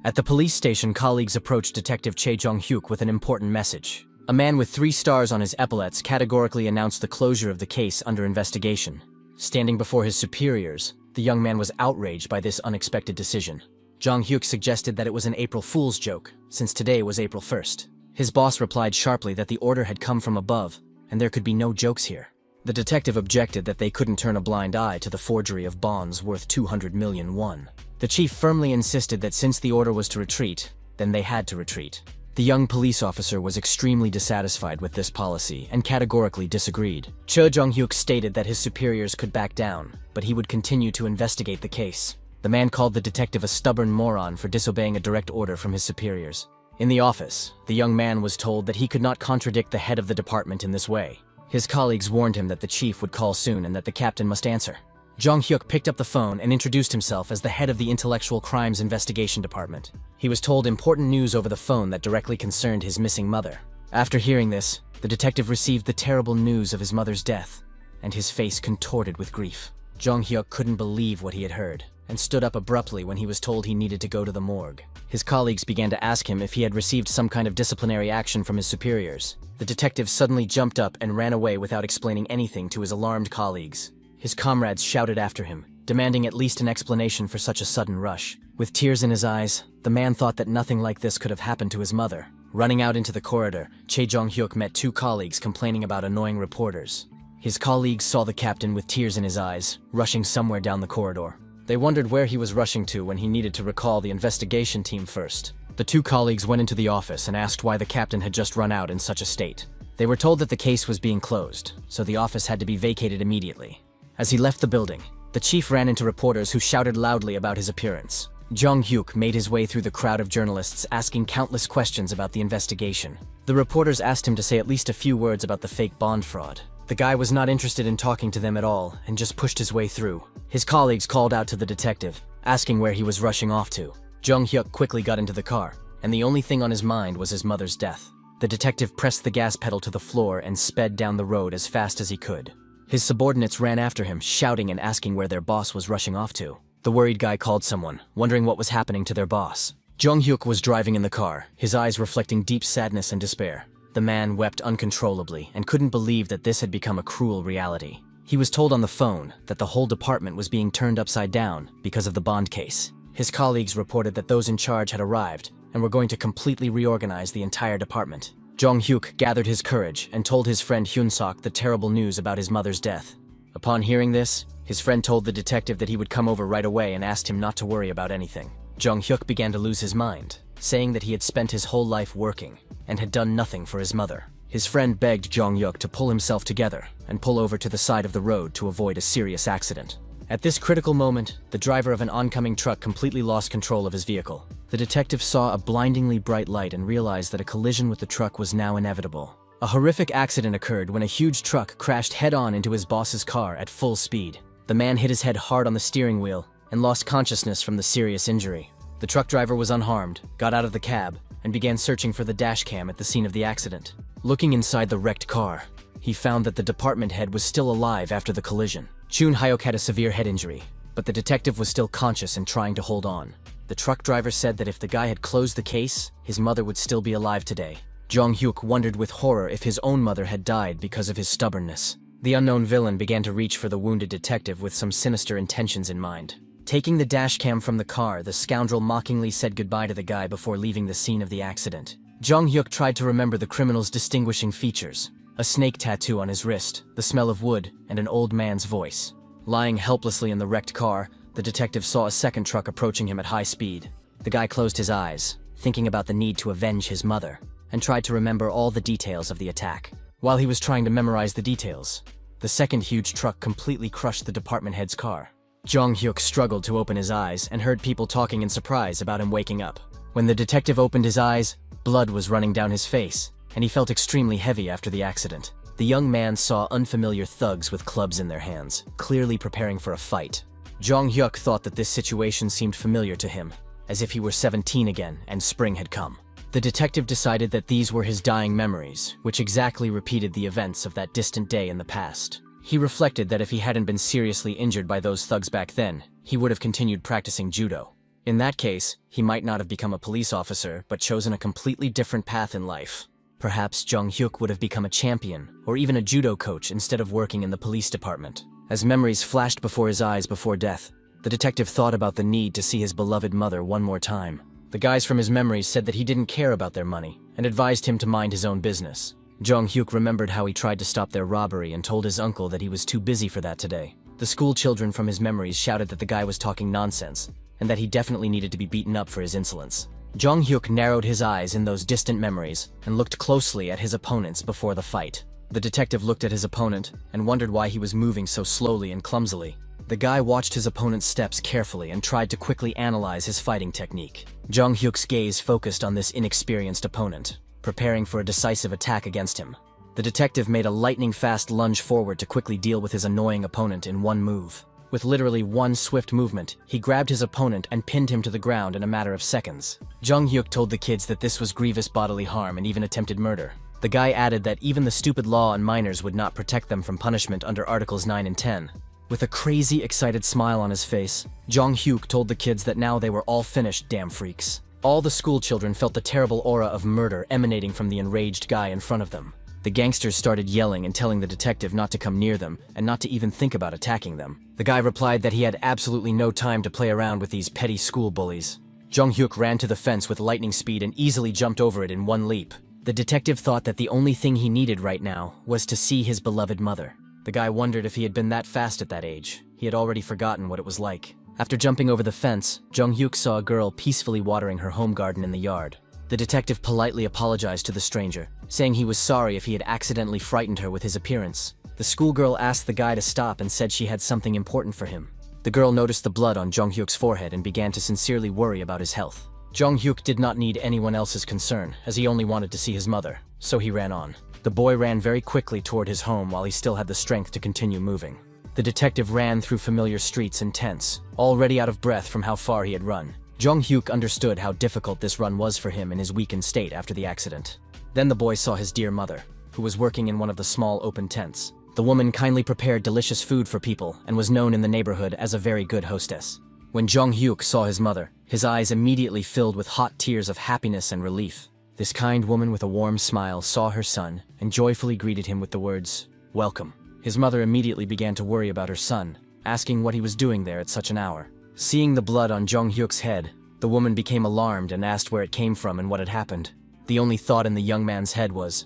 At the police station, colleagues approached Detective Chae Jong-hyuk with an important message. A man with 3 stars on his epaulets categorically announced the closure of the case under investigation. Standing before his superiors, the young man was outraged by this unexpected decision. Jong-hyuk suggested that it was an April Fool's joke, since today was April 1st. His boss replied sharply that the order had come from above, and there could be no jokes here. The detective objected that they couldn't turn a blind eye to the forgery of bonds worth 200 million won. The chief firmly insisted that since the order was to retreat, then they had to retreat. The young police officer was extremely dissatisfied with this policy and categorically disagreed. Chae Jong-hyuk stated that his superiors could back down, but he would continue to investigate the case. The man called the detective a stubborn moron for disobeying a direct order from his superiors. In the office, the young man was told that he could not contradict the head of the department in this way. His colleagues warned him that the chief would call soon and that the captain must answer. Jong-hyuk picked up the phone and introduced himself as the head of the Intellectual Crimes Investigation Department. He was told important news over the phone that directly concerned his missing mother. After hearing this, the detective received the terrible news of his mother's death, and his face contorted with grief. Jong-hyuk couldn't believe what he had heard, and stood up abruptly when he was told he needed to go to the morgue. His colleagues began to ask him if he had received some kind of disciplinary action from his superiors. The detective suddenly jumped up and ran away without explaining anything to his alarmed colleagues. His comrades shouted after him, demanding at least an explanation for such a sudden rush. With tears in his eyes, the man thought that nothing like this could have happened to his mother. Running out into the corridor, Chae Jong-hyuk met 2 colleagues complaining about annoying reporters. His colleagues saw the captain with tears in his eyes, rushing somewhere down the corridor. They wondered where he was rushing to when he needed to recall the investigation team first. The 2 colleagues went into the office and asked why the captain had just run out in such a state. They were told that the case was being closed, so the office had to be vacated immediately. As he left the building, the chief ran into reporters who shouted loudly about his appearance. Jong-hyuk made his way through the crowd of journalists asking countless questions about the investigation. The reporters asked him to say at least a few words about the fake bond fraud. The guy was not interested in talking to them at all and just pushed his way through. His colleagues called out to the detective, asking where he was rushing off to. Jong-hyuk quickly got into the car, and the only thing on his mind was his mother's death. The detective pressed the gas pedal to the floor and sped down the road as fast as he could. His subordinates ran after him, shouting and asking where their boss was rushing off to. The worried guy called someone, wondering what was happening to their boss. Jong-hyuk was driving in the car, his eyes reflecting deep sadness and despair. The man wept uncontrollably and couldn't believe that this had become a cruel reality. He was told on the phone that the whole department was being turned upside down because of the bond case. His colleagues reported that those in charge had arrived and were going to completely reorganize the entire department. Jong-hyuk gathered his courage and told his friend Hyun-sok the terrible news about his mother's death. Upon hearing this, his friend told the detective that he would come over right away and asked him not to worry about anything. Jong-hyuk began to lose his mind, saying that he had spent his whole life working and had done nothing for his mother. His friend begged Jong-hyuk to pull himself together and pull over to the side of the road to avoid a serious accident. At this critical moment, the driver of an oncoming truck completely lost control of his vehicle. The detective saw a blindingly bright light and realized that a collision with the truck was now inevitable. A horrific accident occurred when a huge truck crashed head-on into his boss's car at full speed. The man hit his head hard on the steering wheel and lost consciousness from the serious injury. The truck driver was unharmed, got out of the cab, and began searching for the dash cam at the scene of the accident. Looking inside the wrecked car, he found that the department head was still alive after the collision. Chun Hyok had a severe head injury, but the detective was still conscious and trying to hold on. The truck driver said that if the guy had closed the case, his mother would still be alive today. Jong-hyuk wondered with horror if his own mother had died because of his stubbornness. The unknown villain began to reach for the wounded detective with some sinister intentions in mind. Taking the dashcam from the car, the scoundrel mockingly said goodbye to the guy before leaving the scene of the accident. Jong-hyuk tried to remember the criminal's distinguishing features: a snake tattoo on his wrist, the smell of wood, and an old man's voice. Lying helplessly in the wrecked car, the detective saw a second truck approaching him at high speed. The guy closed his eyes, thinking about the need to avenge his mother, and tried to remember all the details of the attack. While he was trying to memorize the details, the second huge truck completely crushed the department head's car. Jong-hyuk struggled to open his eyes and heard people talking in surprise about him waking up. When the detective opened his eyes, blood was running down his face, and he felt extremely heavy after the accident. The young man saw unfamiliar thugs with clubs in their hands, clearly preparing for a fight. Jong-hyuk thought that this situation seemed familiar to him, as if he were 17 again and spring had come. The detective decided that these were his dying memories, which exactly repeated the events of that distant day in the past. He reflected that if he hadn't been seriously injured by those thugs back then, he would have continued practicing judo. In that case, he might not have become a police officer, but chosen a completely different path in life. Perhaps Jung Hyuk would have become a champion, or even a judo coach instead of working in the police department. As memories flashed before his eyes before death, the detective thought about the need to see his beloved mother one more time. The guys from his memories said that he didn't care about their money, and advised him to mind his own business. Jung Hyuk remembered how he tried to stop their robbery and told his uncle that he was too busy for that today. The school children from his memories shouted that the guy was talking nonsense, and that he definitely needed to be beaten up for his insolence. Jung Hyuk narrowed his eyes in those distant memories and looked closely at his opponents before the fight. The detective looked at his opponent and wondered why he was moving so slowly and clumsily. The guy watched his opponent's steps carefully and tried to quickly analyze his fighting technique. Jung Hyuk's gaze focused on this inexperienced opponent, preparing for a decisive attack against him. The detective made a lightning-fast lunge forward to quickly deal with his annoying opponent in one move. With literally one swift movement, he grabbed his opponent and pinned him to the ground in a matter of seconds. Jung Hyuk told the kids that this was grievous bodily harm and even attempted murder. The guy added that even the stupid law on minors would not protect them from punishment under Articles 9 and 10. With a crazy, excited smile on his face, Jung Hyuk told the kids that now they were all finished, damn freaks. All the school children felt the terrible aura of murder emanating from the enraged guy in front of them. The gangsters started yelling and telling the detective not to come near them and not to even think about attacking them. The guy replied that he had absolutely no time to play around with these petty school bullies. Jung Hyuk ran to the fence with lightning speed and easily jumped over it in one leap. The detective thought that the only thing he needed right now was to see his beloved mother. The guy wondered if he had been that fast at that age. He had already forgotten what it was like. After jumping over the fence, Jung Hyuk saw a girl peacefully watering her home garden in the yard. The detective politely apologized to the stranger, saying he was sorry if he had accidentally frightened her with his appearance. The schoolgirl asked the guy to stop and said she had something important for him. The girl noticed the blood on Jung Hyuk's forehead and began to sincerely worry about his health. Jung Hyuk did not need anyone else's concern, as he only wanted to see his mother, so he ran on. The boy ran very quickly toward his home while he still had the strength to continue moving. The detective ran through familiar streets and tents, already out of breath from how far he had run. Jung Hyuk understood how difficult this run was for him in his weakened state after the accident. Then the boy saw his dear mother, who was working in one of the small open tents. The woman kindly prepared delicious food for people and was known in the neighborhood as a very good hostess. When Jung Hyuk saw his mother, his eyes immediately filled with hot tears of happiness and relief. This kind woman with a warm smile saw her son and joyfully greeted him with the words, "Welcome." His mother immediately began to worry about her son, asking what he was doing there at such an hour. Seeing the blood on Jung Hyuk's head, the woman became alarmed and asked where it came from and what had happened. The only thought in the young man's head was,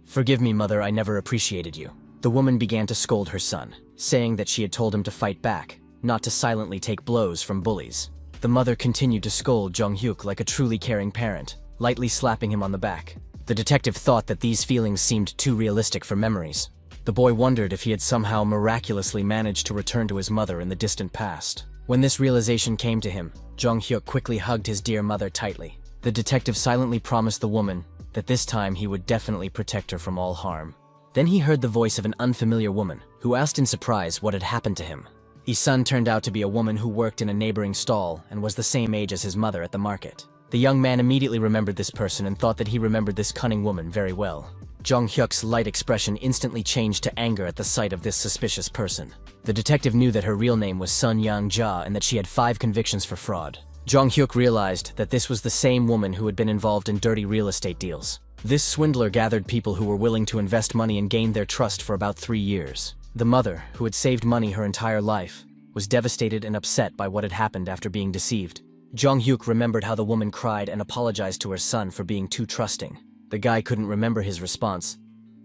"Forgive me, mother, I never appreciated you." The woman began to scold her son, saying that she had told him to fight back, not to silently take blows from bullies. The mother continued to scold Jung Hyuk like a truly caring parent, lightly slapping him on the back. The detective thought that these feelings seemed too realistic for memories. The boy wondered if he had somehow miraculously managed to return to his mother in the distant past. When this realization came to him, Jung Hyuk quickly hugged his dear mother tightly. The detective silently promised the woman that this time he would definitely protect her from all harm. Then he heard the voice of an unfamiliar woman, who asked in surprise what had happened to him. Isun turned out to be a woman who worked in a neighboring stall and was the same age as his mother at the market. The young man immediately remembered this person and thought that he remembered this cunning woman very well. Jung Hyuk's light expression instantly changed to anger at the sight of this suspicious person. The detective knew that her real name was Sun Yang Jia and that she had 5 convictions for fraud. Jung Hyuk realized that this was the same woman who had been involved in dirty real estate deals. This swindler gathered people who were willing to invest money and gained their trust for about 3 years. The mother, who had saved money her entire life, was devastated and upset by what had happened after being deceived. Jung Hyuk remembered how the woman cried and apologized to her son for being too trusting. The guy couldn't remember his response,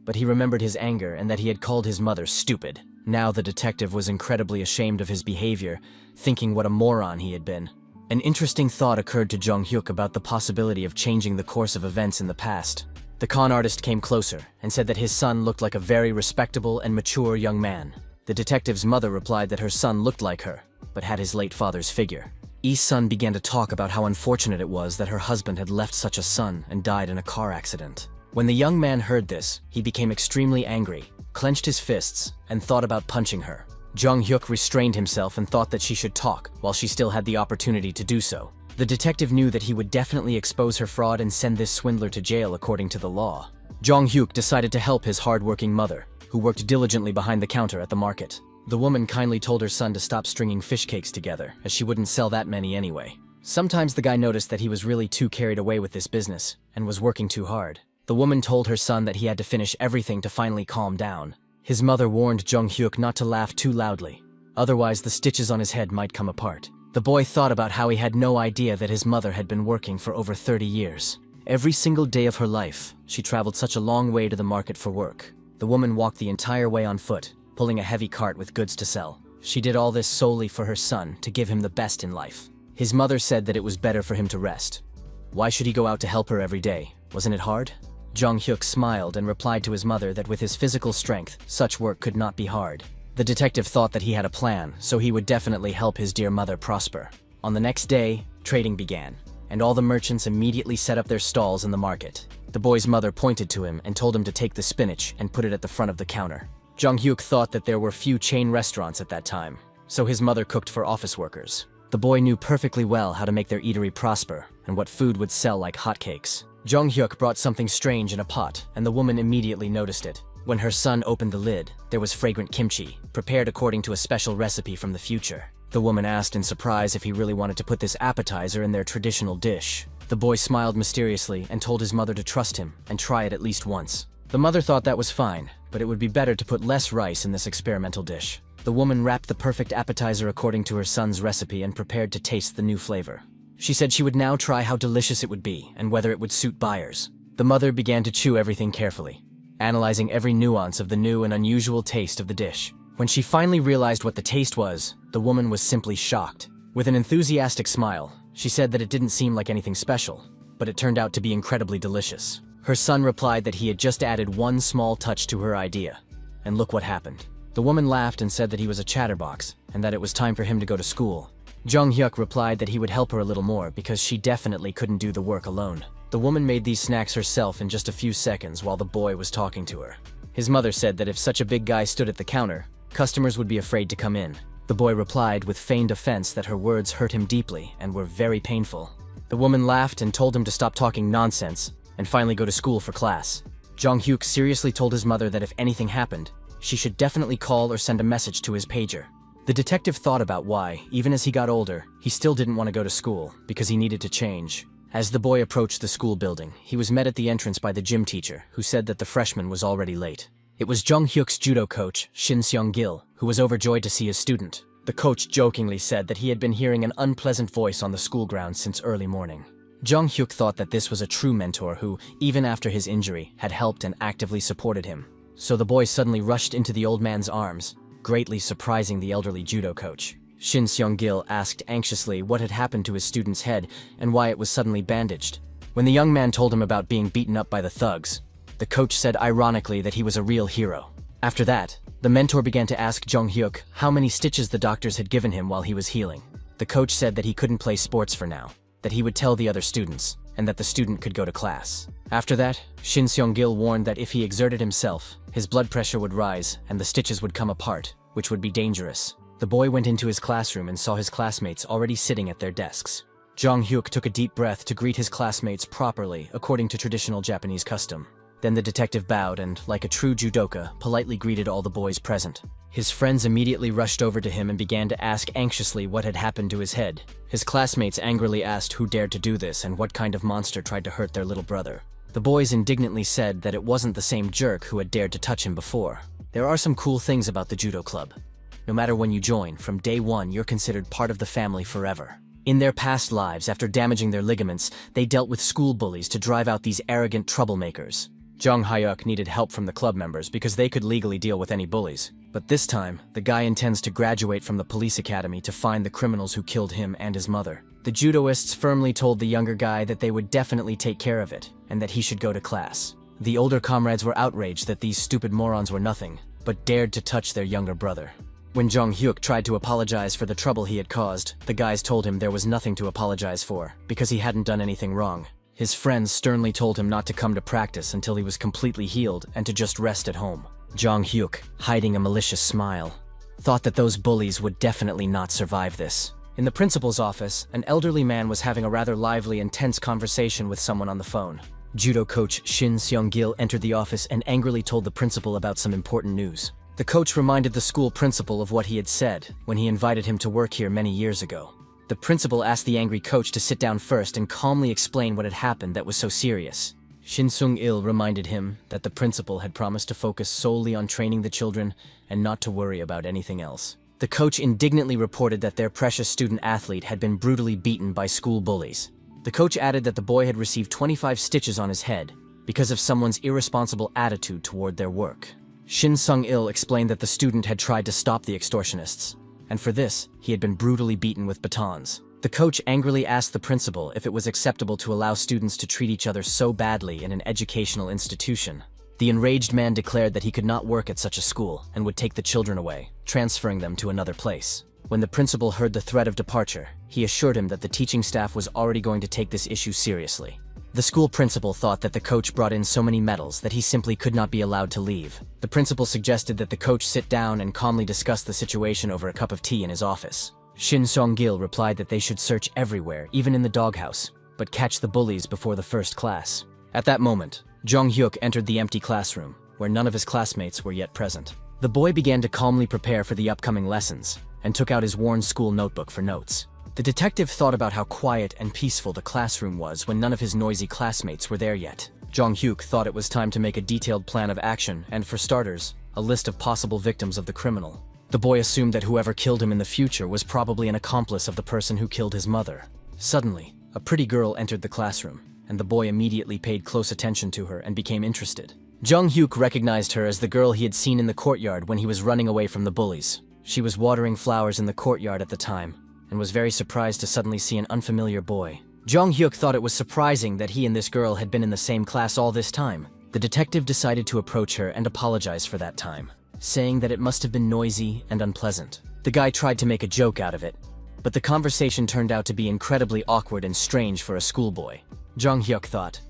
but he remembered his anger and that he had called his mother stupid. Now the detective was incredibly ashamed of his behavior, thinking what a moron he had been. An interesting thought occurred to Jung Hyuk about the possibility of changing the course of events in the past. The con artist came closer and said that his son looked like a very respectable and mature young man. The detective's mother replied that her son looked like her, but had his late father's figure. Yi-sun began to talk about how unfortunate it was that her husband had left such a son and died in a car accident. When the young man heard this, he became extremely angry, clenched his fists, and thought about punching her. Jung Hyuk restrained himself and thought that she should talk while she still had the opportunity to do so. The detective knew that he would definitely expose her fraud and send this swindler to jail according to the law. Jung Hyuk decided to help his hard-working mother, who worked diligently behind the counter at the market. The woman kindly told her son to stop stringing fish cakes together, as she wouldn't sell that many anyway. Sometimes the guy noticed that he was really too carried away with this business and was working too hard. The woman told her son that he had to finish everything to finally calm down. His mother warned Jung Hyuk not to laugh too loudly, otherwise the stitches on his head might come apart. The boy thought about how he had no idea that his mother had been working for over 30 years. Every single day of her life, she traveled such a long way to the market for work. The woman walked the entire way on foot, pulling a heavy cart with goods to sell. She did all this solely for her son, to give him the best in life. His mother said that it was better for him to rest. Why should he go out to help her every day? Wasn't it hard? Jung Hyuk smiled and replied to his mother that with his physical strength, such work could not be hard. The detective thought that he had a plan, so he would definitely help his dear mother prosper. On the next day, trading began, and all the merchants immediately set up their stalls in the market. The boy's mother pointed to him and told him to take the spinach and put it at the front of the counter. Jung Hyuk thought that there were few chain restaurants at that time, so his mother cooked for office workers. The boy knew perfectly well how to make their eatery prosper and what food would sell like hotcakes. Jung Hyuk brought something strange in a pot, and the woman immediately noticed it. When her son opened the lid, there was fragrant kimchi, prepared according to a special recipe from the future. The woman asked in surprise if he really wanted to put this appetizer in their traditional dish. The boy smiled mysteriously and told his mother to trust him and try it at least once. The mother thought that was fine, but it would be better to put less rice in this experimental dish. The woman wrapped the perfect appetizer according to her son's recipe and prepared to taste the new flavor. She said she would now try how delicious it would be and whether it would suit buyers. The mother began to chew everything carefully, analyzing every nuance of the new and unusual taste of the dish. When she finally realized what the taste was, the woman was simply shocked. With an enthusiastic smile, she said that it didn't seem like anything special, but it turned out to be incredibly delicious. Her son replied that he had just added one small touch to her idea, and look what happened. The woman laughed and said that he was a chatterbox, and that it was time for him to go to school. Jung Hyuk replied that he would help her a little more because she definitely couldn't do the work alone. The woman made these snacks herself in just a few seconds while the boy was talking to her. His mother said that if such a big guy stood at the counter, customers would be afraid to come in. The boy replied with feigned offense that her words hurt him deeply and were very painful. The woman laughed and told him to stop talking nonsense and finally go to school for class. Jung Hyuk seriously told his mother that if anything happened, she should definitely call or send a message to his pager. The detective thought about why, even as he got older, he still didn't want to go to school because he needed to change. As the boy approached the school building, he was met at the entrance by the gym teacher, who said that the freshman was already late. It was Jung Hyuk's judo coach, Shin Seong-gil, who was overjoyed to see his student. The coach jokingly said that he had been hearing an unpleasant voice on the school grounds since early morning. Jung Hyuk thought that this was a true mentor who, even after his injury, had helped and actively supported him. So the boy suddenly rushed into the old man's arms, greatly surprising the elderly judo coach. Shin Seong-gil asked anxiously what had happened to his student's head and why it was suddenly bandaged. When the young man told him about being beaten up by the thugs, the coach said ironically that he was a real hero. After that, the mentor began to ask Jung Hyuk how many stitches the doctors had given him while he was healing. The coach said that he couldn't play sports for now, that he would tell the other students, and that the student could go to class. After that, Shin Seong-gil warned that if he exerted himself, his blood pressure would rise and the stitches would come apart, which would be dangerous. The boy went into his classroom and saw his classmates already sitting at their desks. Jung Hyuk took a deep breath to greet his classmates properly according to traditional Japanese custom. Then the detective bowed and, like a true judoka, politely greeted all the boys present. His friends immediately rushed over to him and began to ask anxiously what had happened to his head. His classmates angrily asked who dared to do this and what kind of monster tried to hurt their little brother. The boys indignantly said that it wasn't the same jerk who had dared to touch him before. There are some cool things about the judo club. No matter when you join, from day one you're considered part of the family forever. In their past lives, after damaging their ligaments, they dealt with school bullies to drive out these arrogant troublemakers. Jung Hyuk needed help from the club members because they could legally deal with any bullies. But this time, the guy intends to graduate from the police academy to find the criminals who killed him and his mother. The judoists firmly told the younger guy that they would definitely take care of it, and that he should go to class. The older comrades were outraged that these stupid morons were nothing, but dared to touch their younger brother. When Jung Hyuk tried to apologize for the trouble he had caused, the guys told him there was nothing to apologize for, because he hadn't done anything wrong. His friends sternly told him not to come to practice until he was completely healed and to just rest at home. Jung Hyuk, hiding a malicious smile, thought that those bullies would definitely not survive this. In the principal's office, an elderly man was having a rather lively and tense conversation with someone on the phone. Judo coach Shin Seong-gil entered the office and angrily told the principal about some important news. The coach reminded the school principal of what he had said when he invited him to work here many years ago. The principal asked the angry coach to sit down first and calmly explain what had happened that was so serious. Shin Sung-il reminded him that the principal had promised to focus solely on training the children and not to worry about anything else. The coach indignantly reported that their precious student-athlete had been brutally beaten by school bullies. The coach added that the boy had received 25 stitches on his head because of someone's irresponsible attitude toward their work. Shin Sung-il explained that the student had tried to stop the extortionists, and for this, he had been brutally beaten with batons. The coach angrily asked the principal if it was acceptable to allow students to treat each other so badly in an educational institution. The enraged man declared that he could not work at such a school and would take the children away, transferring them to another place. When the principal heard the threat of departure, he assured him that the teaching staff was already going to take this issue seriously. The school principal thought that the coach brought in so many medals that he simply could not be allowed to leave. The principal suggested that the coach sit down and calmly discuss the situation over a cup of tea in his office. Shin Song-gil replied that they should search everywhere, even in the doghouse, but catch the bullies before the first class. At that moment, Jong-hyuk entered the empty classroom, where none of his classmates were yet present. The boy began to calmly prepare for the upcoming lessons, and took out his worn school notebook for notes. The detective thought about how quiet and peaceful the classroom was when none of his noisy classmates were there yet. Jong-hyuk thought it was time to make a detailed plan of action and, for starters, a list of possible victims of the criminal. The boy assumed that whoever killed him in the future was probably an accomplice of the person who killed his mother. Suddenly, a pretty girl entered the classroom, and the boy immediately paid close attention to her and became interested. Jong-hyuk recognized her as the girl he had seen in the courtyard when he was running away from the bullies. She was watering flowers in the courtyard at the time, and was very surprised to suddenly see an unfamiliar boy. Jong-hyuk thought it was surprising that he and this girl had been in the same class all this time. The detective decided to approach her and apologize for that time, saying that it must have been noisy and unpleasant. The guy tried to make a joke out of it, but the conversation turned out to be incredibly awkward and strange for a schoolboy. Jong-hyuk thought,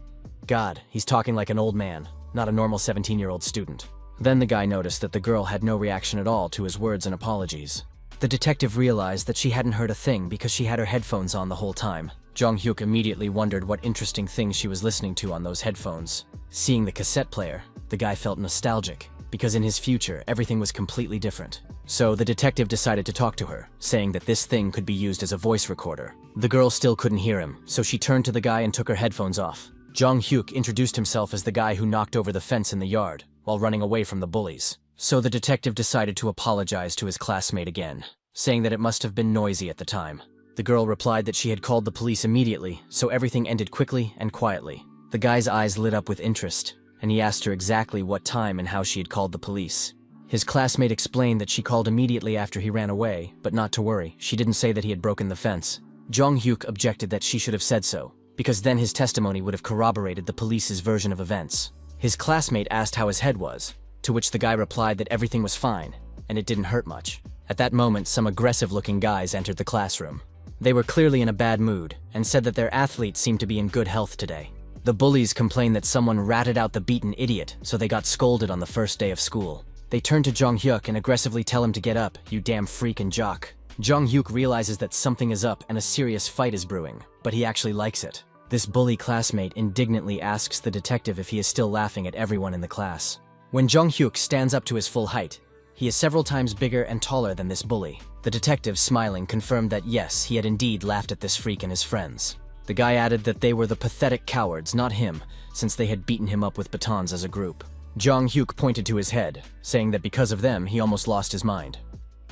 God, he's talking like an old man, not a normal 17-year-old student. Then the guy noticed that the girl had no reaction at all to his words and apologies. The detective realized that she hadn't heard a thing because she had her headphones on the whole time. Jong-hyuk immediately wondered what interesting things she was listening to on those headphones. Seeing the cassette player, the guy felt nostalgic, because in his future, everything was completely different. So the detective decided to talk to her, saying that this thing could be used as a voice recorder. The girl still couldn't hear him, so she turned to the guy and took her headphones off. Jong-hyuk introduced himself as the guy who knocked over the fence in the yard, while running away from the bullies. So the detective decided to apologize to his classmate again, saying that it must have been noisy at the time. The girl replied that she had called the police immediately, so everything ended quickly and quietly. The guy's eyes lit up with interest, and he asked her exactly what time and how she had called the police. His classmate explained that she called immediately after he ran away, but not to worry, she didn't say that he had broken the fence. Jong-hyuk objected that she should have said so, because then his testimony would have corroborated the police's version of events. His classmate asked how his head was, to which the guy replied that everything was fine, and it didn't hurt much. At that moment, some aggressive-looking guys entered the classroom. They were clearly in a bad mood, and said that their athlete seemed to be in good health today. The bullies complained that someone ratted out the beaten idiot, so they got scolded on the first day of school. They turned to Jong-hyuk and aggressively tell him to get up, you damn freak and jock. Jong-hyuk realizes that something is up and a serious fight is brewing, but he actually likes it. This bully classmate indignantly asks the detective if he is still laughing at everyone in the class. When Jong-hyuk stands up to his full height, he is several times bigger and taller than this bully. The detective, smiling, confirmed that yes, he had indeed laughed at this freak and his friends. The guy added that they were the pathetic cowards, not him, since they had beaten him up with batons as a group. Jong-hyuk pointed to his head, saying that because of them, he almost lost his mind.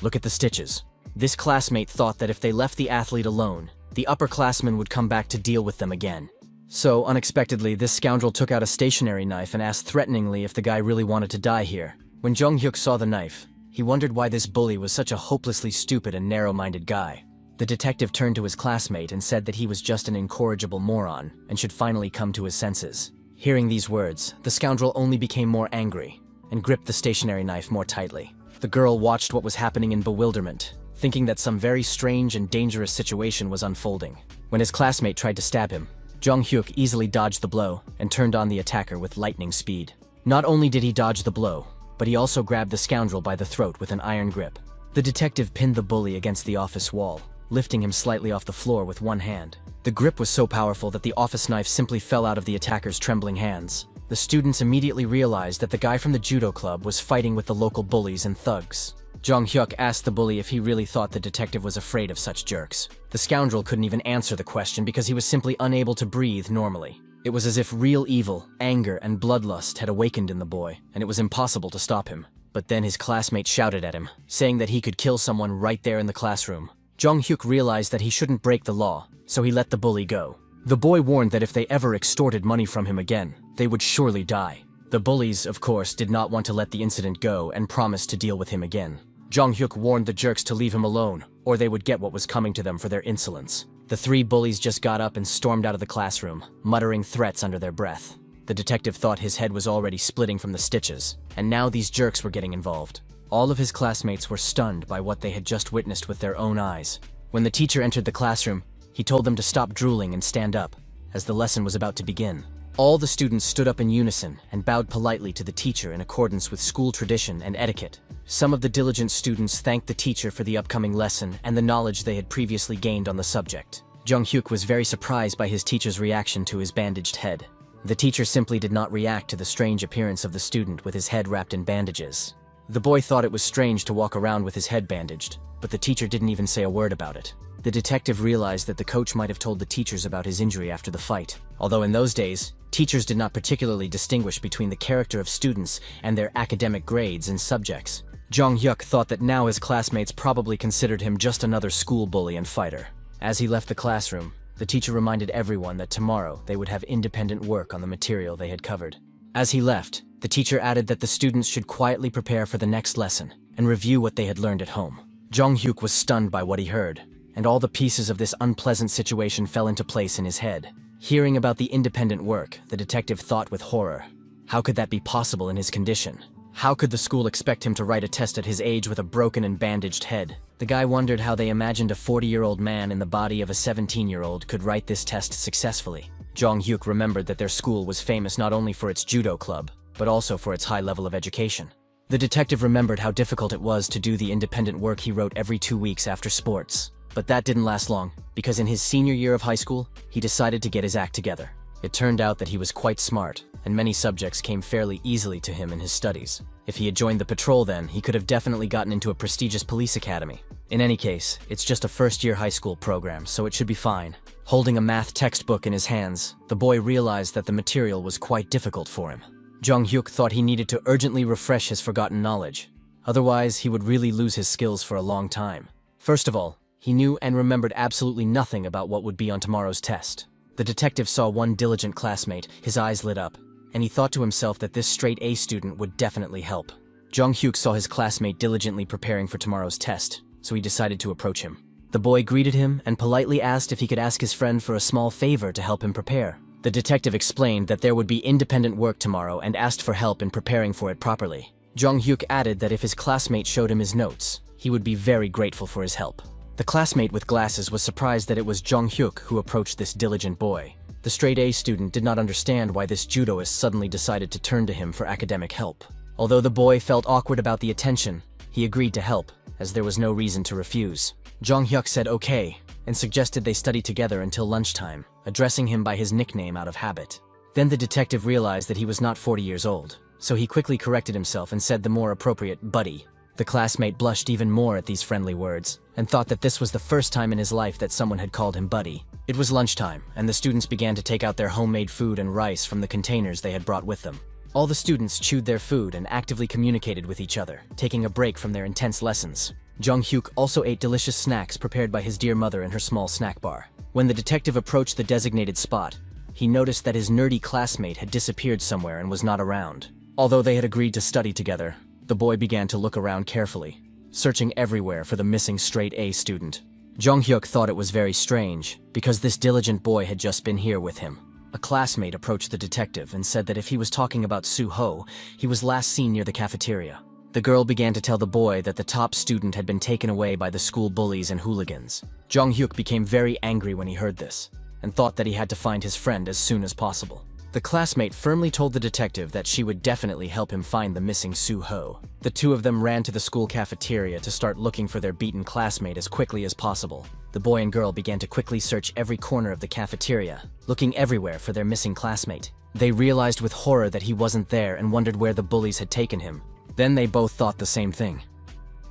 Look at the stitches. This classmate thought that if they left the athlete alone, the upperclassmen would come back to deal with them again. So, unexpectedly, this scoundrel took out a stationery knife and asked threateningly if the guy really wanted to die here. When Jong-hyuk saw the knife, he wondered why this bully was such a hopelessly stupid and narrow-minded guy. The detective turned to his classmate and said that he was just an incorrigible moron and should finally come to his senses. Hearing these words, the scoundrel only became more angry and gripped the stationery knife more tightly. The girl watched what was happening in bewilderment, thinking that some very strange and dangerous situation was unfolding. When his classmate tried to stab him, Jong-hyuk easily dodged the blow and turned on the attacker with lightning speed. Not only did he dodge the blow, but he also grabbed the scoundrel by the throat with an iron grip. The detective pinned the bully against the office wall, lifting him slightly off the floor with one hand. The grip was so powerful that the office knife simply fell out of the attacker's trembling hands. The students immediately realized that the guy from the judo club was fighting with the local bullies and thugs. Jong Hyuk asked the bully if he really thought the detective was afraid of such jerks. The scoundrel couldn't even answer the question because he was simply unable to breathe normally. It was as if real evil, anger, and bloodlust had awakened in the boy, and it was impossible to stop him. But then his classmate shouted at him, saying that he could kill someone right there in the classroom. Jong Hyuk realized that he shouldn't break the law, so he let the bully go. The boy warned that if they ever extorted money from him again, they would surely die. The bullies, of course, did not want to let the incident go and promised to deal with him again. Jong Hyuk warned the jerks to leave him alone, or they would get what was coming to them for their insolence. The three bullies just got up and stormed out of the classroom, muttering threats under their breath. The detective thought his head was already splitting from the stitches, and now these jerks were getting involved. All of his classmates were stunned by what they had just witnessed with their own eyes. When the teacher entered the classroom, he told them to stop drooling and stand up, as the lesson was about to begin. All the students stood up in unison and bowed politely to the teacher in accordance with school tradition and etiquette. Some of the diligent students thanked the teacher for the upcoming lesson and the knowledge they had previously gained on the subject. Jong Hyuk was very surprised by his teacher's reaction to his bandaged head. The teacher simply did not react to the strange appearance of the student with his head wrapped in bandages. The boy thought it was strange to walk around with his head bandaged, but the teacher didn't even say a word about it. The detective realized that the coach might have told the teachers about his injury after the fight. Although in those days, teachers did not particularly distinguish between the character of students and their academic grades and subjects. Jong Hyuk thought that now his classmates probably considered him just another school bully and fighter. As he left the classroom, the teacher reminded everyone that tomorrow they would have independent work on the material they had covered. As he left, the teacher added that the students should quietly prepare for the next lesson and review what they had learned at home. Jong Hyuk was stunned by what he heard, and all the pieces of this unpleasant situation fell into place in his head. Hearing about the independent work, the detective thought with horror. How could that be possible in his condition? How could the school expect him to write a test at his age with a broken and bandaged head? The guy wondered how they imagined a 40-year-old man in the body of a 17-year-old could write this test successfully. Jong Hyuk remembered that their school was famous not only for its judo club, but also for its high level of education. The detective remembered how difficult it was to do the independent work he wrote every 2 weeks after sports. But that didn't last long, because in his senior year of high school, he decided to get his act together. It turned out that he was quite smart, and many subjects came fairly easily to him in his studies. If he had joined the patrol then, he could have definitely gotten into a prestigious police academy. In any case, it's just a first-year high school program, so it should be fine. Holding a math textbook in his hands, the boy realized that the material was quite difficult for him. Jong Hyuk thought he needed to urgently refresh his forgotten knowledge. Otherwise, he would really lose his skills for a long time. First of all, he knew and remembered absolutely nothing about what would be on tomorrow's test. The detective saw one diligent classmate, his eyes lit up, and he thought to himself that this straight-A student would definitely help. Jong Hyuk saw his classmate diligently preparing for tomorrow's test, so he decided to approach him. The boy greeted him and politely asked if he could ask his friend for a small favor to help him prepare. The detective explained that there would be independent work tomorrow and asked for help in preparing for it properly. Jong Hyuk added that if his classmate showed him his notes, he would be very grateful for his help. The classmate with glasses was surprised that it was Jong Hyuk who approached this diligent boy. The straight-A student did not understand why this judoist suddenly decided to turn to him for academic help. Although the boy felt awkward about the attention, he agreed to help, as there was no reason to refuse. Jong Hyuk said okay, and suggested they study together until lunchtime, addressing him by his nickname out of habit. Then the detective realized that he was not 40 years old, so he quickly corrected himself and said the more appropriate buddy. The classmate blushed even more at these friendly words, and thought that this was the first time in his life that someone had called him buddy. It was lunchtime, and the students began to take out their homemade food and rice from the containers they had brought with them. All the students chewed their food and actively communicated with each other, taking a break from their intense lessons. Jong Hyuk also ate delicious snacks prepared by his dear mother in her small snack bar. When the detective approached the designated spot, he noticed that his nerdy classmate had disappeared somewhere and was not around. Although they had agreed to study together, the boy began to look around carefully, searching everywhere for the missing straight-A student. Jong Hyuk thought it was very strange, because this diligent boy had just been here with him. A classmate approached the detective and said that if he was talking about Soo-ho, he was last seen near the cafeteria. The girl began to tell the boy that the top student had been taken away by the school bullies and hooligans. Jong Hyuk became very angry when he heard this, and thought that he had to find his friend as soon as possible. The classmate firmly told the detective that she would definitely help him find the missing Soo-ho. The two of them ran to the school cafeteria to start looking for their beaten classmate as quickly as possible. The boy and girl began to quickly search every corner of the cafeteria, looking everywhere for their missing classmate. They realized with horror that he wasn't there and wondered where the bullies had taken him. Then they both thought the same thing.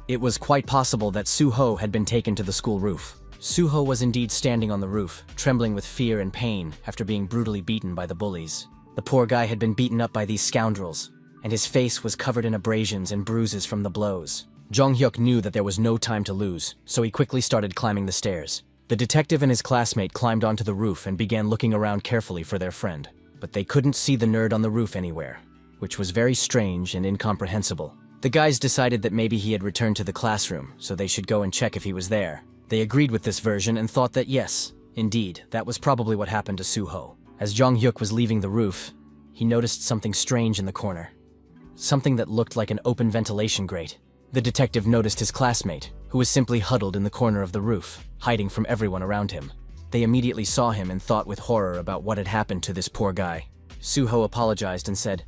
It was quite possible that Suho had been taken to the school roof. Suho was indeed standing on the roof, trembling with fear and pain after being brutally beaten by the bullies. The poor guy had been beaten up by these scoundrels, and his face was covered in abrasions and bruises from the blows. Jong-hyuk knew that there was no time to lose, so he quickly started climbing the stairs. The detective and his classmate climbed onto the roof and began looking around carefully for their friend. But they couldn't see the nerd on the roof anywhere, which was very strange and incomprehensible. The guys decided that maybe he had returned to the classroom, so they should go and check if he was there. They agreed with this version and thought that yes, indeed, that was probably what happened to Suho. As Jong-hyuk was leaving the roof, he noticed something strange in the corner. Something that looked like an open ventilation grate. The detective noticed his classmate, who was simply huddled in the corner of the roof, hiding from everyone around him. They immediately saw him and thought with horror about what had happened to this poor guy. Suho apologized and said,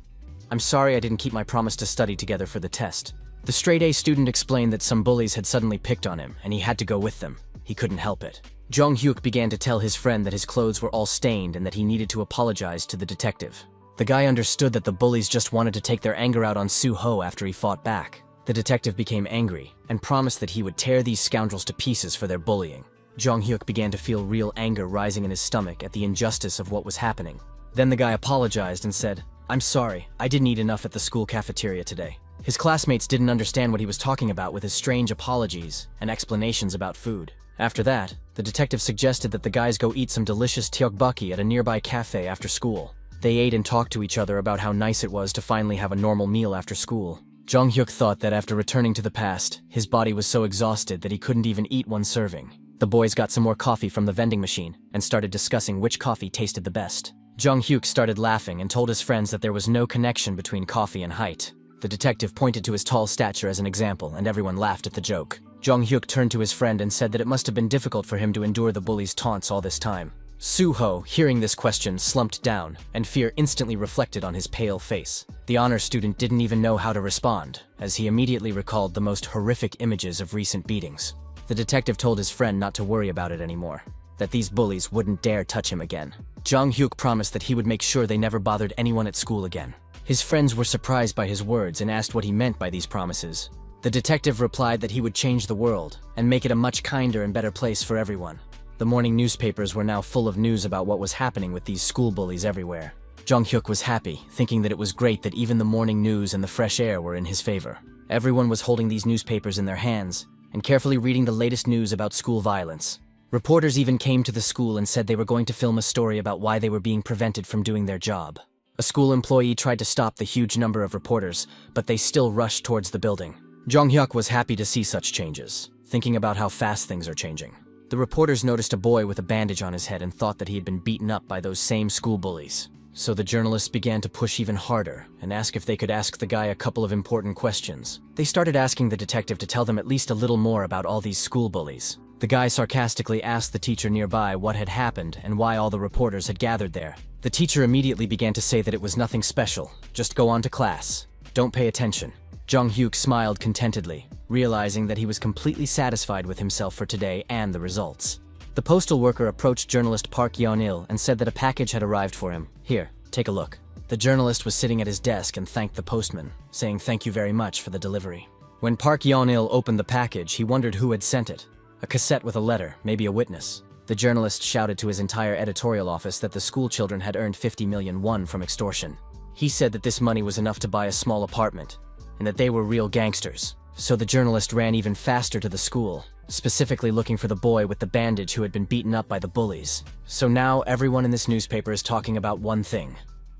"I'm sorry I didn't keep my promise to study together for the test." The straight-A student explained that some bullies had suddenly picked on him, and he had to go with them. He couldn't help it. Jong-hyuk began to tell his friend that his clothes were all stained and that he needed to apologize to the detective. The guy understood that the bullies just wanted to take their anger out on Suho after he fought back. The detective became angry and promised that he would tear these scoundrels to pieces for their bullying. Jong-hyuk began to feel real anger rising in his stomach at the injustice of what was happening. Then the guy apologized and said, "I'm sorry, I didn't eat enough at the school cafeteria today." His classmates didn't understand what he was talking about with his strange apologies and explanations about food. After that, the detective suggested that the guys go eat some delicious tteokbokki at a nearby cafe after school. They ate and talked to each other about how nice it was to finally have a normal meal after school. Jong-hyuk thought that after returning to the past, his body was so exhausted that he couldn't even eat one serving. The boys got some more coffee from the vending machine and started discussing which coffee tasted the best. Jong-hyuk started laughing and told his friends that there was no connection between coffee and height. The detective pointed to his tall stature as an example, and everyone laughed at the joke. Jong-hyuk turned to his friend and said that it must have been difficult for him to endure the bullies' taunts all this time. Suho, hearing this question, slumped down, and fear instantly reflected on his pale face. The honor student didn't even know how to respond, as he immediately recalled the most horrific images of recent beatings. The detective told his friend not to worry about it anymore, that these bullies wouldn't dare touch him again. Jong-hyuk promised that he would make sure they never bothered anyone at school again. His friends were surprised by his words and asked what he meant by these promises. The detective replied that he would change the world and make it a much kinder and better place for everyone. The morning newspapers were now full of news about what was happening with these school bullies everywhere. Jong-hyuk was happy, thinking that it was great that even the morning news and the fresh air were in his favor. Everyone was holding these newspapers in their hands and carefully reading the latest news about school violence. Reporters even came to the school and said they were going to film a story about why they were being prevented from doing their job. A school employee tried to stop the huge number of reporters, but they still rushed towards the building. Jong-hyuk was happy to see such changes, thinking about how fast things are changing. The reporters noticed a boy with a bandage on his head and thought that he had been beaten up by those same school bullies. So the journalists began to push even harder and ask if they could ask the guy a couple of important questions. They started asking the detective to tell them at least a little more about all these school bullies. The guy sarcastically asked the teacher nearby what had happened and why all the reporters had gathered there. The teacher immediately began to say that it was nothing special, just go on to class. Don't pay attention. Jong-hyuk smiled contentedly, realizing that he was completely satisfied with himself for today and the results. The postal worker approached journalist Park Yeon-il and said that a package had arrived for him. "Here, take a look." The journalist was sitting at his desk and thanked the postman, saying thank you very much for the delivery. When Park Yeon-il opened the package, he wondered who had sent it. A cassette with a letter, maybe a witness. The journalist shouted to his entire editorial office that the school children had earned 50 million won from extortion. He said that this money was enough to buy a small apartment, and that they were real gangsters. So the journalist ran even faster to the school, specifically looking for the boy with the bandage who had been beaten up by the bullies. So now everyone in this newspaper is talking about one thing: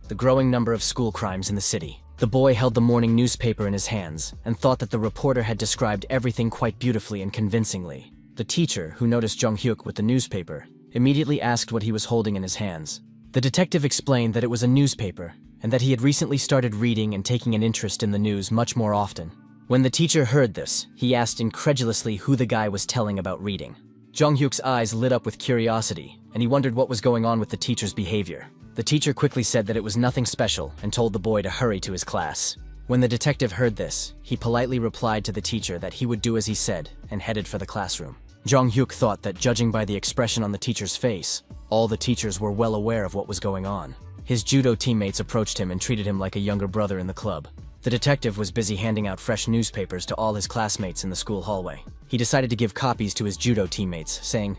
the growing number of school crimes in the city. The boy held the morning newspaper in his hands and thought that the reporter had described everything quite beautifully and convincingly. The teacher, who noticed Jong-hyuk with the newspaper, immediately asked what he was holding in his hands. The detective explained that it was a newspaper and that he had recently started reading and taking an interest in the news much more often. When the teacher heard this, he asked incredulously who the guy was telling about reading. Jong-hyuk's eyes lit up with curiosity, and he wondered what was going on with the teacher's behavior. The teacher quickly said that it was nothing special and told the boy to hurry to his class. When the detective heard this, he politely replied to the teacher that he would do as he said and headed for the classroom. Jong-hyuk thought that, judging by the expression on the teacher's face, all the teachers were well aware of what was going on. His judo teammates approached him and treated him like a younger brother in the club. The detective was busy handing out fresh newspapers to all his classmates in the school hallway. He decided to give copies to his judo teammates, saying,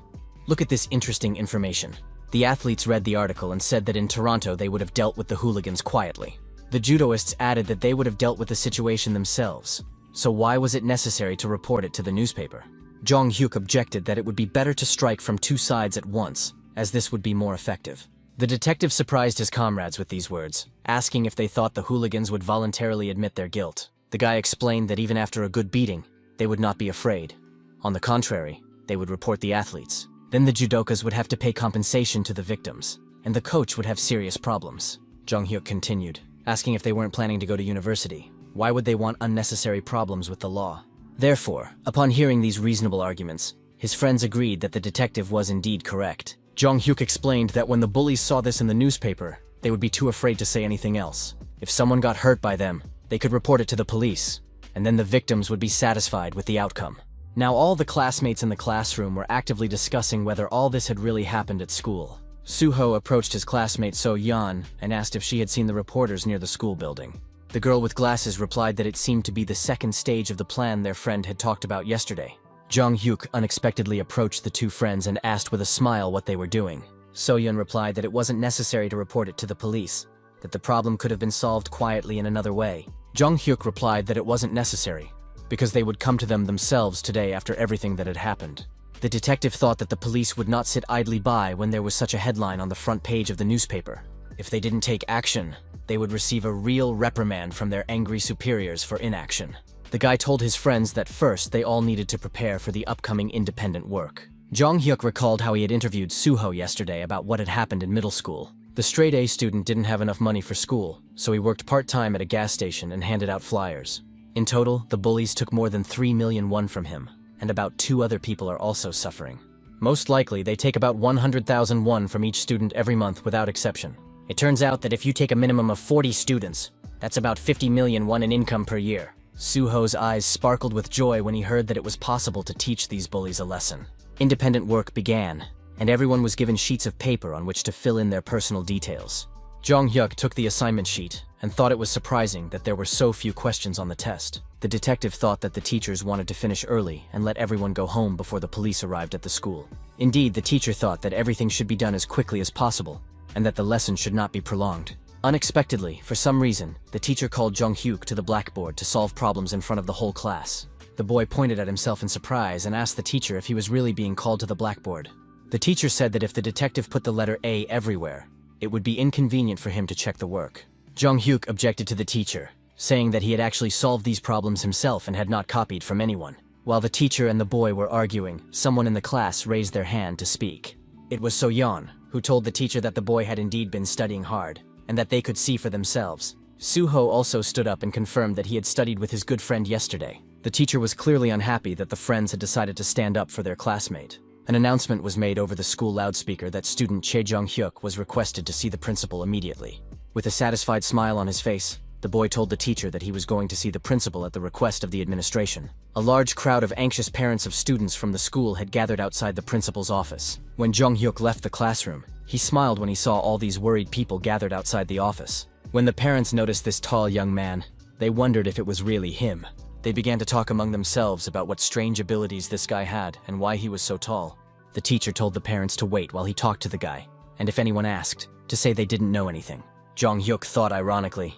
"Look at this interesting information." The athletes read the article and said that in Toronto they would have dealt with the hooligans quietly. The judoists added that they would have dealt with the situation themselves. So why was it necessary to report it to the newspaper? Jong Hyuk objected that it would be better to strike from two sides at once, as this would be more effective. The detective surprised his comrades with these words, asking if they thought the hooligans would voluntarily admit their guilt. The guy explained that even after a good beating, they would not be afraid. On the contrary, they would report the athletes. Then the judokas would have to pay compensation to the victims, and the coach would have serious problems. Jong Hyuk continued, asking if they weren't planning to go to university. Why would they want unnecessary problems with the law? Therefore, upon hearing these reasonable arguments, his friends agreed that the detective was indeed correct. Jong Hyuk explained that when the bullies saw this in the newspaper, they would be too afraid to say anything else. If someone got hurt by them, they could report it to the police, and then the victims would be satisfied with the outcome. Now all the classmates in the classroom were actively discussing whether all this had really happened at school. Suho approached his classmate So Yeon and asked if she had seen the reporters near the school building. The girl with glasses replied that it seemed to be the second stage of the plan their friend had talked about yesterday. Jong Hyuk unexpectedly approached the two friends and asked with a smile what they were doing. So-yeon replied that it wasn't necessary to report it to the police, that the problem could have been solved quietly in another way. Jong Hyuk replied that it wasn't necessary, because they would come to them themselves today after everything that had happened. The detective thought that the police would not sit idly by when there was such a headline on the front page of the newspaper. If they didn't take action, they would receive a real reprimand from their angry superiors for inaction. The guy told his friends that first they all needed to prepare for the upcoming independent work. Jong Hyuk recalled how he had interviewed Suho yesterday about what had happened in middle school. The straight-A student didn't have enough money for school, so he worked part-time at a gas station and handed out flyers. In total, the bullies took more than 3 million won from him, and about 2 other people are also suffering. Most likely, they take about 100,000 won from each student every month without exception. It turns out that if you take a minimum of 40 students, that's about 50 million won in income per year. Suho's eyes sparkled with joy when he heard that it was possible to teach these bullies a lesson. Independent work began, and everyone was given sheets of paper on which to fill in their personal details. Jong Hyuk took the assignment sheet and thought it was surprising that there were so few questions on the test. The detective thought that the teachers wanted to finish early and let everyone go home before the police arrived at the school. Indeed, the teacher thought that everything should be done as quickly as possible, and that the lesson should not be prolonged. Unexpectedly, for some reason, the teacher called Jong Hyuk to the blackboard to solve problems in front of the whole class. The boy pointed at himself in surprise and asked the teacher if he was really being called to the blackboard. The teacher said that if the detective put the letter A everywhere, it would be inconvenient for him to check the work. Jong Hyuk objected to the teacher, saying that he had actually solved these problems himself and had not copied from anyone. While the teacher and the boy were arguing, someone in the class raised their hand to speak. It was So-yeon, who told the teacher that the boy had indeed been studying hard, and that they could see for themselves. Suho also stood up and confirmed that he had studied with his good friend yesterday. The teacher was clearly unhappy that the friends had decided to stand up for their classmate. An announcement was made over the school loudspeaker that student Che Jong Hyuk was requested to see the principal immediately. With a satisfied smile on his face, the boy told the teacher that he was going to see the principal at the request of the administration. A large crowd of anxious parents of students from the school had gathered outside the principal's office. When Jong Hyuk left the classroom, he smiled when he saw all these worried people gathered outside the office. When the parents noticed this tall young man, they wondered if it was really him. They began to talk among themselves about what strange abilities this guy had and why he was so tall. The teacher told the parents to wait while he talked to the guy, and if anyone asked, to say they didn't know anything. Jong Hyuk thought ironically,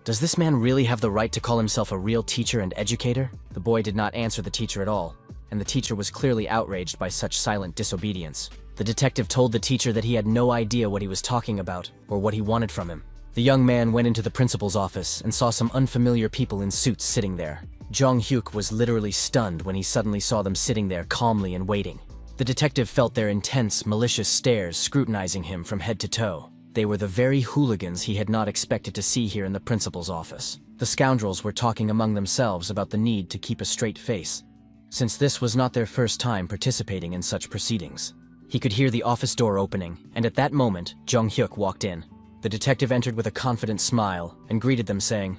"Does this man really have the right to call himself a real teacher and educator?" The boy did not answer the teacher at all, and the teacher was clearly outraged by such silent disobedience. The detective told the teacher that he had no idea what he was talking about or what he wanted from him. The young man went into the principal's office and saw some unfamiliar people in suits sitting there. Jong Hyuk was literally stunned when he suddenly saw them sitting there calmly and waiting. The detective felt their intense, malicious stares scrutinizing him from head to toe. They were the very hooligans he had not expected to see here in the principal's office. The scoundrels were talking among themselves about the need to keep a straight face, since this was not their first time participating in such proceedings. He could hear the office door opening, and at that moment, Jong Hyuk walked in. The detective entered with a confident smile and greeted them saying,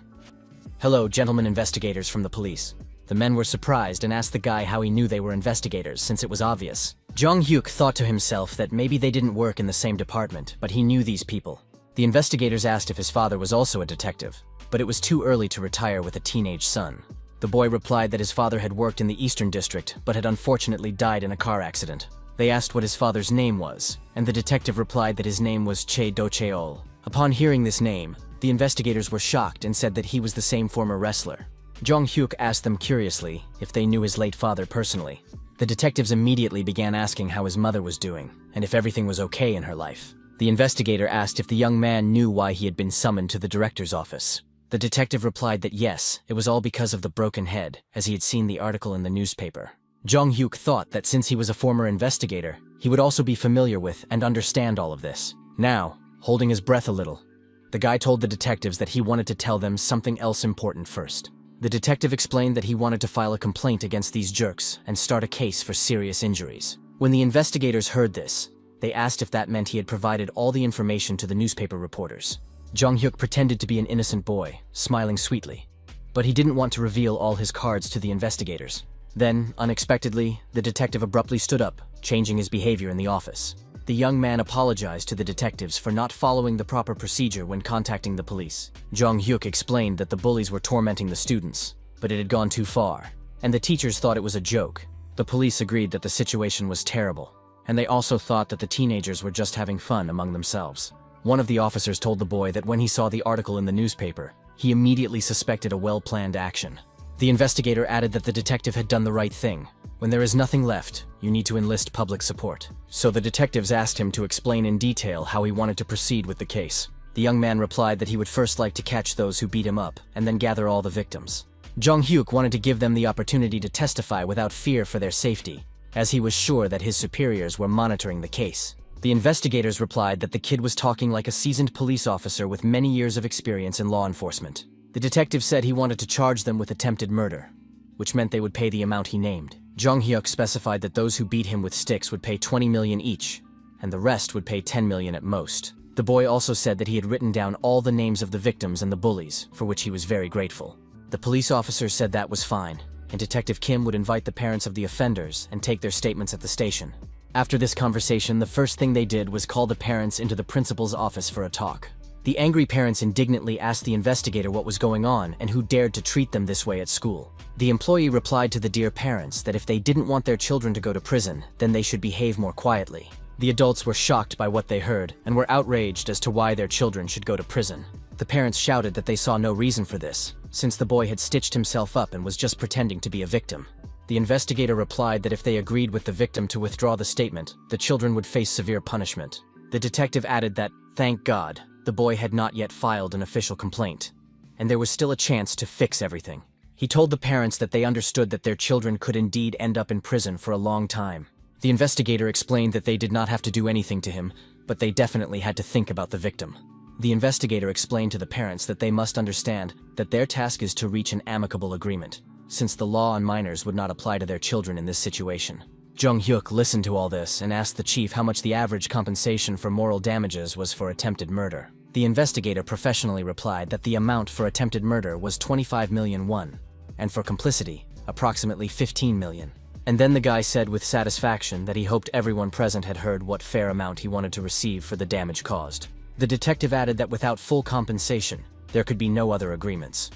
"Hello, gentlemen investigators from the police." The men were surprised and asked the guy how he knew they were investigators, since it was obvious. Jong Hyuk thought to himself that maybe they didn't work in the same department, but he knew these people. The investigators asked if his father was also a detective, but it was too early to retire with a teenage son. The boy replied that his father had worked in the Eastern District, but had unfortunately died in a car accident. They asked what his father's name was, and the detective replied that his name was Che Do-cheol. Upon hearing this name, the investigators were shocked and said that he was the same former wrestler. Jong-hyuk asked them curiously if they knew his late father personally. The detectives immediately began asking how his mother was doing, and if everything was okay in her life. The investigator asked if the young man knew why he had been summoned to the director's office. The detective replied that yes, it was all because of the broken head, as he had seen the article in the newspaper. Jong-hyuk thought that since he was a former investigator, he would also be familiar with and understand all of this. Now, holding his breath a little, the guy told the detectives that he wanted to tell them something else important first. The detective explained that he wanted to file a complaint against these jerks and start a case for serious injuries. When the investigators heard this, they asked if that meant he had provided all the information to the newspaper reporters. Jong-hyuk pretended to be an innocent boy, smiling sweetly. But he didn't want to reveal all his cards to the investigators. Then, unexpectedly, the detective abruptly stood up, changing his behavior in the office. The young man apologized to the detectives for not following the proper procedure when contacting the police. Jong-hyuk explained that the bullies were tormenting the students, but it had gone too far, and the teachers thought it was a joke. The police agreed that the situation was terrible, and they also thought that the teenagers were just having fun among themselves. One of the officers told the boy that when he saw the article in the newspaper, he immediately suspected a well-planned action. The investigator added that the detective had done the right thing. When there is nothing left, you need to enlist public support. So the detectives asked him to explain in detail how he wanted to proceed with the case. The young man replied that he would first like to catch those who beat him up and then gather all the victims. Jong-hyuk wanted to give them the opportunity to testify without fear for their safety, as he was sure that his superiors were monitoring the case. The investigators replied that the kid was talking like a seasoned police officer with many years of experience in law enforcement. The detective said he wanted to charge them with attempted murder, which meant they would pay the amount he named. Jong-hyuk specified that those who beat him with sticks would pay 20 million each, and the rest would pay 10 million at most. The boy also said that he had written down all the names of the victims and the bullies, for which he was very grateful. The police officer said that was fine, and Detective Kim would invite the parents of the offenders and take their statements at the station. After this conversation, the first thing they did was call the parents into the principal's office for a talk. The angry parents indignantly asked the investigator what was going on and who dared to treat them this way at school. The employee replied to the dear parents that if they didn't want their children to go to prison, then they should behave more quietly. The adults were shocked by what they heard and were outraged as to why their children should go to prison. The parents shouted that they saw no reason for this, since the boy had stitched himself up and was just pretending to be a victim. The investigator replied that if they agreed with the victim to withdraw the statement, the children would face severe punishment. The detective added that, thank God, the boy had not yet filed an official complaint, and there was still a chance to fix everything. He told the parents that they understood that their children could indeed end up in prison for a long time. The investigator explained that they did not have to do anything to him, but they definitely had to think about the victim. The investigator explained to the parents that they must understand that their task is to reach an amicable agreement, since the law on minors would not apply to their children in this situation. Jong-hyuk listened to all this and asked the chief how much the average compensation for moral damages was for attempted murder. The investigator professionally replied that the amount for attempted murder was 25 million won, and for complicity, approximately 15 million. And then the guy said with satisfaction that he hoped everyone present had heard what fair amount he wanted to receive for the damage caused. The detective added that without full compensation, there could be no other agreements.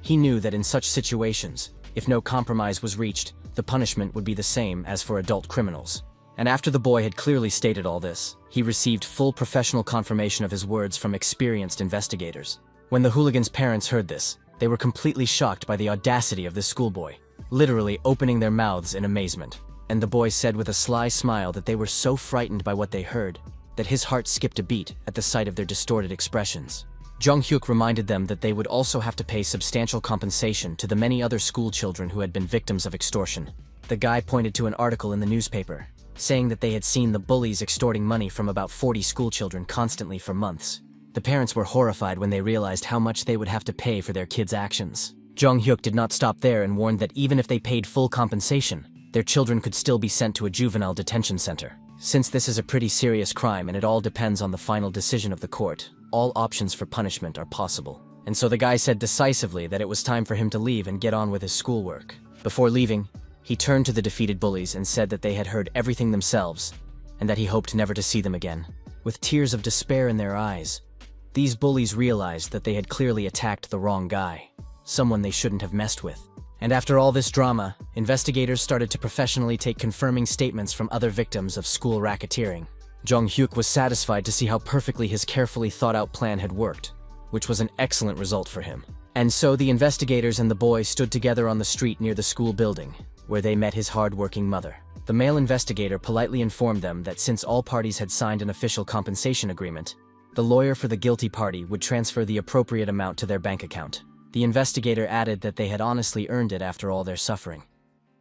He knew that in such situations, if no compromise was reached, the punishment would be the same as for adult criminals. And after the boy had clearly stated all this, he received full professional confirmation of his words from experienced investigators. When the hooligan's parents heard this, they were completely shocked by the audacity of this schoolboy, literally opening their mouths in amazement. And the boy said with a sly smile that they were so frightened by what they heard, that his heart skipped a beat at the sight of their distorted expressions. Jong-hyuk reminded them that they would also have to pay substantial compensation to the many other school children who had been victims of extortion. The guy pointed to an article in the newspaper, saying that they had seen the bullies extorting money from about 40 school children constantly for months. The parents were horrified when they realized how much they would have to pay for their kids' actions. Jong-hyuk did not stop there and warned that even if they paid full compensation, their children could still be sent to a juvenile detention center. Since this is a pretty serious crime and it all depends on the final decision of the court, all options for punishment are possible. And so the guy said decisively that it was time for him to leave and get on with his schoolwork. Before leaving, he turned to the defeated bullies and said that they had heard everything themselves, and that he hoped never to see them again. With tears of despair in their eyes, These bullies realized that they had clearly attacked the wrong guy, someone they shouldn't have messed with. And after all this drama, investigators started to professionally take confirming statements from other victims of school racketeering. Jong-hyuk was satisfied to see how perfectly his carefully thought-out plan had worked, which was an excellent result for him. And so the investigators and the boy stood together on the street near the school building, where they met his hard-working mother. The male investigator politely informed them that since all parties had signed an official compensation agreement, the lawyer for the guilty party would transfer the appropriate amount to their bank account. The investigator added that they had honestly earned it after all their suffering,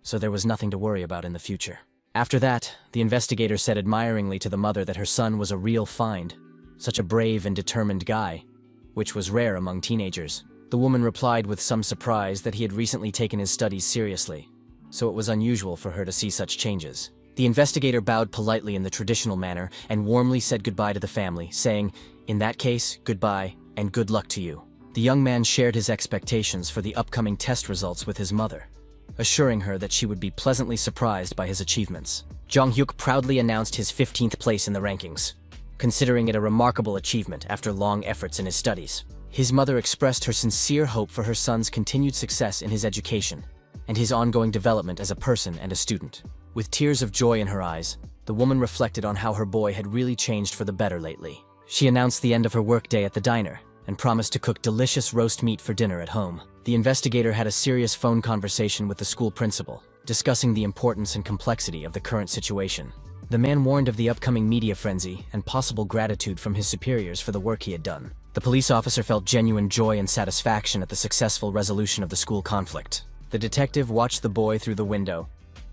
so there was nothing to worry about in the future. After that, the investigator said admiringly to the mother that her son was a real find, such a brave and determined guy, which was rare among teenagers. The woman replied with some surprise that he had recently taken his studies seriously, so it was unusual for her to see such changes. The investigator bowed politely in the traditional manner and warmly said goodbye to the family, saying, "In that case, goodbye and good luck to you." The young man shared his expectations for the upcoming test results with his mother, assuring her that she would be pleasantly surprised by his achievements. Jong-hyuk proudly announced his 15th place in the rankings, considering it a remarkable achievement after long efforts in his studies. His mother expressed her sincere hope for her son's continued success in his education and his ongoing development as a person and a student. With tears of joy in her eyes, the woman reflected on how her boy had really changed for the better lately. She announced the end of her workday at the diner and promised to cook delicious roast meat for dinner at home. The investigator had a serious phone conversation with the school principal, discussing the importance and complexity of the current situation. The man warned of the upcoming media frenzy and possible gratitude from his superiors for the work he had done. The police officer felt genuine joy and satisfaction at the successful resolution of the school conflict. The detective watched the boy through the window,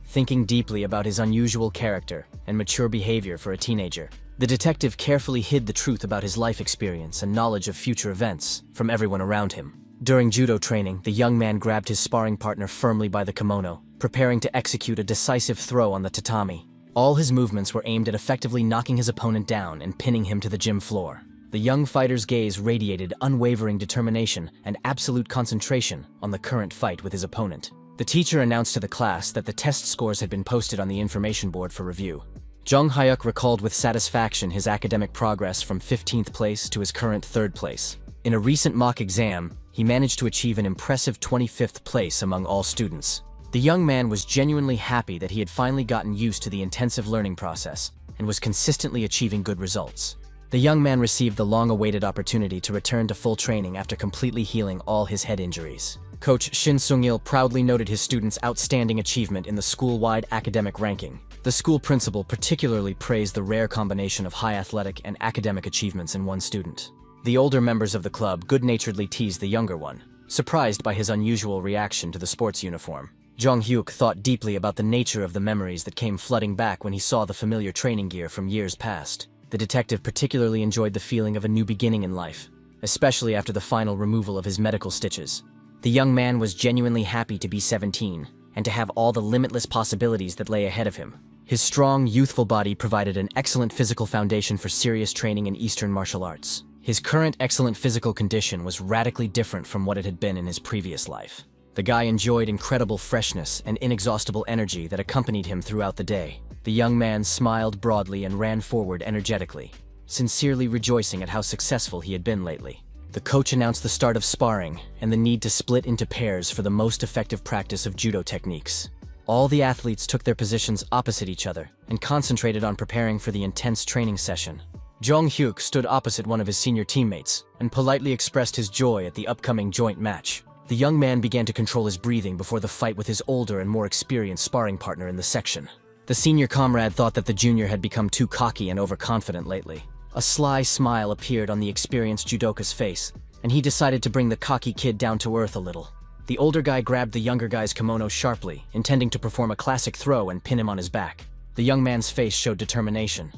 thinking deeply about his unusual character and mature behavior for a teenager. The detective carefully hid the truth about his life experience and knowledge of future events from everyone around him. During judo training, the young man grabbed his sparring partner firmly by the kimono, preparing to execute a decisive throw on the tatami. All his movements were aimed at effectively knocking his opponent down and pinning him to the gym floor. The young fighter's gaze radiated unwavering determination and absolute concentration on the current fight with his opponent. The teacher announced to the class that the test scores had been posted on the information board for review. Jong-hyuk recalled with satisfaction his academic progress from 15th place to his current 3rd place. In a recent mock exam, he managed to achieve an impressive 25th place among all students. The young man was genuinely happy that he had finally gotten used to the intensive learning process and was consistently achieving good results. The young man received the long-awaited opportunity to return to full training after completely healing all his head injuries. Coach Shin Sung-il proudly noted his students' outstanding achievement in the school-wide academic ranking. The school principal particularly praised the rare combination of high athletic and academic achievements in one student. The older members of the club good-naturedly teased the younger one, surprised by his unusual reaction to the sports uniform. Jong-hyuk thought deeply about the nature of the memories that came flooding back when he saw the familiar training gear from years past. The detective particularly enjoyed the feeling of a new beginning in life, especially after the final removal of his medical stitches. The young man was genuinely happy to be 17 and to have all the limitless possibilities that lay ahead of him. His strong, youthful body provided an excellent physical foundation for serious training in Eastern martial arts. His current excellent physical condition was radically different from what it had been in his previous life. The guy enjoyed incredible freshness and inexhaustible energy that accompanied him throughout the day. The young man smiled broadly and ran forward energetically, sincerely rejoicing at how successful he had been lately. The coach announced the start of sparring and the need to split into pairs for the most effective practice of judo techniques. All the athletes took their positions opposite each other and concentrated on preparing for the intense training session. Jong-hyuk stood opposite one of his senior teammates and politely expressed his joy at the upcoming joint match. The young man began to control his breathing before the fight with his older and more experienced sparring partner in the section. The senior comrade thought that the junior had become too cocky and overconfident lately. A sly smile appeared on the experienced judoka's face, and he decided to bring the cocky kid down to earth a little. The older guy grabbed the younger guy's kimono sharply, intending to perform a classic throw and pin him on his back. The young man's face showed determination,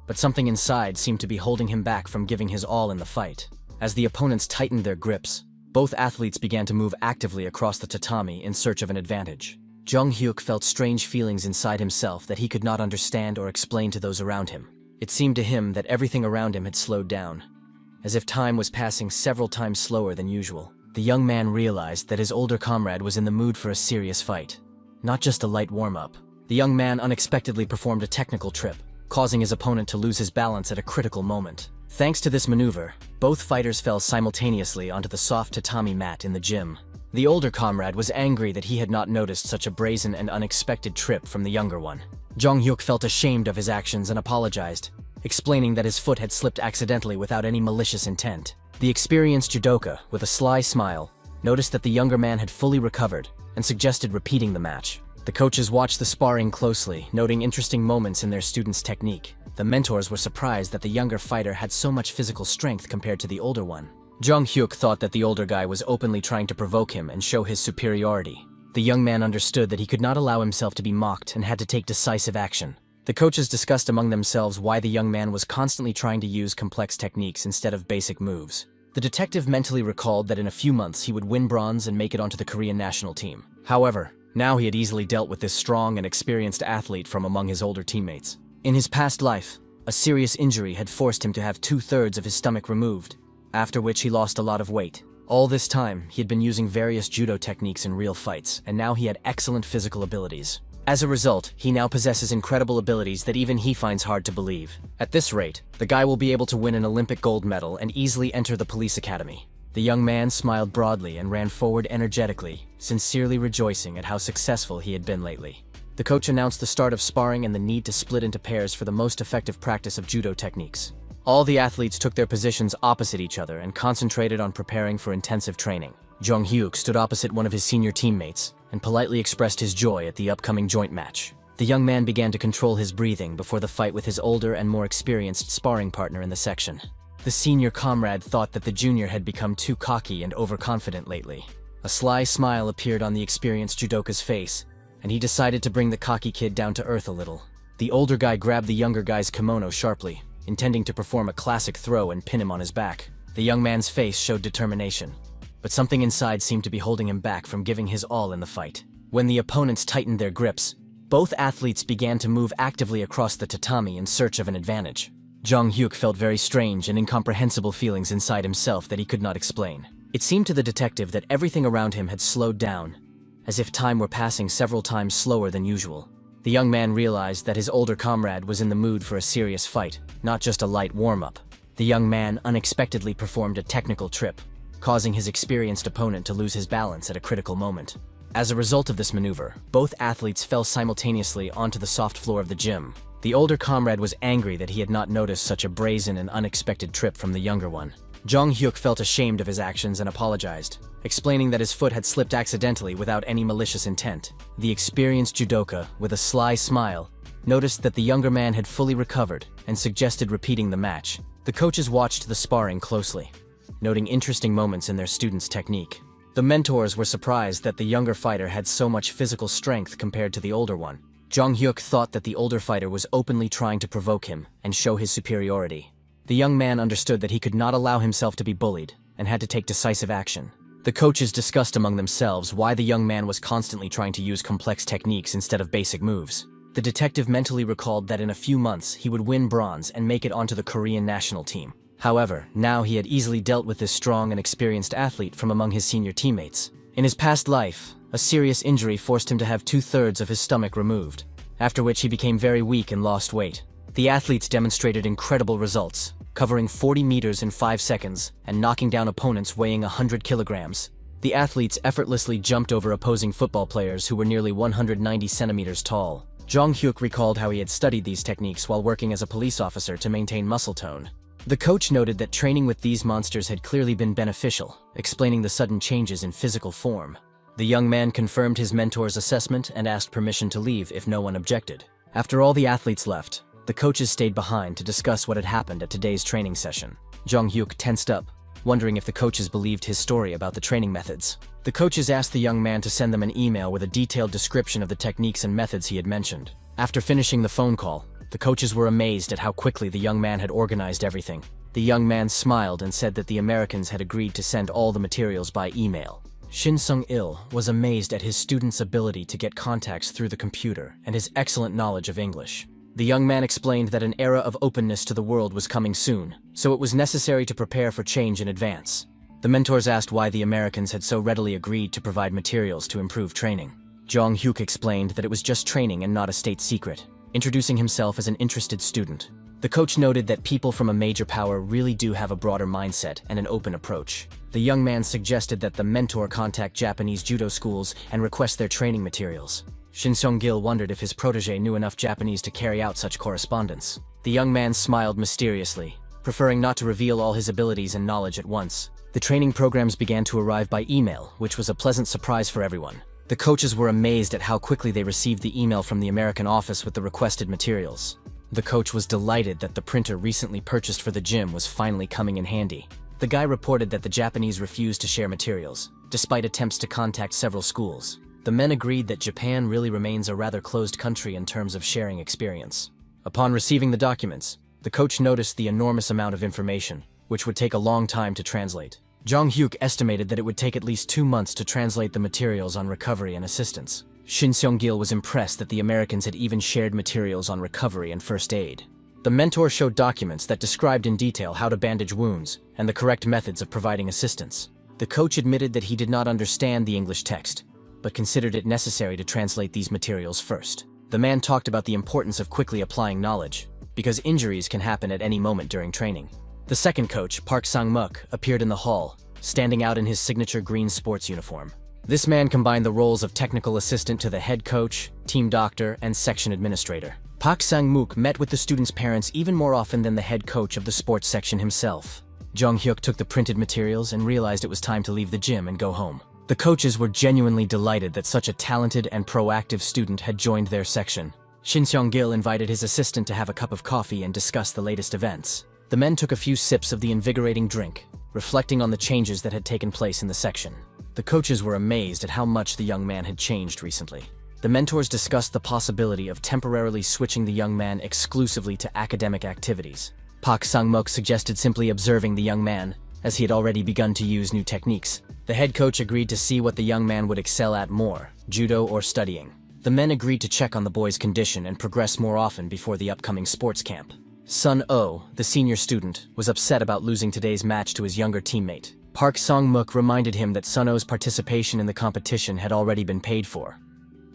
but something inside seemed to be holding him back from giving his all in the fight. As the opponents tightened their grips, both athletes began to move actively across the tatami in search of an advantage. Jong-hyuk felt strange feelings inside himself that he could not understand or explain to those around him. It seemed to him that everything around him had slowed down, as if time was passing several times slower than usual. The young man realized that his older comrade was in the mood for a serious fight, not just a light warm-up. The young man unexpectedly performed a technical trip, causing his opponent to lose his balance at a critical moment. Thanks to this maneuver, both fighters fell simultaneously onto the soft tatami mat in the gym. The older comrade was angry that he had not noticed such a brazen and unexpected trip from the younger one. Jong Hyuk felt ashamed of his actions and apologized, explaining that his foot had slipped accidentally without any malicious intent. The experienced judoka, with a sly smile, noticed that the younger man had fully recovered and suggested repeating the match. The coaches watched the sparring closely, noting interesting moments in their students' technique. The mentors were surprised that the younger fighter had so much physical strength compared to the older one. Jong Hyuk thought that the older guy was openly trying to provoke him and show his superiority. The young man understood that he could not allow himself to be mocked and had to take decisive action. The coaches discussed among themselves why the young man was constantly trying to use complex techniques instead of basic moves. The detective mentally recalled that in a few months he would win bronze and make it onto the Korean national team. However, now he had easily dealt with this strong and experienced athlete from among his older teammates. In his past life, a serious injury had forced him to have 2/3 of his stomach removed, after which he lost a lot of weight. All this time, he had been using various judo techniques in real fights, and now he had excellent physical abilities. As a result, he now possesses incredible abilities that even he finds hard to believe. At this rate, the guy will be able to win an Olympic gold medal and easily enter the police academy. The young man smiled broadly and ran forward energetically, sincerely rejoicing at how successful he had been lately. The coach announced the start of sparring and the need to split into pairs for the most effective practice of judo techniques. All the athletes took their positions opposite each other and concentrated on preparing for intensive training. Jong Hyuk stood opposite one of his senior teammates and politely expressed his joy at the upcoming joint match. The young man began to control his breathing before the fight with his older and more experienced sparring partner in the section. The senior comrade thought that the junior had become too cocky and overconfident lately. A sly smile appeared on the experienced judoka's face, and he decided to bring the cocky kid down to earth a little. The older guy grabbed the younger guy's kimono sharply, intending to perform a classic throw and pin him on his back. The young man's face showed determination, but something inside seemed to be holding him back from giving his all in the fight. When the opponents tightened their grips, both athletes began to move actively across the tatami in search of an advantage. Jong Hyuk felt very strange and incomprehensible feelings inside himself that he could not explain. It seemed to the detective that everything around him had slowed down, as if time were passing several times slower than usual. The young man realized that his older comrade was in the mood for a serious fight, not just a light warm-up. The young man unexpectedly performed a technical trip, causing his experienced opponent to lose his balance at a critical moment. As a result of this maneuver, both athletes fell simultaneously onto the soft floor of the gym. The older comrade was angry that he had not noticed such a brazen and unexpected trip from the younger one. Jong Hyuk felt ashamed of his actions and apologized, explaining that his foot had slipped accidentally without any malicious intent. The experienced judoka, with a sly smile, noticed that the younger man had fully recovered and suggested repeating the match. The coaches watched the sparring closely, noting interesting moments in their students' technique. The mentors were surprised that the younger fighter had so much physical strength compared to the older one. Jong Hyuk thought that the older fighter was openly trying to provoke him and show his superiority. The young man understood that he could not allow himself to be bullied and had to take decisive action. The coaches discussed among themselves why the young man was constantly trying to use complex techniques instead of basic moves. The detective mentally recalled that in a few months he would win bronze and make it onto the Korean national team. However, now he had easily dealt with this strong and experienced athlete from among his senior teammates. In his past life, a serious injury forced him to have 2/3 of his stomach removed, after which he became very weak and lost weight. The athletes demonstrated incredible results, covering 40 meters in 5 seconds and knocking down opponents weighing 100 kilograms. The athletes effortlessly jumped over opposing football players who were nearly 190 centimeters tall. Jong Hyuk recalled how he had studied these techniques while working as a police officer to maintain muscle tone. The coach noted that training with these monsters had clearly been beneficial, explaining the sudden changes in physical form. The young man confirmed his mentor's assessment and asked permission to leave if no one objected. After all the athletes left, the coaches stayed behind to discuss what had happened at today's training session. Jong Hyuk tensed up, wondering if the coaches believed his story about the training methods. The coaches asked the young man to send them an email with a detailed description of the techniques and methods he had mentioned. After finishing the phone call, the coaches were amazed at how quickly the young man had organized everything. The young man smiled and said that the Americans had agreed to send all the materials by email. Shin Sung-il was amazed at his student's ability to get contacts through the computer and his excellent knowledge of English. The young man explained that an era of openness to the world was coming soon, so it was necessary to prepare for change in advance. The mentors asked why the Americans had so readily agreed to provide materials to improve training. Jong Hyuk explained that it was just training and not a state secret, introducing himself as an interested student. The coach noted that people from a major power really do have a broader mindset and an open approach. The young man suggested that the mentor contact Japanese judo schools and request their training materials. Shin Seong-gil wondered if his protege knew enough Japanese to carry out such correspondence. The young man smiled mysteriously, preferring not to reveal all his abilities and knowledge at once. The training programs began to arrive by email, which was a pleasant surprise for everyone. The coaches were amazed at how quickly they received the email from the American office with the requested materials. The coach was delighted that the printer recently purchased for the gym was finally coming in handy. The guy reported that the Japanese refused to share materials, despite attempts to contact several schools. The men agreed that Japan really remains a rather closed country in terms of sharing experience. Upon receiving the documents, the coach noticed the enormous amount of information, which would take a long time to translate. Jong Hyuk estimated that it would take at least 2 months to translate the materials on recovery and assistance. Shin Seong-gil was impressed that the Americans had even shared materials on recovery and first aid. The mentor showed documents that described in detail how to bandage wounds and the correct methods of providing assistance. The coach admitted that he did not understand the English text, but considered it necessary to translate these materials first. The man talked about the importance of quickly applying knowledge, because injuries can happen at any moment during training. The second coach, Park Sang-muk, appeared in the hall, standing out in his signature green sports uniform. This man combined the roles of technical assistant to the head coach, team doctor, and section administrator. Park Sang-muk met with the students' parents even more often than the head coach of the sports section himself. Jong Hyuk took the printed materials and realized it was time to leave the gym and go home. The coaches were genuinely delighted that such a talented and proactive student had joined their section. Shin Seong-gil invited his assistant to have a cup of coffee and discuss the latest events. The men took a few sips of the invigorating drink, reflecting on the changes that had taken place in the section. The coaches were amazed at how much the young man had changed recently. The mentors discussed the possibility of temporarily switching the young man exclusively to academic activities. Park Sang-muk suggested simply observing the young man, as he had already begun to use new techniques. The head coach agreed to see what the young man would excel at more, judo or studying. The men agreed to check on the boy's condition and progress more often before the upcoming sports camp. Sun Oh, the senior student, was upset about losing today's match to his younger teammate. Park Sang-muk reminded him that Sun Oh's participation in the competition had already been paid for,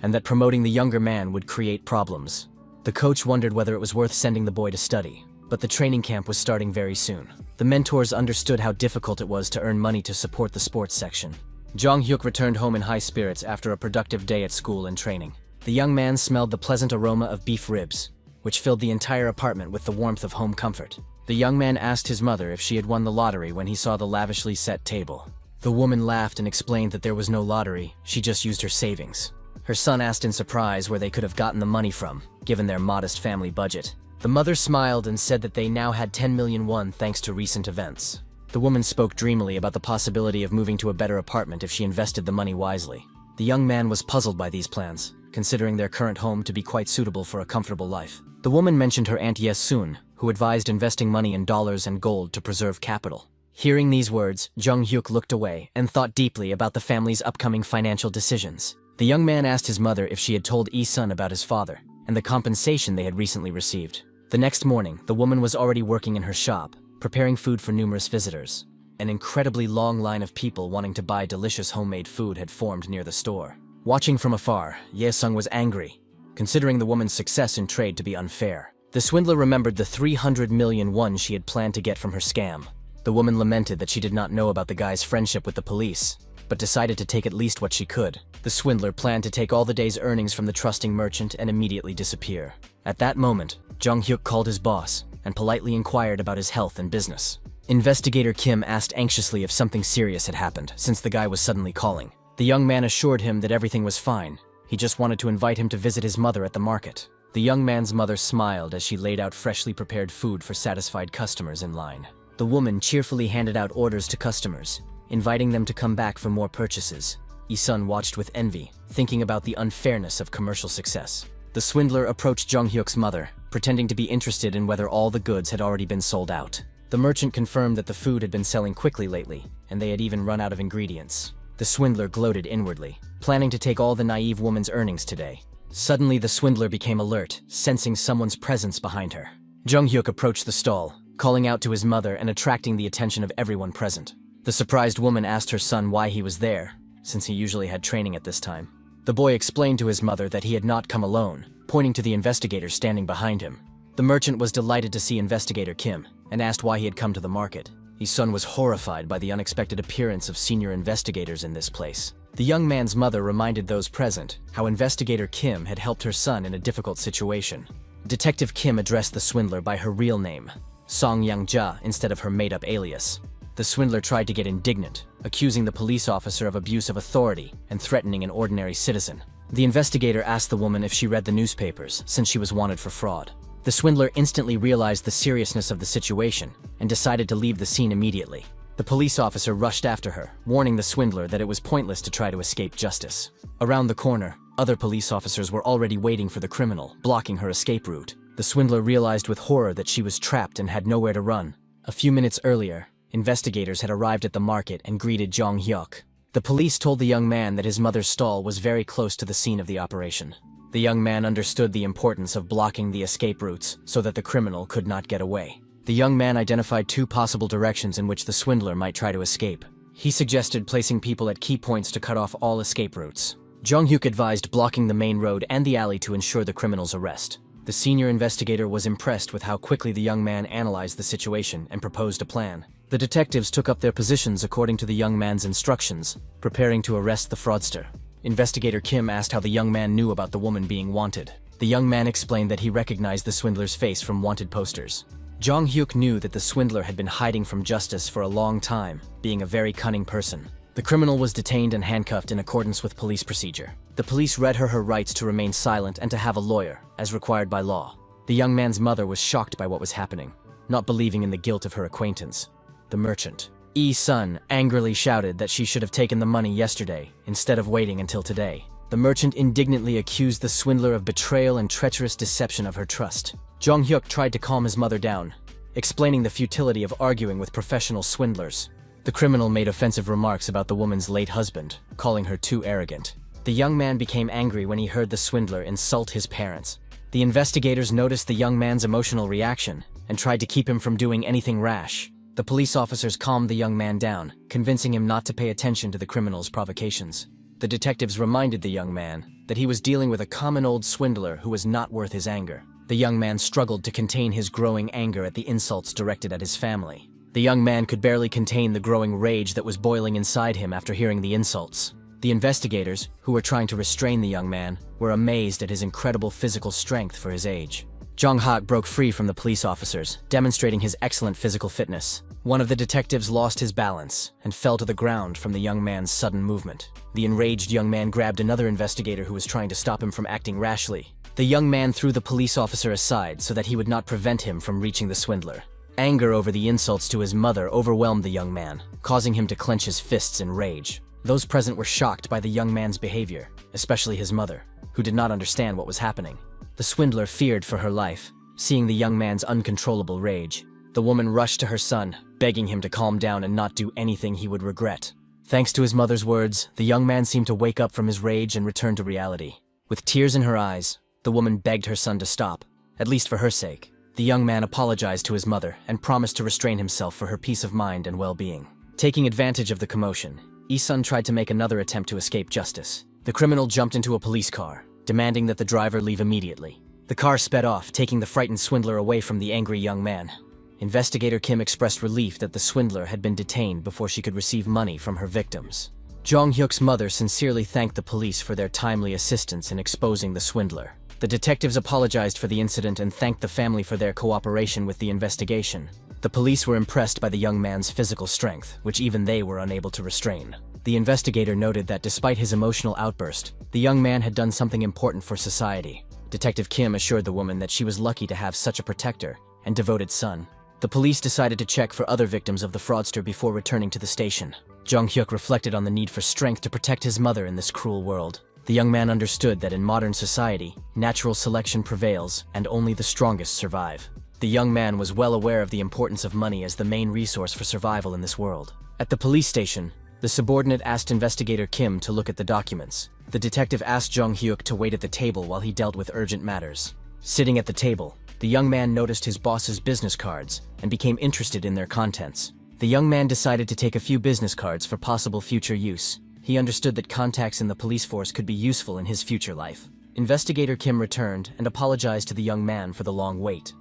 and that promoting the younger man would create problems. The coach wondered whether it was worth sending the boy to study, but the training camp was starting very soon. The mentors understood how difficult it was to earn money to support the sports section. Jong Hyuk returned home in high spirits after a productive day at school and training. The young man smelled the pleasant aroma of beef ribs, which filled the entire apartment with the warmth of home comfort. The young man asked his mother if she had won the lottery when he saw the lavishly set table. The woman laughed and explained that there was no lottery, she just used her savings. Her son asked in surprise where they could have gotten the money from, given their modest family budget. The mother smiled and said that they now had 10 million won thanks to recent events. The woman spoke dreamily about the possibility of moving to a better apartment if she invested the money wisely. The young man was puzzled by these plans, considering their current home to be quite suitable for a comfortable life. The woman mentioned her aunt Yesun, who advised investing money in dollars and gold to preserve capital. Hearing these words, Jung Hyuk looked away and thought deeply about the family's upcoming financial decisions. The young man asked his mother if she had told Yi-sun about his father and the compensation they had recently received. The next morning, the woman was already working in her shop, preparing food for numerous visitors. An incredibly long line of people wanting to buy delicious homemade food had formed near the store. Watching from afar, Ye-sung was angry, considering the woman's success in trade to be unfair. The swindler remembered the 300 million won she had planned to get from her scam. The woman lamented that she did not know about the guy's friendship with the police, but decided to take at least what she could. The swindler planned to take all the day's earnings from the trusting merchant and immediately disappear. At that moment, Jung Hyuk called his boss and politely inquired about his health and business. Investigator Kim asked anxiously if something serious had happened, since the guy was suddenly calling. The young man assured him that everything was fine. He just wanted to invite him to visit his mother at the market. The young man's mother smiled as she laid out freshly prepared food for satisfied customers in line. The woman cheerfully handed out orders to customers, inviting them to come back for more purchases. Yi-sun watched with envy, thinking about the unfairness of commercial success. The swindler approached Jung Hyuk's mother, pretending to be interested in whether all the goods had already been sold out. The merchant confirmed that the food had been selling quickly lately, and they had even run out of ingredients. The swindler gloated inwardly, planning to take all the naive woman's earnings today. Suddenly, the swindler became alert, sensing someone's presence behind her. Jung Hyuk approached the stall, calling out to his mother and attracting the attention of everyone present. The surprised woman asked her son why he was there, since he usually had training at this time. The boy explained to his mother that he had not come alone, pointing to the investigator standing behind him. The merchant was delighted to see Investigator Kim and asked why he had come to the market. His son was horrified by the unexpected appearance of senior investigators in this place. The young man's mother reminded those present how Investigator Kim had helped her son in a difficult situation. Detective Kim addressed the swindler by her real name, Song Yang-ja, instead of her made-up alias. The swindler tried to get indignant, accusing the police officer of abuse of authority and threatening an ordinary citizen. The investigator asked the woman if she read the newspapers, since she was wanted for fraud. The swindler instantly realized the seriousness of the situation and decided to leave the scene immediately. The police officer rushed after her, warning the swindler that it was pointless to try to escape justice. Around the corner, other police officers were already waiting for the criminal, blocking her escape route. The swindler realized with horror that she was trapped and had nowhere to run. A few minutes earlier, investigators had arrived at the market and greeted Jong Hyuk. The police told the young man that his mother's stall was very close to the scene of the operation. The young man understood the importance of blocking the escape routes so that the criminal could not get away. The young man identified two possible directions in which the swindler might try to escape. He suggested placing people at key points to cut off all escape routes. Jong Hyuk advised blocking the main road and the alley to ensure the criminal's arrest. The senior investigator was impressed with how quickly the young man analyzed the situation and proposed a plan. The detectives took up their positions according to the young man's instructions, preparing to arrest the fraudster. Investigator Kim asked how the young man knew about the woman being wanted. The young man explained that he recognized the swindler's face from wanted posters. Jong Hyuk knew that the swindler had been hiding from justice for a long time, being a very cunning person. The criminal was detained and handcuffed in accordance with police procedure. The police read her rights to remain silent and to have a lawyer, as required by law. The young man's mother was shocked by what was happening, not believing in the guilt of her acquaintance, the merchant. Sun angrily shouted that she should have taken the money yesterday, instead of waiting until today. The merchant indignantly accused the swindler of betrayal and treacherous deception of her trust. Jong Hyuk tried to calm his mother down, explaining the futility of arguing with professional swindlers. The criminal made offensive remarks about the woman's late husband, calling her too arrogant. The young man became angry when he heard the swindler insult his parents. The investigators noticed the young man's emotional reaction and tried to keep him from doing anything rash. The police officers calmed the young man down, convincing him not to pay attention to the criminal's provocations. The detectives reminded the young man that he was dealing with a common old swindler who was not worth his anger. The young man struggled to contain his growing anger at the insults directed at his family. The young man could barely contain the growing rage that was boiling inside him after hearing the insults. The investigators, who were trying to restrain the young man, were amazed at his incredible physical strength for his age. Jong Hyuk broke free from the police officers, demonstrating his excellent physical fitness. One of the detectives lost his balance and fell to the ground from the young man's sudden movement. The enraged young man grabbed another investigator who was trying to stop him from acting rashly. The young man threw the police officer aside so that he would not prevent him from reaching the swindler. Anger over the insults to his mother overwhelmed the young man, causing him to clench his fists in rage. Those present were shocked by the young man's behavior, especially his mother, who did not understand what was happening. The swindler feared for her life, seeing the young man's uncontrollable rage. The woman rushed to her son, begging him to calm down and not do anything he would regret. Thanks to his mother's words, the young man seemed to wake up from his rage and return to reality. With tears in her eyes, the woman begged her son to stop, at least for her sake. The young man apologized to his mother and promised to restrain himself for her peace of mind and well-being. Taking advantage of the commotion, Sun tried to make another attempt to escape justice. The criminal jumped into a police car, demanding that the driver leave immediately. The car sped off, taking the frightened swindler away from the angry young man. Investigator Kim expressed relief that the swindler had been detained before she could receive money from her victims. Jong Hyuk's mother sincerely thanked the police for their timely assistance in exposing the swindler. The detectives apologized for the incident and thanked the family for their cooperation with the investigation. The police were impressed by the young man's physical strength, which even they were unable to restrain. The investigator noted that despite his emotional outburst, the young man had done something important for society. Detective Kim assured the woman that she was lucky to have such a protector and devoted son. The police decided to check for other victims of the fraudster before returning to the station. Jong Hyuk reflected on the need for strength to protect his mother in this cruel world. The young man understood that in modern society, natural selection prevails and only the strongest survive. The young man was well aware of the importance of money as the main resource for survival in this world. At the police station, the subordinate asked investigator Kim to look at the documents. The detective asked Jong Hyuk to wait at the table while he dealt with urgent matters. Sitting at the table, the young man noticed his boss's business cards and became interested in their contents. The young man decided to take a few business cards for possible future use. He understood that contacts in the police force could be useful in his future life. Investigator Kim returned and apologized to the young man for the long wait.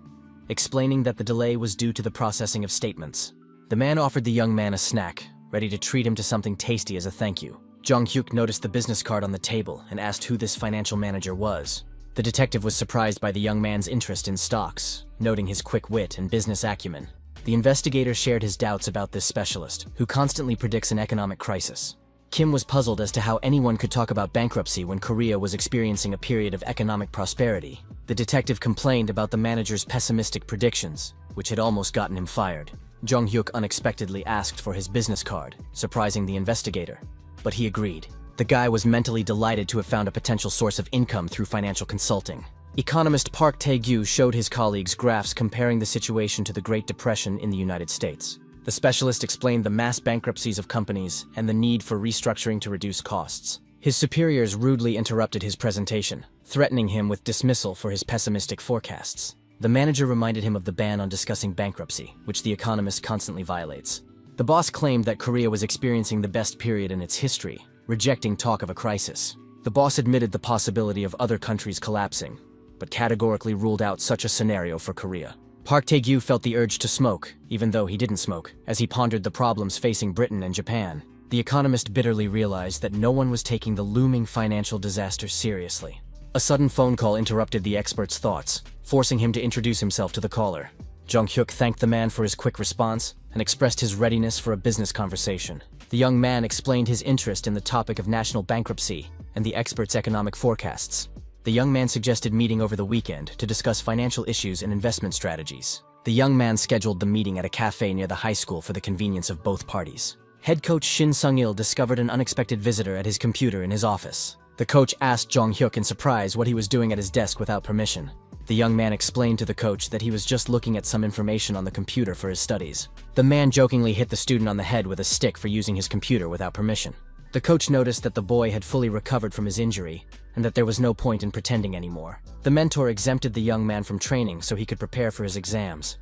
explaining that the delay was due to the processing of statements. The man offered the young man a snack, ready to treat him to something tasty as a thank you. Jong-hyuk noticed the business card on the table and asked who this financial manager was. The detective was surprised by the young man's interest in stocks, noting his quick wit and business acumen. The investigator shared his doubts about this specialist, who constantly predicts an economic crisis. Kim was puzzled as to how anyone could talk about bankruptcy when Korea was experiencing a period of economic prosperity. The detective complained about the manager's pessimistic predictions, which had almost gotten him fired. Jong-hyuk unexpectedly asked for his business card, surprising the investigator. But he agreed. The guy was mentally delighted to have found a potential source of income through financial consulting. Economist Park Tae-gyu showed his colleagues graphs comparing the situation to the Great Depression in the United States. The specialist explained the mass bankruptcies of companies and the need for restructuring to reduce costs. His superiors rudely interrupted his presentation, threatening him with dismissal for his pessimistic forecasts. The manager reminded him of the ban on discussing bankruptcy, which the economist constantly violates. The boss claimed that Korea was experiencing the best period in its history, rejecting talk of a crisis. The boss admitted the possibility of other countries collapsing, but categorically ruled out such a scenario for Korea. Park Tae-gyu felt the urge to smoke, even though he didn't smoke, as he pondered the problems facing Britain and Japan. The economist bitterly realized that no one was taking the looming financial disaster seriously. A sudden phone call interrupted the expert's thoughts, forcing him to introduce himself to the caller. Jong-hyuk thanked the man for his quick response and expressed his readiness for a business conversation. The young man explained his interest in the topic of national bankruptcy and the expert's economic forecasts. The young man suggested meeting over the weekend to discuss financial issues and investment strategies. The young man scheduled the meeting at a cafe near the high school for the convenience of both parties. Head coach Shin Sung-il discovered an unexpected visitor at his computer in his office. The coach asked Jong-hyuk in surprise what he was doing at his desk without permission. The young man explained to the coach that he was just looking at some information on the computer for his studies. The man jokingly hit the student on the head with a stick for using his computer without permission. The coach noticed that the boy had fully recovered from his injury, and that there was no point in pretending anymore. The mentor exempted the young man from training so he could prepare for his exams.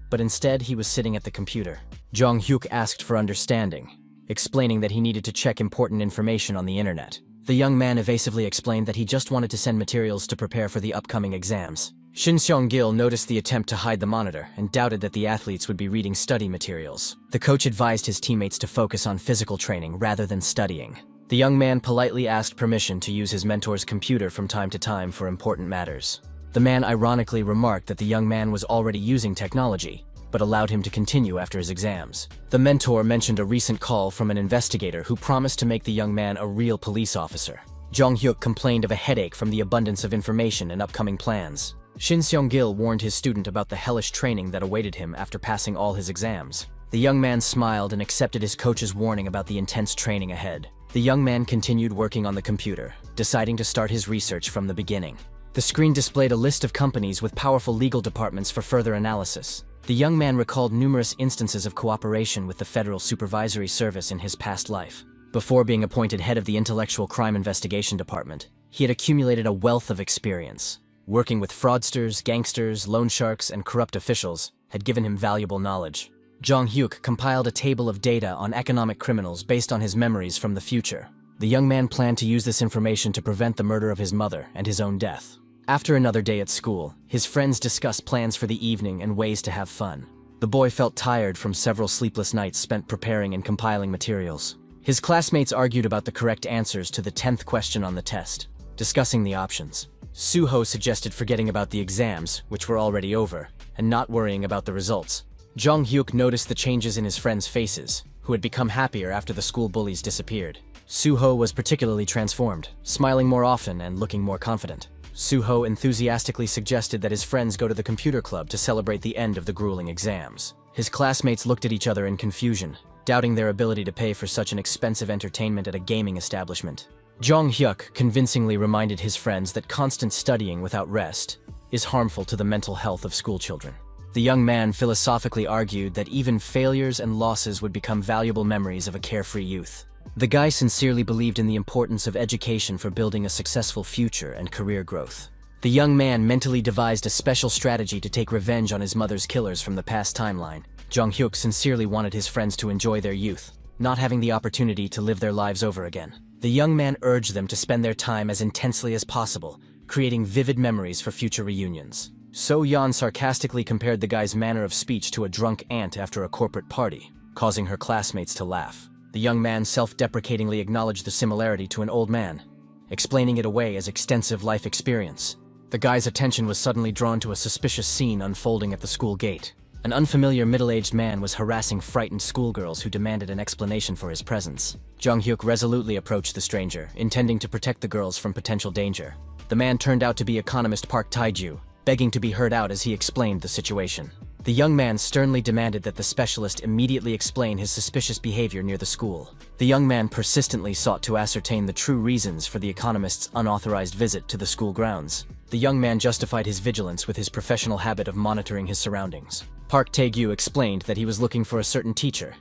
But instead, he was sitting at the computer. Jong-hyuk asked for understanding, explaining that he needed to check important information on the internet. The young man evasively explained that he just wanted to send materials to prepare for the upcoming exams. Shin Seong-gil noticed the attempt to hide the monitor and doubted that the athletes would be reading study materials. The coach advised his teammates to focus on physical training rather than studying. The young man politely asked permission to use his mentor's computer from time to time for important matters. The man ironically remarked that the young man was already using technology, but allowed him to continue after his exams. The mentor mentioned a recent call from an investigator who promised to make the young man a real police officer. Jong-hyuk complained of a headache from the abundance of information and upcoming plans. Shin Seong-gil warned his student about the hellish training that awaited him after passing all his exams. The young man smiled and accepted his coach's warning about the intense training ahead. The young man continued working on the computer, deciding to start his research from the beginning. The screen displayed a list of companies with powerful legal departments for further analysis. The young man recalled numerous instances of cooperation with the Federal Supervisory Service in his past life. Before being appointed head of the Intellectual Crime Investigation Department, he had accumulated a wealth of experience. Working with fraudsters, gangsters, loan sharks, and corrupt officials had given him valuable knowledge. Jong-hyuk compiled a table of data on economic criminals based on his memories from the future. The young man planned to use this information to prevent the murder of his mother and his own death. After another day at school, his friends discussed plans for the evening and ways to have fun. The boy felt tired from several sleepless nights spent preparing and compiling materials. His classmates argued about the correct answers to the 10th question on the test, discussing the options. Suho suggested forgetting about the exams, which were already over, and not worrying about the results. Jong-hyuk noticed the changes in his friends' faces, who had become happier after the school bullies disappeared. Suho was particularly transformed, smiling more often and looking more confident. Suho enthusiastically suggested that his friends go to the computer club to celebrate the end of the grueling exams. His classmates looked at each other in confusion, doubting their ability to pay for such an expensive entertainment at a gaming establishment. Jong-hyuk convincingly reminded his friends that constant studying without rest is harmful to the mental health of schoolchildren. The young man philosophically argued that even failures and losses would become valuable memories of a carefree youth. The guy sincerely believed in the importance of education for building a successful future and career growth. The young man mentally devised a special strategy to take revenge on his mother's killers from the past timeline. Jong-hyuk sincerely wanted his friends to enjoy their youth, not having the opportunity to live their lives over again. The young man urged them to spend their time as intensely as possible, creating vivid memories for future reunions. So Yan sarcastically compared the guy's manner of speech to a drunk ant after a corporate party, causing her classmates to laugh. The young man self-deprecatingly acknowledged the similarity to an old man, explaining it away as extensive life experience. The guy's attention was suddenly drawn to a suspicious scene unfolding at the school gate. An unfamiliar middle-aged man was harassing frightened schoolgirls who demanded an explanation for his presence. Jung-hyuk resolutely approached the stranger, intending to protect the girls from potential danger. The man turned out to be economist Park Tae-gyu, begging to be heard out as he explained the situation. The young man sternly demanded that the specialist immediately explain his suspicious behavior near the school. The young man persistently sought to ascertain the true reasons for the economist's unauthorized visit to the school grounds. The young man justified his vigilance with his professional habit of monitoring his surroundings. Park Tae-gyu explained that he was looking for a certain teacher,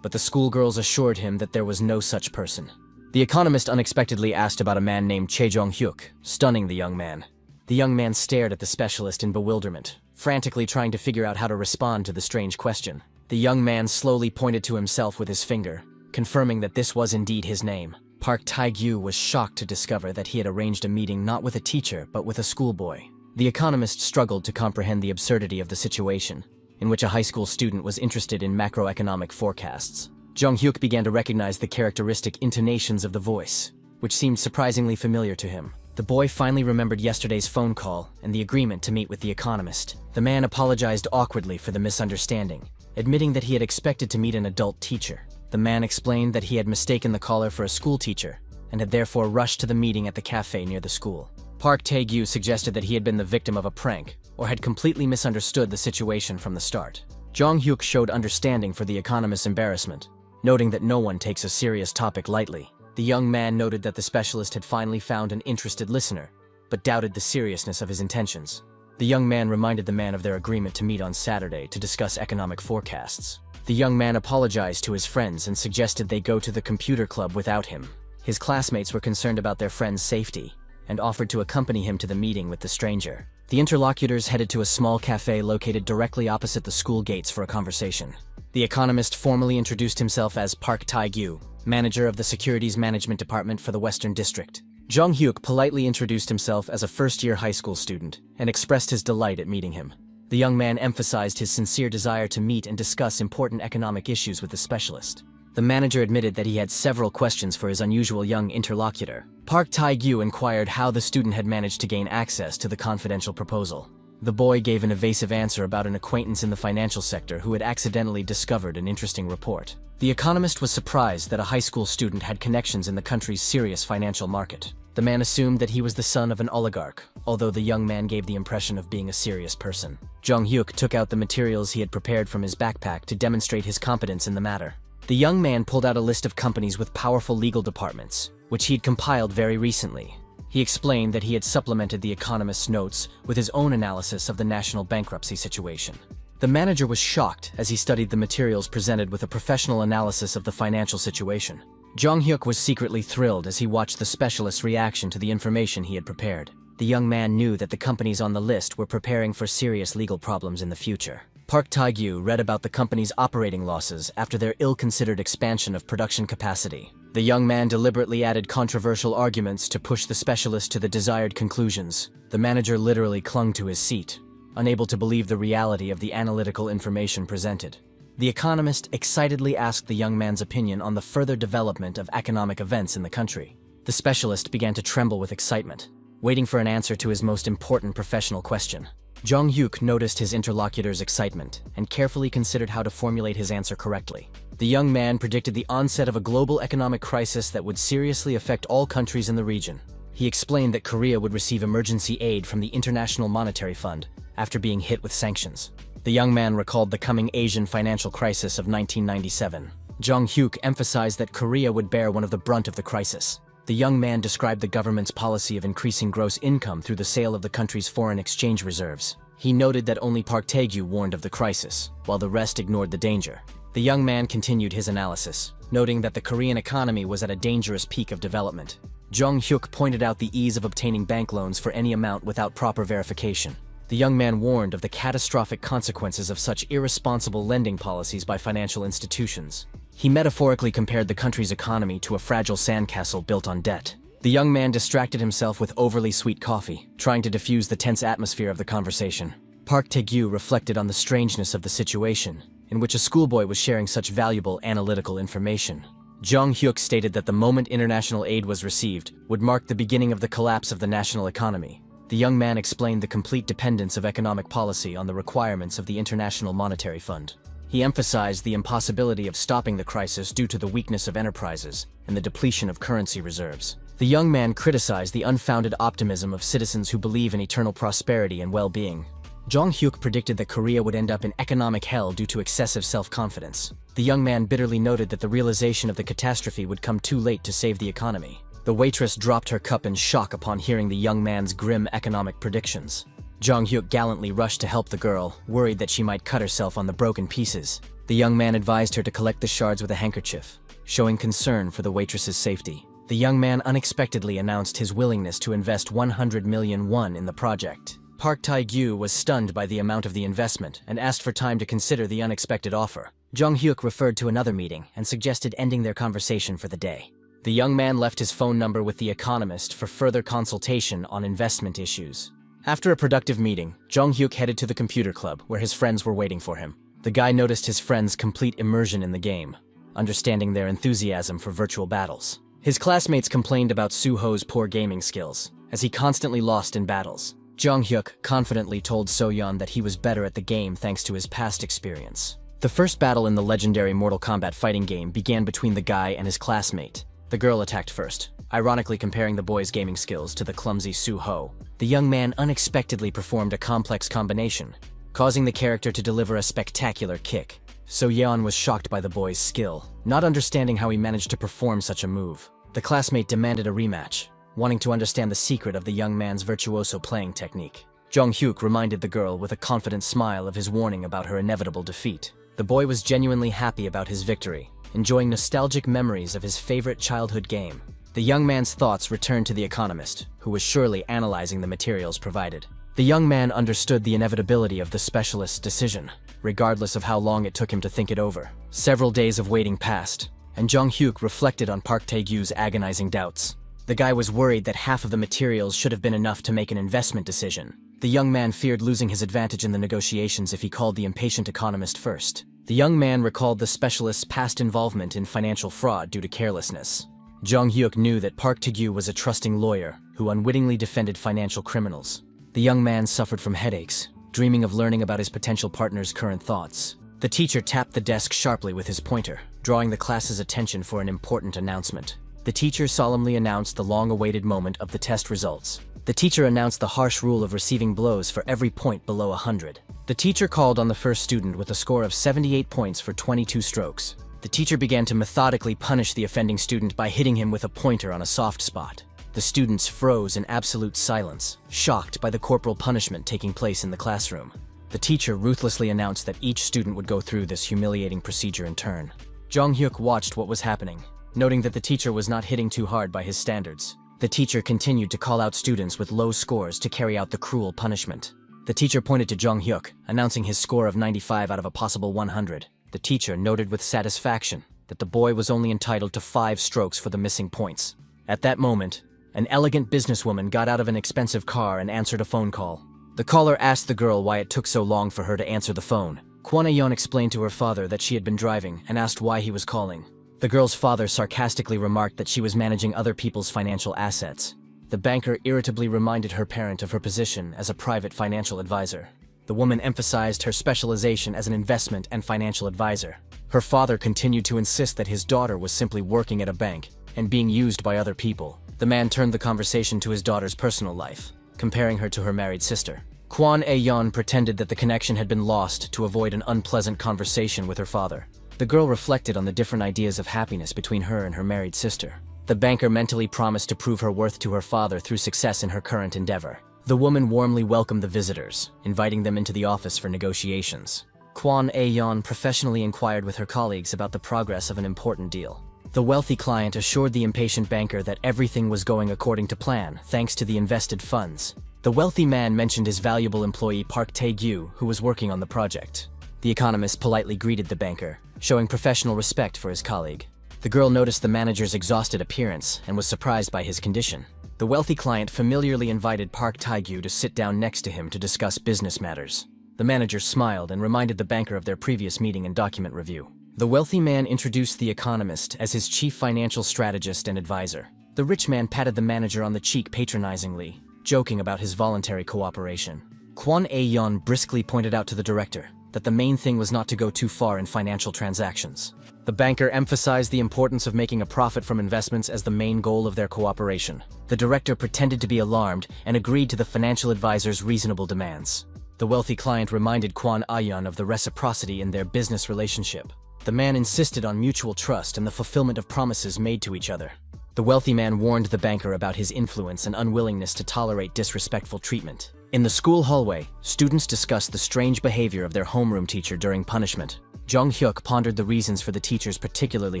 but the schoolgirls assured him that there was no such person. The economist unexpectedly asked about a man named Chae Jong-hyuk, stunning the young man. The young man stared at the specialist in bewilderment, frantically trying to figure out how to respond to the strange question. The young man slowly pointed to himself with his finger, confirming that this was indeed his name. Park Tae-gyu was shocked to discover that he had arranged a meeting not with a teacher but with a schoolboy. The economist struggled to comprehend the absurdity of the situation, in which a high school student was interested in macroeconomic forecasts. Jung-hyuk began to recognize the characteristic intonations of the voice, which seemed surprisingly familiar to him. The boy finally remembered yesterday's phone call and the agreement to meet with the economist. The man apologized awkwardly for the misunderstanding, admitting that he had expected to meet an adult teacher. The man explained that he had mistaken the caller for a school teacher and had therefore rushed to the meeting at the cafe near the school. Park Tae-gyu suggested that he had been the victim of a prank or had completely misunderstood the situation from the start. Jung-hyuk showed understanding for the economist's embarrassment, noting that no one takes a serious topic lightly. The young man noted that the specialist had finally found an interested listener, but doubted the seriousness of his intentions. The young man reminded the man of their agreement to meet on Saturday to discuss economic forecasts. The young man apologized to his friends and suggested they go to the computer club without him. His classmates were concerned about their friend's safety and offered to accompany him to the meeting with the stranger. The interlocutors headed to a small cafe located directly opposite the school gates for a conversation. The economist formally introduced himself as Park Tae-gyu, manager of the Securities Management Department for the Western District. Jung-hyuk politely introduced himself as a first-year high school student and expressed his delight at meeting him. The young man emphasized his sincere desire to meet and discuss important economic issues with the specialist. The manager admitted that he had several questions for his unusual young interlocutor. Park Tae-gyu inquired how the student had managed to gain access to the confidential proposal. The boy gave an evasive answer about an acquaintance in the financial sector who had accidentally discovered an interesting report. The economist was surprised that a high school student had connections in the country's serious financial market. The man assumed that he was the son of an oligarch, although the young man gave the impression of being a serious person. Jung-hyuk took out the materials he had prepared from his backpack to demonstrate his competence in the matter. The young man pulled out a list of companies with powerful legal departments, which he'd compiled very recently. He explained that he had supplemented the economist's notes with his own analysis of the national bankruptcy situation. The manager was shocked as he studied the materials presented with a professional analysis of the financial situation. Jung-hyuk was secretly thrilled as he watched the specialist's reaction to the information he had prepared. The young man knew that the companies on the list were preparing for serious legal problems in the future. Park Tae-gyu read about the company's operating losses after their ill-considered expansion of production capacity. The young man deliberately added controversial arguments to push the specialist to the desired conclusions. The manager literally clung to his seat, unable to believe the reality of the analytical information presented. The economist excitedly asked the young man's opinion on the further development of economic events in the country. The specialist began to tremble with excitement, waiting for an answer to his most important professional question. Jung-hyuk noticed his interlocutor's excitement and carefully considered how to formulate his answer correctly. The young man predicted the onset of a global economic crisis that would seriously affect all countries in the region. He explained that Korea would receive emergency aid from the International Monetary Fund after being hit with sanctions. The young man recalled the coming Asian financial crisis of 1997. Jung-hyuk emphasized that Korea would bear one of the brunt of the crisis. The young man described the government's policy of increasing gross income through the sale of the country's foreign exchange reserves. He noted that only Park Tae-gyu warned of the crisis, while the rest ignored the danger. The young man continued his analysis, noting that the Korean economy was at a dangerous peak of development. Jung-hyuk pointed out the ease of obtaining bank loans for any amount without proper verification. The young man warned of the catastrophic consequences of such irresponsible lending policies by financial institutions. He metaphorically compared the country's economy to a fragile sandcastle built on debt. The young man distracted himself with overly sweet coffee, trying to diffuse the tense atmosphere of the conversation. Park Tae-gyu reflected on the strangeness of the situation, in which a schoolboy was sharing such valuable analytical information. Jung Hyuk stated that the moment international aid was received would mark the beginning of the collapse of the national economy. The young man explained the complete dependence of economic policy on the requirements of the International Monetary Fund. He emphasized the impossibility of stopping the crisis due to the weakness of enterprises and the depletion of currency reserves. The young man criticized the unfounded optimism of citizens who believe in eternal prosperity and well-being. Jung Hyuk predicted that Korea would end up in economic hell due to excessive self-confidence. The young man bitterly noted that the realization of the catastrophe would come too late to save the economy. The waitress dropped her cup in shock upon hearing the young man's grim economic predictions. Jung Hyuk gallantly rushed to help the girl, worried that she might cut herself on the broken pieces. The young man advised her to collect the shards with a handkerchief, showing concern for the waitress's safety. The young man unexpectedly announced his willingness to invest 100 million won in the project. Park Tae-gyu was stunned by the amount of the investment and asked for time to consider the unexpected offer. Jung Hyuk referred to another meeting and suggested ending their conversation for the day. The young man left his phone number with the economist for further consultation on investment issues. After a productive meeting, Jung Hyuk headed to the computer club where his friends were waiting for him. The guy noticed his friends' complete immersion in the game, understanding their enthusiasm for virtual battles. His classmates complained about Soo-ho's poor gaming skills, as he constantly lost in battles. Jung Hyuk confidently told So-yeon that he was better at the game thanks to his past experience. The first battle in the legendary Mortal Kombat fighting game began between the guy and his classmate. The girl attacked first, ironically comparing the boy's gaming skills to the clumsy Soo-ho. The young man unexpectedly performed a complex combination, causing the character to deliver a spectacular kick. So-yeon was shocked by the boy's skill, not understanding how he managed to perform such a move. The classmate demanded a rematch, wanting to understand the secret of the young man's virtuoso playing technique. Jung Hyuk reminded the girl with a confident smile of his warning about her inevitable defeat. The boy was genuinely happy about his victory, enjoying nostalgic memories of his favorite childhood game. The young man's thoughts returned to the economist, who was surely analyzing the materials provided. The young man understood the inevitability of the specialist's decision, regardless of how long it took him to think it over. Several days of waiting passed, and Jung Hyuk reflected on Park Tae-gyu's agonizing doubts. The guy was worried that half of the materials should have been enough to make an investment decision. The young man feared losing his advantage in the negotiations if he called the impatient economist first. The young man recalled the specialist's past involvement in financial fraud due to carelessness. Jung Hyuk knew that Park Tae-gyu was a trusting lawyer who unwittingly defended financial criminals. The young man suffered from headaches, dreaming of learning about his potential partner's current thoughts. The teacher tapped the desk sharply with his pointer, drawing the class's attention for an important announcement. The teacher solemnly announced the long-awaited moment of the test results. The teacher announced the harsh rule of receiving blows for every point below 100. The teacher called on the first student with a score of 78 points for 22 strokes. The teacher began to methodically punish the offending student by hitting him with a pointer on a soft spot. The students froze in absolute silence, shocked by the corporal punishment taking place in the classroom. The teacher ruthlessly announced that each student would go through this humiliating procedure in turn. Jung Hyuk watched what was happening, noting that the teacher was not hitting too hard by his standards. The teacher continued to call out students with low scores to carry out the cruel punishment. The teacher pointed to Jung Hyuk, announcing his score of 95 out of a possible 100. The teacher noted with satisfaction that the boy was only entitled to 5 strokes for the missing points. At that moment, an elegant businesswoman got out of an expensive car and answered a phone call. The caller asked the girl why it took so long for her to answer the phone. Kwon Ayeon explained to her father that she had been driving and asked why he was calling. The girl's father sarcastically remarked that she was managing other people's financial assets. The banker irritably reminded her parent of her position as a private financial advisor. The woman emphasized her specialization as an investment and financial advisor. Her father continued to insist that his daughter was simply working at a bank and being used by other people. The man turned the conversation to his daughter's personal life, comparing her to her married sister. Kwon Ayeon pretended that the connection had been lost to avoid an unpleasant conversation with her father. The girl reflected on the different ideas of happiness between her and her married sister. The banker mentally promised to prove her worth to her father through success in her current endeavor. The woman warmly welcomed the visitors, inviting them into the office for negotiations. Kwon Ayeon professionally inquired with her colleagues about the progress of an important deal. The wealthy client assured the impatient banker that everything was going according to plan, thanks to the invested funds. The wealthy man mentioned his valuable employee Park Tae-gyu, who was working on the project. The economist politely greeted the banker, showing professional respect for his colleague. The girl noticed the manager's exhausted appearance and was surprised by his condition. The wealthy client familiarly invited Park Tae-gyu to sit down next to him to discuss business matters. The manager smiled and reminded the banker of their previous meeting and document review. The wealthy man introduced the economist as his chief financial strategist and advisor. The rich man patted the manager on the cheek patronizingly, joking about his voluntary cooperation. Kwon A-yeon briskly pointed out to the director that the main thing was not to go too far in financial transactions. The banker emphasized the importance of making a profit from investments as the main goal of their cooperation. The director pretended to be alarmed and agreed to the financial advisor's reasonable demands. The wealthy client reminded Kwon A-yeon of the reciprocity in their business relationship. The man insisted on mutual trust and the fulfillment of promises made to each other. The wealthy man warned the banker about his influence and unwillingness to tolerate disrespectful treatment. In the school hallway, students discussed the strange behavior of their homeroom teacher during punishment. Jong-hyuk pondered the reasons for the teacher's particularly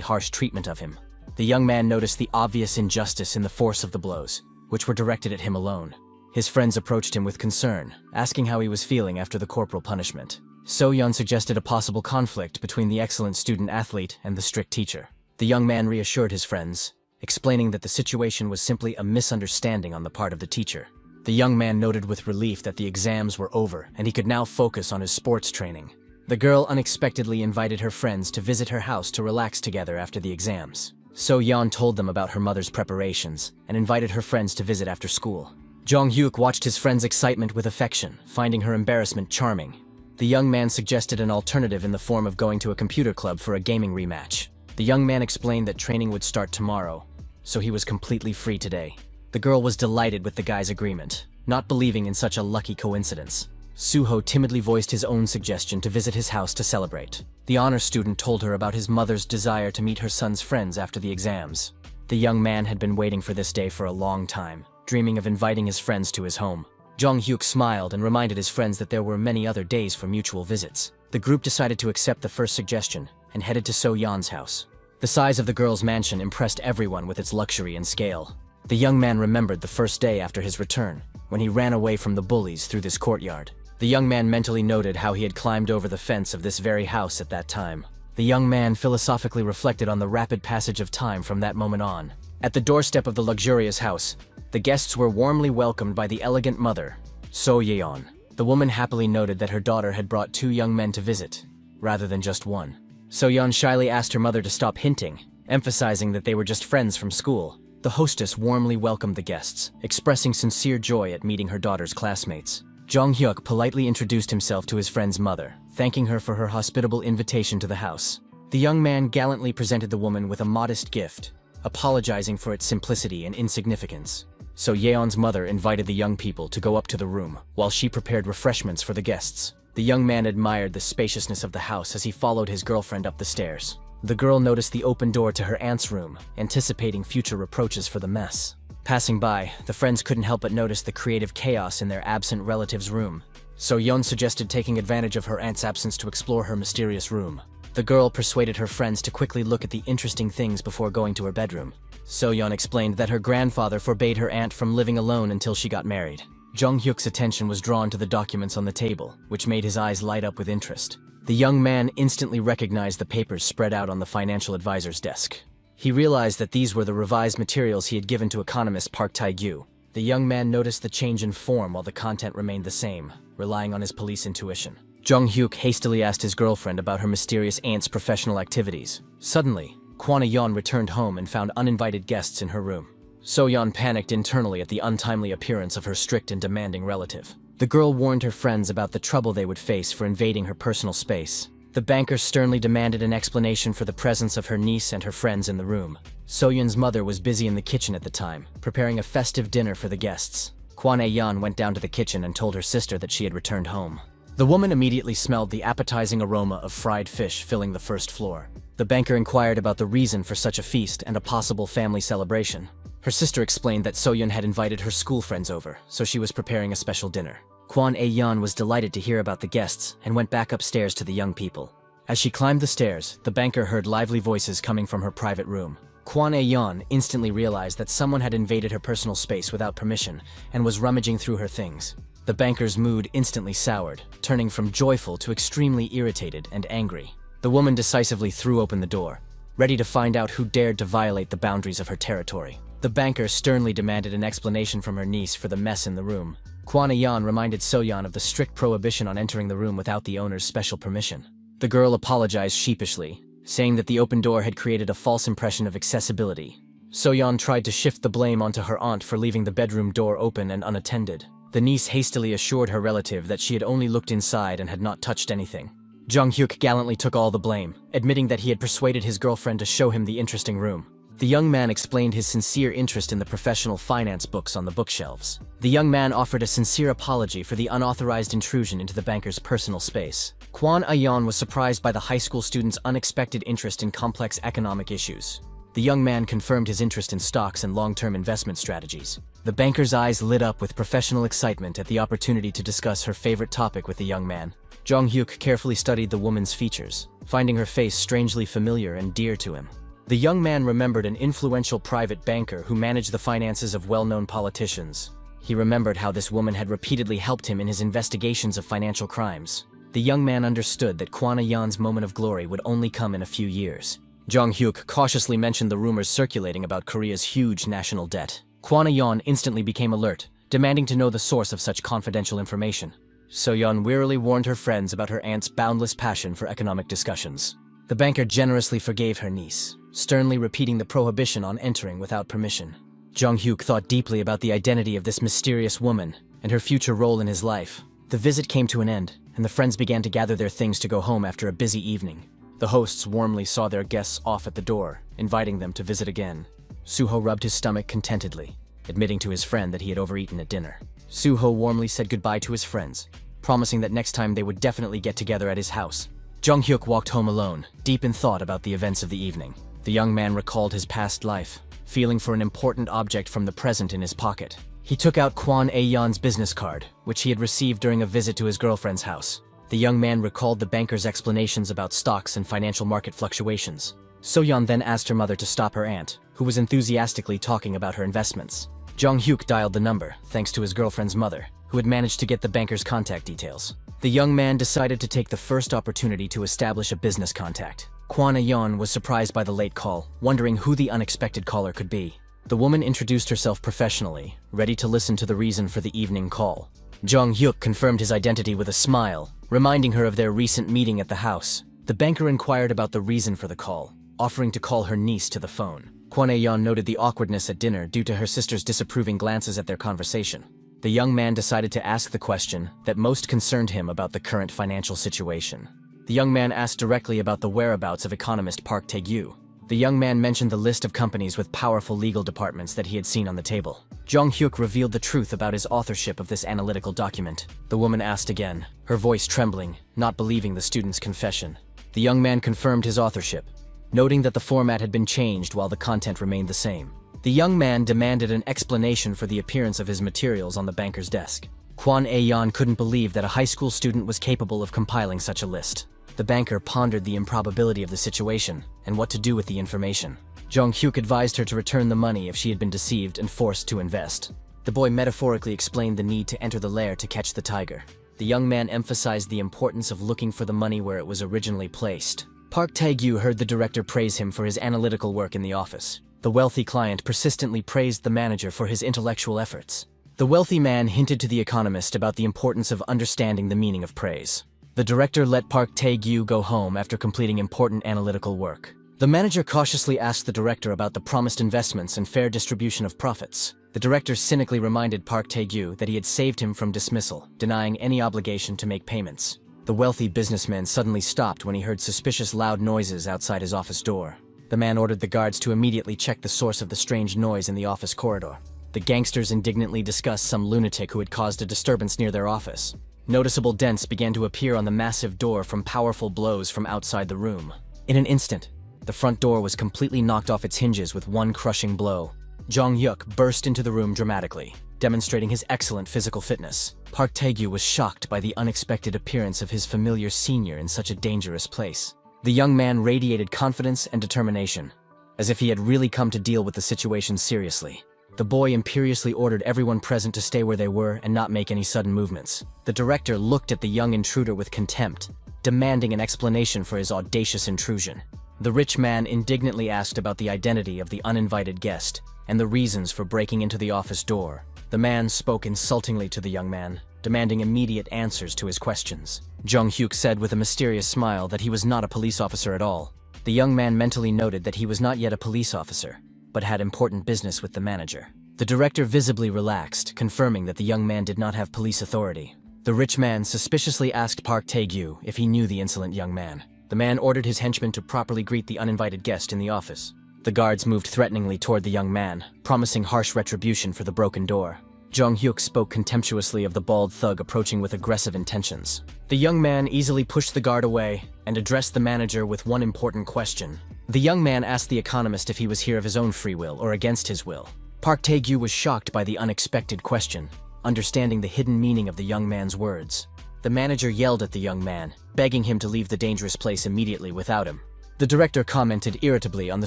harsh treatment of him. The young man noticed the obvious injustice in the force of the blows, which were directed at him alone. His friends approached him with concern, asking how he was feeling after the corporal punishment. So-yeon suggested a possible conflict between the excellent student-athlete and the strict teacher. The young man reassured his friends, explaining that the situation was simply a misunderstanding on the part of the teacher. The young man noted with relief that the exams were over and he could now focus on his sports training. The girl unexpectedly invited her friends to visit her house to relax together after the exams. So-yeon told them about her mother's preparations and invited her friends to visit after school. Jong-hyuk watched his friend's excitement with affection, finding her embarrassment charming. The young man suggested an alternative in the form of going to a computer club for a gaming rematch. The young man explained that training would start tomorrow, so he was completely free today. The girl was delighted with the guy's agreement, not believing in such a lucky coincidence. Suho timidly voiced his own suggestion to visit his house to celebrate. The honor student told her about his mother's desire to meet her son's friends after the exams. The young man had been waiting for this day for a long time, dreaming of inviting his friends to his home. Jong-hyuk smiled and reminded his friends that there were many other days for mutual visits. The group decided to accept the first suggestion and headed to So-yeon's house. The size of the girl's mansion impressed everyone with its luxury and scale. The young man remembered the first day after his return, when he ran away from the bullies through this courtyard. The young man mentally noted how he had climbed over the fence of this very house at that time. The young man philosophically reflected on the rapid passage of time from that moment on. At the doorstep of the luxurious house, the guests were warmly welcomed by the elegant mother, So-yeon. The woman happily noted that her daughter had brought 2 young men to visit, rather than just one. So-yeon shyly asked her mother to stop hinting, emphasizing that they were just friends from school. The hostess warmly welcomed the guests, expressing sincere joy at meeting her daughter's classmates. Jong-hyuk politely introduced himself to his friend's mother, thanking her for her hospitable invitation to the house. The young man gallantly presented the woman with a modest gift, apologizing for its simplicity and insignificance. So Yeon's mother invited the young people to go up to the room, while she prepared refreshments for the guests. The young man admired the spaciousness of the house as he followed his girlfriend up the stairs. The girl noticed the open door to her aunt's room, anticipating future reproaches for the mess. Passing by, the friends couldn't help but notice the creative chaos in their absent relative's room. So Yeon suggested taking advantage of her aunt's absence to explore her mysterious room. The girl persuaded her friends to quickly look at the interesting things before going to her bedroom. So-yeon explained that her grandfather forbade her aunt from living alone until she got married. Jong-hyuk's attention was drawn to the documents on the table, which made his eyes light up with interest. The young man instantly recognized the papers spread out on the financial advisor's desk. He realized that these were the revised materials he had given to economist Park Tae-gyu. The young man noticed the change in form while the content remained the same, relying on his police intuition. Jong-hyuk hastily asked his girlfriend about her mysterious aunt's professional activities. Suddenly, Kwon A-yeon returned home and found uninvited guests in her room. So-yeon panicked internally at the untimely appearance of her strict and demanding relative. The girl warned her friends about the trouble they would face for invading her personal space. The banker sternly demanded an explanation for the presence of her niece and her friends in the room. So-yeon's mother was busy in the kitchen at the time, preparing a festive dinner for the guests. Kwon A-yeon went down to the kitchen and told her sister that she had returned home. The woman immediately smelled the appetizing aroma of fried fish filling the first floor. The banker inquired about the reason for such a feast and a possible family celebration. Her sister explained that So-yeon had invited her school friends over, so she was preparing a special dinner. Kwon A-yeon was delighted to hear about the guests and went back upstairs to the young people. As she climbed the stairs, the banker heard lively voices coming from her private room. Kwon A-yeon instantly realized that someone had invaded her personal space without permission and was rummaging through her things. The banker's mood instantly soured, turning from joyful to extremely irritated and angry. The woman decisively threw open the door, ready to find out who dared to violate the boundaries of her territory. The banker sternly demanded an explanation from her niece for the mess in the room. Kwon Ayan reminded So-yeon of the strict prohibition on entering the room without the owner's special permission. The girl apologized sheepishly, saying that the open door had created a false impression of accessibility. So-yeon tried to shift the blame onto her aunt for leaving the bedroom door open and unattended. The niece hastily assured her relative that she had only looked inside and had not touched anything. Jung-hyuk gallantly took all the blame, admitting that he had persuaded his girlfriend to show him the interesting room. The young man explained his sincere interest in the professional finance books on the bookshelves. The young man offered a sincere apology for the unauthorized intrusion into the banker's personal space. Kwon Ayan was surprised by the high school student's unexpected interest in complex economic issues. The young man confirmed his interest in stocks and long-term investment strategies. The banker's eyes lit up with professional excitement at the opportunity to discuss her favorite topic with the young man. Jung-hyuk carefully studied the woman's features, finding her face strangely familiar and dear to him. The young man remembered an influential private banker who managed the finances of well-known politicians. He remembered how this woman had repeatedly helped him in his investigations of financial crimes. The young man understood that Kwon Ayan's moment of glory would only come in a few years. Jung-hyuk cautiously mentioned the rumors circulating about Korea's huge national debt. Kwon Ayan instantly became alert, demanding to know the source of such confidential information. So-yeon wearily warned her friends about her aunt's boundless passion for economic discussions. The banker generously forgave her niece, sternly repeating the prohibition on entering without permission. Jung-hyuk thought deeply about the identity of this mysterious woman and her future role in his life. The visit came to an end, and the friends began to gather their things to go home after a busy evening. The hosts warmly saw their guests off at the door, inviting them to visit again. Suho rubbed his stomach contentedly, admitting to his friend that he had overeaten at dinner. Suho warmly said goodbye to his friends, promising that next time they would definitely get together at his house. Jung-hyuk walked home alone, deep in thought about the events of the evening. The young man recalled his past life, feeling for an important object from the present in his pocket. He took out Kwon Ayan's business card, which he had received during a visit to his girlfriend's house. The young man recalled the banker's explanations about stocks and financial market fluctuations. So-yeon then asked her mother to stop her aunt, who was enthusiastically talking about her investments. Jung-hyuk dialed the number, thanks to his girlfriend's mother, who had managed to get the banker's contact details. The young man decided to take the first opportunity to establish a business contact. Kwon Ayan was surprised by the late call, wondering who the unexpected caller could be. The woman introduced herself professionally, ready to listen to the reason for the evening call. Jung-hyuk confirmed his identity with a smile, reminding her of their recent meeting at the house. The banker inquired about the reason for the call, offering to call her niece to the phone. Kwon Ayan noted the awkwardness at dinner due to her sister's disapproving glances at their conversation. The young man decided to ask the question that most concerned him about the current financial situation. The young man asked directly about the whereabouts of economist Park Tae-gyu. The young man mentioned the list of companies with powerful legal departments that he had seen on the table. Jung-hyuk revealed the truth about his authorship of this analytical document. The woman asked again, her voice trembling, not believing the student's confession. The young man confirmed his authorship, noting that the format had been changed while the content remained the same. The young man demanded an explanation for the appearance of his materials on the banker's desk. Kwon Ayan couldn't believe that a high school student was capable of compiling such a list. The banker pondered the improbability of the situation and what to do with the information. Jung-hyuk advised her to return the money if she had been deceived and forced to invest. The boy metaphorically explained the need to enter the lair to catch the tiger. The young man emphasized the importance of looking for the money where it was originally placed. Park Tae-gyu heard the director praise him for his analytical work in the office. The wealthy client persistently praised the manager for his intellectual efforts. The wealthy man hinted to the economist about the importance of understanding the meaning of praise. The director let Park Tae-gyu go home after completing important analytical work. The manager cautiously asked the director about the promised investments and fair distribution of profits. The director cynically reminded Park Tae-gyu that he had saved him from dismissal, denying any obligation to make payments. The wealthy businessman suddenly stopped when he heard suspicious loud noises outside his office door. The man ordered the guards to immediately check the source of the strange noise in the office corridor. The gangsters indignantly discussed some lunatic who had caused a disturbance near their office. Noticeable dents began to appear on the massive door from powerful blows from outside the room. In an instant, the front door was completely knocked off its hinges with one crushing blow. Jung-hyuk burst into the room dramatically, demonstrating his excellent physical fitness. Park Tae-gyu was shocked by the unexpected appearance of his familiar senior in such a dangerous place. The young man radiated confidence and determination, as if he had really come to deal with the situation seriously. The boy imperiously ordered everyone present to stay where they were and not make any sudden movements. The director looked at the young intruder with contempt, demanding an explanation for his audacious intrusion. The rich man indignantly asked about the identity of the uninvited guest and the reasons for breaking into the office door. The man spoke insultingly to the young man, demanding immediate answers to his questions. Jung Hyuk said with a mysterious smile that he was not a police officer at all. The young man mentally noted that he was not yet a police officer, but had important business with the manager. The director visibly relaxed, confirming that the young man did not have police authority. The rich man suspiciously asked Park Tae-gyu if he knew the insolent young man. The man ordered his henchmen to properly greet the uninvited guest in the office. The guards moved threateningly toward the young man, promising harsh retribution for the broken door. Jung Hyuk spoke contemptuously of the bald thug approaching with aggressive intentions. The young man easily pushed the guard away and addressed the manager with one important question. The young man asked the economist if he was here of his own free will or against his will. Park Tae-gyu was shocked by the unexpected question, understanding the hidden meaning of the young man's words. The manager yelled at the young man, begging him to leave the dangerous place immediately without him. The director commented irritably on the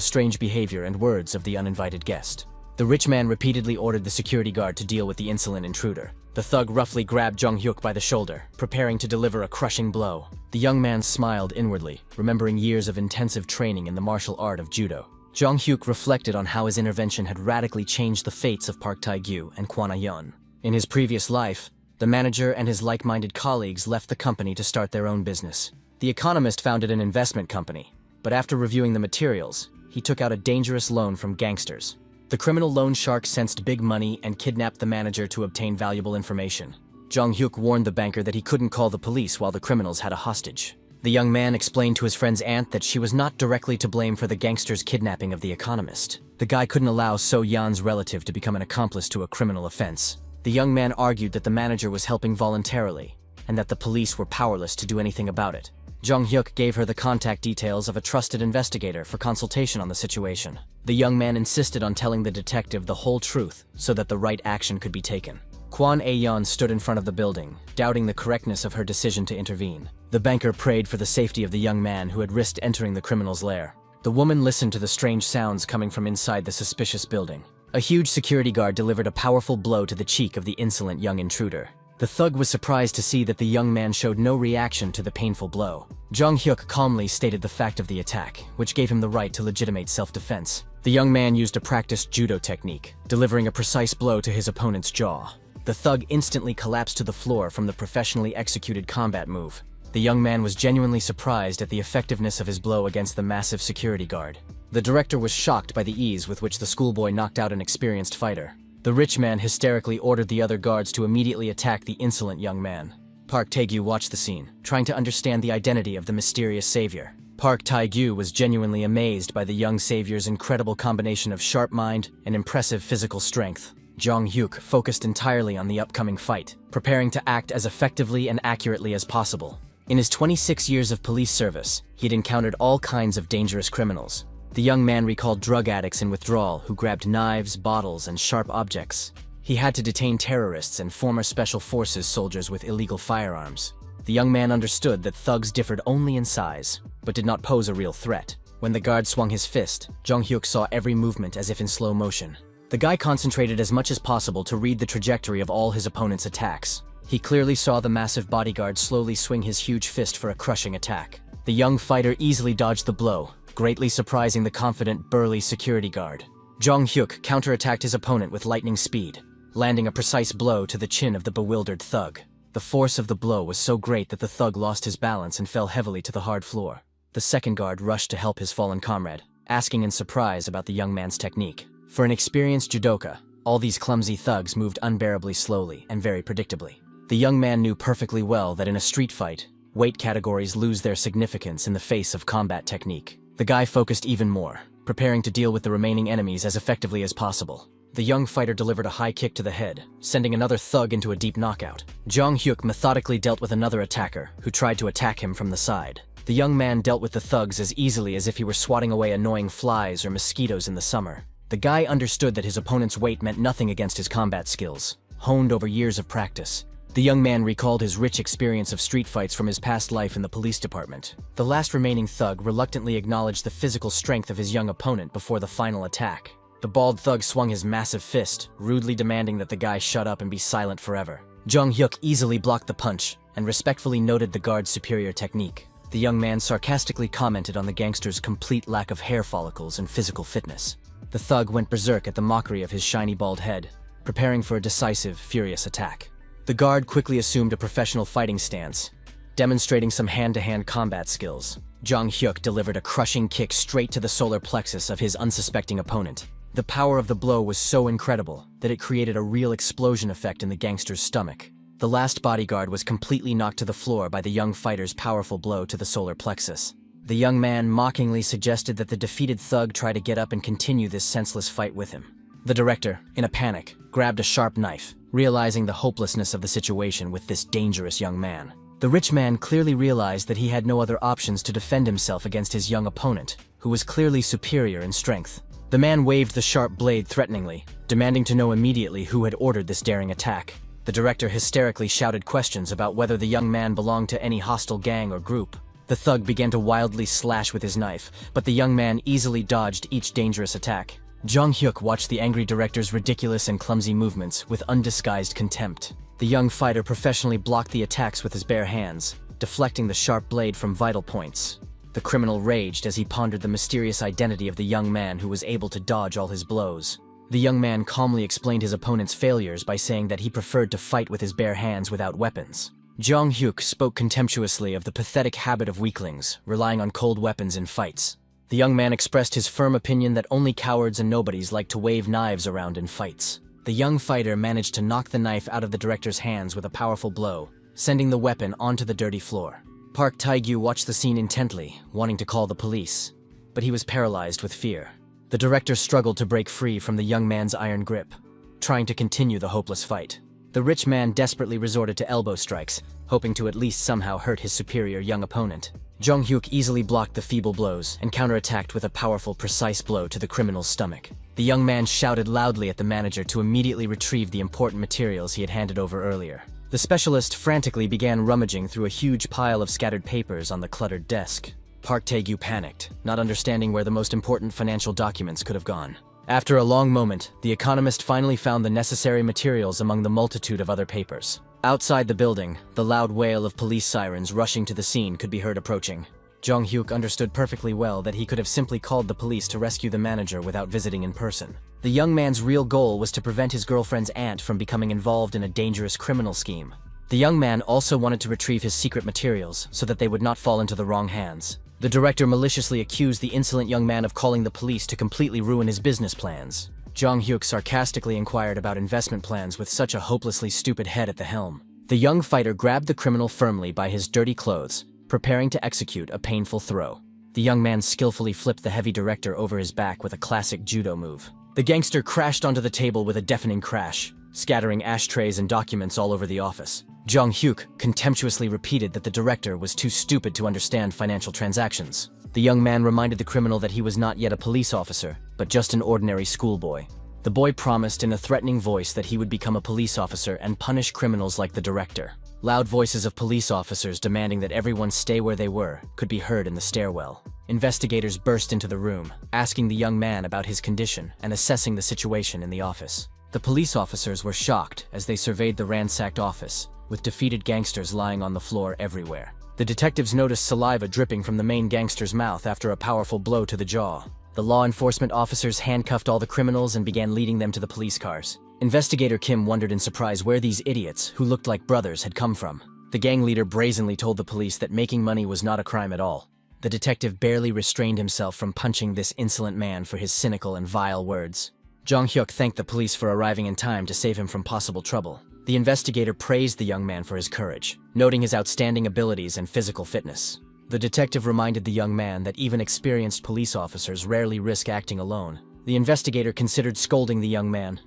strange behavior and words of the uninvited guest. The rich man repeatedly ordered the security guard to deal with the insolent intruder. The thug roughly grabbed Jung Hyuk by the shoulder, preparing to deliver a crushing blow. The young man smiled inwardly, remembering years of intensive training in the martial art of judo. Jung Hyuk reflected on how his intervention had radically changed the fates of Park Tae-gyu and Kwon Ah-yeon. In his previous life, the manager and his like-minded colleagues left the company to start their own business. The economist founded an investment company, but after reviewing the materials, he took out a dangerous loan from gangsters. The criminal loan shark sensed big money and kidnapped the manager to obtain valuable information. Jung Hyuk warned the banker that he couldn't call the police while the criminals had a hostage. The young man explained to his friend's aunt that she was not directly to blame for the gangster's kidnapping of the economist. The guy couldn't allow So Yeon's relative to become an accomplice to a criminal offense. The young man argued that the manager was helping voluntarily, and that the police were powerless to do anything about it. Jung Hyuk gave her the contact details of a trusted investigator for consultation on the situation. The young man insisted on telling the detective the whole truth so that the right action could be taken. Kwon Ah-yeon stood in front of the building, doubting the correctness of her decision to intervene. The banker prayed for the safety of the young man who had risked entering the criminal's lair. The woman listened to the strange sounds coming from inside the suspicious building. A huge security guard delivered a powerful blow to the cheek of the insolent young intruder. The thug was surprised to see that the young man showed no reaction to the painful blow. Jung Hyuk calmly stated the fact of the attack, which gave him the right to legitimate self-defense. The young man used a practiced judo technique, delivering a precise blow to his opponent's jaw. The thug instantly collapsed to the floor from the professionally executed combat move. The young man was genuinely surprised at the effectiveness of his blow against the massive security guard. The director was shocked by the ease with which the schoolboy knocked out an experienced fighter. The rich man hysterically ordered the other guards to immediately attack the insolent young man. Park Tae-gyu watched the scene, trying to understand the identity of the mysterious savior. Park Tae-gyu was genuinely amazed by the young savior's incredible combination of sharp mind and impressive physical strength. Jung Hyuk focused entirely on the upcoming fight, preparing to act as effectively and accurately as possible. In his 26 years of police service, he'd encountered all kinds of dangerous criminals. The young man recalled drug addicts in withdrawal who grabbed knives, bottles, and sharp objects. He had to detain terrorists and former special forces soldiers with illegal firearms. The young man understood that thugs differed only in size, but did not pose a real threat. When the guard swung his fist, Jung Hyuk saw every movement as if in slow motion. The guy concentrated as much as possible to read the trajectory of all his opponent's attacks. He clearly saw the massive bodyguard slowly swing his huge fist for a crushing attack. The young fighter easily dodged the blow, greatly surprising the confident, burly security guard. Jung Hyuk counterattacked his opponent with lightning speed, landing a precise blow to the chin of the bewildered thug. The force of the blow was so great that the thug lost his balance and fell heavily to the hard floor. The second guard rushed to help his fallen comrade, asking in surprise about the young man's technique. For an experienced judoka, all these clumsy thugs moved unbearably slowly and very predictably. The young man knew perfectly well that in a street fight, weight categories lose their significance in the face of combat technique. The guy focused even more, preparing to deal with the remaining enemies as effectively as possible. The young fighter delivered a high kick to the head, sending another thug into a deep knockout. Jung Hyuk methodically dealt with another attacker, who tried to attack him from the side. The young man dealt with the thugs as easily as if he were swatting away annoying flies or mosquitoes in the summer. The guy understood that his opponent's weight meant nothing against his combat skills, honed over years of practice. The young man recalled his rich experience of street fights from his past life in the police department. The last remaining thug reluctantly acknowledged the physical strength of his young opponent before the final attack. The bald thug swung his massive fist, rudely demanding that the guy shut up and be silent forever. Jung Hyuk easily blocked the punch and respectfully noted the guard's superior technique. The young man sarcastically commented on the gangster's complete lack of hair follicles and physical fitness. The thug went berserk at the mockery of his shiny bald head. preparing for a decisive, furious attack. The guard quickly assumed a professional fighting stance, demonstrating some hand-to-hand combat skills. Jong Hyuk delivered a crushing kick straight to the solar plexus of his unsuspecting opponent. The power of the blow was so incredible that it created a real explosion effect in the gangster's stomach. The last bodyguard was completely knocked to the floor by the young fighter's powerful blow to the solar plexus. The young man mockingly suggested that the defeated thug try to get up and continue this senseless fight with him. The director, in a panic, grabbed a sharp knife, realizing the hopelessness of the situation with this dangerous young man. The rich man clearly realized that he had no other options to defend himself against his young opponent, who was clearly superior in strength. The man waved the sharp blade threateningly, demanding to know immediately who had ordered this daring attack. The director hysterically shouted questions about whether the young man belonged to any hostile gang or group. The thug began to wildly slash with his knife, but the young man easily dodged each dangerous attack. Jong Hyuk watched the angry director's ridiculous and clumsy movements with undisguised contempt. The young fighter professionally blocked the attacks with his bare hands, deflecting the sharp blade from vital points. The criminal raged as he pondered the mysterious identity of the young man who was able to dodge all his blows. The young man calmly explained his opponent's failures by saying that he preferred to fight with his bare hands without weapons. Jong Hyuk spoke contemptuously of the pathetic habit of weaklings, relying on cold weapons in fights. The young man expressed his firm opinion that only cowards and nobodies like to wave knives around in fights. The young fighter managed to knock the knife out of the director's hands with a powerful blow, sending the weapon onto the dirty floor. Park Tae-gyu watched the scene intently, wanting to call the police, but he was paralyzed with fear. The director struggled to break free from the young man's iron grip, trying to continue the hopeless fight. The rich man desperately resorted to elbow strikes, hoping to at least somehow hurt his superior young opponent. Jong Hyuk easily blocked the feeble blows and counterattacked with a powerful, precise blow to the criminal's stomach. The young man shouted loudly at the manager to immediately retrieve the important materials he had handed over earlier. The specialist frantically began rummaging through a huge pile of scattered papers on the cluttered desk. Park Tae-gyu panicked, not understanding where the most important financial documents could have gone. After a long moment, the economist finally found the necessary materials among the multitude of other papers. Outside the building, the loud wail of police sirens rushing to the scene could be heard approaching. Jong Hyuk understood perfectly well that he could have simply called the police to rescue the manager without visiting in person. The young man's real goal was to prevent his girlfriend's aunt from becoming involved in a dangerous criminal scheme. The young man also wanted to retrieve his secret materials so that they would not fall into the wrong hands. The director maliciously accused the insolent young man of calling the police to completely ruin his business plans. Jong Hyuk sarcastically inquired about investment plans with such a hopelessly stupid head at the helm. The young fighter grabbed the criminal firmly by his dirty clothes, preparing to execute a painful throw. The young man skillfully flipped the heavy director over his back with a classic judo move. The gangster crashed onto the table with a deafening crash, scattering ashtrays and documents all over the office. Jong Hyuk contemptuously repeated that the director was too stupid to understand financial transactions. The young man reminded the criminal that he was not yet a police officer, but just an ordinary schoolboy. The boy promised in a threatening voice that he would become a police officer and punish criminals like the director. Loud voices of police officers demanding that everyone stay where they were could be heard in the stairwell. Investigators burst into the room, asking the young man about his condition and assessing the situation in the office. The police officers were shocked as they surveyed the ransacked office, with defeated gangsters lying on the floor everywhere. The detectives noticed saliva dripping from the main gangster's mouth after a powerful blow to the jaw. The law enforcement officers handcuffed all the criminals and began leading them to the police cars. Investigator Kim wondered in surprise where these idiots, who looked like brothers, had come from. The gang leader brazenly told the police that making money was not a crime at all. The detective barely restrained himself from punching this insolent man for his cynical and vile words. Jong Hyuk thanked the police for arriving in time to save him from possible trouble. The investigator praised the young man for his courage, noting his outstanding abilities and physical fitness. The detective reminded the young man that even experienced police officers rarely risk acting alone. The investigator considered scolding the young man,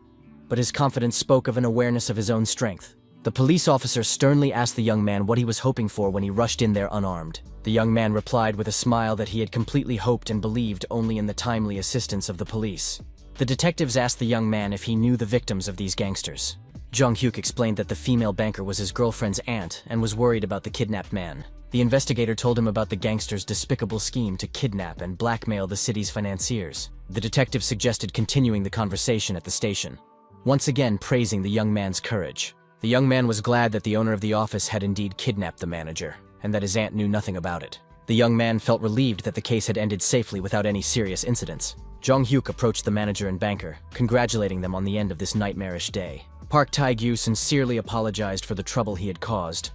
but his confidence spoke of an awareness of his own strength. The police officer sternly asked the young man what he was hoping for when he rushed in there unarmed. The young man replied with a smile that he had completely hoped and believed only in the timely assistance of the police. The detectives asked the young man if he knew the victims of these gangsters. Jong Hyuk explained that the female banker was his girlfriend's aunt and was worried about the kidnapped man. The investigator told him about the gangsters' despicable scheme to kidnap and blackmail the city's financiers. The detective suggested continuing the conversation at the station, once again praising the young man's courage. The young man was glad that the owner of the office had indeed kidnapped the manager, and that his aunt knew nothing about it. The young man felt relieved that the case had ended safely without any serious incidents. Jong-hyuk approached the manager and banker, congratulating them on the end of this nightmarish day. Park Tae-gyu sincerely apologized for the trouble he had caused,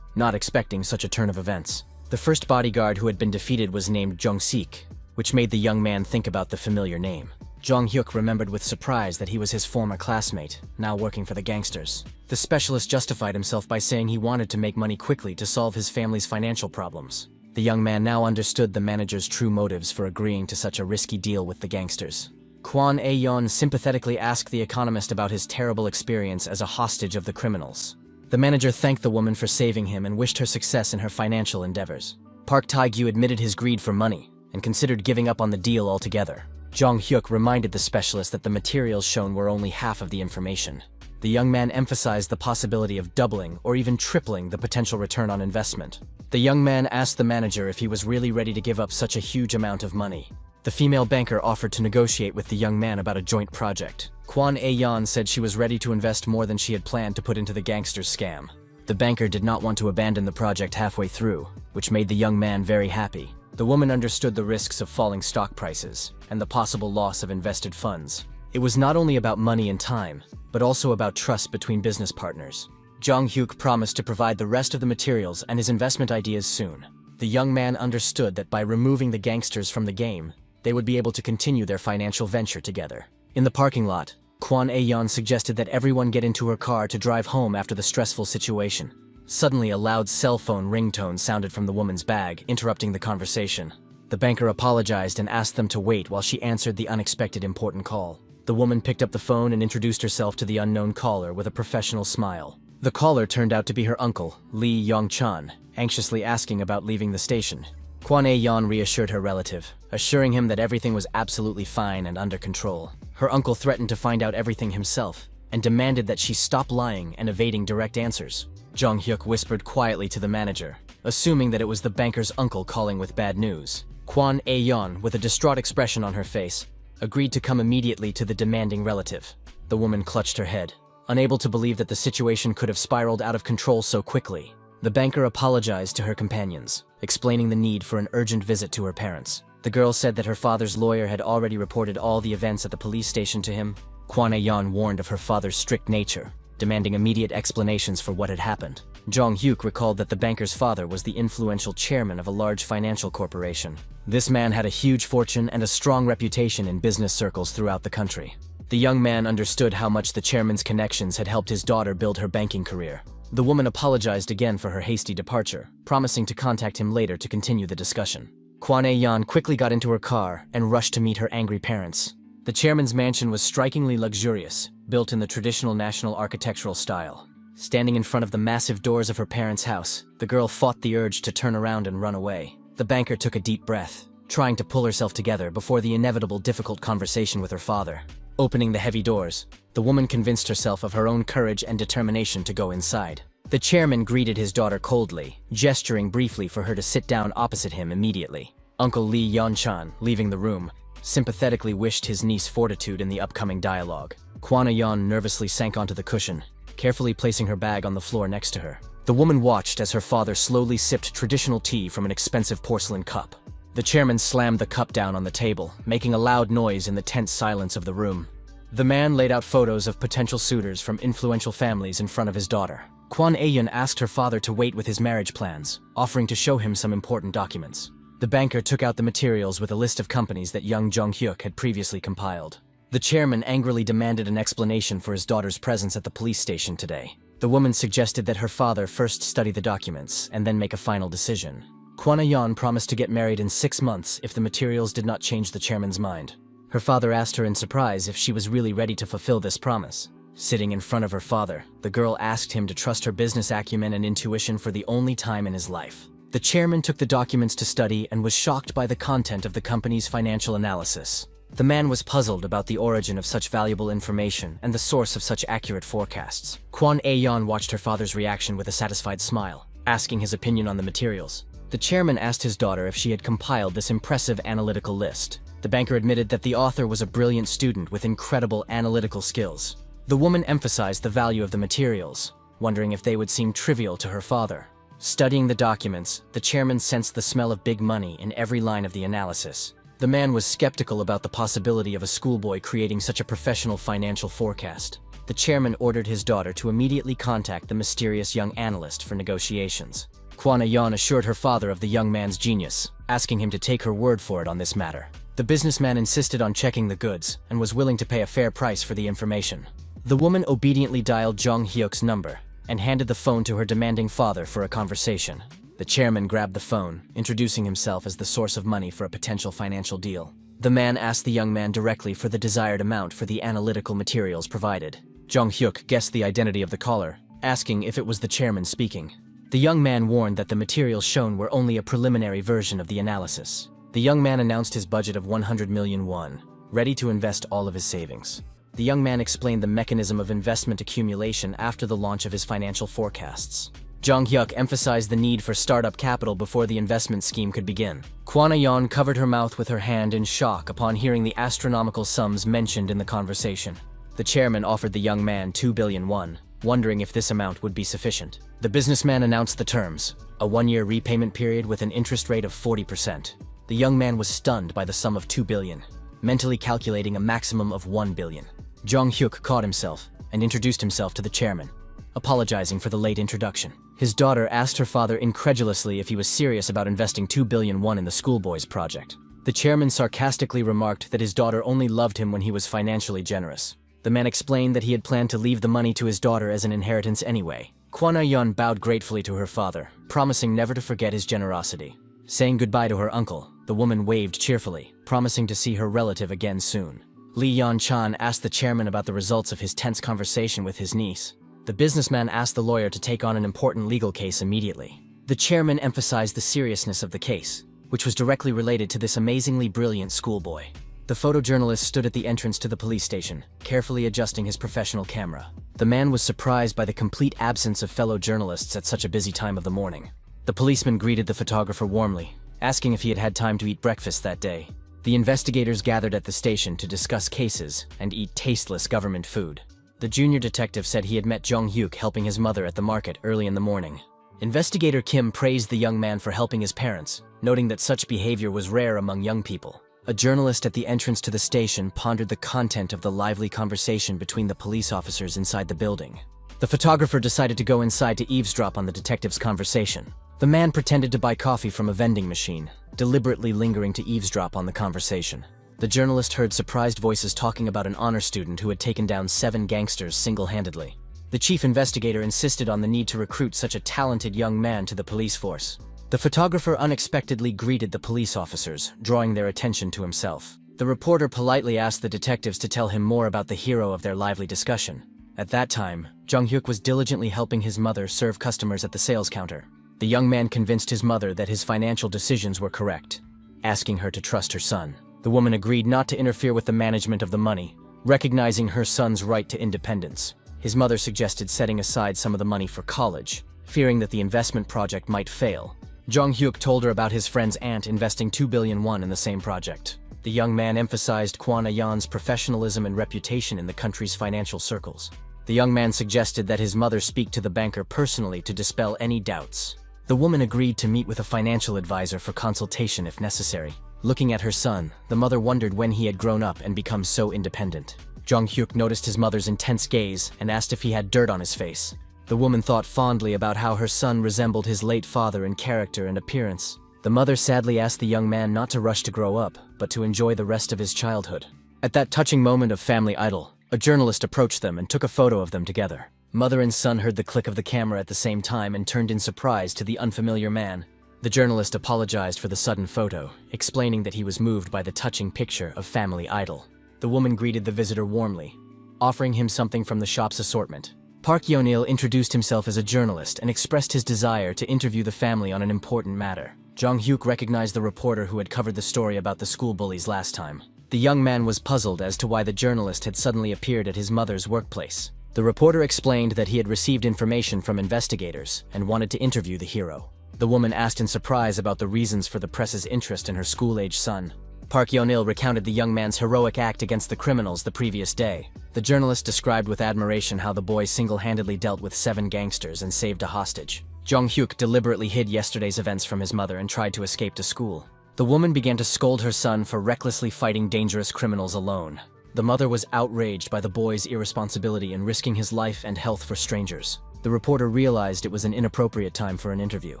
not expecting such a turn of events. The first bodyguard who had been defeated was named Jong-sik, which made the young man think about the familiar name. Jong-hyuk remembered with surprise that he was his former classmate, now working for the gangsters. The specialist justified himself by saying he wanted to make money quickly to solve his family's financial problems. The young man now understood the manager's true motives for agreeing to such a risky deal with the gangsters. Kwon Ae-yeon sympathetically asked the economist about his terrible experience as a hostage of the criminals. The manager thanked the woman for saving him and wished her success in her financial endeavors. Park Tae-gyu admitted his greed for money and considered giving up on the deal altogether. Jong-hyuk reminded the specialist that the materials shown were only half of the information. The young man emphasized the possibility of doubling or even tripling the potential return on investment. The young man asked the manager if he was really ready to give up such a huge amount of money. The female banker offered to negotiate with the young man about a joint project. Kwon Ae-yeon said she was ready to invest more than she had planned to put into the gangster's scam. The banker did not want to abandon the project halfway through, which made the young man very happy. The woman understood the risks of falling stock prices and the possible loss of invested funds. It was not only about money and time, but also about trust between business partners. Jong-hyuk promised to provide the rest of the materials and his investment ideas soon. The young man understood that by removing the gangsters from the game, they would be able to continue their financial venture together. In the parking lot, Kwon Ae-yeon suggested that everyone get into her car to drive home after the stressful situation. Suddenly, a loud cell phone ringtone sounded from the woman's bag, interrupting the conversation. The banker apologized and asked them to wait while she answered the unexpected important call. The woman picked up the phone and introduced herself to the unknown caller with a professional smile. The caller turned out to be her uncle, Lee Yong-chan, anxiously asking about leaving the station. Kwon Ae-yeon reassured her relative, assuring him that everything was absolutely fine and under control. Her uncle threatened to find out everything himself and demanded that she stop lying and evading direct answers. Jong-hyuk whispered quietly to the manager, assuming that it was the banker's uncle calling with bad news. Kwon Ae-yeon, with a distraught expression on her face, agreed to come immediately to the demanding relative. The woman clutched her head, unable to believe that the situation could have spiraled out of control so quickly. The banker apologized to her companions, explaining the need for an urgent visit to her parents. The girl said that her father's lawyer had already reported all the events at the police station to him. Kwon Ae-yeon warned of her father's strict nature, demanding immediate explanations for what had happened. Jong-hyuk recalled that the banker's father was the influential chairman of a large financial corporation. This man had a huge fortune and a strong reputation in business circles throughout the country. The young man understood how much the chairman's connections had helped his daughter build her banking career. The woman apologized again for her hasty departure, promising to contact him later to continue the discussion. Kwon Ae-yeon quickly got into her car and rushed to meet her angry parents. The chairman's mansion was strikingly luxurious, built in the traditional national architectural style. Standing in front of the massive doors of her parents' house, the girl fought the urge to turn around and run away. The banker took a deep breath, trying to pull herself together before the inevitable difficult conversation with her father. Opening the heavy doors, the woman convinced herself of her own courage and determination to go inside. The chairman greeted his daughter coldly, gesturing briefly for her to sit down opposite him immediately. Uncle Lee Yong-chan, leaving the room, sympathetically wished his niece fortitude in the upcoming dialogue. Kwon Ae-yeon nervously sank onto the cushion, carefully placing her bag on the floor next to her. The woman watched as her father slowly sipped traditional tea from an expensive porcelain cup. The chairman slammed the cup down on the table, making a loud noise in the tense silence of the room. The man laid out photos of potential suitors from influential families in front of his daughter. Kwon Ae-yeon asked her father to wait with his marriage plans, offering to show him some important documents. The banker took out the materials with a list of companies that young Jong-hyuk had previously compiled. The chairman angrily demanded an explanation for his daughter's presence at the police station today. The woman suggested that her father first study the documents and then make a final decision. Kwon Ae-yeon promised to get married in 6 months if the materials did not change the chairman's mind. Her father asked her in surprise if she was really ready to fulfill this promise. Sitting in front of her father, the girl asked him to trust her business acumen and intuition for the only time in his life. The chairman took the documents to study and was shocked by the content of the company's financial analysis. The man was puzzled about the origin of such valuable information and the source of such accurate forecasts. Kwon Ae-yeon watched her father's reaction with a satisfied smile, asking his opinion on the materials. The chairman asked his daughter if she had compiled this impressive analytical list. The banker admitted that the author was a brilliant student with incredible analytical skills. The woman emphasized the value of the materials, wondering if they would seem trivial to her father. Studying the documents, the chairman sensed the smell of big money in every line of the analysis. The man was skeptical about the possibility of a schoolboy creating such a professional financial forecast. The chairman ordered his daughter to immediately contact the mysterious young analyst for negotiations. Kwana Yan assured her father of the young man's genius, asking him to take her word for it on this matter. The businessman insisted on checking the goods and was willing to pay a fair price for the information. The woman obediently dialed Jong Hyuk's number and handed the phone to her demanding father for a conversation. The chairman grabbed the phone, introducing himself as the source of money for a potential financial deal. The man asked the young man directly for the desired amount for the analytical materials provided. Jong Hyuk guessed the identity of the caller, asking if it was the chairman speaking. The young man warned that the materials shown were only a preliminary version of the analysis. The young man announced his budget of 100 million won, ready to invest all of his savings. The young man explained the mechanism of investment accumulation after the launch of his financial forecasts. Jong Hyuk emphasized the need for startup capital before the investment scheme could begin. Kwana Yan covered her mouth with her hand in shock upon hearing the astronomical sums mentioned in the conversation. The chairman offered the young man 2 billion won, wondering if this amount would be sufficient. The businessman announced the terms: a 1-year repayment period with an interest rate of 40%. The young man was stunned by the sum of 2 billion, mentally calculating a maximum of 1 billion. Jong Hyuk caught himself and introduced himself to the chairman, apologizing for the late introduction. His daughter asked her father incredulously if he was serious about investing 2 billion won in the schoolboys project. The chairman sarcastically remarked that his daughter only loved him when he was financially generous. The man explained that he had planned to leave the money to his daughter as an inheritance anyway. Kwana Yan bowed gratefully to her father, promising never to forget his generosity. Saying goodbye to her uncle, the woman waved cheerfully, promising to see her relative again soon. Lee Yan-chan asked the chairman about the results of his tense conversation with his niece. The businessman asked the lawyer to take on an important legal case immediately. The chairman emphasized the seriousness of the case, which was directly related to this amazingly brilliant schoolboy. The photojournalist stood at the entrance to the police station, carefully adjusting his professional camera. The man was surprised by the complete absence of fellow journalists at such a busy time of the morning. The policeman greeted the photographer warmly, asking if he had had time to eat breakfast that day. The investigators gathered at the station to discuss cases and eat tasteless government food. The junior detective said he had met Jong Hyuk helping his mother at the market early in the morning. Investigator Kim praised the young man for helping his parents, noting that such behavior was rare among young people. A journalist at the entrance to the station pondered the content of the lively conversation between the police officers inside the building. The photographer decided to go inside to eavesdrop on the detective's conversation. The man pretended to buy coffee from a vending machine, deliberately lingering to eavesdrop on the conversation. The journalist heard surprised voices talking about an honor student who had taken down 7 gangsters single-handedly. The chief investigator insisted on the need to recruit such a talented young man to the police force. The photographer unexpectedly greeted the police officers, drawing their attention to himself. The reporter politely asked the detectives to tell him more about the hero of their lively discussion. At that time, Jong Hyuk was diligently helping his mother serve customers at the sales counter. The young man convinced his mother that his financial decisions were correct, asking her to trust her son. The woman agreed not to interfere with the management of the money, recognizing her son's right to independence. His mother suggested setting aside some of the money for college, fearing that the investment project might fail. Jong Hyuk told her about his friend's aunt investing 2 billion won in the same project. The young man emphasized Kwana Yan's professionalism and reputation in the country's financial circles. The young man suggested that his mother speak to the banker personally to dispel any doubts. The woman agreed to meet with a financial advisor for consultation if necessary. Looking at her son, the mother wondered when he had grown up and become so independent. Jong Hyuk noticed his mother's intense gaze and asked if he had dirt on his face. The woman thought fondly about how her son resembled his late father in character and appearance. The mother sadly asked the young man not to rush to grow up, but to enjoy the rest of his childhood. At that touching moment of family idyll, a journalist approached them and took a photo of them together. Mother and son heard the click of the camera at the same time and turned in surprise to the unfamiliar man. The journalist apologized for the sudden photo, explaining that he was moved by the touching picture of family idyll. The woman greeted the visitor warmly, offering him something from the shop's assortment. Park Yeon-il introduced himself as a journalist and expressed his desire to interview the family on an important matter. Jong Hyuk recognized the reporter who had covered the story about the school bullies last time. The young man was puzzled as to why the journalist had suddenly appeared at his mother's workplace. The reporter explained that he had received information from investigators and wanted to interview the hero. The woman asked in surprise about the reasons for the press's interest in her school-age son. Park Yeon-il recounted the young man's heroic act against the criminals the previous day. The journalist described with admiration how the boy single-handedly dealt with 7 gangsters and saved a hostage. Jong Hyuk deliberately hid yesterday's events from his mother and tried to escape to school. The woman began to scold her son for recklessly fighting dangerous criminals alone. The mother was outraged by the boy's irresponsibility in risking his life and health for strangers. The reporter realized it was an inappropriate time for an interview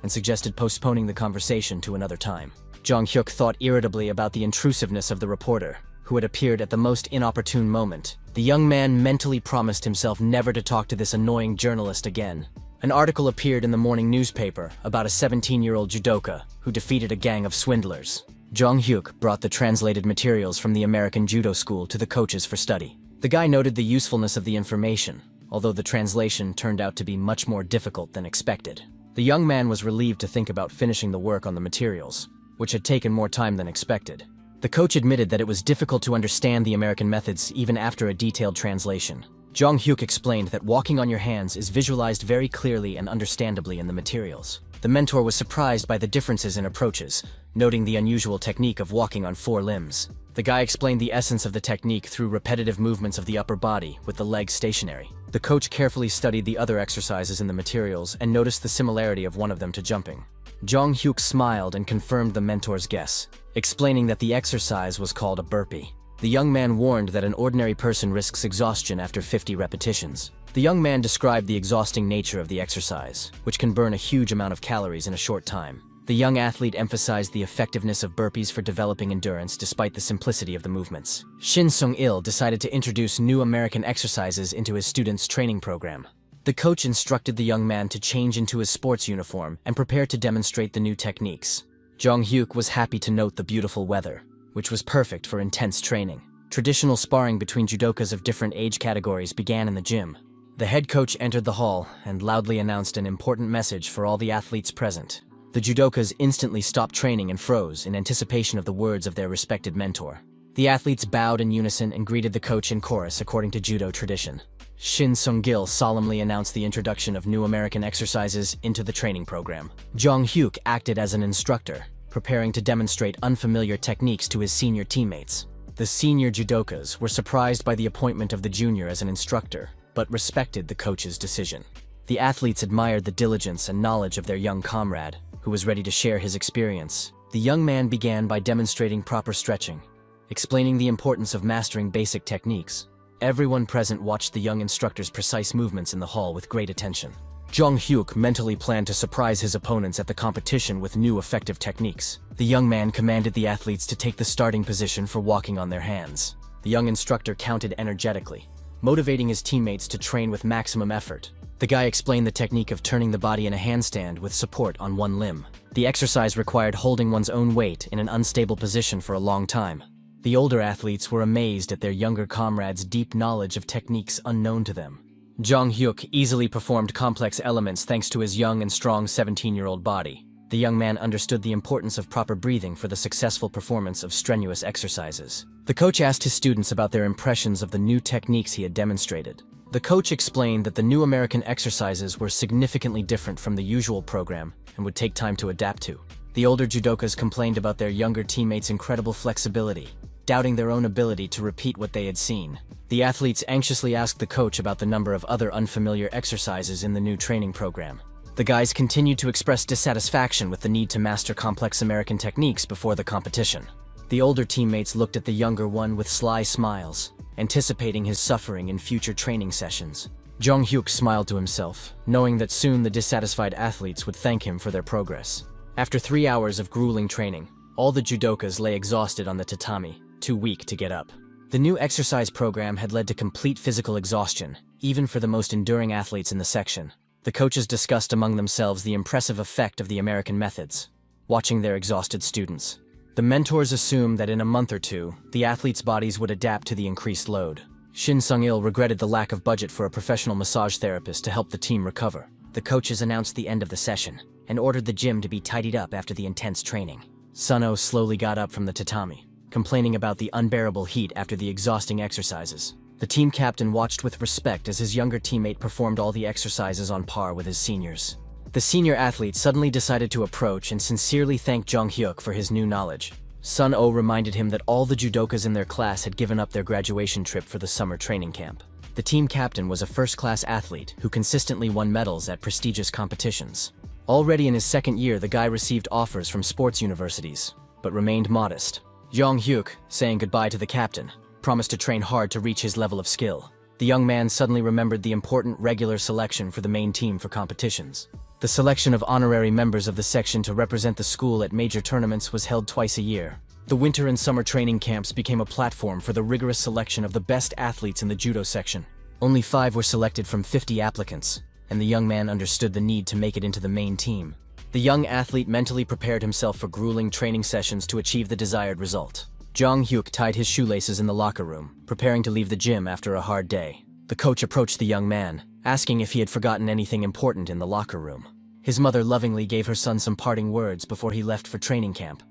and suggested postponing the conversation to another time. Jong-hyuk thought irritably about the intrusiveness of the reporter, who had appeared at the most inopportune moment. The young man mentally promised himself never to talk to this annoying journalist again. An article appeared in the morning newspaper about a 17-year-old judoka who defeated a gang of swindlers. Jong-hyuk brought the translated materials from the American judo school to the coaches for study. The guy noted the usefulness of the information, although the translation turned out to be much more difficult than expected. The young man was relieved to think about finishing the work on the materials, which had taken more time than expected. The coach admitted that it was difficult to understand the American methods even after a detailed translation. Jong-hyuk explained that walking on your hands is visualized very clearly and understandably in the materials. The mentor was surprised by the differences in approaches, noting the unusual technique of walking on 4 limbs. The guy explained the essence of the technique through repetitive movements of the upper body, with the legs stationary. The coach carefully studied the other exercises in the materials and noticed the similarity of one of them to jumping. Jong-hyuk smiled and confirmed the mentor's guess, explaining that the exercise was called a burpee. The young man warned that an ordinary person risks exhaustion after 50 repetitions. The young man described the exhausting nature of the exercise, which can burn a huge amount of calories in a short time. The young athlete emphasized the effectiveness of burpees for developing endurance despite the simplicity of the movements. Shin Sung-il decided to introduce new American exercises into his students' training program. The coach instructed the young man to change into his sports uniform and prepare to demonstrate the new techniques. Jong-hyuk was happy to note the beautiful weather, which was perfect for intense training. Traditional sparring between judokas of different age categories began in the gym. The head coach entered the hall and loudly announced an important message for all the athletes present. The judokas instantly stopped training and froze in anticipation of the words of their respected mentor. The athletes bowed in unison and greeted the coach in chorus according to judo tradition. Shin Sung-il solemnly announced the introduction of new American exercises into the training program. Jong-hyuk acted as an instructor, preparing to demonstrate unfamiliar techniques to his senior teammates. The senior judokas were surprised by the appointment of the junior as an instructor, but respected the coach's decision. The athletes admired the diligence and knowledge of their young comrade, who was ready to share his experience. The young man began by demonstrating proper stretching, explaining the importance of mastering basic techniques. Everyone present watched the young instructor's precise movements in the hall with great attention. Jong-hyuk mentally planned to surprise his opponents at the competition with new effective techniques. The young man commanded the athletes to take the starting position for walking on their hands. The young instructor counted energetically, motivating his teammates to train with maximum effort. The guy explained the technique of turning the body in a handstand with support on one limb. The exercise required holding one's own weight in an unstable position for a long time. The older athletes were amazed at their younger comrades' deep knowledge of techniques unknown to them. Jong-hyuk easily performed complex elements thanks to his young and strong 17-year-old body. The young man understood the importance of proper breathing for the successful performance of strenuous exercises. The coach asked his students about their impressions of the new techniques he had demonstrated. The coach explained that the new American exercises were significantly different from the usual program and would take time to adapt to. The older judokas complained about their younger teammates' incredible flexibility, doubting their own ability to repeat what they had seen. The athletes anxiously asked the coach about the number of other unfamiliar exercises in the new training program. The guys continued to express dissatisfaction with the need to master complex American techniques before the competition. The older teammates looked at the younger one with sly smiles, anticipating his suffering in future training sessions. Jong-hyuk smiled to himself, knowing that soon the dissatisfied athletes would thank him for their progress. After 3 hours of grueling training, all the judokas lay exhausted on the tatami, too weak to get up. The new exercise program had led to complete physical exhaustion, even for the most enduring athletes in the section. The coaches discussed among themselves the impressive effect of the American methods, watching their exhausted students. The mentors assumed that in a month or two, the athletes' bodies would adapt to the increased load. Shin Sung-il regretted the lack of budget for a professional massage therapist to help the team recover. The coaches announced the end of the session and ordered the gym to be tidied up after the intense training. Sun-oh slowly got up from the tatami, complaining about the unbearable heat after the exhausting exercises. The team captain watched with respect as his younger teammate performed all the exercises on par with his seniors. The senior athlete suddenly decided to approach and sincerely thank Jong-hyuk for his new knowledge. Sun-oh reminded him that all the judokas in their class had given up their graduation trip for the summer training camp. The team captain was a first-class athlete who consistently won medals at prestigious competitions. Already in his second year, the guy received offers from sports universities, but remained modest. Jong Hyuk, saying goodbye to the captain, promised to train hard to reach his level of skill. The young man suddenly remembered the important regular selection for the main team for competitions. The selection of honorary members of the section to represent the school at major tournaments was held twice a year. The winter and summer training camps became a platform for the rigorous selection of the best athletes in the judo section. Only 5 were selected from 50 applicants, and the young man understood the need to make it into the main team. The young athlete mentally prepared himself for grueling training sessions to achieve the desired result. Jong Hyuk tied his shoelaces in the locker room, preparing to leave the gym after a hard day. The coach approached the young man, asking if he had forgotten anything important in the locker room. His mother lovingly gave her son some parting words before he left for training camp,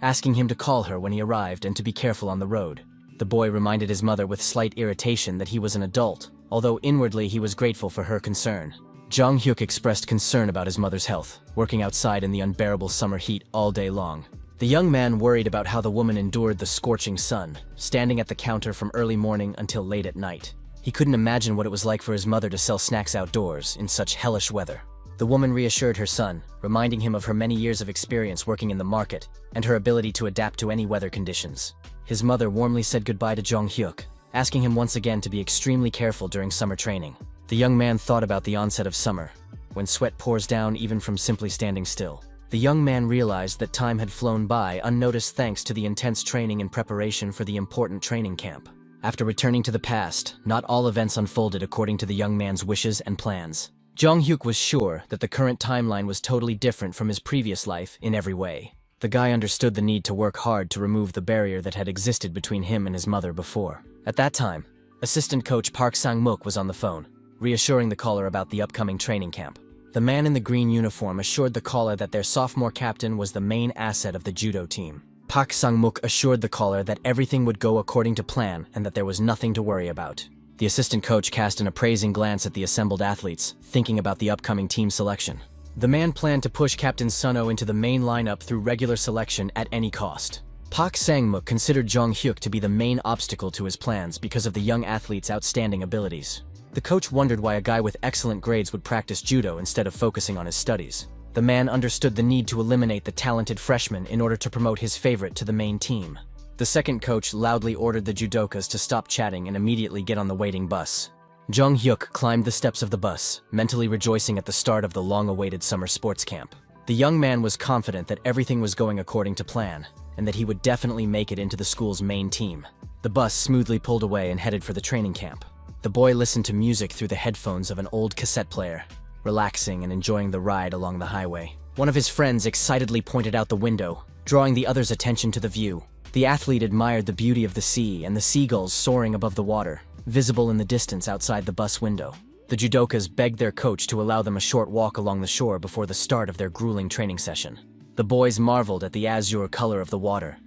asking him to call her when he arrived and to be careful on the road. The boy reminded his mother with slight irritation that he was an adult, although inwardly he was grateful for her concern. Jong Hyuk expressed concern about his mother's health, working outside in the unbearable summer heat all day long. The young man worried about how the woman endured the scorching sun, standing at the counter from early morning until late at night. He couldn't imagine what it was like for his mother to sell snacks outdoors in such hellish weather. The woman reassured her son, reminding him of her many years of experience working in the market and her ability to adapt to any weather conditions. His mother warmly said goodbye to Jong Hyuk, asking him once again to be extremely careful during summer training. The young man thought about the onset of summer, when sweat pours down even from simply standing still. The young man realized that time had flown by unnoticed thanks to the intense training and preparation for the important training camp. After returning to the past, not all events unfolded according to the young man's wishes and plans. Jong Hyuk was sure that the current timeline was totally different from his previous life in every way. The guy understood the need to work hard to remove the barrier that had existed between him and his mother before. At that time, assistant coach Park Sang-mook was on the phone, reassuring the caller about the upcoming training camp. The man in the green uniform assured the caller that their sophomore captain was the main asset of the judo team. Park Sang-mook assured the caller that everything would go according to plan and that there was nothing to worry about. The assistant coach cast an appraising glance at the assembled athletes, thinking about the upcoming team selection. The man planned to push Captain Suno into the main lineup through regular selection at any cost. Park Sang-mook considered Jong Hyuk to be the main obstacle to his plans because of the young athlete's outstanding abilities. The coach wondered why a guy with excellent grades would practice judo instead of focusing on his studies. The man understood the need to eliminate the talented freshman in order to promote his favorite to the main team. The second coach loudly ordered the judokas to stop chatting and immediately get on the waiting bus. Jong Hyuk climbed the steps of the bus, mentally rejoicing at the start of the long-awaited summer sports camp. The young man was confident that everything was going according to plan, and that he would definitely make it into the school's main team. The bus smoothly pulled away and headed for the training camp. The boy listened to music through the headphones of an old cassette player, relaxing and enjoying the ride along the highway. One of his friends excitedly pointed out the window, drawing the other's attention to the view. The athlete admired the beauty of the sea and the seagulls soaring above the water, visible in the distance outside the bus window. The judokas begged their coach to allow them a short walk along the shore before the start of their grueling training session. The boys marveled at the azure color of the water,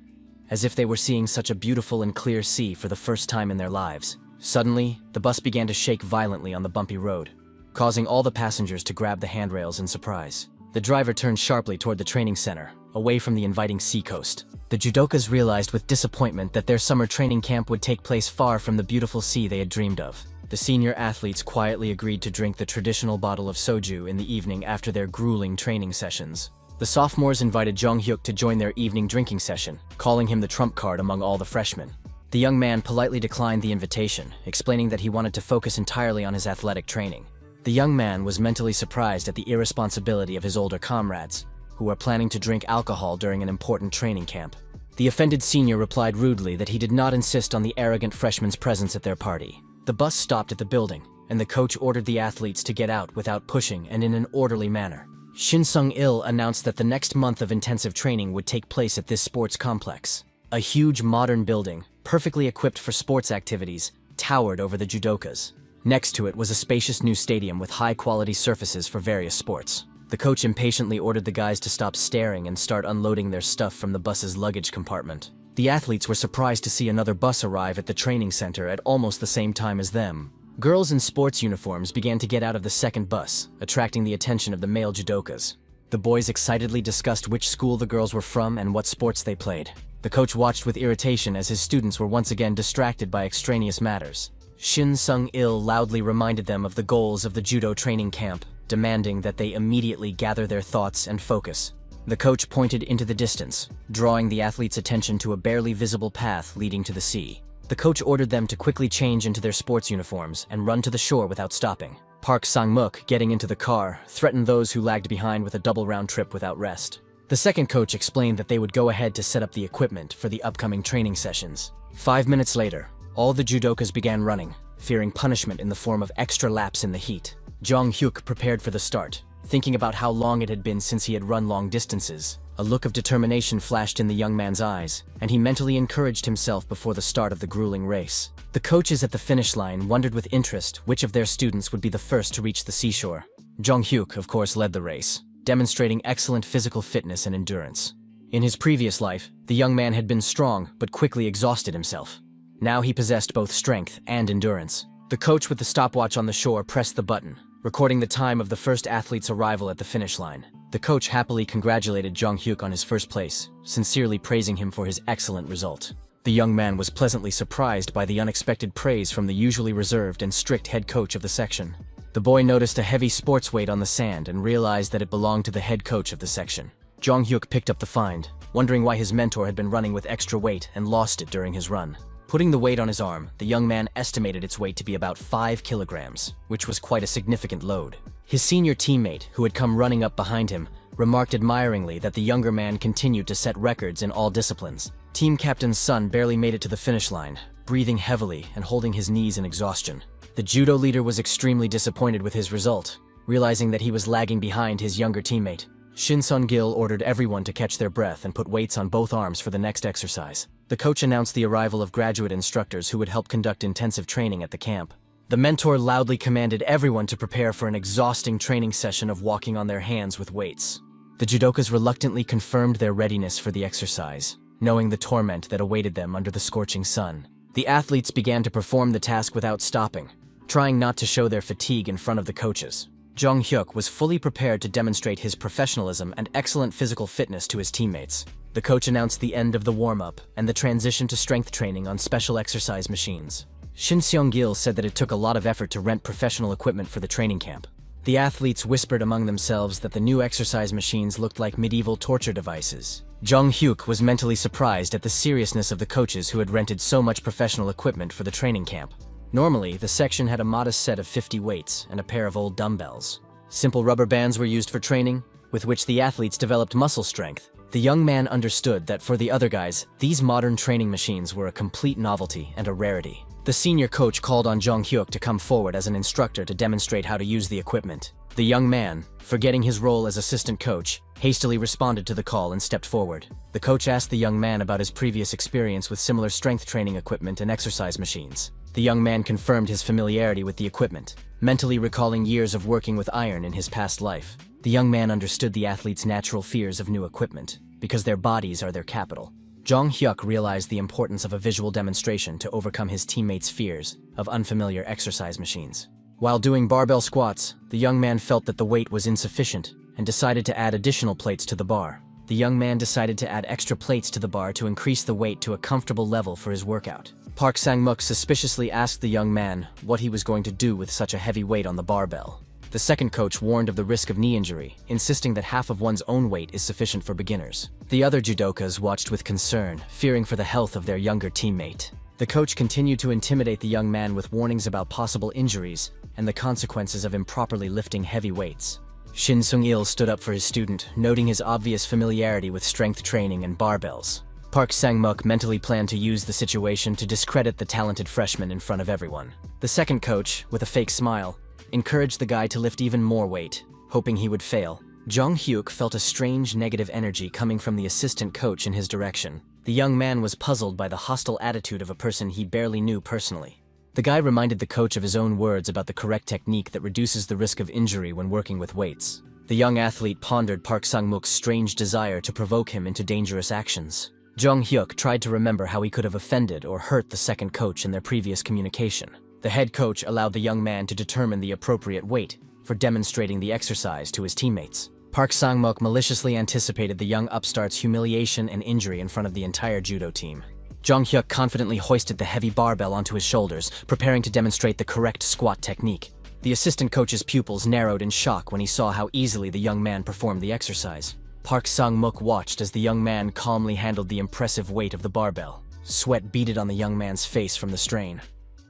as if they were seeing such a beautiful and clear sea for the first time in their lives. Suddenly, the bus began to shake violently on the bumpy road, causing all the passengers to grab the handrails in surprise. The driver turned sharply toward the training center, away from the inviting seacoast. The judokas realized with disappointment that their summer training camp would take place far from the beautiful sea they had dreamed of. The senior athletes quietly agreed to drink the traditional bottle of soju in the evening after their grueling training sessions. The sophomores invited Jong Hyuk to join their evening drinking session, calling him the trump card among all the freshmen. The young man politely declined the invitation, explaining that he wanted to focus entirely on his athletic training. The young man was mentally surprised at the irresponsibility of his older comrades, who were planning to drink alcohol during an important training camp. The offended senior replied rudely that he did not insist on the arrogant freshman's presence at their party. The bus stopped at the building, and the coach ordered the athletes to get out without pushing and in an orderly manner. Shin Sung-il announced that the next month of intensive training would take place at this sports complex. A huge modern building, perfectly equipped for sports activities, towered over the judokas. Next to it was a spacious new stadium with high-quality surfaces for various sports. The coach impatiently ordered the guys to stop staring and start unloading their stuff from the bus's luggage compartment. The athletes were surprised to see another bus arrive at the training center at almost the same time as them. Girls in sports uniforms began to get out of the second bus, attracting the attention of the male judokas. The boys excitedly discussed which school the girls were from and what sports they played. The coach watched with irritation as his students were once again distracted by extraneous matters. Shin Sung-il loudly reminded them of the goals of the judo training camp, demanding that they immediately gather their thoughts and focus. The coach pointed into the distance, drawing the athletes' attention to a barely visible path leading to the sea. The coach ordered them to quickly change into their sports uniforms and run to the shore without stopping. Park Sang-mook, getting into the car, threatened those who lagged behind with a double round trip without rest. The second coach explained that they would go ahead to set up the equipment for the upcoming training sessions. 5 minutes later, all the judokas began running, fearing punishment in the form of extra laps in the heat. Jong-hyuk prepared for the start, thinking about how long it had been since he had run long distances. A look of determination flashed in the young man's eyes, and he mentally encouraged himself before the start of the grueling race. The coaches at the finish line wondered with interest which of their students would be the first to reach the seashore. Jong-hyuk, of course, led the race, demonstrating excellent physical fitness and endurance. In his previous life, the young man had been strong but quickly exhausted himself. Now he possessed both strength and endurance. The coach with the stopwatch on the shore pressed the button, recording the time of the first athlete's arrival at the finish line. The coach happily congratulated Jong-hyuk on his first place, sincerely praising him for his excellent result. The young man was pleasantly surprised by the unexpected praise from the usually reserved and strict head coach of the section. The boy noticed a heavy sports weight on the sand and realized that it belonged to the head coach of the section. Jong-hyuk picked up the find, wondering why his mentor had been running with extra weight and lost it during his run. Putting the weight on his arm, the young man estimated its weight to be about 5 kilograms, which was quite a significant load. His senior teammate, who had come running up behind him, remarked admiringly that the younger man continued to set records in all disciplines. Team captain's son barely made it to the finish line, breathing heavily and holding his knees in exhaustion. The judo leader was extremely disappointed with his result, realizing that he was lagging behind his younger teammate. Shin Sun-gil ordered everyone to catch their breath and put weights on both arms for the next exercise. The coach announced the arrival of graduate instructors who would help conduct intensive training at the camp. The mentor loudly commanded everyone to prepare for an exhausting training session of walking on their hands with weights. The judokas reluctantly confirmed their readiness for the exercise, knowing the torment that awaited them under the scorching sun. The athletes began to perform the task without stopping, trying not to show their fatigue in front of the coaches. Jong-hyuk was fully prepared to demonstrate his professionalism and excellent physical fitness to his teammates. The coach announced the end of the warm-up and the transition to strength training on special exercise machines. Shin Seong-gil said that it took a lot of effort to rent professional equipment for the training camp. The athletes whispered among themselves that the new exercise machines looked like medieval torture devices. Jong-hyuk was mentally surprised at the seriousness of the coaches who had rented so much professional equipment for the training camp. Normally, the section had a modest set of 50 weights and a pair of old dumbbells. Simple rubber bands were used for training, with which the athletes developed muscle strength. The young man understood that for the other guys, these modern training machines were a complete novelty and a rarity. The senior coach called on Jong-hyuk to come forward as an instructor to demonstrate how to use the equipment. The young man, forgetting his role as assistant coach, hastily responded to the call and stepped forward. The coach asked the young man about his previous experience with similar strength training equipment and exercise machines. The young man confirmed his familiarity with the equipment, mentally recalling years of working with iron in his past life. The young man understood the athletes' natural fears of new equipment, because their bodies are their capital. Jong-hyuk realized the importance of a visual demonstration to overcome his teammates' fears of unfamiliar exercise machines. While doing barbell squats, the young man felt that the weight was insufficient and decided to add additional plates to the bar. The young man decided to add extra plates to the bar to increase the weight to a comfortable level for his workout. Park Sang-mook suspiciously asked the young man what he was going to do with such a heavy weight on the barbell. The second coach warned of the risk of knee injury, insisting that half of one's own weight is sufficient for beginners. The other judokas watched with concern, fearing for the health of their younger teammate. The coach continued to intimidate the young man with warnings about possible injuries and the consequences of improperly lifting heavy weights. Shin Sung-il stood up for his student, noting his obvious familiarity with strength training and barbells. Park Sang-mook mentally planned to use the situation to discredit the talented freshman in front of everyone. The second coach, with a fake smile, encouraged the guy to lift even more weight, hoping he would fail. Jong-hyuk felt a strange negative energy coming from the assistant coach in his direction. The young man was puzzled by the hostile attitude of a person he barely knew personally. The guy reminded the coach of his own words about the correct technique that reduces the risk of injury when working with weights. The young athlete pondered Park Sang-mook's strange desire to provoke him into dangerous actions. Jong-hyuk tried to remember how he could have offended or hurt the second coach in their previous communication. The head coach allowed the young man to determine the appropriate weight for demonstrating the exercise to his teammates. Park Sang-mook maliciously anticipated the young upstart's humiliation and injury in front of the entire judo team. Jong-hyuk confidently hoisted the heavy barbell onto his shoulders, preparing to demonstrate the correct squat technique. The assistant coach's pupils narrowed in shock when he saw how easily the young man performed the exercise. Park Sang-mook watched as the young man calmly handled the impressive weight of the barbell. Sweat beaded on the young man's face from the strain,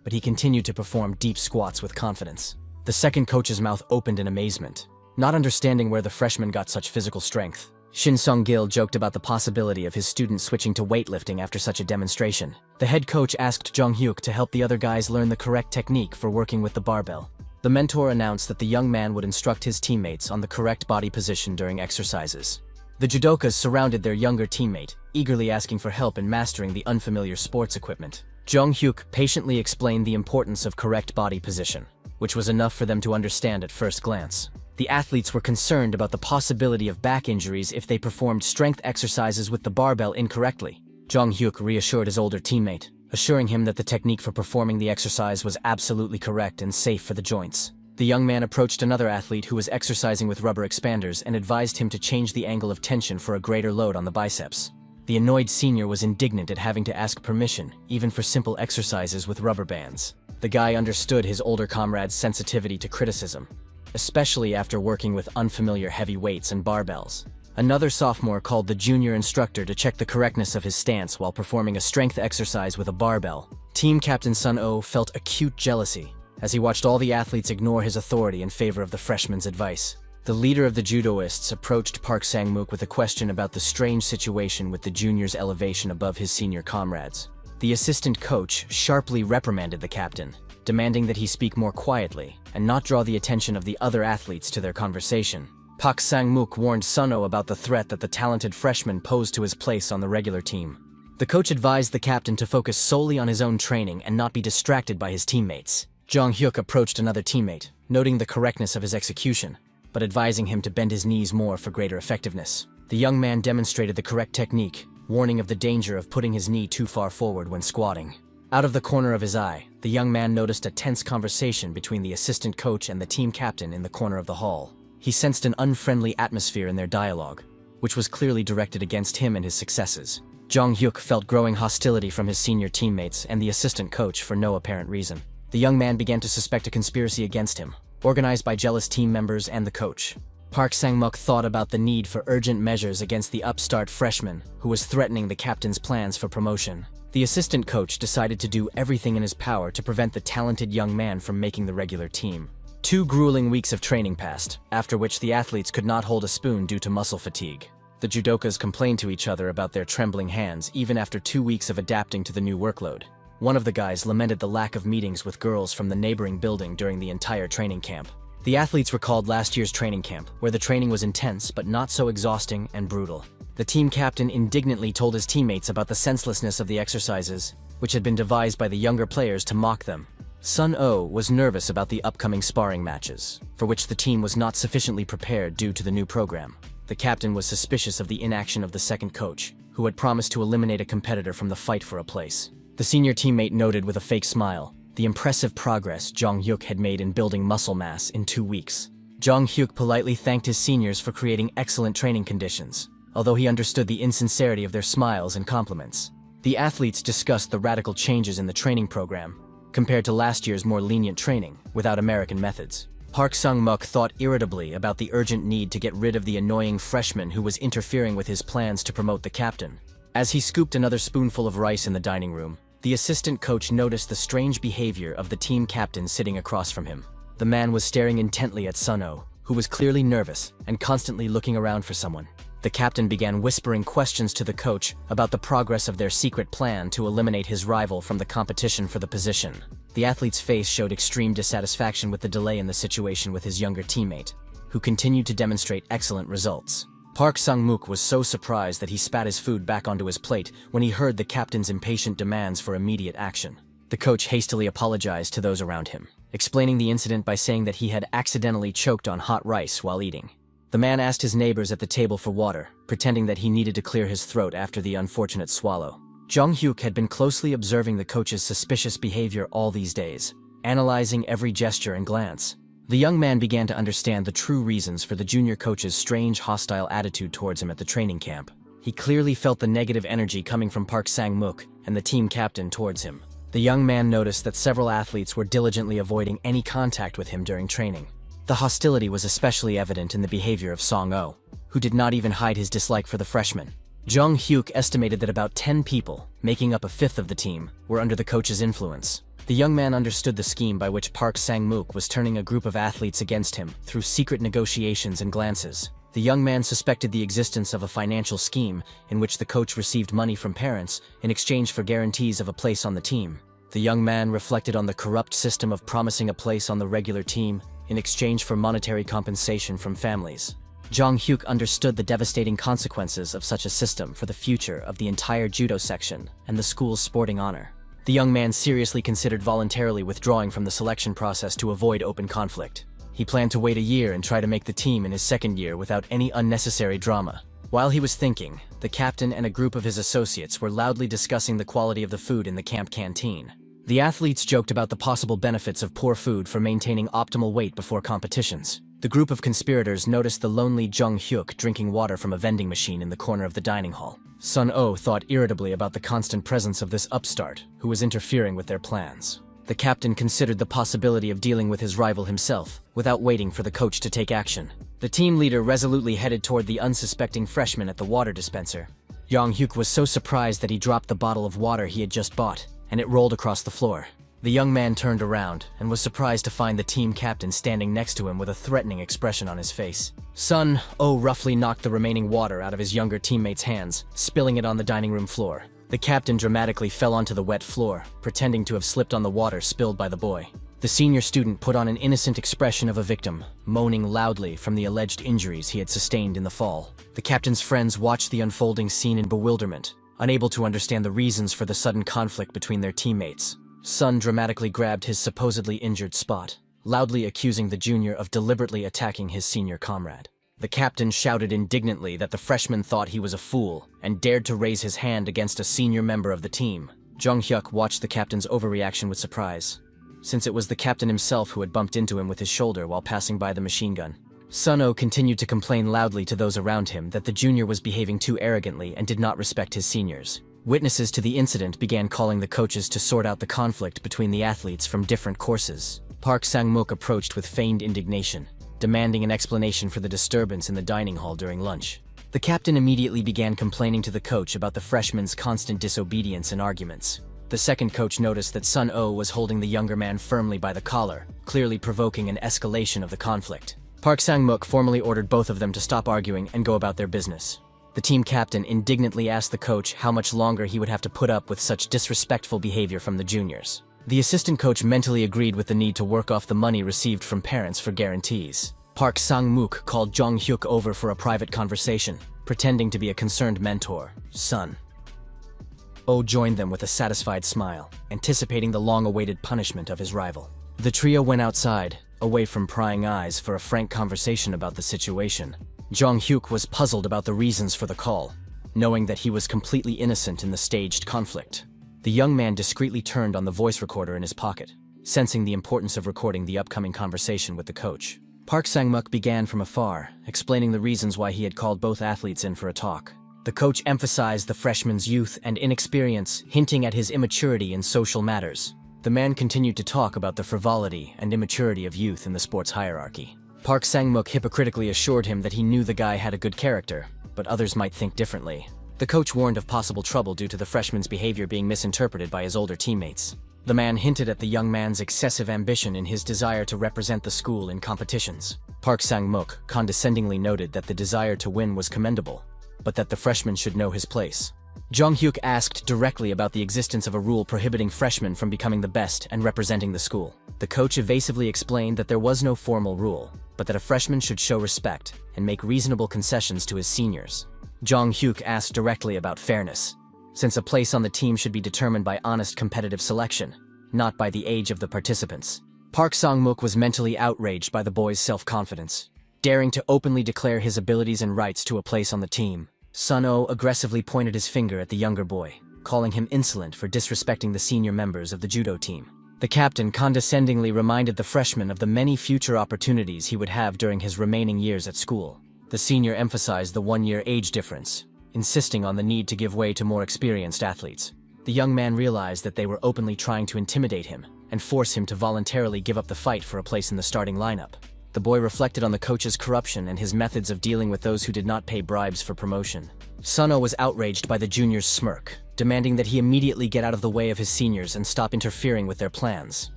but he continued to perform deep squats with confidence. The second coach's mouth opened in amazement, not understanding where the freshman got such physical strength. Shin Sung-gil joked about the possibility of his student switching to weightlifting after such a demonstration. The head coach asked Jong-hyuk to help the other guys learn the correct technique for working with the barbell. The mentor announced that the young man would instruct his teammates on the correct body position during exercises. The judokas surrounded their younger teammate, eagerly asking for help in mastering the unfamiliar sports equipment. Jong-hyuk patiently explained the importance of correct body position, which was enough for them to understand at first glance. The athletes were concerned about the possibility of back injuries if they performed strength exercises with the barbell incorrectly. Jong-hyuk reassured his older teammate, assuring him that the technique for performing the exercise was absolutely correct and safe for the joints. The young man approached another athlete who was exercising with rubber expanders and advised him to change the angle of tension for a greater load on the biceps. The annoyed senior was indignant at having to ask permission, even for simple exercises with rubber bands. The guy understood his older comrade's sensitivity to criticism, especially after working with unfamiliar heavy weights and barbells. Another sophomore called the junior instructor to check the correctness of his stance while performing a strength exercise with a barbell. Team captain Sun-oh felt acute jealousy as he watched all the athletes ignore his authority in favor of the freshman's advice. The leader of the judoists approached Park Sang-mook with a question about the strange situation with the junior's elevation above his senior comrades. The assistant coach sharply reprimanded the captain, demanding that he speak more quietly and not draw the attention of the other athletes to their conversation. Park Sang-mook warned Sun-oh about the threat that the talented freshman posed to his place on the regular team. The coach advised the captain to focus solely on his own training and not be distracted by his teammates. Jong-hyuk approached another teammate, noting the correctness of his execution, but advising him to bend his knees more for greater effectiveness. The young man demonstrated the correct technique, warning of the danger of putting his knee too far forward when squatting. Out of the corner of his eye, the young man noticed a tense conversation between the assistant coach and the team captain in the corner of the hall. He sensed an unfriendly atmosphere in their dialogue, which was clearly directed against him and his successes. Jong-hyuk felt growing hostility from his senior teammates and the assistant coach for no apparent reason. The young man began to suspect a conspiracy against him, organized by jealous team members and the coach. Park Sang-mook thought about the need for urgent measures against the upstart freshman who was threatening the captain's plans for promotion. The assistant coach decided to do everything in his power to prevent the talented young man from making the regular team. 2 grueling weeks of training passed, after which the athletes could not hold a spoon due to muscle fatigue. The judokas complained to each other about their trembling hands even after 2 weeks of adapting to the new workload. One of the guys lamented the lack of meetings with girls from the neighboring building during the entire training camp. The athletes recalled last year's training camp, where the training was intense but not so exhausting and brutal. The team captain indignantly told his teammates about the senselessness of the exercises, which had been devised by the younger players to mock them. Sun-oh was nervous about the upcoming sparring matches, for which the team was not sufficiently prepared due to the new program. The captain was suspicious of the inaction of the second coach, who had promised to eliminate a competitor from the fight for a place. The senior teammate noted with a fake smile the impressive progress Jong-hyuk had made in building muscle mass in 2 weeks. Jong-hyuk politely thanked his seniors for creating excellent training conditions, although he understood the insincerity of their smiles and compliments. The athletes discussed the radical changes in the training program, compared to last year's more lenient training, without American methods. Park Sang-mook thought irritably about the urgent need to get rid of the annoying freshman who was interfering with his plans to promote the captain. As he scooped another spoonful of rice in the dining room, the assistant coach noticed the strange behavior of the team captain sitting across from him. The man was staring intently at Sun-oh, who was clearly nervous and constantly looking around for someone. The captain began whispering questions to the coach about the progress of their secret plan to eliminate his rival from the competition for the position. The athlete's face showed extreme dissatisfaction with the delay in the situation with his younger teammate, who continued to demonstrate excellent results. Park Sang-mook was so surprised that he spat his food back onto his plate when he heard the captain's impatient demands for immediate action. The coach hastily apologized to those around him, explaining the incident by saying that he had accidentally choked on hot rice while eating. The man asked his neighbors at the table for water, pretending that he needed to clear his throat after the unfortunate swallow. Jong-hyuk had been closely observing the coach's suspicious behavior all these days, analyzing every gesture and glance. The young man began to understand the true reasons for the junior coach's strange hostile attitude towards him at the training camp. He clearly felt the negative energy coming from Park Sang-mook and the team captain towards him. The young man noticed that several athletes were diligently avoiding any contact with him during training. The hostility was especially evident in the behavior of Song-oh, who did not even hide his dislike for the freshman. Jung Hyuk estimated that about 10 people, making up a fifth of the team, were under the coach's influence. The young man understood the scheme by which Park Sang-mook was turning a group of athletes against him through secret negotiations and glances. The young man suspected the existence of a financial scheme in which the coach received money from parents in exchange for guarantees of a place on the team. The young man reflected on the corrupt system of promising a place on the regular team in exchange for monetary compensation from families. Jung Hyuk understood the devastating consequences of such a system for the future of the entire judo section and the school's sporting honor. The young man seriously considered voluntarily withdrawing from the selection process to avoid open conflict. He planned to wait a year and try to make the team in his second year without any unnecessary drama. While he was thinking, the captain and a group of his associates were loudly discussing the quality of the food in the camp canteen. The athletes joked about the possible benefits of poor food for maintaining optimal weight before competitions. The group of conspirators noticed the lonely Jung Hyuk drinking water from a vending machine in the corner of the dining hall. Sun-oh thought irritably about the constant presence of this upstart, who was interfering with their plans. The captain considered the possibility of dealing with his rival himself, without waiting for the coach to take action. The team leader resolutely headed toward the unsuspecting freshman at the water dispenser. Jung Hyuk was so surprised that he dropped the bottle of water he had just bought, and it rolled across the floor. The young man turned around and was surprised to find the team captain standing next to him with a threatening expression on his face. Sun-oh roughly knocked the remaining water out of his younger teammate's hands, spilling it on the dining room floor. The captain dramatically fell onto the wet floor, pretending to have slipped on the water spilled by the boy. The senior student put on an innocent expression of a victim, moaning loudly from the alleged injuries he had sustained in the fall. The captain's friends watched the unfolding scene in bewilderment, unable to understand the reasons for the sudden conflict between their teammates. Sun dramatically grabbed his supposedly injured spot, loudly accusing the junior of deliberately attacking his senior comrade. The captain shouted indignantly that the freshman thought he was a fool and dared to raise his hand against a senior member of the team. Jung Hyuk watched the captain's overreaction with surprise, since it was the captain himself who had bumped into him with his shoulder while passing by the machine gun. Sun-oh continued to complain loudly to those around him that the junior was behaving too arrogantly and did not respect his seniors. Witnesses to the incident began calling the coaches to sort out the conflict between the athletes from different courses. Park Sang-mook approached with feigned indignation, demanding an explanation for the disturbance in the dining hall during lunch. The captain immediately began complaining to the coach about the freshman's constant disobedience and arguments. The second coach noticed that Sun-oh was holding the younger man firmly by the collar, clearly provoking an escalation of the conflict. Park Sang-mook formally ordered both of them to stop arguing and go about their business. The team captain indignantly asked the coach how much longer he would have to put up with such disrespectful behavior from the juniors. The assistant coach mentally agreed with the need to work off the money received from parents for guarantees. Park Sang-mook called Jung Hyuk over for a private conversation, pretending to be a concerned mentor. Sun-oh joined them with a satisfied smile, anticipating the long-awaited punishment of his rival. The trio went outside, away from prying eyes, for a frank conversation about the situation. Jung Hyuk was puzzled about the reasons for the call, knowing that he was completely innocent in the staged conflict. The young man discreetly turned on the voice recorder in his pocket, sensing the importance of recording the upcoming conversation with the coach. Park Sang-mook began from afar, explaining the reasons why he had called both athletes in for a talk. The coach emphasized the freshman's youth and inexperience, hinting at his immaturity in social matters. The man continued to talk about the frivolity and immaturity of youth in the sports hierarchy. Park Sang-mook hypocritically assured him that he knew the guy had a good character, but others might think differently. The coach warned of possible trouble due to the freshman's behavior being misinterpreted by his older teammates. The man hinted at the young man's excessive ambition in his desire to represent the school in competitions. Park Sang-mook condescendingly noted that the desire to win was commendable, but that the freshman should know his place. Jung Hyuk asked directly about the existence of a rule prohibiting freshmen from becoming the best and representing the school. The coach evasively explained that there was no formal rule, but that a freshman should show respect and make reasonable concessions to his seniors. Jung Hyuk asked directly about fairness, since a place on the team should be determined by honest competitive selection, not by the age of the participants. Park Sang-mook was mentally outraged by the boy's self-confidence, daring to openly declare his abilities and rights to a place on the team. Sun-oh aggressively pointed his finger at the younger boy, calling him insolent for disrespecting the senior members of the judo team. The captain condescendingly reminded the freshman of the many future opportunities he would have during his remaining years at school. The senior emphasized the one-year age difference, insisting on the need to give way to more experienced athletes. The young man realized that they were openly trying to intimidate him and force him to voluntarily give up the fight for a place in the starting lineup. The boy reflected on the coach's corruption and his methods of dealing with those who did not pay bribes for promotion. Sun-Oh was outraged by the junior's smirk, demanding that he immediately get out of the way of his seniors and stop interfering with their plans.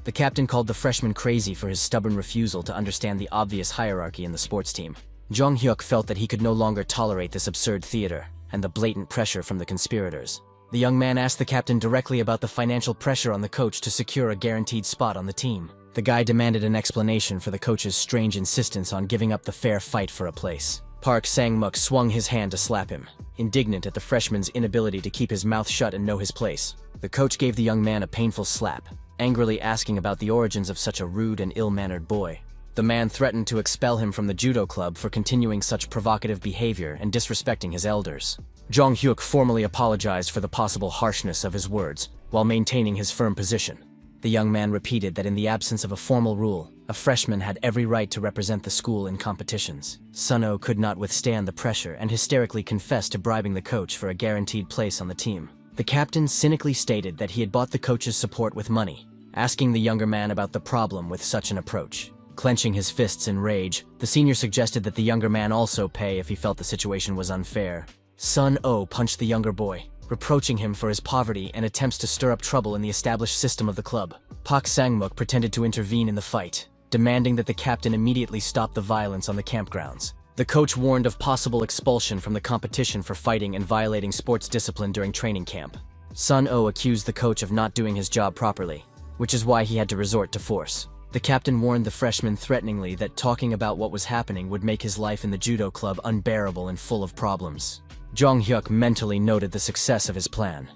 The captain called the freshman crazy for his stubborn refusal to understand the obvious hierarchy in the sports team. Jong Hyuk felt that he could no longer tolerate this absurd theater and the blatant pressure from the conspirators. The young man asked the captain directly about the financial pressure on the coach to secure a guaranteed spot on the team. The guy demanded an explanation for the coach's strange insistence on giving up the fair fight for a place. Park Sang-muk swung his hand to slap him, indignant at the freshman's inability to keep his mouth shut and know his place. The coach gave the young man a painful slap, angrily asking about the origins of such a rude and ill-mannered boy. The man threatened to expel him from the judo club for continuing such provocative behavior and disrespecting his elders. Jong Hyuk formally apologized for the possible harshness of his words, while maintaining his firm position. The young man repeated that in the absence of a formal rule, a freshman had every right to represent the school in competitions. Sun-Oh could not withstand the pressure and hysterically confessed to bribing the coach for a guaranteed place on the team. The captain cynically stated that he had bought the coach's support with money, asking the younger man about the problem with such an approach. Clenching his fists in rage, the senior suggested that the younger man also pay if he felt the situation was unfair. Sun-Oh punched the younger boy, reproaching him for his poverty and attempts to stir up trouble in the established system of the club. Park Sang-muk pretended to intervene in the fight, demanding that the captain immediately stop the violence on the campgrounds. The coach warned of possible expulsion from the competition for fighting and violating sports discipline during training camp. Sun-Oh accused the coach of not doing his job properly, which is why he had to resort to force. The captain warned the freshman threateningly that talking about what was happening would make his life in the judo club unbearable and full of problems. Jong Hyuk mentally noted the success of his plan.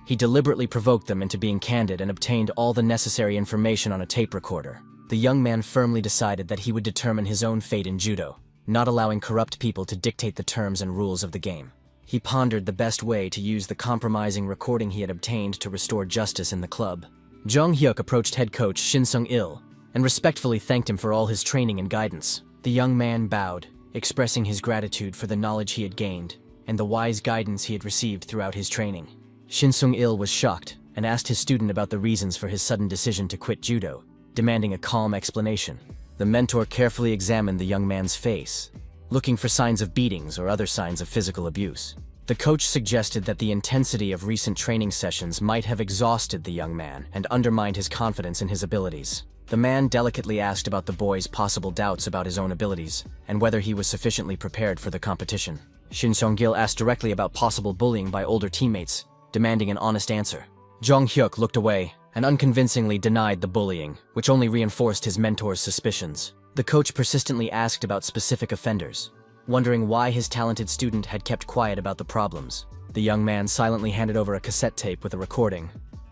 He deliberately provoked them into being candid and obtained all the necessary information on a tape recorder. The young man firmly decided that he would determine his own fate in judo, not allowing corrupt people to dictate the terms and rules of the game. He pondered the best way to use the compromising recording he had obtained to restore justice in the club. Jong Hyuk approached head coach Shin Sung-il and respectfully thanked him for all his training and guidance. The young man bowed, expressing his gratitude for the knowledge he had gained and the wise guidance he had received throughout his training. Shin Sung-il was shocked and asked his student about the reasons for his sudden decision to quit judo, demanding a calm explanation. The mentor carefully examined the young man's face, looking for signs of beatings or other signs of physical abuse. The coach suggested that the intensity of recent training sessions might have exhausted the young man and undermined his confidence in his abilities. The man delicately asked about the boy's possible doubts about his own abilities and whether he was sufficiently prepared for the competition. Shin Sung-il asked directly about possible bullying by older teammates, demanding an honest answer. Jong Hyuk looked away and unconvincingly denied the bullying, which only reinforced his mentor's suspicions. The coach persistently asked about specific offenders, wondering why his talented student had kept quiet about the problems. The young man silently handed over a cassette tape with a recording,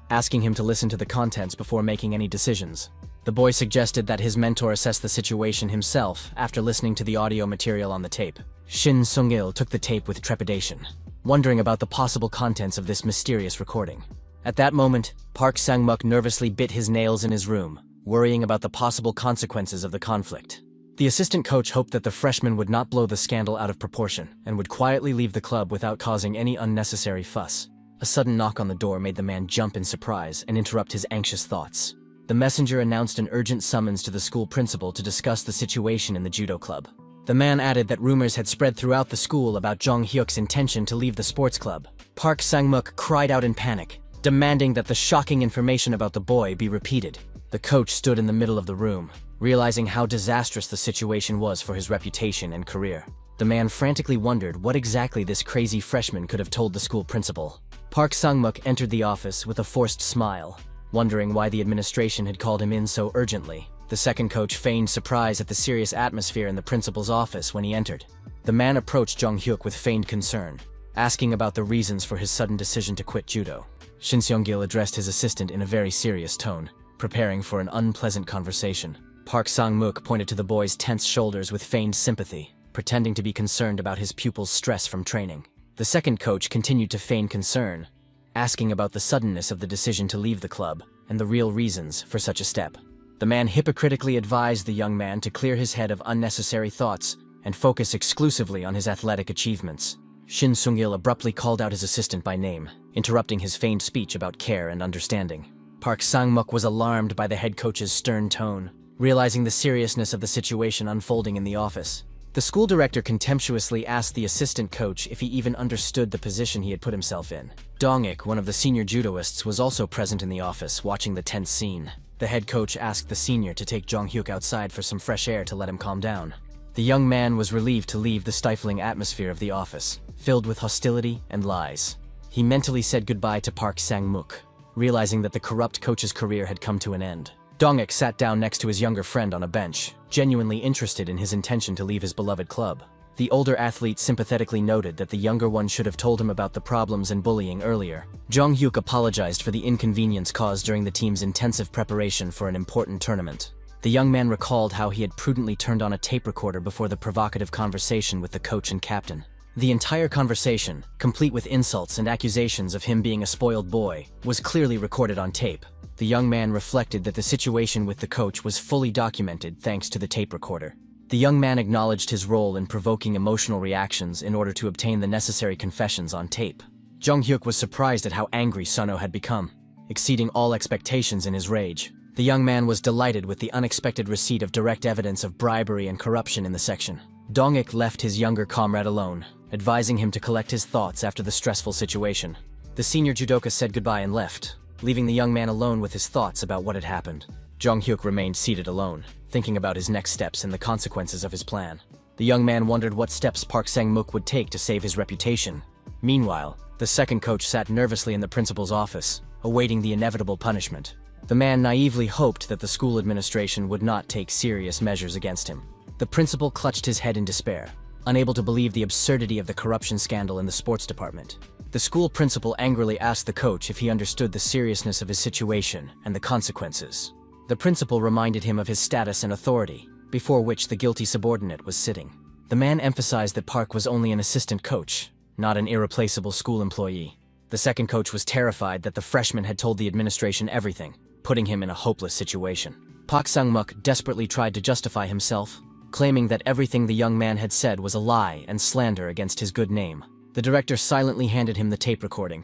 asking him to listen to the contents before making any decisions. The boy suggested that his mentor assess the situation himself after listening to the audio material on the tape. Shin Sung-il took the tape with trepidation, wondering about the possible contents of this mysterious recording. At that moment, Park Sang-muk nervously bit his nails in his room, worrying about the possible consequences of the conflict. The assistant coach hoped that the freshman would not blow the scandal out of proportion and would quietly leave the club without causing any unnecessary fuss. A sudden knock on the door made the man jump in surprise and interrupt his anxious thoughts. The messenger announced an urgent summons to the school principal to discuss the situation in the judo club. The man added that rumors had spread throughout the school about Jong Hyuk's intention to leave the sports club. Park Sang-muk cried out in panic, demanding that the shocking information about the boy be repeated. The coach stood in the middle of the room, realizing how disastrous the situation was for his reputation and career. The man frantically wondered what exactly this crazy freshman could have told the school principal. Park Sang-muk entered the office with a forced smile, wondering why the administration had called him in so urgently. The second coach feigned surprise at the serious atmosphere in the principal's office when he entered. The man approached Jong Hyuk with feigned concern, asking about the reasons for his sudden decision to quit judo. Shin Seong-gil addressed his assistant in a very serious tone, preparing for an unpleasant conversation. Park Sang-muk pointed to the boy's tense shoulders with feigned sympathy, pretending to be concerned about his pupil's stress from training. The second coach continued to feign concern, asking about the suddenness of the decision to leave the club and the real reasons for such a step. The man hypocritically advised the young man to clear his head of unnecessary thoughts and focus exclusively on his athletic achievements. Shin Sung-il abruptly called out his assistant by name, interrupting his feigned speech about care and understanding. Park Sang-muk was alarmed by the head coach's stern tone, realizing the seriousness of the situation unfolding in the office. The school director contemptuously asked the assistant coach if he even understood the position he had put himself in. Dong-ik, one of the senior judoists, was also present in the office, watching the tense scene. The head coach asked the senior to take Jong-hyuk outside for some fresh air to let him calm down. The young man was relieved to leave the stifling atmosphere of the office, filled with hostility and lies. He mentally said goodbye to Park Sang-mook, realizing that the corrupt coach's career had come to an end. Dong-ik sat down next to his younger friend on a bench, genuinely interested in his intention to leave his beloved club. The older athlete sympathetically noted that the younger one should have told him about the problems and bullying earlier. Jong-hyuk apologized for the inconvenience caused during the team's intensive preparation for an important tournament. The young man recalled how he had prudently turned on a tape recorder before the provocative conversation with the coach and captain. The entire conversation, complete with insults and accusations of him being a spoiled boy, was clearly recorded on tape. The young man reflected that the situation with the coach was fully documented thanks to the tape recorder. The young man acknowledged his role in provoking emotional reactions in order to obtain the necessary confessions on tape. Jong-hyuk was surprised at how angry Suno had become, exceeding all expectations in his rage. The young man was delighted with the unexpected receipt of direct evidence of bribery and corruption in the section. Dong-ik left his younger comrade alone, advising him to collect his thoughts after the stressful situation. The senior judoka said goodbye and left, leaving the young man alone with his thoughts about what had happened. Jong-hyuk remained seated alone, thinking about his next steps and the consequences of his plan. The young man wondered what steps Park Sang-mook would take to save his reputation. Meanwhile, the second coach sat nervously in the principal's office, awaiting the inevitable punishment. The man naively hoped that the school administration would not take serious measures against him. The principal clutched his head in despair, unable to believe the absurdity of the corruption scandal in the sports department. The school principal angrily asked the coach if he understood the seriousness of his situation and the consequences. The principal reminded him of his status and authority, before which the guilty subordinate was sitting. The man emphasized that Park was only an assistant coach, not an irreplaceable school employee. The second coach was terrified that the freshman had told the administration everything, putting him in a hopeless situation. Park Sang-mook desperately tried to justify himself, claiming that everything the young man had said was a lie and slander against his good name. The director silently handed him the tape recording,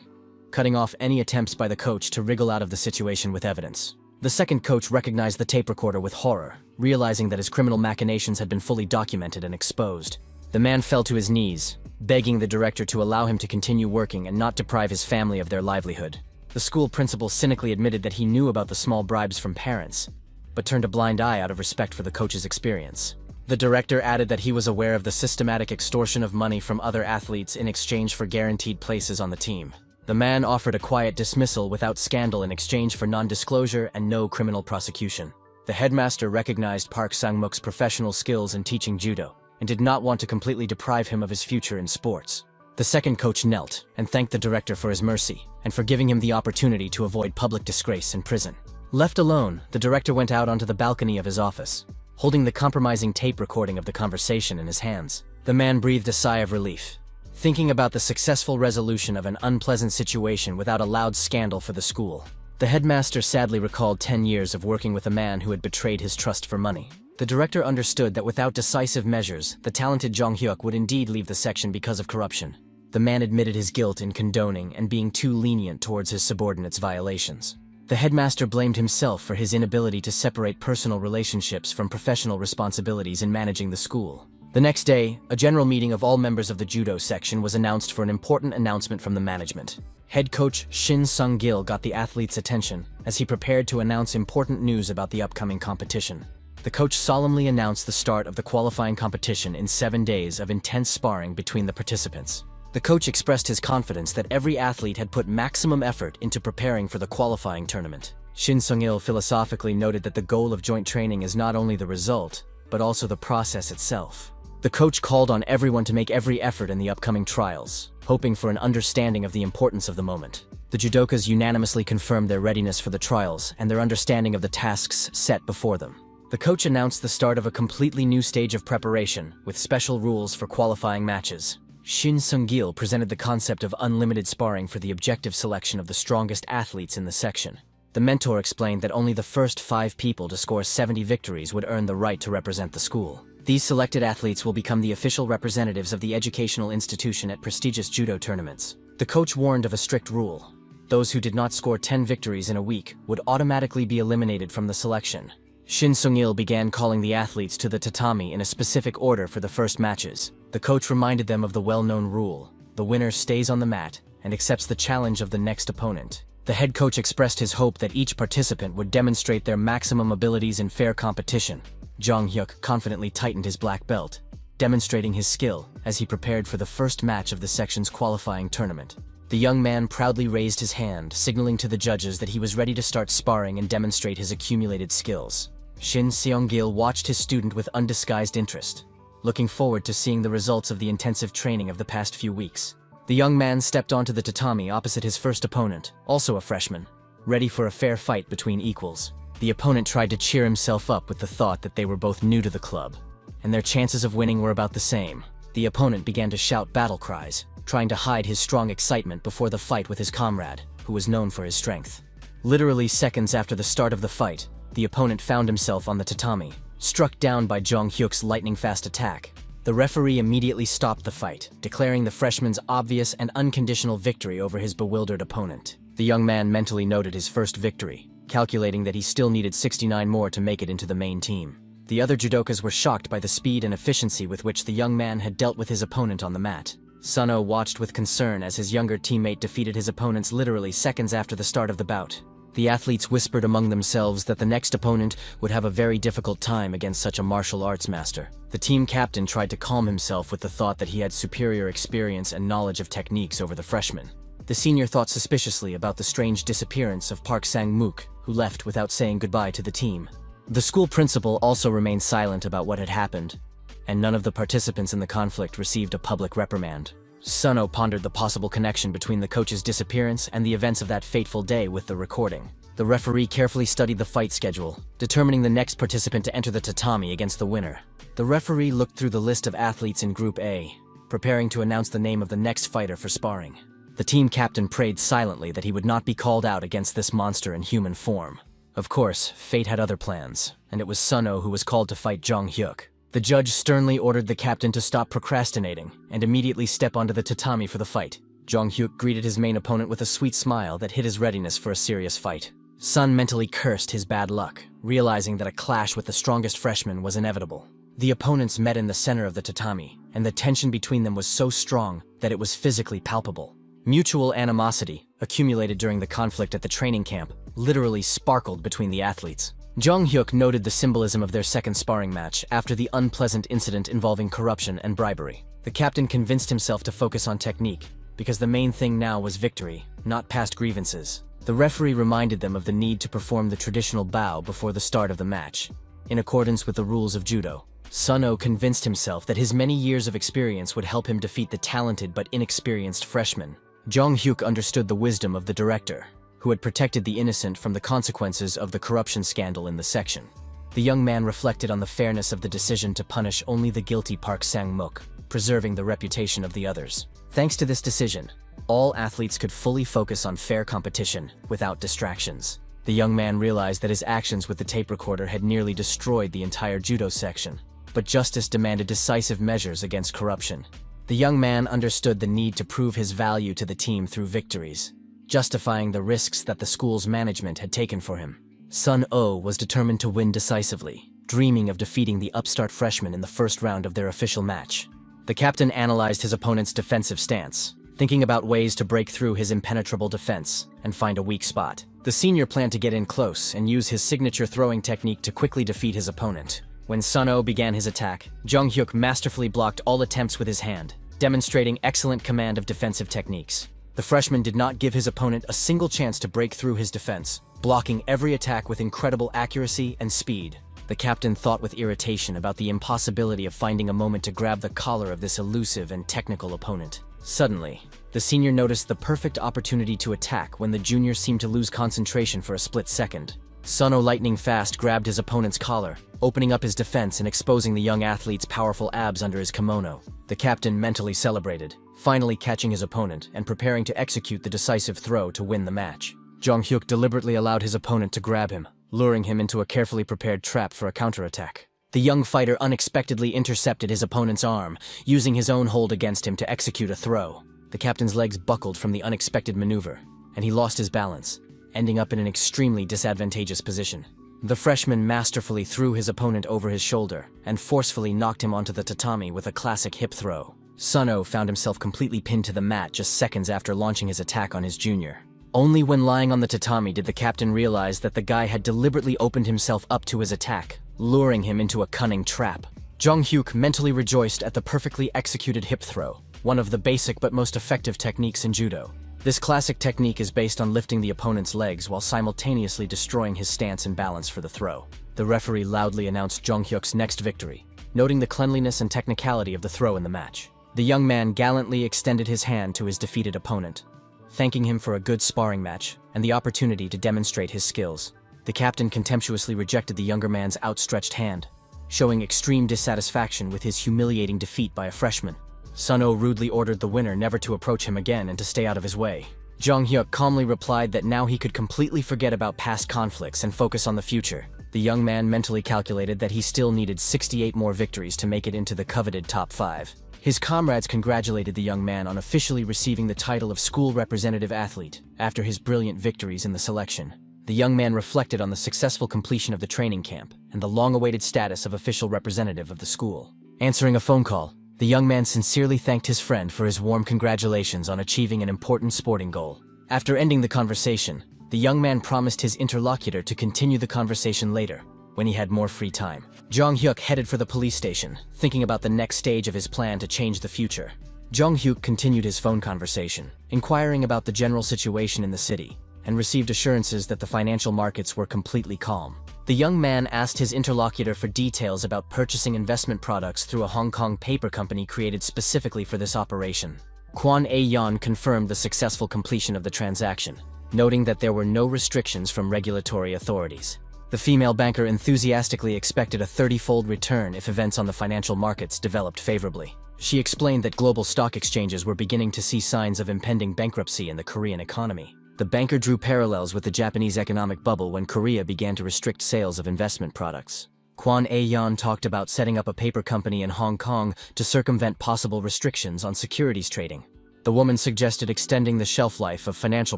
cutting off any attempts by the coach to wriggle out of the situation with evidence. The second coach recognized the tape recorder with horror, realizing that his criminal machinations had been fully documented and exposed. The man fell to his knees, begging the director to allow him to continue working and not deprive his family of their livelihood. The school principal cynically admitted that he knew about the small bribes from parents, but turned a blind eye out of respect for the coach's experience. The director added that he was aware of the systematic extortion of money from other athletes in exchange for guaranteed places on the team. The man offered a quiet dismissal without scandal in exchange for non-disclosure and no criminal prosecution. The headmaster recognized Park Sang-mook's professional skills in teaching judo and did not want to completely deprive him of his future in sports. The second coach knelt and thanked the director for his mercy and for giving him the opportunity to avoid public disgrace and prison. Left alone, the director went out onto the balcony of his office, holding the compromising tape recording of the conversation in his hands. The man breathed a sigh of relief, thinking about the successful resolution of an unpleasant situation without a loud scandal for the school. The headmaster sadly recalled 10 years of working with a man who had betrayed his trust for money. The director understood that without decisive measures, the talented Jong-hyuk would indeed leave the section because of corruption. The man admitted his guilt in condoning and being too lenient towards his subordinates' violations. The headmaster blamed himself for his inability to separate personal relationships from professional responsibilities in managing the school. The next day, a general meeting of all members of the judo section was announced for an important announcement from the management. Head coach Shin Sung-gil got the athletes' attention as he prepared to announce important news about the upcoming competition. The coach solemnly announced the start of the qualifying competition in 7 days of intense sparring between the participants. The coach expressed his confidence that every athlete had put maximum effort into preparing for the qualifying tournament. Shin Sung-il philosophically noted that the goal of joint training is not only the result, but also the process itself. The coach called on everyone to make every effort in the upcoming trials, hoping for an understanding of the importance of the moment. The judokas unanimously confirmed their readiness for the trials and their understanding of the tasks set before them. The coach announced the start of a completely new stage of preparation, with special rules for qualifying matches. Shin Sung-gil presented the concept of unlimited sparring for the objective selection of the strongest athletes in the section. The mentor explained that only the first 5 people to score 70 victories would earn the right to represent the school. These selected athletes will become the official representatives of the educational institution at prestigious judo tournaments. The coach warned of a strict rule. Those who did not score 10 victories in a week would automatically be eliminated from the selection. Shin Sung-il began calling the athletes to the tatami in a specific order for the first matches. The coach reminded them of the well-known rule: the winner stays on the mat and accepts the challenge of the next opponent. The head coach expressed his hope that each participant would demonstrate their maximum abilities in fair competition. Jong Hyuk confidently tightened his black belt, demonstrating his skill as he prepared for the first match of the section's qualifying tournament. The young man proudly raised his hand, signaling to the judges that he was ready to start sparring and demonstrate his accumulated skills. Shin Seong-gil watched his student with undisguised interest, looking forward to seeing the results of the intensive training of the past few weeks. The young man stepped onto the tatami opposite his first opponent, also a freshman, ready for a fair fight between equals. The opponent tried to cheer himself up with the thought that they were both new to the club, and their chances of winning were about the same. The opponent began to shout battle cries, trying to hide his strong excitement before the fight with his comrade, who was known for his strength. Literally seconds after the start of the fight, the opponent found himself on the tatami, struck down by Jong Hyuk's lightning-fast attack. The referee immediately stopped the fight, declaring the freshman's obvious and unconditional victory over his bewildered opponent. The young man mentally noted his first victory, calculating that he still needed 69 more to make it into the main team. The other judokas were shocked by the speed and efficiency with which the young man had dealt with his opponent on the mat. Sun-oh watched with concern as his younger teammate defeated his opponents literally seconds after the start of the bout. The athletes whispered among themselves that the next opponent would have a very difficult time against such a martial arts master. The team captain tried to calm himself with the thought that he had superior experience and knowledge of techniques over the freshman. The senior thought suspiciously about the strange disappearance of Park Sang-mook, who left without saying goodbye to the team. The school principal also remained silent about what had happened, and none of the participants in the conflict received a public reprimand. Sun-oh pondered the possible connection between the coach's disappearance and the events of that fateful day with the recording. The referee carefully studied the fight schedule, determining the next participant to enter the tatami against the winner. The referee looked through the list of athletes in Group A, preparing to announce the name of the next fighter for sparring. The team captain prayed silently that he would not be called out against this monster in human form. Of course, fate had other plans, and it was Sun-oh who was called to fight Jong Hyuk. The judge sternly ordered the captain to stop procrastinating and immediately step onto the tatami for the fight. Jong Hyuk greeted his main opponent with a sweet smile that hid his readiness for a serious fight. Sun mentally cursed his bad luck, realizing that a clash with the strongest freshman was inevitable. The opponents met in the center of the tatami, and the tension between them was so strong that it was physically palpable. Mutual animosity, accumulated during the conflict at the training camp, literally sparkled between the athletes. Jong Hyuk noted the symbolism of their second sparring match after the unpleasant incident involving corruption and bribery. The captain convinced himself to focus on technique, because the main thing now was victory, not past grievances. The referee reminded them of the need to perform the traditional bow before the start of the match. In accordance with the rules of judo, Sun-oh convinced himself that his many years of experience would help him defeat the talented but inexperienced freshman. Jong Hyuk understood the wisdom of the director, who had protected the innocent from the consequences of the corruption scandal in the section. The young man reflected on the fairness of the decision to punish only the guilty Park Sang-mook, preserving the reputation of the others. Thanks to this decision, all athletes could fully focus on fair competition without distractions. The young man realized that his actions with the tape recorder had nearly destroyed the entire judo section, but justice demanded decisive measures against corruption. The young man understood the need to prove his value to the team through victories, justifying the risks that the school's management had taken for him. Sun-oh was determined to win decisively, dreaming of defeating the upstart freshman in the first round of their official match. The captain analyzed his opponent's defensive stance, thinking about ways to break through his impenetrable defense and find a weak spot. The senior planned to get in close and use his signature throwing technique to quickly defeat his opponent. When Sun-oh began his attack, Jong Hyuk masterfully blocked all attempts with his hand, demonstrating excellent command of defensive techniques. The freshman did not give his opponent a single chance to break through his defense, blocking every attack with incredible accuracy and speed. The captain thought with irritation about the impossibility of finding a moment to grab the collar of this elusive and technical opponent. Suddenly, the senior noticed the perfect opportunity to attack when the junior seemed to lose concentration for a split second. Sun-oh lightning fast grabbed his opponent's collar, opening up his defense and exposing the young athlete's powerful abs under his kimono. The captain mentally celebrated, finally catching his opponent and preparing to execute the decisive throw to win the match. Jong Hyuk deliberately allowed his opponent to grab him, luring him into a carefully prepared trap for a counterattack. The young fighter unexpectedly intercepted his opponent's arm, using his own hold against him to execute a throw. The captain's legs buckled from the unexpected maneuver, and he lost his balance, ending up in an extremely disadvantageous position. The freshman masterfully threw his opponent over his shoulder and forcefully knocked him onto the tatami with a classic hip throw. Sun-Oh found himself completely pinned to the mat just seconds after launching his attack on his junior. Only when lying on the tatami did the captain realize that the guy had deliberately opened himself up to his attack, luring him into a cunning trap. Jung Hyuk mentally rejoiced at the perfectly executed hip throw, one of the basic but most effective techniques in judo. This classic technique is based on lifting the opponent's legs while simultaneously destroying his stance and balance for the throw. The referee loudly announced Jung Hyuk's next victory, noting the cleanliness and technicality of the throw in the match. The young man gallantly extended his hand to his defeated opponent, thanking him for a good sparring match and the opportunity to demonstrate his skills. The captain contemptuously rejected the younger man's outstretched hand, showing extreme dissatisfaction with his humiliating defeat by a freshman. Sun-Oh rudely ordered the winner never to approach him again and to stay out of his way. Jung Hyuk calmly replied that now he could completely forget about past conflicts and focus on the future. The young man mentally calculated that he still needed 68 more victories to make it into the coveted top 5. His comrades congratulated the young man on officially receiving the title of school representative athlete after his brilliant victories in the selection. The young man reflected on the successful completion of the training camp and the long-awaited status of official representative of the school. Answering a phone call, the young man sincerely thanked his friend for his warm congratulations on achieving an important sporting goal. After ending the conversation, the young man promised his interlocutor to continue the conversation later, when he had more free time. Jung Hyuk headed for the police station, thinking about the next stage of his plan to change the future. Jung Hyuk continued his phone conversation, inquiring about the general situation in the city, and received assurances that the financial markets were completely calm. The young man asked his interlocutor for details about purchasing investment products through a Hong Kong paper company created specifically for this operation. Kwon A-yeon confirmed the successful completion of the transaction, noting that there were no restrictions from regulatory authorities. The female banker enthusiastically expected a 30-fold return if events on the financial markets developed favorably. She explained that global stock exchanges were beginning to see signs of impending bankruptcy in the Korean economy. The banker drew parallels with the Japanese economic bubble when Korea began to restrict sales of investment products. Kwon A-yeon talked about setting up a paper company in Hong Kong to circumvent possible restrictions on securities trading. The woman suggested extending the shelf life of financial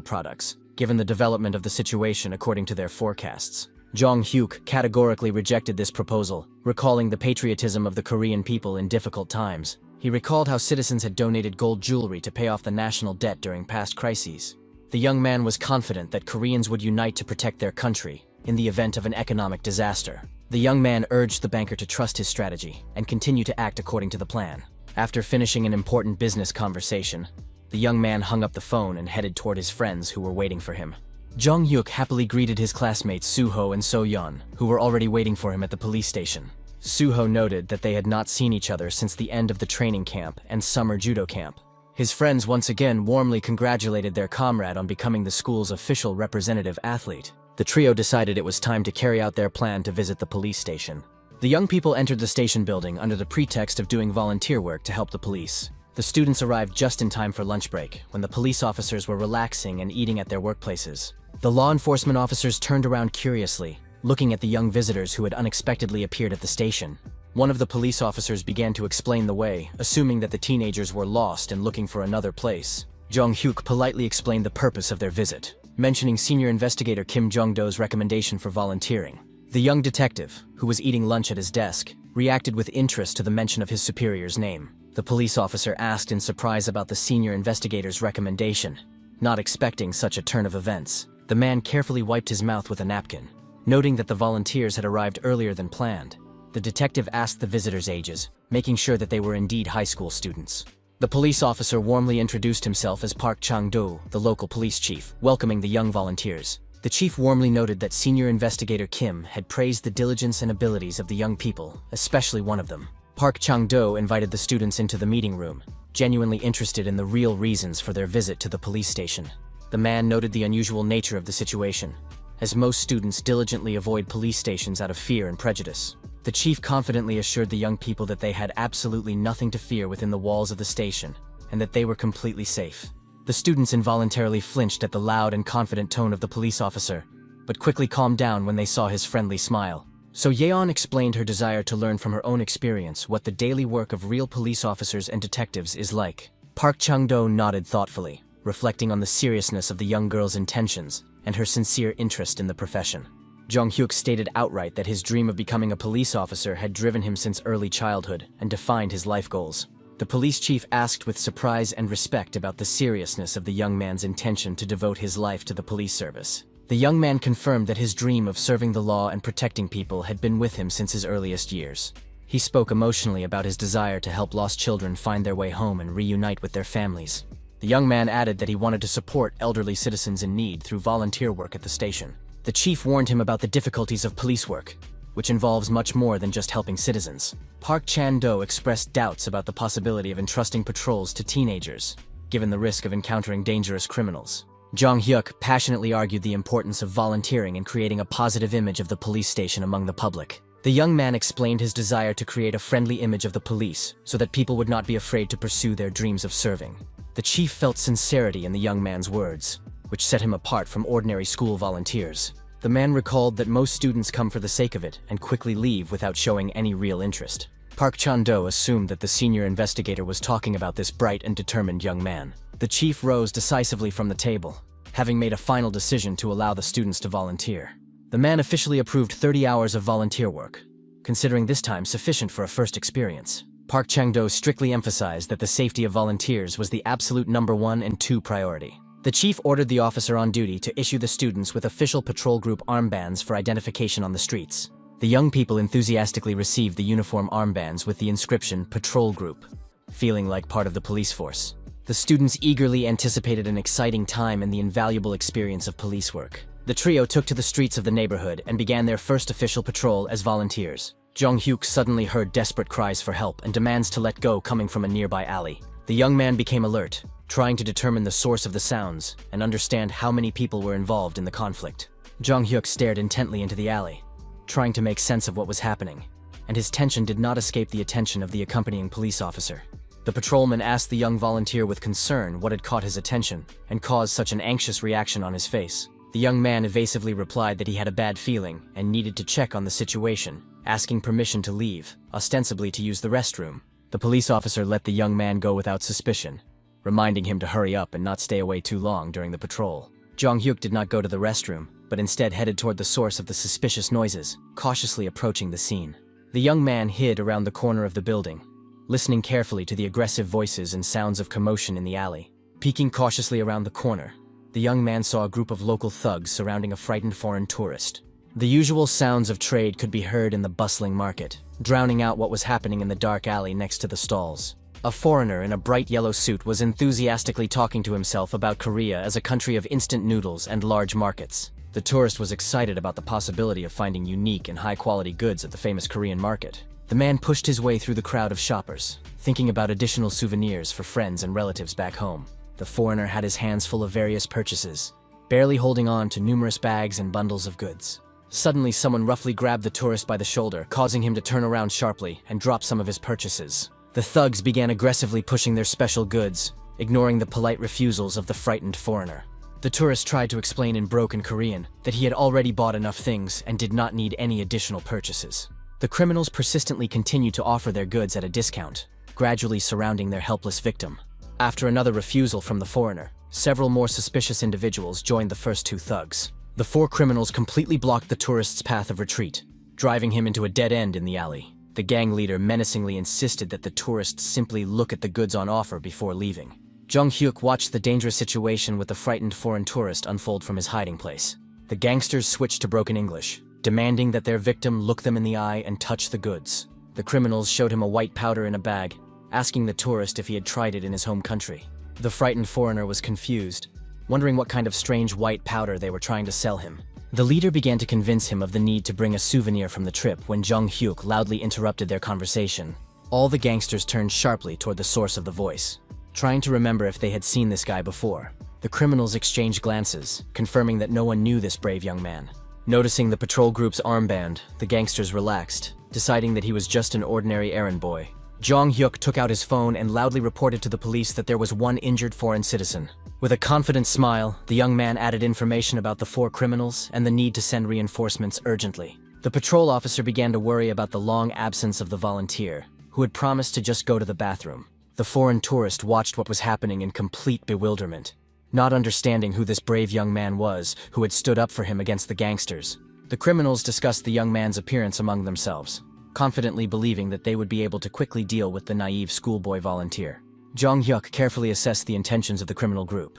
products, given the development of the situation according to their forecasts. Jung Hyuk categorically rejected this proposal, recalling the patriotism of the Korean people in difficult times. He recalled how citizens had donated gold jewelry to pay off the national debt during past crises. The young man was confident that Koreans would unite to protect their country in the event of an economic disaster. The young man urged the banker to trust his strategy and continue to act according to the plan. After finishing an important business conversation, the young man hung up the phone and headed toward his friends who were waiting for him. Jung Hyuk happily greeted his classmates Suho and So-yeon, who were already waiting for him at the police station. Suho noted that they had not seen each other since the end of the training camp and summer judo camp. His friends once again warmly congratulated their comrade on becoming the school's official representative athlete. The trio decided it was time to carry out their plan to visit the police station. The young people entered the station building under the pretext of doing volunteer work to help the police. The students arrived just in time for lunch break, when the police officers were relaxing and eating at their workplaces. The law enforcement officers turned around curiously, looking at the young visitors who had unexpectedly appeared at the station. One of the police officers began to explain the way, assuming that the teenagers were lost and looking for another place. Jung Hyuk politely explained the purpose of their visit, mentioning senior investigator Kim Jung-do's recommendation for volunteering. The young detective, who was eating lunch at his desk, reacted with interest to the mention of his superior's name. The police officer asked in surprise about the senior investigator's recommendation, not expecting such a turn of events. The man carefully wiped his mouth with a napkin, noting that the volunteers had arrived earlier than planned. The detective asked the visitors' ages, making sure that they were indeed high school students. The police officer warmly introduced himself as Park Chang-do, the local police chief, welcoming the young volunteers. The chief warmly noted that senior investigator Kim had praised the diligence and abilities of the young people, especially one of them. Park Chang-do invited the students into the meeting room, genuinely interested in the real reasons for their visit to the police station. The man noted the unusual nature of the situation, as most students diligently avoid police stations out of fear and prejudice. The chief confidently assured the young people that they had absolutely nothing to fear within the walls of the station, and that they were completely safe. The students involuntarily flinched at the loud and confident tone of the police officer, but quickly calmed down when they saw his friendly smile. So Yeon explained her desire to learn from her own experience what the daily work of real police officers and detectives is like. Park Chang-do nodded thoughtfully, reflecting on the seriousness of the young girl's intentions and her sincere interest in the profession. Jong-hyuk stated outright that his dream of becoming a police officer had driven him since early childhood and defined his life goals. The police chief asked with surprise and respect about the seriousness of the young man's intention to devote his life to the police service. The young man confirmed that his dream of serving the law and protecting people had been with him since his earliest years. He spoke emotionally about his desire to help lost children find their way home and reunite with their families. The young man added that he wanted to support elderly citizens in need through volunteer work at the station. The chief warned him about the difficulties of police work, which involves much more than just helping citizens. Park Chan-do expressed doubts about the possibility of entrusting patrols to teenagers, given the risk of encountering dangerous criminals. Jong-hyuk passionately argued the importance of volunteering and creating a positive image of the police station among the public. The young man explained his desire to create a friendly image of the police so that people would not be afraid to pursue their dreams of serving. The chief felt sincerity in the young man's words, which set him apart from ordinary school volunteers. The man recalled that most students come for the sake of it and quickly leave without showing any real interest. Park Chan-do assumed that the senior investigator was talking about this bright and determined young man. The chief rose decisively from the table, having made a final decision to allow the students to volunteer. The man officially approved 30 hours of volunteer work, considering this time sufficient for a first experience. Park Chang-do strictly emphasized that the safety of volunteers was the absolute #1 and 2 priority. The chief ordered the officer on duty to issue the students with official patrol group armbands for identification on the streets. The young people enthusiastically received the uniform armbands with the inscription Patrol Group, feeling like part of the police force. The students eagerly anticipated an exciting time and the invaluable experience of police work. The trio took to the streets of the neighborhood and began their first official patrol as volunteers. Jong-hyuk suddenly heard desperate cries for help and demands to let go coming from a nearby alley. The young man became alert, trying to determine the source of the sounds and understand how many people were involved in the conflict. Jong-hyuk stared intently into the alley, trying to make sense of what was happening, and his tension did not escape the attention of the accompanying police officer. The patrolman asked the young volunteer with concern what had caught his attention and caused such an anxious reaction on his face. The young man evasively replied that he had a bad feeling and needed to check on the situation, asking permission to leave, ostensibly to use the restroom. The police officer let the young man go without suspicion, reminding him to hurry up and not stay away too long during the patrol. Jong-hyuk did not go to the restroom, but instead headed toward the source of the suspicious noises, cautiously approaching the scene. The young man hid around the corner of the building, listening carefully to the aggressive voices and sounds of commotion in the alley. Peeking cautiously around the corner, the young man saw a group of local thugs surrounding a frightened foreign tourist. The usual sounds of trade could be heard in the bustling market, drowning out what was happening in the dark alley next to the stalls. A foreigner in a bright yellow suit was enthusiastically talking to himself about Korea as a country of instant noodles and large markets. The tourist was excited about the possibility of finding unique and high-quality goods at the famous Korean market. The man pushed his way through the crowd of shoppers, thinking about additional souvenirs for friends and relatives back home. The foreigner had his hands full of various purchases, barely holding on to numerous bags and bundles of goods. Suddenly, someone roughly grabbed the tourist by the shoulder, causing him to turn around sharply and drop some of his purchases. The thugs began aggressively pushing their special goods, ignoring the polite refusals of the frightened foreigner. The tourist tried to explain in broken Korean that he had already bought enough things and did not need any additional purchases. The criminals persistently continued to offer their goods at a discount, gradually surrounding their helpless victim. After another refusal from the foreigner, several more suspicious individuals joined the first two thugs. The four criminals completely blocked the tourist's path of retreat, driving him into a dead end in the alley. The gang leader menacingly insisted that the tourist simply look at the goods on offer before leaving. Jong-hyuk watched the dangerous situation with the frightened foreign tourist unfold from his hiding place. The gangsters switched to broken English, demanding that their victim look them in the eye and touch the goods. The criminals showed him a white powder in a bag, asking the tourist if he had tried it in his home country. The frightened foreigner was confused, wondering what kind of strange white powder they were trying to sell him. The leader began to convince him of the need to bring a souvenir from the trip when Jong-hyuk loudly interrupted their conversation. All the gangsters turned sharply toward the source of the voice, trying to remember if they had seen this guy before. The criminals exchanged glances, confirming that no one knew this brave young man. Noticing the patrol group's armband, the gangsters relaxed, deciding that he was just an ordinary errand boy. Jong-hyuk took out his phone and loudly reported to the police that there was one injured foreign citizen. With a confident smile, the young man added information about the four criminals and the need to send reinforcements urgently. The patrol officer began to worry about the long absence of the volunteer, who had promised to just go to the bathroom. The foreign tourist watched what was happening in complete bewilderment, not understanding who this brave young man was who had stood up for him against the gangsters. The criminals discussed the young man's appearance among themselves, confidently believing that they would be able to quickly deal with the naive schoolboy volunteer. Jong Hyuk carefully assessed the intentions of the criminal group,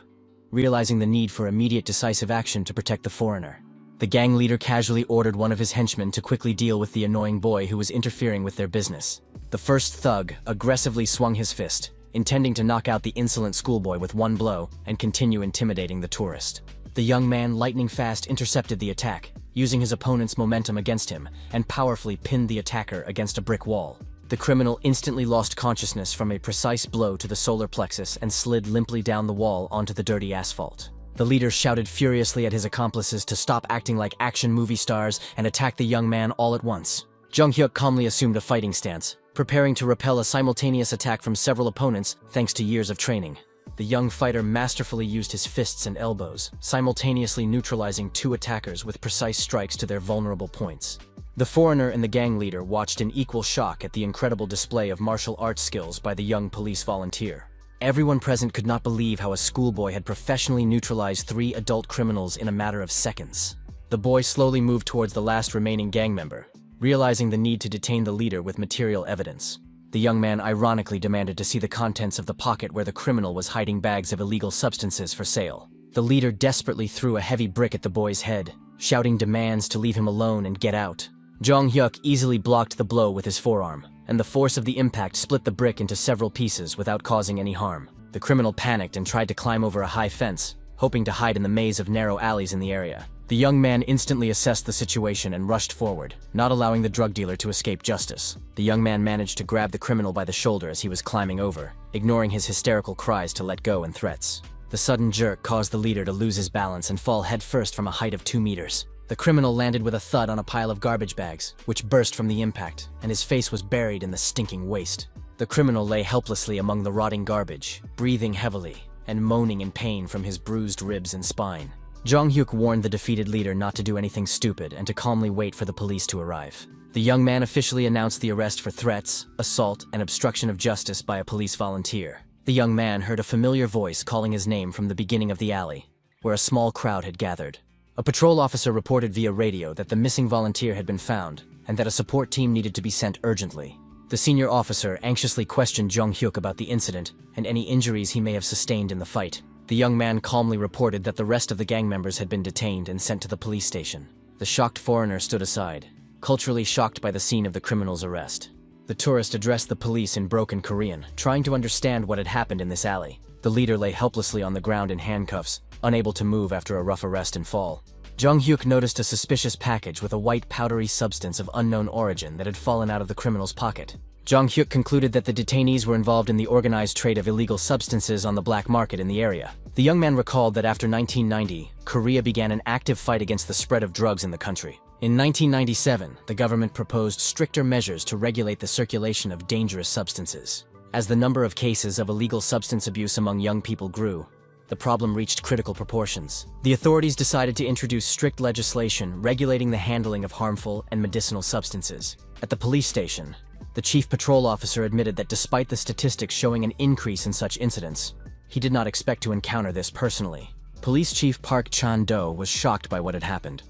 realizing the need for immediate decisive action to protect the foreigner. The gang leader casually ordered one of his henchmen to quickly deal with the annoying boy who was interfering with their business. The first thug aggressively swung his fist, intending to knock out the insolent schoolboy with one blow and continue intimidating the tourist. The young man lightning fast intercepted the attack, using his opponent's momentum against him, and powerfully pinned the attacker against a brick wall. The criminal instantly lost consciousness from a precise blow to the solar plexus and slid limply down the wall onto the dirty asphalt. The leader shouted furiously at his accomplices to stop acting like action movie stars and attack the young man all at once. Jong Hyuk calmly assumed a fighting stance, preparing to repel a simultaneous attack from several opponents thanks to years of training. The young fighter masterfully used his fists and elbows, simultaneously neutralizing two attackers with precise strikes to their vulnerable points. The foreigner and the gang leader watched in equal shock at the incredible display of martial arts skills by the young police volunteer. Everyone present could not believe how a schoolboy had professionally neutralized 3 adult criminals in a matter of seconds. The boy slowly moved towards the last remaining gang member, realizing the need to detain the leader with material evidence. The young man ironically demanded to see the contents of the pocket where the criminal was hiding bags of illegal substances for sale. The leader desperately threw a heavy brick at the boy's head, shouting demands to leave him alone and get out. Jong Hyuk easily blocked the blow with his forearm, and the force of the impact split the brick into several pieces without causing any harm. The criminal panicked and tried to climb over a high fence, hoping to hide in the maze of narrow alleys in the area. The young man instantly assessed the situation and rushed forward, not allowing the drug dealer to escape justice. The young man managed to grab the criminal by the shoulder as he was climbing over, ignoring his hysterical cries to let go and threats. The sudden jerk caused the leader to lose his balance and fall headfirst from a height of 2 meters. The criminal landed with a thud on a pile of garbage bags, which burst from the impact, and his face was buried in the stinking waste. The criminal lay helplessly among the rotting garbage, breathing heavily, and moaning in pain from his bruised ribs and spine. Jong Hyuk warned the defeated leader not to do anything stupid and to calmly wait for the police to arrive. The young man officially announced the arrest for threats, assault, and obstruction of justice by a police volunteer. The young man heard a familiar voice calling his name from the beginning of the alley, where a small crowd had gathered. A patrol officer reported via radio that the missing volunteer had been found, and that a support team needed to be sent urgently. The senior officer anxiously questioned Jong Hyuk about the incident and any injuries he may have sustained in the fight. The young man calmly reported that the rest of the gang members had been detained and sent to the police station. The shocked foreigner stood aside, culturally shocked by the scene of the criminal's arrest. The tourist addressed the police in broken Korean, trying to understand what had happened in this alley. The leader lay helplessly on the ground in handcuffs, unable to move after a rough arrest and fall. Jong Hyuk noticed a suspicious package with a white powdery substance of unknown origin that had fallen out of the criminal's pocket. Jong Hyuk concluded that the detainees were involved in the organized trade of illegal substances on the black market in the area. The young man recalled that after 1990, Korea began an active fight against the spread of drugs in the country. In 1997, the government proposed stricter measures to regulate the circulation of dangerous substances. As the number of cases of illegal substance abuse among young people grew, the problem reached critical proportions. The authorities decided to introduce strict legislation regulating the handling of harmful and medicinal substances. At the police station, the chief patrol officer admitted that despite the statistics showing an increase in such incidents, he did not expect to encounter this personally. Police Chief Park Chan-do was shocked by what had happened,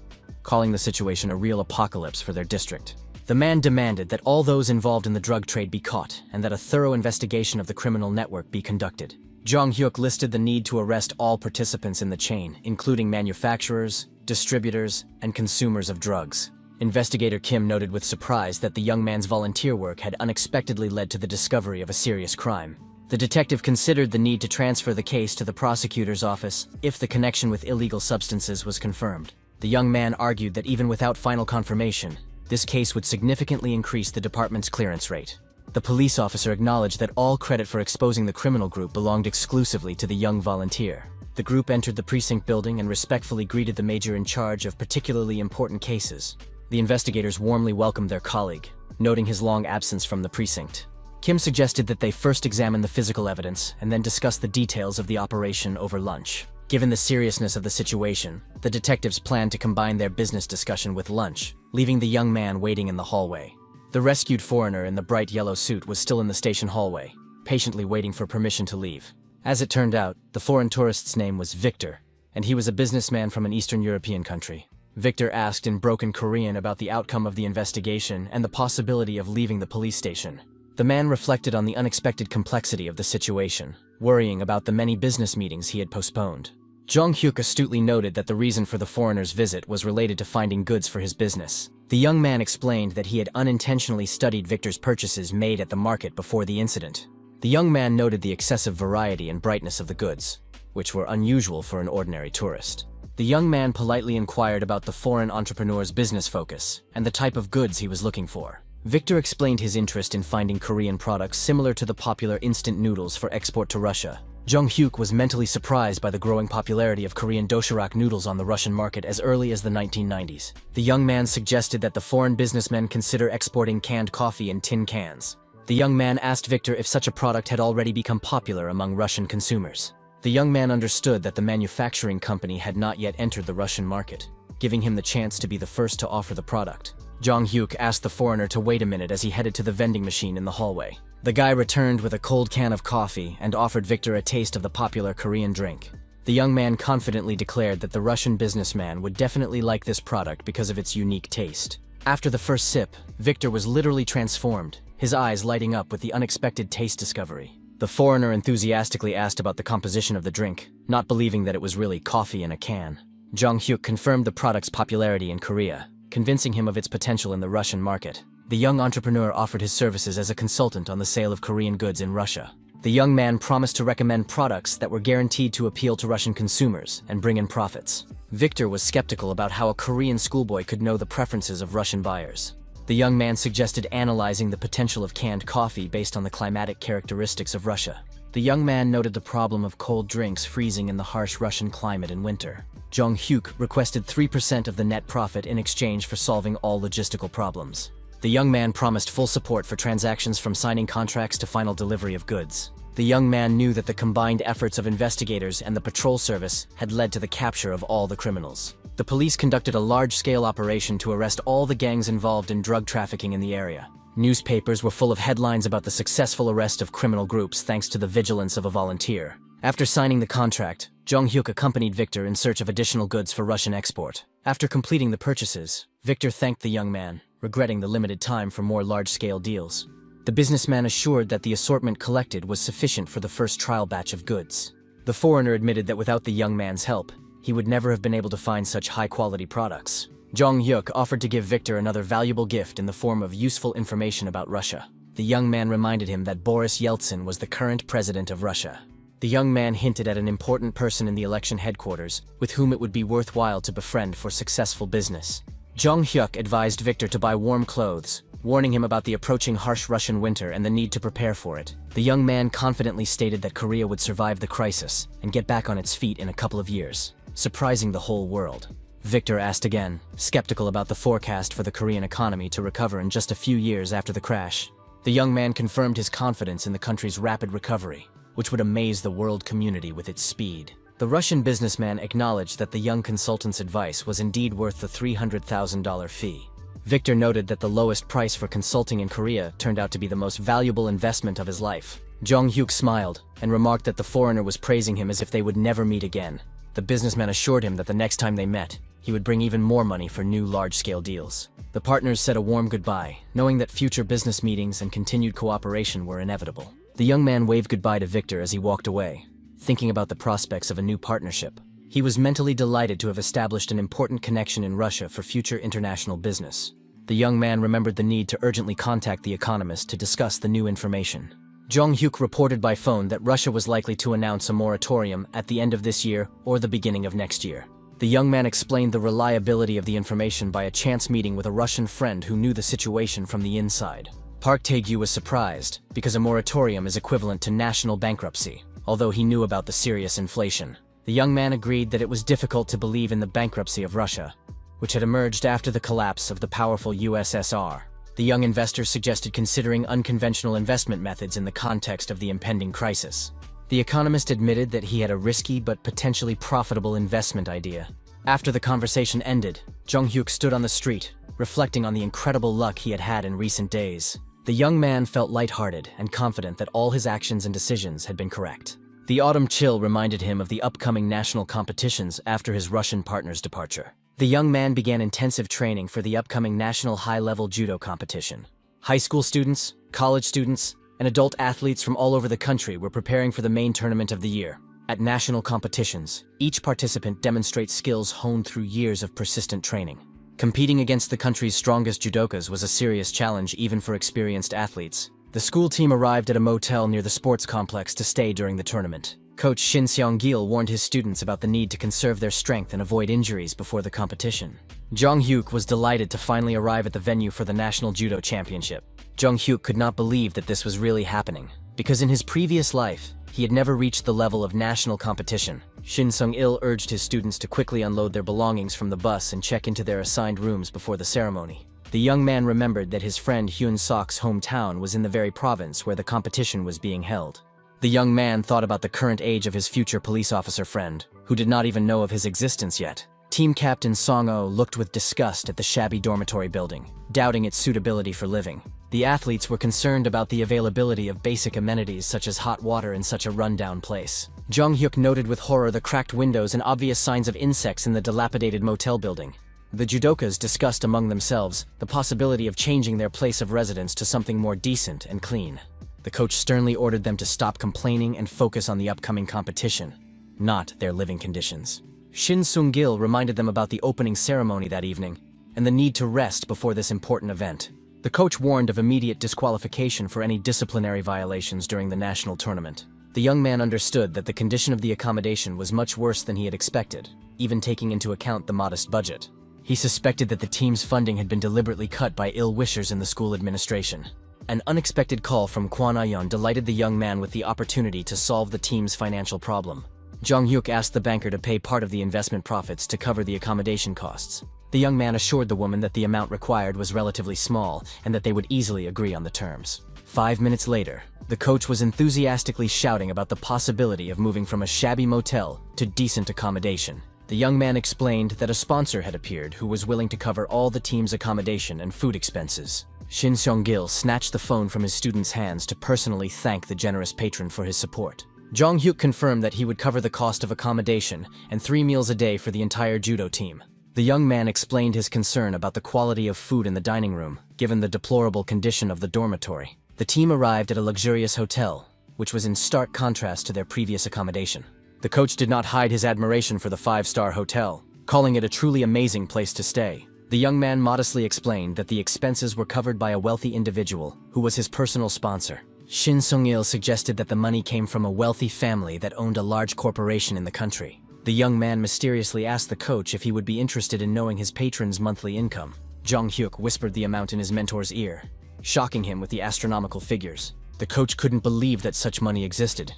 calling the situation a real apocalypse for their district. The man demanded that all those involved in the drug trade be caught and that a thorough investigation of the criminal network be conducted. Jong Hyuk listed the need to arrest all participants in the chain, including manufacturers, distributors, and consumers of drugs. Investigator Kim noted with surprise that the young man's volunteer work had unexpectedly led to the discovery of a serious crime. The detective considered the need to transfer the case to the prosecutor's office if the connection with illegal substances was confirmed. The young man argued that even without final confirmation, this case would significantly increase the department's clearance rate. The police officer acknowledged that all credit for exposing the criminal group belonged exclusively to the young volunteer. The group entered the precinct building and respectfully greeted the major in charge of particularly important cases. The investigators warmly welcomed their colleague, noting his long absence from the precinct. Kim suggested that they first examine the physical evidence and then discuss the details of the operation over lunch. Given the seriousness of the situation, the detectives planned to combine their business discussion with lunch, leaving the young man waiting in the hallway. The rescued foreigner in the bright yellow suit was still in the station hallway, patiently waiting for permission to leave. As it turned out, the foreign tourist's name was Victor, and he was a businessman from an Eastern European country. Victor asked in broken Korean about the outcome of the investigation and the possibility of leaving the police station. The man reflected on the unexpected complexity of the situation, worrying about the many business meetings he had postponed. Jong-hyuk astutely noted that the reason for the foreigner's visit was related to finding goods for his business. The young man explained that he had unintentionally studied Victor's purchases made at the market before the incident. The young man noted the excessive variety and brightness of the goods, which were unusual for an ordinary tourist. The young man politely inquired about the foreign entrepreneur's business focus and the type of goods he was looking for. Victor explained his interest in finding Korean products similar to the popular instant noodles for export to Russia. Jong-hyuk was mentally surprised by the growing popularity of Korean dosherak noodles on the Russian market as early as the 1990s. The young man suggested that the foreign businessmen consider exporting canned coffee in tin cans. The young man asked Victor if such a product had already become popular among Russian consumers. The young man understood that the manufacturing company had not yet entered the Russian market, giving him the chance to be the first to offer the product. Jong-hyuk asked the foreigner to wait a minute as he headed to the vending machine in the hallway. The guy returned with a cold can of coffee and offered Victor a taste of the popular Korean drink. The young man confidently declared that the Russian businessman would definitely like this product because of its unique taste. After the first sip, Victor was literally transformed, his eyes lighting up with the unexpected taste discovery. The foreigner enthusiastically asked about the composition of the drink, not believing that it was really coffee in a can. Jong-hyuk confirmed the product's popularity in Korea, convincing him of its potential in the Russian market. The young entrepreneur offered his services as a consultant on the sale of Korean goods in Russia. The young man promised to recommend products that were guaranteed to appeal to Russian consumers and bring in profits. Victor was skeptical about how a Korean schoolboy could know the preferences of Russian buyers. The young man suggested analyzing the potential of canned coffee based on the climatic characteristics of Russia. The young man noted the problem of cold drinks freezing in the harsh Russian climate in winter. Jong-hyuk requested 3% of the net profit in exchange for solving all logistical problems. The young man promised full support for transactions from signing contracts to final delivery of goods. The young man knew that the combined efforts of investigators and the patrol service had led to the capture of all the criminals. The police conducted a large-scale operation to arrest all the gangs involved in drug trafficking in the area. Newspapers were full of headlines about the successful arrest of criminal groups thanks to the vigilance of a volunteer. After signing the contract, Jong-hyuk accompanied Victor in search of additional goods for Russian export. After completing the purchases, Victor thanked the young man, regretting the limited time for more large-scale deals. The businessman assured that the assortment collected was sufficient for the first trial batch of goods. The foreigner admitted that without the young man's help, he would never have been able to find such high-quality products. Jong-hyuk offered to give Victor another valuable gift in the form of useful information about Russia. The young man reminded him that Boris Yeltsin was the current president of Russia. The young man hinted at an important person in the election headquarters with whom it would be worthwhile to befriend for successful business. Jong-hyuk advised Victor to buy warm clothes, warning him about the approaching harsh Russian winter and the need to prepare for it. The young man confidently stated that Korea would survive the crisis and get back on its feet in a couple of years, surprising the whole world. Victor asked again, skeptical about the forecast for the Korean economy to recover in just a few years after the crash. The young man confirmed his confidence in the country's rapid recovery, which would amaze the world community with its speed. The Russian businessman acknowledged that the young consultant's advice was indeed worth the $300,000 fee. Victor noted that the lowest price for consulting in Korea turned out to be the most valuable investment of his life. Jong-hyuk smiled and remarked that the foreigner was praising him as if they would never meet again. The businessman assured him that the next time they met, he would bring even more money for new large-scale deals. The partners said a warm goodbye, knowing that future business meetings and continued cooperation were inevitable. The young man waved goodbye to Victor as he walked away, thinking about the prospects of a new partnership. He was mentally delighted to have established an important connection in Russia for future international business. The young man remembered the need to urgently contact the economist to discuss the new information. Jong-hyuk reported by phone that Russia was likely to announce a moratorium at the end of this year or the beginning of next year. The young man explained the reliability of the information by a chance meeting with a Russian friend who knew the situation from the inside. Park Tae-gyu was surprised, because a moratorium is equivalent to national bankruptcy, although he knew about the serious inflation. The young man agreed that it was difficult to believe in the bankruptcy of Russia, which had emerged after the collapse of the powerful USSR. The young investor suggested considering unconventional investment methods in the context of the impending crisis. The economist admitted that he had a risky but potentially profitable investment idea. After the conversation ended, Jong-hyuk stood on the street, reflecting on the incredible luck he had had in recent days. The young man felt lighthearted and confident that all his actions and decisions had been correct. The autumn chill reminded him of the upcoming national competitions after his Russian partner's departure. The young man began intensive training for the upcoming national high-level judo competition. High school students, college students, and adult athletes from all over the country were preparing for the main tournament of the year. At national competitions, each participant demonstrates skills honed through years of persistent training. Competing against the country's strongest judokas was a serious challenge even for experienced athletes. The school team arrived at a motel near the sports complex to stay during the tournament. Coach Shin Seong-gil warned his students about the need to conserve their strength and avoid injuries before the competition. Jong-hyuk was delighted to finally arrive at the venue for the National Judo Championship. Jong-hyuk could not believe that this was really happening, because in his previous life, he had never reached the level of national competition. Shin Seong-il urged his students to quickly unload their belongings from the bus and check into their assigned rooms before the ceremony. The young man remembered that his friend Hyun Sok's hometown was in the very province where the competition was being held. The young man thought about the current age of his future police officer friend, who did not even know of his existence yet. Team Captain Song-oh looked with disgust at the shabby dormitory building, doubting its suitability for living. The athletes were concerned about the availability of basic amenities such as hot water in such a rundown place. Jong-hyuk noted with horror the cracked windows and obvious signs of insects in the dilapidated motel building. The judokas discussed among themselves the possibility of changing their place of residence to something more decent and clean. The coach sternly ordered them to stop complaining and focus on the upcoming competition, not their living conditions. Shin Seong-gil reminded them about the opening ceremony that evening and the need to rest before this important event. The coach warned of immediate disqualification for any disciplinary violations during the national tournament. The young man understood that the condition of the accommodation was much worse than he had expected, even taking into account the modest budget. He suspected that the team's funding had been deliberately cut by ill-wishers in the school administration. An unexpected call from Kwon Ah-yeon delighted the young man with the opportunity to solve the team's financial problem. Jong-hyuk asked the banker to pay part of the investment profits to cover the accommodation costs. The young man assured the woman that the amount required was relatively small and that they would easily agree on the terms. 5 minutes later, the coach was enthusiastically shouting about the possibility of moving from a shabby motel to decent accommodation. The young man explained that a sponsor had appeared who was willing to cover all the team's accommodation and food expenses. Shin Seong-gil snatched the phone from his student's hands to personally thank the generous patron for his support. Jong-hyuk confirmed that he would cover the cost of accommodation and 3 meals a day for the entire judo team. The young man explained his concern about the quality of food in the dining room, given the deplorable condition of the dormitory. The team arrived at a luxurious hotel, which was in stark contrast to their previous accommodation. The coach did not hide his admiration for the 5-star hotel, calling it a truly amazing place to stay. The young man modestly explained that the expenses were covered by a wealthy individual who was his personal sponsor. Shin Seong-il suggested that the money came from a wealthy family that owned a large corporation in the country. The young man mysteriously asked the coach if he would be interested in knowing his patron's monthly income. Jong-hyuk whispered the amount in his mentor's ear, shocking him with the astronomical figures. The coach couldn't believe that such money existed,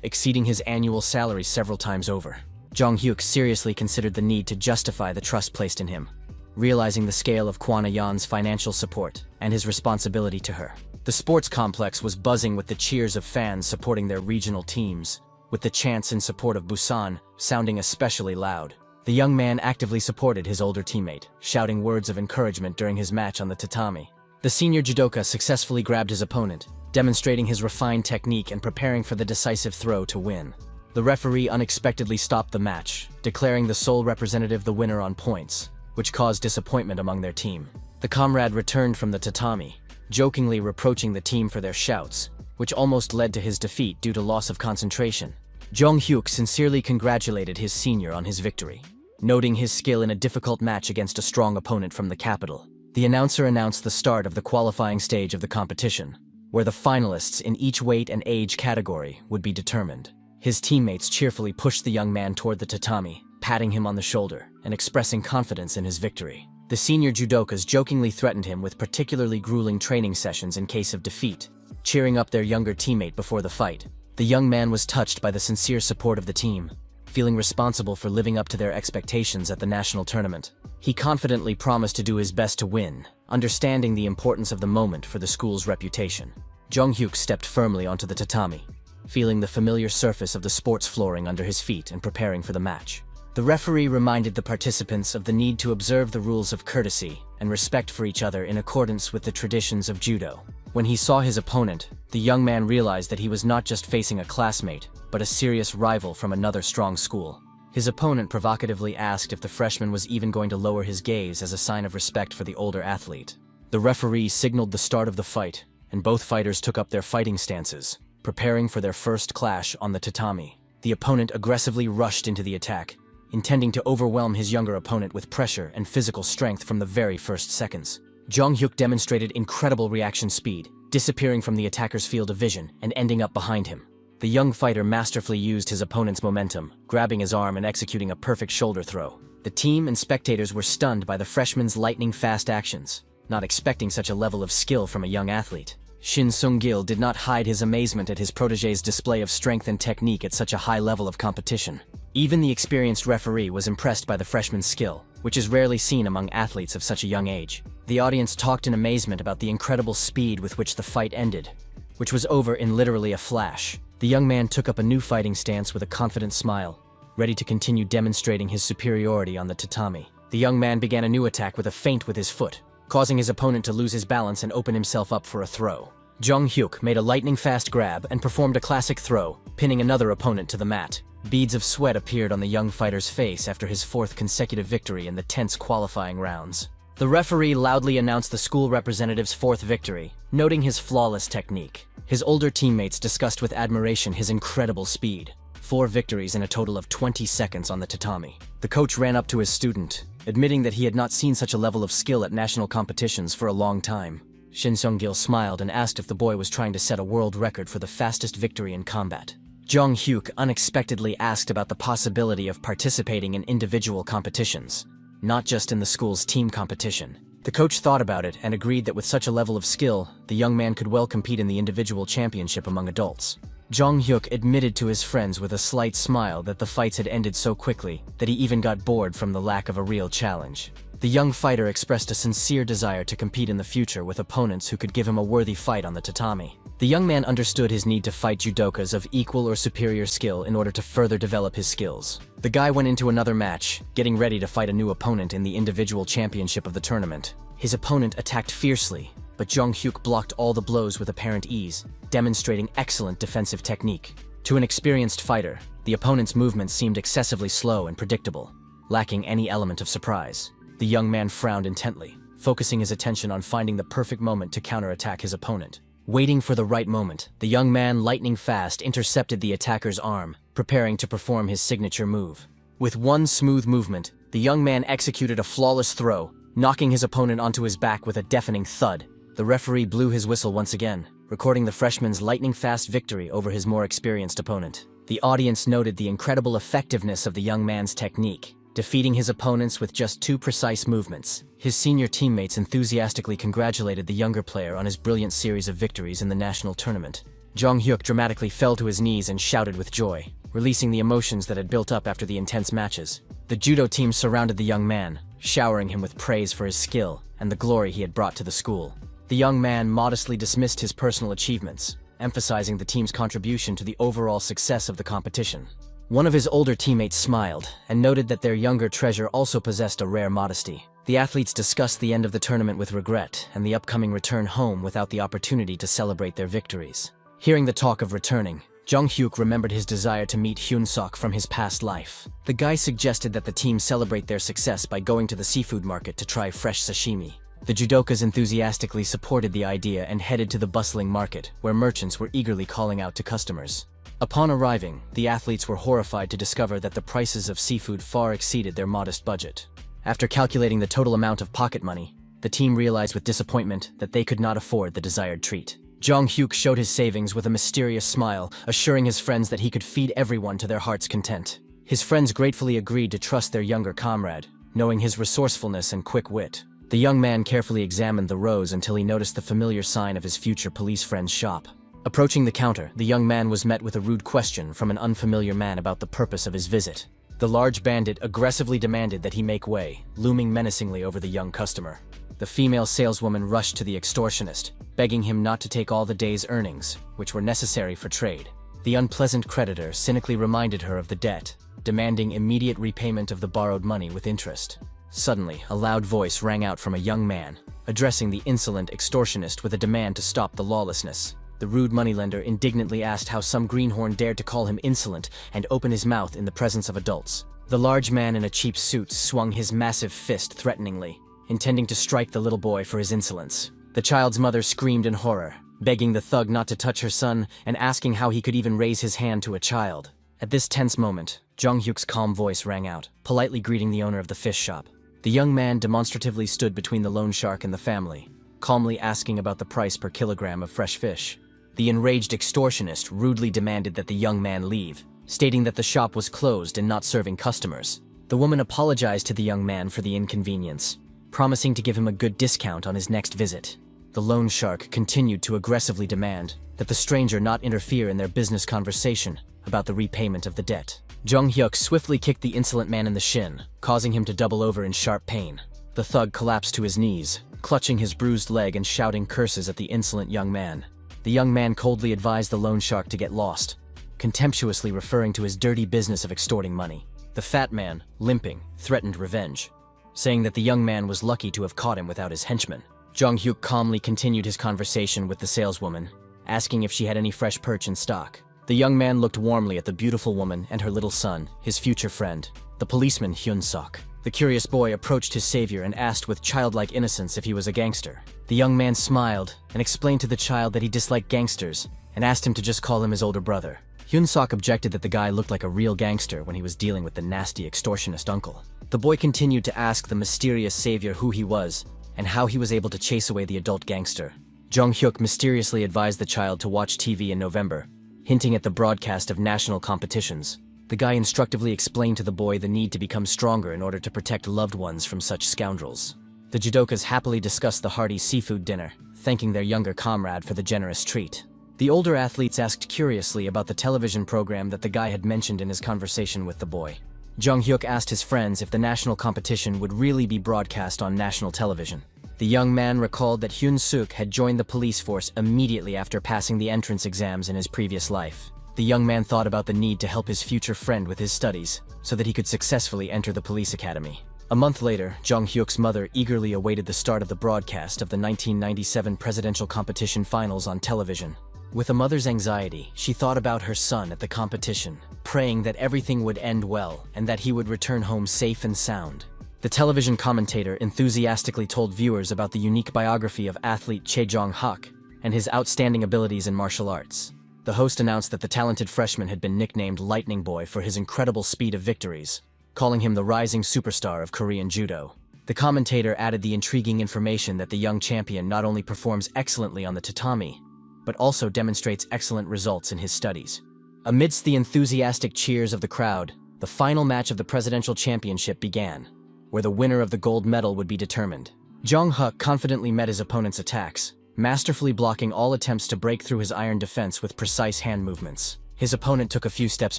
exceeding his annual salary several times over. Jong-hyuk seriously considered the need to justify the trust placed in him, realizing the scale of Kwon Ah-yeon's financial support and his responsibility to her. The sports complex was buzzing with the cheers of fans supporting their regional teams, with the chants in support of Busan sounding especially loud. The young man actively supported his older teammate, shouting words of encouragement during his match on the tatami. The senior judoka successfully grabbed his opponent, demonstrating his refined technique and preparing for the decisive throw to win. The referee unexpectedly stopped the match, declaring the sole representative the winner on points, which caused disappointment among their team. The comrade returned from the tatami, jokingly reproaching the team for their shouts, which almost led to his defeat due to loss of concentration. Jong-hyuk sincerely congratulated his senior on his victory, noting his skill in a difficult match against a strong opponent from the capital. The announcer announced the start of the qualifying stage of the competition, where the finalists in each weight and age category would be determined. His teammates cheerfully pushed the young man toward the tatami, patting him on the shoulder and expressing confidence in his victory. The senior judokas jokingly threatened him with particularly grueling training sessions in case of defeat, cheering up their younger teammate before the fight. The young man was touched by the sincere support of the team, feeling responsible for living up to their expectations at the national tournament. He confidently promised to do his best to win, understanding the importance of the moment for the school's reputation. Jong-hyuk stepped firmly onto the tatami, feeling the familiar surface of the sports flooring under his feet and preparing for the match. The referee reminded the participants of the need to observe the rules of courtesy and respect for each other in accordance with the traditions of judo. When he saw his opponent, the young man realized that he was not just facing a classmate, but a serious rival from another strong school. His opponent provocatively asked if the freshman was even going to lower his gaze as a sign of respect for the older athlete. The referee signaled the start of the fight, and both fighters took up their fighting stances, preparing for their first clash on the tatami. The opponent aggressively rushed into the attack, intending to overwhelm his younger opponent with pressure and physical strength from the very first seconds. Jong-hyuk demonstrated incredible reaction speed, disappearing from the attacker's field of vision and ending up behind him. The young fighter masterfully used his opponent's momentum, grabbing his arm and executing a perfect shoulder throw. The team and spectators were stunned by the freshman's lightning-fast actions, not expecting such a level of skill from a young athlete. Shin Sung-gil did not hide his amazement at his protégé's display of strength and technique at such a high level of competition. Even the experienced referee was impressed by the freshman's skill, which is rarely seen among athletes of such a young age. The audience talked in amazement about the incredible speed with which the fight ended, which was over in literally a flash. The young man took up a new fighting stance with a confident smile, ready to continue demonstrating his superiority on the tatami. The young man began a new attack with a feint with his foot, causing his opponent to lose his balance and open himself up for a throw. Jong-hyuk made a lightning-fast grab and performed a classic throw, pinning another opponent to the mat. Beads of sweat appeared on the young fighter's face after his fourth consecutive victory in the tense qualifying rounds. The referee loudly announced the school representative's fourth victory, noting his flawless technique. His older teammates discussed with admiration his incredible speed. 4 victories in a total of 20 seconds on the tatami. The coach ran up to his student, admitting that he had not seen such a level of skill at national competitions for a long time. Shin Sung-gil smiled and asked if the boy was trying to set a world record for the fastest victory in combat. Jong-hyuk unexpectedly asked about the possibility of participating in individual competitions, not just in the school's team competition. The coach thought about it and agreed that with such a level of skill, the young man could well compete in the individual championship among adults. Jong-hyuk admitted to his friends with a slight smile that the fights had ended so quickly that he even got bored from the lack of a real challenge. The young fighter expressed a sincere desire to compete in the future with opponents who could give him a worthy fight on the tatami. The young man understood his need to fight judokas of equal or superior skill in order to further develop his skills. The guy went into another match, getting ready to fight a new opponent in the individual championship of the tournament. His opponent attacked fiercely, but Jong-hyuk blocked all the blows with apparent ease, demonstrating excellent defensive technique. To an experienced fighter, the opponent's movements seemed excessively slow and predictable, lacking any element of surprise. The young man frowned intently, focusing his attention on finding the perfect moment to counterattack his opponent. Waiting for the right moment, the young man lightning fast intercepted the attacker's arm, preparing to perform his signature move. With one smooth movement, the young man executed a flawless throw, knocking his opponent onto his back with a deafening thud. The referee blew his whistle once again, recording the freshman's lightning-fast victory over his more experienced opponent. The audience noted the incredible effectiveness of the young man's technique, defeating his opponents with just 2 precise movements. His senior teammates enthusiastically congratulated the younger player on his brilliant series of victories in the national tournament. Jong-hyuk dramatically fell to his knees and shouted with joy, releasing the emotions that had built up after the intense matches. The judo team surrounded the young man, showering him with praise for his skill and the glory he had brought to the school. The young man modestly dismissed his personal achievements, emphasizing the team's contribution to the overall success of the competition. One of his older teammates smiled and noted that their younger treasure also possessed a rare modesty. The athletes discussed the end of the tournament with regret and the upcoming return home without the opportunity to celebrate their victories. Hearing the talk of returning, Jong-hyuk remembered his desire to meet Hyun-sok from his past life. The guy suggested that the team celebrate their success by going to the seafood market to try fresh sashimi. The judokas enthusiastically supported the idea and headed to the bustling market, where merchants were eagerly calling out to customers. Upon arriving, the athletes were horrified to discover that the prices of seafood far exceeded their modest budget. After calculating the total amount of pocket money, the team realized with disappointment that they could not afford the desired treat. Jong-hyuk showed his savings with a mysterious smile, assuring his friends that he could feed everyone to their heart's content. His friends gratefully agreed to trust their younger comrade, knowing his resourcefulness and quick wit. The young man carefully examined the rows until he noticed the familiar sign of his future police friend's shop. Approaching the counter, the young man was met with a rude question from an unfamiliar man about the purpose of his visit. The large bandit aggressively demanded that he make way, looming menacingly over the young customer. The female saleswoman rushed to the extortionist, begging him not to take all the day's earnings, which were necessary for trade. The unpleasant creditor cynically reminded her of the debt, demanding immediate repayment of the borrowed money with interest. Suddenly, a loud voice rang out from a young man, addressing the insolent extortionist with a demand to stop the lawlessness. The rude moneylender indignantly asked how some greenhorn dared to call him insolent and open his mouth in the presence of adults. The large man in a cheap suit swung his massive fist threateningly, intending to strike the little boy for his insolence. The child's mother screamed in horror, begging the thug not to touch her son and asking how he could even raise his hand to a child. At this tense moment, Jong-hyuk's calm voice rang out, politely greeting the owner of the fish shop. The young man demonstratively stood between the loan shark and the family, calmly asking about the price per kilogram of fresh fish. The enraged extortionist rudely demanded that the young man leave, stating that the shop was closed and not serving customers. The woman apologized to the young man for the inconvenience, promising to give him a good discount on his next visit. The loan shark continued to aggressively demand that the stranger not interfere in their business conversation about the repayment of the debt. Jong-hyuk swiftly kicked the insolent man in the shin, causing him to double over in sharp pain. The thug collapsed to his knees, clutching his bruised leg and shouting curses at the insolent young man. The young man coldly advised the loan shark to get lost, contemptuously referring to his dirty business of extorting money. The fat man, limping, threatened revenge, saying that the young man was lucky to have caught him without his henchmen. Jong-hyuk calmly continued his conversation with the saleswoman, asking if she had any fresh perch in stock. The young man looked warmly at the beautiful woman and her little son, his future friend, the policeman Hyun-sok. The curious boy approached his savior and asked with childlike innocence if he was a gangster. The young man smiled and explained to the child that he disliked gangsters and asked him to just call him his older brother. Hyun-sok objected that the guy looked like a real gangster when he was dealing with the nasty extortionist uncle. The boy continued to ask the mysterious savior who he was and how he was able to chase away the adult gangster. Jong-hyuk mysteriously advised the child to watch TV in November, hinting at the broadcast of national competitions. The guy instructively explained to the boy the need to become stronger in order to protect loved ones from such scoundrels. The judokas happily discussed the hearty seafood dinner, thanking their younger comrade for the generous treat. The older athletes asked curiously about the television program that the guy had mentioned in his conversation with the boy. Jong-hyuk asked his friends if the national competition would really be broadcast on national television. The young man recalled that Hyun-suk had joined the police force immediately after passing the entrance exams in his previous life. The young man thought about the need to help his future friend with his studies so that he could successfully enter the police academy. A month later, Jong-hyuk's mother eagerly awaited the start of the broadcast of the 1997 presidential competition finals on television. With a mother's anxiety, she thought about her son at the competition, praying that everything would end well and that he would return home safe and sound. The television commentator enthusiastically told viewers about the unique biography of athlete Chae Jong-hyuk and his outstanding abilities in martial arts. The host announced that the talented freshman had been nicknamed Lightning Boy for his incredible speed of victories, calling him the rising superstar of Korean judo. The commentator added the intriguing information that the young champion not only performs excellently on the tatami, but also demonstrates excellent results in his studies. Amidst the enthusiastic cheers of the crowd, the final match of the presidential championship began, where the winner of the gold medal would be determined. Jong-hyuk confidently met his opponent's attacks, masterfully blocking all attempts to break through his iron defense with precise hand movements. His opponent took a few steps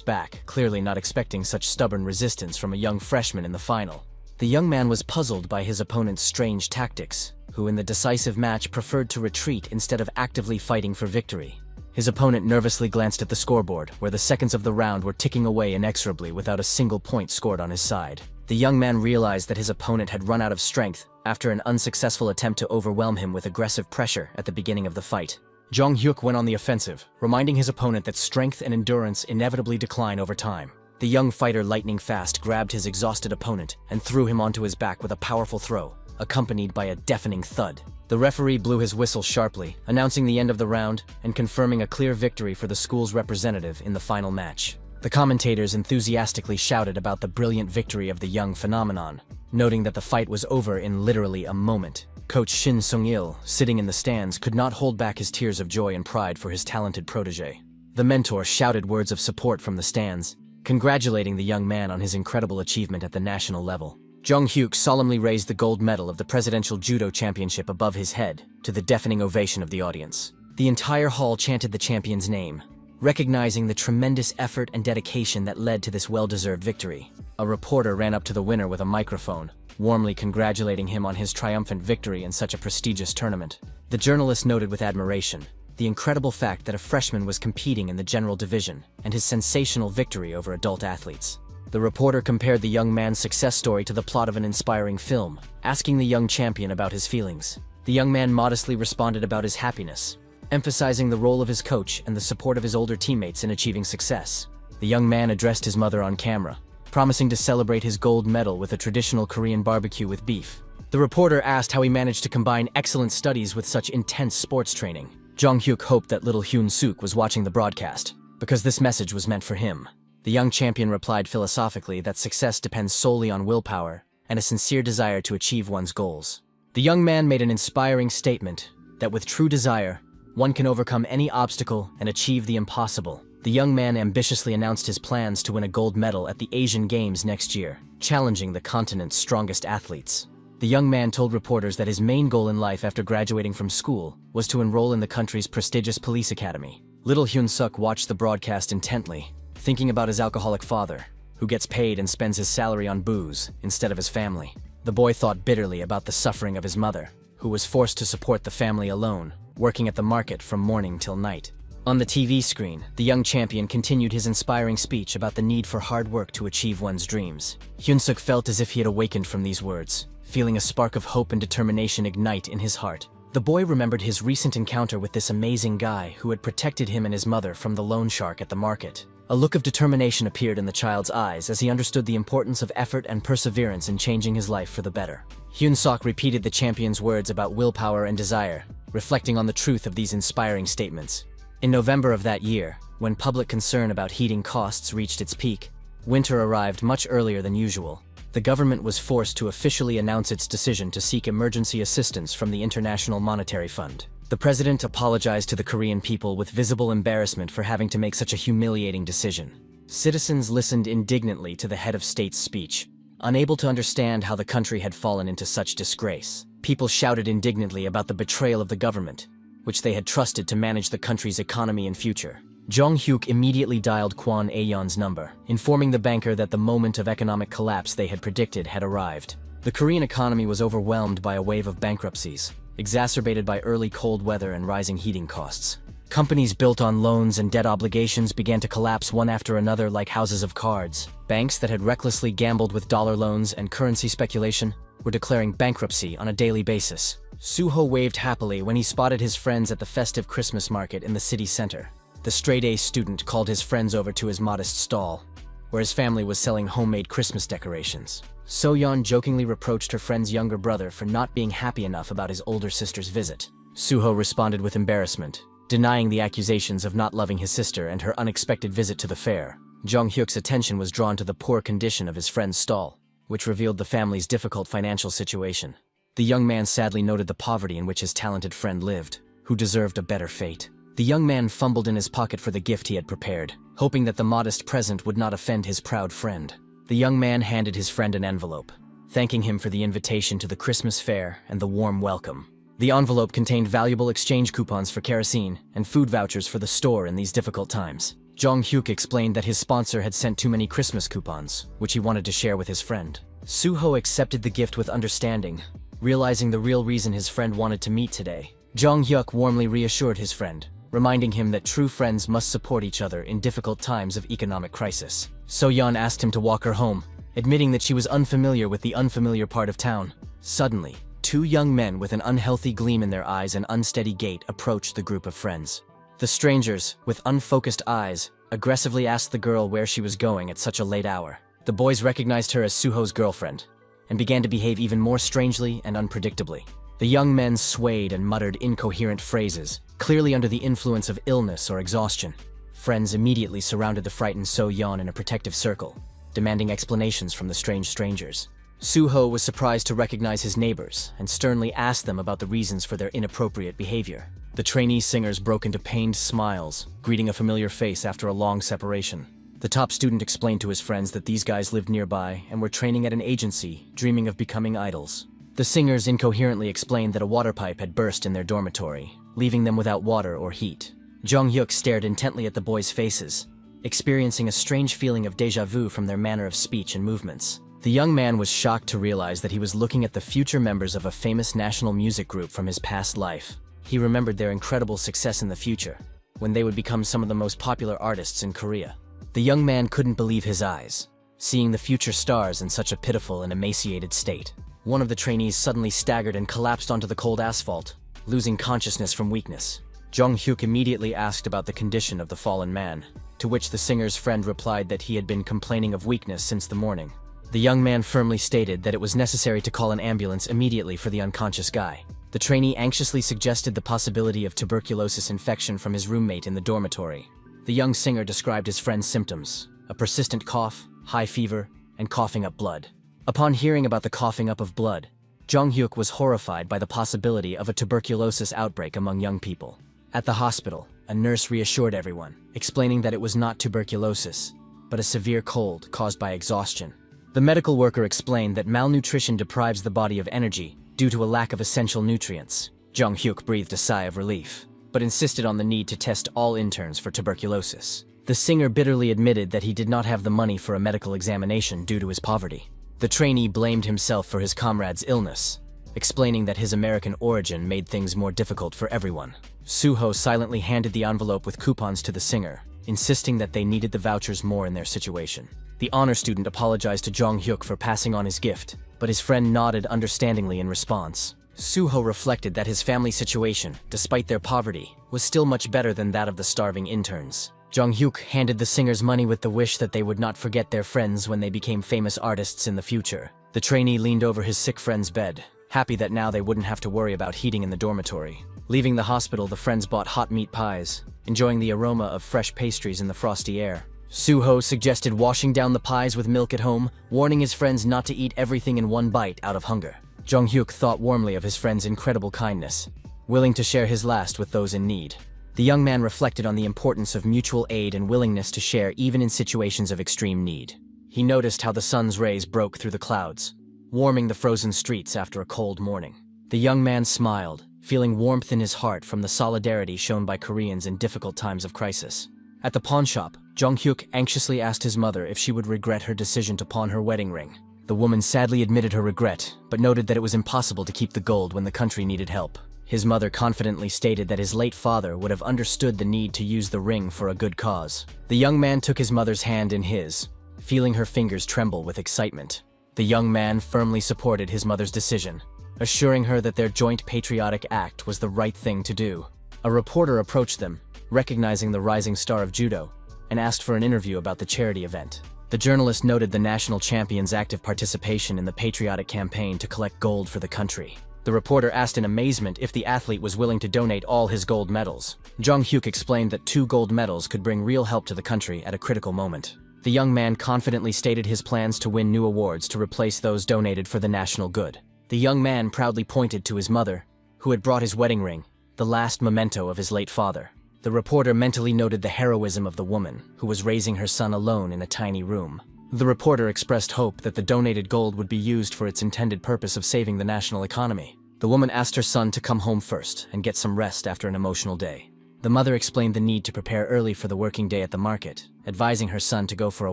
back, clearly not expecting such stubborn resistance from a young freshman in the final. The young man was puzzled by his opponent's strange tactics, who in the decisive match preferred to retreat instead of actively fighting for victory. His opponent nervously glanced at the scoreboard, where the seconds of the round were ticking away inexorably without a single point scored on his side. The young man realized that his opponent had run out of strength after an unsuccessful attempt to overwhelm him with aggressive pressure at the beginning of the fight. Jong-hyuk went on the offensive, reminding his opponent that strength and endurance inevitably decline over time. The young fighter lightning fast grabbed his exhausted opponent and threw him onto his back with a powerful throw, accompanied by a deafening thud. The referee blew his whistle sharply, announcing the end of the round and confirming a clear victory for the school's representative in the final match. The commentators enthusiastically shouted about the brilliant victory of the young phenomenon, noting that the fight was over in literally a moment. Coach Shin Sung-il, sitting in the stands, could not hold back his tears of joy and pride for his talented protege. The mentor shouted words of support from the stands, congratulating the young man on his incredible achievement at the national level. Jong-hyuk solemnly raised the gold medal of the Presidential Judo Championship above his head, to the deafening ovation of the audience. The entire hall chanted the champion's name, recognizing the tremendous effort and dedication that led to this well-deserved victory. A reporter ran up to the winner with a microphone, warmly congratulating him on his triumphant victory in such a prestigious tournament. The journalist noted with admiration the incredible fact that a freshman was competing in the general division and his sensational victory over adult athletes. The reporter compared the young man's success story to the plot of an inspiring film, asking the young champion about his feelings. The young man modestly responded about his happiness, emphasizing the role of his coach and the support of his older teammates in achieving success. The young man addressed his mother on camera, promising to celebrate his gold medal with a traditional Korean barbecue with beef. The reporter asked how he managed to combine excellent studies with such intense sports training. Jong-hyuk hoped that little Hyun-suk was watching the broadcast, because this message was meant for him. The young champion replied philosophically that success depends solely on willpower and a sincere desire to achieve one's goals. The young man made an inspiring statement that with true desire, one can overcome any obstacle and achieve the impossible. The young man ambitiously announced his plans to win a gold medal at the Asian Games next year, challenging the continent's strongest athletes. The young man told reporters that his main goal in life after graduating from school was to enroll in the country's prestigious police academy. Little Hyun-suk watched the broadcast intently, thinking about his alcoholic father, who gets paid and spends his salary on booze instead of his family. The boy thought bitterly about the suffering of his mother, who was forced to support the family alone, working at the market from morning till night. On the TV screen, the young champion continued his inspiring speech about the need for hard work to achieve one's dreams. Hyun-suk felt as if he had awakened from these words, feeling a spark of hope and determination ignite in his heart. The boy remembered his recent encounter with this amazing guy who had protected him and his mother from the loan shark at the market. A look of determination appeared in the child's eyes as he understood the importance of effort and perseverance in changing his life for the better. Hyun-suk repeated the champion's words about willpower and desire, reflecting on the truth of these inspiring statements. In November of that year, when public concern about heating costs reached its peak, winter arrived much earlier than usual. The government was forced to officially announce its decision to seek emergency assistance from the International Monetary Fund. The president apologized to the Korean people with visible embarrassment for having to make such a humiliating decision. Citizens listened indignantly to the head of state's speech, unable to understand how the country had fallen into such disgrace. People shouted indignantly about the betrayal of the government, which they had trusted to manage the country's economy and future. Jong-hyuk immediately dialed Kwon Aeon's number, informing the banker that the moment of economic collapse they had predicted had arrived. The Korean economy was overwhelmed by a wave of bankruptcies, exacerbated by early cold weather and rising heating costs. Companies built on loans and debt obligations began to collapse one after another like houses of cards. Banks that had recklessly gambled with dollar loans and currency speculation were declaring bankruptcy on a daily basis. Suho waved happily when he spotted his friends at the festive Christmas market in the city center. The straight-A student called his friends over to his modest stall, where his family was selling homemade Christmas decorations. So-yeon jokingly reproached her friend's younger brother for not being happy enough about his older sister's visit. Suho responded with embarrassment, denying the accusations of not loving his sister and her unexpected visit to the fair. Jong-hyuk's attention was drawn to the poor condition of his friend's stall, which revealed the family's difficult financial situation. The young man sadly noted the poverty in which his talented friend lived, who deserved a better fate. The young man fumbled in his pocket for the gift he had prepared, hoping that the modest present would not offend his proud friend. The young man handed his friend an envelope, thanking him for the invitation to the Christmas fair and the warm welcome. The envelope contained valuable exchange coupons for kerosene and food vouchers for the store in these difficult times. Jong-hyuk explained that his sponsor had sent too many Christmas coupons, which he wanted to share with his friend. Suho accepted the gift with understanding, realizing the real reason his friend wanted to meet today. Jong-hyuk warmly reassured his friend, reminding him that true friends must support each other in difficult times of economic crisis. So-yeon asked him to walk her home, admitting that she was unfamiliar with the unfamiliar part of town. Suddenly, two young men with an unhealthy gleam in their eyes and unsteady gait approached the group of friends. The strangers, with unfocused eyes, aggressively asked the girl where she was going at such a late hour. The boys recognized her as Suho's girlfriend, and began to behave even more strangely and unpredictably. The young men swayed and muttered incoherent phrases, clearly under the influence of illness or exhaustion. Friends immediately surrounded the frightened So-yeon in a protective circle, demanding explanations from the strange strangers. Suho was surprised to recognize his neighbors and sternly asked them about the reasons for their inappropriate behavior. The trainee singers broke into pained smiles, greeting a familiar face after a long separation. The top student explained to his friends that these guys lived nearby and were training at an agency, dreaming of becoming idols. The singers incoherently explained that a water pipe had burst in their dormitory, leaving them without water or heat. Jong-hyuk stared intently at the boys' faces, experiencing a strange feeling of déjà vu from their manner of speech and movements. The young man was shocked to realize that he was looking at the future members of a famous national music group from his past life. He remembered their incredible success in the future, when they would become some of the most popular artists in Korea. The young man couldn't believe his eyes, seeing the future stars in such a pitiful and emaciated state. One of the trainees suddenly staggered and collapsed onto the cold asphalt, losing consciousness from weakness. Jong-hyuk immediately asked about the condition of the fallen man, to which the singer's friend replied that he had been complaining of weakness since the morning. The young man firmly stated that it was necessary to call an ambulance immediately for the unconscious guy. The trainee anxiously suggested the possibility of tuberculosis infection from his roommate in the dormitory. The young singer described his friend's symptoms: a persistent cough, high fever, and coughing up blood. Upon hearing about the coughing up of blood, Jong-hyuk was horrified by the possibility of a tuberculosis outbreak among young people. At the hospital, a nurse reassured everyone, explaining that it was not tuberculosis, but a severe cold caused by exhaustion. The medical worker explained that malnutrition deprives the body of energy due to a lack of essential nutrients. Jong-hyuk breathed a sigh of relief, but insisted on the need to test all interns for tuberculosis. The singer bitterly admitted that he did not have the money for a medical examination due to his poverty. The trainee blamed himself for his comrade's illness, explaining that his American origin made things more difficult for everyone. Suho silently handed the envelope with coupons to the singer, insisting that they needed the vouchers more in their situation. The honor student apologized to Jong-hyuk for passing on his gift, but his friend nodded understandingly in response. Suho reflected that his family situation, despite their poverty, was still much better than that of the starving interns. Jong-hyuk handed the singers money with the wish that they would not forget their friends when they became famous artists in the future. The trainee leaned over his sick friend's bed, happy that now they wouldn't have to worry about heating in the dormitory. Leaving the hospital, the friends bought hot meat pies, enjoying the aroma of fresh pastries in the frosty air. Suho suggested washing down the pies with milk at home, warning his friends not to eat everything in one bite out of hunger. Jong-hyuk thought warmly of his friend's incredible kindness, willing to share his last with those in need. The young man reflected on the importance of mutual aid and willingness to share even in situations of extreme need. He noticed how the sun's rays broke through the clouds, warming the frozen streets after a cold morning. The young man smiled, feeling warmth in his heart from the solidarity shown by Koreans in difficult times of crisis. At the pawn shop, Jong-hyuk anxiously asked his mother if she would regret her decision to pawn her wedding ring. The woman sadly admitted her regret, but noted that it was impossible to keep the gold when the country needed help. His mother confidently stated that his late father would have understood the need to use the ring for a good cause. The young man took his mother's hand in his, feeling her fingers tremble with excitement. The young man firmly supported his mother's decision, assuring her that their joint patriotic act was the right thing to do. A reporter approached them, recognizing the rising star of judo, and asked for an interview about the charity event. The journalist noted the national champion's active participation in the patriotic campaign to collect gold for the country. The reporter asked in amazement if the athlete was willing to donate all his gold medals. Jong-hyuk explained that 2 gold medals could bring real help to the country at a critical moment. The young man confidently stated his plans to win new awards to replace those donated for the national good. The young man proudly pointed to his mother, who had brought his wedding ring, the last memento of his late father. The reporter mentally noted the heroism of the woman, who was raising her son alone in a tiny room. The reporter expressed hope that the donated gold would be used for its intended purpose of saving the national economy. The woman asked her son to come home first and get some rest after an emotional day. The mother explained the need to prepare early for the working day at the market, advising her son to go for a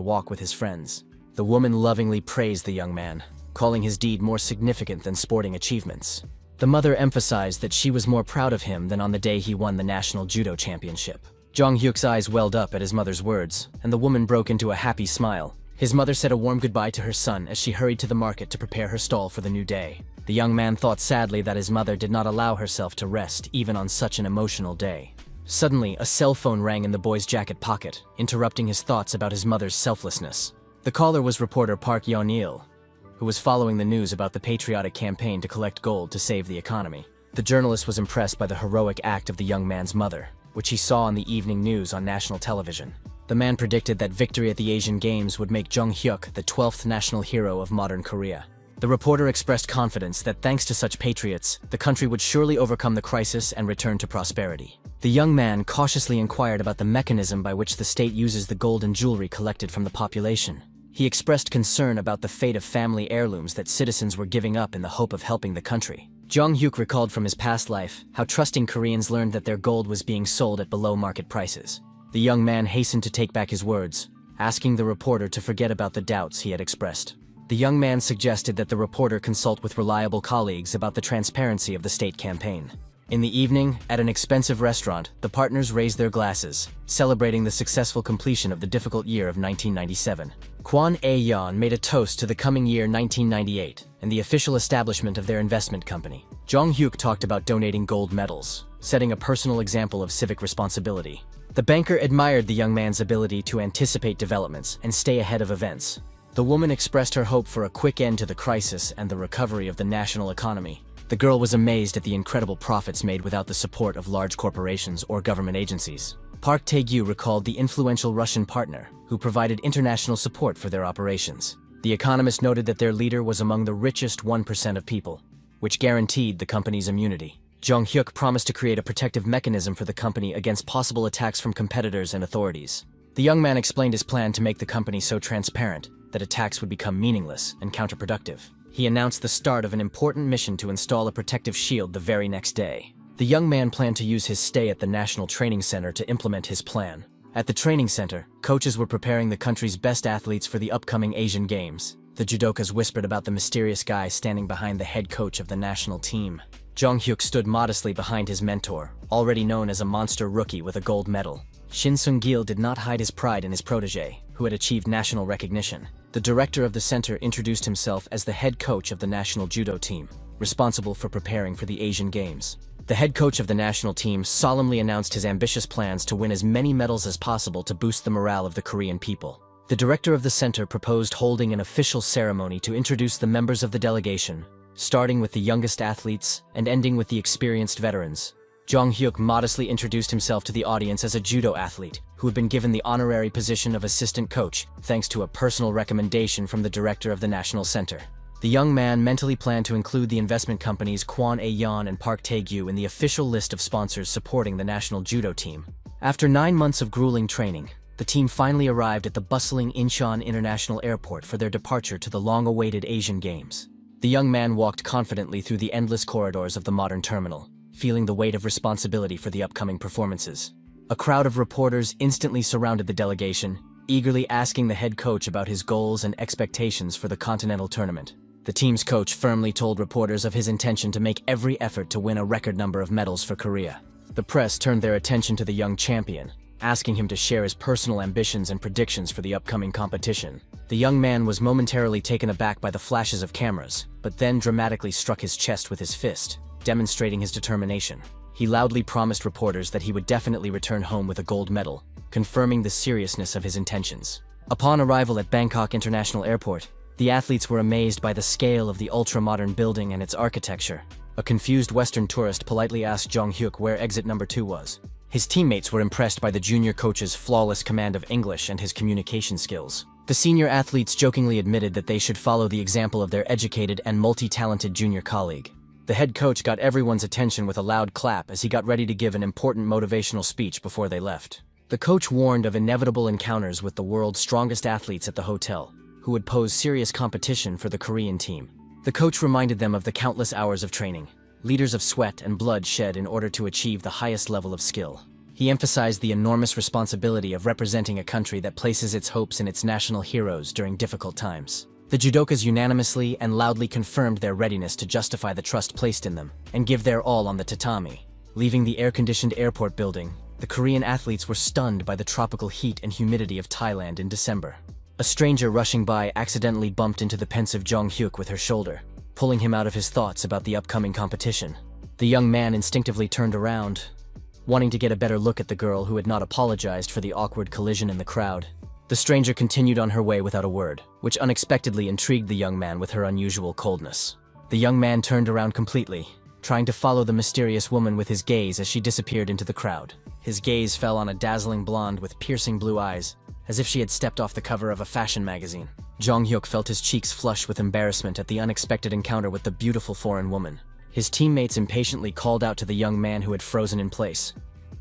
walk with his friends. The woman lovingly praised the young man, calling his deed more significant than sporting achievements. The mother emphasized that she was more proud of him than on the day he won the national judo championship. Jong-hyuk's eyes welled up at his mother's words, and the woman broke into a happy smile. His mother said a warm goodbye to her son as she hurried to the market to prepare her stall for the new day. The young man thought sadly that his mother did not allow herself to rest even on such an emotional day. Suddenly, a cell phone rang in the boy's jacket pocket, interrupting his thoughts about his mother's selflessness. The caller was reporter Park Yeon-il, who was following the news about the patriotic campaign to collect gold to save the economy. The journalist was impressed by the heroic act of the young man's mother, which he saw on the evening news on national television. The man predicted that victory at the Asian Games would make Jong-hyuk the 12th national hero of modern Korea. The reporter expressed confidence that thanks to such patriots, the country would surely overcome the crisis and return to prosperity. The young man cautiously inquired about the mechanism by which the state uses the gold and jewelry collected from the population. He expressed concern about the fate of family heirlooms that citizens were giving up in the hope of helping the country. Jong-hyuk recalled from his past life how trusting Koreans learned that their gold was being sold at below market prices. The young man hastened to take back his words, asking the reporter to forget about the doubts he had expressed. The young man suggested that the reporter consult with reliable colleagues about the transparency of the state campaign. In the evening, at an expensive restaurant, the partners raised their glasses, celebrating the successful completion of the difficult year of 1997. Kwon A-yeon made a toast to the coming year 1998 and the official establishment of their investment company. Jong-hyuk talked about donating gold medals, setting a personal example of civic responsibility. The banker admired the young man's ability to anticipate developments and stay ahead of events. The woman expressed her hope for a quick end to the crisis and the recovery of the national economy. The girl was amazed at the incredible profits made without the support of large corporations or government agencies. Park Tae-gyu recalled the influential Russian partner, who provided international support for their operations. The economist noted that their leader was among the richest 1% of people, which guaranteed the company's immunity. Jong-hyuk promised to create a protective mechanism for the company against possible attacks from competitors and authorities. The young man explained his plan to make the company so transparent that attacks would become meaningless and counterproductive. He announced the start of an important mission to install a protective shield the very next day. The young man planned to use his stay at the National Training Center to implement his plan. At the training center, coaches were preparing the country's best athletes for the upcoming Asian Games. The judokas whispered about the mysterious guy standing behind the head coach of the national team. Jong-hyuk stood modestly behind his mentor, already known as a monster rookie with a gold medal. Shin Sung-gil did not hide his pride in his protege, who had achieved national recognition. The director of the center introduced himself as the head coach of the national judo team, responsible for preparing for the Asian Games. The head coach of the national team solemnly announced his ambitious plans to win as many medals as possible to boost the morale of the Korean people. The director of the center proposed holding an official ceremony to introduce the members of the delegation, starting with the youngest athletes and ending with the experienced veterans. Jong-hyuk modestly introduced himself to the audience as a judo athlete who had been given the honorary position of assistant coach thanks to a personal recommendation from the director of the National Center. The young man mentally planned to include the investment companies Kwon A-yeon and Park Tae-gyu in the official list of sponsors supporting the national judo team. After 9 months of grueling training, the team finally arrived at the bustling Incheon International Airport for their departure to the long-awaited Asian Games. The young man walked confidently through the endless corridors of the modern terminal, feeling the weight of responsibility for the upcoming performances. A crowd of reporters instantly surrounded the delegation, eagerly asking the head coach about his goals and expectations for the continental tournament. The team's coach firmly told reporters of his intention to make every effort to win a record number of medals for Korea. The press turned their attention to the young champion, asking him to share his personal ambitions and predictions for the upcoming competition. The young man was momentarily taken aback by the flashes of cameras, but then dramatically struck his chest with his fist, demonstrating his determination. He loudly promised reporters that he would definitely return home with a gold medal, confirming the seriousness of his intentions. Upon arrival at Bangkok International Airport, the athletes were amazed by the scale of the ultra-modern building and its architecture. A confused Western tourist politely asked Jong-hyuk where exit number 2 was. His teammates were impressed by the junior coach's flawless command of English and his communication skills. The senior athletes jokingly admitted that they should follow the example of their educated and multi-talented junior colleague. The head coach got everyone's attention with a loud clap as he got ready to give an important motivational speech before they left. The coach warned of inevitable encounters with the world's strongest athletes at the hotel, who would pose serious competition for the Korean team. The coach reminded them of the countless hours of training, liters of sweat and blood shed in order to achieve the highest level of skill. He emphasized the enormous responsibility of representing a country that places its hopes in its national heroes during difficult times. The judokas unanimously and loudly confirmed their readiness to justify the trust placed in them and give their all on the tatami. Leaving the air-conditioned airport building, the Korean athletes were stunned by the tropical heat and humidity of Thailand in December. A stranger rushing by accidentally bumped into the pensive Jong-hyuk with her shoulder, pulling him out of his thoughts about the upcoming competition. The young man instinctively turned around, wanting to get a better look at the girl who had not apologized for the awkward collision in the crowd. The stranger continued on her way without a word, which unexpectedly intrigued the young man with her unusual coldness. The young man turned around completely, trying to follow the mysterious woman with his gaze as she disappeared into the crowd. His gaze fell on a dazzling blonde with piercing blue eyes, as if she had stepped off the cover of a fashion magazine. Jong-hyuk felt his cheeks flush with embarrassment at the unexpected encounter with the beautiful foreign woman. His teammates impatiently called out to the young man who had frozen in place,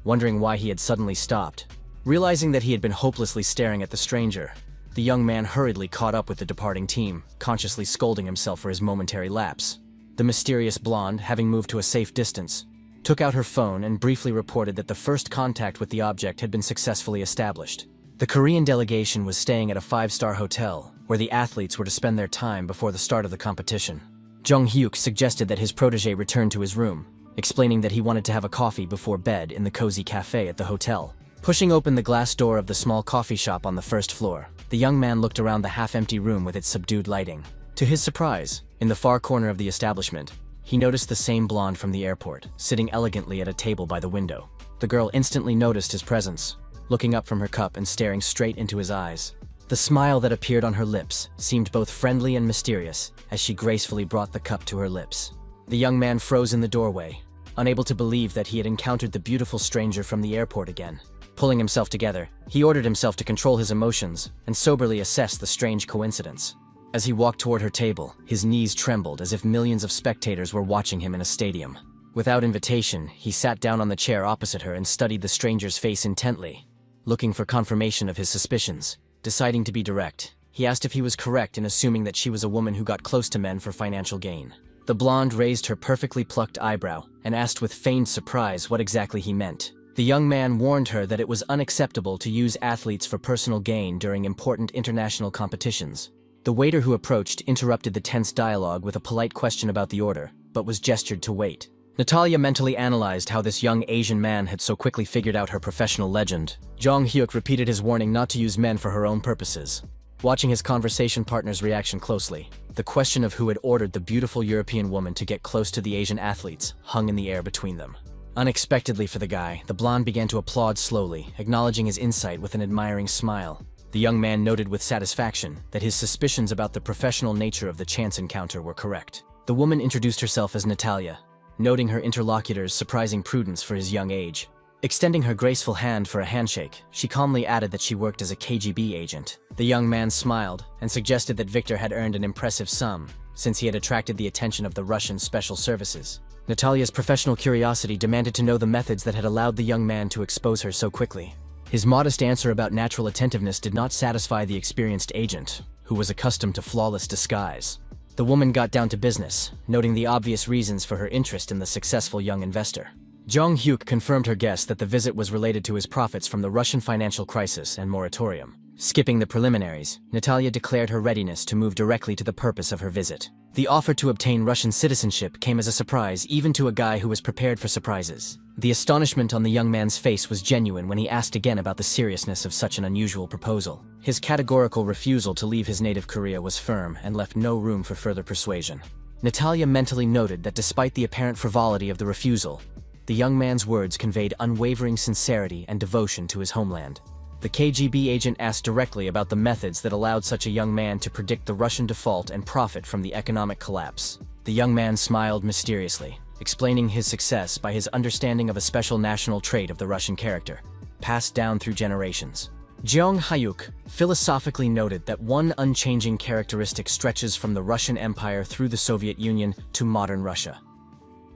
wondering why he had suddenly stopped. Realizing that he had been hopelessly staring at the stranger, the young man hurriedly caught up with the departing team, consciously scolding himself for his momentary lapse. The mysterious blonde, having moved to a safe distance, took out her phone and briefly reported that the first contact with the object had been successfully established. The Korean delegation was staying at a 5-star hotel, where the athletes were to spend their time before the start of the competition. Jong-hyuk suggested that his protege return to his room, explaining that he wanted to have a coffee before bed in the cozy cafe at the hotel. Pushing open the glass door of the small coffee shop on the first floor, the young man looked around the half-empty room with its subdued lighting. To his surprise, in the far corner of the establishment, he noticed the same blonde from the airport, sitting elegantly at a table by the window. The girl instantly noticed his presence, looking up from her cup and staring straight into his eyes. The smile that appeared on her lips seemed both friendly and mysterious as she gracefully brought the cup to her lips. The young man froze in the doorway, unable to believe that he had encountered the beautiful stranger from the airport again. Pulling himself together, he ordered himself to control his emotions and soberly assess the strange coincidence. As he walked toward her table, his knees trembled as if millions of spectators were watching him in a stadium. Without invitation, he sat down on the chair opposite her and studied the stranger's face intently, looking for confirmation of his suspicions. Deciding to be direct, he asked if he was correct in assuming that she was a woman who got close to men for financial gain. The blonde raised her perfectly plucked eyebrow and asked with feigned surprise what exactly he meant. The young man warned her that it was unacceptable to use athletes for personal gain during important international competitions. The waiter who approached interrupted the tense dialogue with a polite question about the order, but was gestured to wait. Natalia mentally analyzed how this young Asian man had so quickly figured out her professional legend. Jong Hyuk repeated his warning not to use men for her own purposes. Watching his conversation partner's reaction closely, the question of who had ordered the beautiful European woman to get close to the Asian athletes hung in the air between them. Unexpectedly for the guy, the blonde began to applaud slowly, acknowledging his insight with an admiring smile. The young man noted with satisfaction that his suspicions about the professional nature of the chance encounter were correct. The woman introduced herself as Natalia, noting her interlocutor's surprising prudence for his young age. Extending her graceful hand for a handshake, she calmly added that she worked as a KGB agent. The young man smiled and suggested that Victor had earned an impressive sum, since he had attracted the attention of the Russian special services. Natalia's professional curiosity demanded to know the methods that had allowed the young man to expose her so quickly. His modest answer about natural attentiveness did not satisfy the experienced agent, who was accustomed to flawless disguise. The woman got down to business, noting the obvious reasons for her interest in the successful young investor. Jong Hyuk confirmed her guess that the visit was related to his profits from the Russian financial crisis and moratorium. Skipping the preliminaries, Natalia declared her readiness to move directly to the purpose of her visit. The offer to obtain Russian citizenship came as a surprise even to a guy who was prepared for surprises. The astonishment on the young man's face was genuine when he asked again about the seriousness of such an unusual proposal. His categorical refusal to leave his native Korea was firm and left no room for further persuasion. Natalia mentally noted that despite the apparent frivolity of the refusal, the young man's words conveyed unwavering sincerity and devotion to his homeland. The KGB agent asked directly about the methods that allowed such a young man to predict the Russian default and profit from the economic collapse. The young man smiled mysteriously, explaining his success by his understanding of a special national trait of the Russian character, passed down through generations. Jong Hyuk philosophically noted that one unchanging characteristic stretches from the Russian Empire through the Soviet Union to modern Russia: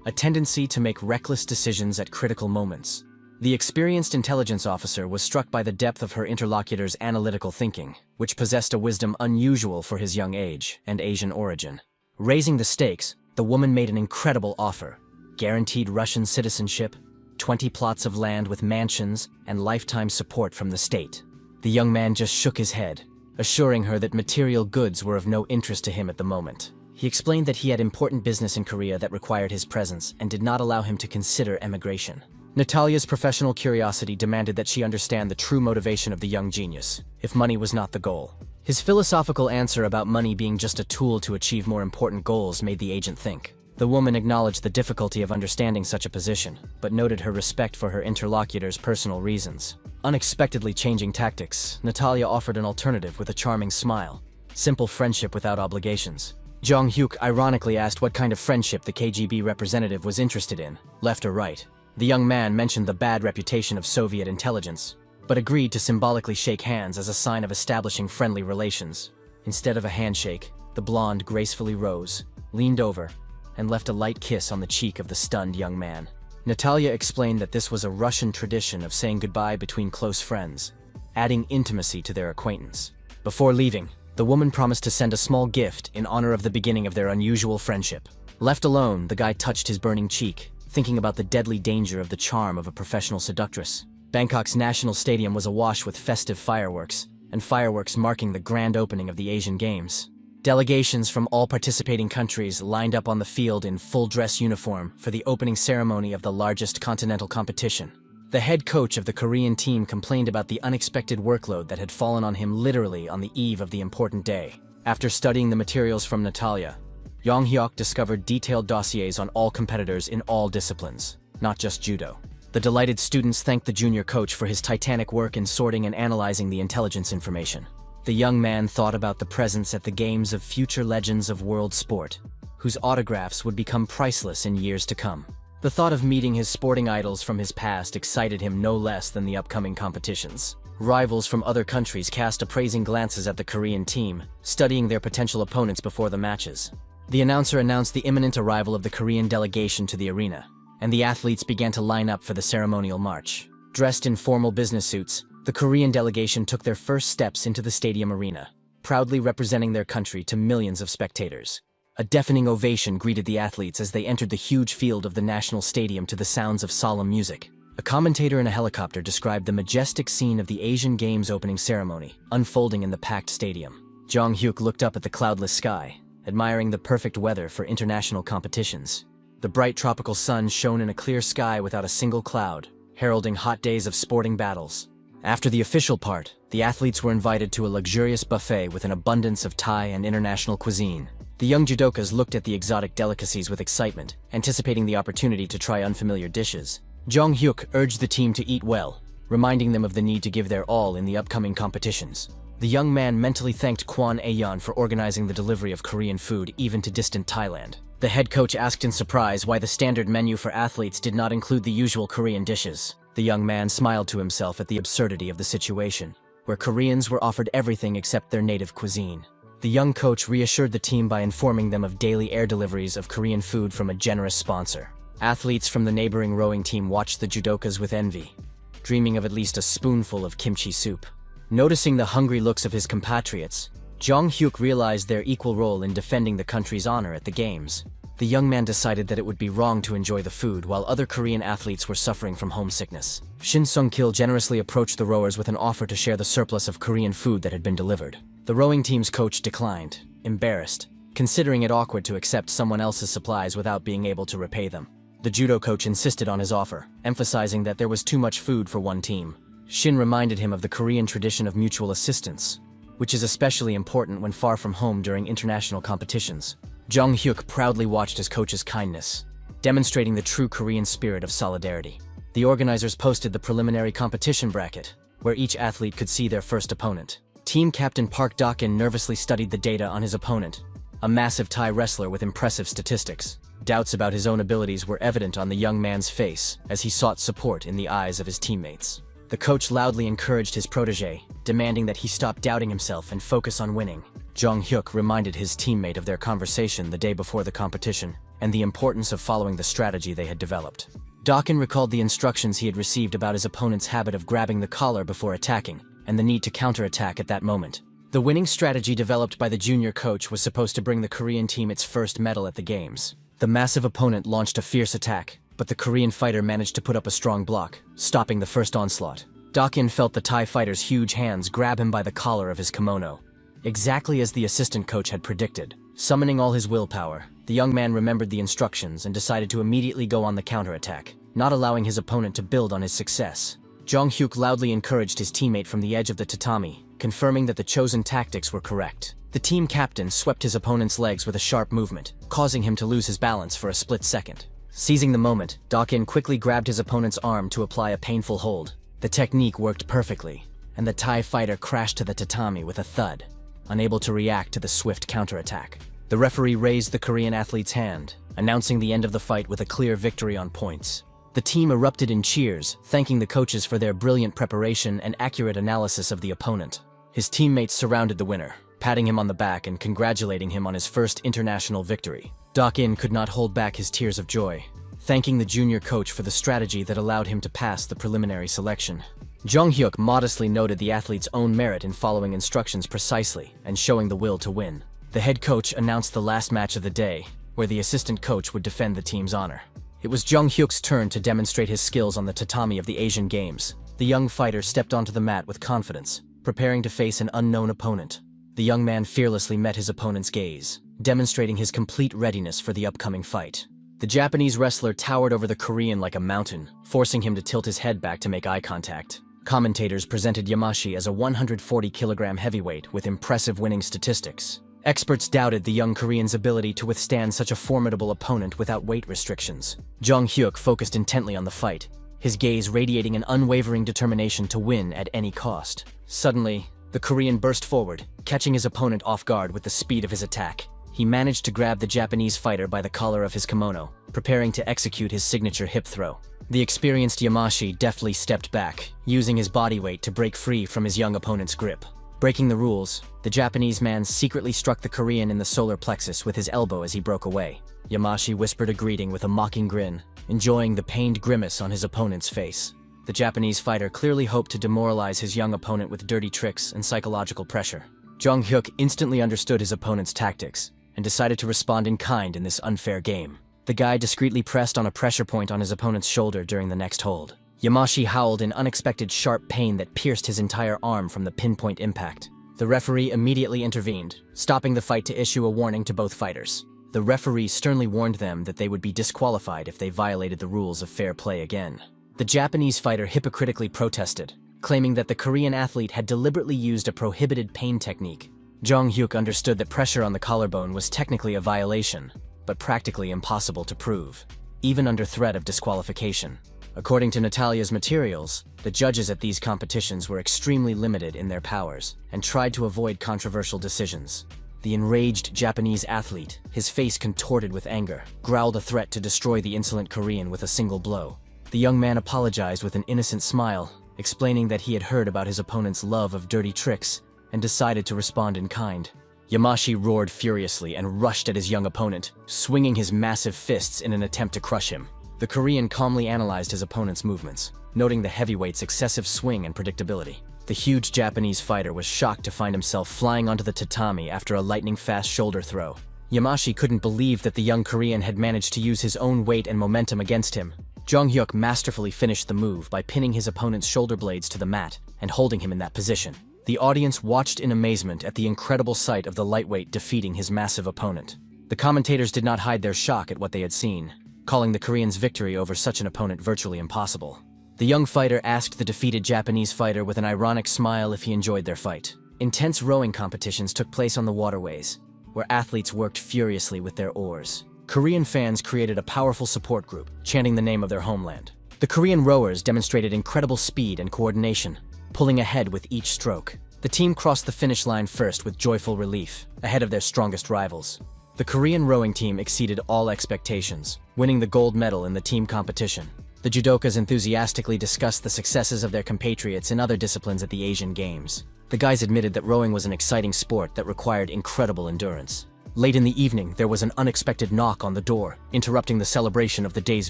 a tendency to make reckless decisions at critical moments. The experienced intelligence officer was struck by the depth of her interlocutor's analytical thinking, which possessed a wisdom unusual for his young age and Asian origin. Raising the stakes, the woman made an incredible offer: guaranteed Russian citizenship, 20 plots of land with mansions, and lifetime support from the state. The young man just shook his head, assuring her that material goods were of no interest to him at the moment. He explained that he had important business in Korea that required his presence and did not allow him to consider emigration. Natalia's professional curiosity demanded that she understand the true motivation of the young genius, if money was not the goal. His philosophical answer about money being just a tool to achieve more important goals made the agent think. The woman acknowledged the difficulty of understanding such a position, but noted her respect for her interlocutor's personal reasons. Unexpectedly changing tactics, Natalia offered an alternative with a charming smile: simple friendship without obligations. Jong Hyuk ironically asked what kind of friendship the KGB representative was interested in, left or right. The young man mentioned the bad reputation of Soviet intelligence, but agreed to symbolically shake hands as a sign of establishing friendly relations. Instead of a handshake, the blonde gracefully rose, leaned over, and left a light kiss on the cheek of the stunned young man. Natalia explained that this was a Russian tradition of saying goodbye between close friends, adding intimacy to their acquaintance. Before leaving, the woman promised to send a small gift in honor of the beginning of their unusual friendship. Left alone, the guy touched his burning cheek, thinking about the deadly danger of the charm of a professional seductress. Bangkok's national stadium was awash with festive fireworks, and fireworks marking the grand opening of the Asian Games. Delegations from all participating countries lined up on the field in full-dress uniform for the opening ceremony of the largest continental competition. The head coach of the Korean team complained about the unexpected workload that had fallen on him literally on the eve of the important day. After studying the materials from Natalia, Jong-hyuk discovered detailed dossiers on all competitors in all disciplines, not just judo. The delighted students thanked the junior coach for his titanic work in sorting and analyzing the intelligence information. The young man thought about the presence at the games of future legends of world sport, whose autographs would become priceless in years to come. The thought of meeting his sporting idols from his past excited him no less than the upcoming competitions. Rivals from other countries cast appraising glances at the Korean team, studying their potential opponents before the matches. The announcer announced the imminent arrival of the Korean delegation to the arena, and the athletes began to line up for the ceremonial march. Dressed in formal business suits, the Korean delegation took their first steps into the stadium arena, proudly representing their country to millions of spectators. A deafening ovation greeted the athletes as they entered the huge field of the national stadium to the sounds of solemn music. A commentator in a helicopter described the majestic scene of the Asian Games opening ceremony, unfolding in the packed stadium. Jong-hyuk looked up at the cloudless sky, admiring the perfect weather for international competitions. The bright tropical sun shone in a clear sky without a single cloud, heralding hot days of sporting battles. After the official part, the athletes were invited to a luxurious buffet with an abundance of Thai and international cuisine. The young judokas looked at the exotic delicacies with excitement, anticipating the opportunity to try unfamiliar dishes. Jong-hyuk urged the team to eat well, reminding them of the need to give their all in the upcoming competitions. The young man mentally thanked Kwon Aeon for organizing the delivery of Korean food even to distant Thailand. The head coach asked in surprise why the standard menu for athletes did not include the usual Korean dishes. The young man smiled to himself at the absurdity of the situation, where Koreans were offered everything except their native cuisine. The young coach reassured the team by informing them of daily air deliveries of Korean food from a generous sponsor. Athletes from the neighboring rowing team watched the judokas with envy, dreaming of at least a spoonful of kimchi soup. Noticing the hungry looks of his compatriots, Jong-hyuk realized their equal role in defending the country's honor at the games. The young man decided that it would be wrong to enjoy the food while other Korean athletes were suffering from homesickness. Shin Sung-kil generously approached the rowers with an offer to share the surplus of Korean food that had been delivered. The rowing team's coach declined, embarrassed, considering it awkward to accept someone else's supplies without being able to repay them. The judo coach insisted on his offer, emphasizing that there was too much food for one team. Shin reminded him of the Korean tradition of mutual assistance, which is especially important when far from home during international competitions. Jong-hyuk proudly watched his coach's kindness, demonstrating the true Korean spirit of solidarity. The organizers posted the preliminary competition bracket, where each athlete could see their first opponent. Team captain Park Do-in nervously studied the data on his opponent, a massive Thai wrestler with impressive statistics. Doubts about his own abilities were evident on the young man's face as he sought support in the eyes of his teammates. The coach loudly encouraged his protege, demanding that he stop doubting himself and focus on winning. Jong-hyuk reminded his teammate of their conversation the day before the competition and the importance of following the strategy they had developed. Do-in recalled the instructions he had received about his opponent's habit of grabbing the collar before attacking and the need to counterattack at that moment. The winning strategy developed by the junior coach was supposed to bring the Korean team its first medal at the games. The massive opponent launched a fierce attack, but the Korean fighter managed to put up a strong block, stopping the first onslaught. Do-in felt the Thai fighter's huge hands grab him by the collar of his kimono, exactly as the assistant coach had predicted. Summoning all his willpower, the young man remembered the instructions and decided to immediately go on the counterattack, not allowing his opponent to build on his success. Jong-hyuk loudly encouraged his teammate from the edge of the tatami, confirming that the chosen tactics were correct. The team captain swept his opponent's legs with a sharp movement, causing him to lose his balance for a split second. Seizing the moment, Do-in quickly grabbed his opponent's arm to apply a painful hold. The technique worked perfectly, and the Thai fighter crashed to the tatami with a thud, unable to react to the swift counterattack. The referee raised the Korean athlete's hand, announcing the end of the fight with a clear victory on points. The team erupted in cheers, thanking the coaches for their brilliant preparation and accurate analysis of the opponent. His teammates surrounded the winner, patting him on the back and congratulating him on his first international victory. Do-in could not hold back his tears of joy, thanking the junior coach for the strategy that allowed him to pass the preliminary selection. Jong-hyuk modestly noted the athlete's own merit in following instructions precisely and showing the will to win. The head coach announced the last match of the day, where the assistant coach would defend the team's honor. It was Jong-hyuk's turn to demonstrate his skills on the tatami of the Asian Games. The young fighter stepped onto the mat with confidence, preparing to face an unknown opponent. The The young man fearlessly met his opponent's gaze, demonstrating his complete readiness for the upcoming fight. The Japanese wrestler towered over the Korean like a mountain, forcing him to tilt his head back to make eye contact. Commentators presented Yamashi as a 140-kilogram heavyweight with impressive winning statistics. Experts doubted the young Korean's ability to withstand such a formidable opponent without weight restrictions. Jong Hyuk focused intently on the fight, his gaze radiating an unwavering determination to win at any cost. Suddenly, the Korean burst forward, catching his opponent off guard with the speed of his attack. He managed to grab the Japanese fighter by the collar of his kimono, preparing to execute his signature hip throw. The experienced Yamashi deftly stepped back, using his body weight to break free from his young opponent's grip. Breaking the rules, the Japanese man secretly struck the Korean in the solar plexus with his elbow as he broke away. Yamashi whispered a greeting with a mocking grin, enjoying the pained grimace on his opponent's face. The Japanese fighter clearly hoped to demoralize his young opponent with dirty tricks and psychological pressure. Jong Hyuk instantly understood his opponent's tactics and decided to respond in kind in this unfair game. The guy discreetly pressed on a pressure point on his opponent's shoulder during the next hold. Yamashi howled in unexpected sharp pain that pierced his entire arm from the pinpoint impact. The referee immediately intervened, stopping the fight to issue a warning to both fighters. The referee sternly warned them that they would be disqualified if they violated the rules of fair play again. The Japanese fighter hypocritically protested, claiming that the Korean athlete had deliberately used a prohibited pain technique. Jong Hyuk understood that pressure on the collarbone was technically a violation, but practically impossible to prove, even under threat of disqualification. According to Natalia's materials, the judges at these competitions were extremely limited in their powers and tried to avoid controversial decisions. The enraged Japanese athlete, his face contorted with anger, growled a threat to destroy the insolent Korean with a single blow. The young man apologized with an innocent smile, explaining that he had heard about his opponent's love of dirty tricks and decided to respond in kind. Yamashi roared furiously and rushed at his young opponent, swinging his massive fists in an attempt to crush him. The Korean calmly analyzed his opponent's movements, noting the heavyweight's excessive swing and predictability. The huge Japanese fighter was shocked to find himself flying onto the tatami after a lightning-fast shoulder throw. Yamashi couldn't believe that the young Korean had managed to use his own weight and momentum against him. Jong Hyuk masterfully finished the move by pinning his opponent's shoulder blades to the mat and holding him in that position. The audience watched in amazement at the incredible sight of the lightweight defeating his massive opponent. The commentators did not hide their shock at what they had seen, calling the Korean's victory over such an opponent virtually impossible. The young fighter asked the defeated Japanese fighter with an ironic smile if he enjoyed their fight. Intense rowing competitions took place on the waterways, where athletes worked furiously with their oars. Korean fans created a powerful support group, chanting the name of their homeland. The Korean rowers demonstrated incredible speed and coordination, pulling ahead with each stroke. The team crossed the finish line first with joyful relief, ahead of their strongest rivals. The Korean rowing team exceeded all expectations, winning the gold medal in the team competition. The judokas enthusiastically discussed the successes of their compatriots in other disciplines at the Asian Games. The guys admitted that rowing was an exciting sport that required incredible endurance. Late in the evening, there was an unexpected knock on the door, interrupting the celebration of the day's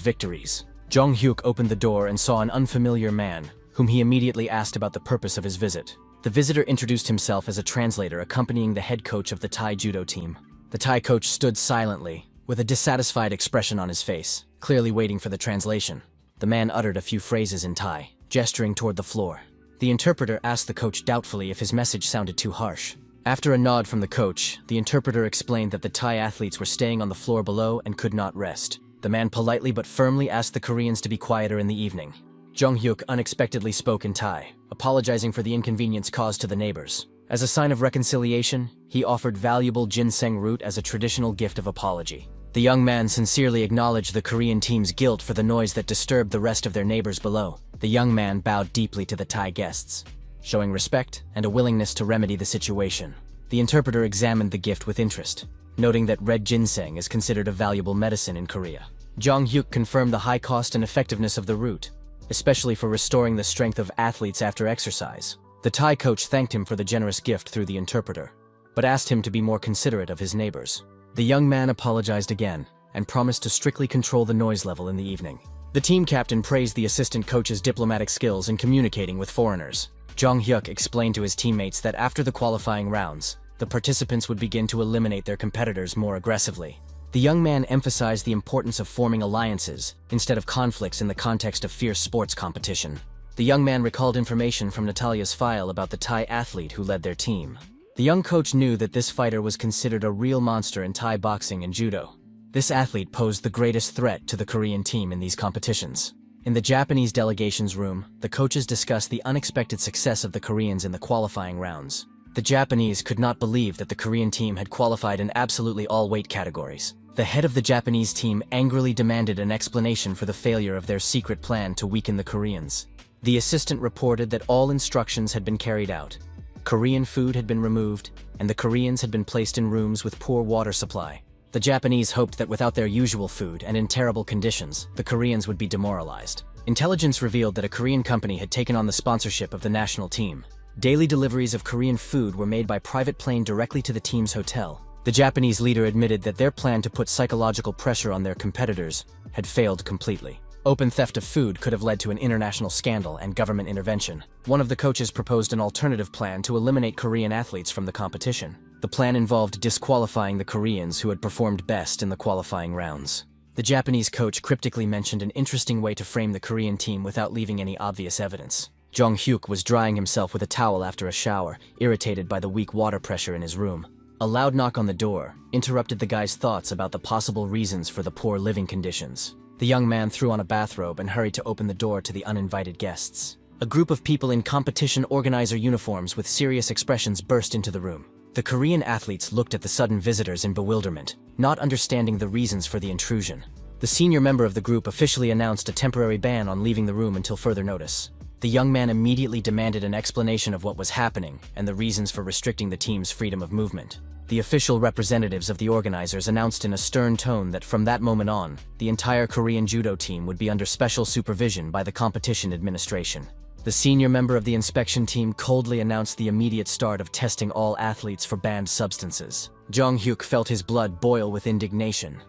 victories. Jong Hyuk opened the door and saw an unfamiliar man, whom he immediately asked about the purpose of his visit. The visitor introduced himself as a translator accompanying the head coach of the Thai judo team. The Thai coach stood silently, with a dissatisfied expression on his face, clearly waiting for the translation. The man uttered a few phrases in Thai, gesturing toward the floor. The interpreter asked the coach doubtfully if his message sounded too harsh. After a nod from the coach, the interpreter explained that the Thai athletes were staying on the floor below and could not rest. The man politely but firmly asked the Koreans to be quieter in the evening. Jong Hyuk unexpectedly spoke in Thai, apologizing for the inconvenience caused to the neighbors. As a sign of reconciliation, he offered valuable ginseng root as a traditional gift of apology. The young man sincerely acknowledged the Korean team's guilt for the noise that disturbed the rest of their neighbors below. The young man bowed deeply to the Thai guests, showing respect and a willingness to remedy the situation. The interpreter examined the gift with interest, noting that red ginseng is considered a valuable medicine in Korea. Jong Hyuk confirmed the high cost and effectiveness of the root, especially for restoring the strength of athletes after exercise. The Thai coach thanked him for the generous gift through the interpreter, but asked him to be more considerate of his neighbors. The young man apologized again and promised to strictly control the noise level in the evening. The team captain praised the assistant coach's diplomatic skills in communicating with foreigners. Jong Hyuk explained to his teammates that after the qualifying rounds, the participants would begin to eliminate their competitors more aggressively. The young man emphasized the importance of forming alliances instead of conflicts in the context of fierce sports competition. The young man recalled information from Natalia's file about the Thai athlete who led their team. The young coach knew that this fighter was considered a real monster in Thai boxing and judo. This athlete posed the greatest threat to the Korean team in these competitions. In the Japanese delegation's room, the coaches discussed the unexpected success of the Koreans in the qualifying rounds. The Japanese could not believe that the Korean team had qualified in absolutely all weight categories. The head of the Japanese team angrily demanded an explanation for the failure of their secret plan to weaken the Koreans. The assistant reported that all instructions had been carried out. Korean food had been removed, and the Koreans had been placed in rooms with poor water supply. The Japanese hoped that without their usual food and in terrible conditions, the Koreans would be demoralized. Intelligence revealed that a Korean company had taken on the sponsorship of the national team. Daily deliveries of Korean food were made by private plane directly to the team's hotel. The Japanese leader admitted that their plan to put psychological pressure on their competitors had failed completely. Open theft of food could have led to an international scandal and government intervention. One of the coaches proposed an alternative plan to eliminate Korean athletes from the competition. The plan involved disqualifying the Koreans who had performed best in the qualifying rounds. The Japanese coach cryptically mentioned an interesting way to frame the Korean team without leaving any obvious evidence. Jong Hyuk was drying himself with a towel after a shower, irritated by the weak water pressure in his room. A loud knock on the door interrupted the guy's thoughts about the possible reasons for the poor living conditions. The young man threw on a bathrobe and hurried to open the door to the uninvited guests. A group of people in competition organizer uniforms with serious expressions burst into the room. The Korean athletes looked at the sudden visitors in bewilderment, not understanding the reasons for the intrusion. The senior member of the group officially announced a temporary ban on leaving the room until further notice. The young man immediately demanded an explanation of what was happening and the reasons for restricting the team's freedom of movement. The official representatives of the organizers announced in a stern tone that from that moment on, the entire Korean judo team would be under special supervision by the competition administration. The senior member of the inspection team coldly announced the immediate start of testing all athletes for banned substances. Jong Hyuk felt his blood boil with indignation.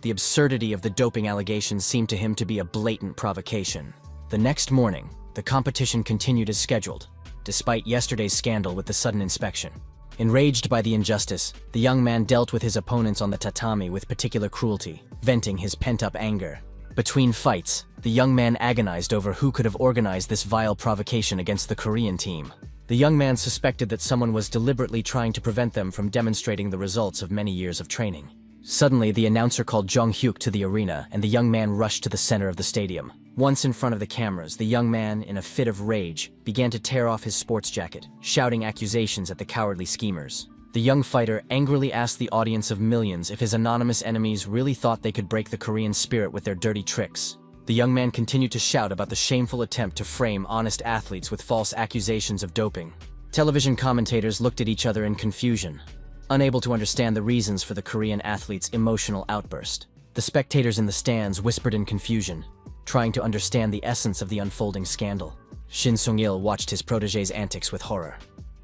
The absurdity of the doping allegations seemed to him to be a blatant provocation. The next morning, the competition continued as scheduled, despite yesterday's scandal with the sudden inspection. Enraged by the injustice, the young man dealt with his opponents on the tatami with particular cruelty, venting his pent-up anger. Between fights, the young man agonized over who could have organized this vile provocation against the Korean team. The young man suspected that someone was deliberately trying to prevent them from demonstrating the results of many years of training. Suddenly, the announcer called Jong Hyuk to the arena, and the young man rushed to the center of the stadium. Once in front of the cameras, the young man, in a fit of rage, began to tear off his sports jacket, shouting accusations at the cowardly schemers. The young fighter angrily asked the audience of millions if his anonymous enemies really thought they could break the Korean spirit with their dirty tricks. The young man continued to shout about the shameful attempt to frame honest athletes with false accusations of doping. Television commentators looked at each other in confusion, unable to understand the reasons for the Korean athlete's emotional outburst. The spectators in the stands whispered in confusion, trying to understand the essence of the unfolding scandal. Shin Sung-il watched his protégé's antics with horror,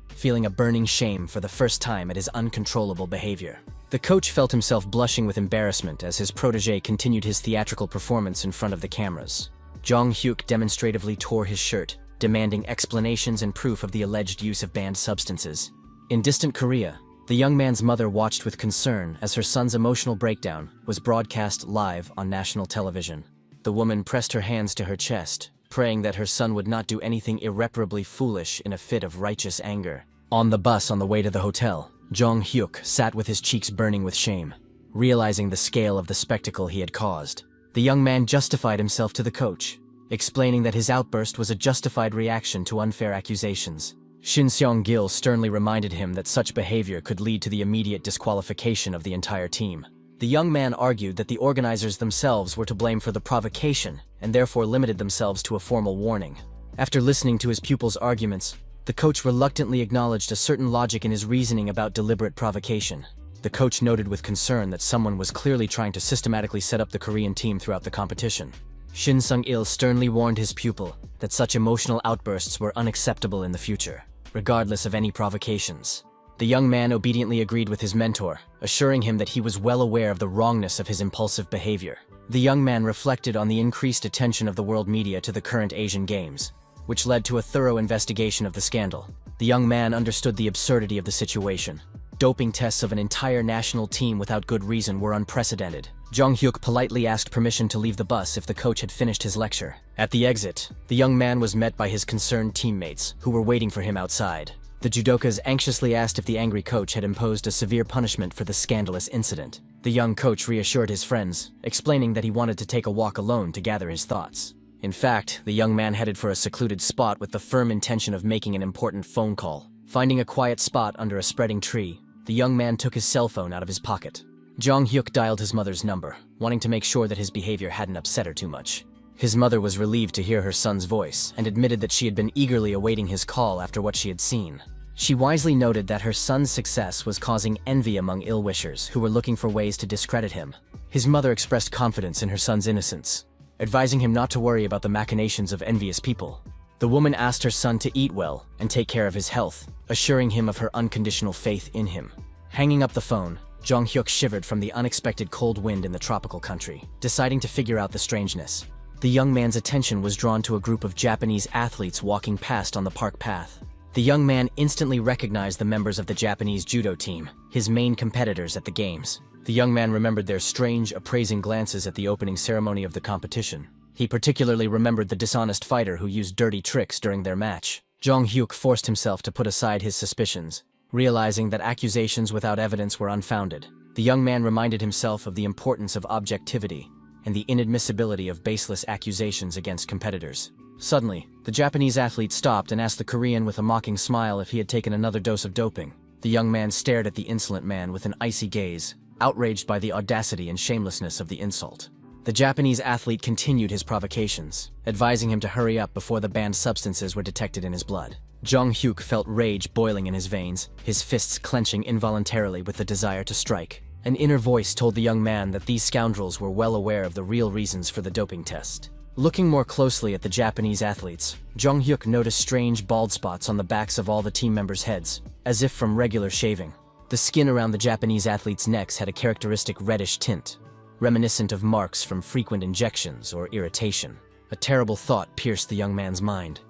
feeling a burning shame for the first time at his uncontrollable behavior. The coach felt himself blushing with embarrassment as his protégé continued his theatrical performance in front of the cameras. Jong Hyuk demonstratively tore his shirt, demanding explanations and proof of the alleged use of banned substances. In distant Korea, the young man's mother watched with concern as her son's emotional breakdown was broadcast live on national television. The woman pressed her hands to her chest, praying that her son would not do anything irreparably foolish in a fit of righteous anger. On the bus on the way to the hotel, Jong Hyuk sat with his cheeks burning with shame, realizing the scale of the spectacle he had caused. The young man justified himself to the coach, explaining that his outburst was a justified reaction to unfair accusations. Shin Seong-gil sternly reminded him that such behavior could lead to the immediate disqualification of the entire team. The young man argued that the organizers themselves were to blame for the provocation and therefore limited themselves to a formal warning. After listening to his pupil's arguments, the coach reluctantly acknowledged a certain logic in his reasoning about deliberate provocation. The coach noted with concern that someone was clearly trying to systematically set up the Korean team throughout the competition. Shin Sung-il sternly warned his pupil that such emotional outbursts were unacceptable in the future, regardless of any provocations. The young man obediently agreed with his mentor, assuring him that he was well aware of the wrongness of his impulsive behavior. The young man reflected on the increased attention of the world media to the current Asian Games, which led to a thorough investigation of the scandal. The young man understood the absurdity of the situation. Doping tests of an entire national team without good reason were unprecedented. Jong Hyuk politely asked permission to leave the bus if the coach had finished his lecture. At the exit, the young man was met by his concerned teammates, who were waiting for him outside. The judokas anxiously asked if the angry coach had imposed a severe punishment for the scandalous incident. The young coach reassured his friends, explaining that he wanted to take a walk alone to gather his thoughts. In fact, the young man headed for a secluded spot with the firm intention of making an important phone call. Finding a quiet spot under a spreading tree, the young man took his cell phone out of his pocket. Jong Hyuk dialed his mother's number, wanting to make sure that his behavior hadn't upset her too much. His mother was relieved to hear her son's voice and admitted that she had been eagerly awaiting his call after what she had seen. She wisely noted that her son's success was causing envy among ill-wishers who were looking for ways to discredit him. His mother expressed confidence in her son's innocence, advising him not to worry about the machinations of envious people. The woman asked her son to eat well and take care of his health, assuring him of her unconditional faith in him. Hanging up the phone, Jong Hyuk shivered from the unexpected cold wind in the tropical country, deciding to figure out the strangeness. The young man's attention was drawn to a group of Japanese athletes walking past on the park path. The young man instantly recognized the members of the Japanese judo team, his main competitors at the games. The young man remembered their strange, appraising glances at the opening ceremony of the competition. He particularly remembered the dishonest fighter who used dirty tricks during their match. Jong Hyuk forced himself to put aside his suspicions, realizing that accusations without evidence were unfounded. The young man reminded himself of the importance of objectivity and the inadmissibility of baseless accusations against competitors. Suddenly, the Japanese athlete stopped and asked the Korean with a mocking smile if he had taken another dose of doping. The young man stared at the insolent man with an icy gaze, outraged by the audacity and shamelessness of the insult. The Japanese athlete continued his provocations, advising him to hurry up before the banned substances were detected in his blood. Jong Hyuk felt rage boiling in his veins, his fists clenching involuntarily with the desire to strike. An inner voice told the young man that these scoundrels were well aware of the real reasons for the doping test. Looking more closely at the Japanese athletes, Jong Hyuk noticed strange bald spots on the backs of all the team members' heads, as if from regular shaving. The skin around the Japanese athletes' necks had a characteristic reddish tint, reminiscent of marks from frequent injections or irritation. A terrible thought pierced the young man's mind.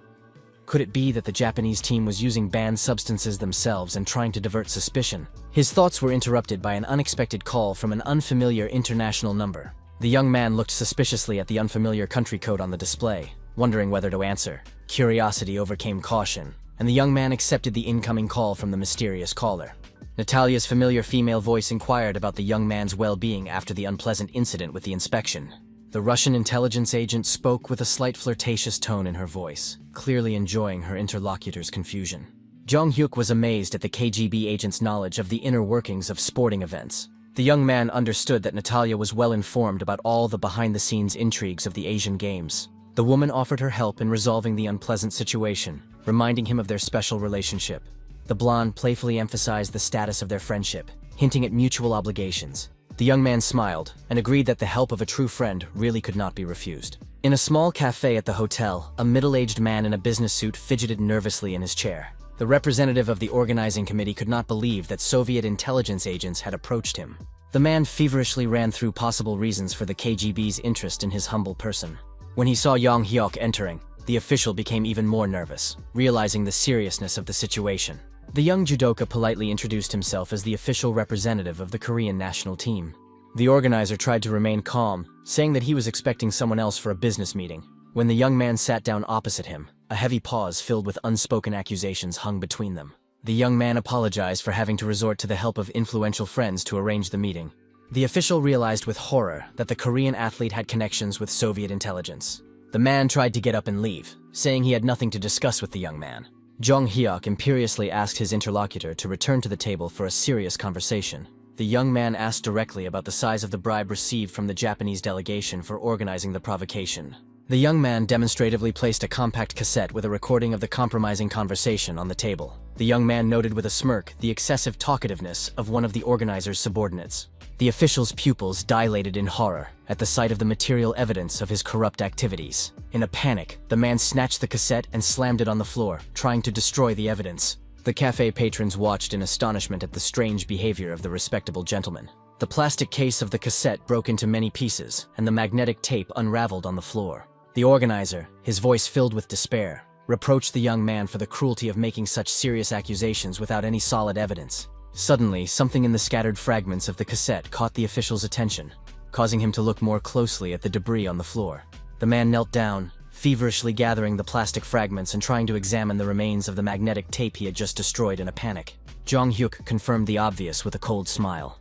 Could it be that the Japanese team was using banned substances themselves and trying to divert suspicion? His thoughts were interrupted by an unexpected call from an unfamiliar international number. The young man looked suspiciously at the unfamiliar country code on the display, wondering whether to answer. Curiosity overcame caution, and the young man accepted the incoming call from the mysterious caller. Natalia's familiar female voice inquired about the young man's well-being after the unpleasant incident with the inspection. The Russian intelligence agent spoke with a slight flirtatious tone in her voice, clearly enjoying her interlocutor's confusion. Jong Hyuk was amazed at the KGB agent's knowledge of the inner workings of sporting events. The young man understood that Natalia was well informed about all the behind-the-scenes intrigues of the Asian Games. The woman offered her help in resolving the unpleasant situation, reminding him of their special relationship. The blonde playfully emphasized the status of their friendship, hinting at mutual obligations. The young man smiled and agreed that the help of a true friend really could not be refused. In a small cafe at the hotel, a middle-aged man in a business suit fidgeted nervously in his chair. The representative of the organizing committee could not believe that Soviet intelligence agents had approached him. The man feverishly ran through possible reasons for the KGB's interest in his humble person. When he saw Jong Hyuk entering, the official became even more nervous, realizing the seriousness of the situation. The young judoka politely introduced himself as the official representative of the Korean national team. The organizer tried to remain calm, saying that he was expecting someone else for a business meeting. When the young man sat down opposite him, a heavy pause filled with unspoken accusations hung between them. The young man apologized for having to resort to the help of influential friends to arrange the meeting. The official realized with horror that the Korean athlete had connections with Soviet intelligence. The man tried to get up and leave, saying he had nothing to discuss with the young man. Jong Hyuk imperiously asked his interlocutor to return to the table for a serious conversation. The young man asked directly about the size of the bribe received from the Japanese delegation for organizing the provocation. The young man demonstratively placed a compact cassette with a recording of the compromising conversation on the table. The young man noted with a smirk the excessive talkativeness of one of the organizer's subordinates. The official's pupils dilated in horror at the sight of the material evidence of his corrupt activities. In a panic, the man snatched the cassette and slammed it on the floor, trying to destroy the evidence. The cafe patrons watched in astonishment at the strange behavior of the respectable gentleman. The plastic case of the cassette broke into many pieces, and the magnetic tape unraveled on the floor. The organizer, his voice filled with despair, reproached the young man for the cruelty of making such serious accusations without any solid evidence. Suddenly, something in the scattered fragments of the cassette caught the official's attention, causing him to look more closely at the debris on the floor. The man knelt down, feverishly gathering the plastic fragments and trying to examine the remains of the magnetic tape he had just destroyed in a panic. Jong Hyuk confirmed the obvious with a cold smile.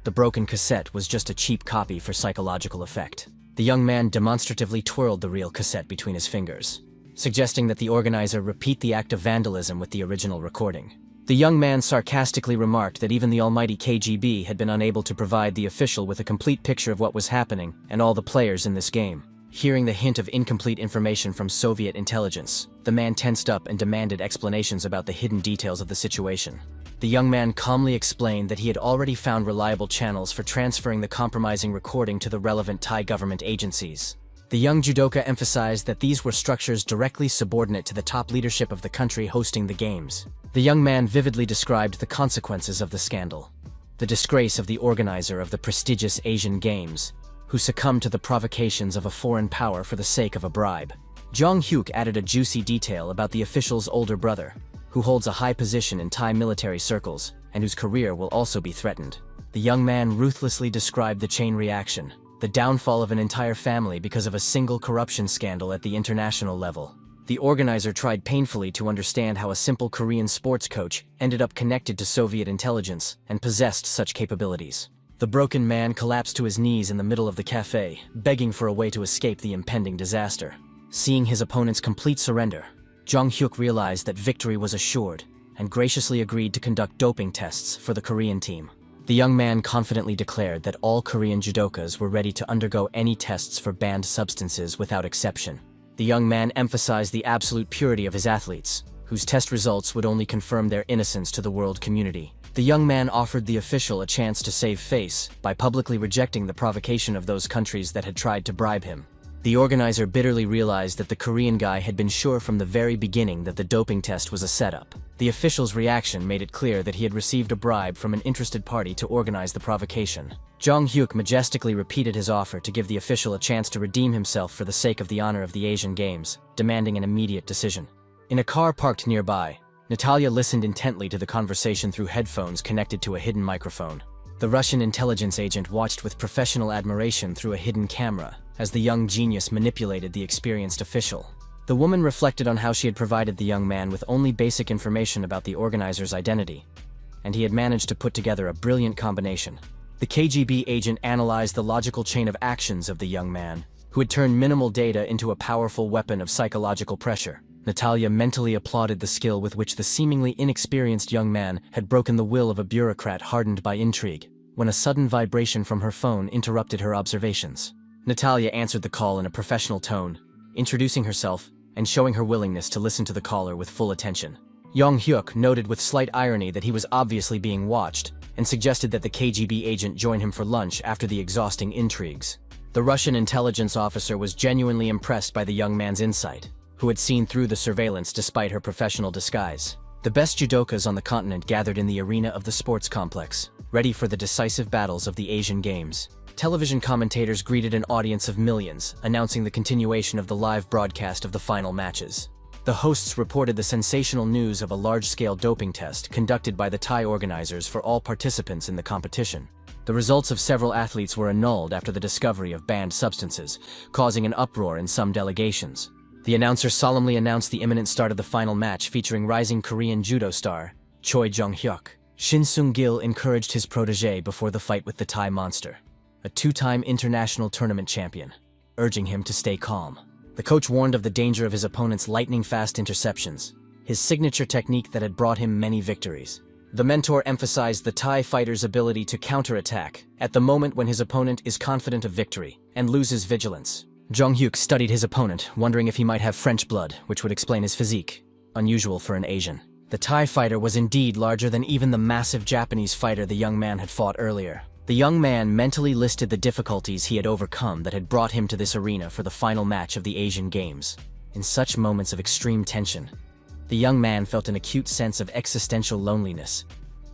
The broken cassette was just a cheap copy for psychological effect. The young man demonstratively twirled the real cassette between his fingers, suggesting that the organizer repeat the act of vandalism with the original recording. The young man sarcastically remarked that even the almighty KGB had been unable to provide the official with a complete picture of what was happening and all the players in this game. Hearing the hint of incomplete information from Soviet intelligence, the man tensed up and demanded explanations about the hidden details of the situation. The young man calmly explained that he had already found reliable channels for transferring the compromising recording to the relevant Thai government agencies. The young judoka emphasized that these were structures directly subordinate to the top leadership of the country hosting the games. The young man vividly described the consequences of the scandal. The disgrace of the organizer of the prestigious Asian Games, who succumbed to the provocations of a foreign power for the sake of a bribe. Jong Hyuk added a juicy detail about the official's older brother, who holds a high position in Thai military circles and whose career will also be threatened. The young man ruthlessly described the chain reaction, the downfall of an entire family because of a single corruption scandal at the international level. The organizer tried painfully to understand how a simple Korean sports coach ended up connected to Soviet intelligence and possessed such capabilities. The broken man collapsed to his knees in the middle of the cafe, begging for a way to escape the impending disaster. Seeing his opponent's complete surrender, Jong Hyuk realized that victory was assured and graciously agreed to conduct doping tests for the Korean team. The young man confidently declared that all Korean judokas were ready to undergo any tests for banned substances without exception. The young man emphasized the absolute purity of his athletes, whose test results would only confirm their innocence to the world community. The young man offered the official a chance to save face by publicly rejecting the provocation of those countries that had tried to bribe him. The organizer bitterly realized that the Korean guy had been sure from the very beginning that the doping test was a setup. The official's reaction made it clear that he had received a bribe from an interested party to organize the provocation. Jong Hyuk majestically repeated his offer to give the official a chance to redeem himself for the sake of the honor of the Asian Games, demanding an immediate decision. In a car parked nearby, Natalia listened intently to the conversation through headphones connected to a hidden microphone. The Russian intelligence agent watched with professional admiration through a hidden camera as the young genius manipulated the experienced official. The woman reflected on how she had provided the young man with only basic information about the organizer's identity, and he had managed to put together a brilliant combination. The KGB agent analyzed the logical chain of actions of the young man, who had turned minimal data into a powerful weapon of psychological pressure. Natalia mentally applauded the skill with which the seemingly inexperienced young man had broken the will of a bureaucrat hardened by intrigue, when a sudden vibration from her phone interrupted her observations. Natalia answered the call in a professional tone, introducing herself and showing her willingness to listen to the caller with full attention. Jong Hyuk noted with slight irony that he was obviously being watched and suggested that the KGB agent join him for lunch after the exhausting intrigues. The Russian intelligence officer was genuinely impressed by the young man's insight, who had seen through the surveillance despite her professional disguise. The best judokas on the continent gathered in the arena of the sports complex, ready for the decisive battles of the Asian Games. Television commentators greeted an audience of millions, announcing the continuation of the live broadcast of the final matches. The hosts reported the sensational news of a large-scale doping test conducted by the Thai organizers for all participants in the competition. The results of several athletes were annulled after the discovery of banned substances, causing an uproar in some delegations. The announcer solemnly announced the imminent start of the final match featuring rising Korean judo star Choi Jong-hyuk. Shin Sung-gil encouraged his protege before the fight with the Thai monster, a two-time international tournament champion, urging him to stay calm. The coach warned of the danger of his opponent's lightning-fast interceptions, his signature technique that had brought him many victories. The mentor emphasized the Thai fighter's ability to counterattack at the moment when his opponent is confident of victory and loses vigilance. Jong Hyuk studied his opponent, wondering if he might have French blood, which would explain his physique, unusual for an Asian. The Thai fighter was indeed larger than even the massive Japanese fighter the young man had fought earlier. The young man mentally listed the difficulties he had overcome that had brought him to this arena for the final match of the Asian Games. In such moments of extreme tension, the young man felt an acute sense of existential loneliness,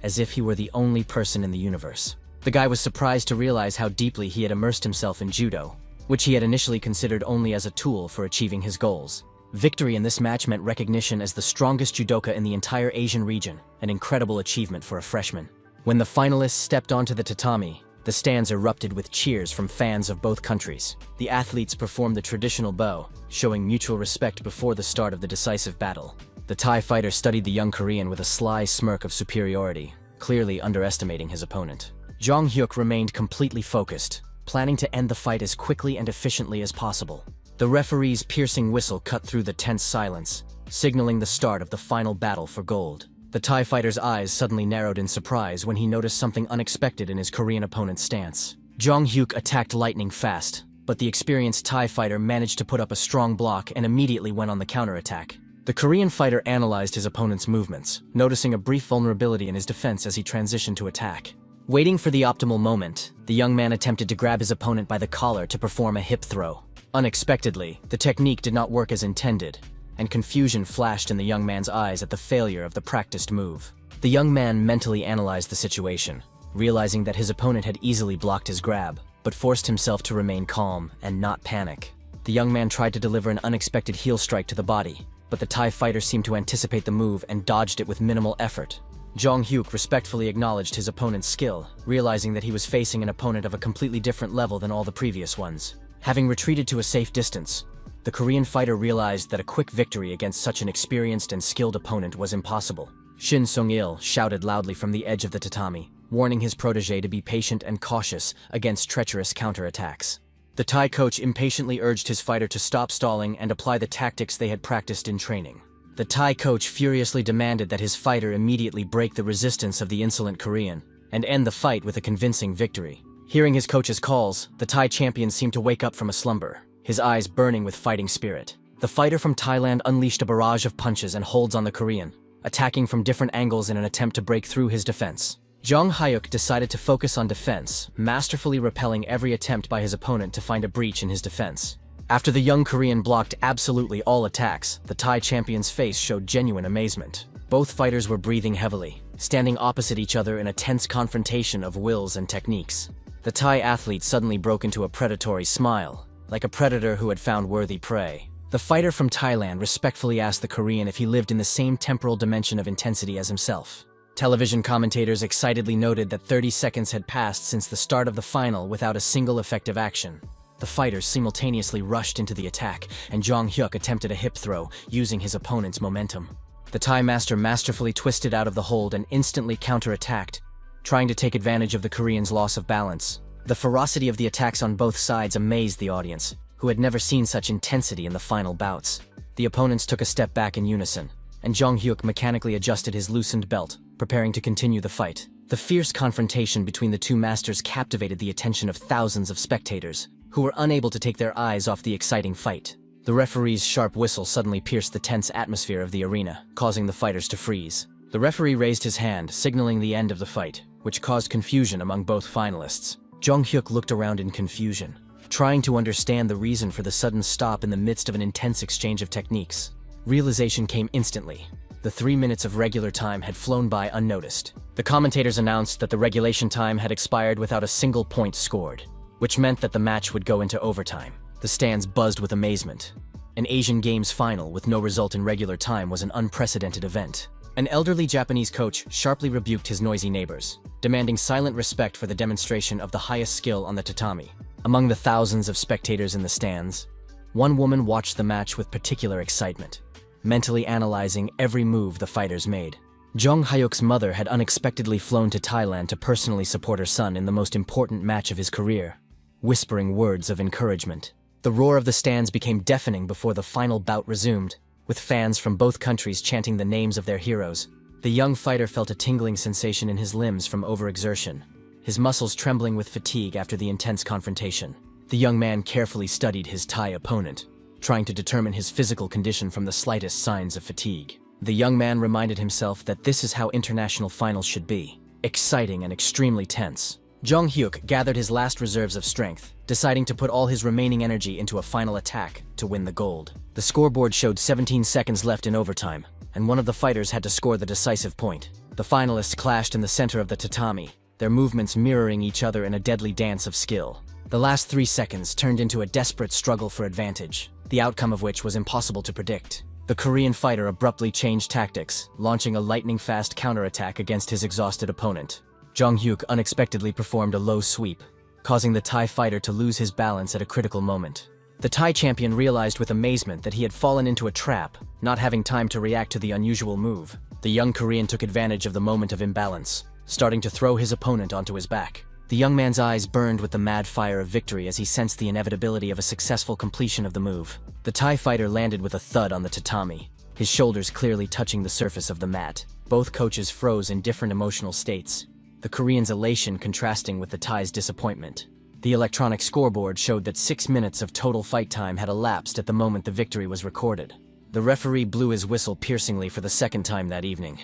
as if he were the only person in the universe. The guy was surprised to realize how deeply he had immersed himself in judo, which he had initially considered only as a tool for achieving his goals. Victory in this match meant recognition as the strongest judoka in the entire Asian region, an incredible achievement for a freshman. When the finalists stepped onto the tatami, The stands erupted with cheers from fans of both countries. The athletes performed the traditional bow, showing mutual respect before the start of the decisive battle. The Thai fighter studied the young Korean with a sly smirk of superiority, clearly underestimating his opponent. Jong Hyuk remained completely focused, planning to end the fight as quickly and efficiently as possible. The referee's piercing whistle cut through the tense silence, signaling the start of the final battle for gold. The Thai fighter's eyes suddenly narrowed in surprise when he noticed something unexpected in his Korean opponent's stance. Jong Hyuk attacked lightning fast, but the experienced Thai fighter managed to put up a strong block and immediately went on the counterattack. The Korean fighter analyzed his opponent's movements, noticing a brief vulnerability in his defense as he transitioned to attack. Waiting for the optimal moment, the young man attempted to grab his opponent by the collar to perform a hip throw. Unexpectedly, the technique did not work as intended, and confusion flashed in the young man's eyes at the failure of the practiced move. The young man mentally analyzed the situation, realizing that his opponent had easily blocked his grab, but forced himself to remain calm and not panic. The young man tried to deliver an unexpected heel strike to the body, but the Thai fighter seemed to anticipate the move and dodged it with minimal effort. Jong Hyuk respectfully acknowledged his opponent's skill, realizing that he was facing an opponent of a completely different level than all the previous ones. Having retreated to a safe distance, the Korean fighter realized that a quick victory against such an experienced and skilled opponent was impossible. Shin Sung-il shouted loudly from the edge of the tatami, warning his protege to be patient and cautious against treacherous counterattacks. The Thai coach impatiently urged his fighter to stop stalling and apply the tactics they had practiced in training. The Thai coach furiously demanded that his fighter immediately break the resistance of the insolent Korean and end the fight with a convincing victory. Hearing his coach's calls, the Thai champion seemed to wake up from a slumber, his eyes burning with fighting spirit. The fighter from Thailand unleashed a barrage of punches and holds on the Korean, attacking from different angles in an attempt to break through his defense. Jong Hyuk decided to focus on defense, masterfully repelling every attempt by his opponent to find a breach in his defense. After the young Korean blocked absolutely all attacks, the Thai champion's face showed genuine amazement. Both fighters were breathing heavily, standing opposite each other in a tense confrontation of wills and techniques. The Thai athlete suddenly broke into a predatory smile, like a predator who had found worthy prey. The fighter from Thailand respectfully asked the Korean if he lived in the same temporal dimension of intensity as himself. Television commentators excitedly noted that 30 seconds had passed since the start of the final without a single effective action. The fighters simultaneously rushed into the attack, and Jong Hyuk attempted a hip throw, using his opponent's momentum. The Thai master masterfully twisted out of the hold and instantly counterattacked, trying to take advantage of the Korean's loss of balance. The ferocity of the attacks on both sides amazed the audience, who had never seen such intensity in the final bouts. The opponents took a step back in unison, and Jong Hyuk mechanically adjusted his loosened belt, preparing to continue the fight. The fierce confrontation between the two masters captivated the attention of thousands of spectators, who were unable to take their eyes off the exciting fight. The referee's sharp whistle suddenly pierced the tense atmosphere of the arena, causing the fighters to freeze. The referee raised his hand, signaling the end of the fight, which caused confusion among both finalists. Jong Hyuk looked around in confusion, trying to understand the reason for the sudden stop in the midst of an intense exchange of techniques. Realization came instantly. The 3 minutes of regular time had flown by unnoticed. The commentators announced that the regulation time had expired without a single point scored, which meant that the match would go into overtime. The stands buzzed with amazement. An Asian Games final with no result in regular time was an unprecedented event. An elderly Japanese coach sharply rebuked his noisy neighbors, demanding silent respect for the demonstration of the highest skill on the tatami. Among the thousands of spectators in the stands, one woman watched the match with particular excitement, mentally analyzing every move the fighters made. Jong Hyuk's mother had unexpectedly flown to Thailand to personally support her son in the most important match of his career, whispering words of encouragement. The roar of the stands became deafening before the final bout resumed, with fans from both countries chanting the names of their heroes. The young fighter felt a tingling sensation in his limbs from overexertion, his muscles trembling with fatigue after the intense confrontation. The young man carefully studied his Thai opponent, trying to determine his physical condition from the slightest signs of fatigue. The young man reminded himself that this is how international finals should be, exciting and extremely tense. Jong Hyuk gathered his last reserves of strength, deciding to put all his remaining energy into a final attack to win the gold. The scoreboard showed 17 seconds left in overtime, and one of the fighters had to score the decisive point. The finalists clashed in the center of the tatami, their movements mirroring each other in a deadly dance of skill. The last 3 seconds turned into a desperate struggle for advantage, the outcome of which was impossible to predict. The Korean fighter abruptly changed tactics, launching a lightning-fast counterattack against his exhausted opponent. Jong-hyuk unexpectedly performed a low sweep, causing the Thai fighter to lose his balance at a critical moment. The Thai champion realized with amazement that he had fallen into a trap, not having time to react to the unusual move. The young Korean took advantage of the moment of imbalance, starting to throw his opponent onto his back. The young man's eyes burned with the mad fire of victory as he sensed the inevitability of a successful completion of the move. The Thai fighter landed with a thud on the tatami, his shoulders clearly touching the surface of the mat. Both coaches froze in different emotional states, the Korean's elation contrasting with the Thai's disappointment. The electronic scoreboard showed that 6 minutes of total fight time had elapsed at the moment the victory was recorded. The referee blew his whistle piercingly for the second time that evening.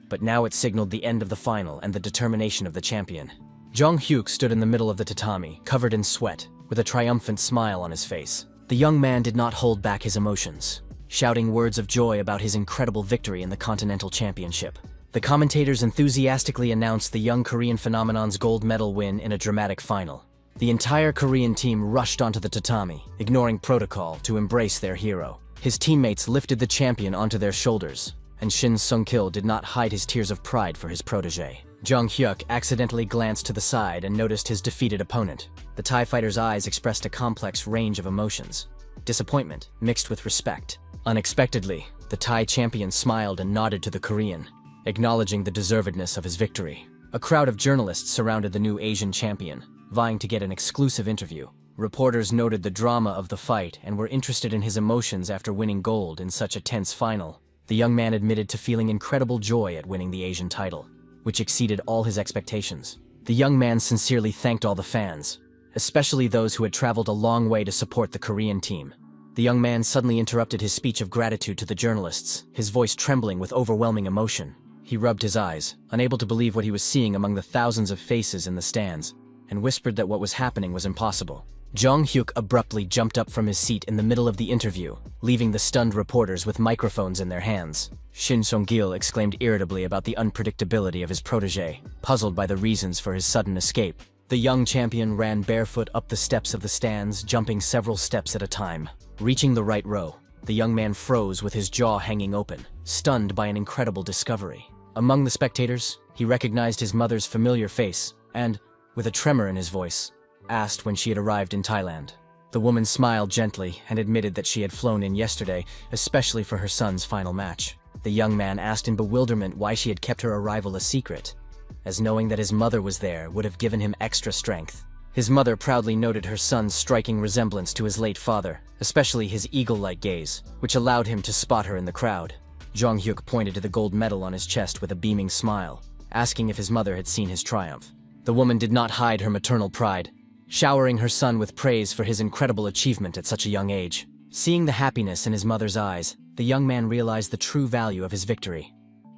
But now it signaled the end of the final and the determination of the champion. Jong-hyuk stood in the middle of the tatami, covered in sweat, with a triumphant smile on his face. The young man did not hold back his emotions, shouting words of joy about his incredible victory in the Continental Championship. The commentators enthusiastically announced the young Korean phenomenon's gold medal win in a dramatic final. The entire Korean team rushed onto the tatami, ignoring protocol, to embrace their hero. His teammates lifted the champion onto their shoulders, and Shin Sung-kil did not hide his tears of pride for his protege. Jong-hyuk accidentally glanced to the side and noticed his defeated opponent. The Thai fighter's eyes expressed a complex range of emotions, disappointment mixed with respect. Unexpectedly, the Thai champion smiled and nodded to the Korean, acknowledging the deservedness of his victory. A crowd of journalists surrounded the new Asian champion, vying to get an exclusive interview. Reporters noted the drama of the fight and were interested in his emotions after winning gold in such a tense final. The young man admitted to feeling incredible joy at winning the Asian title, which exceeded all his expectations. The young man sincerely thanked all the fans, especially those who had traveled a long way to support the Korean team. The young man suddenly interrupted his speech of gratitude to the journalists, his voice trembling with overwhelming emotion. He rubbed his eyes, unable to believe what he was seeing among the thousands of faces in the stands, and whispered that what was happening was impossible. Jong-hyuk abruptly jumped up from his seat in the middle of the interview, leaving the stunned reporters with microphones in their hands. Shin Sung-kil exclaimed irritably about the unpredictability of his protege, puzzled by the reasons for his sudden escape. The young champion ran barefoot up the steps of the stands, jumping several steps at a time. Reaching the right row, the young man froze with his jaw hanging open, stunned by an incredible discovery. Among the spectators, he recognized his mother's familiar face and, with a tremor in his voice, asked when she had arrived in Thailand. The woman smiled gently and admitted that she had flown in yesterday, especially for her son's final match. The young man asked in bewilderment why she had kept her arrival a secret, as knowing that his mother was there would have given him extra strength. His mother proudly noted her son's striking resemblance to his late father, especially his eagle-like gaze, which allowed him to spot her in the crowd. Jong-hyuk pointed to the gold medal on his chest with a beaming smile, asking if his mother had seen his triumph. The woman did not hide her maternal pride, showering her son with praise for his incredible achievement at such a young age. Seeing the happiness in his mother's eyes, the young man realized the true value of his victory,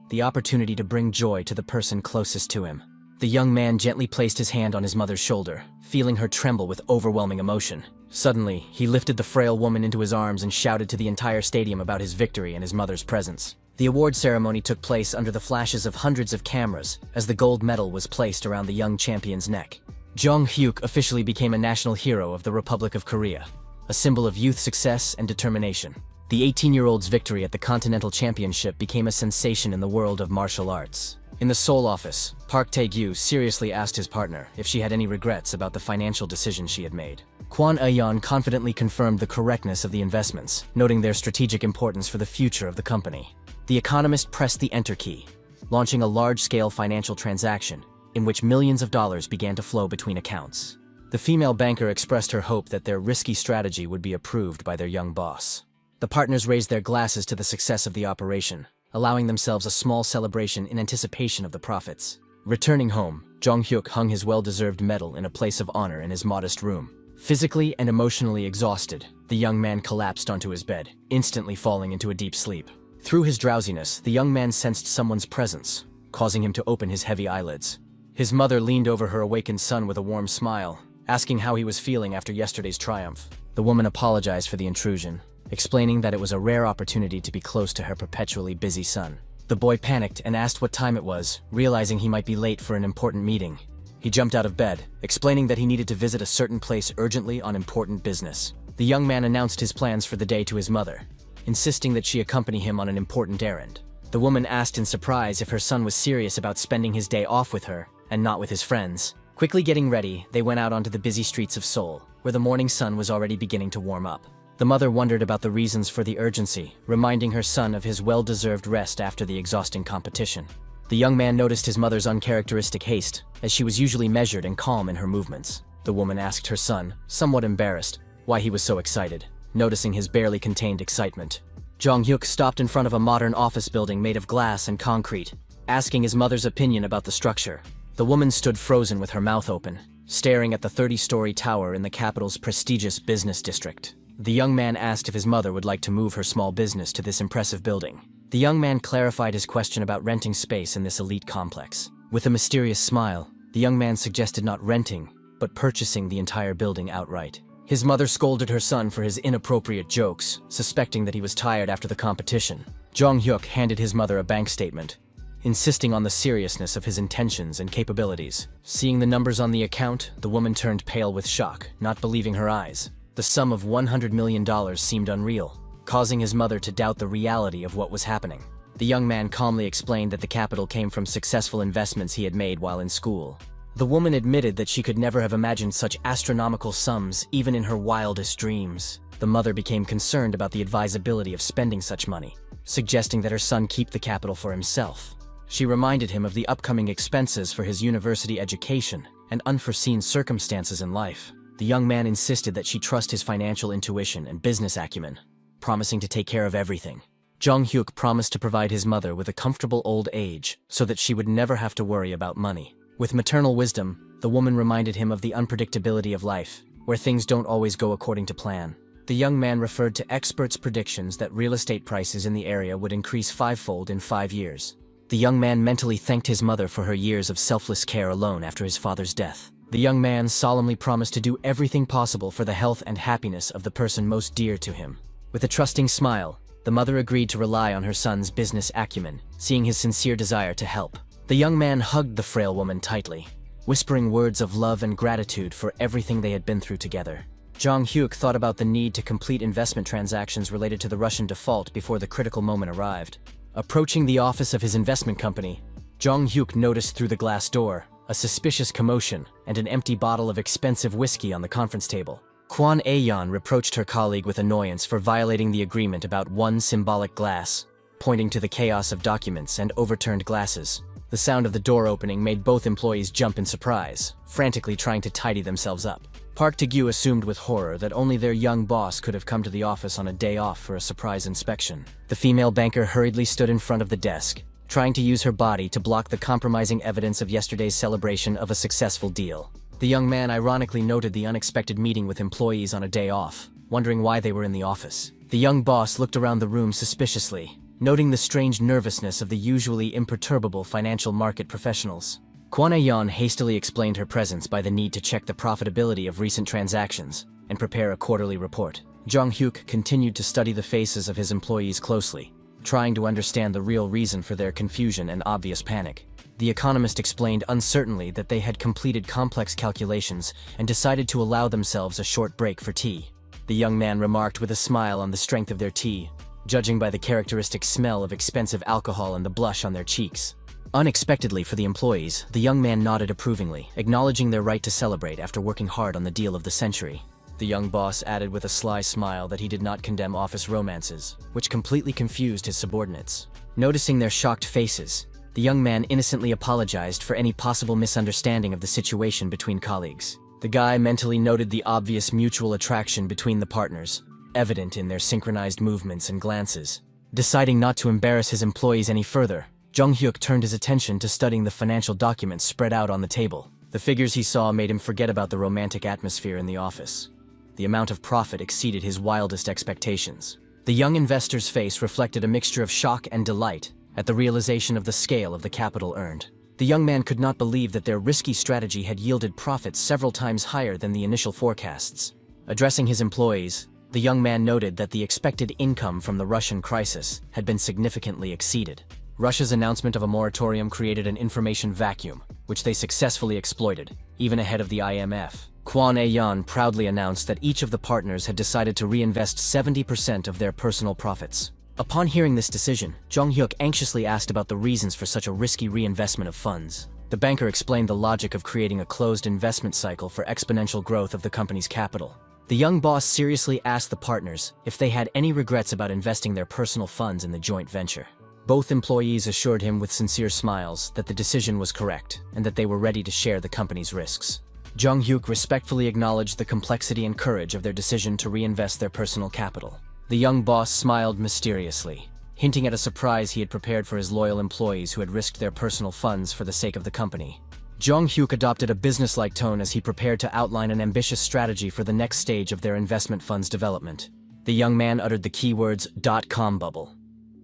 the opportunity to bring joy to the person closest to him. The young man gently placed his hand on his mother's shoulder, feeling her tremble with overwhelming emotion. Suddenly, he lifted the frail woman into his arms and shouted to the entire stadium about his victory and his mother's presence. The award ceremony took place under the flashes of hundreds of cameras as the gold medal was placed around the young champion's neck. Jong-hyuk officially became a national hero of the Republic of Korea, a symbol of youth success and determination. The 18-year-old's victory at the Continental Championship became a sensation in the world of martial arts. In the Seoul office, Park Tae-gyu seriously asked his partner if she had any regrets about the financial decision she had made. Kwon Aeon confidently confirmed the correctness of the investments, noting their strategic importance for the future of the company. The economist pressed the enter key, launching a large-scale financial transaction in which millions of dollars began to flow between accounts. The female banker expressed her hope that their risky strategy would be approved by their young boss. The partners raised their glasses to the success of the operation, allowing themselves a small celebration in anticipation of the profits. Returning home, Jong-hyuk hung his well-deserved medal in a place of honor in his modest room. Physically and emotionally exhausted, the young man collapsed onto his bed, instantly falling into a deep sleep. Through his drowsiness, the young man sensed someone's presence, causing him to open his heavy eyelids. His mother leaned over her awakened son with a warm smile, asking how he was feeling after yesterday's triumph. The woman apologized for the intrusion, explaining that it was a rare opportunity to be close to her perpetually busy son. The boy panicked and asked what time it was, realizing he might be late for an important meeting. He jumped out of bed, explaining that he needed to visit a certain place urgently on important business. The young man announced his plans for the day to his mother, insisting that she accompany him on an important errand. The woman asked in surprise if her son was serious about spending his day off with her, and not with his friends. Quickly getting ready, they went out onto the busy streets of Seoul, where the morning sun was already beginning to warm up. The mother wondered about the reasons for the urgency, reminding her son of his well-deserved rest after the exhausting competition. The young man noticed his mother's uncharacteristic haste, as she was usually measured and calm in her movements. The woman asked her son, somewhat embarrassed, why he was so excited, noticing his barely contained excitement. Jong-hyuk stopped in front of a modern office building made of glass and concrete, asking his mother's opinion about the structure. The woman stood frozen with her mouth open, staring at the 30-story tower in the capital's prestigious business district. The young man asked if his mother would like to move her small business to this impressive building. The young man clarified his question about renting space in this elite complex. With a mysterious smile, the young man suggested not renting, but purchasing the entire building outright. His mother scolded her son for his inappropriate jokes, suspecting that he was tired after the competition. Jong-hyuk handed his mother a bank statement, insisting on the seriousness of his intentions and capabilities. Seeing the numbers on the account, the woman turned pale with shock, not believing her eyes. The sum of $100 million seemed unreal, causing his mother to doubt the reality of what was happening. The young man calmly explained that the capital came from successful investments he had made while in school. The woman admitted that she could never have imagined such astronomical sums even in her wildest dreams. The mother became concerned about the advisability of spending such money, suggesting that her son keep the capital for himself. She reminded him of the upcoming expenses for his university education and unforeseen circumstances in life. The young man insisted that she trust his financial intuition and business acumen, promising to take care of everything. Jong-hyuk promised to provide his mother with a comfortable old age so that she would never have to worry about money. With maternal wisdom, the woman reminded him of the unpredictability of life, where things don't always go according to plan. The young man referred to experts' predictions that real estate prices in the area would increase fivefold in 5 years. The young man mentally thanked his mother for her years of selfless care alone after his father's death. The young man solemnly promised to do everything possible for the health and happiness of the person most dear to him. With a trusting smile, the mother agreed to rely on her son's business acumen, seeing his sincere desire to help. The young man hugged the frail woman tightly, whispering words of love and gratitude for everything they had been through together. Jong-hyuk thought about the need to complete investment transactions related to the Russian default before the critical moment arrived. Approaching the office of his investment company, Jong-hyuk noticed through the glass door a suspicious commotion and an empty bottle of expensive whiskey on the conference table. Kwon Aeon reproached her colleague with annoyance for violating the agreement about one symbolic glass, pointing to the chaos of documents and overturned glasses. The sound of the door opening made both employees jump in surprise, frantically trying to tidy themselves up. Park Tae-gyu assumed with horror that only their young boss could have come to the office on a day off for a surprise inspection. The female banker hurriedly stood in front of the desk, trying to use her body to block the compromising evidence of yesterday's celebration of a successful deal. The young man ironically noted the unexpected meeting with employees on a day off, wondering why they were in the office. The young boss looked around the room suspiciously, noting the strange nervousness of the usually imperturbable financial market professionals. Kwon Aeon hastily explained her presence by the need to check the profitability of recent transactions and prepare a quarterly report. Jong-hyuk continued to study the faces of his employees closely, trying to understand the real reason for their confusion and obvious panic. The economist explained uncertainly that they had completed complex calculations and decided to allow themselves a short break for tea. The young man remarked with a smile on the strength of their tea, judging by the characteristic smell of expensive alcohol and the blush on their cheeks. Unexpectedly for the employees, the young man nodded approvingly, acknowledging their right to celebrate after working hard on the deal of the century. The young boss added with a sly smile that he did not condemn office romances, which completely confused his subordinates. Noticing their shocked faces, the young man innocently apologized for any possible misunderstanding of the situation between colleagues. The guy mentally noted the obvious mutual attraction between the partners, evident in their synchronized movements and glances. Deciding not to embarrass his employees any further, Jong-hyuk turned his attention to studying the financial documents spread out on the table. The figures he saw made him forget about the romantic atmosphere in the office. The amount of profit exceeded his wildest expectations. The young investor's face reflected a mixture of shock and delight at the realization of the scale of the capital earned. The young man could not believe that their risky strategy had yielded profits several times higher than the initial forecasts. Addressing his employees, the young man noted that the expected income from the Russian crisis had been significantly exceeded. Russia's announcement of a moratorium created an information vacuum, which they successfully exploited, even ahead of the IMF. Kwon Aeon proudly announced that each of the partners had decided to reinvest 70% of their personal profits. Upon hearing this decision, Jong-hyuk anxiously asked about the reasons for such a risky reinvestment of funds. The banker explained the logic of creating a closed investment cycle for exponential growth of the company's capital. The young boss seriously asked the partners if they had any regrets about investing their personal funds in the joint venture. Both employees assured him with sincere smiles that the decision was correct and that they were ready to share the company's risks. Jong-hyuk respectfully acknowledged the complexity and courage of their decision to reinvest their personal capital. The young boss smiled mysteriously, hinting at a surprise he had prepared for his loyal employees who had risked their personal funds for the sake of the company. Jong-hyuk adopted a businesslike tone as he prepared to outline an ambitious strategy for the next stage of their investment fund's development. The young man uttered the keywords .com bubble,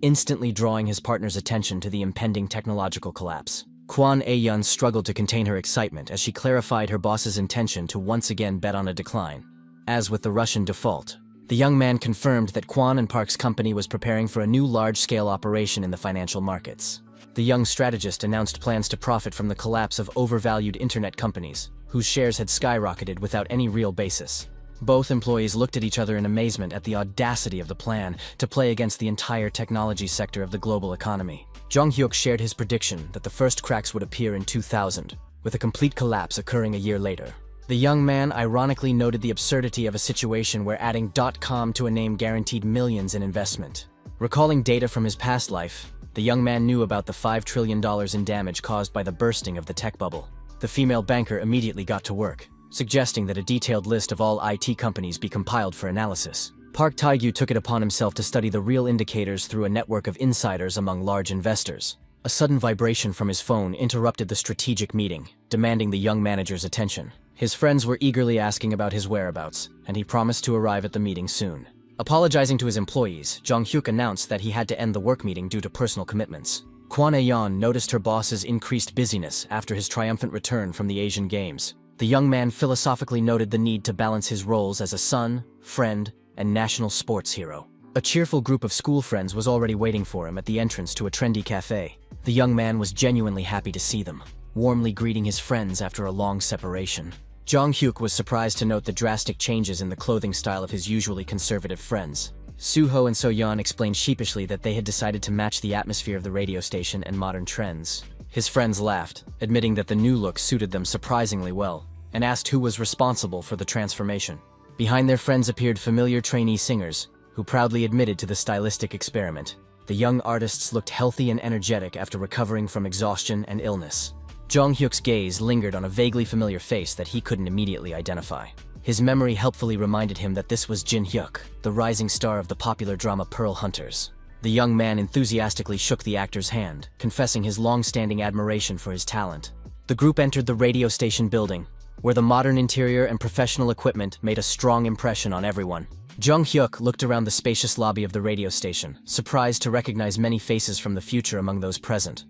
instantly drawing his partner's attention to the impending technological collapse. Kwon Ae-yeon struggled to contain her excitement as she clarified her boss's intention to once again bet on a decline. As with the Russian default, the young man confirmed that Kwon and Park's company was preparing for a new large-scale operation in the financial markets. The young strategist announced plans to profit from the collapse of overvalued internet companies, whose shares had skyrocketed without any real basis. Both employees looked at each other in amazement at the audacity of the plan to play against the entire technology sector of the global economy. Jong-hyuk shared his prediction that the first cracks would appear in 2000, with a complete collapse occurring a year later. The young man ironically noted the absurdity of a situation where adding .com to a name guaranteed millions in investment. Recalling data from his past life, the young man knew about the $5 trillion in damage caused by the bursting of the tech bubble. The female banker immediately got to work, suggesting that a detailed list of all IT companies be compiled for analysis. Park Tae-gyu took it upon himself to study the real indicators through a network of insiders among large investors. A sudden vibration from his phone interrupted the strategic meeting, demanding the young manager's attention. His friends were eagerly asking about his whereabouts, and he promised to arrive at the meeting soon. Apologizing to his employees, Jong-hyuk announced that he had to end the work meeting due to personal commitments. Kwon Ae-yeon noticed her boss's increased busyness after his triumphant return from the Asian Games. The young man philosophically noted the need to balance his roles as a son, friend, and national sports hero. A cheerful group of school friends was already waiting for him at the entrance to a trendy cafe. The young man was genuinely happy to see them, warmly greeting his friends after a long separation. Jong-hyuk was surprised to note the drastic changes in the clothing style of his usually conservative friends. Suho and So-yeon explained sheepishly that they had decided to match the atmosphere of the radio station and modern trends. His friends laughed, admitting that the new look suited them surprisingly well, and asked who was responsible for the transformation. Behind their friends appeared familiar trainee singers, who proudly admitted to the stylistic experiment. The young artists looked healthy and energetic after recovering from exhaustion and illness. Jong-hyuk's gaze lingered on a vaguely familiar face that he couldn't immediately identify. His memory helpfully reminded him that this was Jin-hyuk, the rising star of the popular drama Pearl Hunters. The young man enthusiastically shook the actor's hand, confessing his long-standing admiration for his talent. The group entered the radio station building, where the modern interior and professional equipment made a strong impression on everyone. Jong-hyuk looked around the spacious lobby of the radio station, surprised to recognize many faces from the future among those present.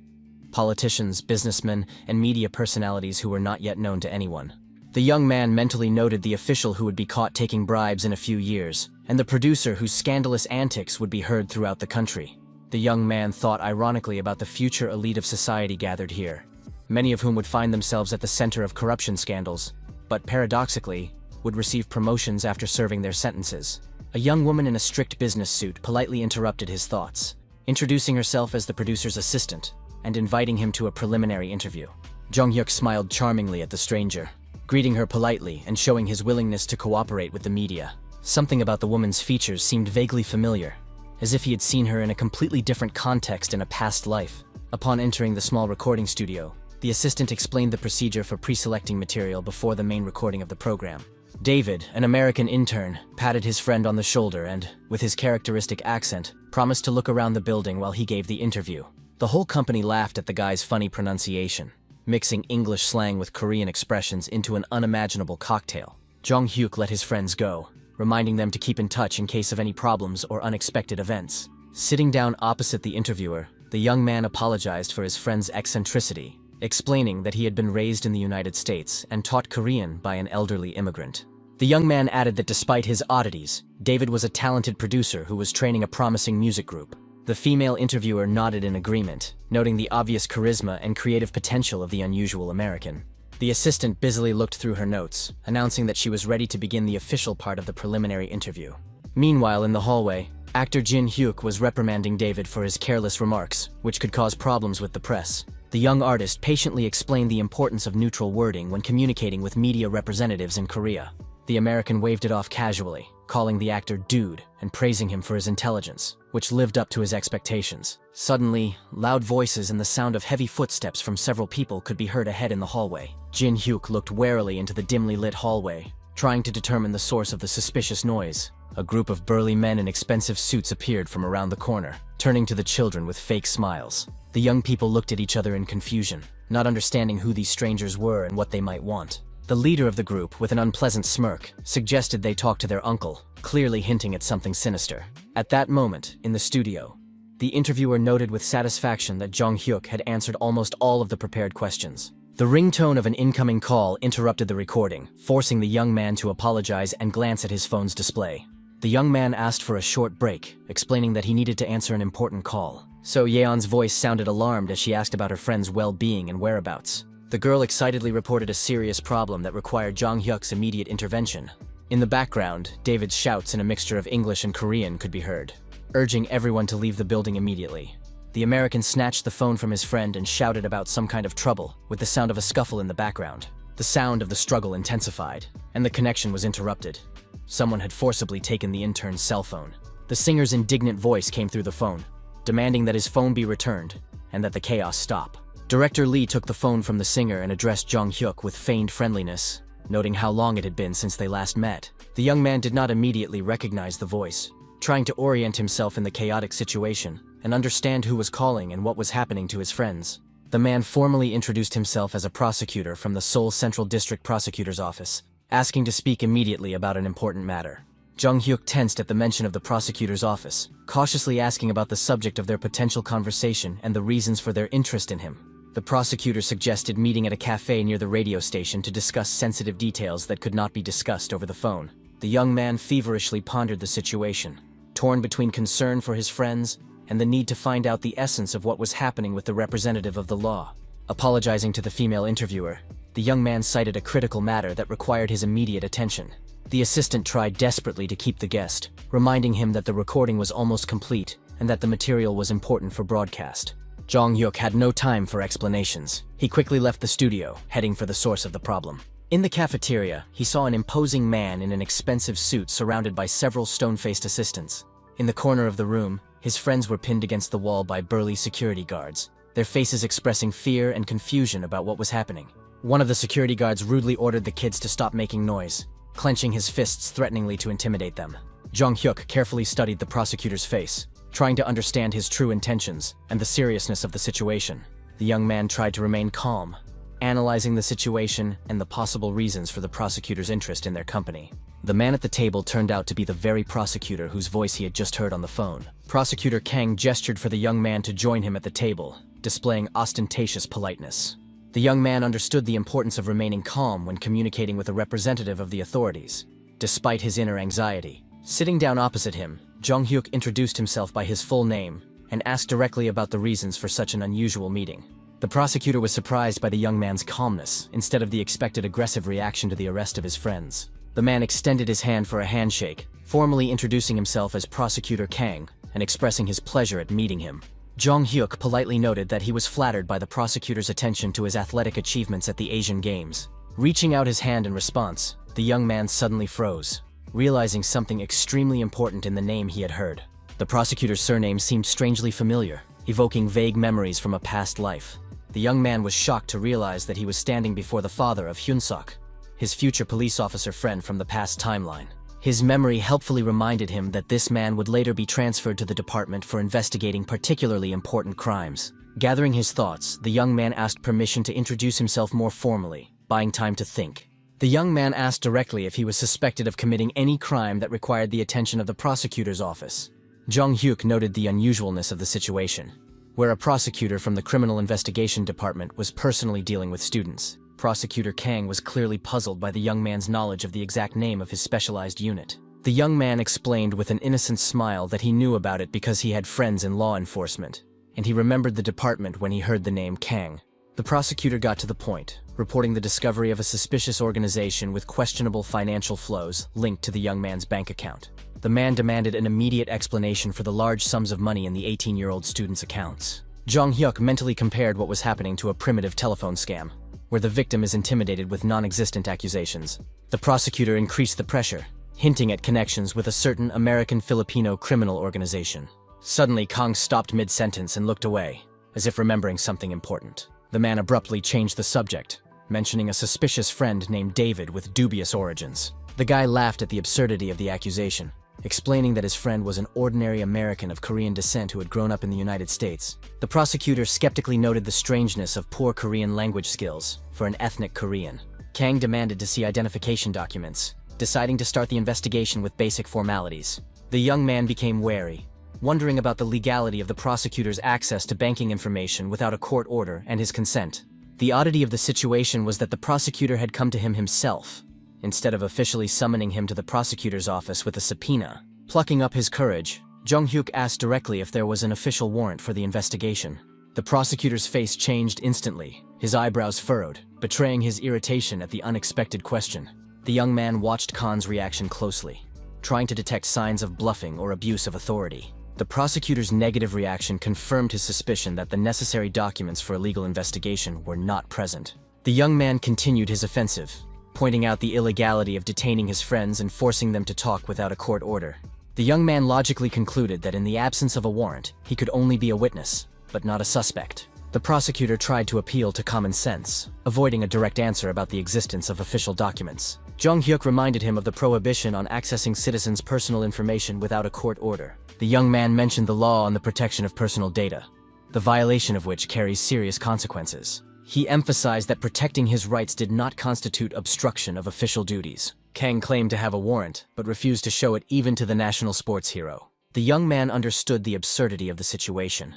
Politicians, businessmen, and media personalities who were not yet known to anyone. The young man mentally noted the official who would be caught taking bribes in a few years, and the producer whose scandalous antics would be heard throughout the country. The young man thought ironically about the future elite of society gathered here, many of whom would find themselves at the center of corruption scandals, but paradoxically, would receive promotions after serving their sentences. A young woman in a strict business suit politely interrupted his thoughts, introducing herself as the producer's assistant, and inviting him to a preliminary interview. Jong-hyuk smiled charmingly at the stranger, greeting her politely and showing his willingness to cooperate with the media. Something about the woman's features seemed vaguely familiar, as if he had seen her in a completely different context in a past life. Upon entering the small recording studio, the assistant explained the procedure for pre-selecting material before the main recording of the program. David, an American intern, patted his friend on the shoulder and, with his characteristic accent, promised to look around the building while he gave the interview. The whole company laughed at the guy's funny pronunciation, mixing English slang with Korean expressions into an unimaginable cocktail. Jong-hyuk let his friends go, reminding them to keep in touch in case of any problems or unexpected events. Sitting down opposite the interviewer, the young man apologized for his friend's eccentricity, explaining that he had been raised in the United States and taught Korean by an elderly immigrant. The young man added that despite his oddities, David was a talented producer who was training a promising music group. The female interviewer nodded in agreement, noting the obvious charisma and creative potential of the unusual American. The assistant busily looked through her notes, announcing that she was ready to begin the official part of the preliminary interview. Meanwhile, in the hallway, Actor Jin Hyuk was reprimanding David for his careless remarks, which could cause problems with the press. The young artist patiently explained the importance of neutral wording when communicating with media representatives in Korea. The American waved it off casually, calling the actor dude and praising him for his intelligence, which lived up to his expectations. Suddenly, loud voices and the sound of heavy footsteps from several people could be heard ahead in the hallway. Jin Hyuk looked warily into the dimly lit hallway, trying to determine the source of the suspicious noise. A group of burly men in expensive suits appeared from around the corner, turning to the children with fake smiles. The young people looked at each other in confusion, not understanding who these strangers were and what they might want. The leader of the group, with an unpleasant smirk, suggested they talk to their uncle, clearly hinting at something sinister. At that moment, in the studio, the interviewer noted with satisfaction that Jong Hyuk had answered almost all of the prepared questions. The ringtone of an incoming call interrupted the recording, forcing the young man to apologize and glance at his phone's display. The young man asked for a short break, explaining that he needed to answer an important call. So Yeon's voice sounded alarmed as she asked about her friend's well-being and whereabouts. The girl excitedly reported a serious problem that required Jong Hyuk's immediate intervention. In the background, David's shouts in a mixture of English and Korean could be heard, urging everyone to leave the building immediately. The American snatched the phone from his friend and shouted about some kind of trouble, with the sound of a scuffle in the background. The sound of the struggle intensified, and the connection was interrupted. Someone had forcibly taken the intern's cell phone. The singer's indignant voice came through the phone, demanding that his phone be returned, and that the chaos stop. Director Lee took the phone from the singer and addressed Jong Hyuk with feigned friendliness, noting how long it had been since they last met. The young man did not immediately recognize the voice, trying to orient himself in the chaotic situation and understand who was calling and what was happening to his friends. The man formally introduced himself as a prosecutor from the Seoul Central District Prosecutor's Office, asking to speak immediately about an important matter. Jong Hyuk tensed at the mention of the prosecutor's office, cautiously asking about the subject of their potential conversation and the reasons for their interest in him. The prosecutor suggested meeting at a cafe near the radio station to discuss sensitive details that could not be discussed over the phone. The young man feverishly pondered the situation, torn between concern for his friends and the need to find out the essence of what was happening with the representative of the law. Apologizing to the female interviewer, the young man cited a critical matter that required his immediate attention. The assistant tried desperately to keep the guest, reminding him that the recording was almost complete and that the material was important for broadcast. Jong Hyuk had no time for explanations. He quickly left the studio, heading for the source of the problem. In the cafeteria, he saw an imposing man in an expensive suit surrounded by several stone-faced assistants. In the corner of the room, his friends were pinned against the wall by burly security guards, their faces expressing fear and confusion about what was happening. One of the security guards rudely ordered the kids to stop making noise, clenching his fists threateningly to intimidate them. Jong Hyuk carefully studied the prosecutor's face, trying to understand his true intentions and the seriousness of the situation. The young man tried to remain calm, analyzing the situation and the possible reasons for the prosecutor's interest in their company. The man at the table turned out to be the very prosecutor whose voice he had just heard on the phone. Prosecutor Kang gestured for the young man to join him at the table, displaying ostentatious politeness. The young man understood the importance of remaining calm when communicating with a representative of the authorities, despite his inner anxiety. Sitting down opposite him, Jong Hyuk introduced himself by his full name and asked directly about the reasons for such an unusual meeting. The prosecutor was surprised by the young man's calmness instead of the expected aggressive reaction to the arrest of his friends. The man extended his hand for a handshake, formally introducing himself as Prosecutor Kang and expressing his pleasure at meeting him. Jong Hyuk politely noted that he was flattered by the prosecutor's attention to his athletic achievements at the Asian Games. Reaching out his hand in response, the young man suddenly froze, realizing something extremely important in the name he had heard. The prosecutor's surname seemed strangely familiar, evoking vague memories from a past life. The young man was shocked to realize that he was standing before the father of Hyun-sok, his future police officer friend from the past timeline. His memory helpfully reminded him that this man would later be transferred to the department for investigating particularly important crimes. Gathering his thoughts, the young man asked permission to introduce himself more formally, buying time to think. The young man asked directly if he was suspected of committing any crime that required the attention of the prosecutor's office. Jong Hyuk noted the unusualness of the situation, where a prosecutor from the Criminal Investigation Department was personally dealing with students. Prosecutor Kang was clearly puzzled by the young man's knowledge of the exact name of his specialized unit. The young man explained with an innocent smile that he knew about it because he had friends in law enforcement, and he remembered the department when he heard the name Kang. The prosecutor got to the point, reporting the discovery of a suspicious organization with questionable financial flows linked to the young man's bank account. The man demanded an immediate explanation for the large sums of money in the 18-year-old student's accounts. Jong Hyuk mentally compared what was happening to a primitive telephone scam, where the victim is intimidated with non-existent accusations. The prosecutor increased the pressure, hinting at connections with a certain American-Filipino criminal organization. Suddenly, Kang stopped mid-sentence and looked away, as if remembering something important. The man abruptly changed the subject, mentioning a suspicious friend named David with dubious origins. The guy laughed at the absurdity of the accusation, explaining that his friend was an ordinary American of Korean descent who had grown up in the United States. The prosecutor skeptically noted the strangeness of poor Korean language skills for an ethnic Korean. Kang demanded to see identification documents, deciding to start the investigation with basic formalities. The young man became wary, wondering about the legality of the prosecutor's access to banking information without a court order and his consent. The oddity of the situation was that the prosecutor had come to him himself, instead of officially summoning him to the prosecutor's office with a subpoena. Plucking up his courage, Jong Hyuk asked directly if there was an official warrant for the investigation. The prosecutor's face changed instantly, his eyebrows furrowed, betraying his irritation at the unexpected question. The young man watched Khan's reaction closely, trying to detect signs of bluffing or abuse of authority. The prosecutor's negative reaction confirmed his suspicion that the necessary documents for a legal investigation were not present. The young man continued his offensive, pointing out the illegality of detaining his friends and forcing them to talk without a court order. The young man logically concluded that in the absence of a warrant, he could only be a witness, but not a suspect. The prosecutor tried to appeal to common sense, avoiding a direct answer about the existence of official documents. Jong Hyuk reminded him of the prohibition on accessing citizens' personal information without a court order. The young man mentioned the law on the protection of personal data, the violation of which carries serious consequences. He emphasized that protecting his rights did not constitute obstruction of official duties. Kang claimed to have a warrant, but refused to show it even to the national sports hero. The young man understood the absurdity of the situation.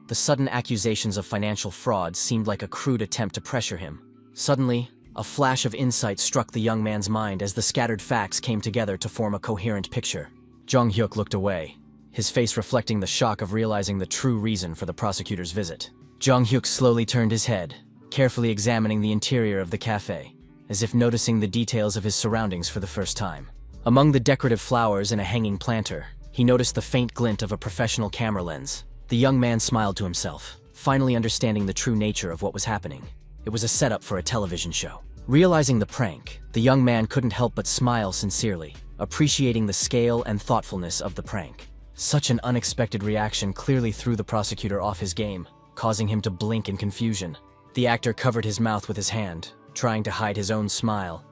The sudden accusations of financial fraud seemed like a crude attempt to pressure him. Suddenly, a flash of insight struck the young man's mind as the scattered facts came together to form a coherent picture. Jong Hyuk looked away, his face reflecting the shock of realizing the true reason for the prosecutor's visit. Jong Hyuk slowly turned his head, carefully examining the interior of the cafe, as if noticing the details of his surroundings for the first time. Among the decorative flowers in a hanging planter, he noticed the faint glint of a professional camera lens. The young man smiled to himself, finally understanding the true nature of what was happening. It was a setup for a television show. Realizing the prank, the young man couldn't help but smile sincerely, appreciating the scale and thoughtfulness of the prank. Such an unexpected reaction clearly threw the prosecutor off his game, causing him to blink in confusion. The actor covered his mouth with his hand, trying to hide his own smile,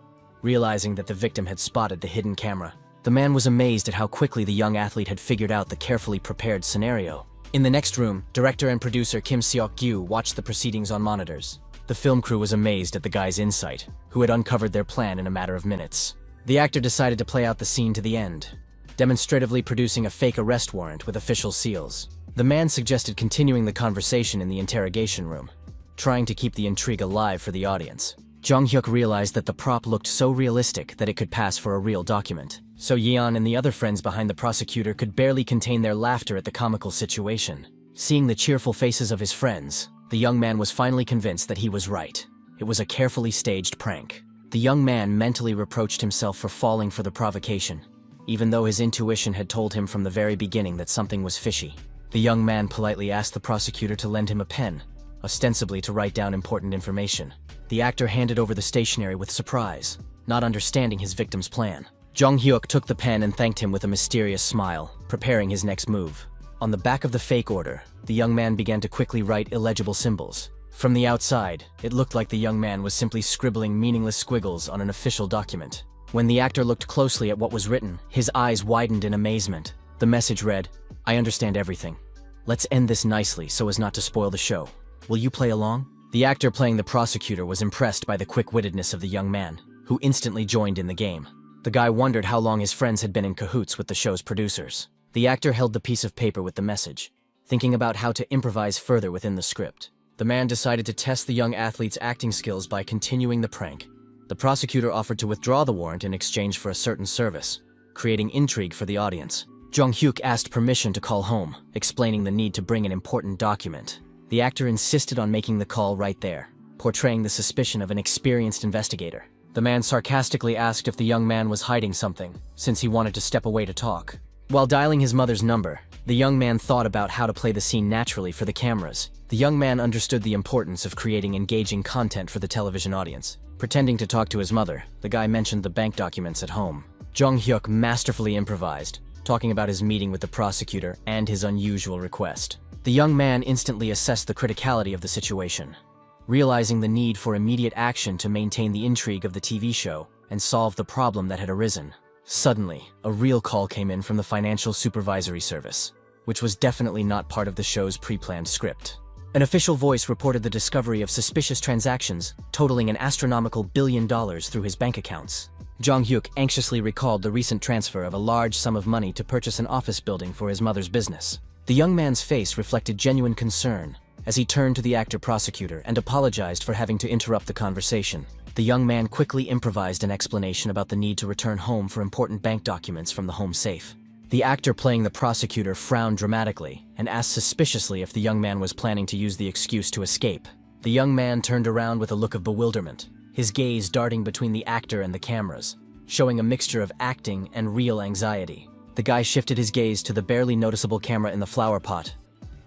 realizing that the victim had spotted the hidden camera. The man was amazed at how quickly the young athlete had figured out the carefully prepared scenario. In the next room, director and producer Kim Seok-gyu watched the proceedings on monitors. The film crew was amazed at the guy's insight, who had uncovered their plan in a matter of minutes. The actor decided to play out the scene to the end, demonstratively producing a fake arrest warrant with official seals. The man suggested continuing the conversation in the interrogation room, trying to keep the intrigue alive for the audience. Jong Hyuk realized that the prop looked so realistic that it could pass for a real document. So Yeon and the other friends behind the prosecutor could barely contain their laughter at the comical situation. Seeing the cheerful faces of his friends, the young man was finally convinced that he was right. It was a carefully staged prank. The young man mentally reproached himself for falling for the provocation, even though his intuition had told him from the very beginning that something was fishy. The young man politely asked the prosecutor to lend him a pen, ostensibly to write down important information. The actor handed over the stationery with surprise, not understanding his victim's plan. Jong Hyuk took the pen and thanked him with a mysterious smile, preparing his next move. On the back of the fake order, the young man began to quickly write illegible symbols. From the outside, it looked like the young man was simply scribbling meaningless squiggles on an official document. When the actor looked closely at what was written, his eyes widened in amazement. The message read, "I understand everything. Let's end this nicely so as not to spoil the show. Will you play along?" The actor playing the prosecutor was impressed by the quick-wittedness of the young man, who instantly joined in the game. The guy wondered how long his friends had been in cahoots with the show's producers. The actor held the piece of paper with the message, thinking about how to improvise further within the script. The man decided to test the young athlete's acting skills by continuing the prank. The prosecutor offered to withdraw the warrant in exchange for a certain service, creating intrigue for the audience. Jong Hyuk asked permission to call home, explaining the need to bring an important document. The actor insisted on making the call right there, portraying the suspicion of an experienced investigator. The man sarcastically asked if the young man was hiding something, since he wanted to step away to talk. While dialing his mother's number, the young man thought about how to play the scene naturally for the cameras. The young man understood the importance of creating engaging content for the television audience. Pretending to talk to his mother, the guy mentioned the bank documents at home. Jong-hyuk masterfully improvised, talking about his meeting with the prosecutor and his unusual request. The young man instantly assessed the criticality of the situation, realizing the need for immediate action to maintain the intrigue of the TV show and solve the problem that had arisen. Suddenly, a real call came in from the Financial Supervisory Service, which was definitely not part of the show's pre-planned script. An official voice reported the discovery of suspicious transactions totaling an astronomical $1 billion through his bank accounts. Jong-hyuk anxiously recalled the recent transfer of a large sum of money to purchase an office building for his mother's business. The young man's face reflected genuine concern as he turned to the actor prosecutor and apologized for having to interrupt the conversation. The young man quickly improvised an explanation about the need to return home for important bank documents from the home safe. The actor playing the prosecutor frowned dramatically and asked suspiciously if the young man was planning to use the excuse to escape. The young man turned around with a look of bewilderment, his gaze darting between the actor and the cameras, showing a mixture of acting and real anxiety. The guy shifted his gaze to the barely noticeable camera in the flower pot.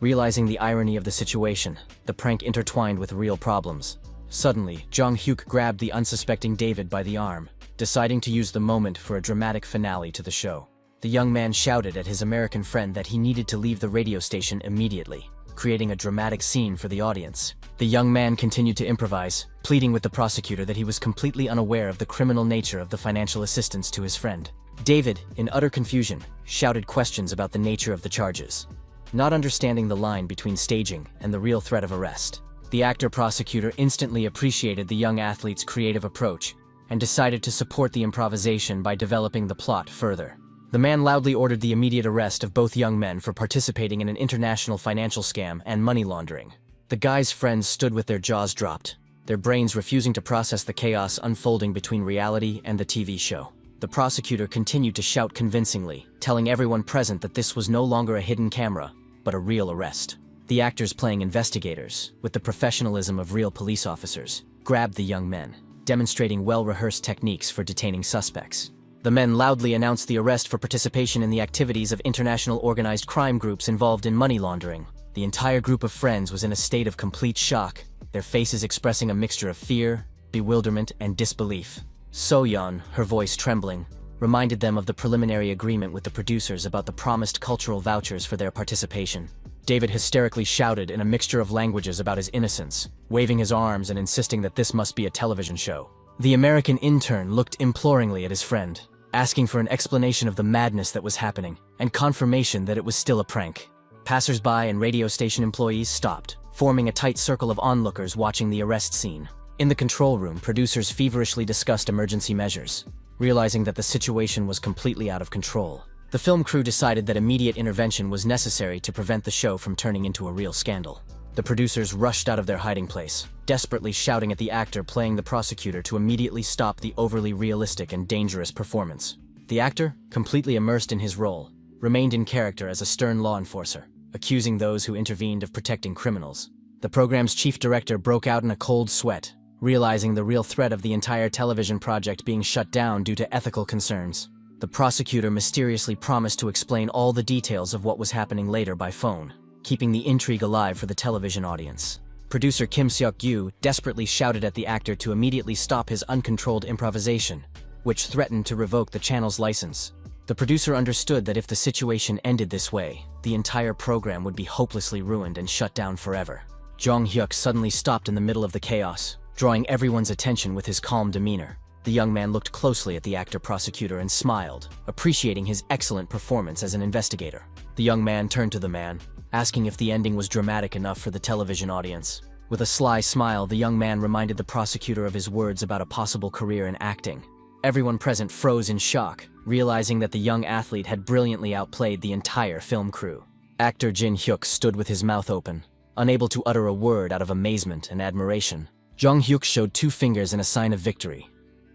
Realizing the irony of the situation, the prank intertwined with real problems. Suddenly, Jong-hyuk grabbed the unsuspecting David by the arm, deciding to use the moment for a dramatic finale to the show. The young man shouted at his American friend that he needed to leave the radio station immediately, creating a dramatic scene for the audience. The young man continued to improvise, pleading with the prosecutor that he was completely unaware of the criminal nature of the financial assistance to his friend. David, in utter confusion, shouted questions about the nature of the charges, not understanding the line between staging and the real threat of arrest. The actor-prosecutor instantly appreciated the young athlete's creative approach and decided to support the improvisation by developing the plot further. The man loudly ordered the immediate arrest of both young men for participating in an international financial scam and money laundering. The guy's friends stood with their jaws dropped, their brains refusing to process the chaos unfolding between reality and the TV show. The prosecutor continued to shout convincingly, telling everyone present that this was no longer a hidden camera, but a real arrest. The actors playing investigators, with the professionalism of real police officers, grabbed the young men, demonstrating well-rehearsed techniques for detaining suspects. The men loudly announced the arrest for participation in the activities of international organized crime groups involved in money laundering. The entire group of friends was in a state of complete shock, their faces expressing a mixture of fear, bewilderment, and disbelief. So-yeon, her voice trembling, reminded them of the preliminary agreement with the producers about the promised cultural vouchers for their participation. David hysterically shouted in a mixture of languages about his innocence, waving his arms and insisting that this must be a television show. The American intern looked imploringly at his friend, asking for an explanation of the madness that was happening, and confirmation that it was still a prank. Passers-by and radio station employees stopped, forming a tight circle of onlookers watching the arrest scene. In the control room, producers feverishly discussed emergency measures, realizing that the situation was completely out of control. The film crew decided that immediate intervention was necessary to prevent the show from turning into a real scandal. The producers rushed out of their hiding place, desperately shouting at the actor playing the prosecutor to immediately stop the overly realistic and dangerous performance. The actor, completely immersed in his role, remained in character as a stern law enforcer, accusing those who intervened of protecting criminals. The program's chief director broke out in a cold sweat, realizing the real threat of the entire television project being shut down due to ethical concerns. The prosecutor mysteriously promised to explain all the details of what was happening later by phone, keeping the intrigue alive for the television audience. Producer Kim Seok-gyu desperately shouted at the actor to immediately stop his uncontrolled improvisation, which threatened to revoke the channel's license. The producer understood that if the situation ended this way, the entire program would be hopelessly ruined and shut down forever. Jong-hyuk suddenly stopped in the middle of the chaos, drawing everyone's attention with his calm demeanor. The young man looked closely at the actor-prosecutor and smiled, appreciating his excellent performance as an investigator. The young man turned to the man, asking if the ending was dramatic enough for the television audience. With a sly smile, the young man reminded the prosecutor of his words about a possible career in acting. Everyone present froze in shock, realizing that the young athlete had brilliantly outplayed the entire film crew. Actor Jin Hyuk stood with his mouth open, unable to utter a word out of amazement and admiration. Jong-hyuk showed 2 fingers in a sign of victory,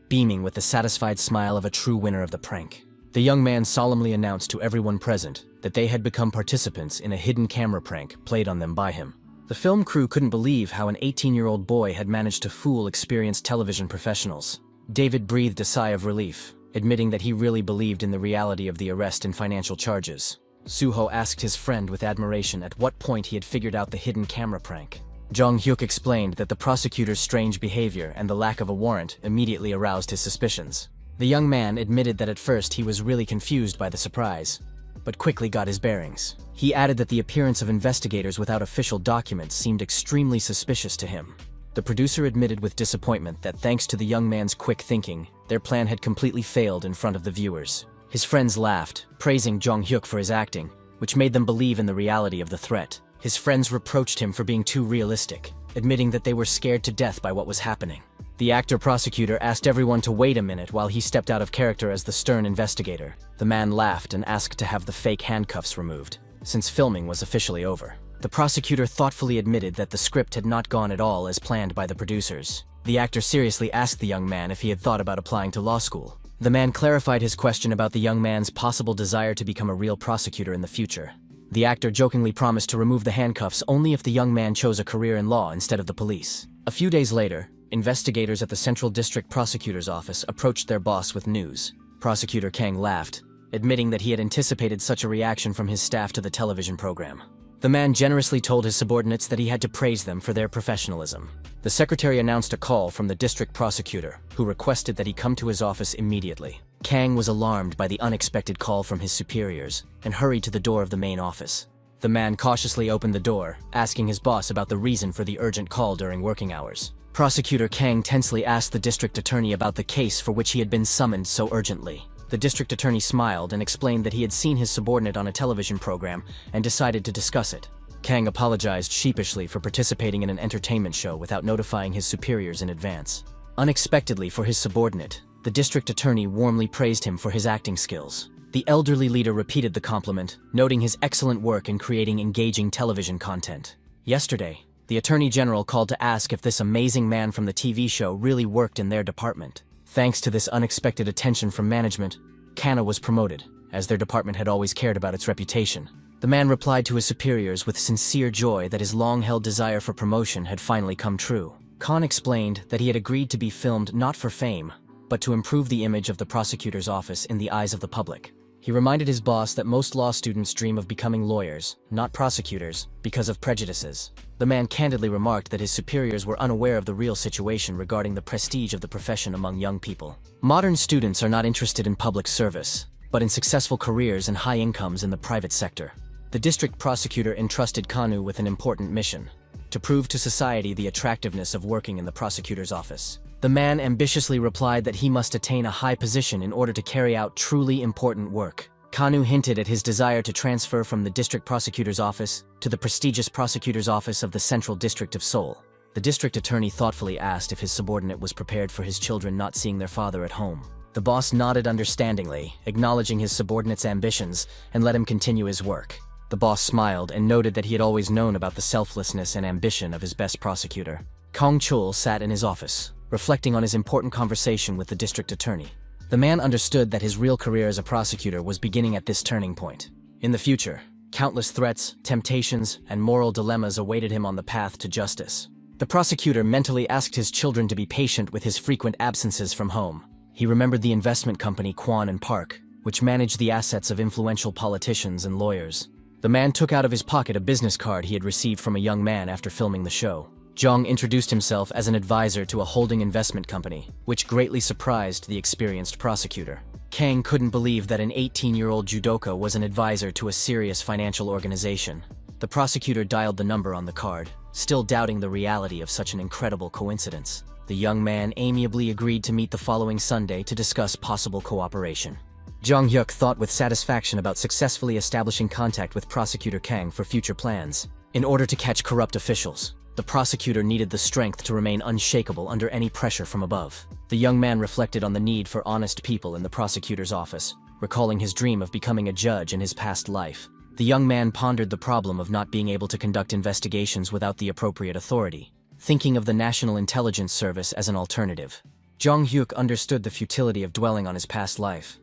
beaming with the satisfied smile of a true winner of the prank. The young man solemnly announced to everyone present that they had become participants in a hidden camera prank played on them by him. The film crew couldn't believe how an 18-year-old boy had managed to fool experienced television professionals. David breathed a sigh of relief, admitting that he really believed in the reality of the arrest and financial charges. Suho asked his friend with admiration at what point he had figured out the hidden camera prank. Jong-hyuk explained that the prosecutor's strange behavior and the lack of a warrant immediately aroused his suspicions. The young man admitted that at first he was really confused by the surprise, but quickly got his bearings. He added that the appearance of investigators without official documents seemed extremely suspicious to him. The producer admitted with disappointment that thanks to the young man's quick thinking, their plan had completely failed in front of the viewers. His friends laughed, praising Jong-hyuk for his acting, which made them believe in the reality of the threat. His friends reproached him for being too realistic, admitting that they were scared to death by what was happening. The actor-prosecutor asked everyone to wait a minute while he stepped out of character as the stern investigator. The man laughed and asked to have the fake handcuffs removed, since filming was officially over. The prosecutor thoughtfully admitted that the script had not gone at all as planned by the producers. The actor seriously asked the young man if he had thought about applying to law school. The man clarified his question about the young man's possible desire to become a real prosecutor in the future. The actor jokingly promised to remove the handcuffs only if the young man chose a career in law instead of the police. A few days later, investigators at the Central District Prosecutor's Office approached their boss with news. Prosecutor Kang laughed, admitting that he had anticipated such a reaction from his staff to the television program. The man generously told his subordinates that he had to praise them for their professionalism. The secretary announced a call from the district prosecutor, who requested that he come to his office immediately. Kang was alarmed by the unexpected call from his superiors and hurried to the door of the main office. The man cautiously opened the door, asking his boss about the reason for the urgent call during working hours. Prosecutor Kang tensely asked the district attorney about the case for which he had been summoned so urgently. The district attorney smiled and explained that he had seen his subordinate on a television program and decided to discuss it. Kang apologized sheepishly for participating in an entertainment show without notifying his superiors in advance. Unexpectedly for his subordinate, the district attorney warmly praised him for his acting skills. The elderly leader repeated the compliment, noting his excellent work in creating engaging television content. Yesterday, the Attorney General called to ask if this amazing man from the TV show really worked in their department. Thanks to this unexpected attention from management, Kana was promoted, as their department had always cared about its reputation. The man replied to his superiors with sincere joy that his long-held desire for promotion had finally come true. Khan explained that he had agreed to be filmed not for fame, but to improve the image of the prosecutor's office in the eyes of the public. He reminded his boss that most law students dream of becoming lawyers, not prosecutors, because of prejudices. The man candidly remarked that his superiors were unaware of the real situation regarding the prestige of the profession among young people. Modern students are not interested in public service, but in successful careers and high incomes in the private sector. The district prosecutor entrusted Kanu with an important mission: to prove to society the attractiveness of working in the prosecutor's office. The man ambitiously replied that he must attain a high position in order to carry out truly important work. Kanu hinted at his desire to transfer from the district prosecutor's office to the prestigious prosecutor's office of the Central District of Seoul. The district attorney thoughtfully asked if his subordinate was prepared for his children not seeing their father at home. The boss nodded understandingly, acknowledging his subordinate's ambitions, and let him continue his work. The boss smiled and noted that he had always known about the selflessness and ambition of his best prosecutor. Kong Chul sat in his office, reflecting on his important conversation with the district attorney. The man understood that his real career as a prosecutor was beginning at this turning point. In the future, countless threats, temptations, and moral dilemmas awaited him on the path to justice. The prosecutor mentally asked his children to be patient with his frequent absences from home. He remembered the investment company Kwan and Park, which managed the assets of influential politicians and lawyers. The man took out of his pocket a business card he had received from a young man after filming the show. Jong introduced himself as an advisor to a holding investment company, which greatly surprised the experienced prosecutor. Kang couldn't believe that an 18-year-old judoka was an advisor to a serious financial organization. The prosecutor dialed the number on the card, still doubting the reality of such an incredible coincidence. The young man amiably agreed to meet the following Sunday to discuss possible cooperation. Jong-hyuk thought with satisfaction about successfully establishing contact with Prosecutor Kang for future plans. In order to catch corrupt officials, the prosecutor needed the strength to remain unshakable under any pressure from above. The young man reflected on the need for honest people in the prosecutor's office, recalling his dream of becoming a judge in his past life. The young man pondered the problem of not being able to conduct investigations without the appropriate authority, thinking of the National Intelligence Service as an alternative. Jong-hyuk understood the futility of dwelling on his past life,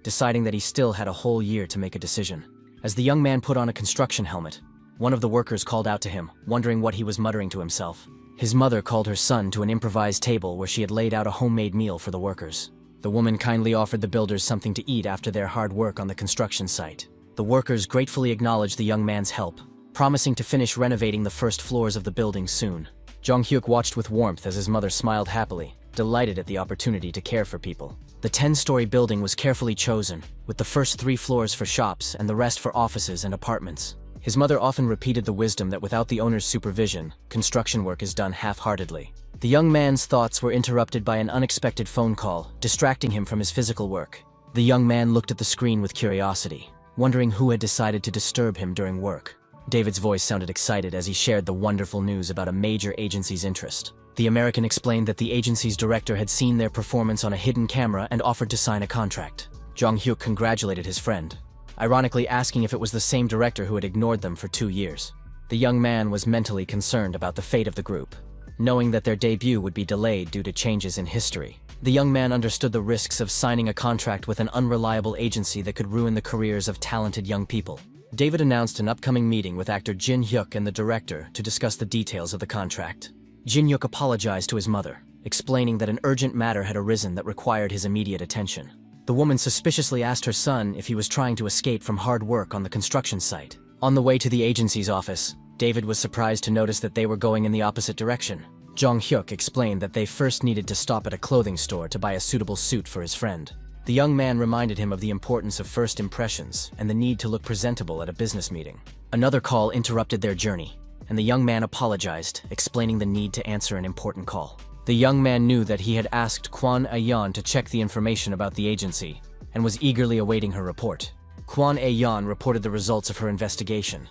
deciding that he still had a whole year to make a decision. As the young man put on a construction helmet, one of the workers called out to him, wondering what he was muttering to himself. His mother called her son to an improvised table where she had laid out a homemade meal for the workers. The woman kindly offered the builders something to eat after their hard work on the construction site. The workers gratefully acknowledged the young man's help, promising to finish renovating the first floors of the building soon. Jong-hyuk watched with warmth as his mother smiled happily, delighted at the opportunity to care for people. The 10-story building was carefully chosen, with the first 3 floors for shops and the rest for offices and apartments. His mother often repeated the wisdom that without the owner's supervision, construction work is done half-heartedly. The young man's thoughts were interrupted by an unexpected phone call, distracting him from his physical work. The young man looked at the screen with curiosity, wondering who had decided to disturb him during work. David's voice sounded excited as he shared the wonderful news about a major agency's interest. The American explained that the agency's director had seen their performance on a hidden camera and offered to sign a contract. Jong-hyuk congratulated his friend, ironically asking if it was the same director who had ignored them for 2 years. The young man was mentally concerned about the fate of the group, knowing that their debut would be delayed due to changes in history. The young man understood the risks of signing a contract with an unreliable agency that could ruin the careers of talented young people. David announced an upcoming meeting with actor Jin-hyuk and the director to discuss the details of the contract. Jin-hyuk apologized to his mother, explaining that an urgent matter had arisen that required his immediate attention. The woman suspiciously asked her son if he was trying to escape from hard work on the construction site. On the way to the agency's office, David was surprised to notice that they were going in the opposite direction. Jong-hyuk explained that they first needed to stop at a clothing store to buy a suitable suit for his friend. The young man reminded him of the importance of first impressions and the need to look presentable at a business meeting. Another call interrupted their journey, and the young man apologized, explaining the need to answer an important call. The young man knew that he had asked Kwon Ayeon to check the information about the agency and was eagerly awaiting her report. Kwon Ayeon reported the results of her investigation.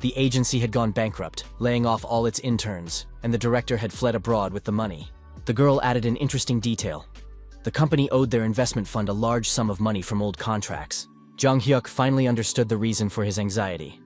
The agency had gone bankrupt, laying off all its interns, and the director had fled abroad with the money. The girl added an interesting detail. The company owed their investment fund a large sum of money from old contracts. Jong-hyuk finally understood the reason for his anxiety.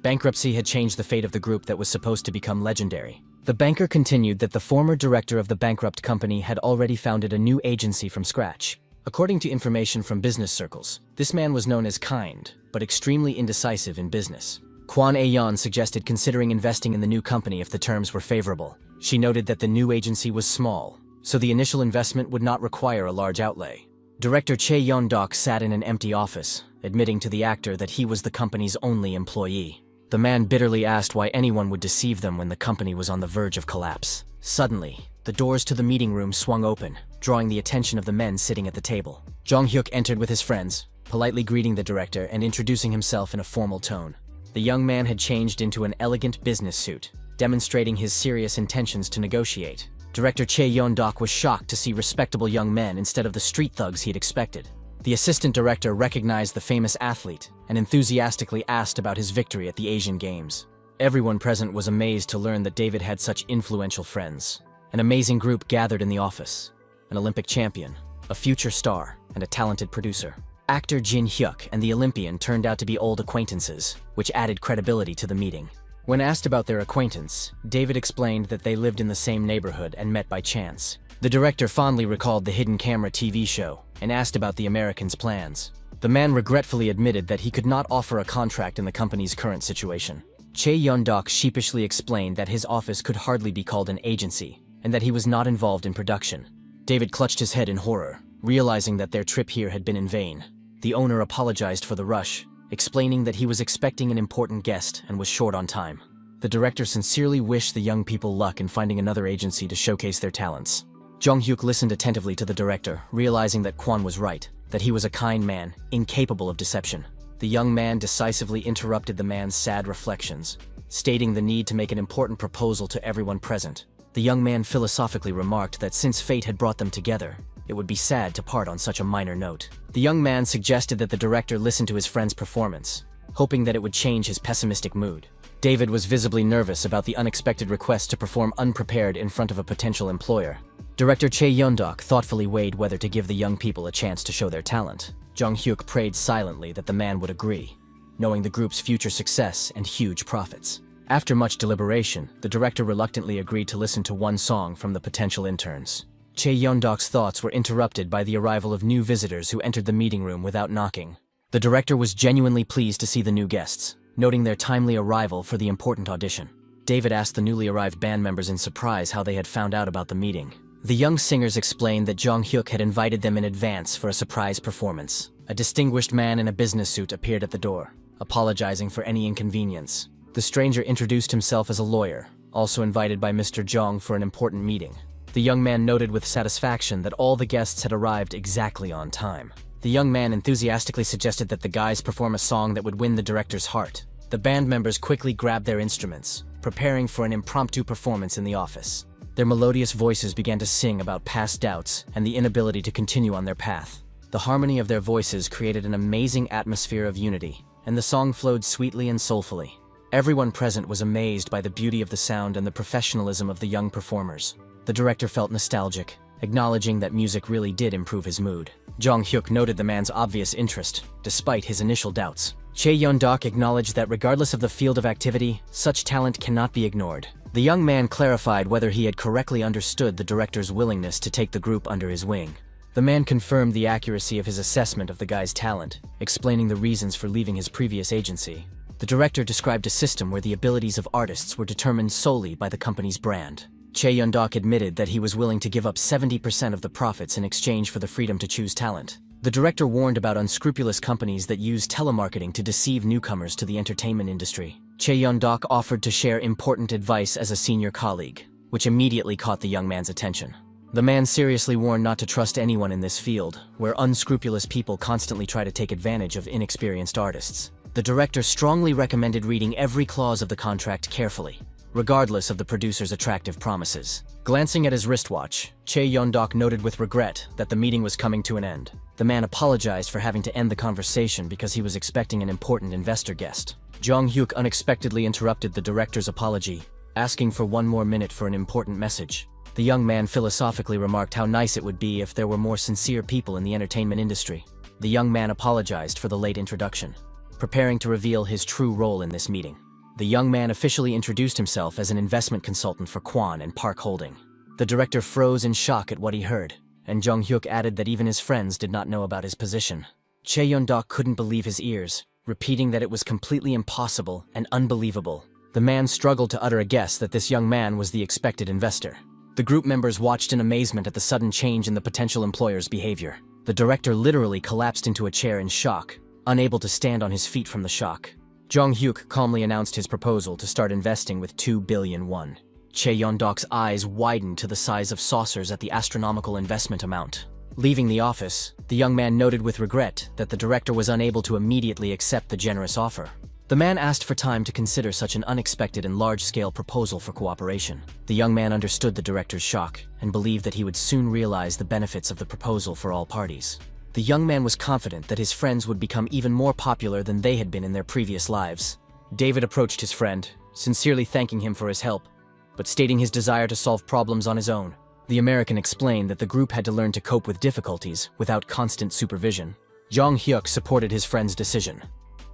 Bankruptcy had changed the fate of the group that was supposed to become legendary. The banker continued that the former director of the bankrupt company had already founded a new agency from scratch. According to information from business circles, this man was known as kind, but extremely indecisive in business. Kwon Ayeon suggested considering investing in the new company if the terms were favorable. She noted that the new agency was small, so the initial investment would not require a large outlay. Director Chae Yeon-dok sat in an empty office, admitting to the actor that he was the company's only employee. The man bitterly asked why anyone would deceive them when the company was on the verge of collapse. Suddenly, the doors to the meeting room swung open, drawing the attention of the men sitting at the table. Jong-hyuk entered with his friends, politely greeting the director and introducing himself in a formal tone. The young man had changed into an elegant business suit, demonstrating his serious intentions to negotiate. Director Chae Yeon-dok was shocked to see respectable young men instead of the street thugs he'd expected. The assistant director recognized the famous athlete and enthusiastically asked about his victory at the Asian Games. Everyone present was amazed to learn that David had such influential friends. An amazing group gathered in the office: an Olympic champion, a future star, and a talented producer. Actor Jin-hyuk and the Olympian turned out to be old acquaintances, which added credibility to the meeting. When asked about their acquaintance, David explained that they lived in the same neighborhood and met by chance. The director fondly recalled the hidden camera TV show and asked about the Americans' plans. The man regretfully admitted that he could not offer a contract in the company's current situation. Chae Yeon-dok sheepishly explained that his office could hardly be called an agency and that he was not involved in production. David clutched his head in horror, realizing that their trip here had been in vain. The owner apologized for the rush, explaining that he was expecting an important guest and was short on time. The director sincerely wished the young people luck in finding another agency to showcase their talents. Jong-hyuk listened attentively to the director, realizing that Kwon was right, that he was a kind man, incapable of deception. The young man decisively interrupted the man's sad reflections, stating the need to make an important proposal to everyone present. The young man philosophically remarked that since fate had brought them together, it would be sad to part on such a minor note. The young man suggested that the director listen to his friend's performance, hoping that it would change his pessimistic mood. David was visibly nervous about the unexpected request to perform unprepared in front of a potential employer. Director Chae Yeon-dok thoughtfully weighed whether to give the young people a chance to show their talent. Jong-hyuk prayed silently that the man would agree, knowing the group's future success and huge profits. After much deliberation, the director reluctantly agreed to listen to one song from the potential interns. Chae Yeon-dok's thoughts were interrupted by the arrival of new visitors who entered the meeting room without knocking. The director was genuinely pleased to see the new guests, noting their timely arrival for the important audition. David asked the newly arrived band members in surprise how they had found out about the meeting. The young singers explained that Jong Hyuk had invited them in advance for a surprise performance. A distinguished man in a business suit appeared at the door, apologizing for any inconvenience. The stranger introduced himself as a lawyer, also invited by Mr. Jong for an important meeting. The young man noted with satisfaction that all the guests had arrived exactly on time. The young man enthusiastically suggested that the guys perform a song that would win the director's heart. The band members quickly grabbed their instruments, preparing for an impromptu performance in the office. Their melodious voices began to sing about past doubts and the inability to continue on their path. The harmony of their voices created an amazing atmosphere of unity, and the song flowed sweetly and soulfully. Everyone present was amazed by the beauty of the sound and the professionalism of the young performers. The director felt nostalgic, acknowledging that music really did improve his mood. Jong Hyuk noted the man's obvious interest, despite his initial doubts. Chae Yeon-dok acknowledged that regardless of the field of activity, such talent cannot be ignored. The young man clarified whether he had correctly understood the director's willingness to take the group under his wing. The man confirmed the accuracy of his assessment of the guy's talent, explaining the reasons for leaving his previous agency. The director described a system where the abilities of artists were determined solely by the company's brand. Chae Yeon-dok admitted that he was willing to give up 70% of the profits in exchange for the freedom to choose talent. The director warned about unscrupulous companies that use telemarketing to deceive newcomers to the entertainment industry. Chae Yeon-dok offered to share important advice as a senior colleague, which immediately caught the young man's attention. The man seriously warned not to trust anyone in this field, where unscrupulous people constantly try to take advantage of inexperienced artists. The director strongly recommended reading every clause of the contract carefully, regardless of the producer's attractive promises. Glancing at his wristwatch, Chae Yeon-dok noted with regret that the meeting was coming to an end. The man apologized for having to end the conversation because he was expecting an important investor guest. Jong Hyuk unexpectedly interrupted the director's apology, asking for one more minute for an important message. The young man philosophically remarked how nice it would be if there were more sincere people in the entertainment industry. The young man apologized for the late introduction, preparing to reveal his true role in this meeting. The young man officially introduced himself as an investment consultant for Kwon and Park Holding. The director froze in shock at what he heard, and Jong Hyuk added that even his friends did not know about his position. Chae Yeon-dok couldn't believe his ears, repeating that it was completely impossible and unbelievable. The man struggled to utter a guess that this young man was the expected investor. The group members watched in amazement at the sudden change in the potential employer's behavior. The director literally collapsed into a chair in shock, unable to stand on his feet from the shock. Jong Hyuk calmly announced his proposal to start investing with 2 billion won. Chae Yeon-dok's eyes widened to the size of saucers at the astronomical investment amount. Leaving the office, the young man noted with regret that the director was unable to immediately accept the generous offer. The man asked for time to consider such an unexpected and large-scale proposal for cooperation. The young man understood the director's shock and believed that he would soon realize the benefits of the proposal for all parties. The young man was confident that his friends would become even more popular than they had been in their previous lives. David approached his friend, sincerely thanking him for his help, but stating his desire to solve problems on his own. The American explained that the group had to learn to cope with difficulties without constant supervision. Jong Hyuk supported his friend's decision,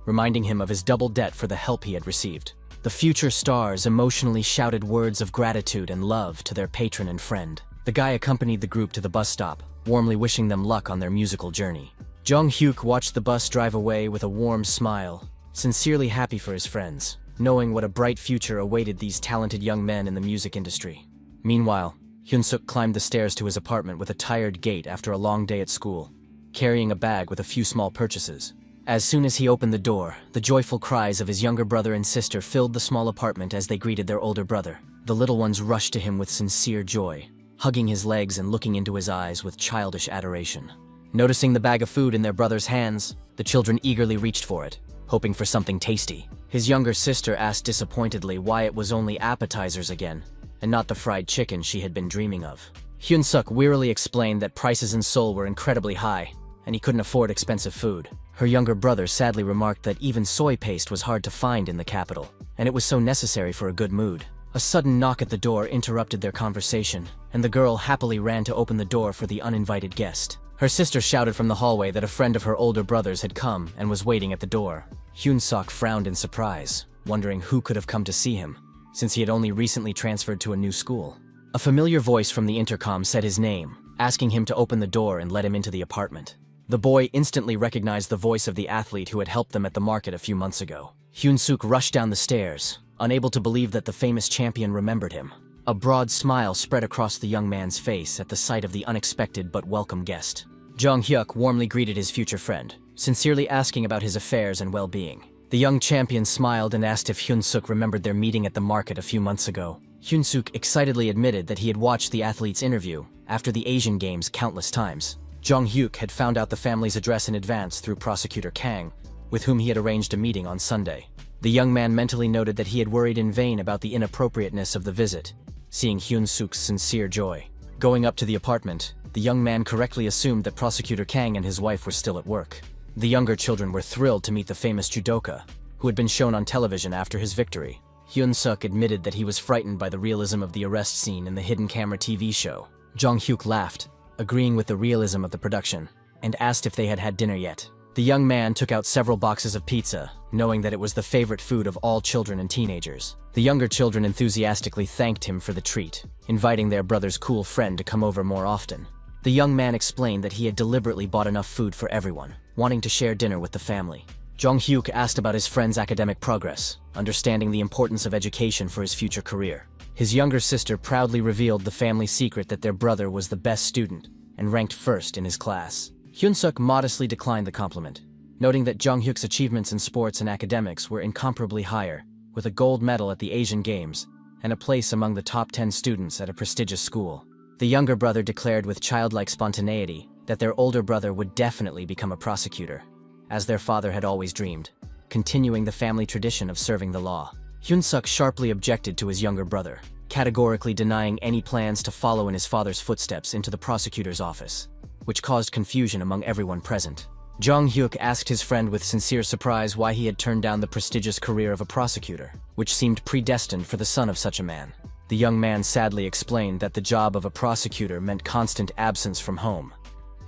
reminding him of his double debt for the help he had received. The future stars emotionally shouted words of gratitude and love to their patron and friend. The guy accompanied the group to the bus stop, warmly wishing them luck on their musical journey. Jong Hyuk watched the bus drive away with a warm smile, sincerely happy for his friends, knowing what a bright future awaited these talented young men in the music industry. Meanwhile, Hyun-suk climbed the stairs to his apartment with a tired gait after a long day at school, carrying a bag with a few small purchases. As soon as he opened the door, the joyful cries of his younger brother and sister filled the small apartment as they greeted their older brother. The little ones rushed to him with sincere joy, hugging his legs and looking into his eyes with childish adoration. Noticing the bag of food in their brother's hands, the children eagerly reached for it, hoping for something tasty. His younger sister asked disappointedly why it was only appetizers again, and not the fried chicken she had been dreaming of. Hyun-suk wearily explained that prices in Seoul were incredibly high, and he couldn't afford expensive food. Her younger brother sadly remarked that even soy paste was hard to find in the capital, and it was so necessary for a good mood. A sudden knock at the door interrupted their conversation, and the girl happily ran to open the door for the uninvited guest. Her sister shouted from the hallway that a friend of her older brother's had come and was waiting at the door. Hyun-suk frowned in surprise, wondering who could have come to see him, since he had only recently transferred to a new school. A familiar voice from the intercom said his name, asking him to open the door and let him into the apartment. The boy instantly recognized the voice of the athlete who had helped them at the market a few months ago. Hyun-suk rushed down the stairs, unable to believe that the famous champion remembered him. A broad smile spread across the young man's face at the sight of the unexpected but welcome guest. Jong Hyuk warmly greeted his future friend, sincerely asking about his affairs and well-being. The young champion smiled and asked if Hyun-suk remembered their meeting at the market a few months ago. Hyun-suk excitedly admitted that he had watched the athlete's interview after the Asian Games countless times. Jong Hyuk had found out the family's address in advance through Prosecutor Kang, with whom he had arranged a meeting on Sunday. The young man mentally noted that he had worried in vain about the inappropriateness of the visit, seeing Hyun-suk's sincere joy. Going up to the apartment, the young man correctly assumed that Prosecutor Kang and his wife were still at work. The younger children were thrilled to meet the famous judoka, who had been shown on television after his victory. Hyun-suk admitted that he was frightened by the realism of the arrest scene in the hidden camera TV show. Jong Hyuk laughed, agreeing with the realism of the production, and asked if they had had dinner yet. The young man took out several boxes of pizza, knowing that it was the favorite food of all children and teenagers. The younger children enthusiastically thanked him for the treat, inviting their brother's cool friend to come over more often. The young man explained that he had deliberately bought enough food for everyone, wanting to share dinner with the family. Jong Hyuk asked about his friend's academic progress, understanding the importance of education for his future career. His younger sister proudly revealed the family secret that their brother was the best student and ranked first in his class. Hyun-suk modestly declined the compliment, noting that Jong Hyuk's achievements in sports and academics were incomparably higher, with a gold medal at the Asian Games and a place among the top 10 students at a prestigious school. The younger brother declared with childlike spontaneity that their older brother would definitely become a prosecutor, as their father had always dreamed, continuing the family tradition of serving the law. Hyun-suk sharply objected to his younger brother, categorically denying any plans to follow in his father's footsteps into the prosecutor's office, which caused confusion among everyone present. Jong Hyuk asked his friend with sincere surprise why he had turned down the prestigious career of a prosecutor, which seemed predestined for the son of such a man. The young man sadly explained that the job of a prosecutor meant constant absence from home,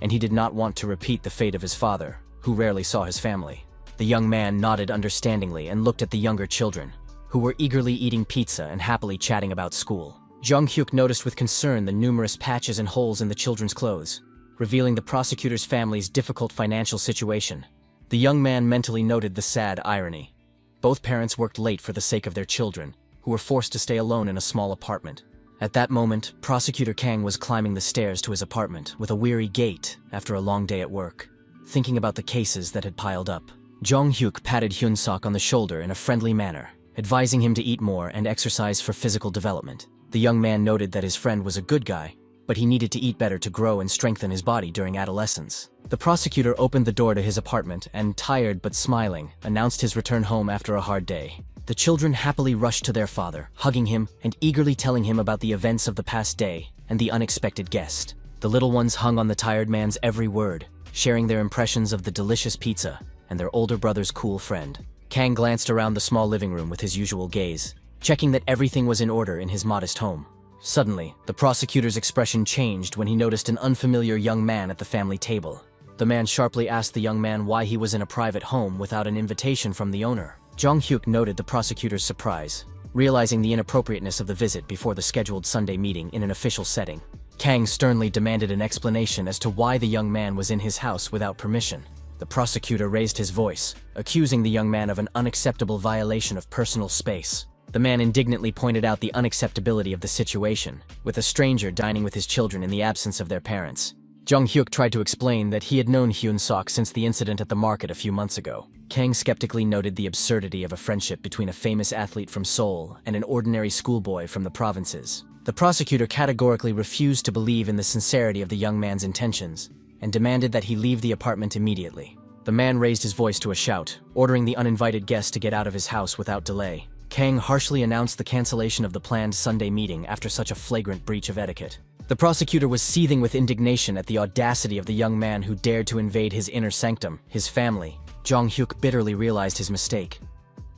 and he did not want to repeat the fate of his father, who rarely saw his family. The young man nodded understandingly and looked at the younger children, who were eagerly eating pizza and happily chatting about school. Jong Hyuk noticed with concern the numerous patches and holes in the children's clothes, revealing the prosecutor's family's difficult financial situation. The young man mentally noted the sad irony. Both parents worked late for the sake of their children, who were forced to stay alone in a small apartment. At that moment, Prosecutor Kang was climbing the stairs to his apartment with a weary gait after a long day at work, thinking about the cases that had piled up. Jong Hyuk patted Hyun-suk on the shoulder in a friendly manner, advising him to eat more and exercise for physical development. The young man noted that his friend was a good guy, but he needed to eat better to grow and strengthen his body during adolescence. The prosecutor opened the door to his apartment and, tired but smiling, announced his return home after a hard day. The children happily rushed to their father, hugging him and eagerly telling him about the events of the past day and the unexpected guest. The little ones hung on the tired man's every word, sharing their impressions of the delicious pizza and their older brother's cool friend. Kang glanced around the small living room with his usual gaze, checking that everything was in order in his modest home. Suddenly, the prosecutor's expression changed when he noticed an unfamiliar young man at the family table. The man sharply asked the young man why he was in a private home without an invitation from the owner. Jong Hyuk noted the prosecutor's surprise, realizing the inappropriateness of the visit before the scheduled Sunday meeting in an official setting. Kang sternly demanded an explanation as to why the young man was in his house without permission. The prosecutor raised his voice, accusing the young man of an unacceptable violation of personal space. The man indignantly pointed out the unacceptability of the situation, with a stranger dining with his children in the absence of their parents. Jong Hyuk tried to explain that he had known Hyun-suk since the incident at the market a few months ago. Kang skeptically noted the absurdity of a friendship between a famous athlete from Seoul and an ordinary schoolboy from the provinces. The prosecutor categorically refused to believe in the sincerity of the young man's intentions and demanded that he leave the apartment immediately. The man raised his voice to a shout, ordering the uninvited guest to get out of his house without delay. Kang harshly announced the cancellation of the planned Sunday meeting after such a flagrant breach of etiquette. The prosecutor was seething with indignation at the audacity of the young man who dared to invade his inner sanctum, his family. Jong Hyuk bitterly realized his mistake.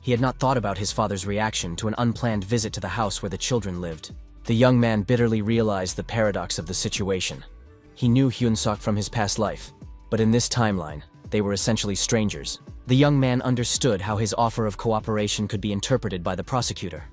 He had not thought about his father's reaction to an unplanned visit to the house where the children lived. The young man bitterly realized the paradox of the situation. He knew Hyun-suk from his past life, but in this timeline, they were essentially strangers. The young man understood how his offer of cooperation could be interpreted by the prosecutor,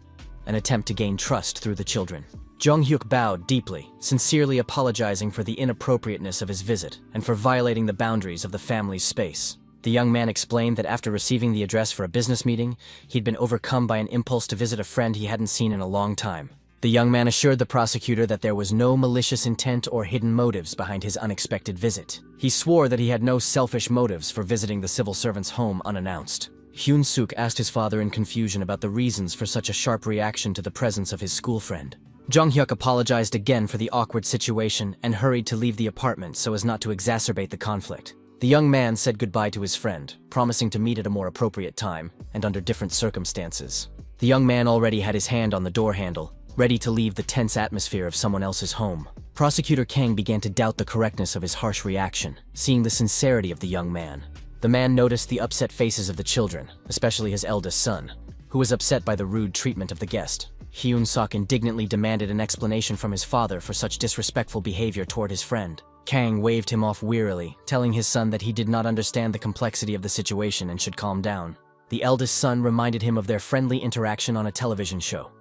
an attempt to gain trust through the children. Jong Hyuk bowed deeply, sincerely apologizing for the inappropriateness of his visit and for violating the boundaries of the family's space. The young man explained that after receiving the address for a business meeting, he'd been overcome by an impulse to visit a friend he hadn't seen in a long time. The young man assured the prosecutor that there was no malicious intent or hidden motives behind his unexpected visit. He swore that he had no selfish motives for visiting the civil servant's home unannounced. Hyun-suk asked his father in confusion about the reasons for such a sharp reaction to the presence of his school friend. Jong-hyuk apologized again for the awkward situation and hurried to leave the apartment so as not to exacerbate the conflict. The young man said goodbye to his friend, promising to meet at a more appropriate time and under different circumstances. The young man already had his hand on the door handle, ready to leave the tense atmosphere of someone else's home. Prosecutor Kang began to doubt the correctness of his harsh reaction, seeing the sincerity of the young man. The man noticed the upset faces of the children, especially his eldest son, who was upset by the rude treatment of the guest. Hyun-suk indignantly demanded an explanation from his father for such disrespectful behavior toward his friend. Kang waved him off wearily, telling his son that he did not understand the complexity of the situation and should calm down. The eldest son reminded him of their friendly interaction on a television show,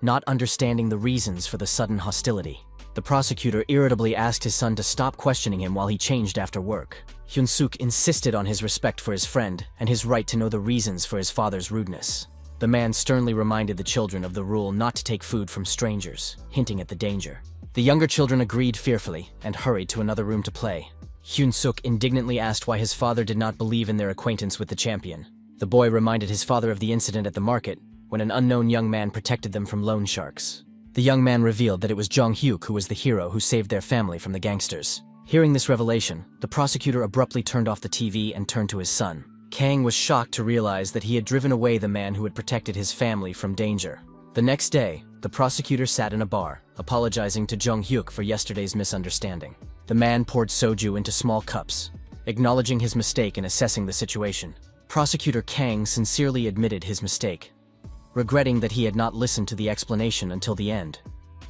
not understanding the reasons for the sudden hostility. The prosecutor irritably asked his son to stop questioning him while he changed after work. Hyun-suk insisted on his respect for his friend and his right to know the reasons for his father's rudeness. The man sternly reminded the children of the rule not to take food from strangers, hinting at the danger. The younger children agreed fearfully and hurried to another room to play. Hyun-suk indignantly asked why his father did not believe in their acquaintance with the champion. The boy reminded his father of the incident at the market when an unknown young man protected them from loan sharks. The young man revealed that it was Jong-hyuk who was the hero who saved their family from the gangsters. Hearing this revelation, the prosecutor abruptly turned off the TV and turned to his son. Kang was shocked to realize that he had driven away the man who had protected his family from danger. The next day, the prosecutor sat in a bar, apologizing to Jong-hyuk for yesterday's misunderstanding. The man poured soju into small cups, acknowledging his mistake and assessing the situation. Prosecutor Kang sincerely admitted his mistake, regretting that he had not listened to the explanation until the end,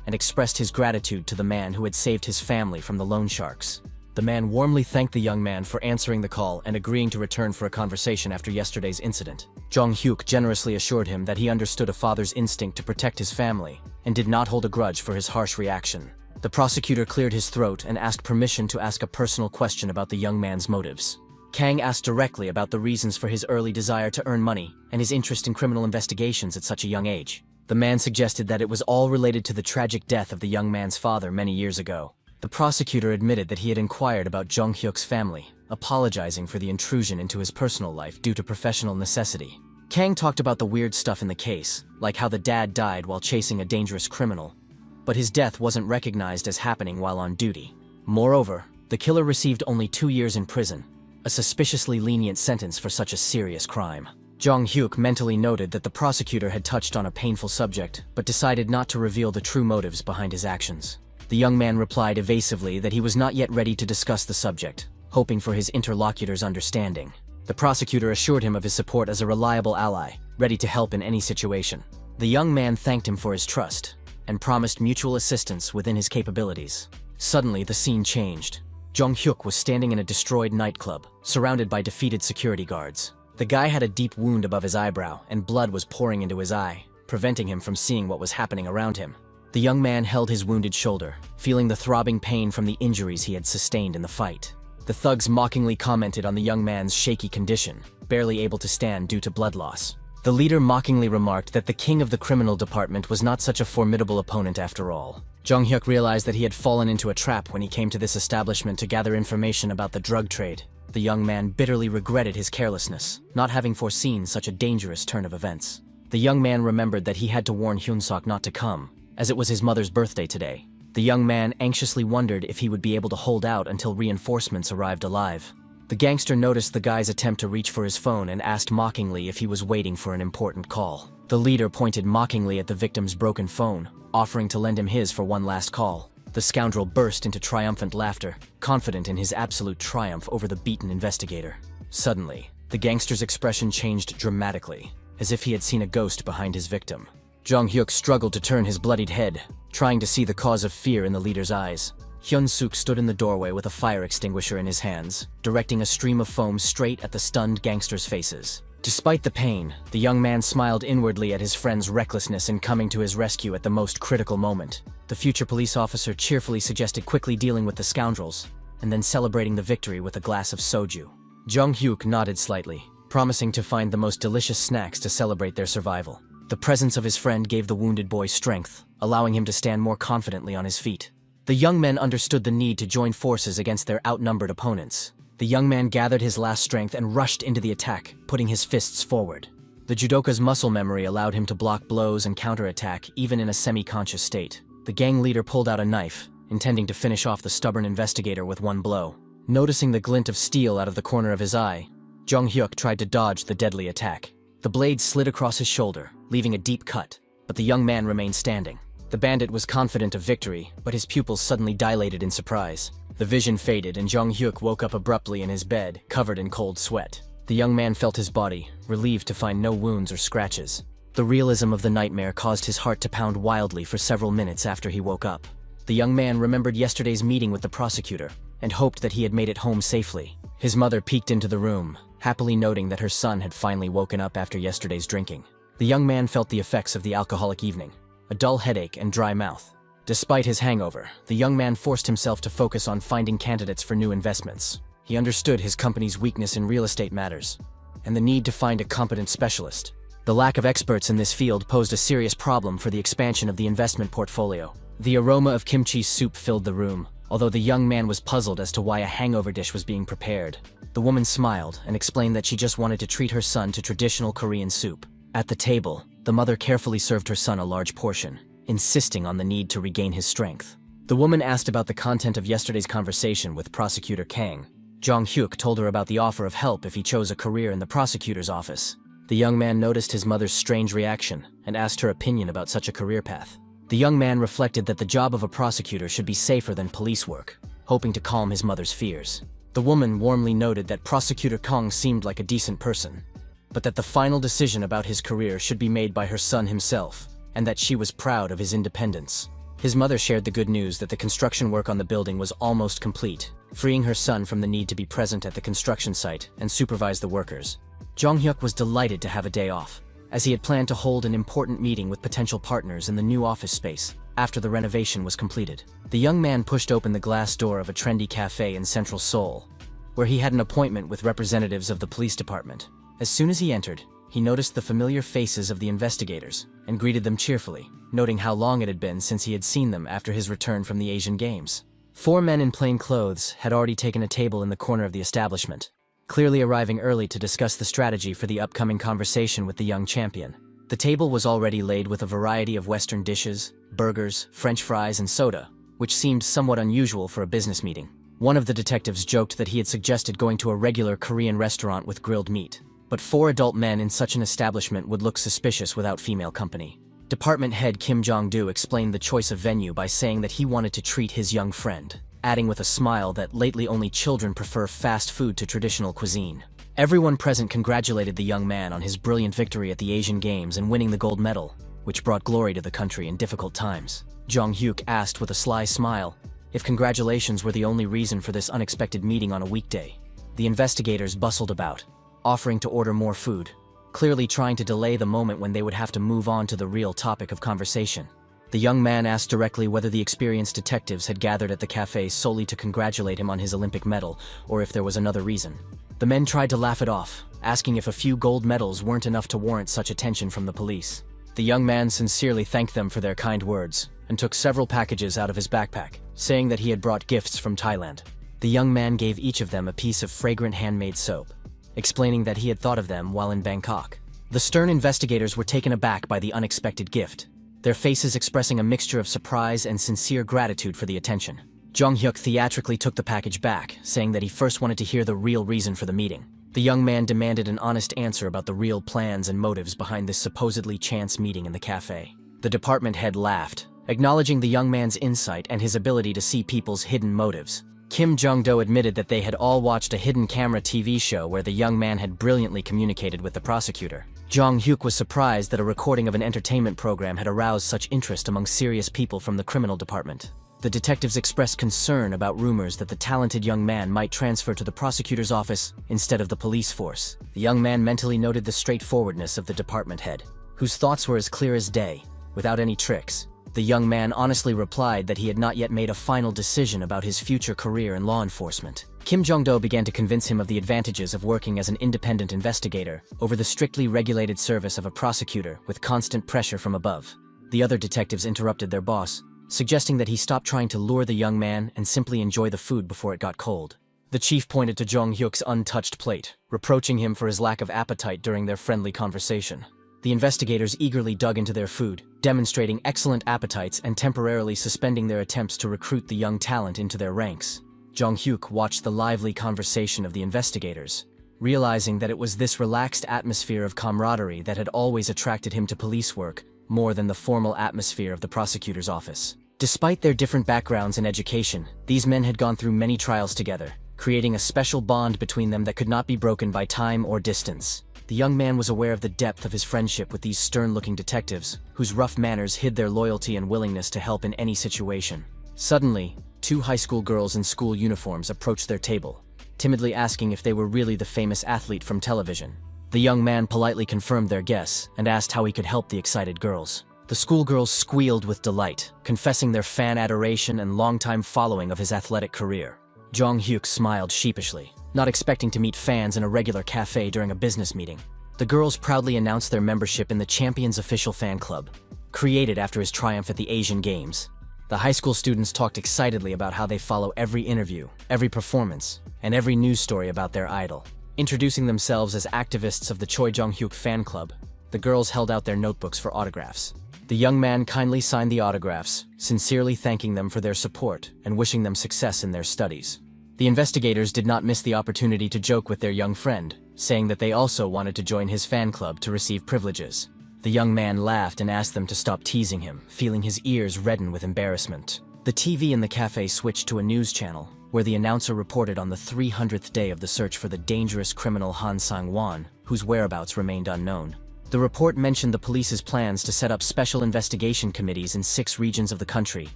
and expressed his gratitude to the man who had saved his family from the loan sharks. The man warmly thanked the young man for answering the call and agreeing to return for a conversation after yesterday's incident. Jong-hyuk generously assured him that he understood a father's instinct to protect his family and did not hold a grudge for his harsh reaction. The prosecutor cleared his throat and asked permission to ask a personal question about the young man's motives. Kang asked directly about the reasons for his early desire to earn money and his interest in criminal investigations at such a young age. The man suggested that it was all related to the tragic death of the young man's father many years ago. The prosecutor admitted that he had inquired about Jong-hyuk's family, apologizing for the intrusion into his personal life due to professional necessity. Kang talked about the weird stuff in the case, like how the dad died while chasing a dangerous criminal, but his death wasn't recognized as happening while on duty. Moreover, the killer received only 2 years in prison, a suspiciously lenient sentence for such a serious crime. Jong-hyuk mentally noted that the prosecutor had touched on a painful subject, but decided not to reveal the true motives behind his actions. The young man replied evasively that he was not yet ready to discuss the subject, hoping for his interlocutor's understanding. The prosecutor assured him of his support as a reliable ally, ready to help in any situation. The young man thanked him for his trust and promised mutual assistance within his capabilities. Suddenly, the scene changed. Jong-hyuk was standing in a destroyed nightclub, surrounded by defeated security guards. The guy had a deep wound above his eyebrow, and blood was pouring into his eye, preventing him from seeing what was happening around him. The young man held his wounded shoulder, feeling the throbbing pain from the injuries he had sustained in the fight. The thugs mockingly commented on the young man's shaky condition, barely able to stand due to blood loss. The leader mockingly remarked that the king of the criminal department was not such a formidable opponent after all. Jong-hyuk realized that he had fallen into a trap when he came to this establishment to gather information about the drug trade. The young man bitterly regretted his carelessness, not having foreseen such a dangerous turn of events. The young man remembered that he had to warn Hyun-suk not to come, as it was his mother's birthday today. The young man anxiously wondered if he would be able to hold out until reinforcements arrived alive. The gangster noticed the guy's attempt to reach for his phone and asked mockingly if he was waiting for an important call. The leader pointed mockingly at the victim's broken phone, offering to lend him his for one last call. The scoundrel burst into triumphant laughter, confident in his absolute triumph over the beaten investigator. Suddenly, the gangster's expression changed dramatically, as if he had seen a ghost behind his victim. Jong-hyuk struggled to turn his bloodied head, trying to see the cause of fear in the leader's eyes. Hyun-suk stood in the doorway with a fire extinguisher in his hands, directing a stream of foam straight at the stunned gangsters' faces. Despite the pain, the young man smiled inwardly at his friend's recklessness in coming to his rescue at the most critical moment. The future police officer cheerfully suggested quickly dealing with the scoundrels, and then celebrating the victory with a glass of soju. Jung-hyuk nodded slightly, promising to find the most delicious snacks to celebrate their survival. The presence of his friend gave the wounded boy strength, allowing him to stand more confidently on his feet. The young men understood the need to join forces against their outnumbered opponents. The young man gathered his last strength and rushed into the attack, putting his fists forward. The judoka's muscle memory allowed him to block blows and counterattack even in a semi-conscious state. The gang leader pulled out a knife, intending to finish off the stubborn investigator with one blow. Noticing the glint of steel out of the corner of his eye, Jung-hyuk tried to dodge the deadly attack. The blade slid across his shoulder, leaving a deep cut, but the young man remained standing. The bandit was confident of victory, but his pupils suddenly dilated in surprise. The vision faded and Jung-hyuk woke up abruptly in his bed, covered in cold sweat. The young man felt his body, relieved to find no wounds or scratches. The realism of the nightmare caused his heart to pound wildly for several minutes after he woke up. The young man remembered yesterday's meeting with the prosecutor and hoped that he had made it home safely. His mother peeked into the room, happily noting that her son had finally woken up after yesterday's drinking. The young man felt the effects of the alcoholic evening, a dull headache and dry mouth. Despite his hangover, the young man forced himself to focus on finding candidates for new investments. He understood his company's weakness in real estate matters, and the need to find a competent specialist. The lack of experts in this field posed a serious problem for the expansion of the investment portfolio. The aroma of kimchi soup filled the room, although the young man was puzzled as to why a hangover dish was being prepared. The woman smiled and explained that she just wanted to treat her son to traditional Korean soup. At the table, the mother carefully served her son a large portion, insisting on the need to regain his strength. The woman asked about the content of yesterday's conversation with Prosecutor Kang. Jung-hyuk told her about the offer of help if he chose a career in the prosecutor's office. The young man noticed his mother's strange reaction and asked her opinion about such a career path. The young man reflected that the job of a prosecutor should be safer than police work, hoping to calm his mother's fears. The woman warmly noted that Prosecutor Kang seemed like a decent person, but that the final decision about his career should be made by her son himself, and that she was proud of his independence. His mother shared the good news that the construction work on the building was almost complete, freeing her son from the need to be present at the construction site and supervise the workers. Jung-hyuk was delighted to have a day off, as he had planned to hold an important meeting with potential partners in the new office space after the renovation was completed. The young man pushed open the glass door of a trendy cafe in central Seoul, where he had an appointment with representatives of the police department. As soon as he entered, he noticed the familiar faces of the investigators and greeted them cheerfully, noting how long it had been since he had seen them after his return from the Asian Games. 4 men in plain clothes had already taken a table in the corner of the establishment, clearly arriving early to discuss the strategy for the upcoming conversation with the young champion. The table was already laid with a variety of Western dishes, burgers, French fries, and soda, which seemed somewhat unusual for a business meeting. One of the detectives joked that he had suggested going to a regular Korean restaurant with grilled meat, but 4 adult men in such an establishment would look suspicious without female company. Department head Kim Jong-do explained the choice of venue by saying that he wanted to treat his young friend, adding with a smile that lately only children prefer fast food to traditional cuisine. Everyone present congratulated the young man on his brilliant victory at the Asian Games and winning the gold medal, which brought glory to the country in difficult times. Jung-hyuk asked with a sly smile if congratulations were the only reason for this unexpected meeting on a weekday. The investigators bustled about, offering to order more food, clearly trying to delay the moment when they would have to move on to the real topic of conversation. The young man asked directly whether the experienced detectives had gathered at the cafe solely to congratulate him on his Olympic medal, or if there was another reason. The men tried to laugh it off, asking if a few gold medals weren't enough to warrant such attention from the police. The young man sincerely thanked them for their kind words, and took several packages out of his backpack, saying that he had brought gifts from Thailand. The young man gave each of them a piece of fragrant handmade soap, explaining that he had thought of them while in Bangkok. The stern investigators were taken aback by the unexpected gift, their faces expressing a mixture of surprise and sincere gratitude for the attention. Jung-hyuk theatrically took the package back, saying that he first wanted to hear the real reason for the meeting. The young man demanded an honest answer about the real plans and motives behind this supposedly chance meeting in the cafe. The department head laughed, acknowledging the young man's insight and his ability to see people's hidden motives. Kim Jong-do admitted that they had all watched a hidden camera TV show where the young man had brilliantly communicated with the prosecutor. Jung-hyuk was surprised that a recording of an entertainment program had aroused such interest among serious people from the criminal department. The detectives expressed concern about rumors that the talented young man might transfer to the prosecutor's office instead of the police force. The young man mentally noted the straightforwardness of the department head, whose thoughts were as clear as day, without any tricks. The young man honestly replied that he had not yet made a final decision about his future career in law enforcement. Kim Jong-do began to convince him of the advantages of working as an independent investigator over the strictly regulated service of a prosecutor with constant pressure from above. The other detectives interrupted their boss, suggesting that he stop trying to lure the young man and simply enjoy the food before it got cold. The chief pointed to Jong-hyuk's untouched plate, reproaching him for his lack of appetite during their friendly conversation. The investigators eagerly dug into their food, demonstrating excellent appetites and temporarily suspending their attempts to recruit the young talent into their ranks. Jong-hyuk watched the lively conversation of the investigators, realizing that it was this relaxed atmosphere of camaraderie that had always attracted him to police work more than the formal atmosphere of the prosecutor's office. Despite their different backgrounds and education, these men had gone through many trials together, creating a special bond between them that could not be broken by time or distance. The young man was aware of the depth of his friendship with these stern-looking detectives, whose rough manners hid their loyalty and willingness to help in any situation. Suddenly, two high school girls in school uniforms approached their table, timidly asking if they were really the famous athlete from television. The young man politely confirmed their guess and asked how he could help the excited girls. The schoolgirls squealed with delight, confessing their fan adoration and longtime following of his athletic career. Jong-hyuk smiled sheepishly, not expecting to meet fans in a regular cafe during a business meeting. The girls proudly announced their membership in the Champion's official fan club, created after his triumph at the Asian Games. The high school students talked excitedly about how they follow every interview, every performance, and every news story about their idol. Introducing themselves as activists of the Choi Jong-hyuk fan club, the girls held out their notebooks for autographs. The young man kindly signed the autographs, sincerely thanking them for their support and wishing them success in their studies. The investigators did not miss the opportunity to joke with their young friend, saying that they also wanted to join his fan club to receive privileges. The young man laughed and asked them to stop teasing him, feeling his ears redden with embarrassment. The TV in the cafe switched to a news channel, where the announcer reported on the 300th day of the search for the dangerous criminal Han Sang-won, whose whereabouts remained unknown. The report mentioned the police's plans to set up special investigation committees in 6 regions of the country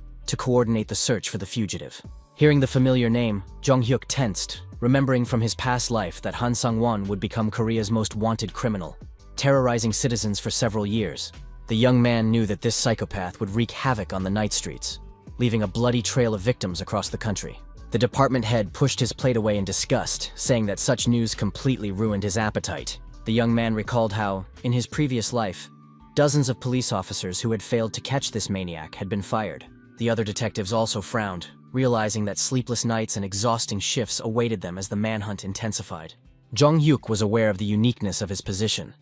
to coordinate the search for the fugitive. Hearing the familiar name, Jong-hyuk tensed, remembering from his past life that Han Sang-won would become Korea's most wanted criminal, terrorizing citizens for several years. The young man knew that this psychopath would wreak havoc on the night streets, leaving a bloody trail of victims across the country. The department head pushed his plate away in disgust, saying that such news completely ruined his appetite. The young man recalled how, in his previous life, dozens of police officers who had failed to catch this maniac had been fired. The other detectives also frowned, realizing that sleepless nights and exhausting shifts awaited them as the manhunt intensified. Jong-hyuk was aware of the uniqueness of his position.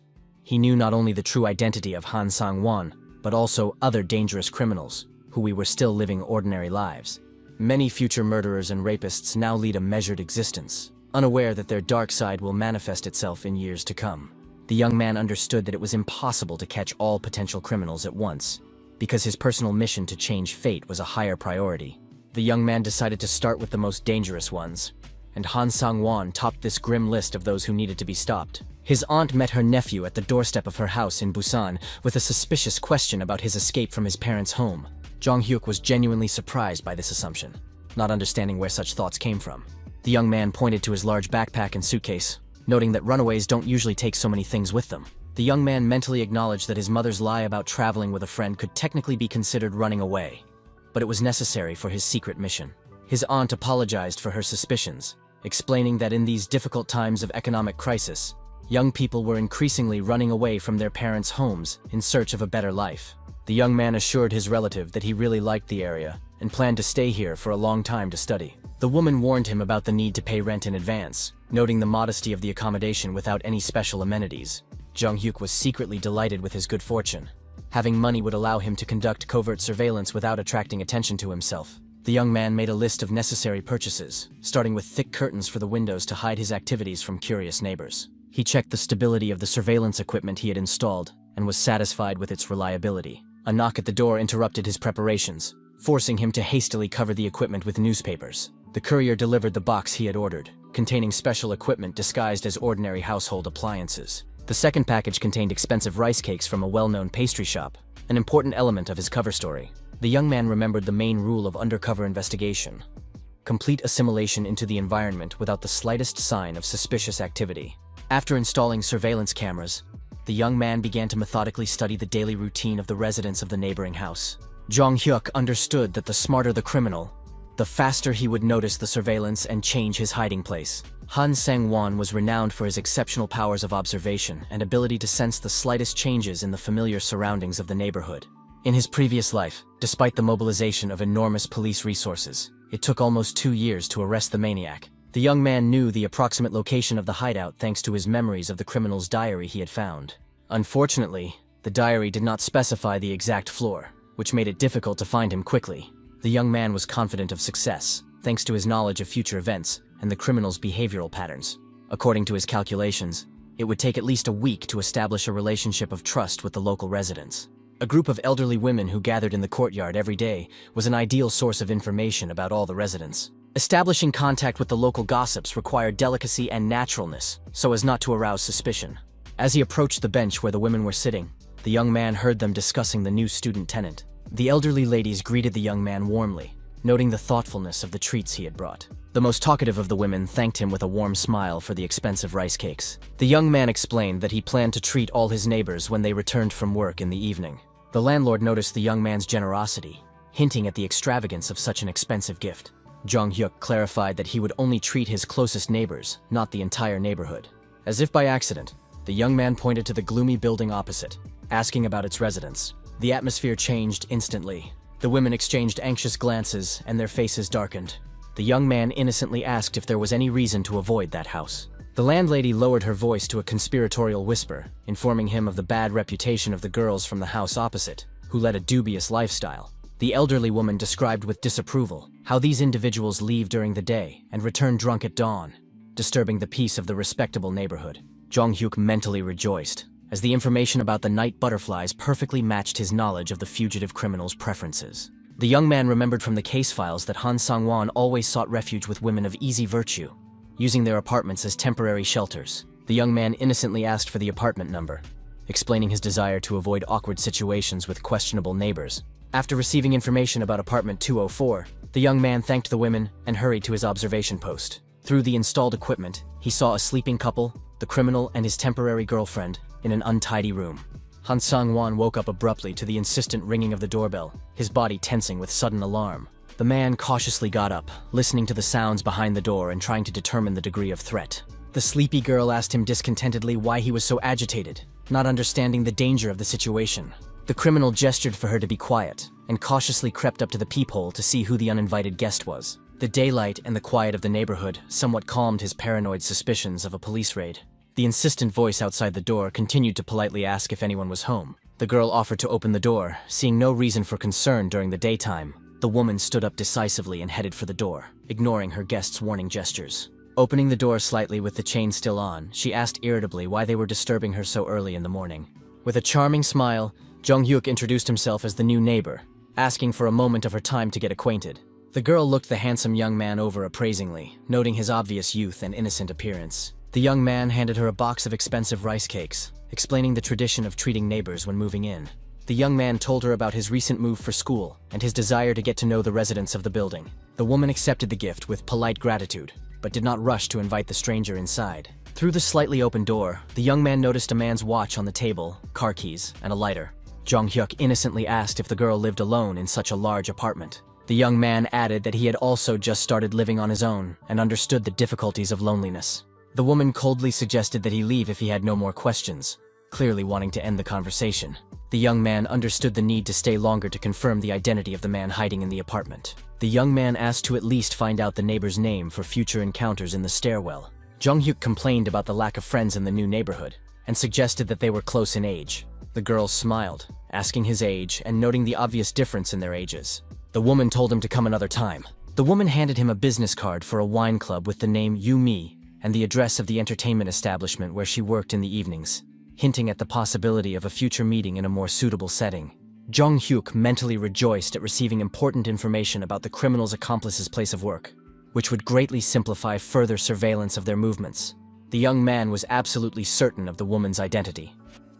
He knew not only the true identity of Han Sang-won, but also other dangerous criminals, who were still living ordinary lives. Many future murderers and rapists now lead a measured existence, unaware that their dark side will manifest itself in years to come. The young man understood that it was impossible to catch all potential criminals at once, because his personal mission to change fate was a higher priority. The young man decided to start with the most dangerous ones, and Han Sang-won topped this grim list of those who needed to be stopped. His aunt met her nephew at the doorstep of her house in Busan with a suspicious question about his escape from his parents' home. Jong-hyuk was genuinely surprised by this assumption, not understanding where such thoughts came from. The young man pointed to his large backpack and suitcase, noting that runaways don't usually take so many things with them. The young man mentally acknowledged that his mother's lie about traveling with a friend could technically be considered running away, but it was necessary for his secret mission. His aunt apologized for her suspicions, explaining that in these difficult times of economic crisis, young people were increasingly running away from their parents' homes in search of a better life. The young man assured his relative that he really liked the area and planned to stay here for a long time to study. The woman warned him about the need to pay rent in advance, noting the modesty of the accommodation without any special amenities. Jong-hyuk was secretly delighted with his good fortune. Having money would allow him to conduct covert surveillance without attracting attention to himself. The young man made a list of necessary purchases, starting with thick curtains for the windows to hide his activities from curious neighbors. He checked the stability of the surveillance equipment he had installed and was satisfied with its reliability. A knock at the door interrupted his preparations, forcing him to hastily cover the equipment with newspapers. The courier delivered the box he had ordered, containing special equipment disguised as ordinary household appliances. The second package contained expensive rice cakes from a well-known pastry shop, an important element of his cover story. The young man remembered the main rule of undercover investigation: complete assimilation into the environment without the slightest sign of suspicious activity. After installing surveillance cameras, the young man began to methodically study the daily routine of the residents of the neighboring house. Jong-hyuk understood that the smarter the criminal, the faster he would notice the surveillance and change his hiding place. Han Sang-won was renowned for his exceptional powers of observation and ability to sense the slightest changes in the familiar surroundings of the neighborhood. In his previous life, despite the mobilization of enormous police resources, it took almost 2 years to arrest the maniac. The young man knew the approximate location of the hideout thanks to his memories of the criminal's diary he had found. Unfortunately, the diary did not specify the exact floor, which made it difficult to find him quickly. The young man was confident of success, thanks to his knowledge of future events and the criminal's behavioral patterns. According to his calculations, it would take at least a week to establish a relationship of trust with the local residents. A group of elderly women who gathered in the courtyard every day was an ideal source of information about all the residents. Establishing contact with the local gossips required delicacy and naturalness, so as not to arouse suspicion. As he approached the bench where the women were sitting, the young man heard them discussing the new student tenant. The elderly ladies greeted the young man warmly, noting the thoughtfulness of the treats he had brought. The most talkative of the women thanked him with a warm smile for the expensive rice cakes. The young man explained that he planned to treat all his neighbors when they returned from work in the evening. The landlord noticed the young man's generosity, hinting at the extravagance of such an expensive gift. Jong-hyuk clarified that he would only treat his closest neighbors, not the entire neighborhood. As if by accident, the young man pointed to the gloomy building opposite, asking about its residents. The atmosphere changed instantly. The women exchanged anxious glances, and their faces darkened. The young man innocently asked if there was any reason to avoid that house. The landlady lowered her voice to a conspiratorial whisper, informing him of the bad reputation of the girls from the house opposite, who led a dubious lifestyle. The elderly woman described with disapproval how these individuals leave during the day and return drunk at dawn, disturbing the peace of the respectable neighborhood. Jong-hyuk mentally rejoiced, as the information about the night butterflies perfectly matched his knowledge of the fugitive criminal's preferences. The young man remembered from the case files that Han Sang-won always sought refuge with women of easy virtue, using their apartments as temporary shelters. The young man innocently asked for the apartment number, explaining his desire to avoid awkward situations with questionable neighbors. After receiving information about apartment 204, the young man thanked the women and hurried to his observation post. Through the installed equipment, he saw a sleeping couple, the criminal and his temporary girlfriend, in an untidy room. Han Sang-won woke up abruptly to the insistent ringing of the doorbell, his body tensing with sudden alarm. The man cautiously got up, listening to the sounds behind the door and trying to determine the degree of threat. The sleepy girl asked him discontentedly why he was so agitated, not understanding the danger of the situation. The criminal gestured for her to be quiet, and cautiously crept up to the peephole to see who the uninvited guest was. The daylight and the quiet of the neighborhood somewhat calmed his paranoid suspicions of a police raid. The insistent voice outside the door continued to politely ask if anyone was home. The girl offered to open the door, seeing no reason for concern during the daytime. The woman stood up decisively and headed for the door, ignoring her guest's warning gestures. Opening the door slightly with the chain still on, she asked irritably why they were disturbing her so early in the morning. With a charming smile, Jong-hyuk introduced himself as the new neighbor, asking for a moment of her time to get acquainted. The girl looked the handsome young man over appraisingly, noting his obvious youth and innocent appearance. The young man handed her a box of expensive rice cakes, explaining the tradition of treating neighbors when moving in. The young man told her about his recent move for school and his desire to get to know the residents of the building. The woman accepted the gift with polite gratitude, but did not rush to invite the stranger inside. Through the slightly open door, the young man noticed a man's watch on the table, car keys, and a lighter. Jong-hyuk innocently asked if the girl lived alone in such a large apartment. The young man added that he had also just started living on his own and understood the difficulties of loneliness. The woman coldly suggested that he leave if he had no more questions, clearly wanting to end the conversation. The young man understood the need to stay longer to confirm the identity of the man hiding in the apartment. The young man asked to at least find out the neighbor's name for future encounters in the stairwell. Jong-hyuk complained about the lack of friends in the new neighborhood and suggested that they were close in age. The girl smiled, asking his age and noting the obvious difference in their ages. The woman told him to come another time. The woman handed him a business card for a wine club with the name Yumi and the address of the entertainment establishment where she worked in the evenings, hinting at the possibility of a future meeting in a more suitable setting. Jong-hyuk mentally rejoiced at receiving important information about the criminal's accomplice's place of work, which would greatly simplify further surveillance of their movements. The young man was absolutely certain of the woman's identity.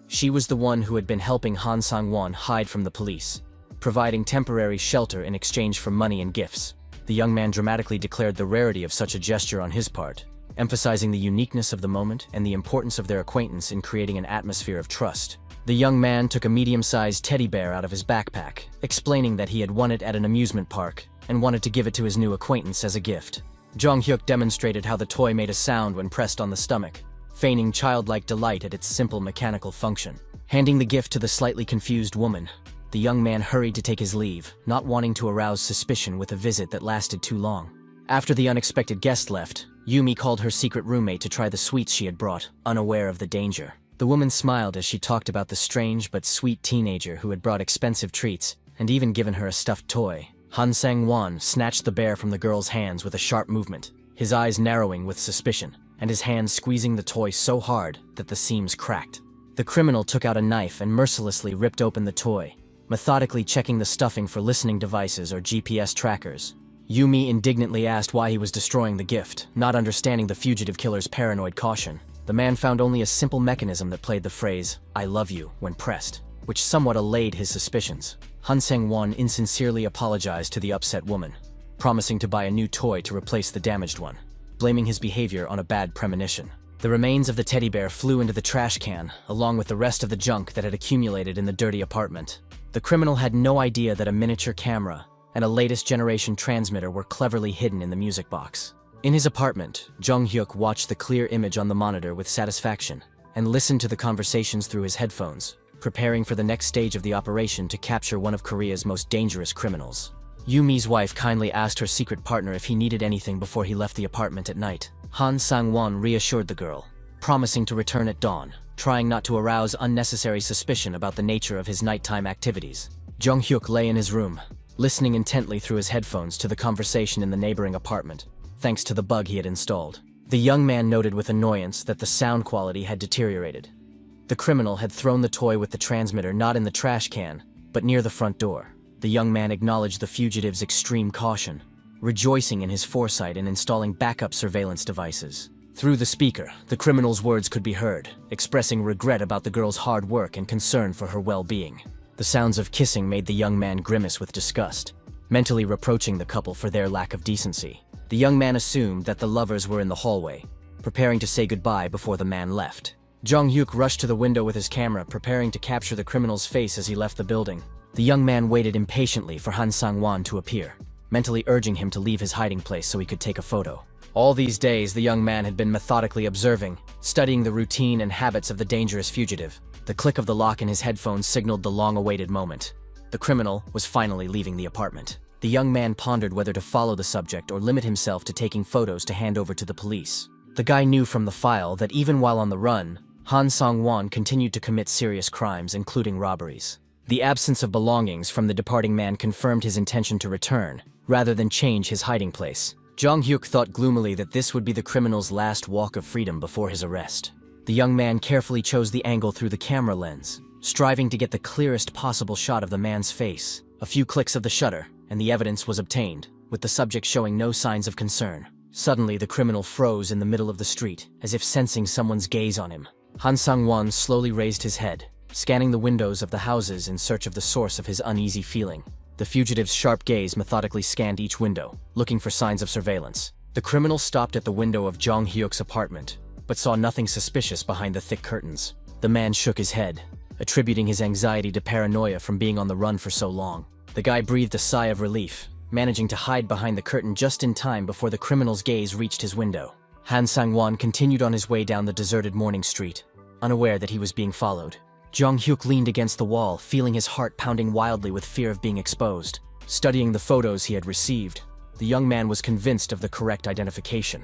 She was the one who had been helping Han Sang-won hide from the police, providing temporary shelter in exchange for money and gifts. The young man dramatically declared the rarity of such a gesture on his part, emphasizing the uniqueness of the moment and the importance of their acquaintance in creating an atmosphere of trust. The young man took a medium-sized teddy bear out of his backpack, explaining that he had won it at an amusement park and wanted to give it to his new acquaintance as a gift. Jong-hyuk demonstrated how the toy made a sound when pressed on the stomach, feigning childlike delight at its simple mechanical function. Handing the gift to the slightly confused woman, the young man hurried to take his leave, not wanting to arouse suspicion with a visit that lasted too long. After the unexpected guest left, Yumi called her secret roommate to try the sweets she had brought, unaware of the danger. The woman smiled as she talked about the strange but sweet teenager who had brought expensive treats and even given her a stuffed toy. Han Sang-won snatched the bear from the girl's hands with a sharp movement, his eyes narrowing with suspicion, and his hand squeezing the toy so hard that the seams cracked. The criminal took out a knife and mercilessly ripped open the toy, methodically checking the stuffing for listening devices or GPS trackers. Yumi indignantly asked why he was destroying the gift, not understanding the fugitive killer's paranoid caution. The man found only a simple mechanism that played the phrase, "I love you," when pressed, which somewhat allayed his suspicions. Han Sang-won insincerely apologized to the upset woman, promising to buy a new toy to replace the damaged one, blaming his behavior on a bad premonition. The remains of the teddy bear flew into the trash can, along with the rest of the junk that had accumulated in the dirty apartment. The criminal had no idea that a miniature camera and a latest generation transmitter were cleverly hidden in the music box. In his apartment, Jong-hyuk watched the clear image on the monitor with satisfaction and listened to the conversations through his headphones, preparing for the next stage of the operation to capture one of Korea's most dangerous criminals. Yumi's wife kindly asked her secret partner if he needed anything before he left the apartment at night. Han Sang-won reassured the girl, promising to return at dawn, trying not to arouse unnecessary suspicion about the nature of his nighttime activities. Jong-hyuk lay in his room, listening intently through his headphones to the conversation in the neighboring apartment, thanks to the bug he had installed. The young man noted with annoyance that the sound quality had deteriorated. The criminal had thrown the toy with the transmitter not in the trash can, but near the front door. The young man acknowledged the fugitive's extreme caution, rejoicing in his foresight in installing backup surveillance devices. Through the speaker, the criminal's words could be heard, expressing regret about the girl's hard work and concern for her well-being. The sounds of kissing made the young man grimace with disgust, mentally reproaching the couple for their lack of decency. The young man assumed that the lovers were in the hallway, preparing to say goodbye before the man left. Jong-hyuk rushed to the window with his camera, preparing to capture the criminal's face as he left the building. The young man waited impatiently for Han Sang-won to appear, mentally urging him to leave his hiding place so he could take a photo. All these days, the young man had been methodically observing, studying the routine and habits of the dangerous fugitive. The click of the lock in his headphones signaled the long-awaited moment. The criminal was finally leaving the apartment. The young man pondered whether to follow the subject or limit himself to taking photos to hand over to the police. The guy knew from the file that even while on the run, Han Sang-won continued to commit serious crimes, including robberies. The absence of belongings from the departing man confirmed his intention to return, rather than change his hiding place. Jong-hyuk thought gloomily that this would be the criminal's last walk of freedom before his arrest. The young man carefully chose the angle through the camera lens, striving to get the clearest possible shot of the man's face. A few clicks of the shutter, and the evidence was obtained, with the subject showing no signs of concern. Suddenly, the criminal froze in the middle of the street, as if sensing someone's gaze on him. Han Sang-won slowly raised his head, scanning the windows of the houses in search of the source of his uneasy feeling. The fugitive's sharp gaze methodically scanned each window, looking for signs of surveillance. The criminal stopped at the window of Jong-hyuk's apartment, but saw nothing suspicious behind the thick curtains. The man shook his head, attributing his anxiety to paranoia from being on the run for so long. The guy breathed a sigh of relief, managing to hide behind the curtain just in time before the criminal's gaze reached his window. Han Sang-won continued on his way down the deserted morning street, unaware that he was being followed. Jong-hyuk leaned against the wall, feeling his heart pounding wildly with fear of being exposed. Studying the photos he had received, the young man was convinced of the correct identification.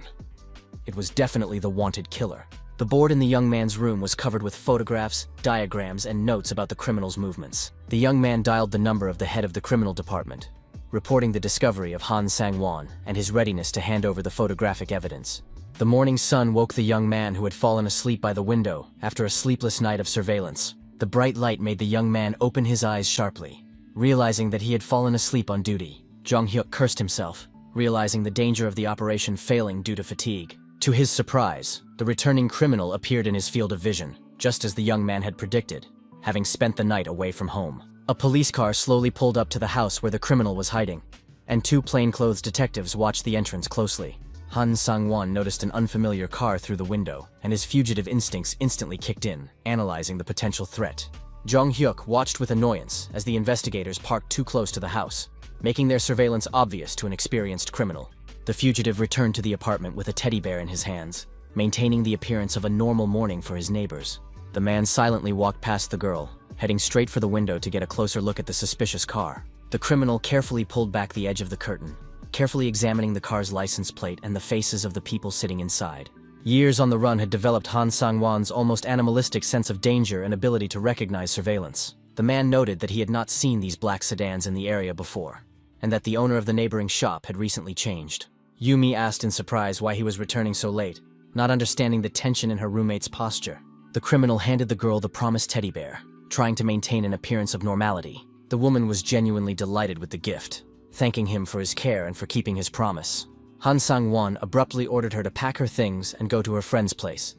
It was definitely the wanted killer. The board in the young man's room was covered with photographs, diagrams, and notes about the criminal's movements. The young man dialed the number of the head of the criminal department, reporting the discovery of Han Sang-won and his readiness to hand over the photographic evidence. The morning sun woke the young man who had fallen asleep by the window after a sleepless night of surveillance. The bright light made the young man open his eyes sharply, realizing that he had fallen asleep on duty. Jong-hyuk cursed himself, realizing the danger of the operation failing due to fatigue. To his surprise, the returning criminal appeared in his field of vision, just as the young man had predicted, having spent the night away from home. A police car slowly pulled up to the house where the criminal was hiding, and two plainclothes detectives watched the entrance closely. Han Sang-won noticed an unfamiliar car through the window, and his fugitive instincts instantly kicked in, analyzing the potential threat. Jong Hyuk watched with annoyance as the investigators parked too close to the house, making their surveillance obvious to an experienced criminal. The fugitive returned to the apartment with a teddy bear in his hands, maintaining the appearance of a normal morning for his neighbors. The man silently walked past the girl, heading straight for the window to get a closer look at the suspicious car. The criminal carefully pulled back the edge of the curtain, carefully examining the car's license plate and the faces of the people sitting inside. Years on the run had developed Han Sang-won's almost animalistic sense of danger and ability to recognize surveillance. The man noted that he had not seen these black sedans in the area before, and that the owner of the neighboring shop had recently changed. Yumi asked in surprise why he was returning so late, not understanding the tension in her roommate's posture. The criminal handed the girl the promised teddy bear, trying to maintain an appearance of normality. The woman was genuinely delighted with the gift, thanking him for his care and for keeping his promise. Han Sang-won abruptly ordered her to pack her things and go to her friend's place,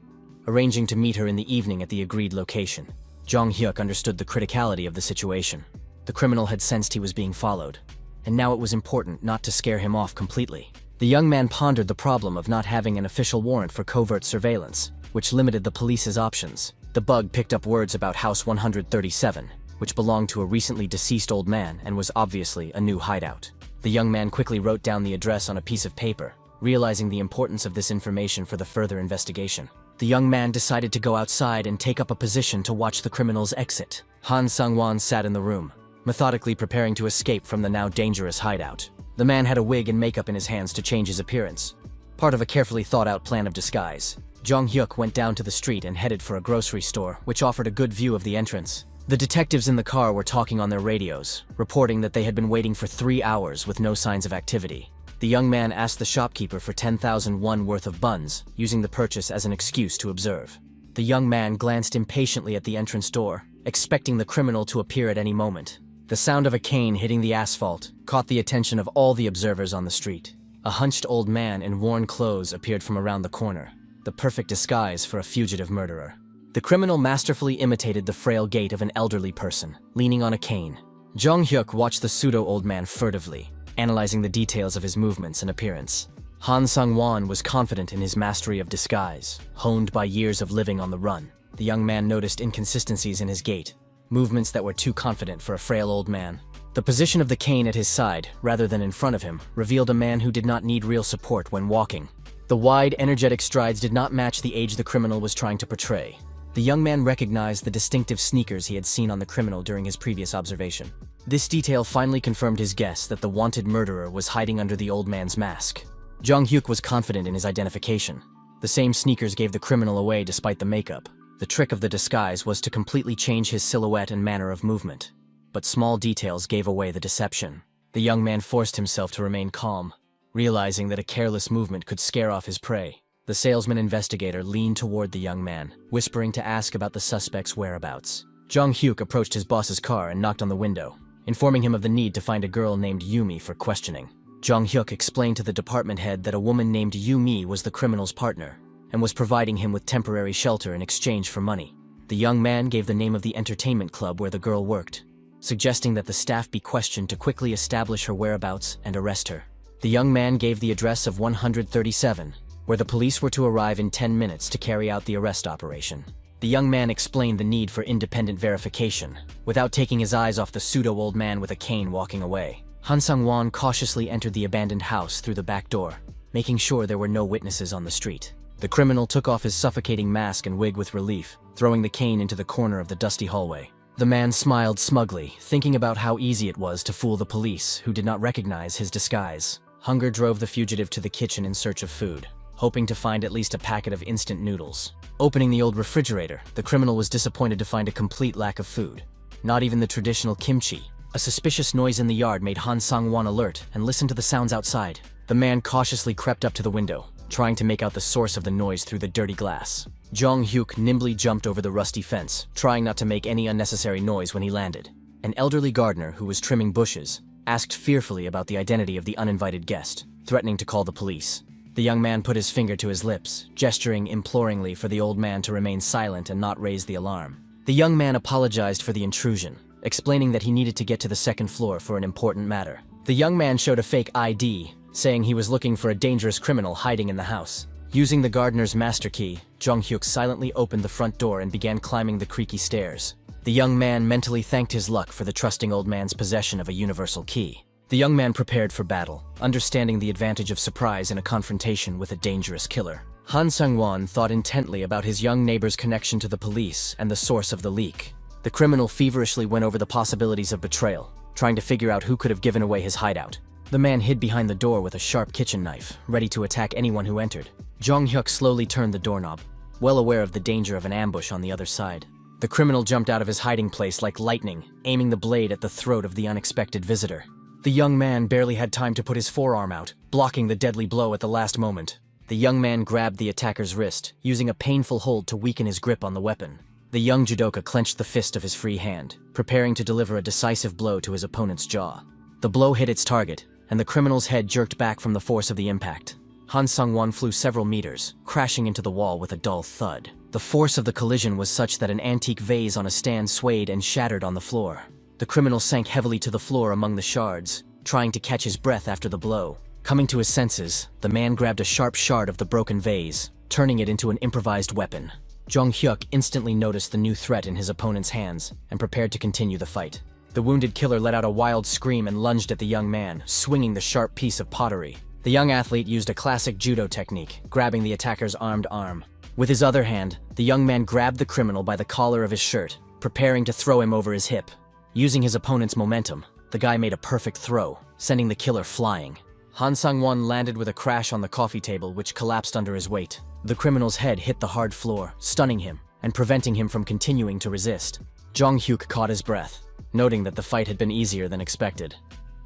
arranging to meet her in the evening at the agreed location. Jong Hyuk understood the criticality of the situation. The criminal had sensed he was being followed, and now it was important not to scare him off completely. The young man pondered the problem of not having an official warrant for covert surveillance, which limited the police's options. The bug picked up words about House 137, which belonged to a recently deceased old man and was obviously a new hideout. The young man quickly wrote down the address on a piece of paper, realizing the importance of this information for the further investigation. The young man decided to go outside and take up a position to watch the criminal's exit. Han Sang-won sat in the room, methodically preparing to escape from the now dangerous hideout. The man had a wig and makeup in his hands to change his appearance, part of a carefully thought-out plan of disguise. Jong Hyuk went down to the street and headed for a grocery store, which offered a good view of the entrance. The detectives in the car were talking on their radios, reporting that they had been waiting for 3 hours with no signs of activity. The young man asked the shopkeeper for 10,000 won worth of buns, using the purchase as an excuse to observe. The young man glanced impatiently at the entrance door, expecting the criminal to appear at any moment. The sound of a cane hitting the asphalt caught the attention of all the observers on the street. A hunched old man in worn clothes appeared from around the corner, the perfect disguise for a fugitive murderer. The criminal masterfully imitated the frail gait of an elderly person, leaning on a cane. Jong Hyuk watched the pseudo-old man furtively, analyzing the details of his movements and appearance. Han Sang-won was confident in his mastery of disguise, honed by years of living on the run. The young man noticed inconsistencies in his gait, movements that were too confident for a frail old man. The position of the cane at his side, rather than in front of him, revealed a man who did not need real support when walking. The wide, energetic strides did not match the age the criminal was trying to portray. The young man recognized the distinctive sneakers he had seen on the criminal during his previous observation. This detail finally confirmed his guess that the wanted murderer was hiding under the old man's mask. Jong Hyuk was confident in his identification. The same sneakers gave the criminal away despite the makeup. The trick of the disguise was to completely change his silhouette and manner of movement. But small details gave away the deception. The young man forced himself to remain calm, realizing that a careless movement could scare off his prey. The salesman-investigator leaned toward the young man, whispering to ask about the suspect's whereabouts. Jong Hyuk approached his boss's car and knocked on the window, informing him of the need to find a girl named Yumi for questioning. Jong Hyuk explained to the department head that a woman named Yumi was the criminal's partner, and was providing him with temporary shelter in exchange for money. The young man gave the name of the entertainment club where the girl worked, suggesting that the staff be questioned to quickly establish her whereabouts and arrest her. The young man gave the address of 137, where the police were to arrive in 10 minutes to carry out the arrest operation. The young man explained the need for independent verification, without taking his eyes off the pseudo-old man with a cane walking away. Han Sang-won cautiously entered the abandoned house through the back door, making sure there were no witnesses on the street. The criminal took off his suffocating mask and wig with relief, throwing the cane into the corner of the dusty hallway. The man smiled smugly, thinking about how easy it was to fool the police, who did not recognize his disguise. Hunger drove the fugitive to the kitchen in search of food, hoping to find at least a packet of instant noodles. Opening the old refrigerator, the criminal was disappointed to find a complete lack of food. Not even the traditional kimchi. A suspicious noise in the yard made Han Sang-won alert and listen to the sounds outside. The man cautiously crept up to the window, trying to make out the source of the noise through the dirty glass. Jong Hyuk nimbly jumped over the rusty fence, trying not to make any unnecessary noise when he landed. An elderly gardener who was trimming bushes asked fearfully about the identity of the uninvited guest, threatening to call the police. The young man put his finger to his lips, gesturing imploringly for the old man to remain silent and not raise the alarm. The young man apologized for the intrusion, explaining that he needed to get to the second floor for an important matter. The young man showed a fake ID, saying he was looking for a dangerous criminal hiding in the house. Using the gardener's master key, Jong Hyuk silently opened the front door and began climbing the creaky stairs. The The young man mentally thanked his luck for the trusting old man's possession of a universal key. The young man prepared for battle, understanding the advantage of surprise in a confrontation with a dangerous killer. Han Sang-won thought intently about his young neighbor's connection to the police and the source of the leak. The criminal feverishly went over the possibilities of betrayal, trying to figure out who could have given away his hideout. The man hid behind the door with a sharp kitchen knife, ready to attack anyone who entered. Jong-hyuk slowly turned the doorknob, well aware of the danger of an ambush on the other side. The criminal jumped out of his hiding place like lightning, aiming the blade at the throat of the unexpected visitor. The young man barely had time to put his forearm out, blocking the deadly blow at the last moment. The young man grabbed the attacker's wrist, using a painful hold to weaken his grip on the weapon. The young judoka clenched the fist of his free hand, preparing to deliver a decisive blow to his opponent's jaw. The blow hit its target, and the criminal's head jerked back from the force of the impact. Han Sang-won flew several meters, crashing into the wall with a dull thud. The force of the collision was such that an antique vase on a stand swayed and shattered on the floor. The criminal sank heavily to the floor among the shards, trying to catch his breath after the blow. Coming to his senses, the man grabbed a sharp shard of the broken vase, turning it into an improvised weapon. Jong-hyuk instantly noticed the new threat in his opponent's hands and prepared to continue the fight. The wounded killer let out a wild scream and lunged at the young man, swinging the sharp piece of pottery. The young athlete used a classic judo technique, grabbing the attacker's armed arm. With his other hand, the young man grabbed the criminal by the collar of his shirt, preparing to throw him over his hip. Using his opponent's momentum, the guy made a perfect throw, sending the killer flying. Han Sang-won landed with a crash on the coffee table, which collapsed under his weight. The criminal's head hit the hard floor, stunning him and preventing him from continuing to resist. Jong-hyuk caught his breath, noting that the fight had been easier than expected.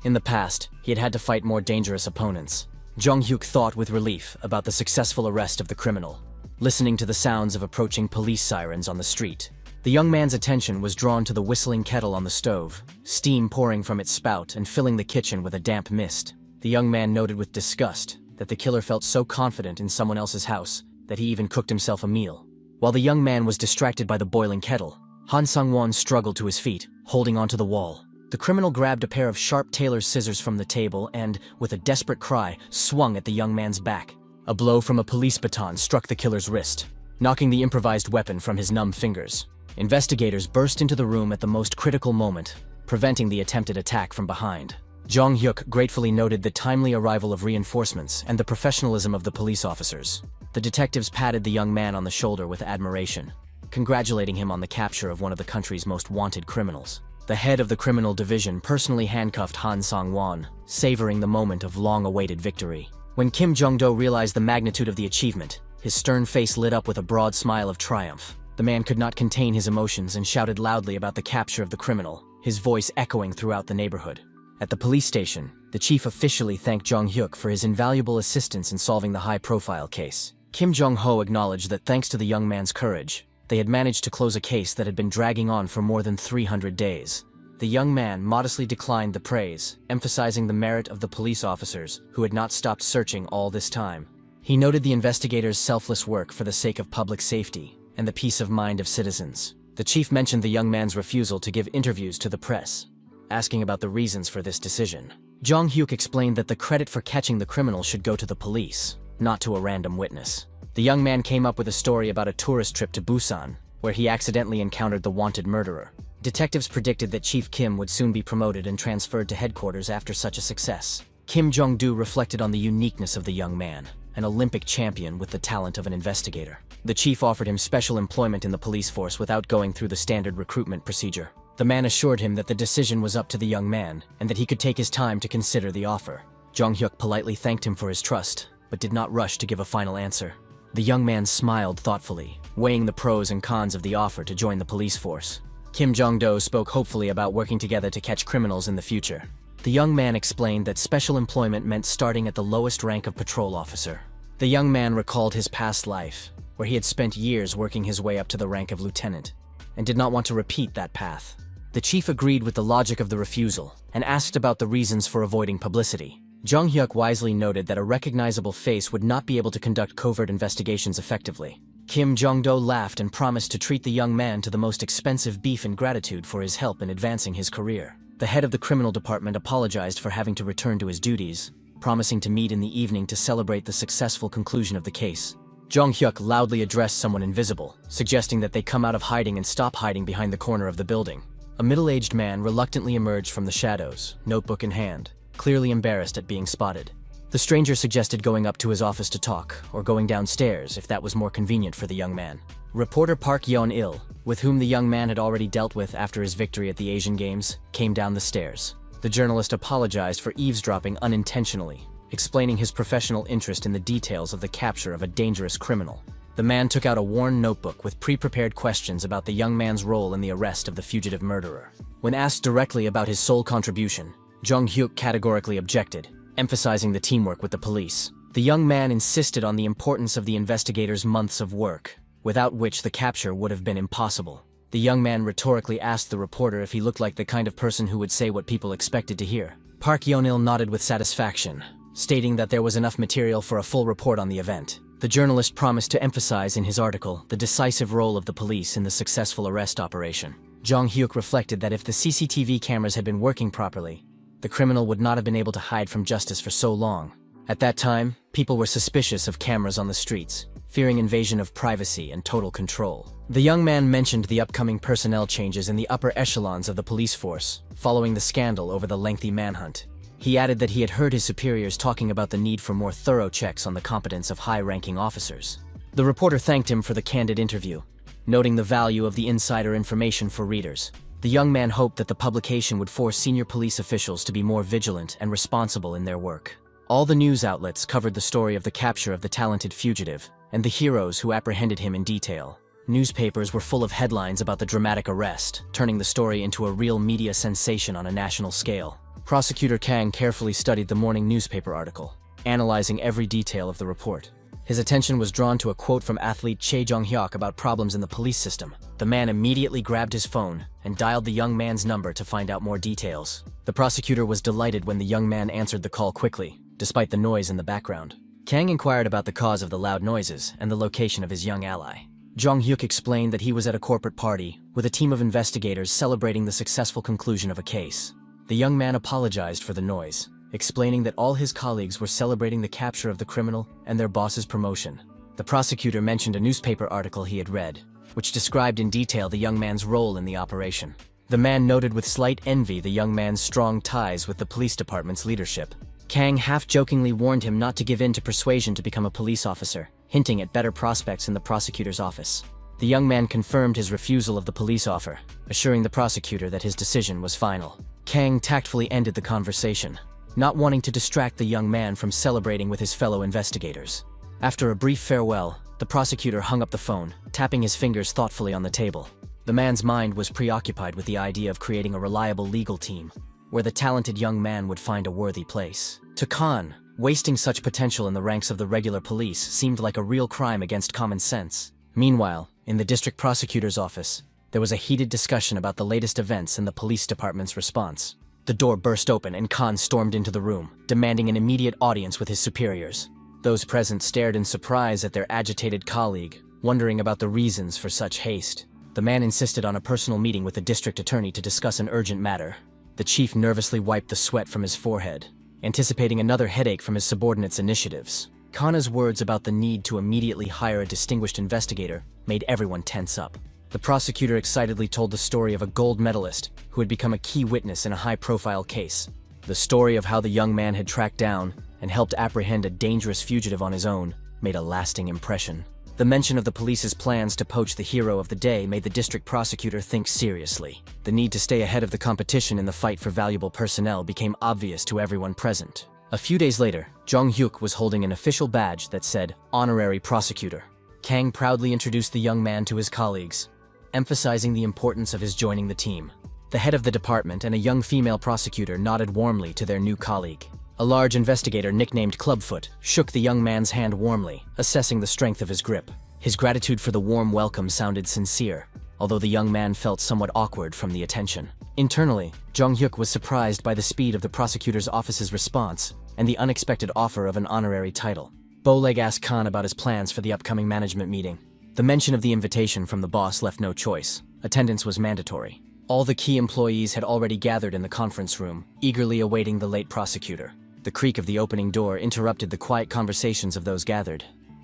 In the past, he had had to fight more dangerous opponents. Jong-hyuk thought with relief about the successful arrest of the criminal, listening to the sounds of approaching police sirens on the street. The young man's attention was drawn to the whistling kettle on the stove, steam pouring from its spout and filling the kitchen with a damp mist. The young man noted with disgust that the killer felt so confident in someone else's house that he even cooked himself a meal. While the young man was distracted by the boiling kettle, Han Sang-won struggled to his feet, holding onto the wall. The criminal grabbed a pair of sharp tailor's scissors from the table and, with a desperate cry, swung at the young man's back. A blow from a police baton struck the killer's wrist, knocking the improvised weapon from his numb fingers. Investigators burst into the room at the most critical moment, preventing the attempted attack from behind. Jong-hyuk gratefully noted the timely arrival of reinforcements and the professionalism of the police officers. The detectives patted the young man on the shoulder with admiration, congratulating him on the capture of one of the country's most wanted criminals. The head of the criminal division personally handcuffed Han Sang-won, savoring the moment of long-awaited victory. When Kim Jong-do realized the magnitude of the achievement, his stern face lit up with a broad smile of triumph. The man could not contain his emotions and shouted loudly about the capture of the criminal, his voice echoing throughout the neighborhood. At the police station, the chief officially thanked Jong-hyuk for his invaluable assistance in solving the high-profile case. Kim Jong-ho acknowledged that thanks to the young man's courage, they had managed to close a case that had been dragging on for more than 300 days. The young man modestly declined the praise, emphasizing the merit of the police officers who had not stopped searching all this time. He noted the investigators' selfless work for the sake of public safety and the peace of mind of citizens. The chief mentioned the young man's refusal to give interviews to the press, asking about the reasons for this decision. Jong-hyuk explained that the credit for catching the criminal should go to the police, not to a random witness. The young man came up with a story about a tourist trip to Busan, where he accidentally encountered the wanted murderer. Detectives predicted that Chief Kim would soon be promoted and transferred to headquarters after such a success. Kim Jong-do reflected on the uniqueness of the young man, an Olympic champion with the talent of an investigator. The chief offered him special employment in the police force without going through the standard recruitment procedure. The man assured him that the decision was up to the young man and that he could take his time to consider the offer. Jong-hyuk politely thanked him for his trust, but did not rush to give a final answer. The young man smiled thoughtfully, weighing the pros and cons of the offer to join the police force. Kim Jong-do spoke hopefully about working together to catch criminals in the future. The young man explained that special employment meant starting at the lowest rank of patrol officer. The young man recalled his past life, where he had spent years working his way up to the rank of lieutenant, and did not want to repeat that path. The chief agreed with the logic of the refusal, and asked about the reasons for avoiding publicity. Jong-hyuk wisely noted that a recognizable face would not be able to conduct covert investigations effectively. Kim Jong-do laughed and promised to treat the young man to the most expensive beef in gratitude for his help in advancing his career. The head of the criminal department apologized for having to return to his duties, promising to meet in the evening to celebrate the successful conclusion of the case. Jong-hyuk loudly addressed someone invisible, suggesting that they come out of hiding and stop hiding behind the corner of the building. A middle-aged man reluctantly emerged from the shadows, notebook in hand, clearly embarrassed at being spotted. The stranger suggested going up to his office to talk, or going downstairs if that was more convenient for the young man. Reporter Park Yeon-il, with whom the young man had already dealt with after his victory at the Asian Games, came down the stairs. The journalist apologized for eavesdropping unintentionally, explaining his professional interest in the details of the capture of a dangerous criminal. The man took out a worn notebook with pre-prepared questions about the young man's role in the arrest of the fugitive murderer. When asked directly about his sole contribution, Jong-hyuk categorically objected, emphasizing the teamwork with the police. The young man insisted on the importance of the investigators' months of work, without which the capture would have been impossible. The young man rhetorically asked the reporter if he looked like the kind of person who would say what people expected to hear. Park Yeon-il nodded with satisfaction, stating that there was enough material for a full report on the event. The journalist promised to emphasize in his article the decisive role of the police in the successful arrest operation. Jong-hyuk reflected that if the CCTV cameras had been working properly, the criminal would not have been able to hide from justice for so long. At that time, people were suspicious of cameras on the streets, fearing invasion of privacy and total control. The young man mentioned the upcoming personnel changes in the upper echelons of the police force, following the scandal over the lengthy manhunt. He added that he had heard his superiors talking about the need for more thorough checks on the competence of high-ranking officers. The reporter thanked him for the candid interview, noting the value of the insider information for readers. The young man hoped that the publication would force senior police officials to be more vigilant and responsible in their work. All the news outlets covered the story of the capture of the talented fugitive and the heroes who apprehended him in detail. Newspapers were full of headlines about the dramatic arrest, turning the story into a real media sensation on a national scale. Prosecutor Kang carefully studied the morning newspaper article, analyzing every detail of the report. His attention was drawn to a quote from athlete Chae Jong-hyuk about problems in the police system. The man immediately grabbed his phone and dialed the young man's number to find out more details. The prosecutor was delighted when the young man answered the call quickly, despite the noise in the background. Kang inquired about the cause of the loud noises and the location of his young ally. Jong-hyuk explained that he was at a corporate party with a team of investigators celebrating the successful conclusion of a case. The young man apologized for the noise, explaining that all his colleagues were celebrating the capture of the criminal and their boss's promotion. The prosecutor mentioned a newspaper article he had read, which described in detail the young man's role in the operation. The man noted with slight envy the young man's strong ties with the police department's leadership. Kang half-jokingly warned him not to give in to persuasion to become a police officer, hinting at better prospects in the prosecutor's office. The young man confirmed his refusal of the police offer, assuring the prosecutor that his decision was final. Kang tactfully ended the conversation, not wanting to distract the young man from celebrating with his fellow investigators. After a brief farewell, the prosecutor hung up the phone, tapping his fingers thoughtfully on the table. The man's mind was preoccupied with the idea of creating a reliable legal team, where the talented young man would find a worthy place. To Khan, wasting such potential in the ranks of the regular police seemed like a real crime against common sense. Meanwhile, in the district prosecutor's office, there was a heated discussion about the latest events and the police department's response. The door burst open and Khan stormed into the room, demanding an immediate audience with his superiors. Those present stared in surprise at their agitated colleague, wondering about the reasons for such haste. The man insisted on a personal meeting with the district attorney to discuss an urgent matter. The chief nervously wiped the sweat from his forehead, anticipating another headache from his subordinates' initiatives. Khan's words about the need to immediately hire a distinguished investigator made everyone tense up. The prosecutor excitedly told the story of a gold medalist who had become a key witness in a high-profile case. The story of how the young man had tracked down and helped apprehend a dangerous fugitive on his own made a lasting impression. The mention of the police's plans to poach the hero of the day made the district prosecutor think seriously. The need to stay ahead of the competition in the fight for valuable personnel became obvious to everyone present. A few days later, Jong-hyuk was holding an official badge that said, Honorary Prosecutor. Kang proudly introduced the young man to his colleagues, emphasizing the importance of his joining the team. The head of the department and a young female prosecutor nodded warmly to their new colleague. A large investigator nicknamed Clubfoot shook the young man's hand warmly, assessing the strength of his grip. His gratitude for the warm welcome sounded sincere, although the young man felt somewhat awkward from the attention. Internally, Jong-hyuk was surprised by the speed of the prosecutor's office's response and the unexpected offer of an honorary title. Boleg asked Khan about his plans for the upcoming management meeting. The mention of the invitation from the boss left no choice. Attendance was mandatory. All the key employees had already gathered in the conference room, eagerly awaiting the late prosecutor. The creak of the opening door interrupted the quiet conversations of those gathered.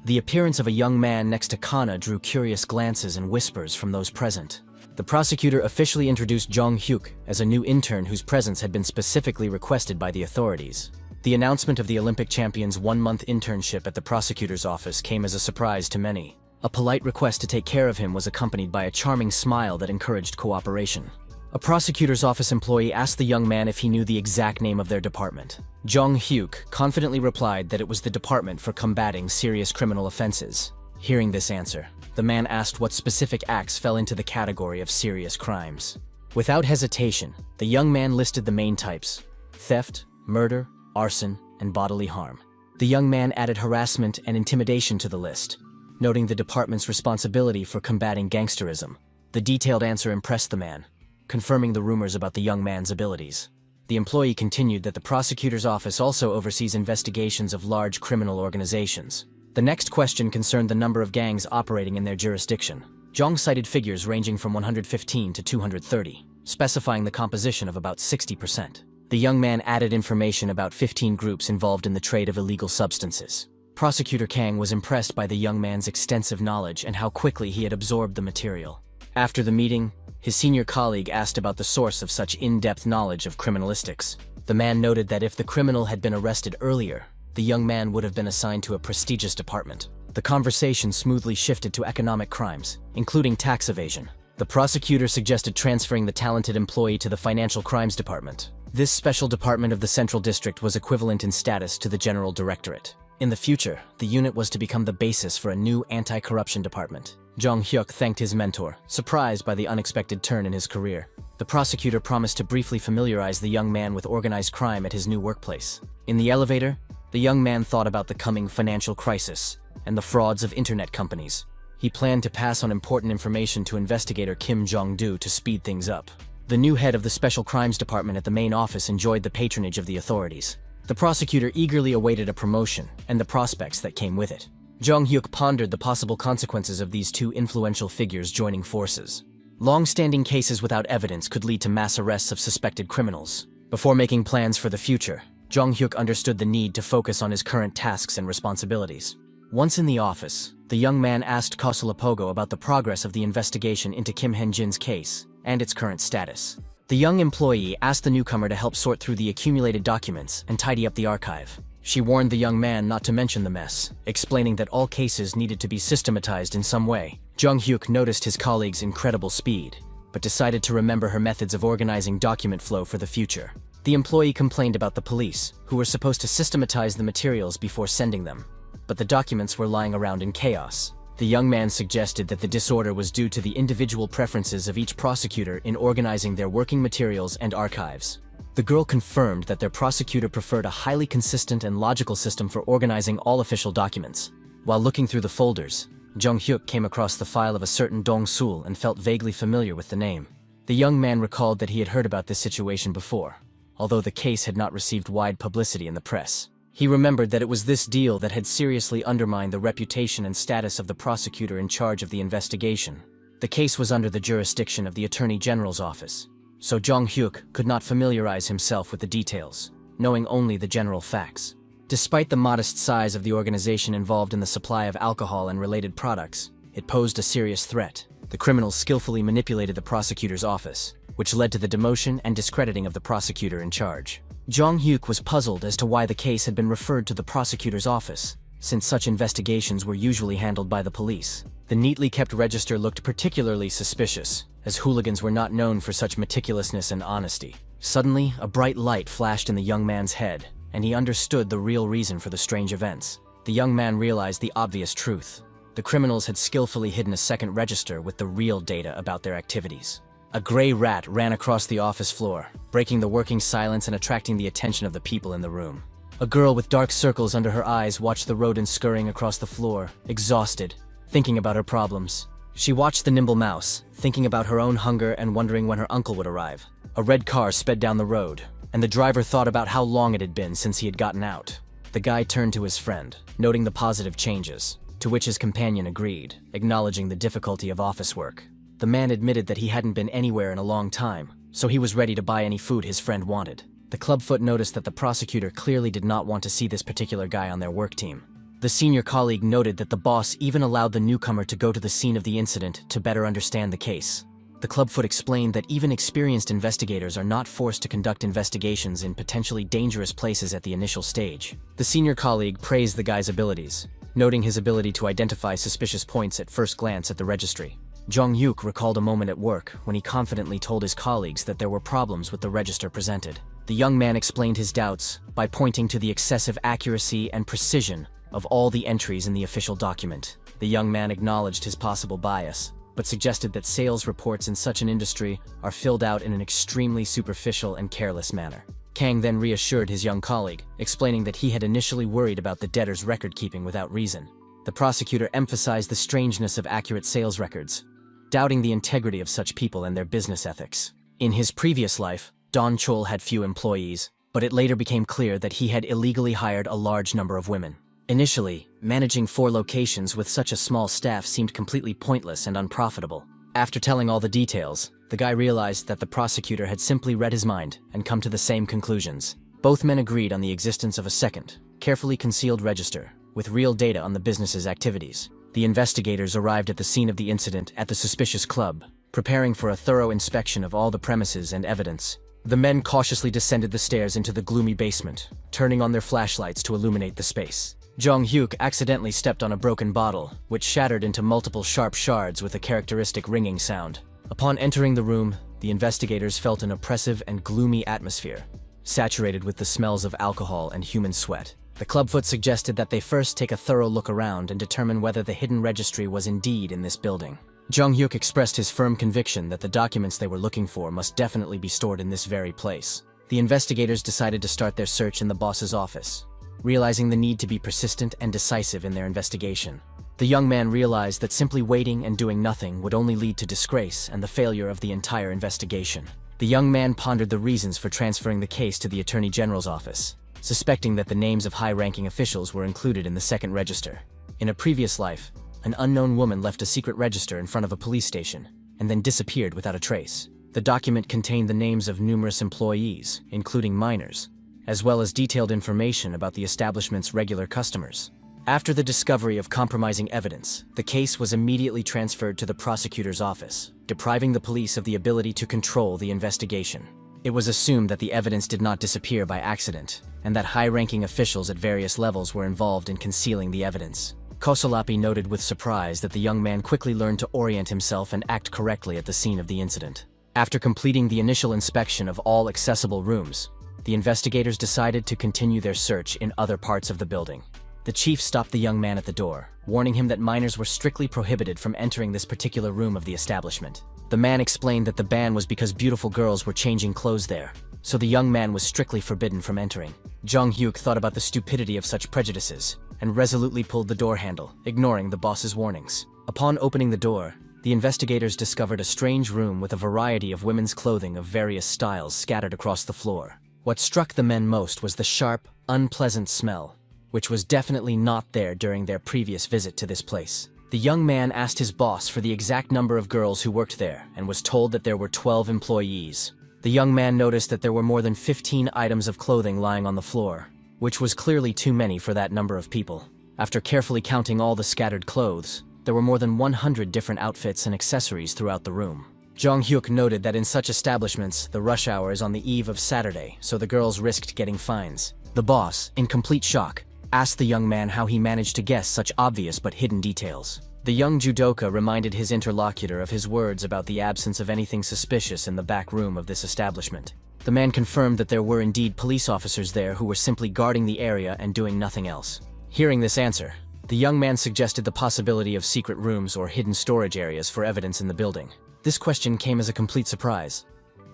The appearance of a young man next to Kana drew curious glances and whispers from those present. The prosecutor officially introduced Jong Hyuk as a new intern whose presence had been specifically requested by the authorities. The announcement of the Olympic champion's one-month internship at the prosecutor's office came as a surprise to many. A polite request to take care of him was accompanied by a charming smile that encouraged cooperation. A prosecutor's office employee asked the young man if he knew the exact name of their department. Jong Hyuk confidently replied that it was the Department for Combating Serious Criminal Offenses. Hearing this answer, the man asked what specific acts fell into the category of serious crimes. Without hesitation, the young man listed the main types: theft, murder, arson, and bodily harm. The young man added harassment and intimidation to the list, noting the department's responsibility for combating gangsterism. The detailed answer impressed the man, confirming the rumors about the young man's abilities. The employee continued that the prosecutor's office also oversees investigations of large criminal organizations. The next question concerned the number of gangs operating in their jurisdiction. Jong cited figures ranging from 115 to 230, specifying the composition of about 60%. The young man added information about 15 groups involved in the trade of illegal substances. Prosecutor Kang was impressed by the young man's extensive knowledge and how quickly he had absorbed the material. After the meeting, his senior colleague asked about the source of such in-depth knowledge of criminalistics. The man noted that if the criminal had been arrested earlier, the young man would have been assigned to a prestigious department. The conversation smoothly shifted to economic crimes, including tax evasion. The prosecutor suggested transferring the talented employee to the Financial Crimes Department. This special department of the Central District was equivalent in status to the General Directorate. In the future, the unit was to become the basis for a new anti-corruption department. Jong Hyuk thanked his mentor, surprised by the unexpected turn in his career. The prosecutor promised to briefly familiarize the young man with organized crime at his new workplace. In the elevator, the young man thought about the coming financial crisis and the frauds of internet companies. He planned to pass on important information to investigator Kim Jong-do to speed things up. The new head of the Special Crimes Department at the main office enjoyed the patronage of the authorities. The prosecutor eagerly awaited a promotion and the prospects that came with it. Jong Hyuk pondered the possible consequences of these two influential figures joining forces. Long-standing cases without evidence could lead to mass arrests of suspected criminals. Before making plans for the future, Jong Hyuk understood the need to focus on his current tasks and responsibilities. Once in the office, the young man asked Kosulapogo about the progress of the investigation into Kim Hen-jin's case and its current status. The young employee asked the newcomer to help sort through the accumulated documents and tidy up the archive. She warned the young man not to mention the mess, explaining that all cases needed to be systematized in some way. Jong Hyuk noticed his colleague's incredible speed, but decided to remember her methods of organizing document flow for the future. The employee complained about the police, who were supposed to systematize the materials before sending them, but the documents were lying around in chaos. The young man suggested that the disorder was due to the individual preferences of each prosecutor in organizing their working materials and archives. The girl confirmed that their prosecutor preferred a highly consistent and logical system for organizing all official documents. While looking through the folders, Jong Hyuk came across the file of a certain Dong Sul and felt vaguely familiar with the name. The young man recalled that he had heard about this situation before, although the case had not received wide publicity in the press. He remembered that it was this deal that had seriously undermined the reputation and status of the prosecutor in charge of the investigation. The case was under the jurisdiction of the Attorney General's office, so Jong Hyuk could not familiarize himself with the details, knowing only the general facts. Despite the modest size of the organization involved in the supply of alcohol and related products, it posed a serious threat. The criminals skillfully manipulated the prosecutor's office, which led to the demotion and discrediting of the prosecutor in charge. Jong Hyuk was puzzled as to why the case had been referred to the prosecutor's office, since such investigations were usually handled by the police. The neatly kept register looked particularly suspicious, as hooligans were not known for such meticulousness and honesty. Suddenly, a bright light flashed in the young man's head, and he understood the real reason for the strange events. The young man realized the obvious truth. The criminals had skillfully hidden a second register with the real data about their activities. A gray rat ran across the office floor, breaking the working silence and attracting the attention of the people in the room. A girl with dark circles under her eyes watched the rodent scurrying across the floor, exhausted, thinking about her problems. She watched the nimble mouse, thinking about her own hunger and wondering when her uncle would arrive. A red car sped down the road, and the driver thought about how long it had been since he had gotten out. The guy turned to his friend, noting the positive changes, to which his companion agreed, acknowledging the difficulty of office work. The man admitted that he hadn't been anywhere in a long time, so he was ready to buy any food his friend wanted. The clubfoot noticed that the prosecutor clearly did not want to see this particular guy on their work team. The senior colleague noted that the boss even allowed the newcomer to go to the scene of the incident to better understand the case. The clubfoot explained that even experienced investigators are not forced to conduct investigations in potentially dangerous places at the initial stage. The senior colleague praised the guy's abilities, noting his ability to identify suspicious points at first glance at the registry. Jong-hyuk recalled a moment at work when he confidently told his colleagues that there were problems with the register presented. The young man explained his doubts by pointing to the excessive accuracy and precision of all the entries in the official document. The young man acknowledged his possible bias, but suggested that sales reports in such an industry are filled out in an extremely superficial and careless manner. Kang then reassured his young colleague, explaining that he had initially worried about the debtor's record-keeping without reason. The prosecutor emphasized the strangeness of accurate sales records, doubting the integrity of such people and their business ethics. In his previous life, Don Chol had few employees, but it later became clear that he had illegally hired a large number of women. Initially, managing 4 locations with such a small staff seemed completely pointless and unprofitable. After telling all the details, the guy realized that the prosecutor had simply read his mind and come to the same conclusions. Both men agreed on the existence of a second, carefully concealed register, with real data on the business's activities. The investigators arrived at the scene of the incident at the suspicious club, preparing for a thorough inspection of all the premises and evidence. The men cautiously descended the stairs into the gloomy basement, turning on their flashlights to illuminate the space. Jong-hyuk accidentally stepped on a broken bottle, which shattered into multiple sharp shards with a characteristic ringing sound. Upon entering the room, the investigators felt an oppressive and gloomy atmosphere, saturated with the smells of alcohol and human sweat. The clubfoot suggested that they first take a thorough look around and determine whether the hidden registry was indeed in this building. Jong-hyuk expressed his firm conviction that the documents they were looking for must definitely be stored in this very place. The investigators decided to start their search in the boss's office, realizing the need to be persistent and decisive in their investigation. The young man realized that simply waiting and doing nothing would only lead to disgrace and the failure of the entire investigation. The young man pondered the reasons for transferring the case to the Attorney General's office, suspecting that the names of high-ranking officials were included in the second register. In a previous life, an unknown woman left a secret register in front of a police station and then disappeared without a trace. The document contained the names of numerous employees, including minors, as well as detailed information about the establishment's regular customers. After the discovery of compromising evidence, the case was immediately transferred to the prosecutor's office, depriving the police of the ability to control the investigation. It was assumed that the evidence did not disappear by accident, and that high-ranking officials at various levels were involved in concealing the evidence. Kosolapi noted with surprise that the young man quickly learned to orient himself and act correctly at the scene of the incident. After completing the initial inspection of all accessible rooms, the investigators decided to continue their search in other parts of the building. The chief stopped the young man at the door, warning him that minors were strictly prohibited from entering this particular room of the establishment. The man explained that the ban was because beautiful girls were changing clothes there, so the young man was strictly forbidden from entering. Jong-hyuk thought about the stupidity of such prejudices and resolutely pulled the door handle, ignoring the boss's warnings. Upon opening the door, the investigators discovered a strange room with a variety of women's clothing of various styles scattered across the floor. What struck the men most was the sharp, unpleasant smell, which was definitely not there during their previous visit to this place. The young man asked his boss for the exact number of girls who worked there and was told that there were 12 employees. The young man noticed that there were more than 15 items of clothing lying on the floor, which was clearly too many for that number of people. After carefully counting all the scattered clothes, there were more than 100 different outfits and accessories throughout the room. Jong-hyuk noted that in such establishments, the rush hour is on the eve of Saturday, so the girls risked getting fines. The boss, in complete shock, asked the young man how he managed to guess such obvious but hidden details. The young judoka reminded his interlocutor of his words about the absence of anything suspicious in the back room of this establishment. The man confirmed that there were indeed police officers there who were simply guarding the area and doing nothing else. Hearing this answer, the young man suggested the possibility of secret rooms or hidden storage areas for evidence in the building. This question came as a complete surprise,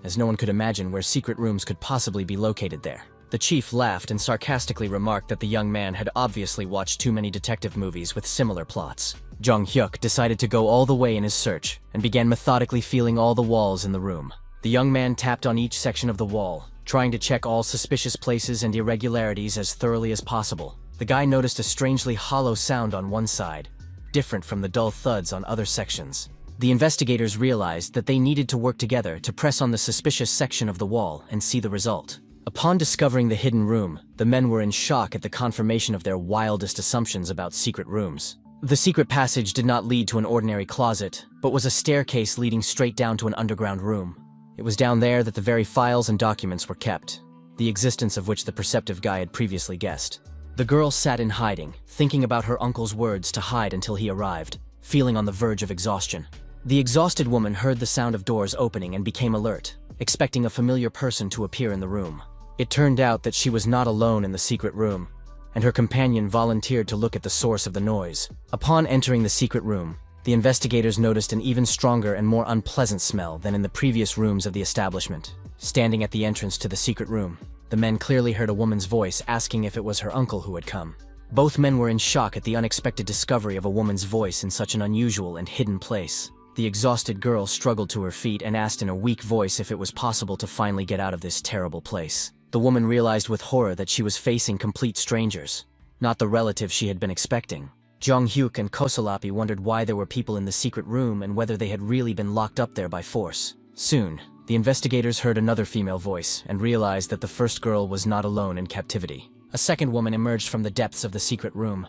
as no one could imagine where secret rooms could possibly be located there. The chief laughed and sarcastically remarked that the young man had obviously watched too many detective movies with similar plots. Jong-hyuk decided to go all the way in his search and began methodically feeling all the walls in the room. The young man tapped on each section of the wall, trying to check all suspicious places and irregularities as thoroughly as possible. The guy noticed a strangely hollow sound on one side, different from the dull thuds on other sections. The investigators realized that they needed to work together to press on the suspicious section of the wall and see the result. Upon discovering the hidden room, the men were in shock at the confirmation of their wildest assumptions about secret rooms. The secret passage did not lead to an ordinary closet, but was a staircase leading straight down to an underground room. It was down there that the very files and documents were kept, the existence of which the perceptive guy had previously guessed. The girl sat in hiding, thinking about her uncle's words to hide until he arrived, feeling on the verge of exhaustion. The exhausted woman heard the sound of doors opening and became alert, expecting a familiar person to appear in the room. It turned out that she was not alone in the secret room, and her companion volunteered to look at the source of the noise. Upon entering the secret room, the investigators noticed an even stronger and more unpleasant smell than in the previous rooms of the establishment. Standing at the entrance to the secret room, the men clearly heard a woman's voice asking if it was her uncle who had come. Both men were in shock at the unexpected discovery of a woman's voice in such an unusual and hidden place. The exhausted girl struggled to her feet and asked in a weak voice if it was possible to finally get out of this terrible place. The woman realized with horror that she was facing complete strangers, not the relatives she had been expecting. Jong-hyuk and Kosolapi wondered why there were people in the secret room and whether they had really been locked up there by force. Soon, the investigators heard another female voice and realized that the first girl was not alone in captivity. A second woman emerged from the depths of the secret room,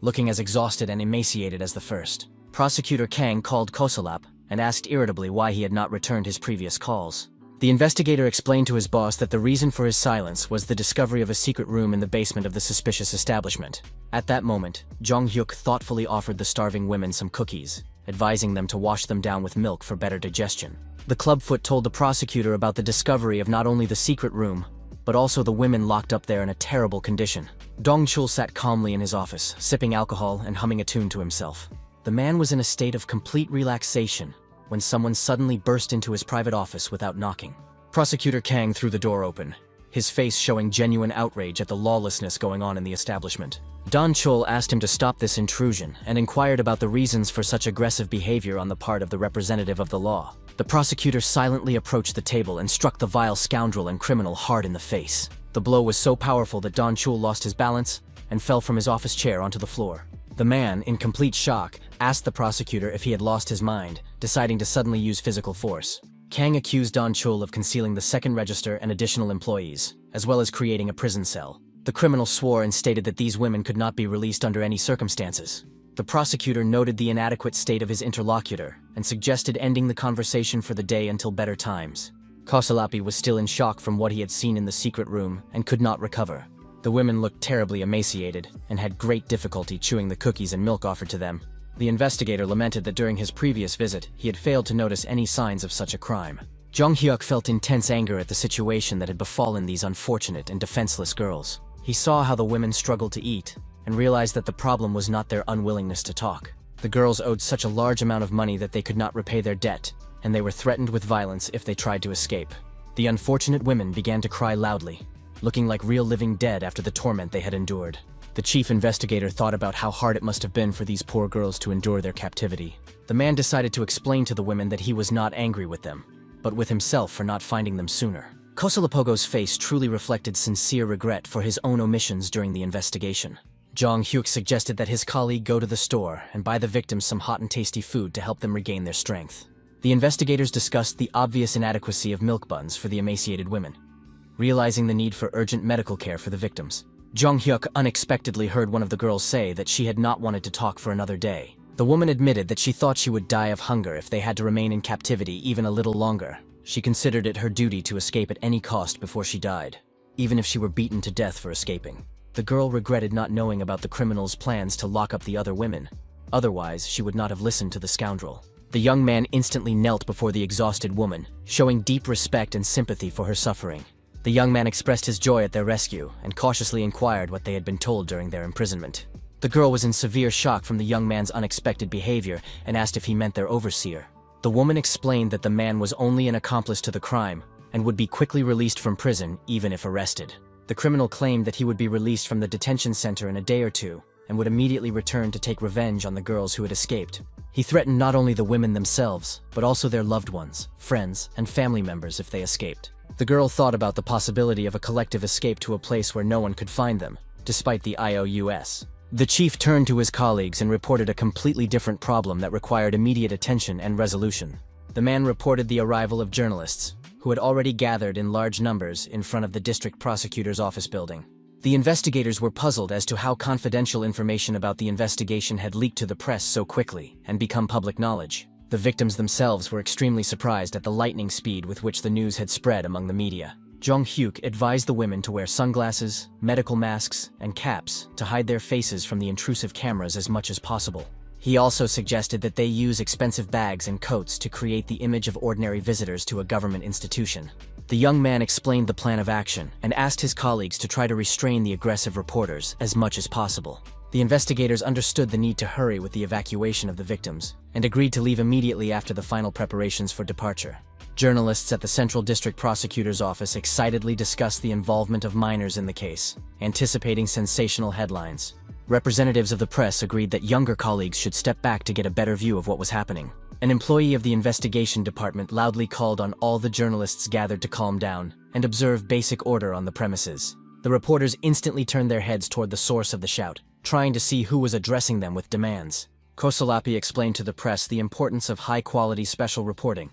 looking as exhausted and emaciated as the first. Prosecutor Kang called Kosolap and asked irritably why he had not returned his previous calls. The investigator explained to his boss that the reason for his silence was the discovery of a secret room in the basement of the suspicious establishment. At that moment, Jong-hyuk thoughtfully offered the starving women some cookies, advising them to wash them down with milk for better digestion. The clubfoot told the prosecutor about the discovery of not only the secret room, but also the women locked up there in a terrible condition. Dong-chul sat calmly in his office, sipping alcohol and humming a tune to himself. The man was in a state of complete relaxation when someone suddenly burst into his private office without knocking. Prosecutor Kang threw the door open, his face showing genuine outrage at the lawlessness going on in the establishment. Don Chul asked him to stop this intrusion and inquired about the reasons for such aggressive behavior on the part of the representative of the law. The prosecutor silently approached the table and struck the vile scoundrel and criminal hard in the face. The blow was so powerful that Don Chul lost his balance and fell from his office chair onto the floor. The man, in complete shock, asked the prosecutor if he had lost his mind, deciding to suddenly use physical force. Kang accused Don Chul of concealing the second register and additional employees, as well as creating a prison cell. The criminal swore and stated that these women could not be released under any circumstances. The prosecutor noted the inadequate state of his interlocutor and suggested ending the conversation for the day until better times. Kosolapi was still in shock from what he had seen in the secret room and could not recover. The women looked terribly emaciated and had great difficulty chewing the cookies and milk offered to them. The investigator lamented that during his previous visit, he had failed to notice any signs of such a crime. Jong-hyuk felt intense anger at the situation that had befallen these unfortunate and defenseless girls. He saw how the women struggled to eat and realized that the problem was not their unwillingness to talk. The girls owed such a large amount of money that they could not repay their debt, and they were threatened with violence if they tried to escape. The unfortunate women began to cry loudly, looking like real living dead after the torment they had endured. The chief investigator thought about how hard it must have been for these poor girls to endure their captivity. The man decided to explain to the women that he was not angry with them, but with himself for not finding them sooner. Kosolapogo's face truly reflected sincere regret for his own omissions during the investigation. Jong-hyuk suggested that his colleague go to the store and buy the victims some hot and tasty food to help them regain their strength. The investigators discussed the obvious inadequacy of milk buns for the emaciated women, realizing the need for urgent medical care for the victims. Jong-hyuk unexpectedly heard one of the girls say that she had not wanted to talk for another day. The woman admitted that she thought she would die of hunger if they had to remain in captivity even a little longer. She considered it her duty to escape at any cost before she died, even if she were beaten to death for escaping. The girl regretted not knowing about the criminal's plans to lock up the other women. Otherwise, she would not have listened to the scoundrel. The young man instantly knelt before the exhausted woman, showing deep respect and sympathy for her suffering. The young man expressed his joy at their rescue and cautiously inquired what they had been told during their imprisonment. The girl was in severe shock from the young man's unexpected behavior and asked if he meant their overseer. The woman explained that the man was only an accomplice to the crime and would be quickly released from prison even if arrested. The criminal claimed that he would be released from the detention center in a day or two and would immediately return to take revenge on the girls who had escaped. He threatened not only the women themselves, but also their loved ones, friends, and family members if they escaped. The girl thought about the possibility of a collective escape to a place where no one could find them, despite the IOUS. The chief turned to his colleagues and reported a completely different problem that required immediate attention and resolution. The man reported the arrival of journalists, who had already gathered in large numbers in front of the district prosecutor's office building. The investigators were puzzled as to how confidential information about the investigation had leaked to the press so quickly and become public knowledge. The victims themselves were extremely surprised at the lightning speed with which the news had spread among the media. Jong-hyuk advised the women to wear sunglasses, medical masks, and caps to hide their faces from the intrusive cameras as much as possible. He also suggested that they use expensive bags and coats to create the image of ordinary visitors to a government institution. The young man explained the plan of action and asked his colleagues to try to restrain the aggressive reporters as much as possible. The investigators understood the need to hurry with the evacuation of the victims and agreed to leave immediately after the final preparations for departure. Journalists at the Central District Prosecutor's Office excitedly discussed the involvement of minors in the case, anticipating sensational headlines. Representatives of the press agreed that younger colleagues should step back to get a better view of what was happening. An employee of the investigation department loudly called on all the journalists gathered to calm down and observe basic order on the premises. The reporters instantly turned their heads toward the source of the shout, trying to see who was addressing them with demands. Kosolapi explained to the press the importance of high-quality special reporting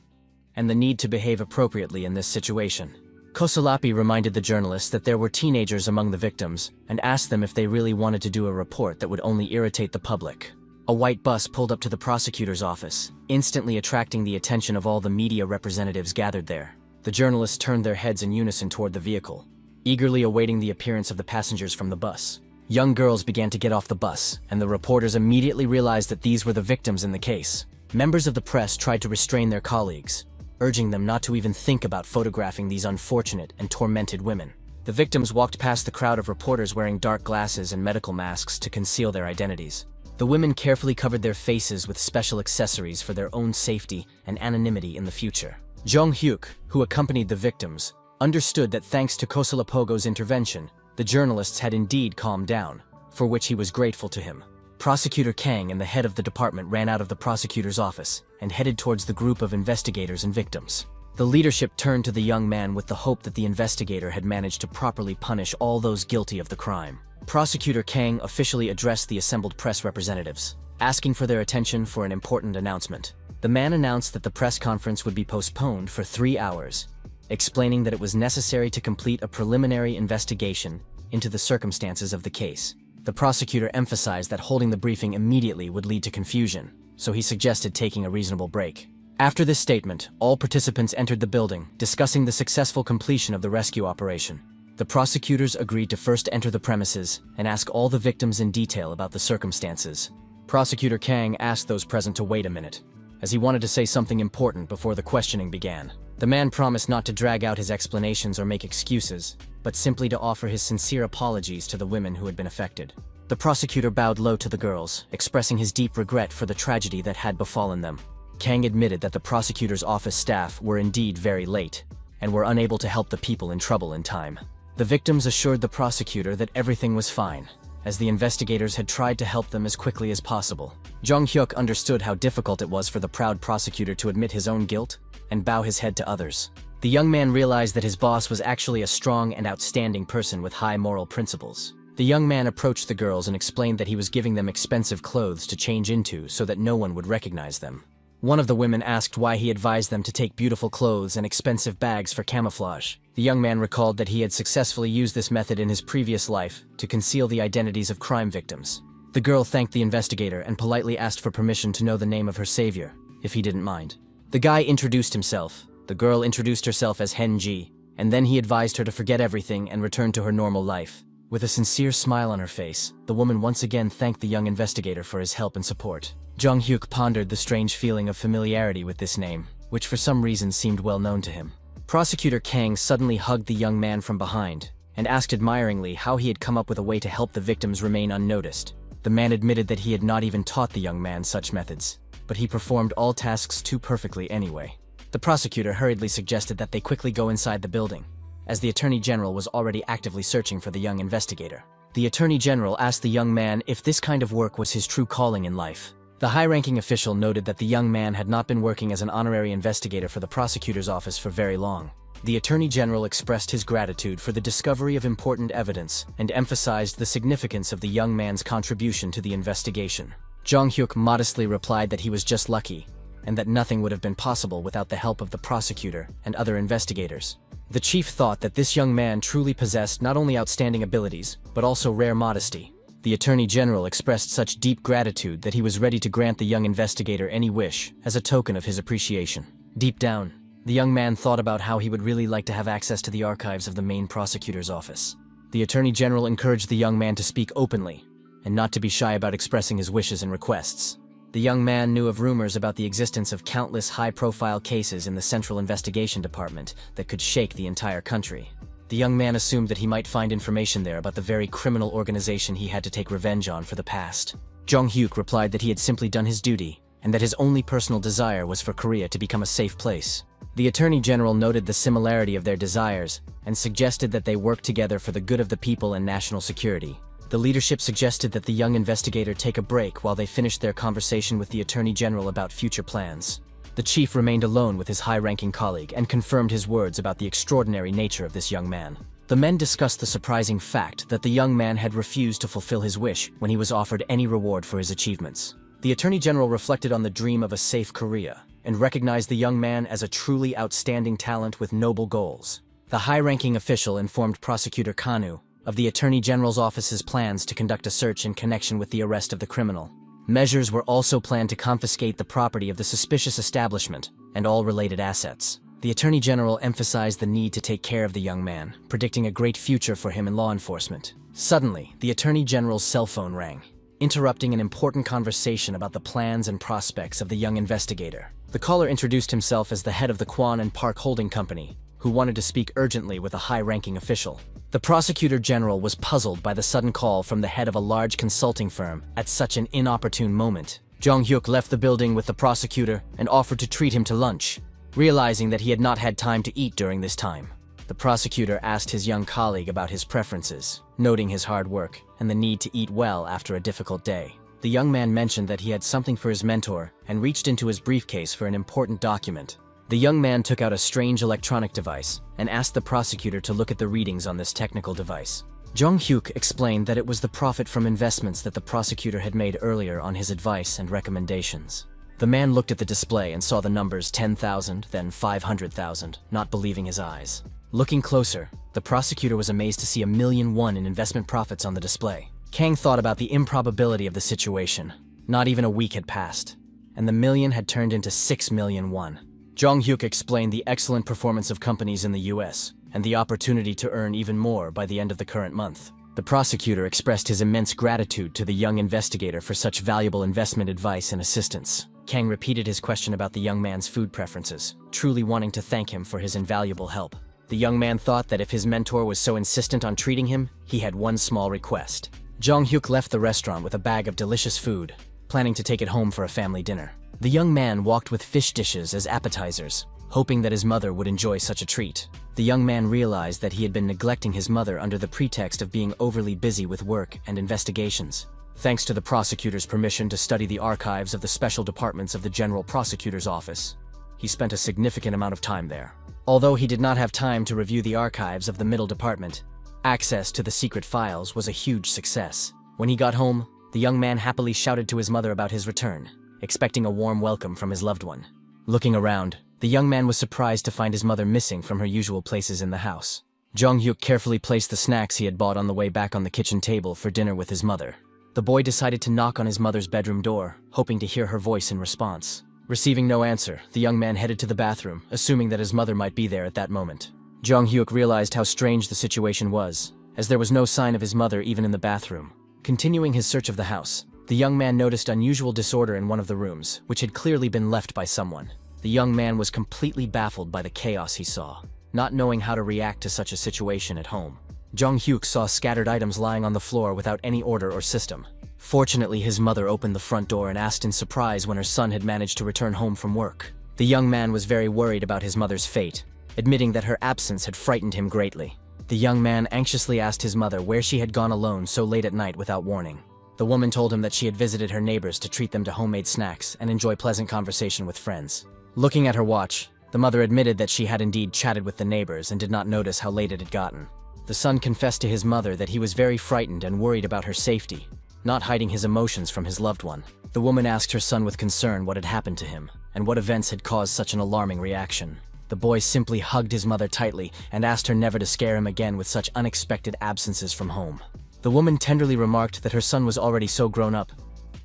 and the need to behave appropriately in this situation. Kosolapi reminded the journalists that there were teenagers among the victims and asked them if they really wanted to do a report that would only irritate the public. A white bus pulled up to the prosecutor's office, instantly attracting the attention of all the media representatives gathered there. The journalists turned their heads in unison toward the vehicle, eagerly awaiting the appearance of the passengers from the bus. Young girls began to get off the bus, and the reporters immediately realized that these were the victims in the case. Members of the press tried to restrain their colleagues, urging them not to even think about photographing these unfortunate and tormented women. The victims walked past the crowd of reporters wearing dark glasses and medical masks to conceal their identities. The women carefully covered their faces with special accessories for their own safety and anonymity in the future. Jong-hyuk, who accompanied the victims, understood that thanks to Kosolapogo's intervention, the journalists had indeed calmed down, for which he was grateful to him. Prosecutor Kang and the head of the department ran out of the prosecutor's office and headed towards the group of investigators and victims. The leadership turned to the young man with the hope that the investigator had managed to properly punish all those guilty of the crime. Prosecutor Kang officially addressed the assembled press representatives, asking for their attention for an important announcement. The man announced that the press conference would be postponed for 3 hours, explaining that it was necessary to complete a preliminary investigation into the circumstances of the case. The prosecutor emphasized that holding the briefing immediately would lead to confusion, so he suggested taking a reasonable break. After this statement, all participants entered the building, discussing the successful completion of the rescue operation. The prosecutors agreed to first enter the premises and ask all the victims in detail about the circumstances. Prosecutor Kang asked those present to wait a minute, as he wanted to say something important before the questioning began. The man promised not to drag out his explanations or make excuses, but simply to offer his sincere apologies to the women who had been affected. The prosecutor bowed low to the girls, expressing his deep regret for the tragedy that had befallen them. Kang admitted that the prosecutor's office staff were indeed very late and were unable to help the people in trouble in time. The victims assured the prosecutor that everything was fine, as the investigators had tried to help them as quickly as possible. Jong-hyuk understood how difficult it was for the proud prosecutor to admit his own guilt and bow his head to others. The young man realized that his boss was actually a strong and outstanding person with high moral principles. The young man approached the girls and explained that he was giving them expensive clothes to change into so that no one would recognize them. One of the women asked why he advised them to take beautiful clothes and expensive bags for camouflage. The young man recalled that he had successfully used this method in his previous life to conceal the identities of crime victims. The girl thanked the investigator and politely asked for permission to know the name of her savior, if he didn't mind. The guy introduced himself. The girl introduced herself as Hen-ji, and then he advised her to forget everything and return to her normal life. With a sincere smile on her face, the woman once again thanked the young investigator for his help and support. Jong-hyuk pondered the strange feeling of familiarity with this name, which for some reason seemed well known to him. Prosecutor Kang suddenly hugged the young man from behind and asked admiringly how he had come up with a way to help the victims remain unnoticed. The man admitted that he had not even taught the young man such methods, but he performed all tasks too perfectly anyway. The prosecutor hurriedly suggested that they quickly go inside the building, as the Attorney General was already actively searching for the young investigator. The Attorney General asked the young man if this kind of work was his true calling in life. The high-ranking official noted that the young man had not been working as an honorary investigator for the prosecutor's office for very long. The Attorney General expressed his gratitude for the discovery of important evidence and emphasized the significance of the young man's contribution to the investigation. Jong-hyuk modestly replied that he was just lucky, and that nothing would have been possible without the help of the prosecutor and other investigators. The chief thought that this young man truly possessed not only outstanding abilities, but also rare modesty. The Attorney General expressed such deep gratitude that he was ready to grant the young investigator any wish as a token of his appreciation. Deep down, the young man thought about how he would really like to have access to the archives of the main prosecutor's office. The Attorney General encouraged the young man to speak openly and not to be shy about expressing his wishes and requests. The young man knew of rumors about the existence of countless high-profile cases in the Central Investigation Department that could shake the entire country. The young man assumed that he might find information there about the very criminal organization he had to take revenge on for the past. Jong Hyuk replied that he had simply done his duty, and that his only personal desire was for Korea to become a safe place. The Attorney General noted the similarity of their desires, and suggested that they work together for the good of the people and national security. The leadership suggested that the young investigator take a break while they finished their conversation with the Attorney General about future plans. The chief remained alone with his high-ranking colleague and confirmed his words about the extraordinary nature of this young man. The men discussed the surprising fact that the young man had refused to fulfill his wish when he was offered any reward for his achievements. The Attorney General reflected on the dream of a safe Korea and recognized the young man as a truly outstanding talent with noble goals. The high-ranking official informed Prosecutor Kanu of the Attorney General's office's plans to conduct a search in connection with the arrest of the criminal. Measures were also planned to confiscate the property of the suspicious establishment and all related assets. The Attorney General emphasized the need to take care of the young man, predicting a great future for him in law enforcement. Suddenly, the Attorney General's cell phone rang, interrupting an important conversation about the plans and prospects of the young investigator. The caller introduced himself as the head of the Kwan and Park Holding Company, who wanted to speak urgently with a high-ranking official. The Prosecutor General was puzzled by the sudden call from the head of a large consulting firm at such an inopportune moment. Jong Hyuk left the building with the prosecutor and offered to treat him to lunch, realizing that he had not had time to eat during this time. The prosecutor asked his young colleague about his preferences, noting his hard work and the need to eat well after a difficult day. The young man mentioned that he had something for his mentor and reached into his briefcase for an important document. The young man took out a strange electronic device and asked the prosecutor to look at the readings on this technical device. Jong Hyuk explained that it was the profit from investments that the prosecutor had made earlier on his advice and recommendations. The man looked at the display and saw the numbers 10,000, then 500,000, not believing his eyes. Looking closer, the prosecutor was amazed to see $1 million in investment profits on the display. Kang thought about the improbability of the situation. Not even a week had passed, and the million had turned into 6 million won. Jong Hyuk explained the excellent performance of companies in the US and the opportunity to earn even more by the end of the current month. The prosecutor expressed his immense gratitude to the young investigator for such valuable investment advice and assistance. Kang repeated his question about the young man's food preferences, truly wanting to thank him for his invaluable help. The young man thought that if his mentor was so insistent on treating him, he had one small request. Jong Hyuk left the restaurant with a bag of delicious food, planning to take it home for a family dinner. The young man walked with fish dishes as appetizers, hoping that his mother would enjoy such a treat. The young man realized that he had been neglecting his mother under the pretext of being overly busy with work and investigations. Thanks to the prosecutor's permission to study the archives of the special departments of the General Prosecutor's Office, he spent a significant amount of time there. Although he did not have time to review the archives of the Middle Department, access to the secret files was a huge success. When he got home, the young man happily shouted to his mother about his return, expecting a warm welcome from his loved one. Looking around, the young man was surprised to find his mother missing from her usual places in the house. Jong Hyuk carefully placed the snacks he had bought on the way back on the kitchen table for dinner with his mother. The boy decided to knock on his mother's bedroom door, hoping to hear her voice in response. Receiving no answer, the young man headed to the bathroom, assuming that his mother might be there at that moment. Jong Hyuk realized how strange the situation was, as there was no sign of his mother even in the bathroom. Continuing his search of the house, the young man noticed unusual disorder in one of the rooms, which had clearly been left by someone. The young man was completely baffled by the chaos he saw, not knowing how to react to such a situation at home. Jong Hyuk saw scattered items lying on the floor without any order or system. Fortunately, his mother opened the front door and asked in surprise when her son had managed to return home from work. The young man was very worried about his mother's fate, admitting that her absence had frightened him greatly. The young man anxiously asked his mother where she had gone alone so late at night without warning. The woman told him that she had visited her neighbors to treat them to homemade snacks and enjoy pleasant conversation with friends. Looking at her watch, the mother admitted that she had indeed chatted with the neighbors and did not notice how late it had gotten. The son confessed to his mother that he was very frightened and worried about her safety, not hiding his emotions from his loved one. The woman asked her son with concern what had happened to him, and what events had caused such an alarming reaction. The boy simply hugged his mother tightly and asked her never to scare him again with such unexpected absences from home. The woman tenderly remarked that her son was already so grown up,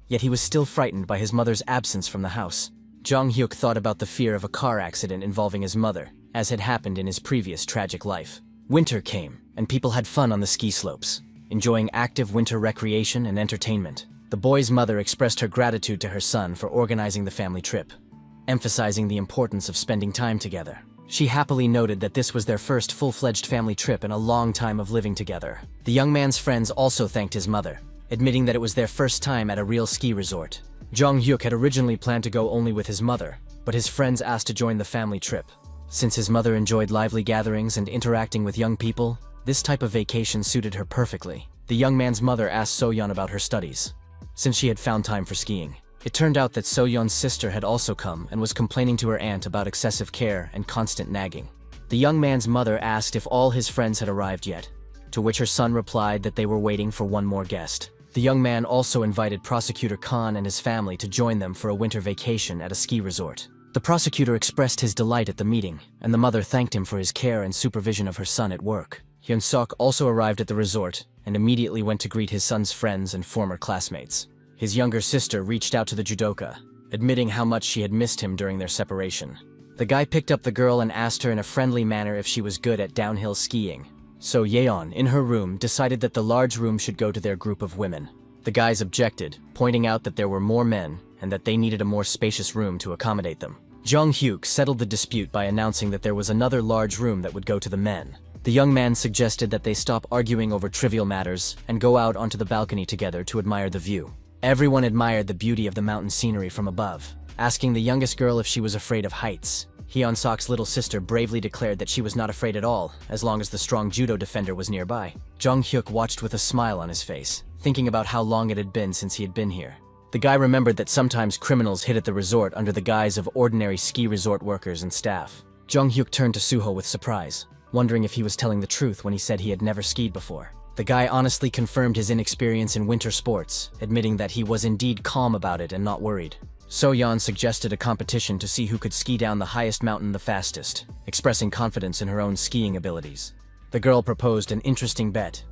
yet he was still frightened by his mother's absence from the house. Jong Hyuk thought about the fear of a car accident involving his mother, as had happened in his previous tragic life. Winter came, and people had fun on the ski slopes, enjoying active winter recreation and entertainment. The boy's mother expressed her gratitude to her son for organizing the family trip, emphasizing the importance of spending time together. She happily noted that this was their first full-fledged family trip in a long time of living together. The young man's friends also thanked his mother, admitting that it was their first time at a real ski resort. Jong Hyuk had originally planned to go only with his mother, but his friends asked to join the family trip. Since his mother enjoyed lively gatherings and interacting with young people, this type of vacation suited her perfectly. The young man's mother asked So-yeon about her studies, since she had found time for skiing. It turned out that So-yeon's sister had also come and was complaining to her aunt about excessive care and constant nagging. The young man's mother asked if all his friends had arrived yet, to which her son replied that they were waiting for one more guest. The young man also invited Prosecutor Khan and his family to join them for a winter vacation at a ski resort. The prosecutor expressed his delight at the meeting, and the mother thanked him for his care and supervision of her son at work. Hyun-sok also arrived at the resort and immediately went to greet his son's friends and former classmates. His younger sister reached out to the judoka, admitting how much she had missed him during their separation. The guy picked up the girl and asked her in a friendly manner if she was good at downhill skiing. So Yeon, in her room, decided that the large room should go to their group of women. The guys objected, pointing out that there were more men and that they needed a more spacious room to accommodate them. Jong Hyuk settled the dispute by announcing that there was another large room that would go to the men. The young man suggested that they stop arguing over trivial matters and go out onto the balcony together to admire the view. Everyone admired the beauty of the mountain scenery from above, asking the youngest girl if she was afraid of heights. Hyun-sok's little sister bravely declared that she was not afraid at all, as long as the strong judo defender was nearby. Jong Hyuk watched with a smile on his face, thinking about how long it had been since he had been here. The guy remembered that sometimes criminals hid at the resort under the guise of ordinary ski resort workers and staff. Jong Hyuk turned to Suho with surprise, wondering if he was telling the truth when he said he had never skied before. The guy honestly confirmed his inexperience in winter sports, admitting that he was indeed calm about it and not worried. So-yeon suggested a competition to see who could ski down the highest mountain the fastest, expressing confidence in her own skiing abilities. The girl proposed an interesting bet.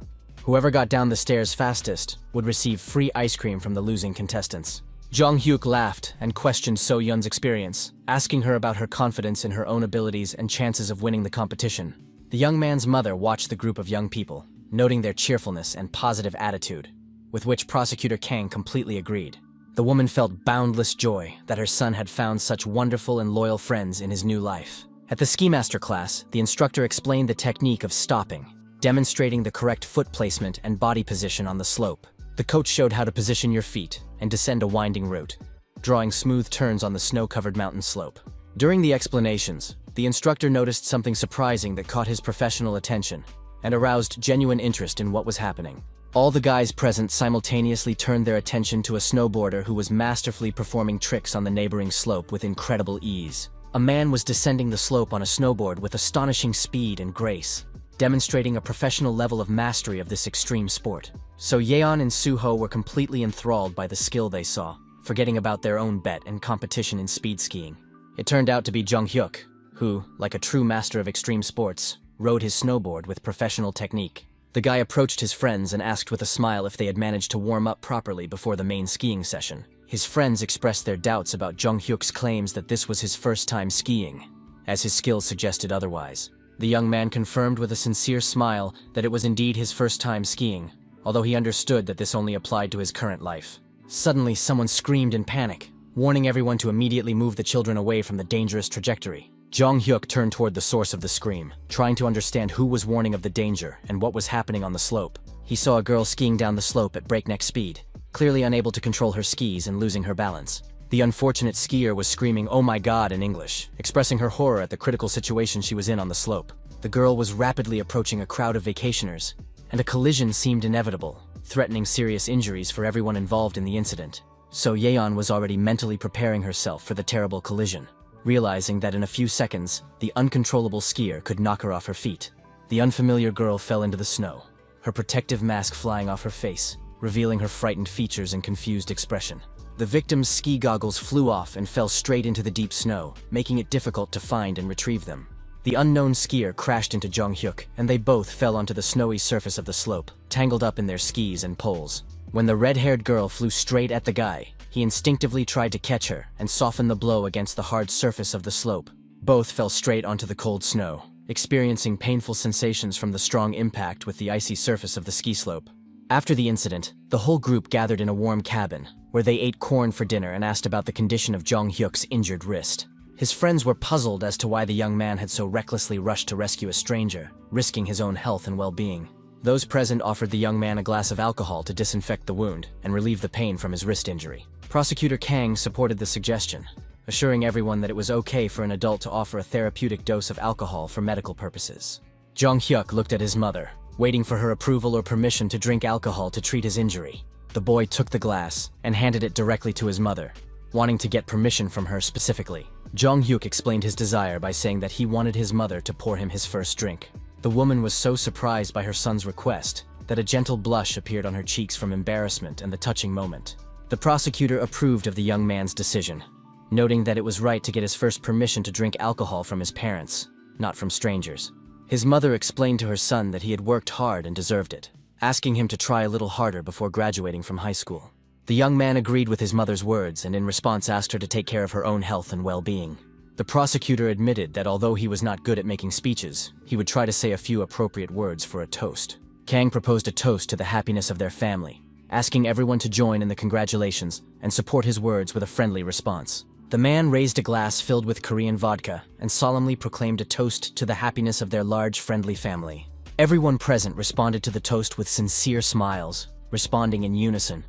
Whoever got down the stairs fastest would receive free ice cream from the losing contestants. Jong Hyuk laughed and questioned So-yeon's experience, asking her about her confidence in her own abilities and chances of winning the competition. The young man's mother watched the group of young people, noting their cheerfulness and positive attitude, with which Prosecutor Kang completely agreed. The woman felt boundless joy that her son had found such wonderful and loyal friends in his new life. At the Ski Master class, the instructor explained the technique of stopping, demonstrating the correct foot placement and body position on the slope. The coach showed how to position your feet and descend a winding route, drawing smooth turns on the snow-covered mountain slope. During the explanations, the instructor noticed something surprising that caught his professional attention and aroused genuine interest in what was happening. All the guys present simultaneously turned their attention to a snowboarder who was masterfully performing tricks on the neighboring slope with incredible ease. A man was descending the slope on a snowboard with astonishing speed and grace, demonstrating a professional level of mastery of this extreme sport. So Yeon and Suho were completely enthralled by the skill they saw, forgetting about their own bet and competition in speed skiing. It turned out to be Jong Hyuk, who, like a true master of extreme sports, rode his snowboard with professional technique. The guy approached his friends and asked with a smile if they had managed to warm up properly before the main skiing session. His friends expressed their doubts about Jong Hyuk's claims that this was his first time skiing, as his skills suggested otherwise. The young man confirmed with a sincere smile that it was indeed his first time skiing, although he understood that this only applied to his current life. Suddenly, someone screamed in panic, warning everyone to immediately move the children away from the dangerous trajectory. Jong Hyuk turned toward the source of the scream, trying to understand who was warning of the danger and what was happening on the slope. He saw a girl skiing down the slope at breakneck speed, clearly unable to control her skis and losing her balance. The unfortunate skier was screaming "Oh my God" in English, expressing her horror at the critical situation she was in on the slope. The girl was rapidly approaching a crowd of vacationers, and a collision seemed inevitable, threatening serious injuries for everyone involved in the incident. So Yeon was already mentally preparing herself for the terrible collision, realizing that in a few seconds, the uncontrollable skier could knock her off her feet. The unfamiliar girl fell into the snow, her protective mask flying off her face. revealing her frightened features and confused expression. The victim's ski goggles flew off and fell straight into the deep snow, making it difficult to find and retrieve them. The unknown skier crashed into Jong-hyuk, and they both fell onto the snowy surface of the slope, tangled up in their skis and poles. When the red-haired girl flew straight at the guy, he instinctively tried to catch her and soften the blow against the hard surface of the slope. Both fell straight onto the cold snow, experiencing painful sensations from the strong impact with the icy surface of the ski slope. After the incident, the whole group gathered in a warm cabin, where they ate corn for dinner and asked about the condition of Jong-hyuk's injured wrist. His friends were puzzled as to why the young man had so recklessly rushed to rescue a stranger, risking his own health and well-being. Those present offered the young man a glass of alcohol to disinfect the wound and relieve the pain from his wrist injury. Prosecutor Kang supported the suggestion, assuring everyone that it was okay for an adult to offer a therapeutic dose of alcohol for medical purposes. Jong-hyuk looked at his mother, waiting for her approval or permission to drink alcohol to treat his injury. The boy took the glass and handed it directly to his mother, wanting to get permission from her specifically. Jong-hyuk explained his desire by saying that he wanted his mother to pour him his first drink. The woman was so surprised by her son's request that a gentle blush appeared on her cheeks from embarrassment and the touching moment. The prosecutor approved of the young man's decision, noting that it was right to get his first permission to drink alcohol from his parents, not from strangers. His mother explained to her son that he had worked hard and deserved it, asking him to try a little harder before graduating from high school. The young man agreed with his mother's words and in response asked her to take care of her own health and well-being. The prosecutor admitted that although he was not good at making speeches, he would try to say a few appropriate words for a toast. Kang proposed a toast to the happiness of their family, asking everyone to join in the congratulations and support his words with a friendly response. The man raised a glass filled with Korean vodka and solemnly proclaimed a toast to the happiness of their large, friendly family. Everyone present responded to the toast with sincere smiles, responding in unison,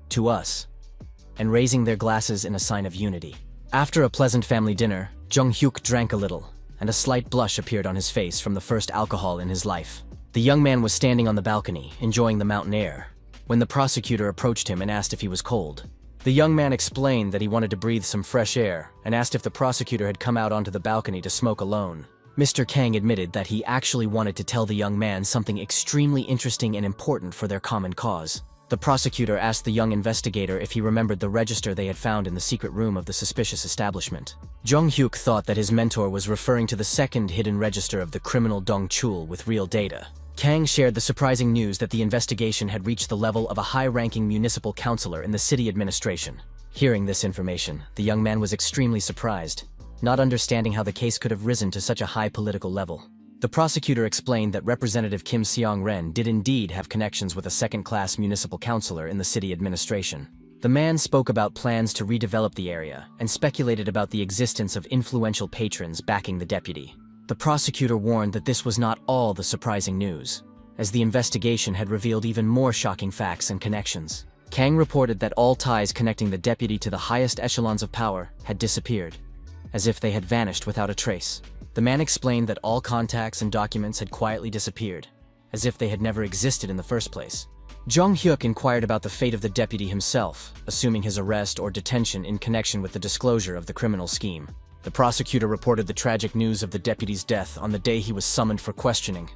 "To us," and raising their glasses in a sign of unity. After a pleasant family dinner, Jong-hyuk drank a little, and a slight blush appeared on his face from the first alcohol in his life. The young man was standing on the balcony, enjoying the mountain air, when the prosecutor approached him and asked if he was cold. The young man explained that he wanted to breathe some fresh air and asked if the prosecutor had come out onto the balcony to smoke alone. Mr. Kang admitted that he actually wanted to tell the young man something extremely interesting and important for their common cause. The prosecutor asked the young investigator if he remembered the register they had found in the secret room of the suspicious establishment. Jong-hyuk thought that his mentor was referring to the second hidden register of the criminal Dong-chul with real data. Kang shared the surprising news that the investigation had reached the level of a high-ranking municipal councilor in the city administration. Hearing this information, the young man was extremely surprised, not understanding how the case could have risen to such a high political level. The prosecutor explained that Representative Kim Seong-ren did indeed have connections with a second-class municipal councilor in the city administration. The man spoke about plans to redevelop the area and speculated about the existence of influential patrons backing the deputy. The prosecutor warned that this was not all the surprising news, as the investigation had revealed even more shocking facts and connections. Kang reported that all ties connecting the deputy to the highest echelons of power had disappeared, as if they had vanished without a trace. The man explained that all contacts and documents had quietly disappeared, as if they had never existed in the first place. Jong-hyuk inquired about the fate of the deputy himself, assuming his arrest or detention in connection with the disclosure of the criminal scheme. The prosecutor reported the tragic news of the deputy's death on the day he was summoned for questioning.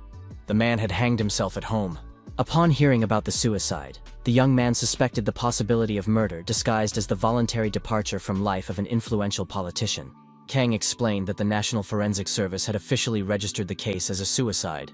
The man had hanged himself at home. Upon hearing about the suicide, the young man suspected the possibility of murder disguised as the voluntary departure from life of an influential politician. Kang explained that the National Forensic Service had officially registered the case as a suicide,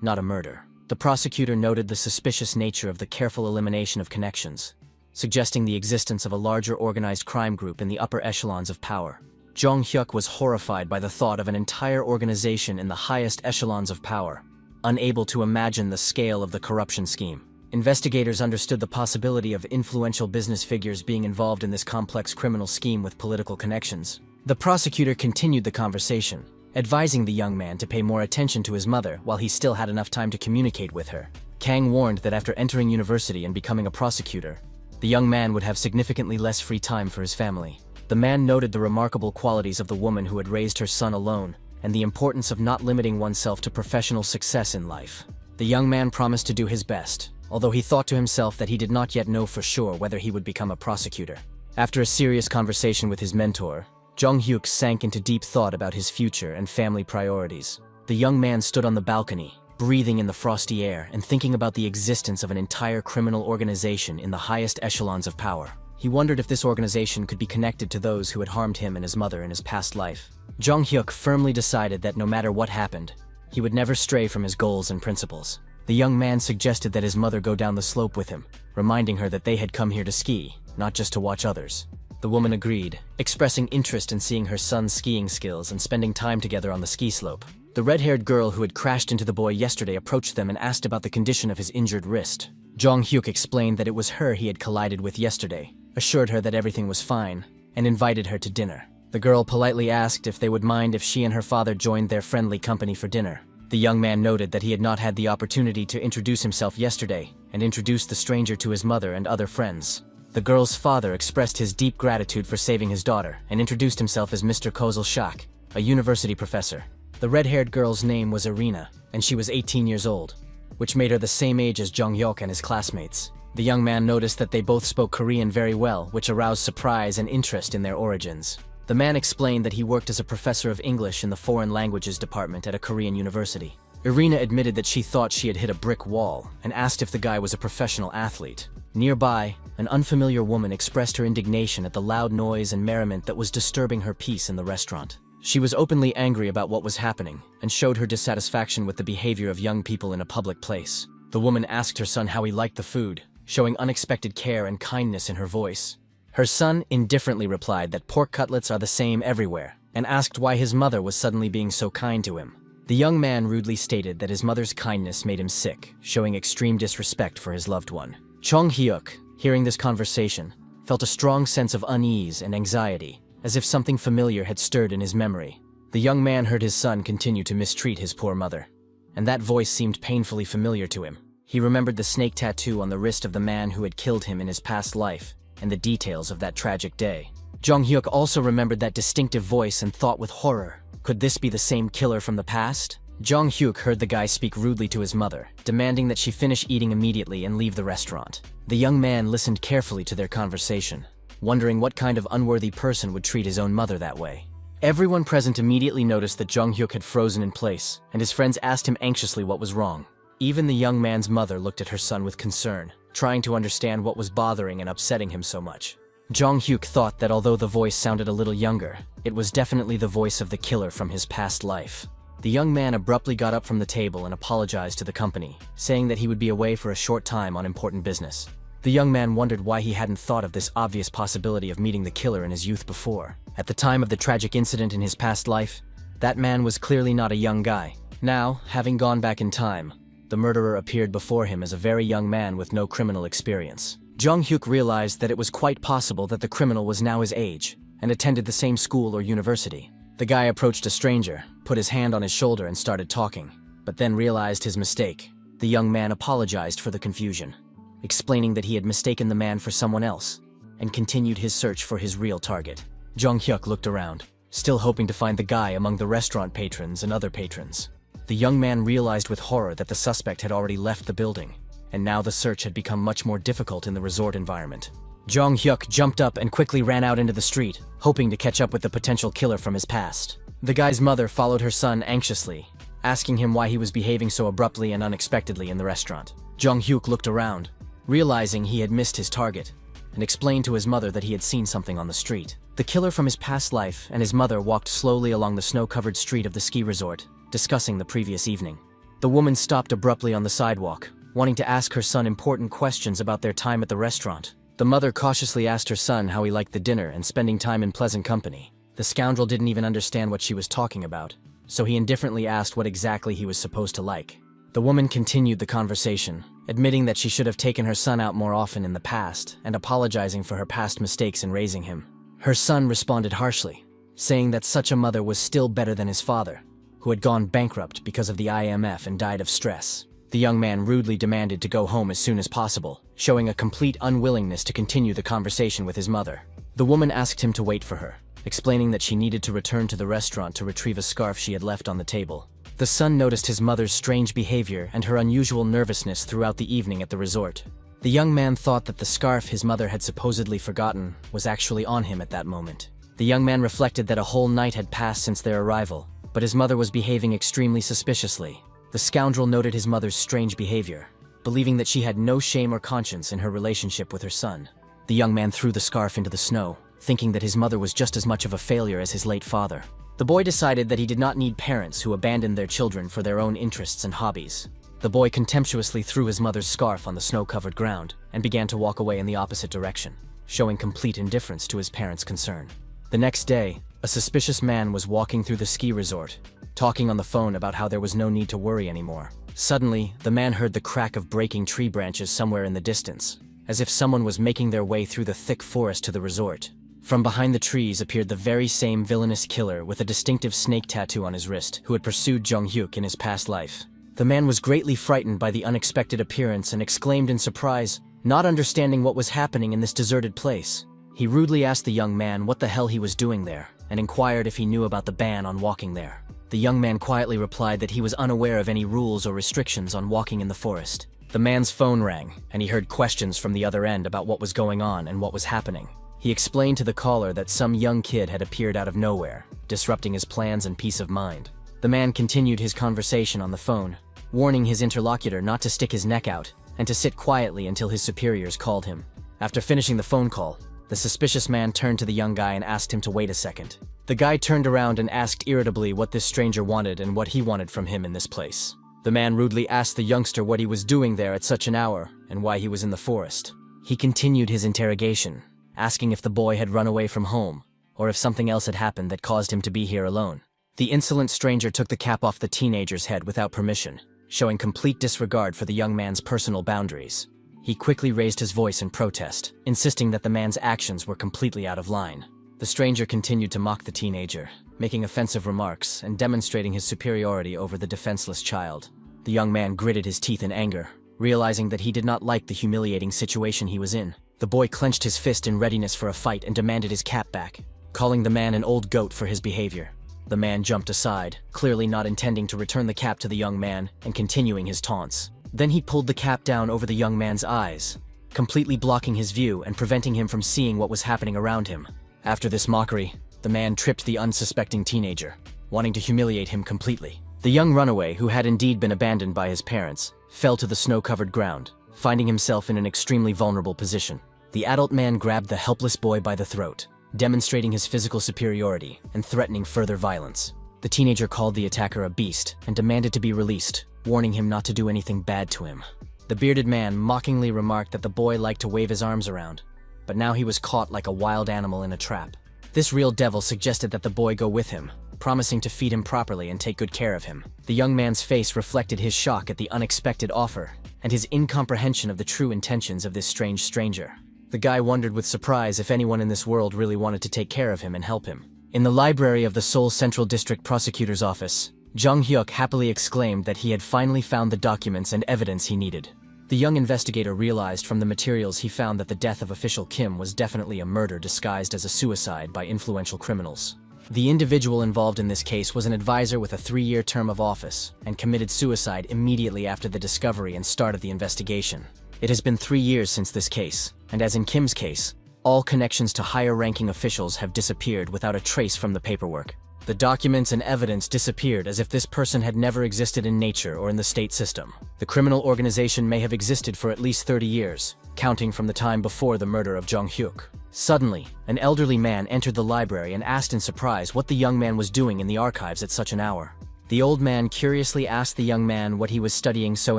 not a murder. The prosecutor noted the suspicious nature of the careful elimination of connections, suggesting the existence of a larger organized crime group in the upper echelons of power. Jong-hyuk was horrified by the thought of an entire organization in the highest echelons of power, unable to imagine the scale of the corruption scheme. Investigators understood the possibility of influential business figures being involved in this complex criminal scheme with political connections. The prosecutor continued the conversation, advising the young man to pay more attention to his mother while he still had enough time to communicate with her. Kang warned that after entering university and becoming a prosecutor, the young man would have significantly less free time for his family. The man noted the remarkable qualities of the woman who had raised her son alone and the importance of not limiting oneself to professional success in life. The young man promised to do his best, although he thought to himself that he did not yet know for sure whether he would become a prosecutor. After a serious conversation with his mentor, Jong-hyuk sank into deep thought about his future and family priorities. The young man stood on the balcony, breathing in the frosty air and thinking about the existence of an entire criminal organization in the highest echelons of power. He wondered if this organization could be connected to those who had harmed him and his mother in his past life. Jong Hyuk firmly decided that no matter what happened, he would never stray from his goals and principles. The young man suggested that his mother go down the slope with him, reminding her that they had come here to ski, not just to watch others. The woman agreed, expressing interest in seeing her son's skiing skills and spending time together on the ski slope. The red-haired girl who had crashed into the boy yesterday approached them and asked about the condition of his injured wrist. Jong Hyuk explained that it was her he had collided with yesterday, assured her that everything was fine, and invited her to dinner. The girl politely asked if they would mind if she and her father joined their friendly company for dinner. The young man noted that he had not had the opportunity to introduce himself yesterday and introduced the stranger to his mother and other friends. The girl's father expressed his deep gratitude for saving his daughter and introduced himself as Mr. Kozel Shak, a university professor. The red-haired girl's name was Irina, and she was 18 years old, which made her the same age as Jong Hyuk and his classmates. The young man noticed that they both spoke Korean very well, which aroused surprise and interest in their origins. The man explained that he worked as a professor of English in the foreign languages department at a Korean university. Irina admitted that she thought she had hit a brick wall and asked if the guy was a professional athlete. Nearby, an unfamiliar woman expressed her indignation at the loud noise and merriment that was disturbing her peace in the restaurant. She was openly angry about what was happening and showed her dissatisfaction with the behavior of young people in a public place. The woman asked her son how he liked the food, showing unexpected care and kindness in her voice. Her son indifferently replied that pork cutlets are the same everywhere, and asked why his mother was suddenly being so kind to him. The young man rudely stated that his mother's kindness made him sick, showing extreme disrespect for his loved one. Jong Hyuk, hearing this conversation, felt a strong sense of unease and anxiety, as if something familiar had stirred in his memory. The young man heard his son continue to mistreat his poor mother, and that voice seemed painfully familiar to him. He remembered the snake tattoo on the wrist of the man who had killed him in his past life, and the details of that tragic day. Jong Hyuk also remembered that distinctive voice and thought with horror, could this be the same killer from the past? Jong Hyuk heard the guy speak rudely to his mother, demanding that she finish eating immediately and leave the restaurant. The young man listened carefully to their conversation, wondering what kind of unworthy person would treat his own mother that way. Everyone present immediately noticed that Jong Hyuk had frozen in place, and his friends asked him anxiously what was wrong. Even the young man's mother looked at her son with concern, trying to understand what was bothering and upsetting him so much. Jong Hyuk thought that although the voice sounded a little younger, it was definitely the voice of the killer from his past life. The young man abruptly got up from the table and apologized to the company, saying that he would be away for a short time on important business. The young man wondered why he hadn't thought of this obvious possibility of meeting the killer in his youth before. At the time of the tragic incident in his past life, that man was clearly not a young guy. Now, having gone back in time, the murderer appeared before him as a very young man with no criminal experience. Jong Hyuk realized that it was quite possible that the criminal was now his age and attended the same school or university. The guy approached a stranger, put his hand on his shoulder and started talking, but then realized his mistake. The young man apologized for the confusion, explaining that he had mistaken the man for someone else, and continued his search for his real target. Jong Hyuk looked around, still hoping to find the guy among the restaurant patrons and other patrons. The young man realized with horror that the suspect had already left the building, and now the search had become much more difficult in the resort environment. Jong Hyuk jumped up and quickly ran out into the street, hoping to catch up with the potential killer from his past. The guy's mother followed her son anxiously, asking him why he was behaving so abruptly and unexpectedly in the restaurant. Jong Hyuk looked around, realizing he had missed his target, and explained to his mother that he had seen something on the street. The killer from his past life and his mother walked slowly along the snow-covered street of the ski resort, discussing the previous evening. The woman stopped abruptly on the sidewalk, wanting to ask her son important questions about their time at the restaurant. The mother cautiously asked her son how he liked the dinner and spending time in pleasant company. The scoundrel didn't even understand what she was talking about, so he indifferently asked what exactly he was supposed to like. The woman continued the conversation, admitting that she should have taken her son out more often in the past and apologizing for her past mistakes in raising him. Her son responded harshly, saying that such a mother was still better than his father, who had gone bankrupt because of the IMF and died of stress. The young man rudely demanded to go home as soon as possible, showing a complete unwillingness to continue the conversation with his mother. The woman asked him to wait for her, explaining that she needed to return to the restaurant to retrieve a scarf she had left on the table. The son noticed his mother's strange behavior and her unusual nervousness throughout the evening at the resort. The young man thought that the scarf his mother had supposedly forgotten was actually on him at that moment. The young man reflected that a whole night had passed since their arrival, but his mother was behaving extremely suspiciously. The scoundrel noted his mother's strange behavior, believing that she had no shame or conscience in her relationship with her son. The young man threw the scarf into the snow, thinking that his mother was just as much of a failure as his late father. The boy decided that he did not need parents who abandoned their children for their own interests and hobbies. The boy contemptuously threw his mother's scarf on the snow-covered ground and began to walk away in the opposite direction, showing complete indifference to his parents' concern. The next day, a suspicious man was walking through the ski resort, talking on the phone about how there was no need to worry anymore. Suddenly, the man heard the crack of breaking tree branches somewhere in the distance, as if someone was making their way through the thick forest to the resort. From behind the trees appeared the very same villainous killer with a distinctive snake tattoo on his wrist who had pursued Jong-hyuk in his past life. The man was greatly frightened by the unexpected appearance and exclaimed in surprise, not understanding what was happening in this deserted place. He rudely asked the young man what the hell he was doing there and inquired if he knew about the ban on walking there. The young man quietly replied that he was unaware of any rules or restrictions on walking in the forest. The man's phone rang, and he heard questions from the other end about what was going on and what was happening. He explained to the caller that some young kid had appeared out of nowhere, disrupting his plans and peace of mind. The man continued his conversation on the phone, warning his interlocutor not to stick his neck out and to sit quietly until his superiors called him. After finishing the phone call, the suspicious man turned to the young guy and asked him to wait a second. The guy turned around and asked irritably what this stranger wanted and what he wanted from him in this place. The man rudely asked the youngster what he was doing there at such an hour and why he was in the forest. He continued his interrogation, asking if the boy had run away from home or if something else had happened that caused him to be here alone. The insolent stranger took the cap off the teenager's head without permission, showing complete disregard for the young man's personal boundaries. He quickly raised his voice in protest, insisting that the man's actions were completely out of line. The stranger continued to mock the teenager, making offensive remarks and demonstrating his superiority over the defenseless child. The young man gritted his teeth in anger, realizing that he did not like the humiliating situation he was in. The boy clenched his fist in readiness for a fight and demanded his cap back, calling the man an old goat for his behavior. The man jumped aside, clearly not intending to return the cap to the young man and continuing his taunts. Then he pulled the cap down over the young man's eyes, completely blocking his view and preventing him from seeing what was happening around him. After this mockery, the man tripped the unsuspecting teenager, wanting to humiliate him completely. The young runaway, who had indeed been abandoned by his parents, fell to the snow-covered ground, finding himself in an extremely vulnerable position. The adult man grabbed the helpless boy by the throat, demonstrating his physical superiority and threatening further violence. The teenager called the attacker a beast and demanded to be released, warning him not to do anything bad to him. The bearded man mockingly remarked that the boy liked to wave his arms around, but now he was caught like a wild animal in a trap. This real devil suggested that the boy go with him, promising to feed him properly and take good care of him. The young man's face reflected his shock at the unexpected offer and his incomprehension of the true intentions of this strange stranger. The guy wondered with surprise if anyone in this world really wanted to take care of him and help him. In the library of the Seoul Central District Prosecutor's Office, Jong-hyuk happily exclaimed that he had finally found the documents and evidence he needed. The young investigator realized from the materials he found that the death of official Kim was definitely a murder disguised as a suicide by influential criminals. The individual involved in this case was an advisor with a 3-year term of office and committed suicide immediately after the discovery and start of the investigation. It has been 3 years since this case, and as in Kim's case, all connections to higher-ranking officials have disappeared without a trace from the paperwork. The documents and evidence disappeared as if this person had never existed in nature or in the state system. The criminal organization may have existed for at least 30 years, counting from the time before the murder of Jong-hyuk. Suddenly, an elderly man entered the library and asked in surprise what the young man was doing in the archives at such an hour. The old man curiously asked the young man what he was studying so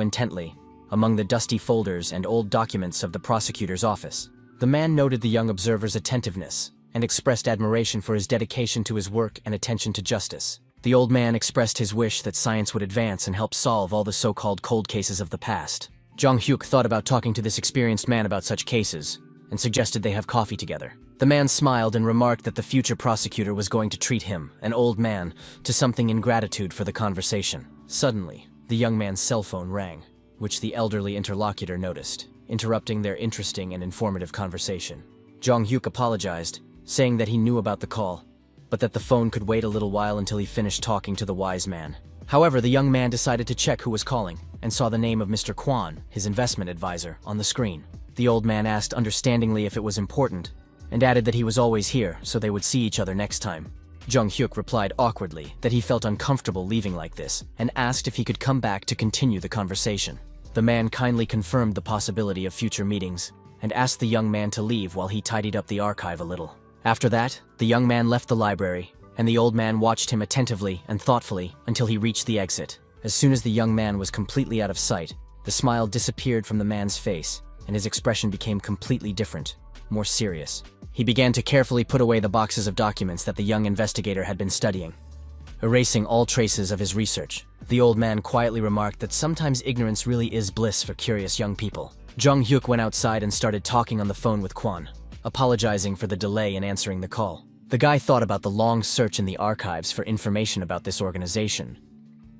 intently, among the dusty folders and old documents of the prosecutor's office. The man noted the young observer's attentiveness and expressed admiration for his dedication to his work and attention to justice. The old man expressed his wish that science would advance and help solve all the so-called cold cases of the past. Jong-hyuk thought about talking to this experienced man about such cases and suggested they have coffee together. The man smiled and remarked that the future prosecutor was going to treat him, an old man, to something in gratitude for the conversation. Suddenly, the young man's cell phone rang, which the elderly interlocutor noticed, interrupting their interesting and informative conversation. Jong-hyuk apologized, saying that he knew about the call, but that the phone could wait a little while until he finished talking to the wise man. However, the young man decided to check who was calling and saw the name of Mr. Kwon, his investment advisor, on the screen. The old man asked understandingly if it was important and added that he was always here so they would see each other next time. Jung Hyuk replied awkwardly that he felt uncomfortable leaving like this and asked if he could come back to continue the conversation. The man kindly confirmed the possibility of future meetings and asked the young man to leave while he tidied up the archive a little. After that, the young man left the library, and the old man watched him attentively and thoughtfully until he reached the exit. As soon as the young man was completely out of sight, the smile disappeared from the man's face, and his expression became completely different, more serious. He began to carefully put away the boxes of documents that the young investigator had been studying. Erasing all traces of his research, the old man quietly remarked that sometimes ignorance really is bliss for curious young people. Jung Hyuk went outside and started talking on the phone with Kwon, apologizing for the delay in answering the call. The guy thought about the long search in the archives for information about this organization,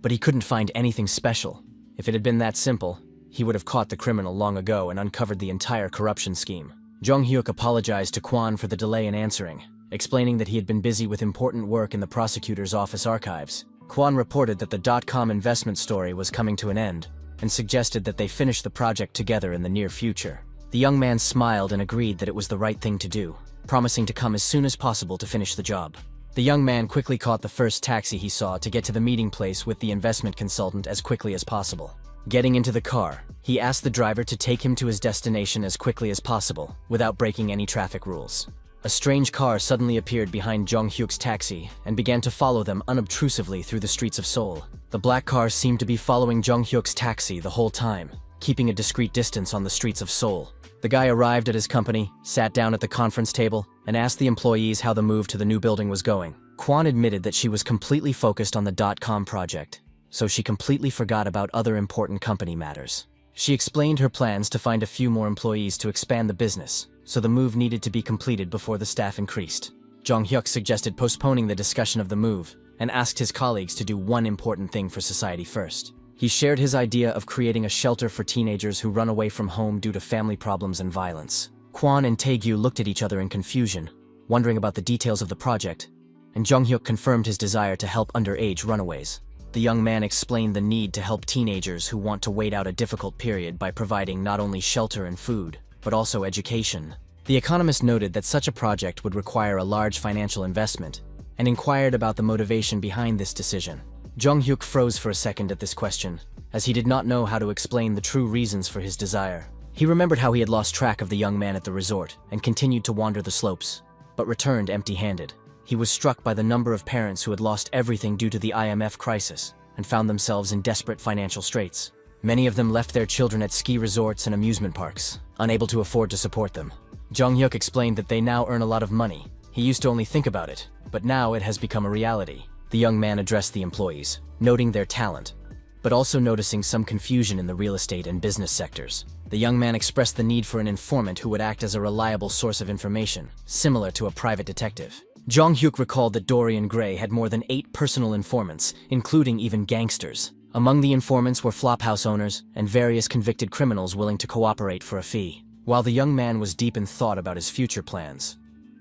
but he couldn't find anything special. If it had been that simple, he would have caught the criminal long ago and uncovered the entire corruption scheme. Jung Hyuk apologized to Kwon for the delay in answering, explaining that he had been busy with important work in the prosecutor's office archives. Kwon reported that the .com investment story was coming to an end and suggested that they finish the project together in the near future. The young man smiled and agreed that it was the right thing to do, promising to come as soon as possible to finish the job. The young man quickly caught the first taxi he saw to get to the meeting place with the investment consultant as quickly as possible. Getting into the car, he asked the driver to take him to his destination as quickly as possible, without breaking any traffic rules. A strange car suddenly appeared behind Jung Hyuk's taxi and began to follow them unobtrusively through the streets of Seoul. The black car seemed to be following Jung Hyuk's taxi the whole time, keeping a discreet distance on the streets of Seoul. The guy arrived at his company, sat down at the conference table, and asked the employees how the move to the new building was going. Kwon admitted that she was completely focused on the .com project, so she completely forgot about other important company matters. She explained her plans to find a few more employees to expand the business, so the move needed to be completed before the staff increased. Jung Hyuk suggested postponing the discussion of the move and asked his colleagues to do one important thing for society first. He shared his idea of creating a shelter for teenagers who run away from home due to family problems and violence. Kwon and Taegyu looked at each other in confusion, wondering about the details of the project, and Jung Hyuk confirmed his desire to help underage runaways. The young man explained the need to help teenagers who want to wait out a difficult period by providing not only shelter and food, but also education. The economist noted that such a project would require a large financial investment, and inquired about the motivation behind this decision. Jung Hyuk froze for a second at this question, as he did not know how to explain the true reasons for his desire. He remembered how he had lost track of the young man at the resort and continued to wander the slopes, but returned empty-handed. He was struck by the number of parents who had lost everything due to the IMF crisis and found themselves in desperate financial straits. Many of them left their children at ski resorts and amusement parks, unable to afford to support them. Jung Hyuk explained that they now earn a lot of money. He used to only think about it, but now it has become a reality. The young man addressed the employees, noting their talent, but also noticing some confusion in the real estate and business sectors. The young man expressed the need for an informant who would act as a reliable source of information, similar to a private detective. Jung Hyuk recalled that Dorian Gray had more than 8 personal informants, including even gangsters. Among the informants were flophouse owners and various convicted criminals willing to cooperate for a fee. While the young man was deep in thought about his future plans,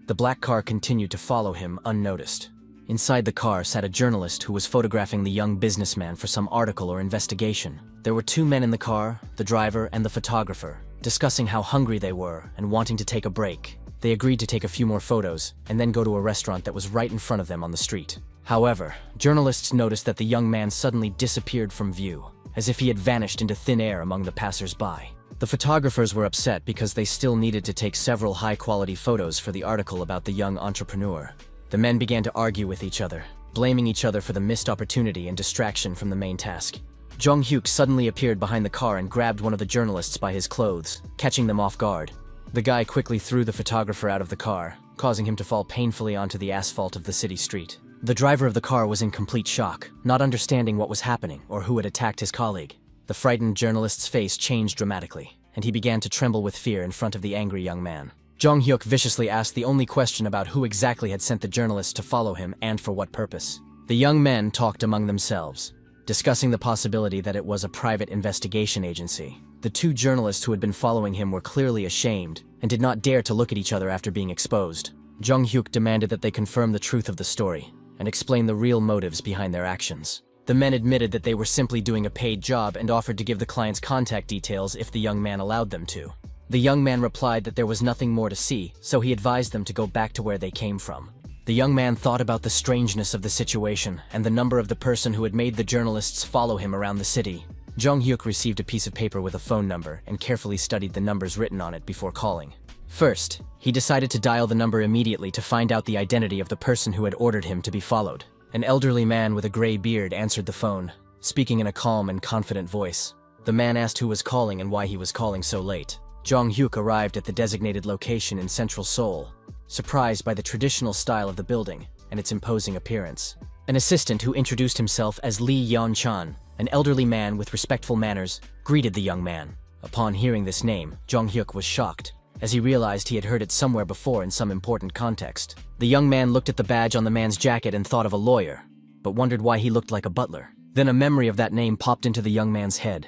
the black car continued to follow him unnoticed. Inside the car sat a journalist who was photographing the young businessman for some article or investigation. There were 2 men in the car, the driver and the photographer, discussing how hungry they were and wanting to take a break. They agreed to take a few more photos and then go to a restaurant that was right in front of them on the street. However, journalists noticed that the young man suddenly disappeared from view, as if he had vanished into thin air among the passers-by. The photographers were upset because they still needed to take several high-quality photos for the article about the young entrepreneur. The men began to argue with each other, blaming each other for the missed opportunity and distraction from the main task. Jung Hyuk suddenly appeared behind the car and grabbed one of the journalists by his clothes, catching them off guard. The guy quickly threw the photographer out of the car, causing him to fall painfully onto the asphalt of the city street. The driver of the car was in complete shock, not understanding what was happening or who had attacked his colleague. The frightened journalist's face changed dramatically, and he began to tremble with fear in front of the angry young man. Jung Hyuk viciously asked the only question about who exactly had sent the journalist to follow him and for what purpose. The young men talked among themselves, discussing the possibility that it was a private investigation agency. The 2 journalists who had been following him were clearly ashamed and did not dare to look at each other after being exposed. Jung Hyuk demanded that they confirm the truth of the story and explain the real motives behind their actions. The men admitted that they were simply doing a paid job and offered to give the client's contact details if the young man allowed them to. The young man replied that there was nothing more to see, so he advised them to go back to where they came from. The young man thought about the strangeness of the situation and the number of the person who had made the journalists follow him around the city. Jong-hyuk received a piece of paper with a phone number and carefully studied the numbers written on it before calling. First, he decided to dial the number immediately to find out the identity of the person who had ordered him to be followed. An elderly man with a gray beard answered the phone, speaking in a calm and confident voice. The man asked who was calling and why he was calling so late. Jong-hyuk arrived at the designated location in central Seoul, surprised by the traditional style of the building and its imposing appearance. An assistant who introduced himself as Lee Yeon-chan, an elderly man with respectful manners, greeted the young man. Upon hearing this name, Jong-hyuk was shocked, as he realized he had heard it somewhere before in some important context. The young man looked at the badge on the man's jacket and thought of a lawyer, but wondered why he looked like a butler. Then a memory of that name popped into the young man's head.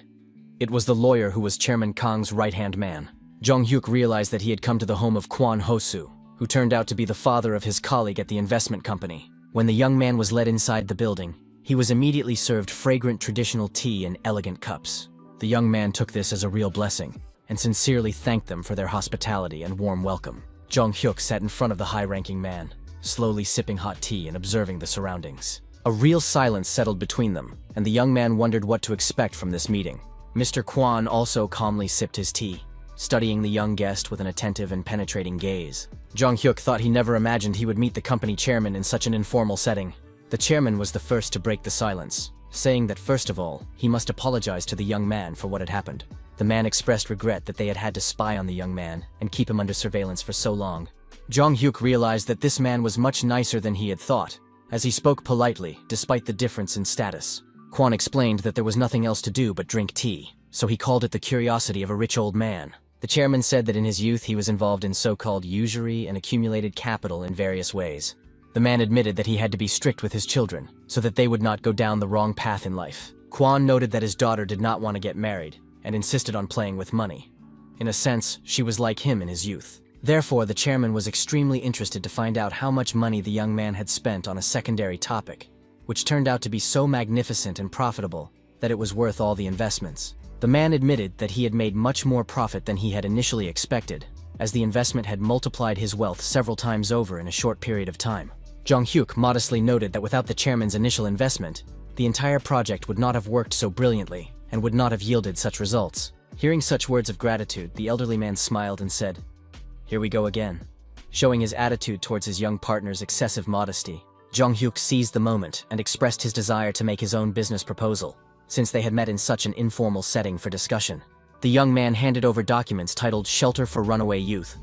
It was the lawyer who was Chairman Kang's right-hand man. Jong-hyuk realized that he had come to the home of Kwon Ho-soo, who turned out to be the father of his colleague at the investment company. When the young man was led inside the building, he was immediately served fragrant traditional tea in elegant cups. The young man took this as a real blessing, and sincerely thanked them for their hospitality and warm welcome. Jong-hyuk sat in front of the high-ranking man, slowly sipping hot tea and observing the surroundings. A real silence settled between them, and the young man wondered what to expect from this meeting. Mr. Kwon also calmly sipped his tea, studying the young guest with an attentive and penetrating gaze. Jong-hyuk thought he never imagined he would meet the company chairman in such an informal setting. The chairman was the first to break the silence, saying that first of all, he must apologize to the young man for what had happened. The man expressed regret that they had had to spy on the young man and keep him under surveillance for so long. Jong-hyuk realized that this man was much nicer than he had thought, as he spoke politely, despite the difference in status. Kwon explained that there was nothing else to do but drink tea, so he called it the curiosity of a rich old man. The chairman said that in his youth he was involved in so-called usury and accumulated capital in various ways. The man admitted that he had to be strict with his children, so that they would not go down the wrong path in life. Kwon noted that his daughter did not want to get married, and insisted on playing with money. In a sense, she was like him in his youth. Therefore, the chairman was extremely interested to find out how much money the young man had spent on a secondary topic, which turned out to be so magnificent and profitable that it was worth all the investments. The man admitted that he had made much more profit than he had initially expected, as the investment had multiplied his wealth several times over in a short period of time. Jong-hyuk modestly noted that without the chairman's initial investment, the entire project would not have worked so brilliantly and would not have yielded such results. Hearing such words of gratitude, the elderly man smiled and said, "Here we go again." Showing his attitude towards his young partner's excessive modesty, Jong-hyuk seized the moment and expressed his desire to make his own business proposal, since they had met in such an informal setting for discussion. The young man handed over documents titled Shelter for Runaway Youth,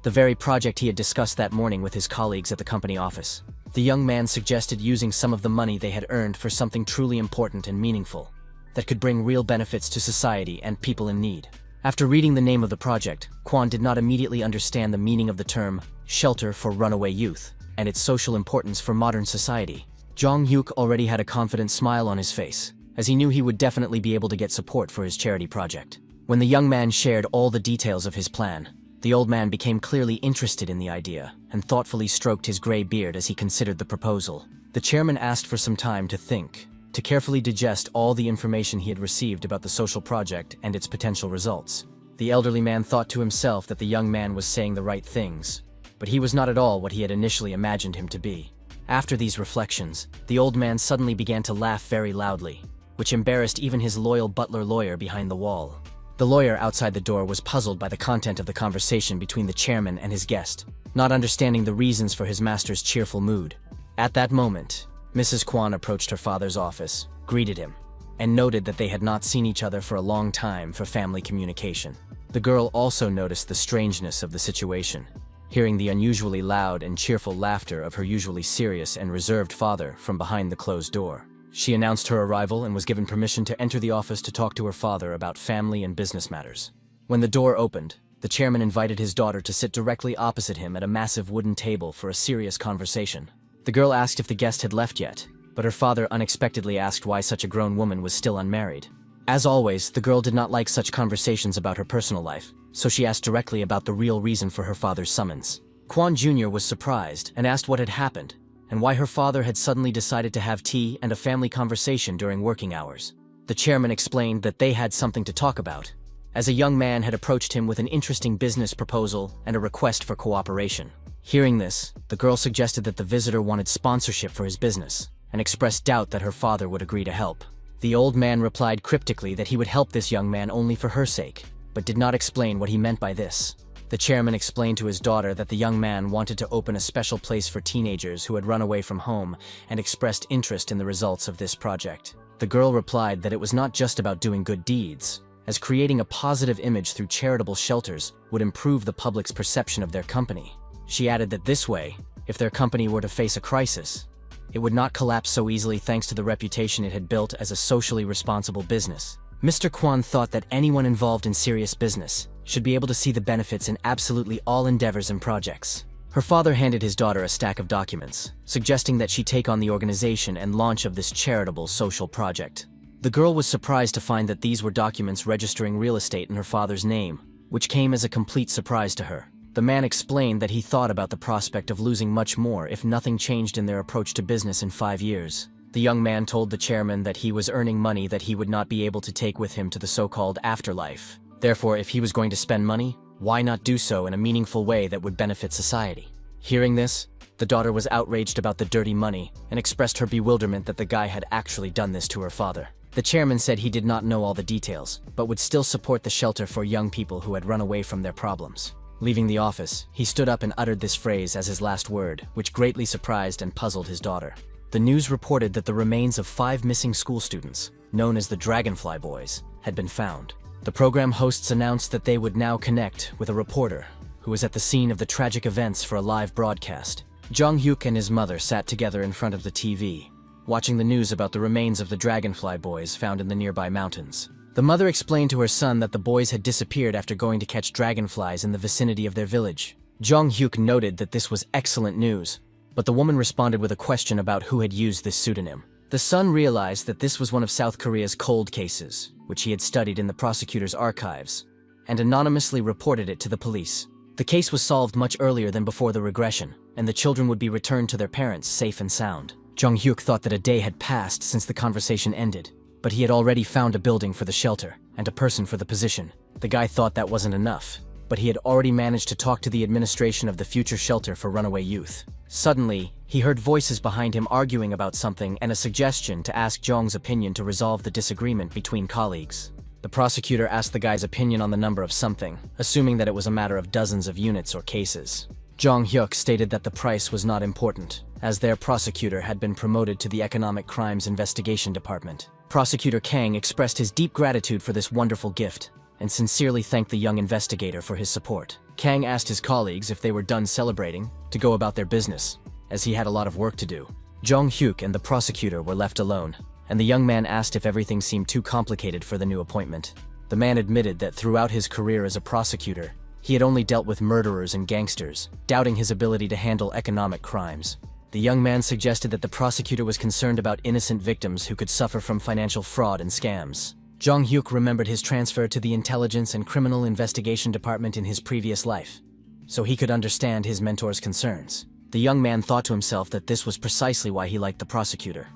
the very project he had discussed that morning with his colleagues at the company office. The young man suggested using some of the money they had earned for something truly important and meaningful, that could bring real benefits to society and people in need. After reading the name of the project, Kwon did not immediately understand the meaning of the term Shelter for Runaway Youth and its social importance for modern society. Jong-hyuk already had a confident smile on his face, as he knew he would definitely be able to get support for his charity project. When the young man shared all the details of his plan, the old man became clearly interested in the idea and thoughtfully stroked his gray beard as he considered the proposal. The chairman asked for some time to think, to carefully digest all the information he had received about the social project and its potential results. The elderly man thought to himself that the young man was saying the right things, but he was not at all what he had initially imagined him to be. After these reflections, the old man suddenly began to laugh very loudly, which embarrassed even his loyal butler lawyer behind the wall. The lawyer outside the door was puzzled by the content of the conversation between the chairman and his guest, not understanding the reasons for his master's cheerful mood. At that moment, Mrs. Kwon approached her father's office, greeted him, and noted that they had not seen each other for a long time for family communication. The girl also noticed the strangeness of the situation, hearing the unusually loud and cheerful laughter of her usually serious and reserved father from behind the closed door. She announced her arrival and was given permission to enter the office to talk to her father about family and business matters. When the door opened, the chairman invited his daughter to sit directly opposite him at a massive wooden table for a serious conversation. The girl asked if the guest had left yet, but her father unexpectedly asked why such a grown woman was still unmarried. As always, the girl did not like such conversations about her personal life, so she asked directly about the real reason for her father's summons. Kwon Jr. was surprised and asked what had happened, and why her father had suddenly decided to have tea and a family conversation during working hours. The chairman explained that they had something to talk about, as a young man had approached him with an interesting business proposal and a request for cooperation. Hearing this, the girl suggested that the visitor wanted sponsorship for his business, and expressed doubt that her father would agree to help. The old man replied cryptically that he would help this young man only for her sake, but did not explain what he meant by this. The chairman explained to his daughter that the young man wanted to open a special place for teenagers who had run away from home and expressed interest in the results of this project. The girl replied that it was not just about doing good deeds, as creating a positive image through charitable shelters would improve the public's perception of their company. She added that this way, if their company were to face a crisis, it would not collapse so easily thanks to the reputation it had built as a socially responsible business. Mr. Kwan thought that anyone involved in serious business should be able to see the benefits in absolutely all endeavors and projects. Her father handed his daughter a stack of documents, suggesting that she take on the organization and launch of this charitable social project. The girl was surprised to find that these were documents registering real estate in her father's name, which came as a complete surprise to her. The man explained that he thought about the prospect of losing much more if nothing changed in their approach to business in 5 years. The young man told the chairman that he was earning money that he would not be able to take with him to the so-called afterlife. Therefore, if he was going to spend money, why not do so in a meaningful way that would benefit society? Hearing this, the daughter was outraged about the dirty money and expressed her bewilderment that the guy had actually done this to her father. The chairman said he did not know all the details, but would still support the shelter for young people who had run away from their problems. Leaving the office, he stood up and uttered this phrase as his last word, which greatly surprised and puzzled his daughter. The news reported that the remains of 5 missing school students, known as the Dragonfly Boys, had been found. The program hosts announced that they would now connect with a reporter who was at the scene of the tragic events for a live broadcast. Jong Hyuk and his mother sat together in front of the TV, watching the news about the remains of the Dragonfly Boys found in the nearby mountains. The mother explained to her son that the boys had disappeared after going to catch dragonflies in the vicinity of their village. Jong Hyuk noted that this was excellent news, but the woman responded with a question about who had used this pseudonym. The son realized that this was one of South Korea's cold cases, which he had studied in the prosecutor's archives, and anonymously reported it to the police. The case was solved much earlier than before the regression, and the children would be returned to their parents safe and sound. Jong Hyuk thought that a day had passed since the conversation ended, but he had already found a building for the shelter and a person for the position. The guy thought that wasn't enough, but he had already managed to talk to the administration of the future shelter for runaway youth. Suddenly, he heard voices behind him arguing about something and a suggestion to ask Jong's opinion to resolve the disagreement between colleagues. The prosecutor asked the guy's opinion on the number of something, assuming that it was a matter of dozens of units or cases. Jong Hyuk stated that the price was not important, as their prosecutor had been promoted to the Economic Crimes Investigation Department. Prosecutor Kang expressed his deep gratitude for this wonderful gift and sincerely thanked the young investigator for his support. Kang asked his colleagues if they were done celebrating to go about their business, as he had a lot of work to do. Jong Hyuk and the prosecutor were left alone, and the young man asked if everything seemed too complicated for the new appointment. The man admitted that throughout his career as a prosecutor, he had only dealt with murderers and gangsters, doubting his ability to handle economic crimes. The young man suggested that the prosecutor was concerned about innocent victims who could suffer from financial fraud and scams. Jong Hyuk remembered his transfer to the Intelligence and Criminal Investigation Department in his previous life, so he could understand his mentor's concerns. The young man thought to himself that this was precisely why he liked the prosecutor.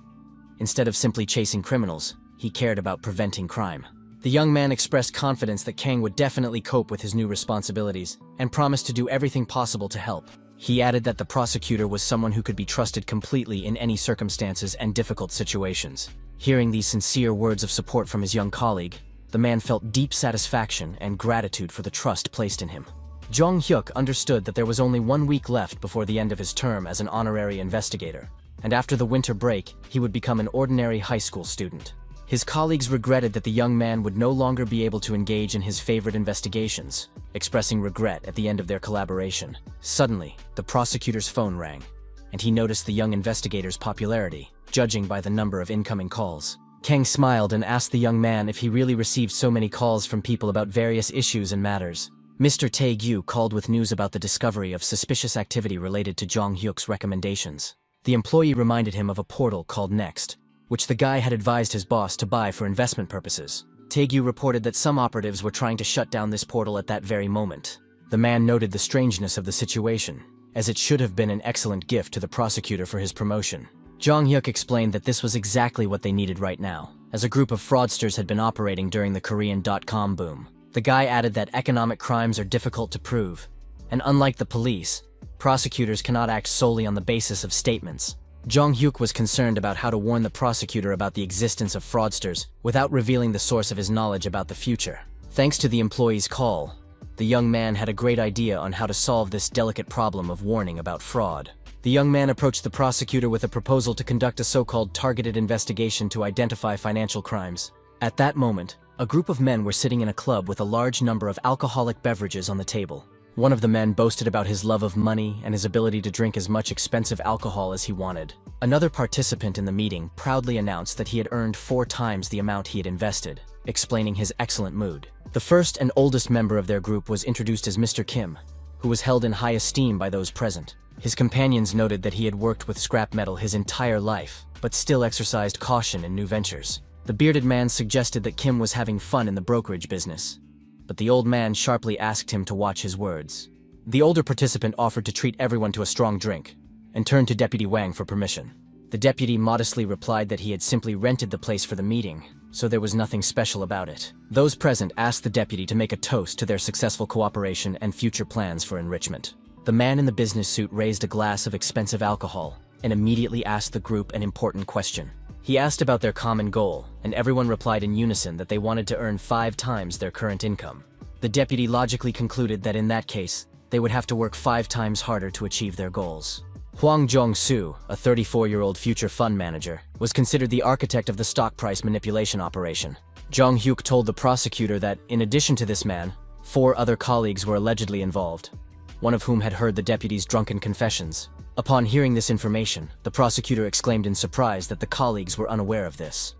Instead of simply chasing criminals, he cared about preventing crime. The young man expressed confidence that Kang would definitely cope with his new responsibilities and promised to do everything possible to help. He added that the prosecutor was someone who could be trusted completely in any circumstances and difficult situations. Hearing these sincere words of support from his young colleague, the man felt deep satisfaction and gratitude for the trust placed in him. Jong Hyuk understood that there was only 1 week left before the end of his term as an honorary investigator, and after the winter break, he would become an ordinary high school student. His colleagues regretted that the young man would no longer be able to engage in his favorite investigations, expressing regret at the end of their collaboration. Suddenly, the prosecutor's phone rang, and he noticed the young investigator's popularity, judging by the number of incoming calls. Kang smiled and asked the young man if he really received so many calls from people about various issues and matters. Mr. Tae-gyu called with news about the discovery of suspicious activity related to Jong Hyuk's recommendations. The employee reminded him of a portal called Next, which the guy had advised his boss to buy for investment purposes. Tae-gyu reported that some operatives were trying to shut down this portal at that very moment. The man noted the strangeness of the situation, as it should have been an excellent gift to the prosecutor for his promotion. Jong Hyuk explained that this was exactly what they needed right now, as a group of fraudsters had been operating during the Korean .com boom. The guy added that economic crimes are difficult to prove, and unlike the police, Prosecutors cannot act solely on the basis of statements. Jong Hyuk was concerned about how to warn the prosecutor about the existence of fraudsters without revealing the source of his knowledge about the future. Thanks to the employee's call, the young man had a great idea on how to solve this delicate problem of warning about fraud. The young man approached the prosecutor with a proposal to conduct a so-called targeted investigation to identify financial crimes. At that moment, a group of men were sitting in a club with a large number of alcoholic beverages on the table. One of the men boasted about his love of money and his ability to drink as much expensive alcohol as he wanted. Another participant in the meeting proudly announced that he had earned 4 times the amount he had invested, explaining his excellent mood. The first and oldest member of their group was introduced as Mr. Kim, who was held in high esteem by those present. His companions noted that he had worked with scrap metal his entire life, but still exercised caution in new ventures. The bearded man suggested that Kim was having fun in the brokerage business, but the old man sharply asked him to watch his words. The older participant offered to treat everyone to a strong drink, and turned to Deputy Wang for permission. The deputy modestly replied that he had simply rented the place for the meeting, so there was nothing special about it. Those present asked the deputy to make a toast to their successful cooperation and future plans for enrichment. The man in the business suit raised a glass of expensive alcohol and immediately asked the group an important question. He asked about their common goal, and everyone replied in unison that they wanted to earn 5 times their current income. The deputy logically concluded that in that case, they would have to work 5 times harder to achieve their goals. Huang Jong-soo, a 34-year-old future fund manager, was considered the architect of the stock price manipulation operation. Jong Hyuk told the prosecutor that, in addition to this man, 4 other colleagues were allegedly involved, one of whom had heard the deputy's drunken confessions. Upon hearing this information, the prosecutor exclaimed in surprise that the colleagues were unaware of this.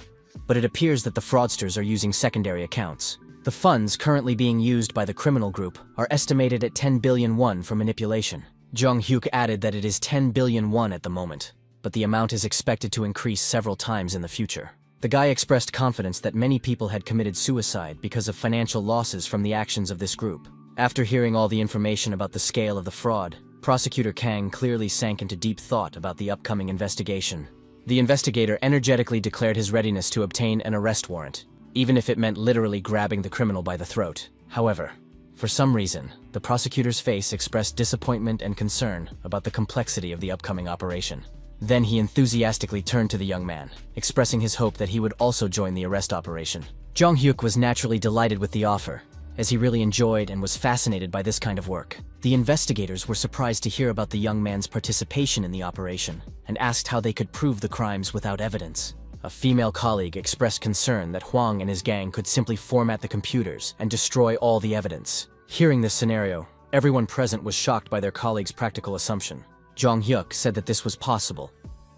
But it appears that the fraudsters are using secondary accounts. The funds currently being used by the criminal group are estimated at 10 billion won for manipulation. Jong Hyuk added that it is 10 billion won at the moment, but the amount is expected to increase several times in the future. The guy expressed confidence that many people had committed suicide because of financial losses from the actions of this group. After hearing all the information about the scale of the fraud, Prosecutor Kang clearly sank into deep thought about the upcoming investigation. The investigator energetically declared his readiness to obtain an arrest warrant, even if it meant literally grabbing the criminal by the throat. However, for some reason, the prosecutor's face expressed disappointment and concern about the complexity of the upcoming operation. Then he enthusiastically turned to the young man, expressing his hope that he would also join the arrest operation. Jong Hyuk was naturally delighted with the offer, as he really enjoyed and was fascinated by this kind of work. The investigators were surprised to hear about the young man's participation in the operation, and asked how they could prove the crimes without evidence. A female colleague expressed concern that Huang and his gang could simply format the computers and destroy all the evidence. Hearing this scenario, everyone present was shocked by their colleague's practical assumption. Jong Hyuk said that this was possible,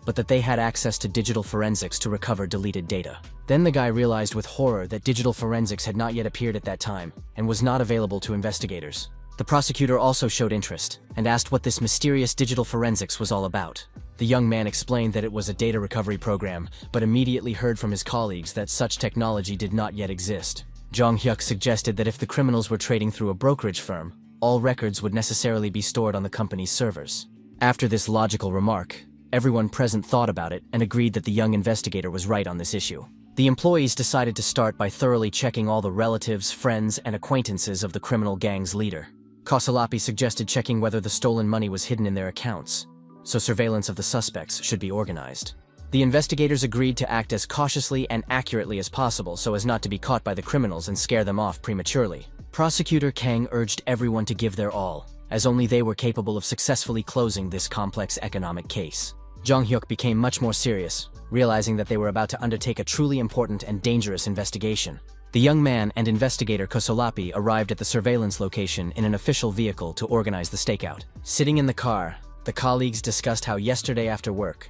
but that they had access to digital forensics to recover deleted data. Then the guy realized with horror that digital forensics had not yet appeared at that time and was not available to investigators. The prosecutor also showed interest and asked what this mysterious digital forensics was all about. The young man explained that it was a data recovery program, but immediately heard from his colleagues that such technology did not yet exist. Jong Hyuk suggested that if the criminals were trading through a brokerage firm, all records would necessarily be stored on the company's servers. After this logical remark, everyone present thought about it and agreed that the young investigator was right on this issue. The employees decided to start by thoroughly checking all the relatives, friends, and acquaintances of the criminal gang's leader. Kosolapi suggested checking whether the stolen money was hidden in their accounts, so surveillance of the suspects should be organized. The investigators agreed to act as cautiously and accurately as possible so as not to be caught by the criminals and scare them off prematurely. Prosecutor Kang urged everyone to give their all, as only they were capable of successfully closing this complex economic case. Jong Hyuk became much more serious, realizing that they were about to undertake a truly important and dangerous investigation. The young man and investigator Kosolapi arrived at the surveillance location in an official vehicle to organize the stakeout. Sitting in the car, the colleagues discussed how yesterday after work,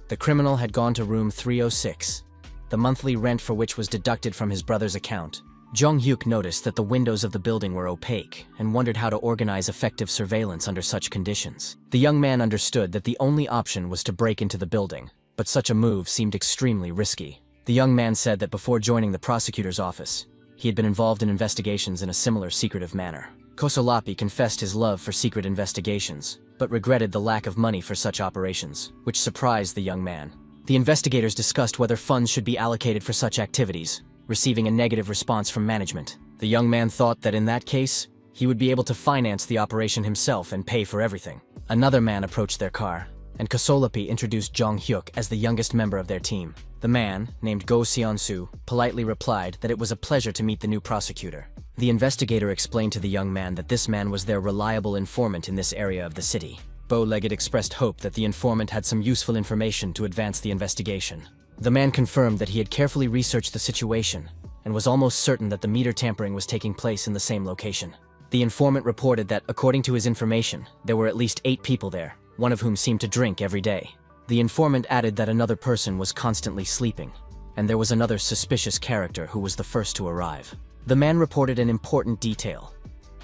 the criminal had gone to room 306, the monthly rent for which was deducted from his brother's account. Jong Hyuk noticed that the windows of the building were opaque and wondered how to organize effective surveillance under such conditions. The young man understood that the only option was to break into the building, but such a move seemed extremely risky. The young man said that before joining the prosecutor's office, he had been involved in investigations in a similar secretive manner. Kosolapi confessed his love for secret investigations, but regretted the lack of money for such operations, which surprised the young man. The investigators discussed whether funds should be allocated for such activities, receiving a negative response from management. The young man thought that in that case, he would be able to finance the operation himself and pay for everything. Another man approached their car, and Kosolapi introduced Jong Hyuk as the youngest member of their team. The man, named Go Seon-soo, politely replied that it was a pleasure to meet the new prosecutor. The investigator explained to the young man that this man was their reliable informant in this area of the city. Bow-legged expressed hope that the informant had some useful information to advance the investigation. The man confirmed that he had carefully researched the situation and was almost certain that the meter tampering was taking place in the same location. The informant reported that, according to his information, there were at least 8 people there, one of whom seemed to drink every day. The informant added that another person was constantly sleeping, and there was another suspicious character who was the first to arrive. The man reported an important detail.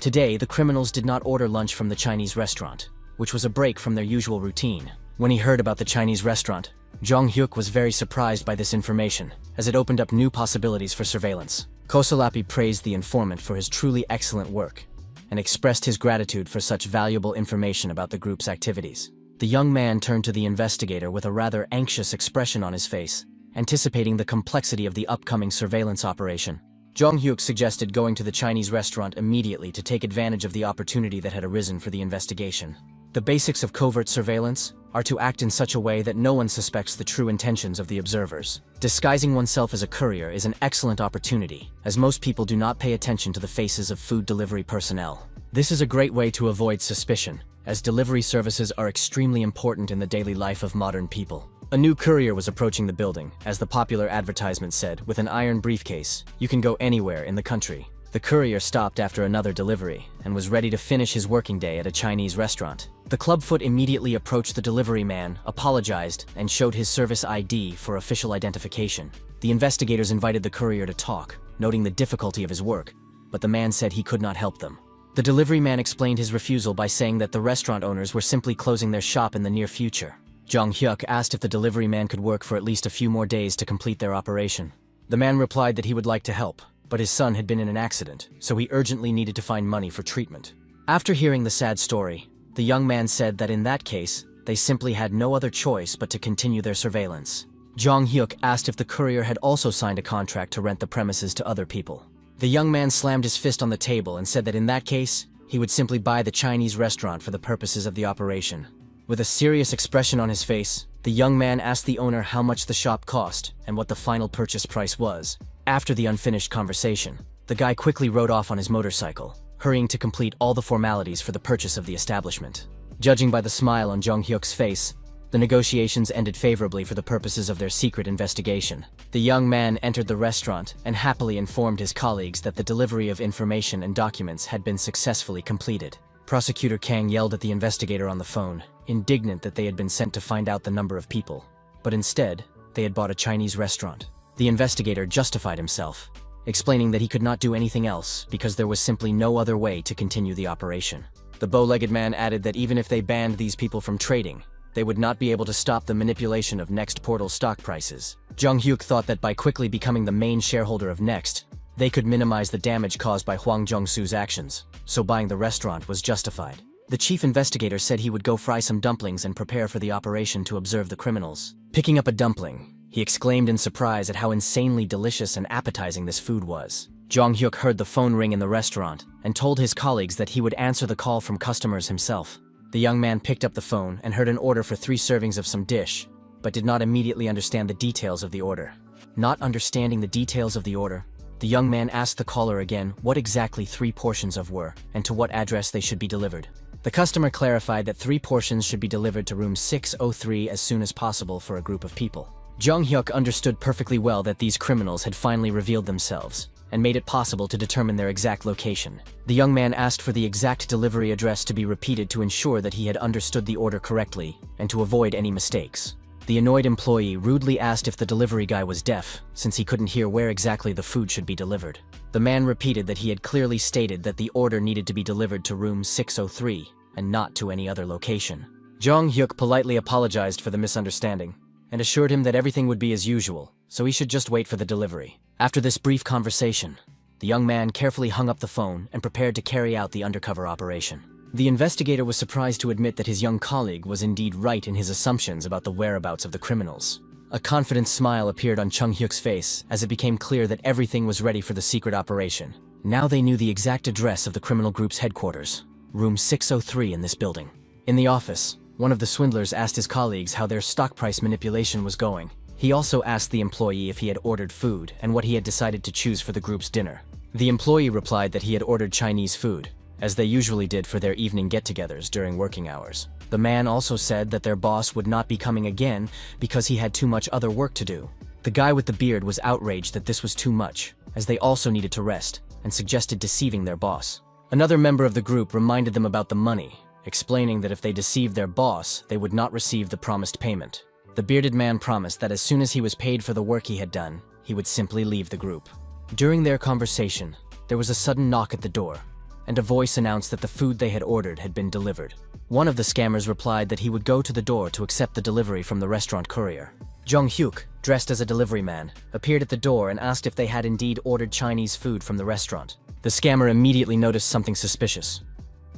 Today, the criminals did not order lunch from the Chinese restaurant, which was a break from their usual routine. When he heard about the Chinese restaurant, Jong Hyuk was very surprised by this information, as it opened up new possibilities for surveillance. Kosolapi praised the informant for his truly excellent work, and expressed his gratitude for such valuable information about the group's activities. The young man turned to the investigator with a rather anxious expression on his face, anticipating the complexity of the upcoming surveillance operation. Jong Hyuk suggested going to the Chinese restaurant immediately to take advantage of the opportunity that had arisen for the investigation. The basics of covert surveillance are to act in such a way that no one suspects the true intentions of the observers. Disguising oneself as a courier is an excellent opportunity, as most people do not pay attention to the faces of food delivery personnel. This is a great way to avoid suspicion, as delivery services are extremely important in the daily life of modern people. A new courier was approaching the building, as the popular advertisement said, with an iron briefcase. You can go anywhere in the country. The courier stopped after another delivery and was ready to finish his working day at a Chinese restaurant. The clubfoot immediately approached the delivery man, apologized, and showed his service ID for official identification. The investigators invited the courier to talk, noting the difficulty of his work, but the man said he could not help them. The delivery man explained his refusal by saying that the restaurant owners were simply closing their shop in the near future. Jong Hyuk asked if the delivery man could work for at least a few more days to complete their operation. The man replied that he would like to help, but his son had been in an accident, so he urgently needed to find money for treatment. After hearing the sad story, the young man said that in that case, they simply had no other choice but to continue their surveillance. Jong Hyuk asked if the courier had also signed a contract to rent the premises to other people. The young man slammed his fist on the table and said that in that case, he would simply buy the Chinese restaurant for the purposes of the operation. With a serious expression on his face, the young man asked the owner how much the shop cost and what the final purchase price was. After the unfinished conversation, the guy quickly rode off on his motorcycle, hurrying to complete all the formalities for the purchase of the establishment. Judging by the smile on Jong Hyuk's face, the negotiations ended favorably for the purposes of their secret investigation. The young man entered the restaurant and happily informed his colleagues that the delivery of information and documents had been successfully completed. Prosecutor Kang yelled at the investigator on the phone, indignant that they had been sent to find out the number of people, but instead, they had bought a Chinese restaurant. The investigator justified himself, explaining that he could not do anything else because there was simply no other way to continue the operation. The bow-legged man added that even if they banned these people from trading, they would not be able to stop the manipulation of Next Portal stock prices. Jong Hyuk thought that by quickly becoming the main shareholder of Next, they could minimize the damage caused by Hwang Jong-soo's actions, so buying the restaurant was justified. The chief investigator said he would go fry some dumplings and prepare for the operation to observe the criminals. Picking up a dumpling, he exclaimed in surprise at how insanely delicious and appetizing this food was. Jong Hyuk heard the phone ring in the restaurant and told his colleagues that he would answer the call from customers himself. The young man picked up the phone and heard an order for 3 servings of some dish, but did not immediately understand the details of the order. Not understanding the details of the order, the young man asked the caller again what exactly 3 portions of were and to what address they should be delivered. The customer clarified that 3 portions should be delivered to room 603 as soon as possible for a group of people. Jong Hyuk understood perfectly well that these criminals had finally revealed themselves and made it possible to determine their exact location. The young man asked for the exact delivery address to be repeated to ensure that he had understood the order correctly and to avoid any mistakes. The annoyed employee rudely asked if the delivery guy was deaf, since he couldn't hear where exactly the food should be delivered. The man repeated that he had clearly stated that the order needed to be delivered to room 603 and not to any other location. Jong Hyuk politely apologized for the misunderstanding and assured him that everything would be as usual, so he should just wait for the delivery. After this brief conversation, the young man carefully hung up the phone and prepared to carry out the undercover operation. The investigator was surprised to admit that his young colleague was indeed right in his assumptions about the whereabouts of the criminals. A confident smile appeared on Jong Hyuk's face as it became clear that everything was ready for the secret operation. Now they knew the exact address of the criminal group's headquarters, room 603 in this building. In the office, one of the swindlers asked his colleagues how their stock price manipulation was going. He also asked the employee if he had ordered food and what he had decided to choose for the group's dinner. The employee replied that he had ordered Chinese food, as they usually did for their evening get-togethers during working hours. The man also said that their boss would not be coming again because he had too much other work to do. The guy with the beard was outraged that this was too much, as they also needed to rest, and suggested deceiving their boss. Another member of the group reminded them about the money, explaining that if they deceived their boss, they would not receive the promised payment. The bearded man promised that as soon as he was paid for the work he had done, he would simply leave the group. During their conversation, there was a sudden knock at the door, and a voice announced that the food they had ordered had been delivered. One of the scammers replied that he would go to the door to accept the delivery from the restaurant courier. Jung Hyuk, dressed as a delivery man, appeared at the door and asked if they had indeed ordered Chinese food from the restaurant. The scammer immediately noticed something suspicious.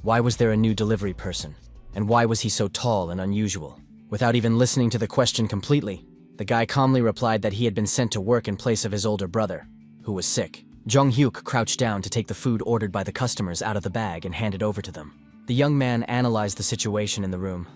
Why was there a new delivery person? And why was he so tall and unusual? Without even listening to the question completely, the guy calmly replied that he had been sent to work in place of his older brother, who was sick. Jung Hyuk crouched down to take the food ordered by the customers out of the bag and hand it over to them. The young man analyzed the situation in the room,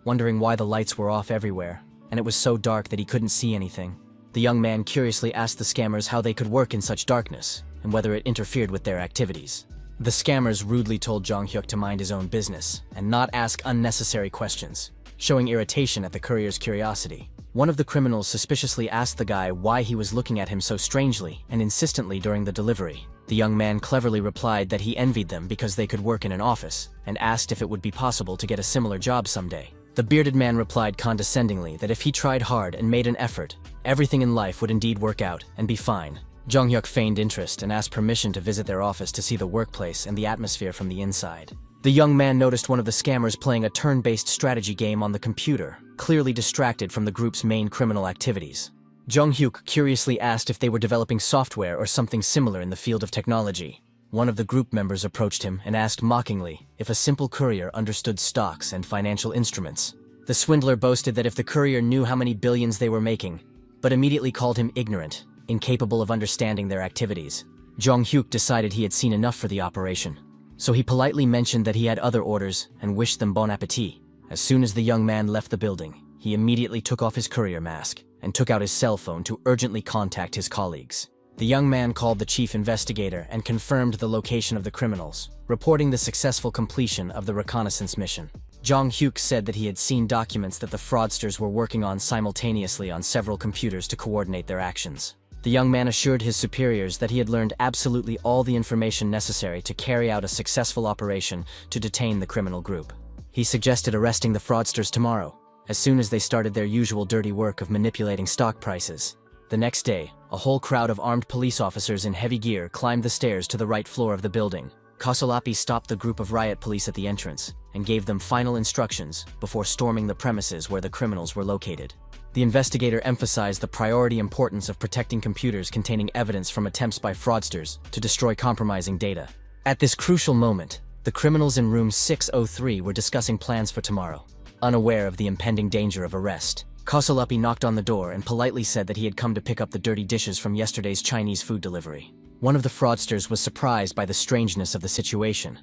wondering why the lights were off everywhere, and it was so dark that he couldn't see anything. The young man curiously asked the scammers how they could work in such darkness, and whether it interfered with their activities. The scammers rudely told Jung Hyuk to mind his own business and not ask unnecessary questions, showing irritation at the courier's curiosity. One of the criminals suspiciously asked the guy why he was looking at him so strangely and insistently during the delivery. The young man cleverly replied that he envied them because they could work in an office, and asked if it would be possible to get a similar job someday. The bearded man replied condescendingly that if he tried hard and made an effort, everything in life would indeed work out and be fine. Jung Hyuk feigned interest and asked permission to visit their office to see the workplace and the atmosphere from the inside. The young man noticed one of the scammers playing a turn-based strategy game on the computer, clearly distracted from the group's main criminal activities. Jung Hyuk curiously asked if they were developing software or something similar in the field of technology. One of the group members approached him and asked mockingly if a simple courier understood stocks and financial instruments. The swindler boasted that if the courier knew how many billions they were making, but immediately called him ignorant, incapable of understanding their activities. Jung Hyuk decided he had seen enough for the operation, so he politely mentioned that he had other orders and wished them bon appetit. As soon as the young man left the building, he immediately took off his courier mask and took out his cell phone to urgently contact his colleagues. The young man called the chief investigator and confirmed the location of the criminals, reporting the successful completion of the reconnaissance mission. Jung Hyuk said that he had seen documents that the fraudsters were working on simultaneously on several computers to coordinate their actions. The young man assured his superiors that he had learned absolutely all the information necessary to carry out a successful operation to detain the criminal group. He suggested arresting the fraudsters tomorrow, as soon as they started their usual dirty work of manipulating stock prices. The next day, a whole crowd of armed police officers in heavy gear climbed the stairs to the right floor of the building. Kosolapi stopped the group of riot police at the entrance and gave them final instructions before storming the premises where the criminals were located. The investigator emphasized the priority importance of protecting computers containing evidence from attempts by fraudsters to destroy compromising data. At this crucial moment, the criminals in room 603 were discussing plans for tomorrow, unaware of the impending danger of arrest. Kosolapi knocked on the door and politely said that he had come to pick up the dirty dishes from yesterday's Chinese food delivery. One of the fraudsters was surprised by the strangeness of the situation,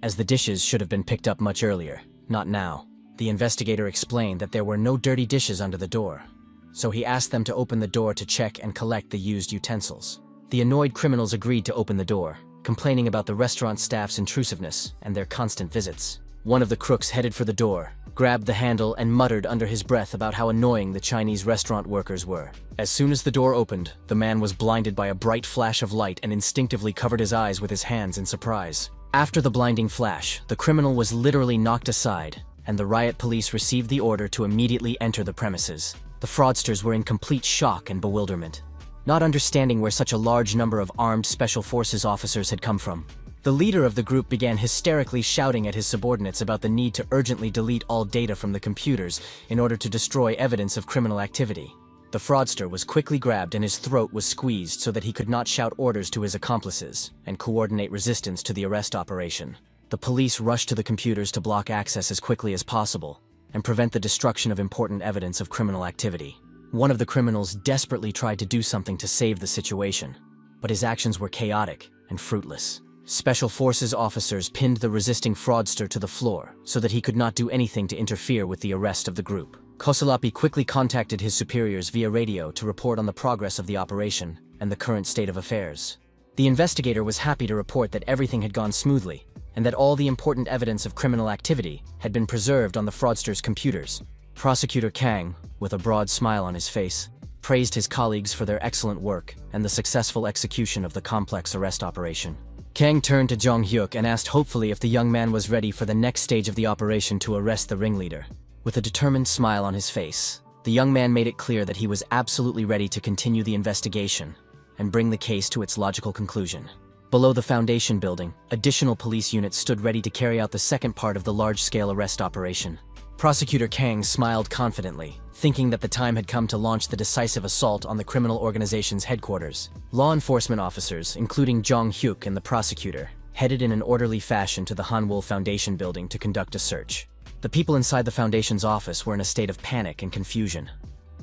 as the dishes should have been picked up much earlier, not now. The investigator explained that there were no dirty dishes under the door, so he asked them to open the door to check and collect the used utensils. The annoyed criminals agreed to open the door, complaining about the restaurant staff's intrusiveness and their constant visits. One of the crooks headed for the door, grabbed the handle and muttered under his breath about how annoying the Chinese restaurant workers were. As soon as the door opened, the man was blinded by a bright flash of light and instinctively covered his eyes with his hands in surprise. After the blinding flash, the criminal was literally knocked aside, and the riot police received the order to immediately enter the premises. The fraudsters were in complete shock and bewilderment, not understanding where such a large number of armed special forces officers had come from. The leader of the group began hysterically shouting at his subordinates about the need to urgently delete all data from the computers in order to destroy evidence of criminal activity. The fraudster was quickly grabbed and his throat was squeezed so that he could not shout orders to his accomplices and coordinate resistance to the arrest operation. The police rushed to the computers to block access as quickly as possible and prevent the destruction of important evidence of criminal activity. One of the criminals desperately tried to do something to save the situation, but his actions were chaotic and fruitless. Special Forces officers pinned the resisting fraudster to the floor so that he could not do anything to interfere with the arrest of the group. Kosolapi quickly contacted his superiors via radio to report on the progress of the operation and the current state of affairs. The investigator was happy to report that everything had gone smoothly and that all the important evidence of criminal activity had been preserved on the fraudster's computers. Prosecutor Kang, with a broad smile on his face, praised his colleagues for their excellent work and the successful execution of the complex arrest operation. Kang turned to Jong Hyuk and asked hopefully if the young man was ready for the next stage of the operation to arrest the ringleader. With a determined smile on his face, the young man made it clear that he was absolutely ready to continue the investigation and bring the case to its logical conclusion. Below the Foundation building, additional police units stood ready to carry out the second part of the large-scale arrest operation. Prosecutor Kang smiled confidently, thinking that the time had come to launch the decisive assault on the criminal organization's headquarters. Law enforcement officers, including Jong Hyuk and the prosecutor, headed in an orderly fashion to the Hanwol Foundation building to conduct a search. The people inside the Foundation's office were in a state of panic and confusion,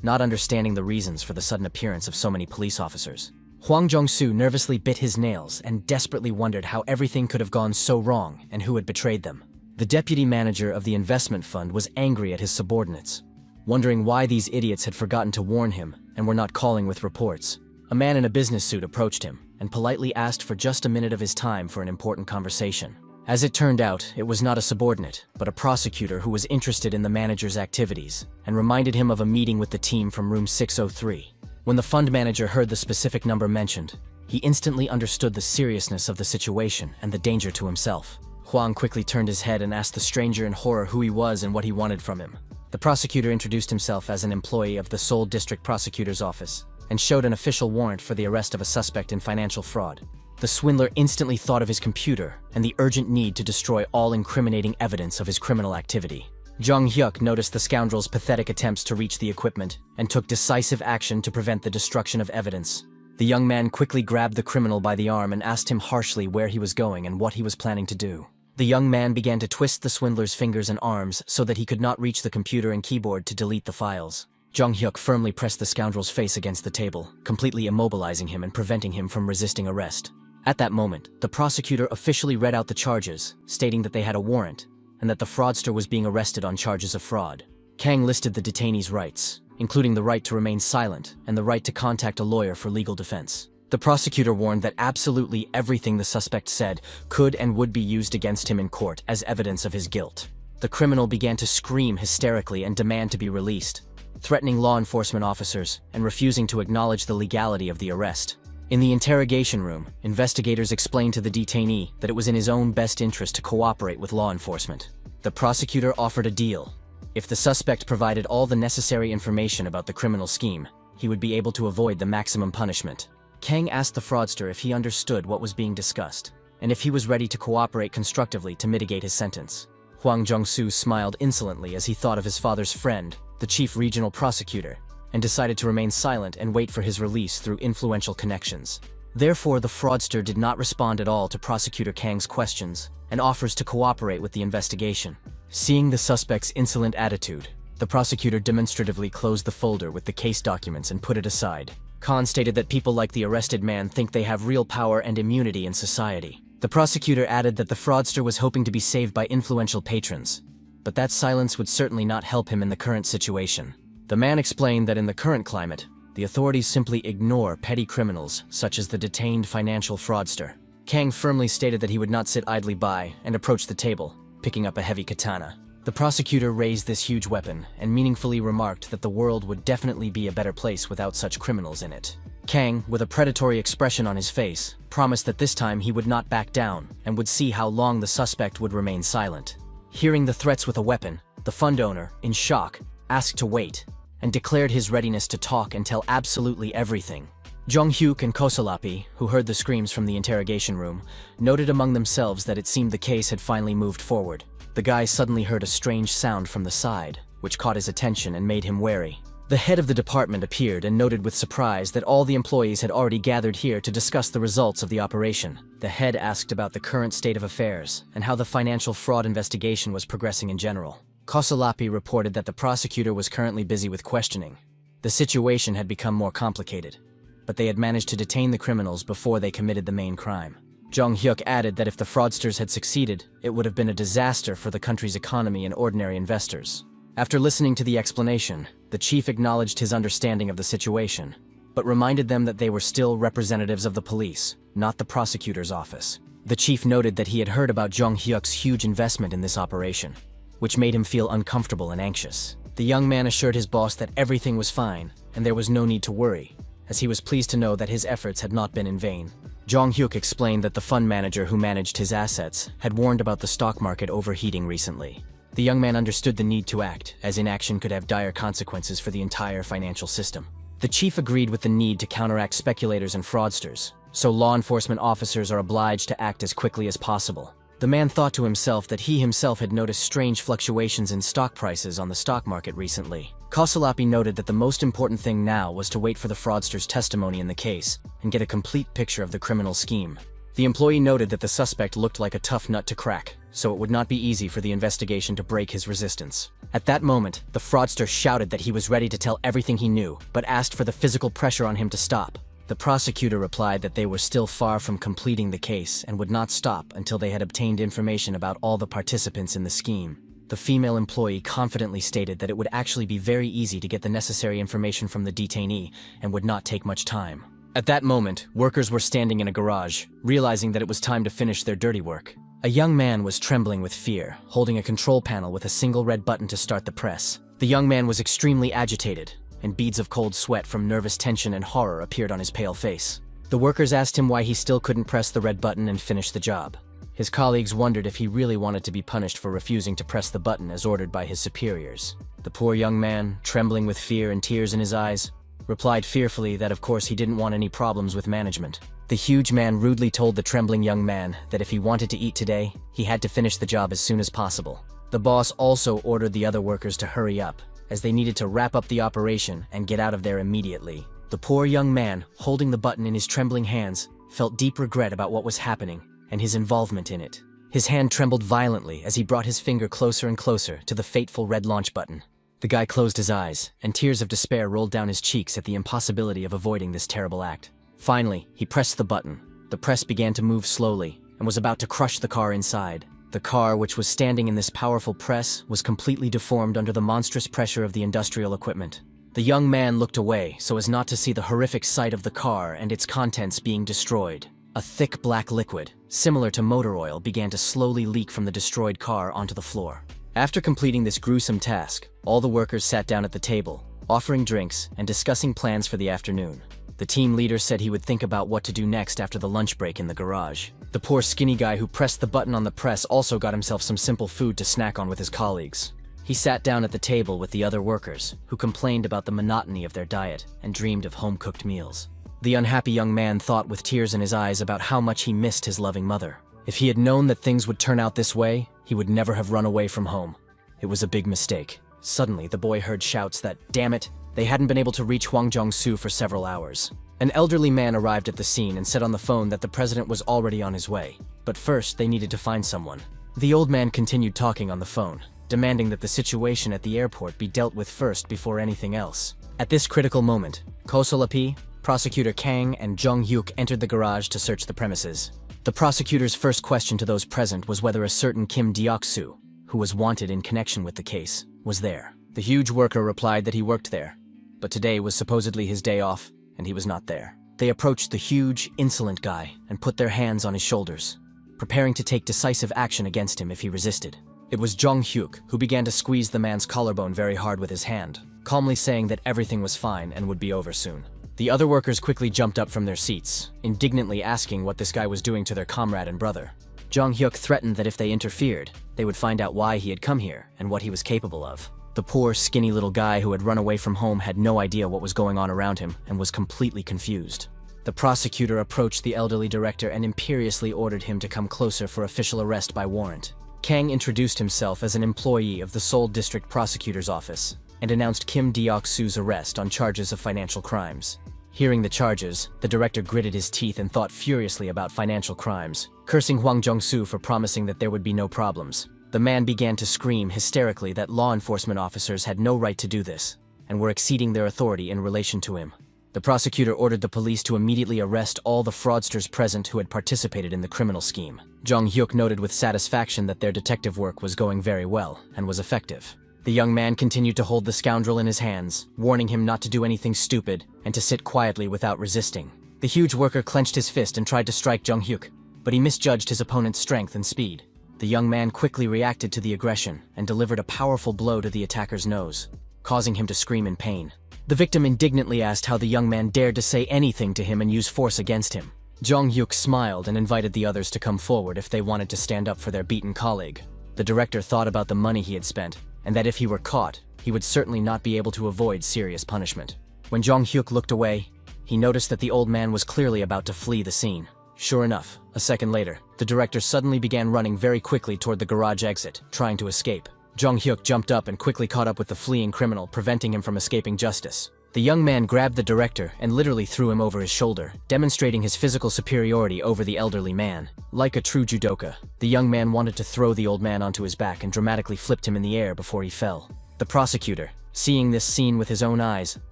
not understanding the reasons for the sudden appearance of so many police officers. Hwang Jong-soo nervously bit his nails and desperately wondered how everything could have gone so wrong and who had betrayed them. The deputy manager of the investment fund was angry at his subordinates, wondering why these idiots had forgotten to warn him and were not calling with reports. A man in a business suit approached him and politely asked for just a minute of his time for an important conversation. As it turned out, it was not a subordinate, but a prosecutor who was interested in the manager's activities and reminded him of a meeting with the team from room 603. When the fund manager heard the specific number mentioned, he instantly understood the seriousness of the situation and the danger to himself. Hwang quickly turned his head and asked the stranger in horror who he was and what he wanted from him. The prosecutor introduced himself as an employee of the Seoul District Prosecutor's Office and showed an official warrant for the arrest of a suspect in financial fraud. The swindler instantly thought of his computer and the urgent need to destroy all incriminating evidence of his criminal activity. Jong Hyuk noticed the scoundrel's pathetic attempts to reach the equipment and took decisive action to prevent the destruction of evidence. The young man quickly grabbed the criminal by the arm and asked him harshly where he was going and what he was planning to do. The young man began to twist the swindler's fingers and arms so that he could not reach the computer and keyboard to delete the files. Jong Hyuk firmly pressed the scoundrel's face against the table, completely immobilizing him and preventing him from resisting arrest. At that moment, the prosecutor officially read out the charges, stating that they had a warrant and that the fraudster was being arrested on charges of fraud. Kang listed the detainee's rights, including the right to remain silent and the right to contact a lawyer for legal defense. The prosecutor warned that absolutely everything the suspect said could and would be used against him in court as evidence of his guilt. The criminal began to scream hysterically and demand to be released, threatening law enforcement officers and refusing to acknowledge the legality of the arrest. In the interrogation room, investigators explained to the detainee that it was in his own best interest to cooperate with law enforcement. The prosecutor offered a deal. If the suspect provided all the necessary information about the criminal scheme, he would be able to avoid the maximum punishment. Kang asked the fraudster if he understood what was being discussed, and if he was ready to cooperate constructively to mitigate his sentence. Hwang Jong-soo smiled insolently as he thought of his father's friend, the chief regional prosecutor, and decided to remain silent and wait for his release through influential connections. Therefore, the fraudster did not respond at all to Prosecutor Kang's questions and offers to cooperate with the investigation. Seeing the suspect's insolent attitude, the prosecutor demonstratively closed the folder with the case documents and put it aside. Khan stated that people like the arrested man think they have real power and immunity in society. The prosecutor added that the fraudster was hoping to be saved by influential patrons, but that silence would certainly not help him in the current situation. The man explained that in the current climate, the authorities simply ignore petty criminals such as the detained financial fraudster. Kang firmly stated that he would not sit idly by and approached the table, picking up a heavy katana. The prosecutor raised this huge weapon and meaningfully remarked that the world would definitely be a better place without such criminals in it. Kang, with a predatory expression on his face, promised that this time he would not back down and would see how long the suspect would remain silent. Hearing the threats with a weapon, the fund owner, in shock, asked to wait and declared his readiness to talk and tell absolutely everything. Jong Hyuk and Kosolapi, who heard the screams from the interrogation room, noted among themselves that it seemed the case had finally moved forward. The guy suddenly heard a strange sound from the side, which caught his attention and made him wary. The head of the department appeared and noted with surprise that all the employees had already gathered here to discuss the results of the operation. The head asked about the current state of affairs and how the financial fraud investigation was progressing in general. Kosolapi reported that the prosecutor was currently busy with questioning. The situation had become more complicated, but they had managed to detain the criminals before they committed the main crime. Jong Hyuk added that if the fraudsters had succeeded, it would have been a disaster for the country's economy and ordinary investors. After listening to the explanation, the chief acknowledged his understanding of the situation, but reminded them that they were still representatives of the police, not the prosecutor's office. The chief noted that he had heard about Jong Hyuk's huge investment in this operation, which made him feel uncomfortable and anxious. The young man assured his boss that everything was fine and there was no need to worry, as he was pleased to know that his efforts had not been in vain. Jong Hyuk explained that the fund manager who managed his assets had warned about the stock market overheating recently. The young man understood the need to act, as inaction could have dire consequences for the entire financial system. The chief agreed with the need to counteract speculators and fraudsters, so law enforcement officers are obliged to act as quickly as possible. The man thought to himself that he himself had noticed strange fluctuations in stock prices on the stock market recently. Kosolapi noted that the most important thing now was to wait for the fraudster's testimony in the case and get a complete picture of the criminal scheme. The employee noted that the suspect looked like a tough nut to crack, so it would not be easy for the investigation to break his resistance. At that moment, the fraudster shouted that he was ready to tell everything he knew, but asked for the physical pressure on him to stop. The prosecutor replied that they were still far from completing the case and would not stop until they had obtained information about all the participants in the scheme. The female employee confidently stated that it would actually be very easy to get the necessary information from the detainee and would not take much time. At that moment, workers were standing in a garage, realizing that it was time to finish their dirty work. A young man was trembling with fear, holding a control panel with a single red button to start the press. The young man was extremely agitated, and beads of cold sweat from nervous tension and horror appeared on his pale face. The workers asked him why he still couldn't press the red button and finish the job. His colleagues wondered if he really wanted to be punished for refusing to press the button as ordered by his superiors. The poor young man, trembling with fear and tears in his eyes, replied fearfully that of course he didn't want any problems with management. The huge man rudely told the trembling young man that if he wanted to eat today, he had to finish the job as soon as possible. The boss also ordered the other workers to hurry up, as they needed to wrap up the operation and get out of there immediately. The poor young man, holding the button in his trembling hands, felt deep regret about what was happening and his involvement in it. His hand trembled violently as he brought his finger closer and closer to the fateful red launch button. The guy closed his eyes, and tears of despair rolled down his cheeks at the impossibility of avoiding this terrible act. Finally, he pressed the button. The press began to move slowly and was about to crush the car inside. The car, which was standing in this powerful press, was completely deformed under the monstrous pressure of the industrial equipment. The young man looked away so as not to see the horrific sight of the car and its contents being destroyed. A thick black liquid, similar to motor oil, began to slowly leak from the destroyed car onto the floor. After completing this gruesome task, all the workers sat down at the table, offering drinks and discussing plans for the afternoon. The team leader said he would think about what to do next after the lunch break in the garage. The poor skinny guy who pressed the button on the press also got himself some simple food to snack on with his colleagues. He sat down at the table with the other workers, who complained about the monotony of their diet and dreamed of home-cooked meals. The unhappy young man thought with tears in his eyes about how much he missed his loving mother. If he had known that things would turn out this way, he would never have run away from home. It was a big mistake. Suddenly, the boy heard shouts that, damn it, they hadn't been able to reach Hwang Jong-soo for several hours. An elderly man arrived at the scene and said on the phone that the president was already on his way. But first, they needed to find someone. The old man continued talking on the phone, demanding that the situation at the airport be dealt with first before anything else. At this critical moment, Kosolapi, Prosecutor Kang, and Jong Hyuk entered the garage to search the premises. The prosecutor's first question to those present was whether a certain Kim Deok-soo, who was wanted in connection with the case, was there. The huge worker replied that he worked there, but today was supposedly his day off, and he was not there. They approached the huge, insolent guy and put their hands on his shoulders, preparing to take decisive action against him if he resisted. It was Jong Hyuk who began to squeeze the man's collarbone very hard with his hand, calmly saying that everything was fine and would be over soon. The other workers quickly jumped up from their seats, indignantly asking what this guy was doing to their comrade and brother. Jong Hyuk threatened that if they interfered, they would find out why he had come here and what he was capable of. The poor, skinny little guy who had run away from home had no idea what was going on around him and was completely confused. The prosecutor approached the elderly director and imperiously ordered him to come closer for official arrest by warrant. Kang introduced himself as an employee of the Seoul District Prosecutor's Office and announced Kim Deok-soo's arrest on charges of financial crimes. Hearing the charges, the director gritted his teeth and thought furiously about financial crimes, cursing Hwang Jong-soo for promising that there would be no problems. The man began to scream hysterically that law enforcement officers had no right to do this and were exceeding their authority in relation to him. The prosecutor ordered the police to immediately arrest all the fraudsters present who had participated in the criminal scheme. Jong Hyuk noted with satisfaction that their detective work was going very well and was effective. The young man continued to hold the scoundrel in his hands, warning him not to do anything stupid and to sit quietly without resisting. The huge worker clenched his fist and tried to strike Jong Hyuk, but he misjudged his opponent's strength and speed. The young man quickly reacted to the aggression and delivered a powerful blow to the attacker's nose, causing him to scream in pain. The victim indignantly asked how the young man dared to say anything to him and use force against him. Jong Hyuk smiled and invited the others to come forward if they wanted to stand up for their beaten colleague. The director thought about the money he had spent, and that if he were caught, he would certainly not be able to avoid serious punishment. When Jong Hyuk looked away, he noticed that the old man was clearly about to flee the scene. Sure enough, a second later, the director suddenly began running very quickly toward the garage exit, trying to escape. Jong Hyuk jumped up and quickly caught up with the fleeing criminal, preventing him from escaping justice. The young man grabbed the director and literally threw him over his shoulder, demonstrating his physical superiority over the elderly man. Like a true judoka, the young man wanted to throw the old man onto his back and dramatically flipped him in the air before he fell. The prosecutor, seeing this scene with his own eyes,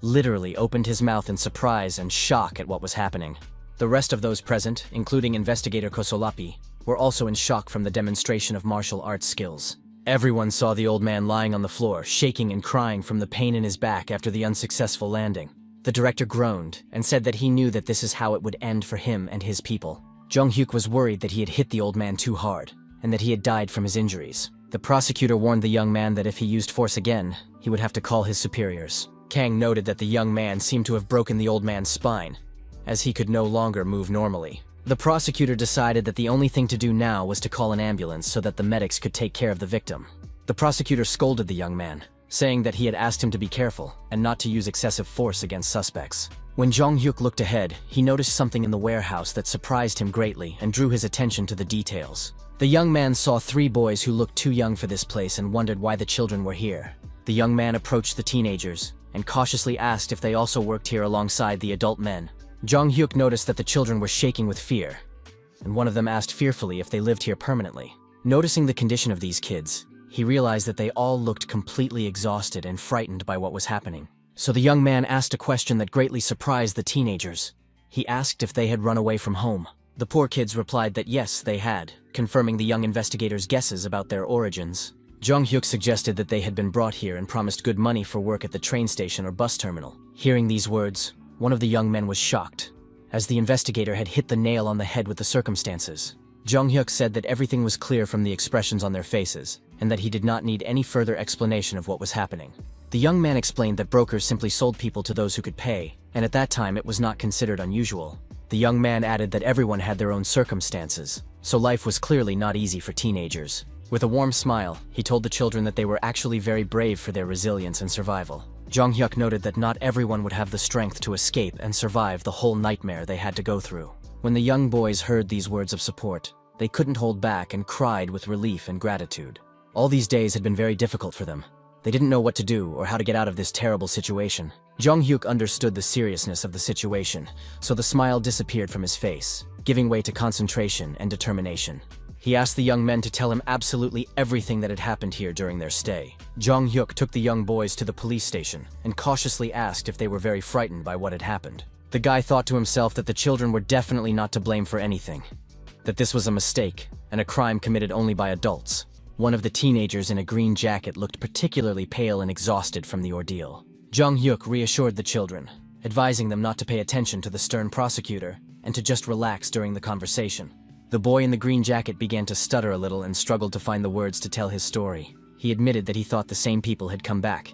literally opened his mouth in surprise and shock at what was happening. The rest of those present, including investigator Kosolapi, were also in shock from the demonstration of martial arts skills. Everyone saw the old man lying on the floor, shaking and crying from the pain in his back after the unsuccessful landing. The director groaned and said that he knew that this is how it would end for him and his people. Jong Hyuk was worried that he had hit the old man too hard, and that he had died from his injuries. The prosecutor warned the young man that if he used force again, he would have to call his superiors. Kang noted that the young man seemed to have broken the old man's spine, as he could no longer move normally. The prosecutor decided that the only thing to do now was to call an ambulance so that the medics could take care of the victim. The prosecutor scolded the young man, saying that he had asked him to be careful and not to use excessive force against suspects. When Jong Hyuk looked ahead, he noticed something in the warehouse that surprised him greatly and drew his attention to the details. The young man saw 3 boys who looked too young for this place and wondered why the children were here. The young man approached the teenagers and cautiously asked if they also worked here alongside the adult men. Jong Hyuk noticed that the children were shaking with fear, and one of them asked fearfully if they lived here permanently. Noticing the condition of these kids, he realized that they all looked completely exhausted and frightened by what was happening. So the young man asked a question that greatly surprised the teenagers. He asked if they had run away from home. The poor kids replied that yes, they had, confirming the young investigator's guesses about their origins. Jong Hyuk suggested that they had been brought here and promised good money for work at the train station or bus terminal. Hearing these words, one of the young men was shocked, as the investigator had hit the nail on the head with the circumstances. Jong Hyuk said that everything was clear from the expressions on their faces, and that he did not need any further explanation of what was happening. The young man explained that brokers simply sold people to those who could pay, and at that time it was not considered unusual. The young man added that everyone had their own circumstances, so life was clearly not easy for teenagers. With a warm smile, he told the children that they were actually very brave for their resilience and survival. Jong Hyuk noted that not everyone would have the strength to escape and survive the whole nightmare they had to go through. When the young boys heard these words of support, they couldn't hold back and cried with relief and gratitude. All these days had been very difficult for them. They didn't know what to do or how to get out of this terrible situation. Jong Hyuk understood the seriousness of the situation, so the smile disappeared from his face, giving way to concentration and determination. He asked the young men to tell him absolutely everything that had happened here during their stay. Jong Hyuk took the young boys to the police station and cautiously asked if they were very frightened by what had happened. The guy thought to himself that the children were definitely not to blame for anything, that this was a mistake and a crime committed only by adults. One of the teenagers in a green jacket looked particularly pale and exhausted from the ordeal. Jong Hyuk reassured the children, advising them not to pay attention to the stern prosecutor and to just relax during the conversation. The boy in the green jacket began to stutter a little and struggled to find the words to tell his story. He admitted that he thought the same people had come back,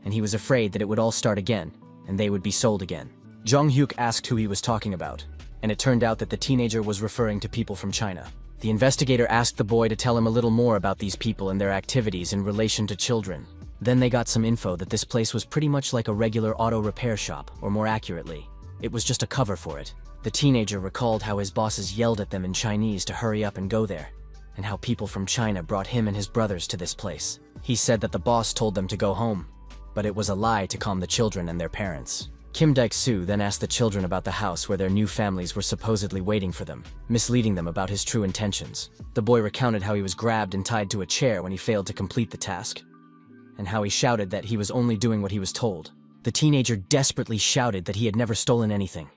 and he was afraid that it would all start again, and they would be sold again. Jong Hyuk asked who he was talking about, and it turned out that the teenager was referring to people from China. The investigator asked the boy to tell him a little more about these people and their activities in relation to children. Then they got some info that this place was pretty much like a regular auto repair shop, or more accurately, it was just a cover for it. The teenager recalled how his bosses yelled at them in Chinese to hurry up and go there, and how people from China brought him and his brothers to this place. He said that the boss told them to go home, but it was a lie to calm the children and their parents. Kim Daik-soo then asked the children about the house where their new families were supposedly waiting for them, misleading them about his true intentions. The boy recounted how he was grabbed and tied to a chair when he failed to complete the task, and how he shouted that he was only doing what he was told. The teenager desperately shouted that he had never stolen anything,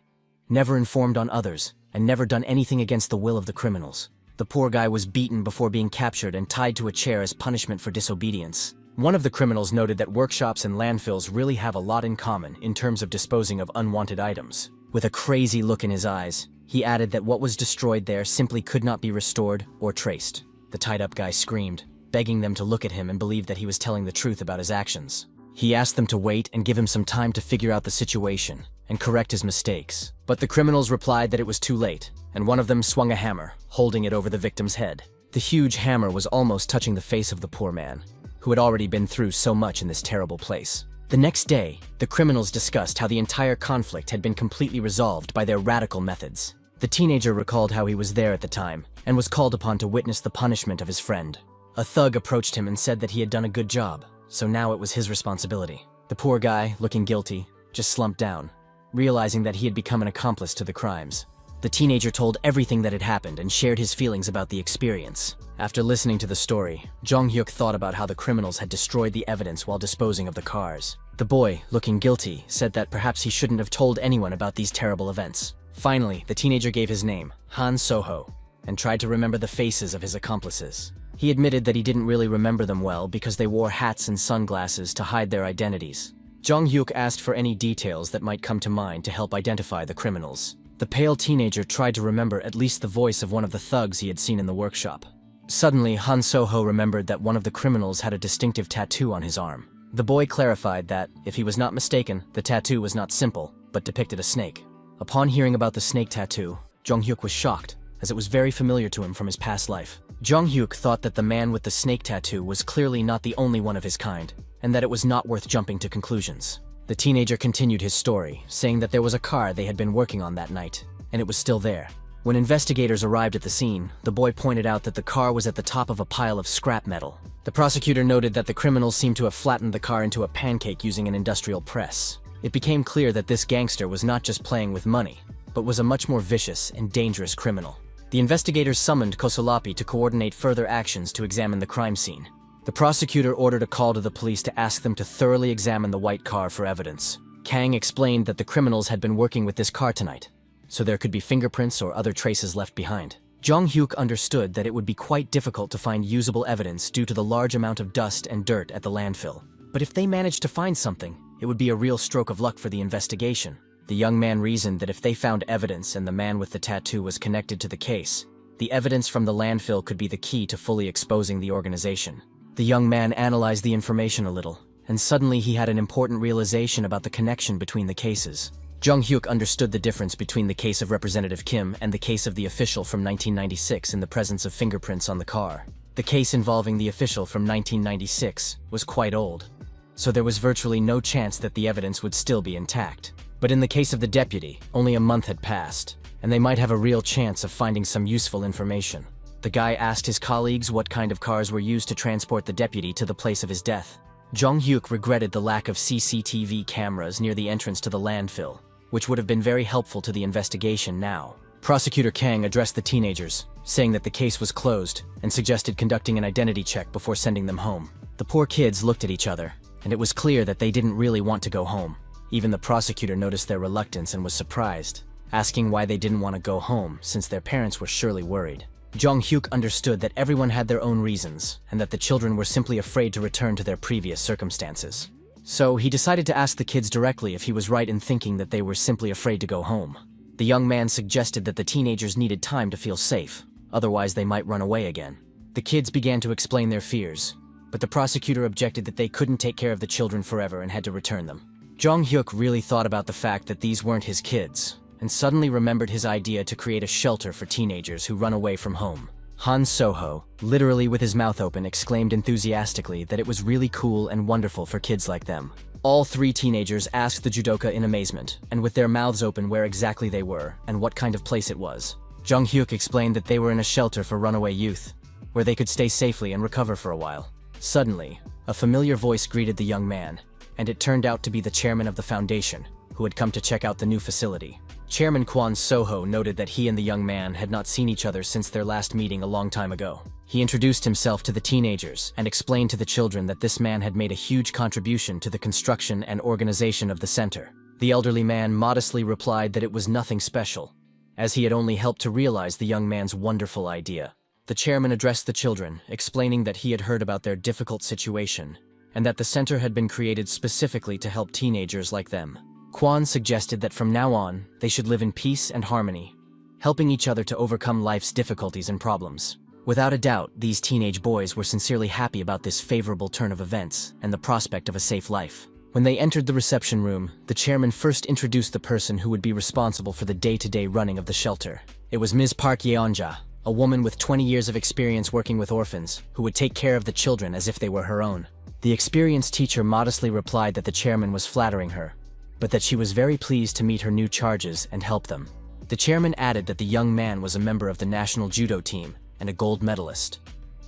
never informed on others, and never done anything against the will of the criminals. The poor guy was beaten before being captured and tied to a chair as punishment for disobedience. One of the criminals noted that workshops and landfills really have a lot in common in terms of disposing of unwanted items. With a crazy look in his eyes, he added that what was destroyed there simply could not be restored or traced. The tied-up guy screamed, begging them to look at him and believe that he was telling the truth about his actions. He asked them to wait and give him some time to figure out the situation and correct his mistakes. But the criminals replied that it was too late, and one of them swung a hammer, holding it over the victim's head. The huge hammer was almost touching the face of the poor man, who had already been through so much in this terrible place. The next day, the criminals discussed how the entire conflict had been completely resolved by their radical methods. The teenager recalled how he was there at the time and was called upon to witness the punishment of his friend. A thug approached him and said that he had done a good job, so now it was his responsibility. The poor guy, looking guilty, just slumped down, realizing that he had become an accomplice to the crimes. The teenager told everything that had happened and shared his feelings about the experience. After listening to the story, Jong-hyuk thought about how the criminals had destroyed the evidence while disposing of the cars. The boy, looking guilty, said that perhaps he shouldn't have told anyone about these terrible events. Finally, the teenager gave his name, Han Soho, and tried to remember the faces of his accomplices. He admitted that he didn't really remember them well because they wore hats and sunglasses to hide their identities. Jong-hyuk asked for any details that might come to mind to help identify the criminals. The pale teenager tried to remember at least the voice of one of the thugs he had seen in the workshop. Suddenly, Han Soho remembered that one of the criminals had a distinctive tattoo on his arm. The boy clarified that, if he was not mistaken, the tattoo was not simple, but depicted a snake. Upon hearing about the snake tattoo, Jong-hyuk was shocked, as it was very familiar to him from his past life. Jong-hyuk thought that the man with the snake tattoo was clearly not the only one of his kind, and that it was not worth jumping to conclusions. The teenager continued his story, saying that there was a car they had been working on that night, and it was still there. When investigators arrived at the scene, the boy pointed out that the car was at the top of a pile of scrap metal. The prosecutor noted that the criminals seemed to have flattened the car into a pancake using an industrial press. It became clear that this gangster was not just playing with money, but was a much more vicious and dangerous criminal. The investigators summoned Kosolapi to coordinate further actions to examine the crime scene. The prosecutor ordered a call to the police to ask them to thoroughly examine the white car for evidence. Kang explained that the criminals had been working with this car tonight, so there could be fingerprints or other traces left behind. Jong-hyuk understood that it would be quite difficult to find usable evidence due to the large amount of dust and dirt at the landfill. But if they managed to find something, it would be a real stroke of luck for the investigation. The young man reasoned that if they found evidence and the man with the tattoo was connected to the case, the evidence from the landfill could be the key to fully exposing the organization. The young man analyzed the information a little, and suddenly he had an important realization about the connection between the cases. Jong-hyuk understood the difference between the case of Representative Kim and the case of the official from 1996 in the presence of fingerprints on the car. The case involving the official from 1996 was quite old, so there was virtually no chance that the evidence would still be intact. But in the case of the deputy, only a month had passed, and they might have a real chance of finding some useful information. The guy asked his colleagues what kind of cars were used to transport the deputy to the place of his death. Jong-hyuk regretted the lack of CCTV cameras near the entrance to the landfill, which would have been very helpful to the investigation now. Prosecutor Kang addressed the teenagers, saying that the case was closed, and suggested conducting an identity check before sending them home. The poor kids looked at each other, and it was clear that they didn't really want to go home. Even the prosecutor noticed their reluctance and was surprised, asking why they didn't want to go home since their parents were surely worried. Jong-hyuk understood that everyone had their own reasons, and that the children were simply afraid to return to their previous circumstances. So he decided to ask the kids directly if he was right in thinking that they were simply afraid to go home. The young man suggested that the teenagers needed time to feel safe, otherwise they might run away again. The kids began to explain their fears, but the prosecutor objected that they couldn't take care of the children forever and had to return them. Jong-hyuk really thought about the fact that these weren't his kids, and suddenly remembered his idea to create a shelter for teenagers who run away from home. Han Soho, literally with his mouth open, exclaimed enthusiastically that it was really cool and wonderful for kids like them. All three teenagers asked the judoka in amazement, and with their mouths open, where exactly they were and what kind of place it was. Jong-hyuk explained that they were in a shelter for runaway youth, where they could stay safely and recover for a while. Suddenly, a familiar voice greeted the young man, and it turned out to be the chairman of the foundation, who had come to check out the new facility. Chairman Kwon Soho noted that he and the young man had not seen each other since their last meeting a long time ago. He introduced himself to the teenagers and explained to the children that this man had made a huge contribution to the construction and organization of the center. The elderly man modestly replied that it was nothing special, as he had only helped to realize the young man's wonderful idea. The chairman addressed the children, explaining that he had heard about their difficult situation and that the center had been created specifically to help teenagers like them. Kwon suggested that from now on, they should live in peace and harmony, helping each other to overcome life's difficulties and problems. Without a doubt, these teenage boys were sincerely happy about this favorable turn of events and the prospect of a safe life. When they entered the reception room, the chairman first introduced the person who would be responsible for the day-to-day running of the shelter. It was Ms. Park Yeonja, a woman with 20 years of experience working with orphans, who would take care of the children as if they were her own. The experienced teacher modestly replied that the chairman was flattering her, but that she was very pleased to meet her new charges and help them. The chairman added that the young man was a member of the national judo team and a gold medalist,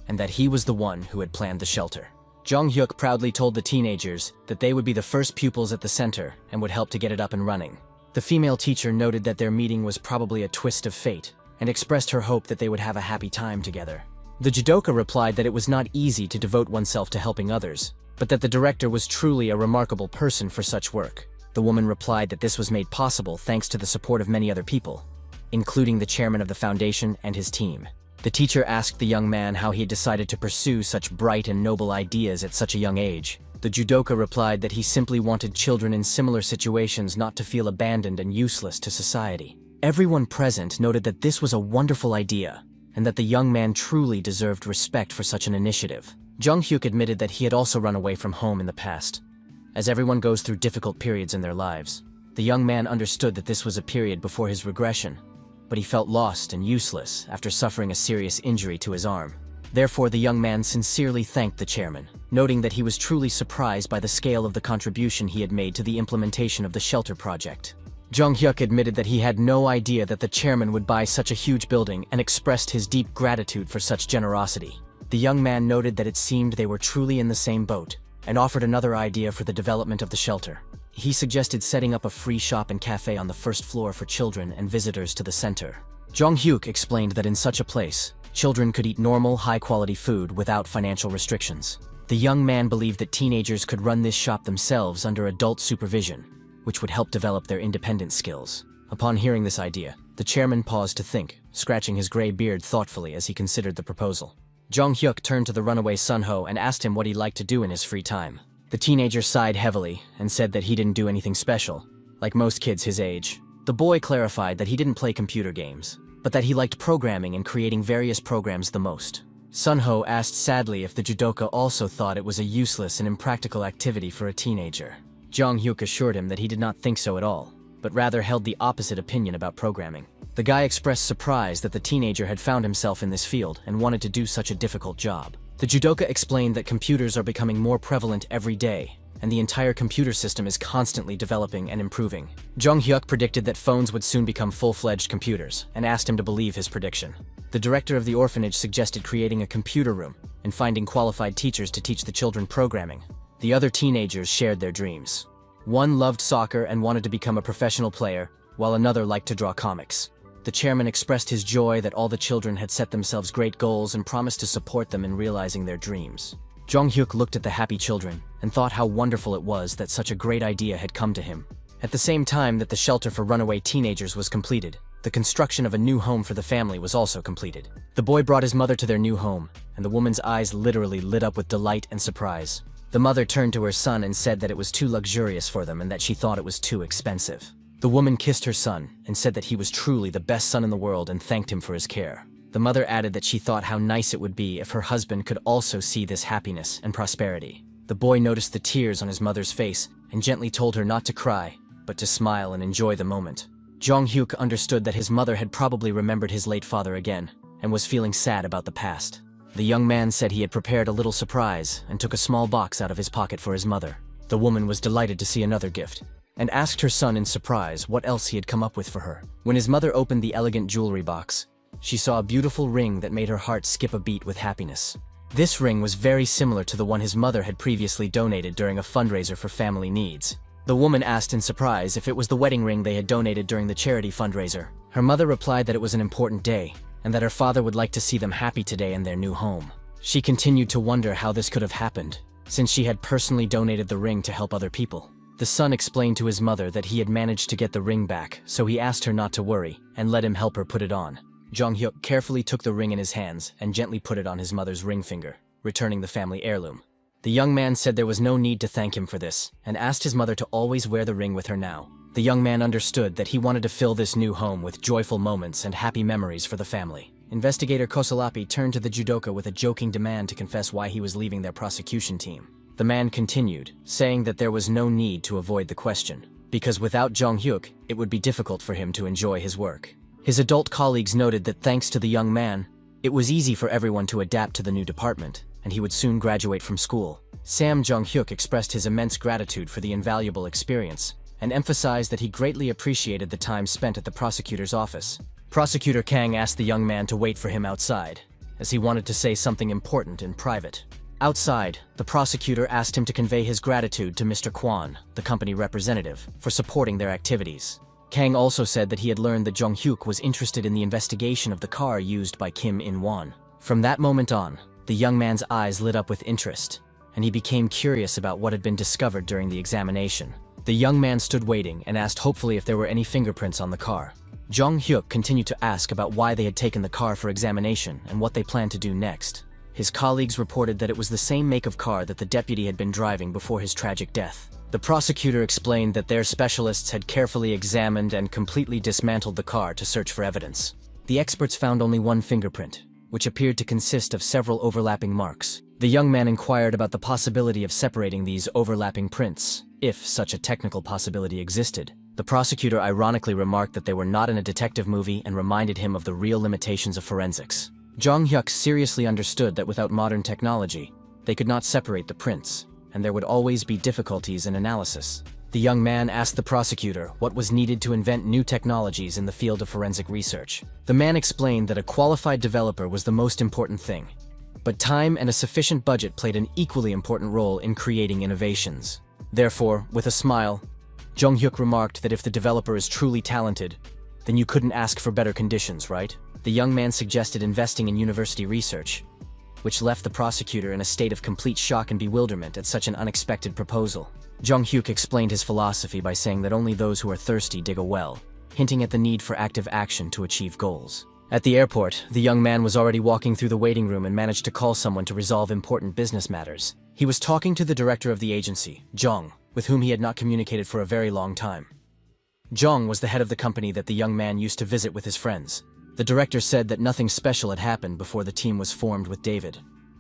and that he was the one who had planned the shelter. Jong Hyuk proudly told the teenagers that they would be the first pupils at the center and would help to get it up and running. The female teacher noted that their meeting was probably a twist of fate and expressed her hope that they would have a happy time together. The judoka replied that it was not easy to devote oneself to helping others, but that the director was truly a remarkable person for such work. The woman replied that this was made possible thanks to the support of many other people, including the chairman of the foundation and his team. The teacher asked the young man how he had decided to pursue such bright and noble ideas at such a young age. The judoka replied that he simply wanted children in similar situations not to feel abandoned and useless to society. Everyone present noted that this was a wonderful idea, and that the young man truly deserved respect for such an initiative. Jung Hyuk admitted that he had also run away from home in the past. As everyone goes through difficult periods in their lives, the young man understood that this was a period before his regression, but he felt lost and useless after suffering a serious injury to his arm. Therefore, the young man sincerely thanked the chairman, noting that he was truly surprised by the scale of the contribution he had made to the implementation of the shelter project. Jung Hyuk admitted that he had no idea that the chairman would buy such a huge building and expressed his deep gratitude for such generosity. The young man noted that it seemed they were truly in the same boat, and offered another idea for the development of the shelter. He suggested setting up a free shop and cafe on the first floor for children and visitors to the center. Jung Hyuk explained that in such a place, children could eat normal, high-quality food without financial restrictions. The young man believed that teenagers could run this shop themselves under adult supervision, which would help develop their independent skills. Upon hearing this idea, the chairman paused to think, scratching his gray beard thoughtfully as he considered the proposal. Jung Hyuk turned to the runaway Sunho and asked him what he'd like to do in his free time. The teenager sighed heavily and said that he didn't do anything special, like most kids his age. The boy clarified that he didn't play computer games, but that he liked programming and creating various programs the most. Sunho asked sadly if the judoka also thought it was a useless and impractical activity for a teenager. Jung Hyuk assured him that he did not think so at all, but rather held the opposite opinion about programming. The guy expressed surprise that the teenager had found himself in this field and wanted to do such a difficult job. The judoka explained that computers are becoming more prevalent every day, and the entire computer system is constantly developing and improving. Jung Hyuk predicted that phones would soon become full-fledged computers, and asked him to believe his prediction. The director of the orphanage suggested creating a computer room and finding qualified teachers to teach the children programming. The other teenagers shared their dreams. One loved soccer and wanted to become a professional player, while another liked to draw comics. The chairman expressed his joy that all the children had set themselves great goals and promised to support them in realizing their dreams. Jung Hyuk looked at the happy children and thought how wonderful it was that such a great idea had come to him. At the same time that the shelter for runaway teenagers was completed, the construction of a new home for the family was also completed. The boy brought his mother to their new home, and the woman's eyes literally lit up with delight and surprise. The mother turned to her son and said that it was too luxurious for them and that she thought it was too expensive. The woman kissed her son and said that he was truly the best son in the world and thanked him for his care. The mother added that she thought how nice it would be if her husband could also see this happiness and prosperity. The boy noticed the tears on his mother's face and gently told her not to cry, but to smile and enjoy the moment. Jung Hyuk understood that his mother had probably remembered his late father again and was feeling sad about the past. The young man said he had prepared a little surprise and took a small box out of his pocket for his mother. The woman was delighted to see another gift, and asked her son in surprise what else he had come up with for her. When his mother opened the elegant jewelry box, she saw a beautiful ring that made her heart skip a beat with happiness. This ring was very similar to the one his mother had previously donated during a fundraiser for family needs. The woman asked in surprise if it was the wedding ring they had donated during the charity fundraiser. Her mother replied that it was an important day, and that her father would like to see them happy today in their new home. She continued to wonder how this could have happened, since she had personally donated the ring to help other people. The son explained to his mother that he had managed to get the ring back, so he asked her not to worry and let him help her put it on. Jong-hyuk carefully took the ring in his hands and gently put it on his mother's ring finger, returning the family heirloom. The young man said there was no need to thank him for this, and asked his mother to always wear the ring with her now. The young man understood that he wanted to fill this new home with joyful moments and happy memories for the family. Investigator Kosolapi turned to the judoka with a joking demand to confess why he was leaving their prosecution team. The man continued, saying that there was no need to avoid the question, because without Jong-hyuk, it would be difficult for him to enjoy his work. His adult colleagues noted that thanks to the young man, it was easy for everyone to adapt to the new department, and he would soon graduate from school. Sam Jong-hyuk expressed his immense gratitude for the invaluable experience, and emphasized that he greatly appreciated the time spent at the prosecutor's office. Prosecutor Kang asked the young man to wait for him outside, as he wanted to say something important in private. Outside, the prosecutor asked him to convey his gratitude to Mr. Kwon, the company representative, for supporting their activities. Kang also said that he had learned that Jong-hyuk was interested in the investigation of the car used by Kim In-won. From that moment on, the young man's eyes lit up with interest, and he became curious about what had been discovered during the examination. The young man stood waiting and asked hopefully if there were any fingerprints on the car. Jong-hyuk continued to ask about why they had taken the car for examination and what they planned to do next. His colleagues reported that it was the same make of car that the deputy had been driving before his tragic death. The prosecutor explained that their specialists had carefully examined and completely dismantled the car to search for evidence. The experts found only one fingerprint, which appeared to consist of several overlapping marks. The young man inquired about the possibility of separating these overlapping prints, if such a technical possibility existed. The prosecutor ironically remarked that they were not in a detective movie and reminded him of the real limitations of forensics. Jong-hyuk seriously understood that without modern technology, they could not separate the prints, and there would always be difficulties in analysis. The young man asked the prosecutor what was needed to invent new technologies in the field of forensic research. The man explained that a qualified developer was the most important thing, but time and a sufficient budget played an equally important role in creating innovations. Therefore, with a smile, Jong-hyuk remarked that if the developer is truly talented, then you couldn't ask for better conditions, right? The young man suggested investing in university research, which left the prosecutor in a state of complete shock and bewilderment at such an unexpected proposal. Jong-hyuk explained his philosophy by saying that only those who are thirsty dig a well, hinting at the need for active action to achieve goals. At the airport, the young man was already walking through the waiting room and managed to call someone to resolve important business matters. He was talking to the director of the agency, Jong, with whom he had not communicated for a very long time. Jong was the head of the company that the young man used to visit with his friends. The director said that nothing special had happened before the team was formed with David,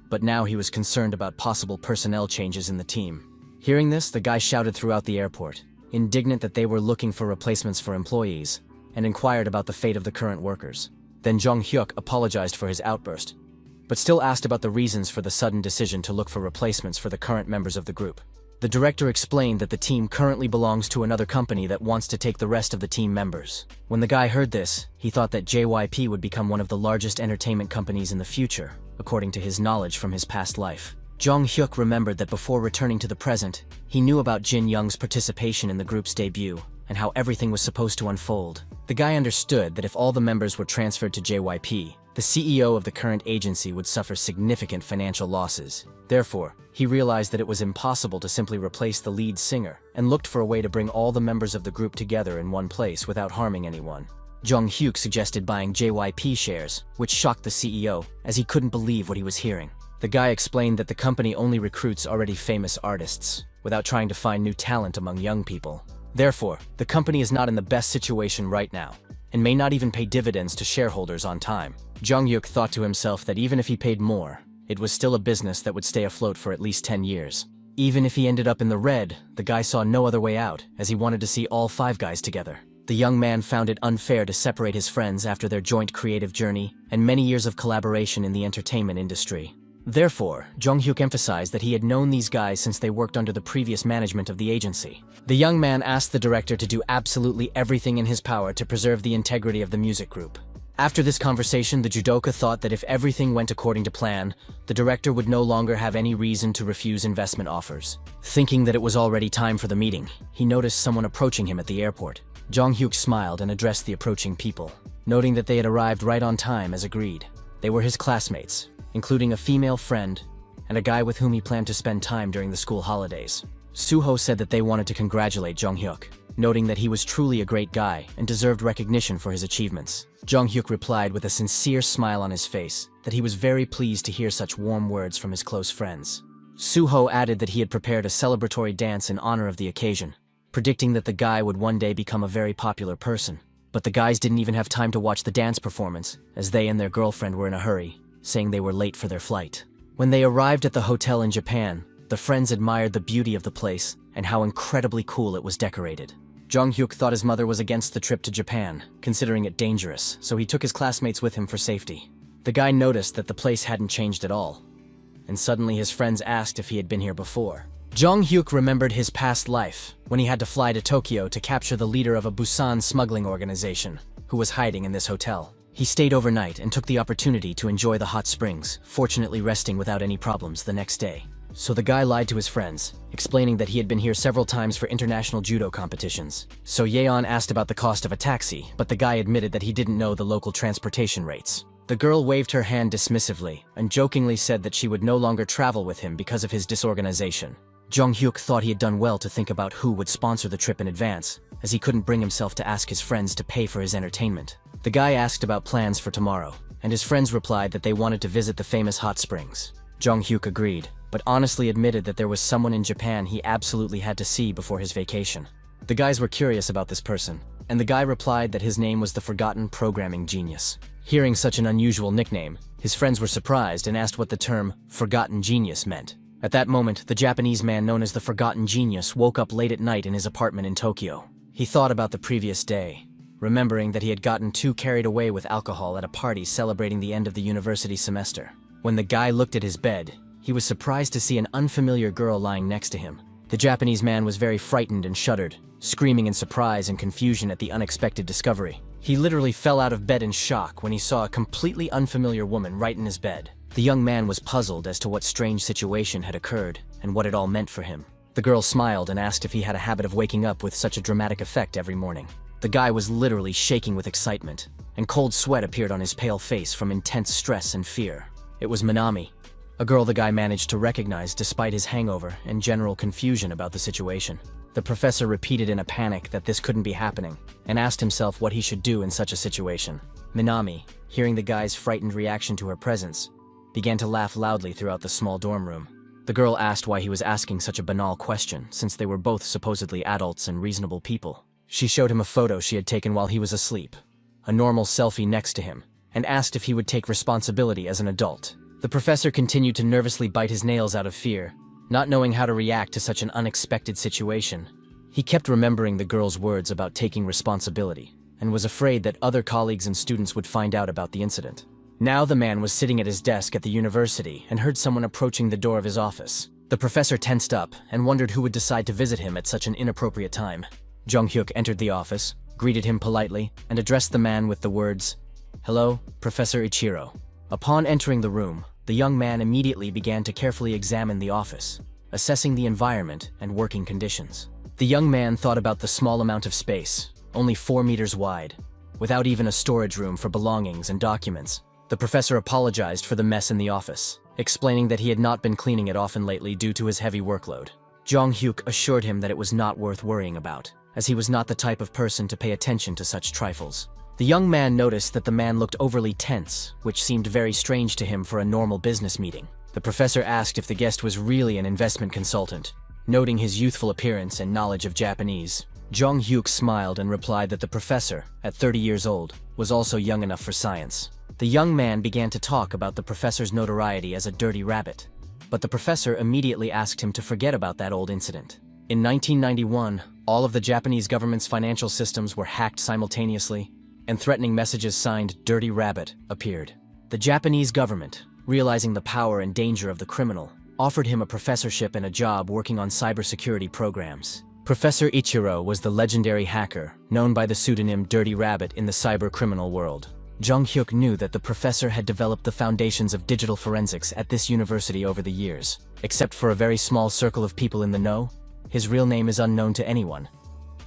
but now he was concerned about possible personnel changes in the team. Hearing this, the guy shouted throughout the airport, indignant that they were looking for replacements for employees, and inquired about the fate of the current workers. Then Jong-hyuk apologized for his outburst, but still asked about the reasons for the sudden decision to look for replacements for the current members of the group. The director explained that the team currently belongs to another company that wants to take the rest of the team members. When the guy heard this, he thought that JYP would become one of the largest entertainment companies in the future, according to his knowledge from his past life. Jong-hyuk remembered that before returning to the present, he knew about Jin Young's participation in the group's debut, and how everything was supposed to unfold. The guy understood that if all the members were transferred to JYP, the CEO of the current agency would suffer significant financial losses. Therefore, he realized that it was impossible to simply replace the lead singer, and looked for a way to bring all the members of the group together in one place without harming anyone. Jong-hyuk suggested buying JYP shares, which shocked the CEO, as he couldn't believe what he was hearing. The guy explained that the company only recruits already famous artists, without trying to find new talent among young people. Therefore, the company is not in the best situation right now, and may not even pay dividends to shareholders on time. Jong-hyuk thought to himself that even if he paid more, it was still a business that would stay afloat for at least 10 years. Even if he ended up in the red, the guy saw no other way out, as he wanted to see all 5 guys together. The young man found it unfair to separate his friends after their joint creative journey and many years of collaboration in the entertainment industry. Therefore, Jong-hyuk emphasized that he had known these guys since they worked under the previous management of the agency. The young man asked the director to do absolutely everything in his power to preserve the integrity of the music group. After this conversation, the judoka thought that if everything went according to plan, the director would no longer have any reason to refuse investment offers. Thinking that it was already time for the meeting, he noticed someone approaching him at the airport. Jong-hyuk smiled and addressed the approaching people. noting that they had arrived right on time as agreed. They were his classmates, including a female friend and a guy with whom he planned to spend time during the school holidays. Suho said that they wanted to congratulate Jung-hyuk, noting that he was truly a great guy and deserved recognition for his achievements. Jung-hyuk replied with a sincere smile on his face that he was very pleased to hear such warm words from his close friends. Suho added that he had prepared a celebratory dance in honor of the occasion, predicting that the guy would one day become a very popular person. But the guys didn't even have time to watch the dance performance, as they and their girlfriend were in a hurry, saying they were late for their flight. When they arrived at the hotel in Japan, the friends admired the beauty of the place and how incredibly cool it was decorated. Jung-hyuk thought his mother was against the trip to Japan, considering it dangerous, so he took his classmates with him for safety. The guy noticed that the place hadn't changed at all, and suddenly his friends asked if he had been here before. Jung-hyuk remembered his past life, when he had to fly to Tokyo to capture the leader of a Busan smuggling organization, who was hiding in this hotel. He stayed overnight and took the opportunity to enjoy the hot springs, fortunately resting without any problems the next day. So the guy lied to his friends, explaining that he had been here several times for international judo competitions. So Yeon asked about the cost of a taxi, but the guy admitted that he didn't know the local transportation rates. The girl waved her hand dismissively and jokingly said that she would no longer travel with him because of his disorganization. Jung-hyuk thought he had done well to think about who would sponsor the trip in advance, as he couldn't bring himself to ask his friends to pay for his entertainment. The guy asked about plans for tomorrow, and his friends replied that they wanted to visit the famous hot springs. Jung-hyuk agreed, but honestly admitted that there was someone in Japan he absolutely had to see before his vacation. The guys were curious about this person, and the guy replied that his name was the Forgotten Programming Genius. Hearing such an unusual nickname, his friends were surprised and asked what the term Forgotten Genius meant. At that moment, the Japanese man known as the Forgotten Genius woke up late at night in his apartment in Tokyo. He thought about the previous day, remembering that he had gotten too carried away with alcohol at a party celebrating the end of the university semester. When the guy looked at his bed, he was surprised to see an unfamiliar girl lying next to him. The Japanese man was very frightened and shuddered, screaming in surprise and confusion at the unexpected discovery. He literally fell out of bed in shock when he saw a completely unfamiliar woman right in his bed. The young man was puzzled as to what strange situation had occurred and what it all meant for him. The girl smiled and asked if he had a habit of waking up with such a dramatic effect every morning. The guy was literally shaking with excitement, and cold sweat appeared on his pale face from intense stress and fear. It was Minami, a girl the guy managed to recognize despite his hangover and general confusion about the situation. The professor repeated in a panic that this couldn't be happening, and asked himself what he should do in such a situation. Minami, hearing the guy's frightened reaction to her presence, began to laugh loudly throughout the small dorm room. The girl asked why he was asking such a banal question, since they were both supposedly adults and reasonable people. She showed him a photo she had taken while he was asleep, a normal selfie next to him, and asked if he would take responsibility as an adult. The professor continued to nervously bite his nails out of fear, not knowing how to react to such an unexpected situation. He kept remembering the girl's words about taking responsibility, and was afraid that other colleagues and students would find out about the incident. Now the man was sitting at his desk at the university and heard someone approaching the door of his office. The professor tensed up and wondered who would decide to visit him at such an inappropriate time. Jung-hyuk entered the office, greeted him politely, and addressed the man with the words, "Hello, Professor Ichiro." Upon entering the room, the young man immediately began to carefully examine the office, assessing the environment and working conditions. The young man thought about the small amount of space, only 4 meters wide, without even a storage room for belongings and documents. The professor apologized for the mess in the office, explaining that he had not been cleaning it often lately due to his heavy workload. Jung-hyuk assured him that it was not worth worrying about, as he was not the type of person to pay attention to such trifles. The young man noticed that the man looked overly tense, which seemed very strange to him for a normal business meeting. The professor asked if the guest was really an investment consultant, noting his youthful appearance and knowledge of Japanese. Jung-hyuk smiled and replied that the professor, at 30 years old, was also young enough for science. The young man began to talk about the professor's notoriety as a dirty rabbit, but the professor immediately asked him to forget about that old incident. In 1991, all of the Japanese government's financial systems were hacked simultaneously, and threatening messages signed "Dirty Rabbit" appeared. The Japanese government, realizing the power and danger of the criminal, offered him a professorship and a job working on cybersecurity programs. Professor Ichiro was the legendary hacker, known by the pseudonym Dirty Rabbit in the cyber criminal world. Jung-hyuk knew that the professor had developed the foundations of digital forensics at this university over the years. Except for a very small circle of people in the know, his real name is unknown to anyone,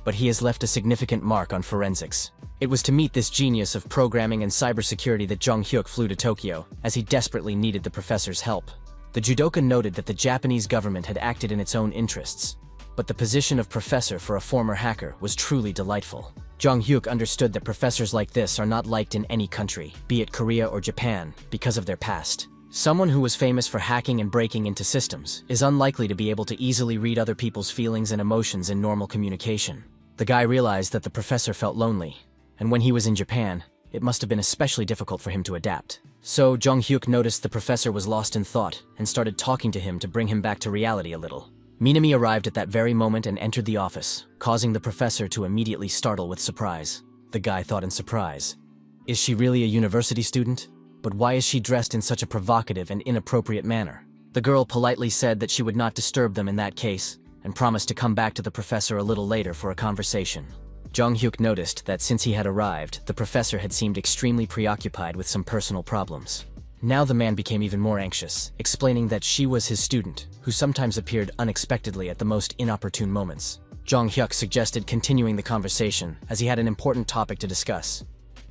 but he has left a significant mark on forensics. It was to meet this genius of programming and cybersecurity that Jung Hyuk flew to Tokyo, as he desperately needed the professor's help. The judoka noted that the Japanese government had acted in its own interests, but the position of professor for a former hacker was truly delightful. Jung Hyuk understood that professors like this are not liked in any country, be it Korea or Japan, because of their past. Someone who was famous for hacking and breaking into systems is unlikely to be able to easily read other people's feelings and emotions in normal communication. The guy realized that the professor felt lonely, and when he was in Japan, it must have been especially difficult for him to adapt. So Jung Hyuk noticed the professor was lost in thought and started talking to him to bring him back to reality a little. Minami arrived at that very moment and entered the office, causing the professor to immediately startle with surprise. The guy thought in surprise, "Is she really a university student? But why is she dressed in such a provocative and inappropriate manner?" The girl politely said that she would not disturb them in that case, and promised to come back to the professor a little later for a conversation. Jung Hyuk noticed that since he had arrived, the professor had seemed extremely preoccupied with some personal problems. Now the man became even more anxious, explaining that she was his student, who sometimes appeared unexpectedly at the most inopportune moments. Jung Hyuk suggested continuing the conversation, as he had an important topic to discuss.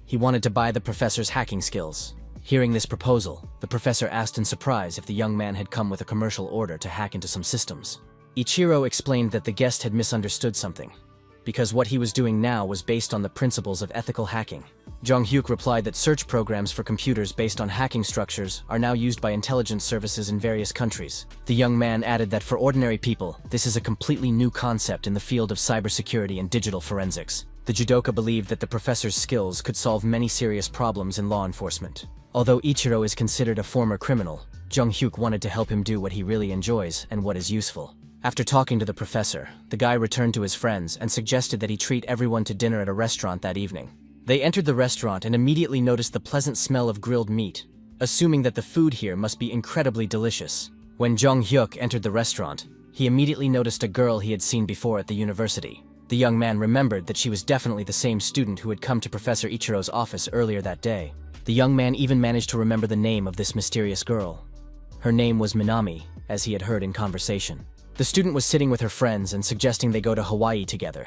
He wanted to buy the professor's hacking skills. Hearing this proposal, the professor asked in surprise if the young man had come with a commercial order to hack into some systems. Ichiro explained that the guest had misunderstood something, because what he was doing now was based on the principles of ethical hacking. Jung Hyuk replied that search programs for computers based on hacking structures are now used by intelligence services in various countries. The young man added that for ordinary people, this is a completely new concept in the field of cybersecurity and digital forensics. The judoka believed that the professor's skills could solve many serious problems in law enforcement. Although Ichiro is considered a former criminal, Jung Hyuk wanted to help him do what he really enjoys and what is useful. After talking to the professor, the guy returned to his friends and suggested that he treat everyone to dinner at a restaurant that evening. They entered the restaurant and immediately noticed the pleasant smell of grilled meat, assuming that the food here must be incredibly delicious. When Jung Hyuk entered the restaurant, he immediately noticed a girl he had seen before at the university. The young man remembered that she was definitely the same student who had come to Professor Ichiro's office earlier that day. The young man even managed to remember the name of this mysterious girl. Her name was Minami, as he had heard in conversation. The student was sitting with her friends and suggesting they go to Hawaii together,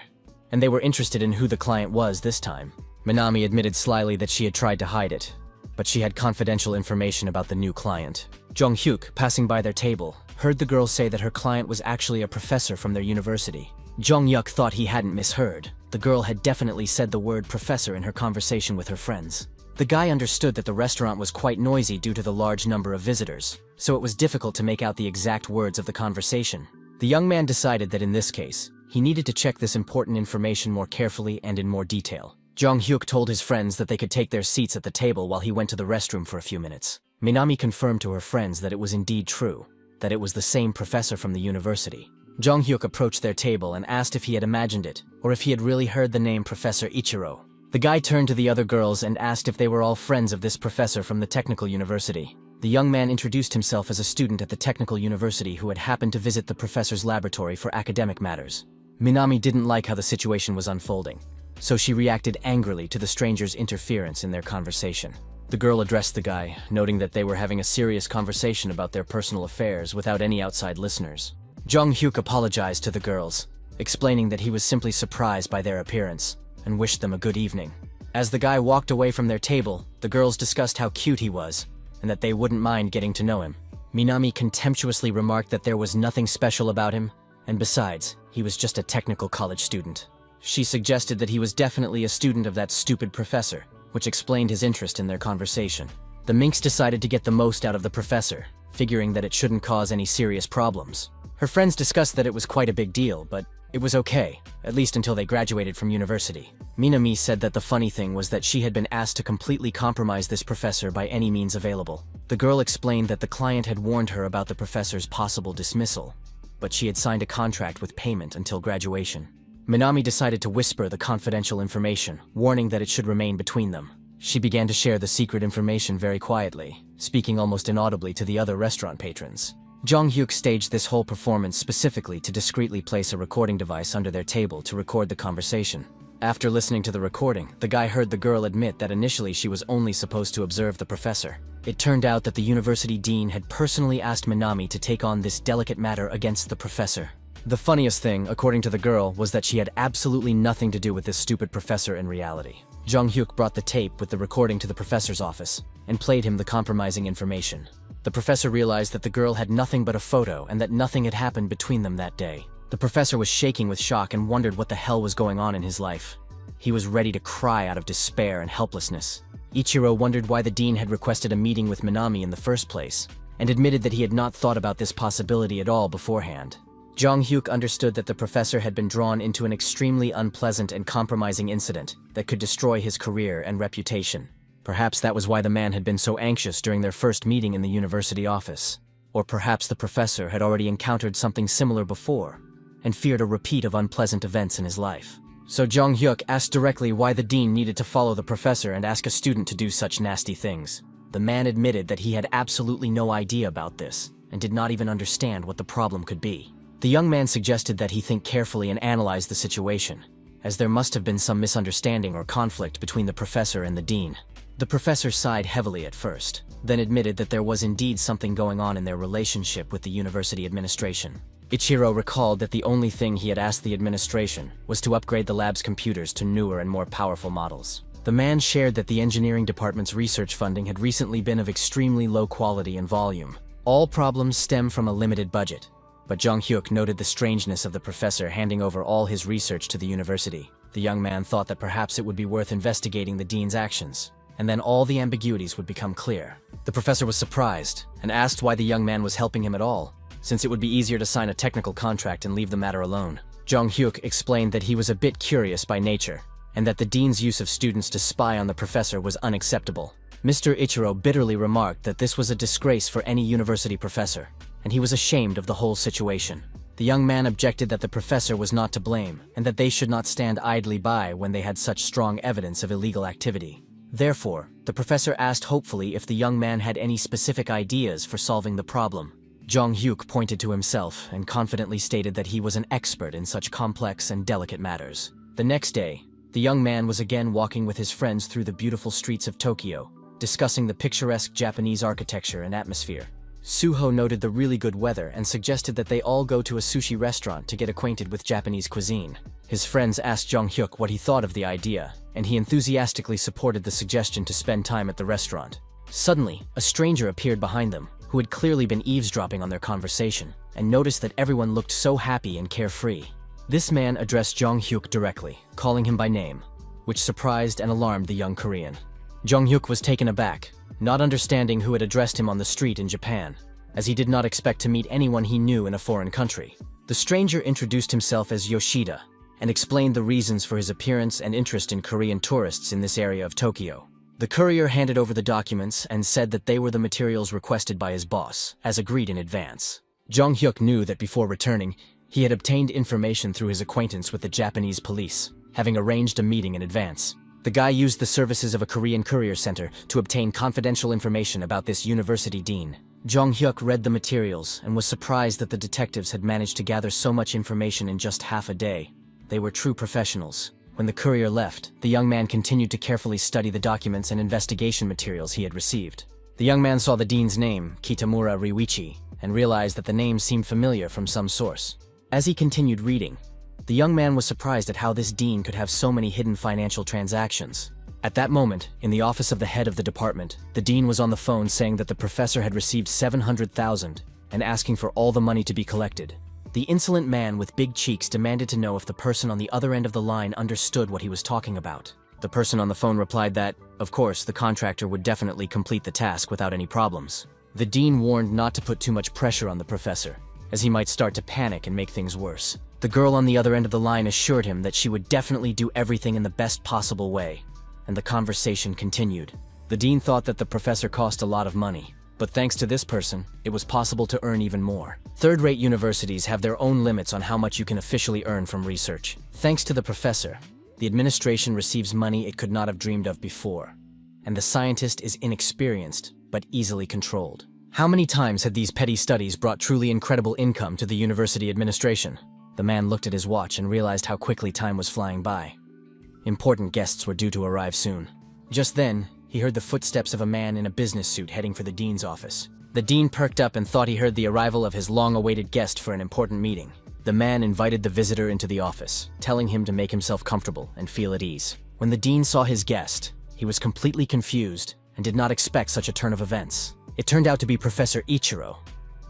and they were interested in who the client was this time. Minami admitted slyly that she had tried to hide it, but she had confidential information about the new client. Jung Hyuk, passing by their table, heard the girl say that her client was actually a professor from their university. Jung Hyuk thought he hadn't misheard. The girl had definitely said the word professor in her conversation with her friends. The guy understood that the restaurant was quite noisy due to the large number of visitors, so it was difficult to make out the exact words of the conversation. The young man decided that in this case, he needed to check this important information more carefully and in more detail. Jung Hyuk told his friends that they could take their seats at the table while he went to the restroom for a few minutes. Minami confirmed to her friends that it was indeed true, that it was the same professor from the university. Jung Hyuk approached their table and asked if he had imagined it, or if he had really heard the name Professor Ichiro. The guy turned to the other girls and asked if they were all friends of this professor from the technical university. The young man introduced himself as a student at the technical university who had happened to visit the professor's laboratory for academic matters. Minami didn't like how the situation was unfolding, so she reacted angrily to the stranger's interference in their conversation. The girl addressed the guy, noting that they were having a serious conversation about their personal affairs without any outside listeners. Jung Hyuk apologized to the girls, explaining that he was simply surprised by their appearance, and wished them a good evening. As the guy walked away from their table, the girls discussed how cute he was, and that they wouldn't mind getting to know him. Minami contemptuously remarked that there was nothing special about him, and besides, he was just a technical college student. She suggested that he was definitely a student of that stupid professor, which explained his interest in their conversation. The minx decided to get the most out of the professor, figuring that it shouldn't cause any serious problems. Her friends discussed that it was quite a big deal, but it was okay, at least until they graduated from university. Minami said that the funny thing was that she had been asked to completely compromise this professor by any means available. The girl explained that the client had warned her about the professor's possible dismissal, but she had signed a contract with payment until graduation. Minami decided to whisper the confidential information, warning that it should remain between them. She began to share the secret information very quietly, speaking almost inaudibly to the other restaurant patrons. Jung Hyuk staged this whole performance specifically to discreetly place a recording device under their table to record the conversation. After listening to the recording, the guy heard the girl admit that initially she was only supposed to observe the professor. It turned out that the university dean had personally asked Minami to take on this delicate matter against the professor. The funniest thing, according to the girl, was that she had absolutely nothing to do with this stupid professor in reality. Jong-hyuk brought the tape with the recording to the professor's office and played him the compromising information. The professor realized that the girl had nothing but a photo and that nothing had happened between them that day. The professor was shaking with shock and wondered what the hell was going on in his life. He was ready to cry out of despair and helplessness. Ichiro wondered why the dean had requested a meeting with Minami in the first place, and admitted that he had not thought about this possibility at all beforehand. Jong-hyuk understood that the professor had been drawn into an extremely unpleasant and compromising incident that could destroy his career and reputation. Perhaps that was why the man had been so anxious during their first meeting in the university office. Or perhaps the professor had already encountered something similar before, and feared a repeat of unpleasant events in his life. So Jong-hyuk asked directly why the dean needed to follow the professor and ask a student to do such nasty things. The man admitted that he had absolutely no idea about this, and did not even understand what the problem could be. The young man suggested that he think carefully and analyze the situation, as there must have been some misunderstanding or conflict between the professor and the dean. The professor sighed heavily at first, then admitted that there was indeed something going on in their relationship with the university administration. Ichiro recalled that the only thing he had asked the administration was to upgrade the lab's computers to newer and more powerful models. The man shared that the engineering department's research funding had recently been of extremely low quality and volume. All problems stem from a limited budget. But Jong-hyuk noted the strangeness of the professor handing over all his research to the university. The young man thought that perhaps it would be worth investigating the dean's actions, and then all the ambiguities would become clear. The professor was surprised, and asked why the young man was helping him at all, since it would be easier to sign a technical contract and leave the matter alone. Jong-hyuk explained that he was a bit curious by nature, and that the dean's use of students to spy on the professor was unacceptable. Mr. Ichiro bitterly remarked that this was a disgrace for any university professor, and he was ashamed of the whole situation. The young man objected that the professor was not to blame, and that they should not stand idly by when they had such strong evidence of illegal activity. Therefore, the professor asked hopefully if the young man had any specific ideas for solving the problem. Jong-hyuk pointed to himself and confidently stated that he was an expert in such complex and delicate matters. The next day, the young man was again walking with his friends through the beautiful streets of Tokyo, discussing the picturesque Japanese architecture and atmosphere. Suho noted the really good weather and suggested that they all go to a sushi restaurant to get acquainted with Japanese cuisine. His friends asked Jong-hyuk what he thought of the idea, and he enthusiastically supported the suggestion to spend time at the restaurant. Suddenly, a stranger appeared behind them, who had clearly been eavesdropping on their conversation, and noticed that everyone looked so happy and carefree. This man addressed Jong-hyuk directly, calling him by name, which surprised and alarmed the young Korean. Jong-hyuk was taken aback, not understanding who had addressed him on the street in Japan, as he did not expect to meet anyone he knew in a foreign country. The stranger introduced himself as Yoshida, and explained the reasons for his appearance and interest in Korean tourists in this area of Tokyo. The courier handed over the documents and said that they were the materials requested by his boss, as agreed in advance. Jong-hyuk knew that before returning, he had obtained information through his acquaintance with the Japanese police, having arranged a meeting in advance. The guy used the services of a Korean courier center to obtain confidential information about this university dean. Jong-hyuk read the materials and was surprised that the detectives had managed to gather so much information in just half a day. They were true professionals. When the courier left, the young man continued to carefully study the documents and investigation materials he had received. The young man saw the dean's name, Kitamura Ryuichi, and realized that the name seemed familiar from some source. As he continued reading, the young man was surprised at how this dean could have so many hidden financial transactions. At that moment, in the office of the head of the department, the dean was on the phone saying that the professor had received 700,000 and asking for all the money to be collected. The insolent man with big cheeks demanded to know if the person on the other end of the line understood what he was talking about. The person on the phone replied that, of course, the contractor would definitely complete the task without any problems. The dean warned not to put too much pressure on the professor, as he might start to panic and make things worse. The girl on the other end of the line assured him that she would definitely do everything in the best possible way, and the conversation continued. The dean thought that the professor cost a lot of money, but thanks to this person, it was possible to earn even more. Third-rate universities have their own limits on how much you can officially earn from research. Thanks to the professor, the administration receives money it could not have dreamed of before, and the scientist is inexperienced, but easily controlled. How many times had these petty studies brought truly incredible income to the university administration? The man looked at his watch and realized how quickly time was flying by. Important guests were due to arrive soon. Just then, he heard the footsteps of a man in a business suit heading for the dean's office. The dean perked up and thought he heard the arrival of his long-awaited guest for an important meeting. The man invited the visitor into the office, telling him to make himself comfortable and feel at ease. When the dean saw his guest, he was completely confused and did not expect such a turn of events. It turned out to be Professor Ichiro,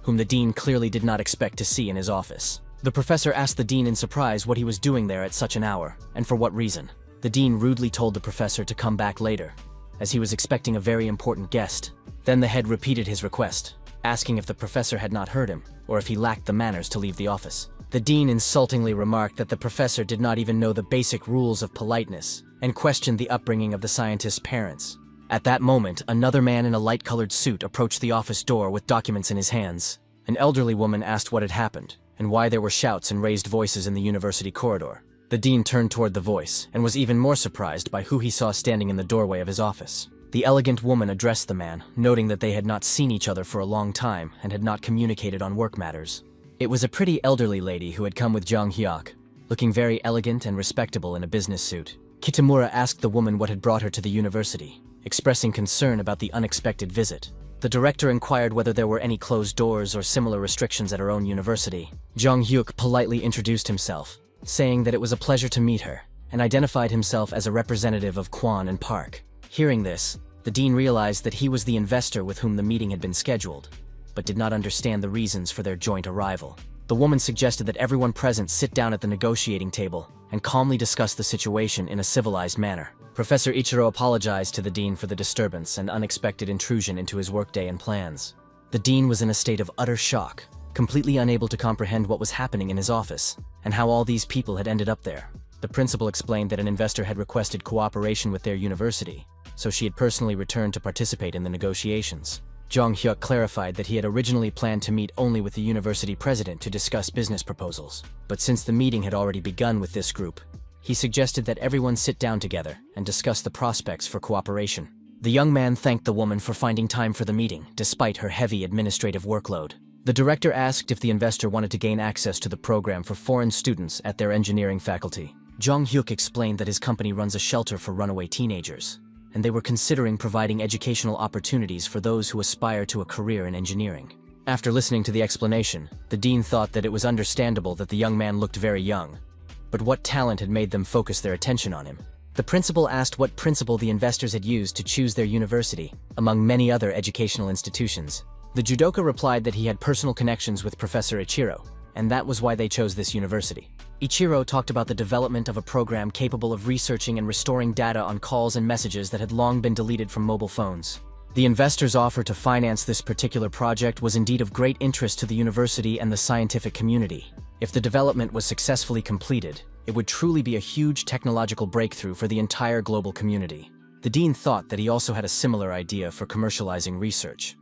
whom the dean clearly did not expect to see in his office. The professor asked the dean in surprise what he was doing there at such an hour, and for what reason. The dean rudely told the professor to come back later, as he was expecting a very important guest. Then the head repeated his request, asking if the professor had not heard him, or if he lacked the manners to leave the office. The dean insultingly remarked that the professor did not even know the basic rules of politeness, and questioned the upbringing of the scientist's parents. At that moment, another man in a light-colored suit approached the office door with documents in his hands. An elderly woman asked what had happened, and why there were shouts and raised voices in the university corridor. The dean turned toward the voice, and was even more surprised by who he saw standing in the doorway of his office. The elegant woman addressed the man, noting that they had not seen each other for a long time and had not communicated on work matters. It was a pretty elderly lady who had come with Jang Hyuk, looking very elegant and respectable in a business suit. Kitamura asked the woman what had brought her to the university, expressing concern about the unexpected visit. The director inquired whether there were any closed doors or similar restrictions at her own university. Jang Hyuk politely introduced himself, saying that it was a pleasure to meet her, and identified himself as a representative of Kwon and Park. Hearing this, the dean realized that he was the investor with whom the meeting had been scheduled, but did not understand the reasons for their joint arrival. The woman suggested that everyone present sit down at the negotiating table and calmly discuss the situation in a civilized manner. Professor Ichiro apologized to the dean for the disturbance and unexpected intrusion into his workday and plans. The dean was in a state of utter shock, completely unable to comprehend what was happening in his office, and how all these people had ended up there. The principal explained that an investor had requested cooperation with their university, so she had personally returned to participate in the negotiations. Jang Hyuk clarified that he had originally planned to meet only with the university president to discuss business proposals, but since the meeting had already begun with this group, he suggested that everyone sit down together and discuss the prospects for cooperation. The young man thanked the woman for finding time for the meeting, despite her heavy administrative workload. The director asked if the investor wanted to gain access to the program for foreign students at their engineering faculty. Jang Hyuk explained that his company runs a shelter for runaway teenagers, and they were considering providing educational opportunities for those who aspire to a career in engineering. After listening to the explanation, the dean thought that it was understandable that the young man looked very young, but what talent had made them focus their attention on him? The principal asked what principle the investors had used to choose their university, among many other educational institutions. The judoka replied that he had personal connections with Professor Ichiro, and that was why they chose this university. Ichiro talked about the development of a program capable of researching and restoring data on calls and messages that had long been deleted from mobile phones. The investors' offer to finance this particular project was indeed of great interest to the university and the scientific community. If the development was successfully completed, it would truly be a huge technological breakthrough for the entire global community. The dean thought that he also had a similar idea for commercializing research,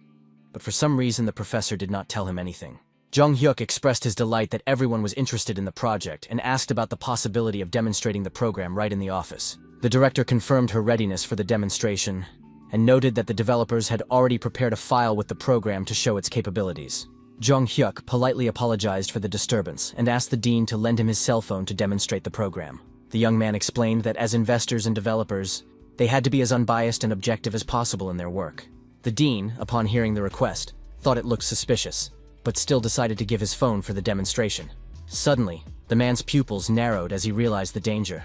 but for some reason the professor did not tell him anything. Jang Hyuk expressed his delight that everyone was interested in the project and asked about the possibility of demonstrating the program right in the office. The director confirmed her readiness for the demonstration and noted that the developers had already prepared a file with the program to show its capabilities. Jang Hyuk politely apologized for the disturbance and asked the dean to lend him his cell phone to demonstrate the program. The young man explained that as investors and developers, they had to be as unbiased and objective as possible in their work. The dean, upon hearing the request, thought it looked suspicious, but still decided to give his phone for the demonstration. Suddenly, the man's pupils narrowed as he realized the danger.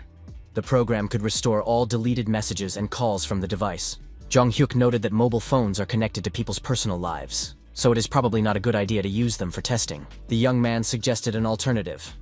The program could restore all deleted messages and calls from the device. Jang Hyuk noted that mobile phones are connected to people's personal lives, so it is probably not a good idea to use them for testing. The young man suggested an alternative,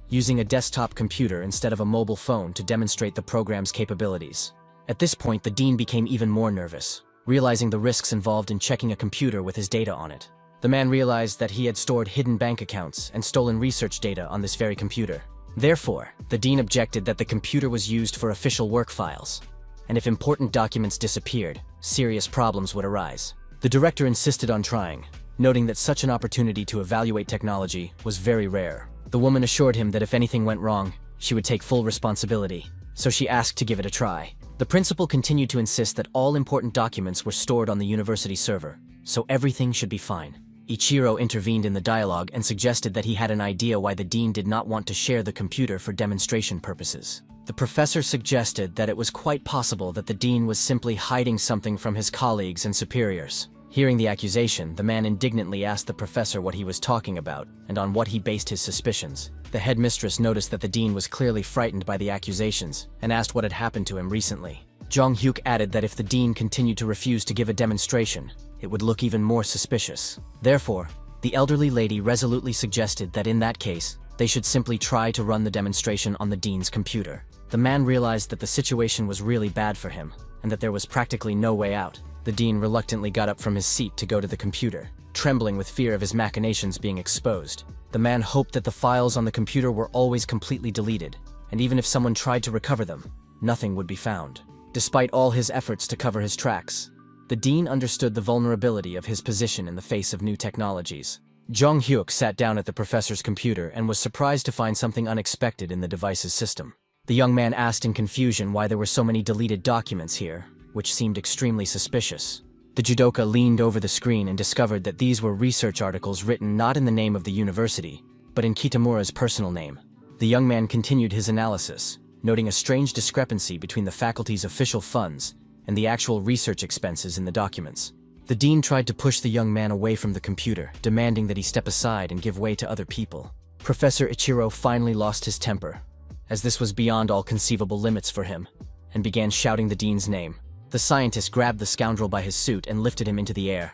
using a desktop computer instead of a mobile phone to demonstrate the program's capabilities. At this point, the dean became even more nervous, realizing the risks involved in checking a computer with his data on it. The man realized that he had stored hidden bank accounts and stolen research data on this very computer. Therefore, the dean objected that the computer was used for official work files, and if important documents disappeared, serious problems would arise. The director insisted on trying, noting that such an opportunity to evaluate technology was very rare. The woman assured him that if anything went wrong, she would take full responsibility, so she asked to give it a try. The principal continued to insist that all important documents were stored on the university server, so everything should be fine. Ichiro intervened in the dialogue and suggested that he had an idea why the dean did not want to share the computer for demonstration purposes. The professor suggested that it was quite possible that the dean was simply hiding something from his colleagues and superiors. Hearing the accusation, the man indignantly asked the professor what he was talking about and on what he based his suspicions. The headmistress noticed that the dean was clearly frightened by the accusations and asked what had happened to him recently. Jong-hyuk added that if the dean continued to refuse to give a demonstration, it would look even more suspicious. Therefore, the elderly lady resolutely suggested that in that case, they should simply try to run the demonstration on the dean's computer. The man realized that the situation was really bad for him, and that there was practically no way out. The dean reluctantly got up from his seat to go to the computer, trembling with fear of his machinations being exposed. The man hoped that the files on the computer were always completely deleted, and even if someone tried to recover them, nothing would be found. Despite all his efforts to cover his tracks, the dean understood the vulnerability of his position in the face of new technologies. Jong-hyuk sat down at the professor's computer and was surprised to find something unexpected in the device's system. The young man asked in confusion why there were so many deleted documents here, which seemed extremely suspicious. The judoka leaned over the screen and discovered that these were research articles written not in the name of the university, but in Kitamura's personal name. The young man continued his analysis, noting a strange discrepancy between the faculty's official funds and the actual research expenses in the documents. The dean tried to push the young man away from the computer, demanding that he step aside and give way to other people. Professor Ichiro finally lost his temper, as this was beyond all conceivable limits for him, and began shouting the dean's name. The scientist grabbed the scoundrel by his suit and lifted him into the air,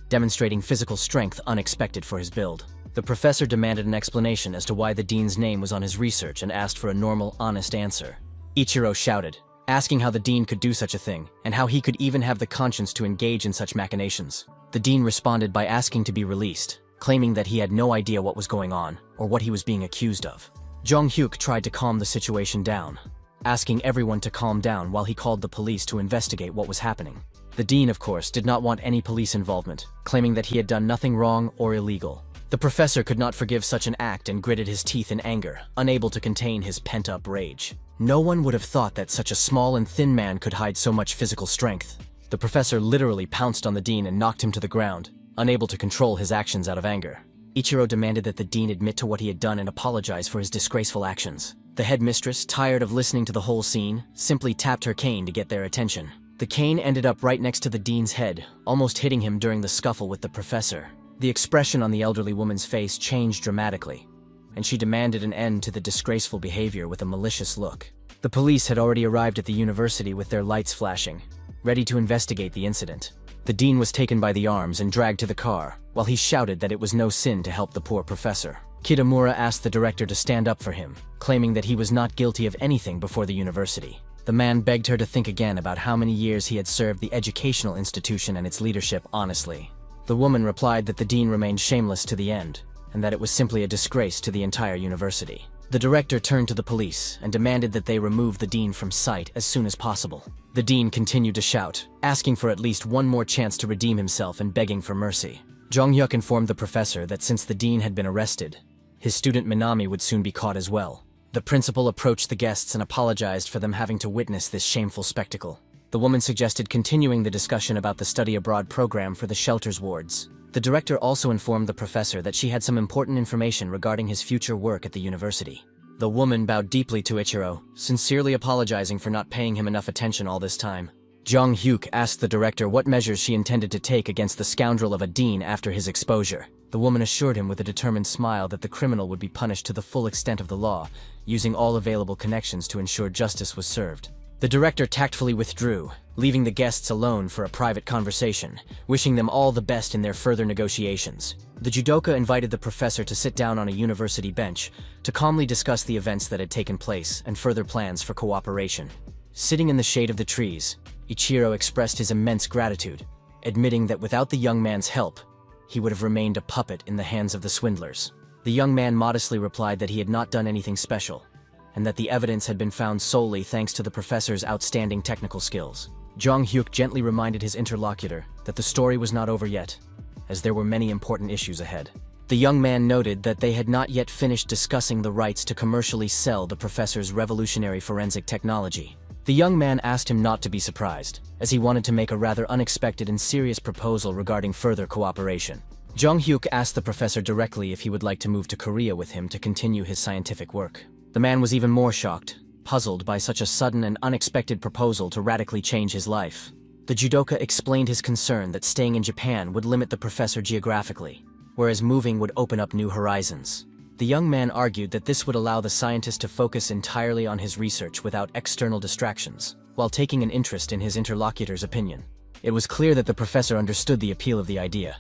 demonstrating physical strength unexpected for his build. The professor demanded an explanation as to why the dean's name was on his research and asked for a normal, honest answer. Ichiro shouted, asking how the dean could do such a thing, and how he could even have the conscience to engage in such machinations. The dean responded by asking to be released, claiming that he had no idea what was going on, or what he was being accused of. Jong-hyuk tried to calm the situation down, asking everyone to calm down while he called the police to investigate what was happening. The dean, of course, did not want any police involvement, claiming that he had done nothing wrong or illegal. The professor could not forgive such an act and gritted his teeth in anger, unable to contain his pent-up rage. No one would have thought that such a small and thin man could hide so much physical strength. The professor literally pounced on the dean and knocked him to the ground, unable to control his actions out of anger. Ichiro demanded that the dean admit to what he had done and apologize for his disgraceful actions. The headmistress, tired of listening to the whole scene, simply tapped her cane to get their attention. The cane ended up right next to the dean's head, almost hitting him during the scuffle with the professor. The expression on the elderly woman's face changed dramatically, and she demanded an end to the disgraceful behavior with a malicious look. The police had already arrived at the university with their lights flashing, ready to investigate the incident. The dean was taken by the arms and dragged to the car, while he shouted that it was no sin to help the poor professor. Kitamura asked the director to stand up for him, claiming that he was not guilty of anything before the university. The man begged her to think again about how many years he had served the educational institution and its leadership honestly. The woman replied that the dean remained shameless to the end, and that it was simply a disgrace to the entire university. The director turned to the police and demanded that they remove the dean from sight as soon as possible. The dean continued to shout, asking for at least one more chance to redeem himself and begging for mercy. Jong-hyuk informed the professor that since the dean had been arrested, his student Minami would soon be caught as well. The principal approached the guests and apologized for them having to witness this shameful spectacle. The woman suggested continuing the discussion about the study abroad program for the shelters wards. The director also informed the professor that she had some important information regarding his future work at the university. The woman bowed deeply to Ichiro, sincerely apologizing for not paying him enough attention all this time. Jong-hyuk asked the director what measures she intended to take against the scoundrel of a dean after his exposure. The woman assured him with a determined smile that the criminal would be punished to the full extent of the law, using all available connections to ensure justice was served. The director tactfully withdrew, leaving the guests alone for a private conversation, wishing them all the best in their further negotiations. The judoka invited the professor to sit down on a university bench to calmly discuss the events that had taken place and further plans for cooperation. Sitting in the shade of the trees, Ichiro expressed his immense gratitude, admitting that without the young man's help, he would have remained a puppet in the hands of the swindlers. The young man modestly replied that he had not done anything special, and that the evidence had been found solely thanks to the professor's outstanding technical skills. Jong-hyuk gently reminded his interlocutor that the story was not over yet, as there were many important issues ahead. The young man noted that they had not yet finished discussing the rights to commercially sell the professor's revolutionary forensic technology. The young man asked him not to be surprised, as he wanted to make a rather unexpected and serious proposal regarding further cooperation. Jong-hyuk asked the professor directly if he would like to move to Korea with him to continue his scientific work. The man was even more shocked, puzzled by such a sudden and unexpected proposal to radically change his life. The judoka explained his concern that staying in Japan would limit the professor geographically, whereas moving would open up new horizons. The young man argued that this would allow the scientist to focus entirely on his research without external distractions, while taking an interest in his interlocutor's opinion. It was clear that the professor understood the appeal of the idea,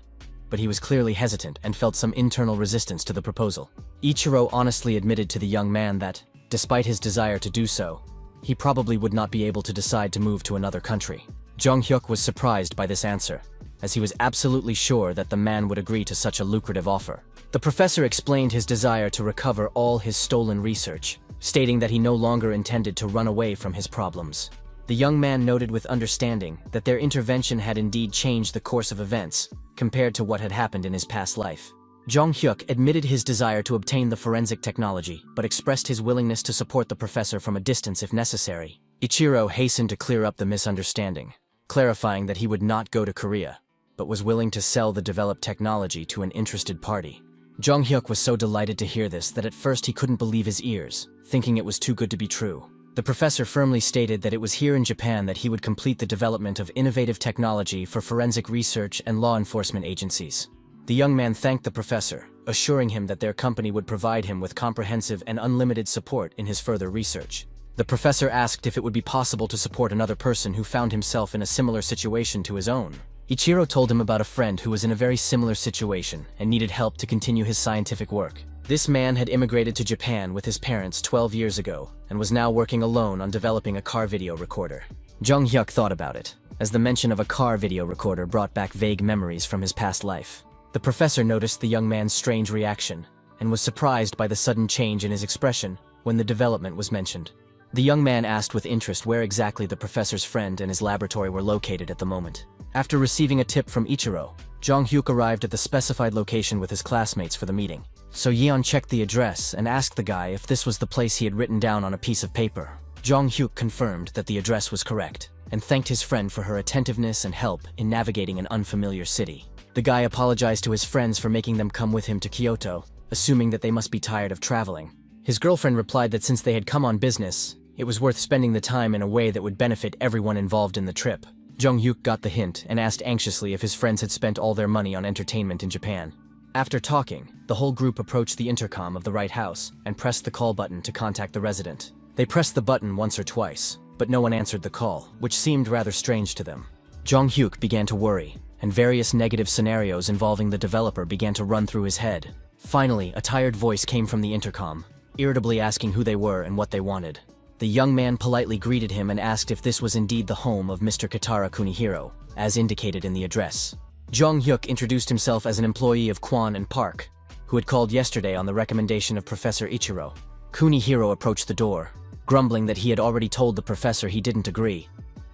but he was clearly hesitant and felt some internal resistance to the proposal. Ichiro honestly admitted to the young man that, despite his desire to do so, he probably would not be able to decide to move to another country. Jong-hyuk was surprised by this answer, as he was absolutely sure that the man would agree to such a lucrative offer. The professor explained his desire to recover all his stolen research, stating that he no longer intended to run away from his problems. The young man noted with understanding that their intervention had indeed changed the course of events, compared to what had happened in his past life. Jong-hyuk admitted his desire to obtain the forensic technology, but expressed his willingness to support the professor from a distance if necessary. Ichiro hastened to clear up the misunderstanding, clarifying that he would not go to Korea, but was willing to sell the developed technology to an interested party. Jong-hyuk was so delighted to hear this that at first he couldn't believe his ears, thinking it was too good to be true. The professor firmly stated that it was here in Japan that he would complete the development of innovative technology for forensic research and law enforcement agencies. The young man thanked the professor, assuring him that their company would provide him with comprehensive and unlimited support in his further research. The professor asked if it would be possible to support another person who found himself in a similar situation to his own. Ichiro told him about a friend who was in a very similar situation and needed help to continue his scientific work. This man had immigrated to Japan with his parents 12 years ago and was now working alone on developing a car video recorder. Jong-hyuk thought about it, as the mention of a car video recorder brought back vague memories from his past life. The professor noticed the young man's strange reaction and was surprised by the sudden change in his expression when the development was mentioned. The young man asked with interest where exactly the professor's friend and his laboratory were located at the moment. After receiving a tip from Ichiro, Jong-hyuk arrived at the specified location with his classmates for the meeting. So Yeon checked the address and asked the guy if this was the place he had written down on a piece of paper. Jong-hyuk confirmed that the address was correct and thanked his friend for her attentiveness and help in navigating an unfamiliar city. The guy apologized to his friends for making them come with him to Kyoto, assuming that they must be tired of traveling. His girlfriend replied that since they had come on business, it was worth spending the time in a way that would benefit everyone involved in the trip. Jong-hyuk got the hint and asked anxiously if his friends had spent all their money on entertainment in Japan. After talking, the whole group approached the intercom of the right house and pressed the call button to contact the resident. They pressed the button once or twice, but no one answered the call, which seemed rather strange to them. Jong-hyuk began to worry, and various negative scenarios involving the developer began to run through his head. Finally, a tired voice came from the intercom, irritably asking who they were and what they wanted. The young man politely greeted him and asked if this was indeed the home of Mr. Kitara Kunihiro, as indicated in the address. Jong-hyuk introduced himself as an employee of Kwon and Park, who had called yesterday on the recommendation of Professor Ichiro. Kunihiro approached the door, grumbling that he had already told the professor he didn't agree,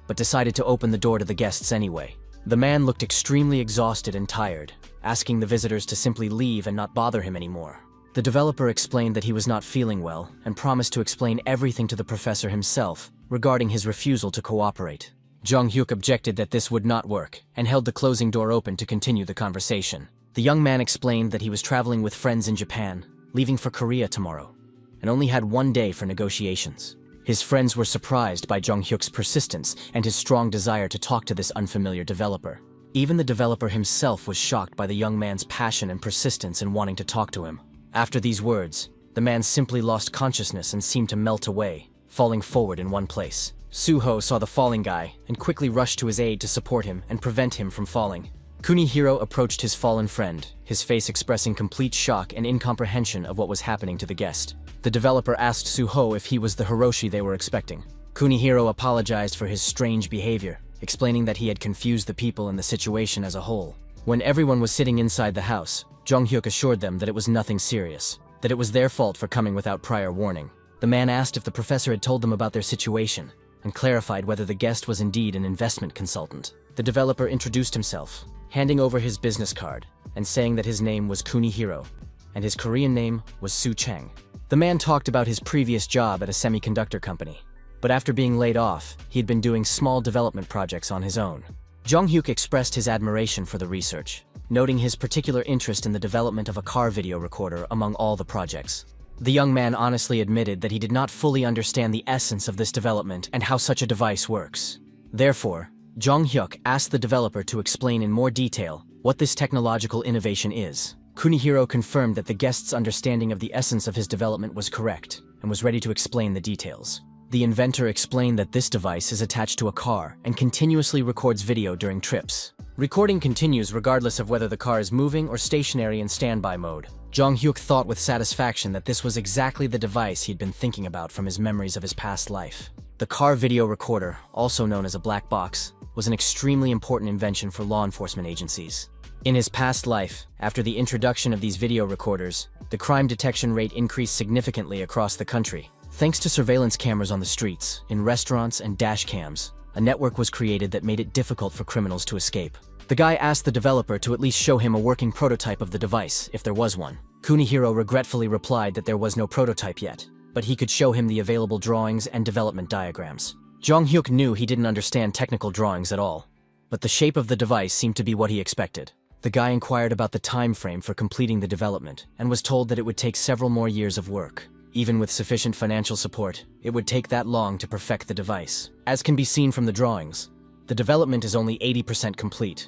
but decided to open the door to the guests anyway. The man looked extremely exhausted and tired, asking the visitors to simply leave and not bother him anymore. The developer explained that he was not feeling well and promised to explain everything to the professor himself regarding his refusal to cooperate. Jong-hyuk objected that this would not work and held the closing door open to continue the conversation. The young man explained that he was traveling with friends in Japan, leaving for Korea tomorrow, and only had one day for negotiations. His friends were surprised by Jong-hyuk's persistence and his strong desire to talk to this unfamiliar developer. Even the developer himself was shocked by the young man's passion and persistence in wanting to talk to him. After these words, the man simply lost consciousness and seemed to melt away, falling forward in one place. Suho saw the falling guy and quickly rushed to his aid to support him and prevent him from falling. Kunihiro approached his fallen friend, his face expressing complete shock and incomprehension of what was happening to the guest. The developer asked Suho if he was the Hiroshi they were expecting. Kunihiro apologized for his strange behavior, explaining that he had confused the people and the situation as a whole. When everyone was sitting inside the house, Jong-hyuk assured them that it was nothing serious, that it was their fault for coming without prior warning. The man asked if the professor had told them about their situation, and clarified whether the guest was indeed an investment consultant. The developer introduced himself, handing over his business card, and saying that his name was Kunihiro, and his Korean name was Su Cheng. The man talked about his previous job at a semiconductor company, but after being laid off, he had been doing small development projects on his own. Jong-hyuk expressed his admiration for the research, noting his particular interest in the development of a car video recorder among all the projects. The young man honestly admitted that he did not fully understand the essence of this development and how such a device works. Therefore, Jong-hyuk asked the developer to explain in more detail what this technological innovation is. Kunihiro confirmed that the guest's understanding of the essence of his development was correct and was ready to explain the details. The inventor explained that this device is attached to a car and continuously records video during trips. Recording continues regardless of whether the car is moving or stationary in standby mode. Jong-hyuk thought with satisfaction that this was exactly the device he'd been thinking about from his memories of his past life. The car video recorder, also known as a black box, was an extremely important invention for law enforcement agencies. In his past life, after the introduction of these video recorders, the crime detection rate increased significantly across the country. Thanks to surveillance cameras on the streets, in restaurants, and dash cams, a network was created that made it difficult for criminals to escape. The guy asked the developer to at least show him a working prototype of the device, if there was one. Kunihiro regretfully replied that there was no prototype yet, but he could show him the available drawings and development diagrams. Jong-hyuk knew he didn't understand technical drawings at all, but the shape of the device seemed to be what he expected. The guy inquired about the time frame for completing the development and was told that it would take several more years of work. Even with sufficient financial support, it would take that long to perfect the device. As can be seen from the drawings, the development is only 80% complete.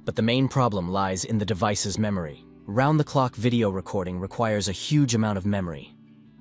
But the main problem lies in the device's memory. Round-the-clock video recording requires a huge amount of memory,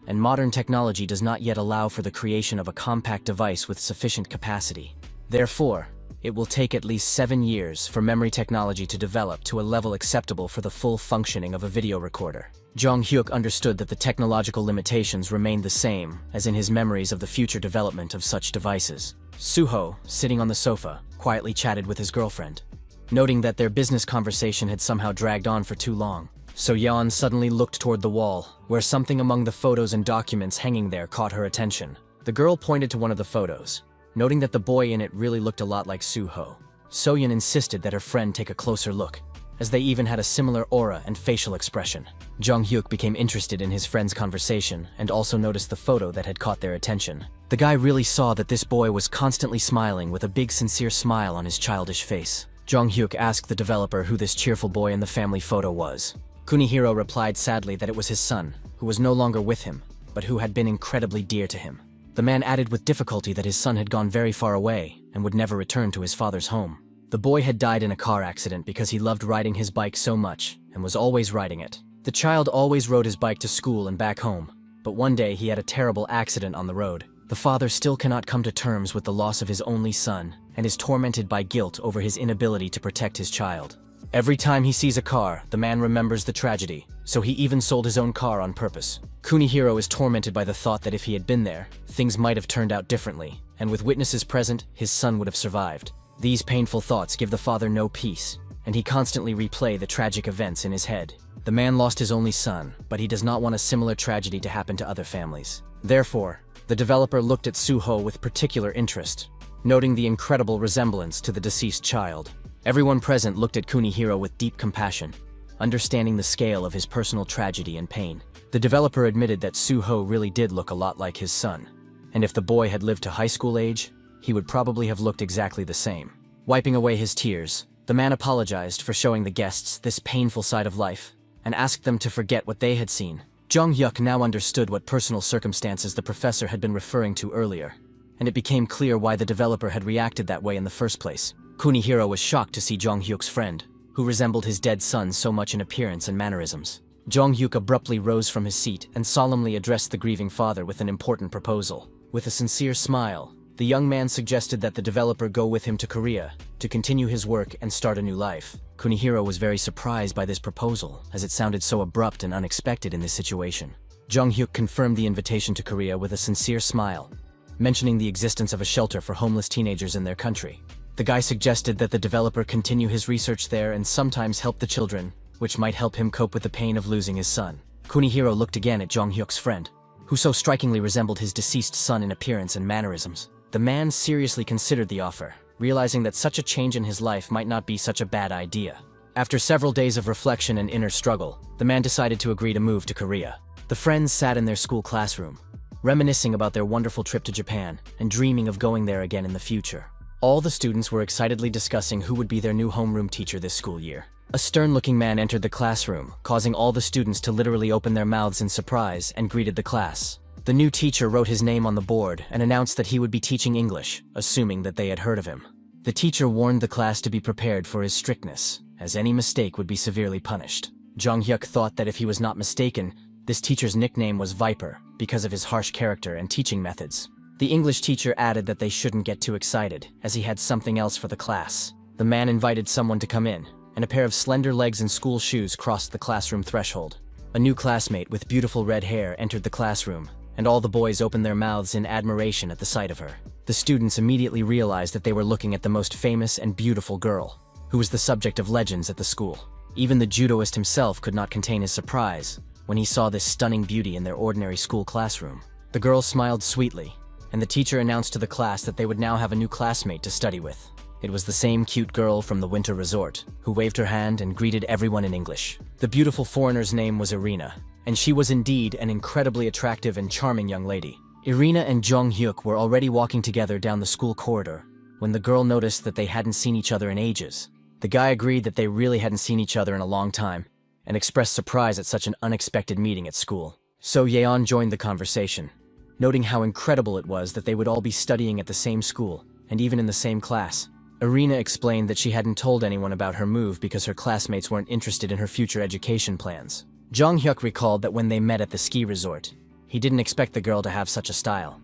and modern technology does not yet allow for the creation of a compact device with sufficient capacity. Therefore, it will take at least 7 years for memory technology to develop to a level acceptable for the full functioning of a video recorder. Jong-hyuk understood that the technological limitations remained the same as in his memories of the future development of such devices. Suho, sitting on the sofa, quietly chatted with his girlfriend. Noting that their business conversation had somehow dragged on for too long, So-yeon suddenly looked toward the wall, where something among the photos and documents hanging there caught her attention. The girl pointed to one of the photos, noting that the boy in it really looked a lot like Suho. So-yeon insisted that her friend take a closer look, as they even had a similar aura and facial expression. Jong-hyuk became interested in his friend's conversation and also noticed the photo that had caught their attention. The guy really saw that this boy was constantly smiling with a big sincere smile on his childish face. Jong-hyuk asked the developer who this cheerful boy in the family photo was. Kunihiro replied sadly that it was his son, who was no longer with him, but who had been incredibly dear to him. The man added with difficulty that his son had gone very far away and would never return to his father's home. The boy had died in a car accident because he loved riding his bike so much and was always riding it. The child always rode his bike to school and back home, but one day he had a terrible accident on the road. The father still cannot come to terms with the loss of his only son and is tormented by guilt over his inability to protect his child. Every time he sees a car, the man remembers the tragedy, so he even sold his own car on purpose. Kunihiro is tormented by the thought that if he had been there, things might have turned out differently, and with witnesses present, his son would have survived. These painful thoughts give the father no peace, and he constantly replay the tragic events in his head. The man lost his only son, but he does not want a similar tragedy to happen to other families. Therefore, the developer looked at Suho with particular interest, noting the incredible resemblance to the deceased child. Everyone present looked at Kunihiro with deep compassion, understanding the scale of his personal tragedy and pain. The developer admitted that Suho really did look a lot like his son, and if the boy had lived to high school age, he would probably have looked exactly the same. Wiping away his tears, the man apologized for showing the guests this painful side of life, and asked them to forget what they had seen. Jong-hyuk now understood what personal circumstances the professor had been referring to earlier, and it became clear why the developer had reacted that way in the first place. Kunihiro was shocked to see Jong-hyuk's friend, who resembled his dead son so much in appearance and mannerisms. Jong-hyuk abruptly rose from his seat and solemnly addressed the grieving father with an important proposal. With a sincere smile, the young man suggested that the developer go with him to Korea to continue his work and start a new life. Kunihiro was very surprised by this proposal, as it sounded so abrupt and unexpected in this situation. Jong-hyuk confirmed the invitation to Korea with a sincere smile, mentioning the existence of a shelter for homeless teenagers in their country. The guy suggested that the developer continue his research there and sometimes help the children, which might help him cope with the pain of losing his son. Kunihiro looked again at Jong-hyuk's friend, who so strikingly resembled his deceased son in appearance and mannerisms. The man seriously considered the offer, realizing that such a change in his life might not be such a bad idea. After several days of reflection and inner struggle, the man decided to agree to move to Korea. The friends sat in their school classroom, reminiscing about their wonderful trip to Japan and dreaming of going there again in the future. All the students were excitedly discussing who would be their new homeroom teacher this school year. A stern-looking man entered the classroom, causing all the students to literally open their mouths in surprise and greeted the class. The new teacher wrote his name on the board and announced that he would be teaching English, assuming that they had heard of him. The teacher warned the class to be prepared for his strictness, as any mistake would be severely punished. Jung Hyuk thought that if he was not mistaken, this teacher's nickname was Viper because of his harsh character and teaching methods. The English teacher added that they shouldn't get too excited, as he had something else for the class. The man invited someone to come in, and a pair of slender legs and school shoes crossed the classroom threshold. A new classmate with beautiful red hair entered the classroom, and all the boys opened their mouths in admiration at the sight of her. The students immediately realized that they were looking at the most famous and beautiful girl, who was the subject of legends at the school. Even the judoist himself could not contain his surprise when he saw this stunning beauty in their ordinary school classroom. The girl smiled sweetly, and the teacher announced to the class that they would now have a new classmate to study with. It was the same cute girl from the winter resort, who waved her hand and greeted everyone in English. The beautiful foreigner's name was Irina, and she was indeed an incredibly attractive and charming young lady. Irina and Jung Hyuk were already walking together down the school corridor when the girl noticed that they hadn't seen each other in ages. The guy agreed that they really hadn't seen each other in a long time, and expressed surprise at such an unexpected meeting at school. So Yeon joined the conversation, noting how incredible it was that they would all be studying at the same school, and even in the same class. Irina explained that she hadn't told anyone about her move because her classmates weren't interested in her future education plans. Jung Hyuk recalled that when they met at the ski resort, he didn't expect the girl to have such a style.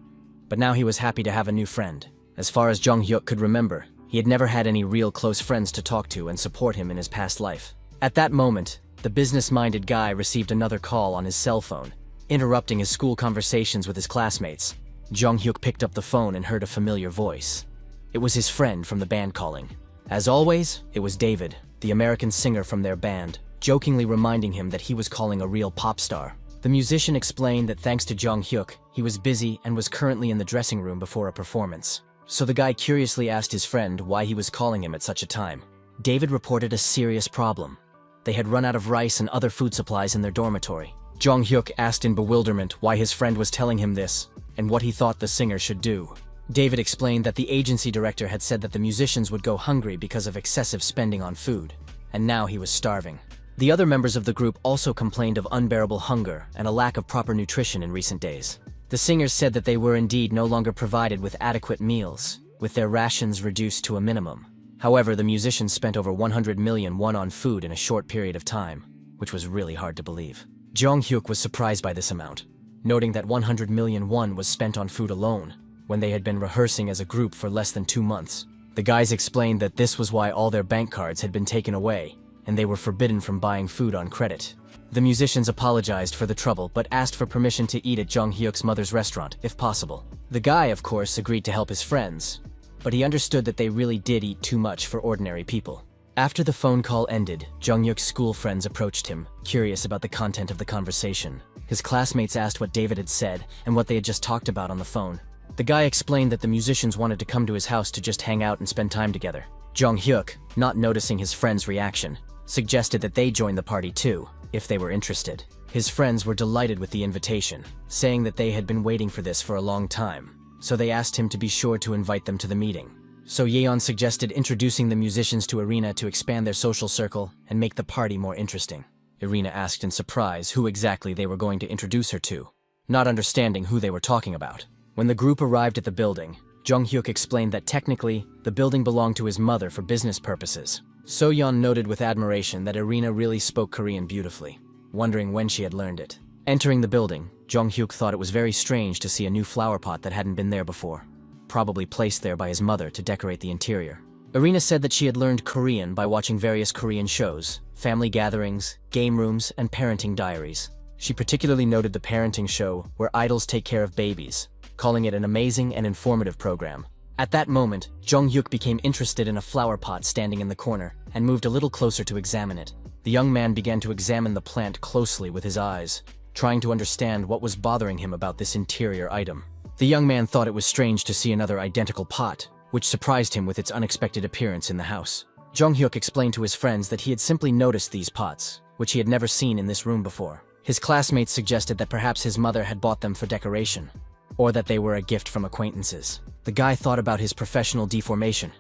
But now he was happy to have a new friend. As far as Jung Hyuk could remember, he had never had any real close friends to talk to and support him in his past life. At that moment, the business-minded guy received another call on his cell phone, interrupting his school conversations with his classmates. Jung Hyuk picked up the phone and heard a familiar voice. It was his friend from the band calling. As always, it was David, the American singer from their band, jokingly reminding him that he was calling a real pop star. The musician explained that thanks to Jung Hyuk, he was busy and was currently in the dressing room before a performance. So the guy curiously asked his friend why he was calling him at such a time. David reported a serious problem. They had run out of rice and other food supplies in their dormitory. Jung Hyuk asked in bewilderment why his friend was telling him this, and what he thought the singer should do. David explained that the agency director had said that the musicians would go hungry because of excessive spending on food, and now he was starving. The other members of the group also complained of unbearable hunger and a lack of proper nutrition in recent days. The singers said that they were indeed no longer provided with adequate meals, with their rations reduced to a minimum. However, the musicians spent over 100 million won on food in a short period of time, which was really hard to believe. Jung Hyuk was surprised by this amount, noting that 100 million won was spent on food alone, when they had been rehearsing as a group for less than 2 months. The guys explained that this was why all their bank cards had been taken away, and they were forbidden from buying food on credit. The musicians apologized for the trouble, but asked for permission to eat at Jung Hyuk's mother's restaurant, if possible. The guy, of course, agreed to help his friends, but he understood that they really did eat too much for ordinary people. After the phone call ended, Jung Hyuk's school friends approached him, curious about the content of the conversation. His classmates asked what David had said and what they had just talked about on the phone. The guy explained that the musicians wanted to come to his house to just hang out and spend time together. Jung Hyuk, not noticing his friend's reaction, suggested that they join the party too, if they were interested. His friends were delighted with the invitation, saying that they had been waiting for this for a long time, so they asked him to be sure to invite them to the meeting. So Yeon suggested introducing the musicians to Irina to expand their social circle and make the party more interesting. Irina asked in surprise who exactly they were going to introduce her to, not understanding who they were talking about. When the group arrived at the building, Jung Hyuk explained that technically, the building belonged to his mother for business purposes. So-yeon noted with admiration that Irina really spoke Korean beautifully, wondering when she had learned it. Entering the building, Jung Hyuk thought it was very strange to see a new flower pot that hadn't been there before, probably placed there by his mother to decorate the interior. Irina said that she had learned Korean by watching various Korean shows, family gatherings, game rooms, and parenting diaries. She particularly noted the parenting show where idols take care of babies, calling it an amazing and informative program. At that moment, Jung Hyuk became interested in a flower pot standing in the corner and moved a little closer to examine it. The young man began to examine the plant closely with his eyes, trying to understand what was bothering him about this interior item. The young man thought it was strange to see another identical pot, which surprised him with its unexpected appearance in the house. Jung Hyuk explained to his friends that he had simply noticed these pots, which he had never seen in this room before. His classmates suggested that perhaps his mother had bought them for decoration, or that they were a gift from acquaintances. The guy thought about his professional deformation.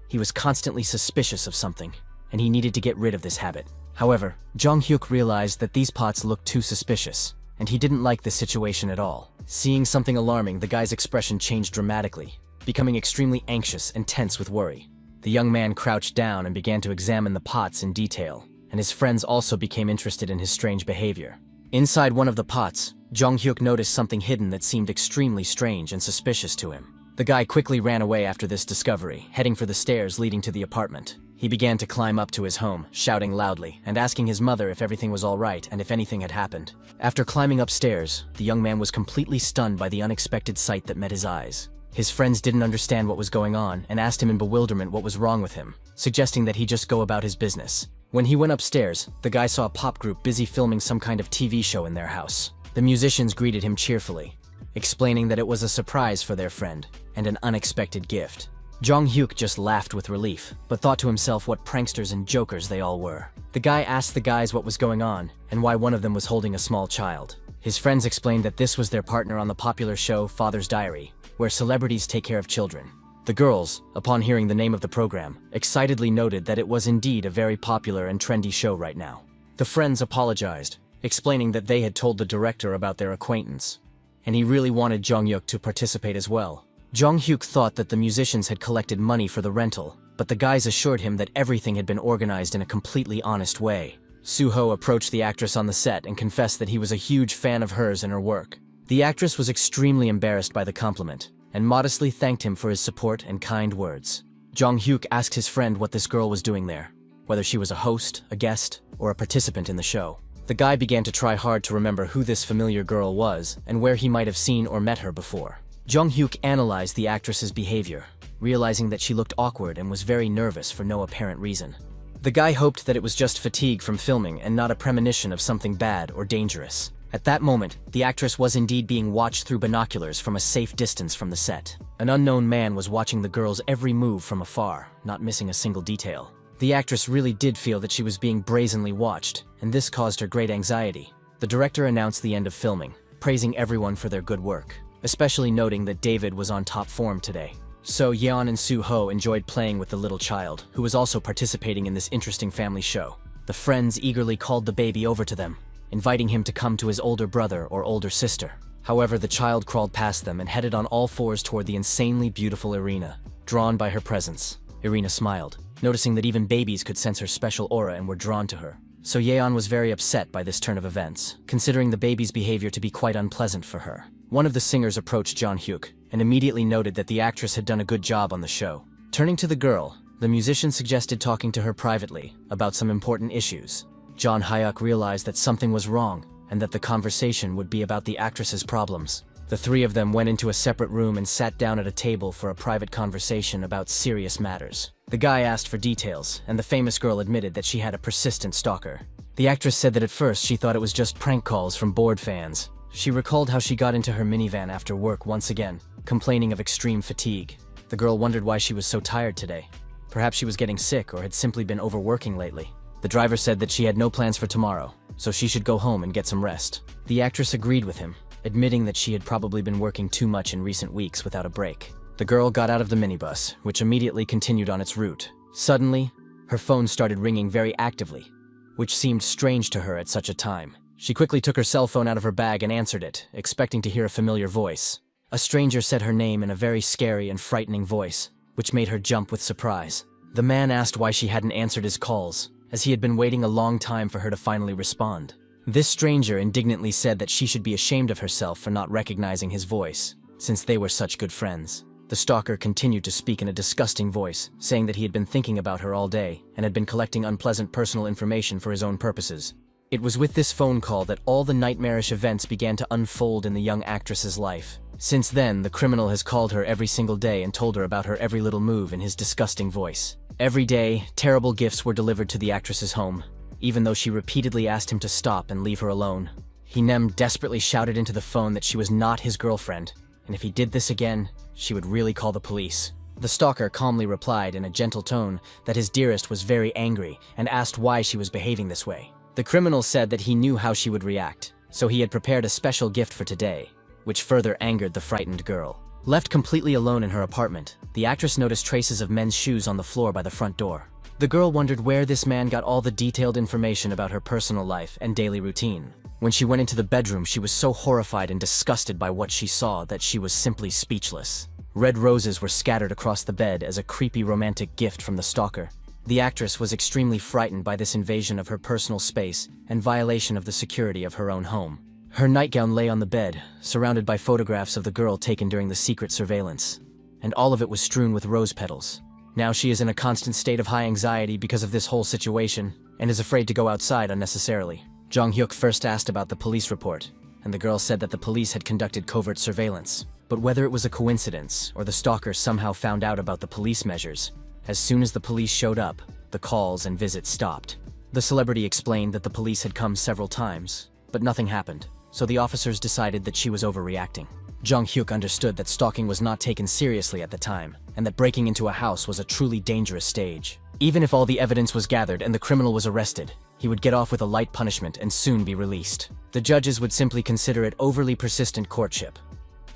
He was constantly suspicious of something, and he needed to get rid of this habit. However, Jung Hyuk realized that these pots looked too suspicious, and he didn't like this situation at all. Seeing something alarming, the guy's expression changed dramatically, becoming extremely anxious and tense with worry. The young man crouched down and began to examine the pots in detail, and his friends also became interested in his strange behavior. Inside one of the pots, Jong-hyuk noticed something hidden that seemed extremely strange and suspicious to him. The guy quickly ran away after this discovery, heading for the stairs leading to the apartment. He began to climb up to his home, shouting loudly, and asking his mother if everything was all right and if anything had happened. After climbing upstairs, the young man was completely stunned by the unexpected sight that met his eyes. His friends didn't understand what was going on and asked him in bewilderment what was wrong with him, suggesting that he just go about his business. When he went upstairs, the guy saw a pop group busy filming some kind of TV show in their house. The musicians greeted him cheerfully, explaining that it was a surprise for their friend and an unexpected gift. Jong-hyuk just laughed with relief, but thought to himself what pranksters and jokers they all were. The guy asked the guys what was going on and why one of them was holding a small child. His friends explained that this was their partner on the popular show Father's Diary, where celebrities take care of children. The girls, upon hearing the name of the program, excitedly noted that it was indeed a very popular and trendy show right now. The friends apologized, explaining that they had told the director about their acquaintance, and he really wanted Jong-hyuk to participate as well. Jong-hyuk thought that the musicians had collected money for the rental, but the guys assured him that everything had been organized in a completely honest way. Soo-ho approached the actress on the set and confessed that he was a huge fan of hers and her work. The actress was extremely embarrassed by the compliment, and modestly thanked him for his support and kind words. Jong-hyuk asked his friend what this girl was doing there, whether she was a host, a guest, or a participant in the show. The guy began to try hard to remember who this familiar girl was and where he might have seen or met her before. Jong-hyuk analyzed the actress's behavior, realizing that she looked awkward and was very nervous for no apparent reason. The guy hoped that it was just fatigue from filming and not a premonition of something bad or dangerous. At that moment, the actress was indeed being watched through binoculars from a safe distance from the set. An unknown man was watching the girl's every move from afar, not missing a single detail. The actress really did feel that she was being brazenly watched, and this caused her great anxiety. The director announced the end of filming, praising everyone for their good work, especially noting that David was on top form today. So Yeon and Soo-ho enjoyed playing with the little child, who was also participating in this interesting family show. The friends eagerly called the baby over to them, inviting him to come to his older brother or older sister. However, the child crawled past them and headed on all fours toward the insanely beautiful Irina, drawn by her presence. Irina smiled, noticing that even babies could sense her special aura and were drawn to her. So Yeon was very upset by this turn of events, considering the baby's behavior to be quite unpleasant for her. One of the singers approached Jong-hyuk and immediately noted that the actress had done a good job on the show. Turning to the girl, the musician suggested talking to her privately about some important issues. Jong-hyuk realized that something was wrong and that the conversation would be about the actress's problems. The three of them went into a separate room and sat down at a table for a private conversation about serious matters. The guy asked for details, and the famous girl admitted that she had a persistent stalker. The actress said that at first she thought it was just prank calls from bored fans. She recalled how she got into her minivan after work once again, complaining of extreme fatigue. The girl wondered why she was so tired today. Perhaps she was getting sick or had simply been overworking lately. The driver said that she had no plans for tomorrow, so she should go home and get some rest. The actress agreed with him, admitting that she had probably been working too much in recent weeks without a break. The girl got out of the minibus, which immediately continued on its route. Suddenly, her phone started ringing very actively, which seemed strange to her at such a time. She quickly took her cell phone out of her bag and answered it, expecting to hear a familiar voice. A stranger said her name in a very scary and frightening voice, which made her jump with surprise. The man asked why she hadn't answered his calls, as he had been waiting a long time for her to finally respond. This stranger indignantly said that she should be ashamed of herself for not recognizing his voice, since they were such good friends. The stalker continued to speak in a disgusting voice, saying that he had been thinking about her all day and had been collecting unpleasant personal information for his own purposes. It was with this phone call that all the nightmarish events began to unfold in the young actress's life. Since then, the criminal has called her every single day and told her about her every little move in his disgusting voice. Every day, terrible gifts were delivered to the actress's home, even though she repeatedly asked him to stop and leave her alone. Nem desperately shouted into the phone that she was not his girlfriend, and if he did this again, she would really call the police. The stalker calmly replied in a gentle tone that his dearest was very angry and asked why she was behaving this way. The criminal said that he knew how she would react, so he had prepared a special gift for today, which further angered the frightened girl. Left completely alone in her apartment, the actress noticed traces of men's shoes on the floor by the front door. The girl wondered where this man got all the detailed information about her personal life and daily routine. When she went into the bedroom, she was so horrified and disgusted by what she saw that she was simply speechless. Red roses were scattered across the bed as a creepy romantic gift from the stalker. The actress was extremely frightened by this invasion of her personal space and violation of the security of her own home. Her nightgown lay on the bed, surrounded by photographs of the girl taken during the secret surveillance, and all of it was strewn with rose petals. Now she is in a constant state of high anxiety because of this whole situation, and is afraid to go outside unnecessarily. Jong-hyuk first asked about the police report, and the girl said that the police had conducted covert surveillance. But whether it was a coincidence or the stalker somehow found out about the police measures, as soon as the police showed up, the calls and visits stopped. The celebrity explained that the police had come several times, but nothing happened, so the officers decided that she was overreacting. Jong-hyuk understood that stalking was not taken seriously at the time, and that breaking into a house was a truly dangerous stage. Even if all the evidence was gathered and the criminal was arrested, he would get off with a light punishment and soon be released. The judges would simply consider it overly persistent courtship,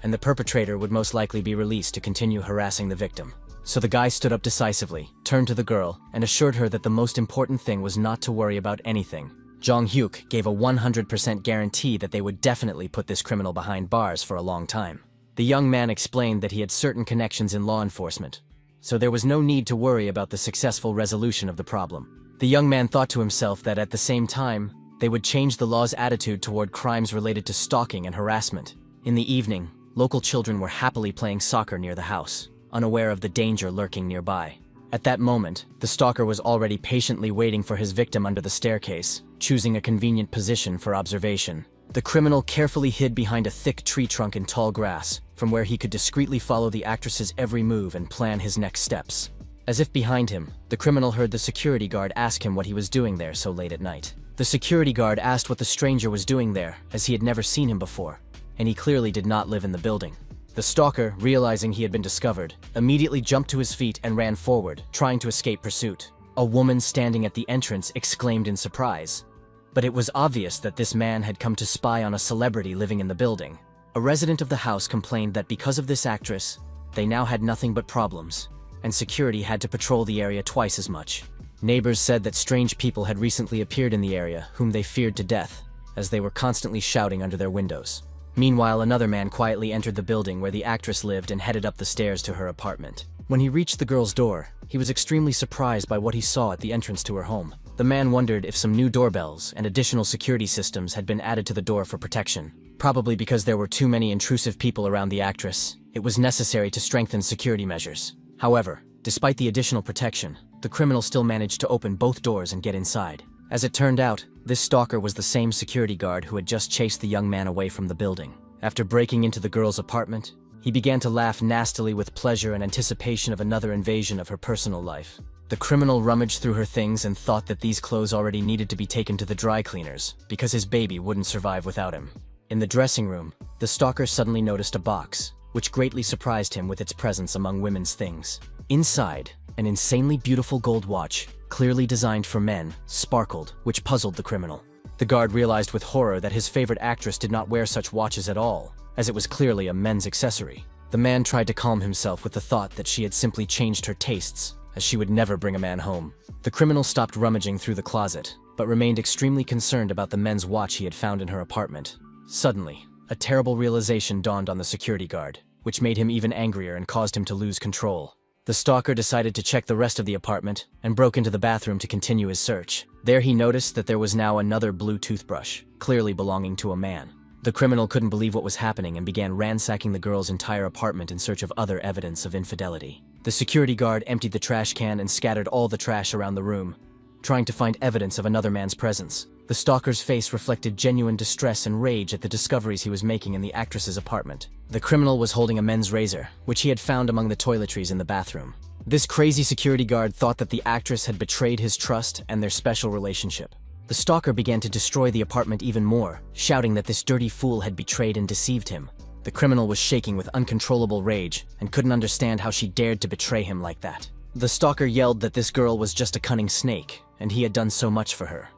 and the perpetrator would most likely be released to continue harassing the victim. So the guy stood up decisively, turned to the girl, and assured her that the most important thing was not to worry about anything. Jong-hyuk gave a 100% guarantee that they would definitely put this criminal behind bars for a long time. The young man explained that he had certain connections in law enforcement, so there was no need to worry about the successful resolution of the problem. The young man thought to himself that at the same time, they would change the law's attitude toward crimes related to stalking and harassment. In the evening, local children were happily playing soccer near the house, unaware of the danger lurking nearby. At that moment, the stalker was already patiently waiting for his victim under the staircase, choosing a convenient position for observation. The criminal carefully hid behind a thick tree trunk in tall grass, from where he could discreetly follow the actress's every move and plan his next steps. As if behind him, the criminal heard the security guard ask him what he was doing there so late at night. The security guard asked what the stranger was doing there, as he had never seen him before, and he clearly did not live in the building. The stalker, realizing he had been discovered, immediately jumped to his feet and ran forward, trying to escape pursuit. A woman standing at the entrance exclaimed in surprise. But it was obvious that this man had come to spy on a celebrity living in the building. A resident of the house complained that because of this actress, they now had nothing but problems, and security had to patrol the area twice as much. Neighbors said that strange people had recently appeared in the area whom they feared to death, as they were constantly shouting under their windows. Meanwhile, another man quietly entered the building where the actress lived and headed up the stairs to her apartment. When he reached the girl's door, he was extremely surprised by what he saw at the entrance to her home. The man wondered if some new doorbells and additional security systems had been added to the door for protection. Probably because there were too many intrusive people around the actress, it was necessary to strengthen security measures. However, despite the additional protection, the criminal still managed to open both doors and get inside. As it turned out, this stalker was the same security guard who had just chased the young man away from the building. After breaking into the girl's apartment, he began to laugh nastily with pleasure and anticipation of another invasion of her personal life. The criminal rummaged through her things and thought that these clothes already needed to be taken to the dry cleaners, because his baby wouldn't survive without him. In the dressing room, the stalker suddenly noticed a box, which greatly surprised him with its presence among women's things. Inside, an insanely beautiful gold watch, clearly designed for men, sparkled, which puzzled the criminal. The guard realized with horror that his favorite actress did not wear such watches at all, as it was clearly a men's accessory. The man tried to calm himself with the thought that she had simply changed her tastes, as she would never bring a man home. The criminal stopped rummaging through the closet, but remained extremely concerned about the men's watch he had found in her apartment. Suddenly, a terrible realization dawned on the security guard, which made him even angrier and caused him to lose control. The stalker decided to check the rest of the apartment and broke into the bathroom to continue his search. There he noticed that there was now another blue toothbrush, clearly belonging to a man. The criminal couldn't believe what was happening and began ransacking the girl's entire apartment in search of other evidence of infidelity. The security guard emptied the trash can and scattered all the trash around the room, trying to find evidence of another man's presence. The stalker's face reflected genuine distress and rage at the discoveries he was making in the actress's apartment. The criminal was holding a men's razor, which he had found among the toiletries in the bathroom. This crazy security guard thought that the actress had betrayed his trust and their special relationship. The stalker began to destroy the apartment even more, shouting that this dirty fool had betrayed and deceived him. The criminal was shaking with uncontrollable rage and couldn't understand how she dared to betray him like that. The stalker yelled that this girl was just a cunning snake, and he had done so much for her.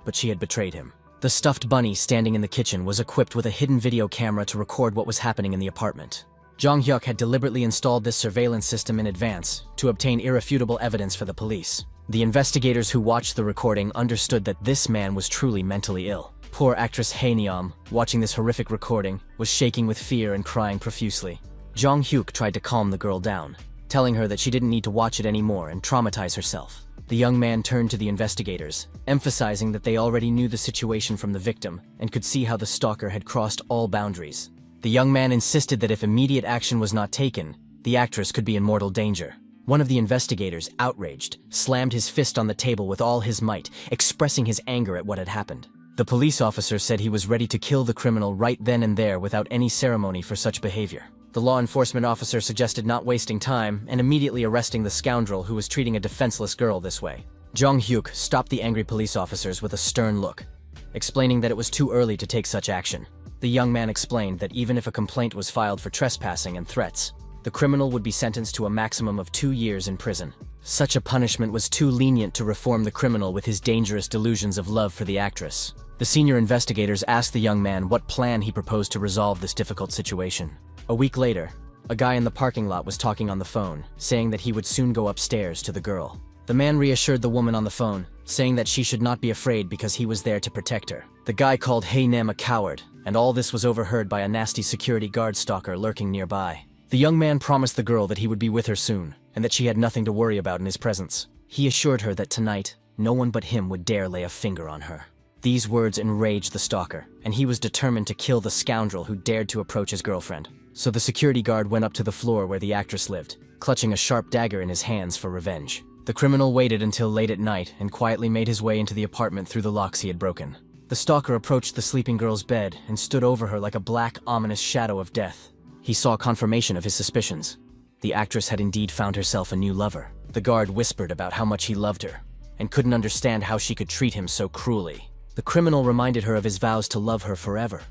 But she had betrayed him. The stuffed bunny standing in the kitchen was equipped with a hidden video camera to record what was happening in the apartment. Jong-hyuk had deliberately installed this surveillance system in advance to obtain irrefutable evidence for the police. The investigators who watched the recording understood that this man was truly mentally ill. Poor actress Hae-neom, watching this horrific recording, was shaking with fear and crying profusely. Jong-hyuk tried to calm the girl down, telling her that she didn't need to watch it anymore and traumatize herself. The young man turned to the investigators, emphasizing that they already knew the situation from the victim and could see how the stalker had crossed all boundaries. The young man insisted that if immediate action was not taken, the actress could be in mortal danger. One of the investigators, outraged, slammed his fist on the table with all his might, expressing his anger at what had happened. The police officer said he was ready to kill the criminal right then and there without any ceremony for such behavior. The law enforcement officer suggested not wasting time and immediately arresting the scoundrel who was treating a defenseless girl this way. Jong-hyuk stopped the angry police officers with a stern look, explaining that it was too early to take such action. The young man explained that even if a complaint was filed for trespassing and threats, the criminal would be sentenced to a maximum of 2 years in prison. Such a punishment was too lenient to reform the criminal with his dangerous delusions of love for the actress. The senior investigators asked the young man what plan he proposed to resolve this difficult situation. A week later, a guy in the parking lot was talking on the phone, saying that he would soon go upstairs to the girl. The man reassured the woman on the phone, saying that she should not be afraid because he was there to protect her. The guy called Hae-nem a coward, and all this was overheard by a nasty security guard stalker lurking nearby. The young man promised the girl that he would be with her soon, and that she had nothing to worry about in his presence. He assured her that tonight, no one but him would dare lay a finger on her. These words enraged the stalker, and he was determined to kill the scoundrel who dared to approach his girlfriend. So the security guard went up to the floor where the actress lived, clutching a sharp dagger in his hands for revenge. The criminal waited until late at night and quietly made his way into the apartment through the locks he had broken. The stalker approached the sleeping girl's bed and stood over her like a black, ominous shadow of death. He saw confirmation of his suspicions. The actress had indeed found herself a new lover. The guard whispered about how much he loved her, and couldn't understand how she could treat him so cruelly. The criminal reminded her of his vows to love her forever,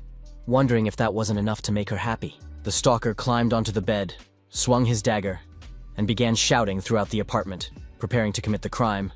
wondering if that wasn't enough to make her happy. The stalker climbed onto the bed, swung his dagger, and began shouting throughout the apartment, preparing to commit the crime.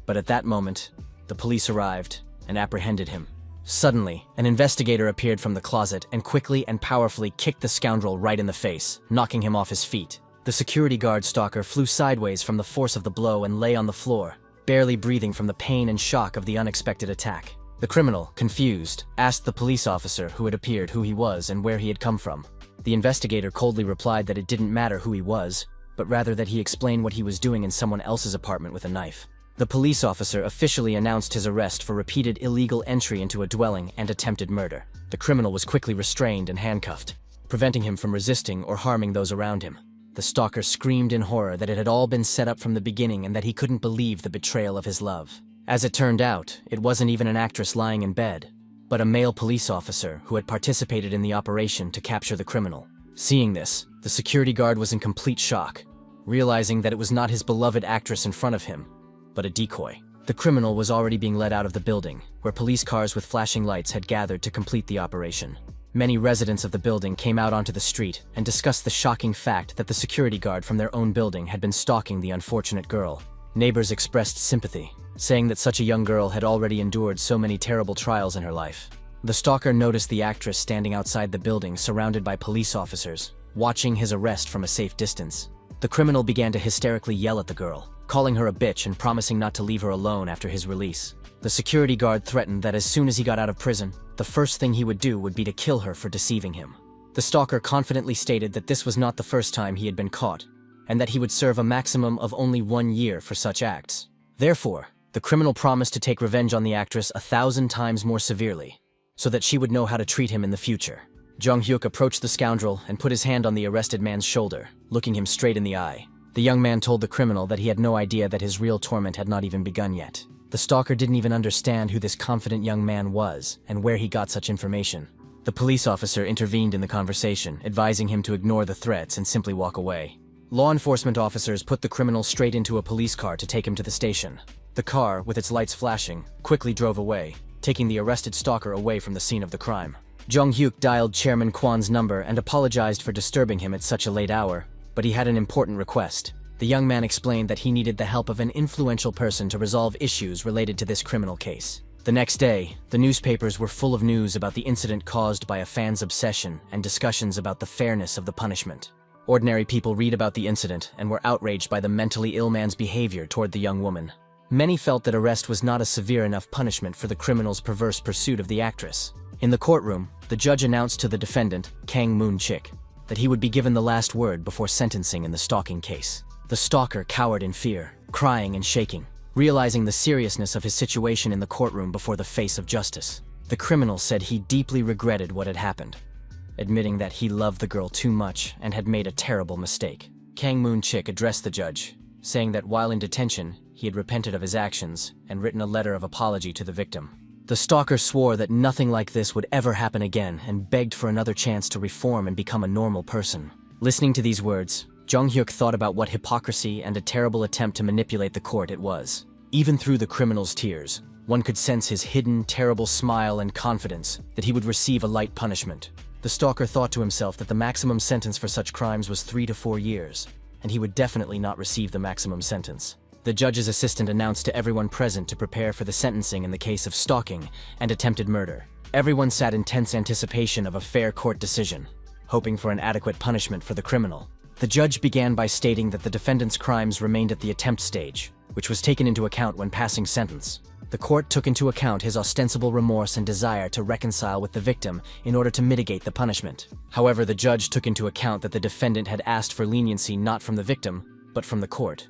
But at that moment, the police arrived and apprehended him. Suddenly, an investigator appeared from the closet and quickly and powerfully kicked the scoundrel right in the face, knocking him off his feet. The security guard stalker flew sideways from the force of the blow and lay on the floor, barely breathing from the pain and shock of the unexpected attack. The criminal, confused, asked the police officer who had appeared who he was and where he had come from. The investigator coldly replied that it didn't matter who he was, but rather that he explain what he was doing in someone else's apartment with a knife. The police officer officially announced his arrest for repeated illegal entry into a dwelling and attempted murder. The criminal was quickly restrained and handcuffed, preventing him from resisting or harming those around him. The stalker screamed in horror that it had all been set up from the beginning and that he couldn't believe the betrayal of his love. As it turned out, it wasn't even an actress lying in bed, but a male police officer who had participated in the operation to capture the criminal. Seeing this, the security guard was in complete shock, realizing that it was not his beloved actress in front of him, but a decoy. The criminal was already being led out of the building, where police cars with flashing lights had gathered to complete the operation. Many residents of the building came out onto the street and discussed the shocking fact that the security guard from their own building had been stalking the unfortunate girl. Neighbors expressed sympathy, saying that such a young girl had already endured so many terrible trials in her life. The stalker noticed the actress standing outside the building surrounded by police officers, watching his arrest from a safe distance. The criminal began to hysterically yell at the girl, calling her a bitch and promising not to leave her alone after his release. The security guard threatened that as soon as he got out of prison, the first thing he would do would be to kill her for deceiving him. The stalker confidently stated that this was not the first time he had been caught, and that he would serve a maximum of only 1 year for such acts. Therefore, the criminal promised to take revenge on the actress 1,000 times more severely, so that she would know how to treat him in the future. Jong-hyuk approached the scoundrel and put his hand on the arrested man's shoulder, looking him straight in the eye. The young man told the criminal that he had no idea that his real torment had not even begun yet. The stalker didn't even understand who this confident young man was and where he got such information. The police officer intervened in the conversation, advising him to ignore the threats and simply walk away. Law enforcement officers put the criminal straight into a police car to take him to the station. The car, with its lights flashing, quickly drove away, taking the arrested stalker away from the scene of the crime. Jong-hyuk dialed Chairman Kwan's number and apologized for disturbing him at such a late hour, but he had an important request. The young man explained that he needed the help of an influential person to resolve issues related to this criminal case. The next day, the newspapers were full of news about the incident caused by a fan's obsession and discussions about the fairness of the punishment. Ordinary people read about the incident and were outraged by the mentally ill man's behavior toward the young woman. Many felt that arrest was not a severe enough punishment for the criminal's perverse pursuit of the actress. In the courtroom, the judge announced to the defendant, Kang Moon-chik, that he would be given the last word before sentencing in the stalking case. The stalker cowered in fear, crying and shaking, realizing the seriousness of his situation in the courtroom before the face of justice. The criminal said he deeply regretted what had happened, admitting that he loved the girl too much and had made a terrible mistake. Kang Moon-chik addressed the judge, saying that while in detention, he had repented of his actions and written a letter of apology to the victim. The stalker swore that nothing like this would ever happen again and begged for another chance to reform and become a normal person. Listening to these words, Jong-hyuk thought about what hypocrisy and a terrible attempt to manipulate the court it was. Even through the criminal's tears, one could sense his hidden, terrible smile and confidence that he would receive a light punishment. The stalker thought to himself that the maximum sentence for such crimes was 3 to 4 years, and he would definitely not receive the maximum sentence. The judge's assistant announced to everyone present to prepare for the sentencing in the case of stalking and attempted murder. Everyone sat in tense anticipation of a fair court decision, hoping for an adequate punishment for the criminal. The judge began by stating that the defendant's crimes remained at the attempt stage, which was taken into account when passing sentence. The court took into account his ostensible remorse and desire to reconcile with the victim in order to mitigate the punishment. However, the judge took into account that the defendant had asked for leniency not from the victim, but from the court,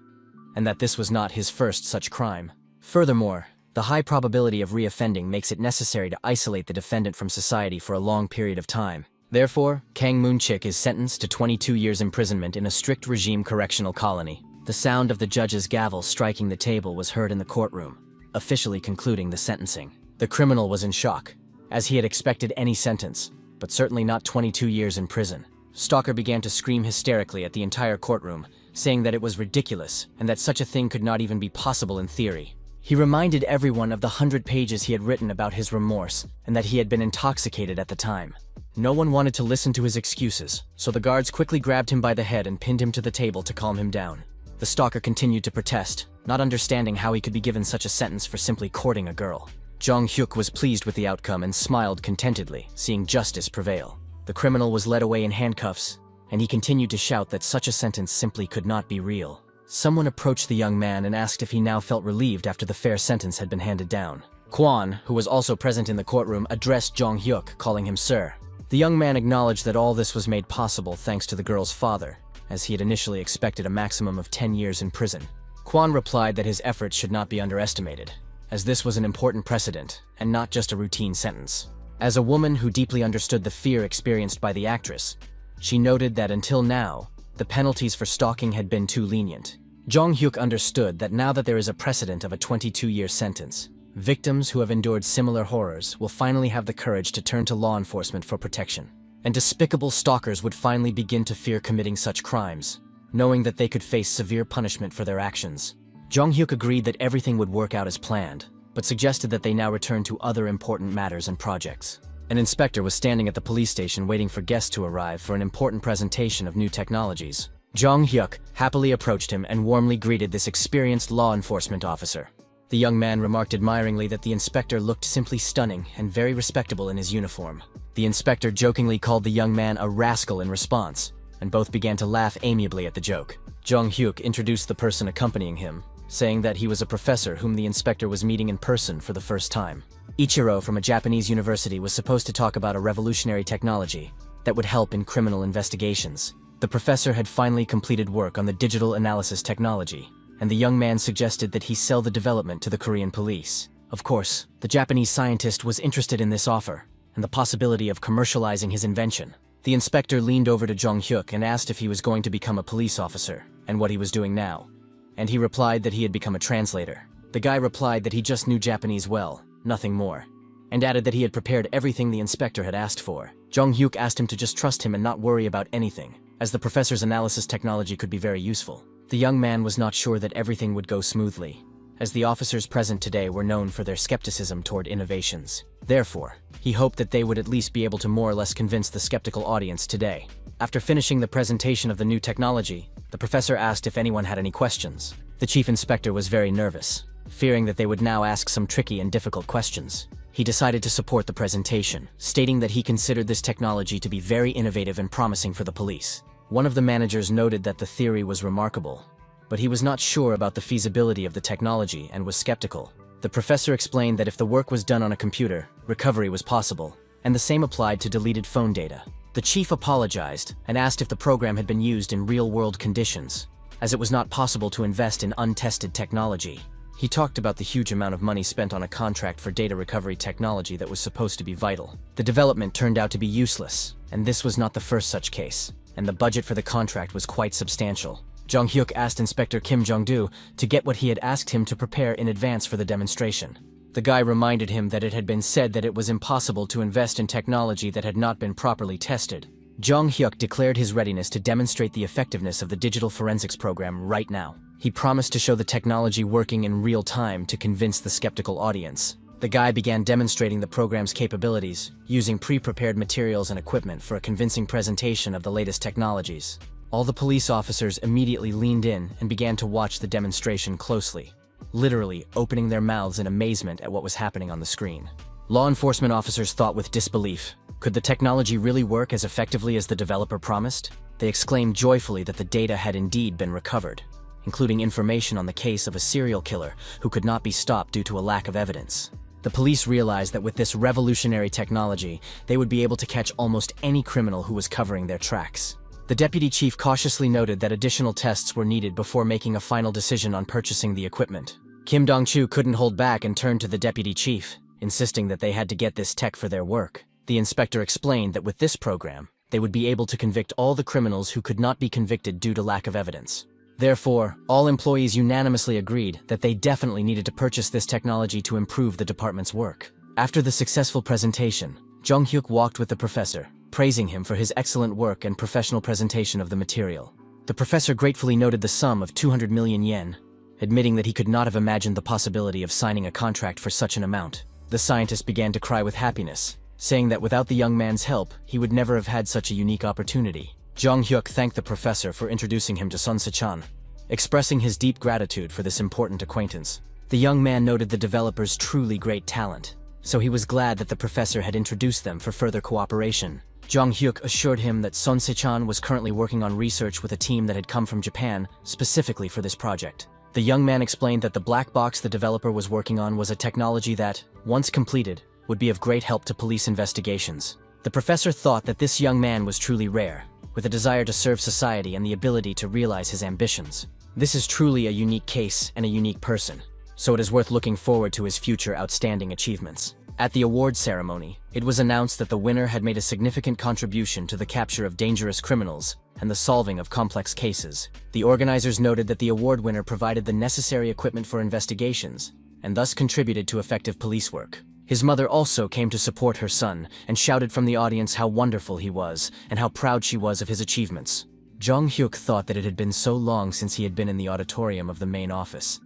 and that this was not his first such crime. Furthermore, the high probability of reoffending makes it necessary to isolate the defendant from society for a long period of time. Therefore, Kang Moon-chik is sentenced to 22 years imprisonment in a strict regime correctional colony. The sound of the judge's gavel striking the table was heard in the courtroom, officially concluding the sentencing. The criminal was in shock, as he had expected any sentence, but certainly not 22 years in prison. Stalker began to scream hysterically at the entire courtroom, saying that it was ridiculous and that such a thing could not even be possible in theory. He reminded everyone of the 100 pages he had written about his remorse and that he had been intoxicated at the time. No one wanted to listen to his excuses, so the guards quickly grabbed him by the head and pinned him to the table to calm him down. The stalker continued to protest, not understanding how he could be given such a sentence for simply courting a girl. Jong-hyuk was pleased with the outcome and smiled contentedly, seeing justice prevail. The criminal was led away in handcuffs, and he continued to shout that such a sentence simply could not be real. Someone approached the young man and asked if he now felt relieved after the fair sentence had been handed down. Kwon, who was also present in the courtroom, addressed Jong-hyuk, calling him sir. The young man acknowledged that all this was made possible thanks to the girl's father, as he had initially expected a maximum of 10 years in prison. Kwon replied that his efforts should not be underestimated, as this was an important precedent and not just a routine sentence. As a woman who deeply understood the fear experienced by the actress, she noted that until now, the penalties for stalking had been too lenient. Jong-hyuk understood that now that there is a precedent of a 22-year sentence, victims who have endured similar horrors will finally have the courage to turn to law enforcement for protection. And despicable stalkers would finally begin to fear committing such crimes, knowing that they could face severe punishment for their actions. Jong-hyuk agreed that everything would work out as planned, but suggested that they now return to other important matters and projects. An inspector was standing at the police station waiting for guests to arrive for an important presentation of new technologies. Jong-hyuk happily approached him and warmly greeted this experienced law enforcement officer. The young man remarked admiringly that the inspector looked simply stunning and very respectable in his uniform. The inspector jokingly called the young man a rascal in response, and both began to laugh amiably at the joke. Jong-hyuk introduced the person accompanying him, saying that he was a professor whom the inspector was meeting in person for the first time. Ichiro from a Japanese university was supposed to talk about a revolutionary technology that would help in criminal investigations. The professor had finally completed work on the digital analysis technology, and the young man suggested that he sell the development to the Korean police. Of course, the Japanese scientist was interested in this offer, and the possibility of commercializing his invention. The inspector leaned over to Jong-hyuk and asked if he was going to become a police officer, and what he was doing now. And he replied that he had become a translator. The guy replied that he just knew Japanese well, nothing more, and added that he had prepared everything the inspector had asked for. Jong-hyuk asked him to just trust him and not worry about anything, as the professor's analysis technology could be very useful. The young man was not sure that everything would go smoothly, as the officers present today were known for their skepticism toward innovations. Therefore, he hoped that they would at least be able to more or less convince the skeptical audience today. After finishing the presentation of the new technology, the professor asked if anyone had any questions. The chief inspector was very nervous, fearing that they would now ask some tricky and difficult questions. He decided to support the presentation, stating that he considered this technology to be very innovative and promising for the police. One of the managers noted that the theory was remarkable, but he was not sure about the feasibility of the technology and was skeptical. The professor explained that if the work was done on a computer, recovery was possible, and the same applied to deleted phone data. The chief apologized and asked if the program had been used in real-world conditions, as it was not possible to invest in untested technology. He talked about the huge amount of money spent on a contract for data recovery technology that was supposed to be vital. The development turned out to be useless, and this was not the first such case, and the budget for the contract was quite substantial. Jung Hyuk asked Inspector Kim Jong-do to get what he had asked him to prepare in advance for the demonstration. The guy reminded him that it had been said that it was impossible to invest in technology that had not been properly tested. Jung Hyuk declared his readiness to demonstrate the effectiveness of the digital forensics program right now. He promised to show the technology working in real time to convince the skeptical audience. The guy began demonstrating the program's capabilities, using pre-prepared materials and equipment for a convincing presentation of the latest technologies. All the police officers immediately leaned in and began to watch the demonstration closely, literally opening their mouths in amazement at what was happening on the screen. Law enforcement officers thought with disbelief. Could the technology really work as effectively as the developer promised? They exclaimed joyfully that the data had indeed been recovered, including information on the case of a serial killer who could not be stopped due to a lack of evidence. The police realized that with this revolutionary technology, they would be able to catch almost any criminal who was covering their tracks. The deputy chief cautiously noted that additional tests were needed before making a final decision on purchasing the equipment. Kim Dong-chu couldn't hold back and turned to the deputy chief, insisting that they had to get this tech for their work. The inspector explained that with this program, they would be able to convict all the criminals who could not be convicted due to lack of evidence. Therefore, all employees unanimously agreed that they definitely needed to purchase this technology to improve the department's work. After the successful presentation, Jung Hyuk walked with the professor, praising him for his excellent work and professional presentation of the material. The professor gratefully noted the sum of 200 million yen, admitting that he could not have imagined the possibility of signing a contract for such an amount. The scientist began to cry with happiness, saying that without the young man's help, he would never have had such a unique opportunity. Jung Hyuk thanked the professor for introducing him to Sun Se-chan, expressing his deep gratitude for this important acquaintance. The young man noted the developer's truly great talent, so he was glad that the professor had introduced them for further cooperation. Jung Hyuk assured him that Sun Se-chan was currently working on research with a team that had come from Japan specifically for this project. The young man explained that the black box the developer was working on was a technology that, once completed, would be of great help to police investigations. The professor thought that this young man was truly rare, with a desire to serve society and the ability to realize his ambitions. This is truly a unique case and a unique person, so it is worth looking forward to his future outstanding achievements. At the awards ceremony, it was announced that the winner had made a significant contribution to the capture of dangerous criminals and the solving of complex cases. The organizers noted that the award winner provided the necessary equipment for investigations and thus contributed to effective police work. His mother also came to support her son and shouted from the audience how wonderful he was and how proud she was of his achievements. Jung Hyuk thought that it had been so long since he had been in the auditorium of the main office,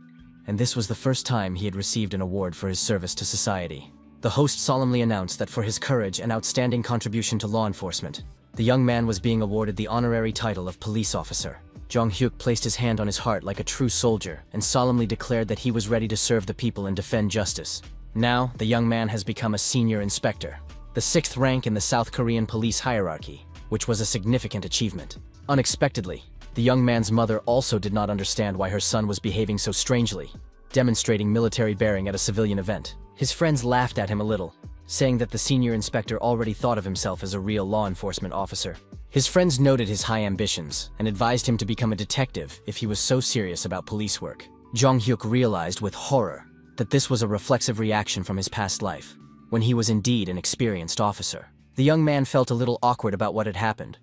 and this was the first time he had received an award for his service to society. The host solemnly announced that for his courage and outstanding contribution to law enforcement, the young man was being awarded the honorary title of police officer. Jung Hyuk placed his hand on his heart like a true soldier and solemnly declared that he was ready to serve the people and defend justice. Now, the young man has become a senior inspector, the 6th rank in the South Korean police hierarchy, which was a significant achievement. Unexpectedly, the young man's mother also did not understand why her son was behaving so strangely, demonstrating military bearing at a civilian event. His friends laughed at him a little, saying that the senior inspector already thought of himself as a real law enforcement officer. His friends noted his high ambitions and advised him to become a detective if he was so serious about police work. Jung Hyuk realized with horror that this was a reflexive reaction from his past life, when he was indeed an experienced officer. The young man felt a little awkward about what had happened,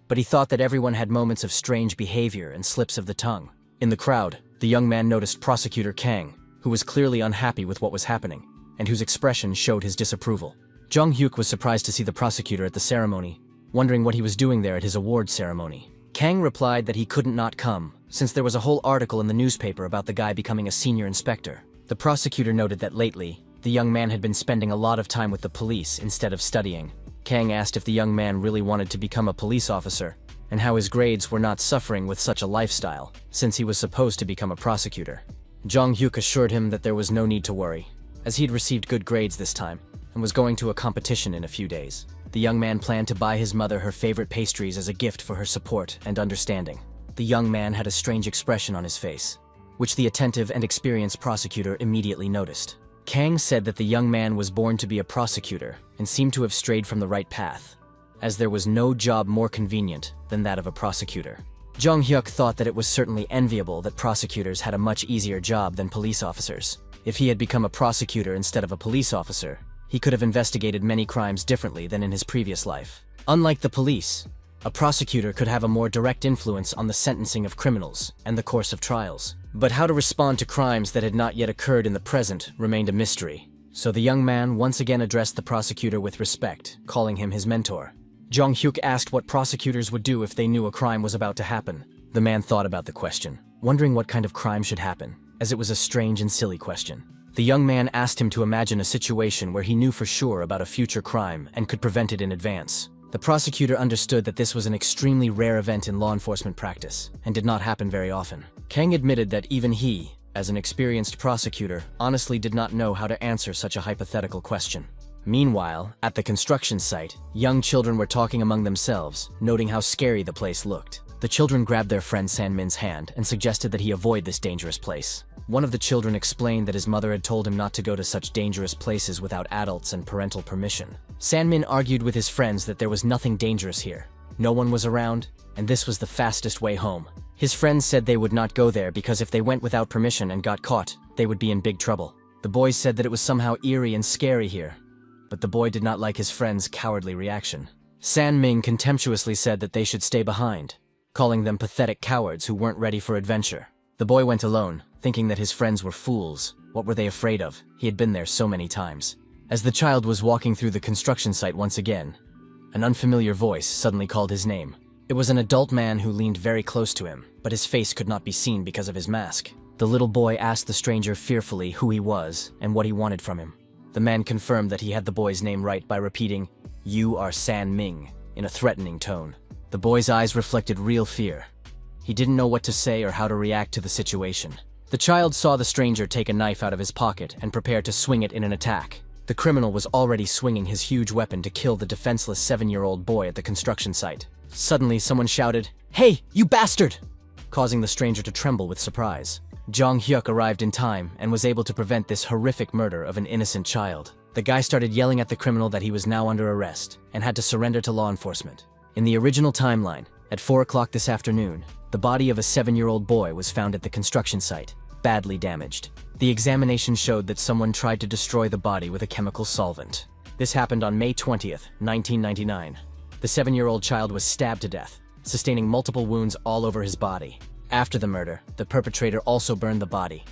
but he thought that everyone had moments of strange behavior and slips of the tongue. In the crowd, the young man noticed Prosecutor Kang, who was clearly unhappy with what was happening, and whose expression showed his disapproval. Jung Hyuk was surprised to see the prosecutor at the ceremony, wondering what he was doing there at his award ceremony. Kang replied that he couldn't not come, since there was a whole article in the newspaper about the guy becoming a senior inspector. The prosecutor noted that lately, the young man had been spending a lot of time with the police instead of studying. Kang asked if the young man really wanted to become a police officer, and how his grades were not suffering with such a lifestyle, since he was supposed to become a prosecutor. Jung Hyuk assured him that there was no need to worry, as he had received good grades this time, and was going to a competition in a few days. The young man planned to buy his mother her favorite pastries as a gift for her support and understanding. The young man had a strange expression on his face, which the attentive and experienced prosecutor immediately noticed. Kang said that the young man was born to be a prosecutor and seemed to have strayed from the right path, as there was no job more convenient than that of a prosecutor. Jong Hyuk thought that it was certainly enviable that prosecutors had a much easier job than police officers. If he had become a prosecutor instead of a police officer, he could have investigated many crimes differently than in his previous life. Unlike the police, a prosecutor could have a more direct influence on the sentencing of criminals and the course of trials. But how to respond to crimes that had not yet occurred in the present remained a mystery. So the young man once again addressed the prosecutor with respect, calling him his mentor. Jong Hyuk asked what prosecutors would do if they knew a crime was about to happen. The man thought about the question, wondering what kind of crime should happen, as it was a strange and silly question. The young man asked him to imagine a situation where he knew for sure about a future crime and could prevent it in advance. The prosecutor understood that this was an extremely rare event in law enforcement practice and did not happen very often. Kang admitted that even he, as an experienced prosecutor, honestly did not know how to answer such a hypothetical question. Meanwhile, at the construction site, young children were talking among themselves, noting how scary the place looked. The children grabbed their friend Sanmin's hand and suggested that he avoid this dangerous place. One of the children explained that his mother had told him not to go to such dangerous places without adults and parental permission. Sanmin argued with his friends that there was nothing dangerous here. No one was around, and this was the fastest way home. His friends said they would not go there because if they went without permission and got caught, they would be in big trouble. The boys said that it was somehow eerie and scary here, but the boy did not like his friend's cowardly reaction. San Ming contemptuously said that they should stay behind, calling them pathetic cowards who weren't ready for adventure. The boy went alone, thinking that his friends were fools. What were they afraid of? He had been there so many times. As the child was walking through the construction site once again, an unfamiliar voice suddenly called his name. It was an adult man who leaned very close to him, but his face could not be seen because of his mask. The little boy asked the stranger fearfully who he was and what he wanted from him. The man confirmed that he had the boy's name right by repeating, "You are San Ming," in a threatening tone. The boy's eyes reflected real fear. He didn't know what to say or how to react to the situation. The child saw the stranger take a knife out of his pocket and prepare to swing it in an attack. The criminal was already swinging his huge weapon to kill the defenseless 7-year-old boy at the construction site. Suddenly, someone shouted, "Hey, you bastard!" causing the stranger to tremble with surprise. Jong Hyuk arrived in time and was able to prevent this horrific murder of an innocent child. The guy started yelling at the criminal that he was now under arrest and had to surrender to law enforcement. In the original timeline, at 4 o'clock this afternoon, the body of a 7-year-old boy was found at the construction site, badly damaged. The examination showed that someone tried to destroy the body with a chemical solvent. This happened on May 20th, 1999. The 7-year-old child was stabbed to death, sustaining multiple wounds all over his body. After the murder, the perpetrator also burned the body.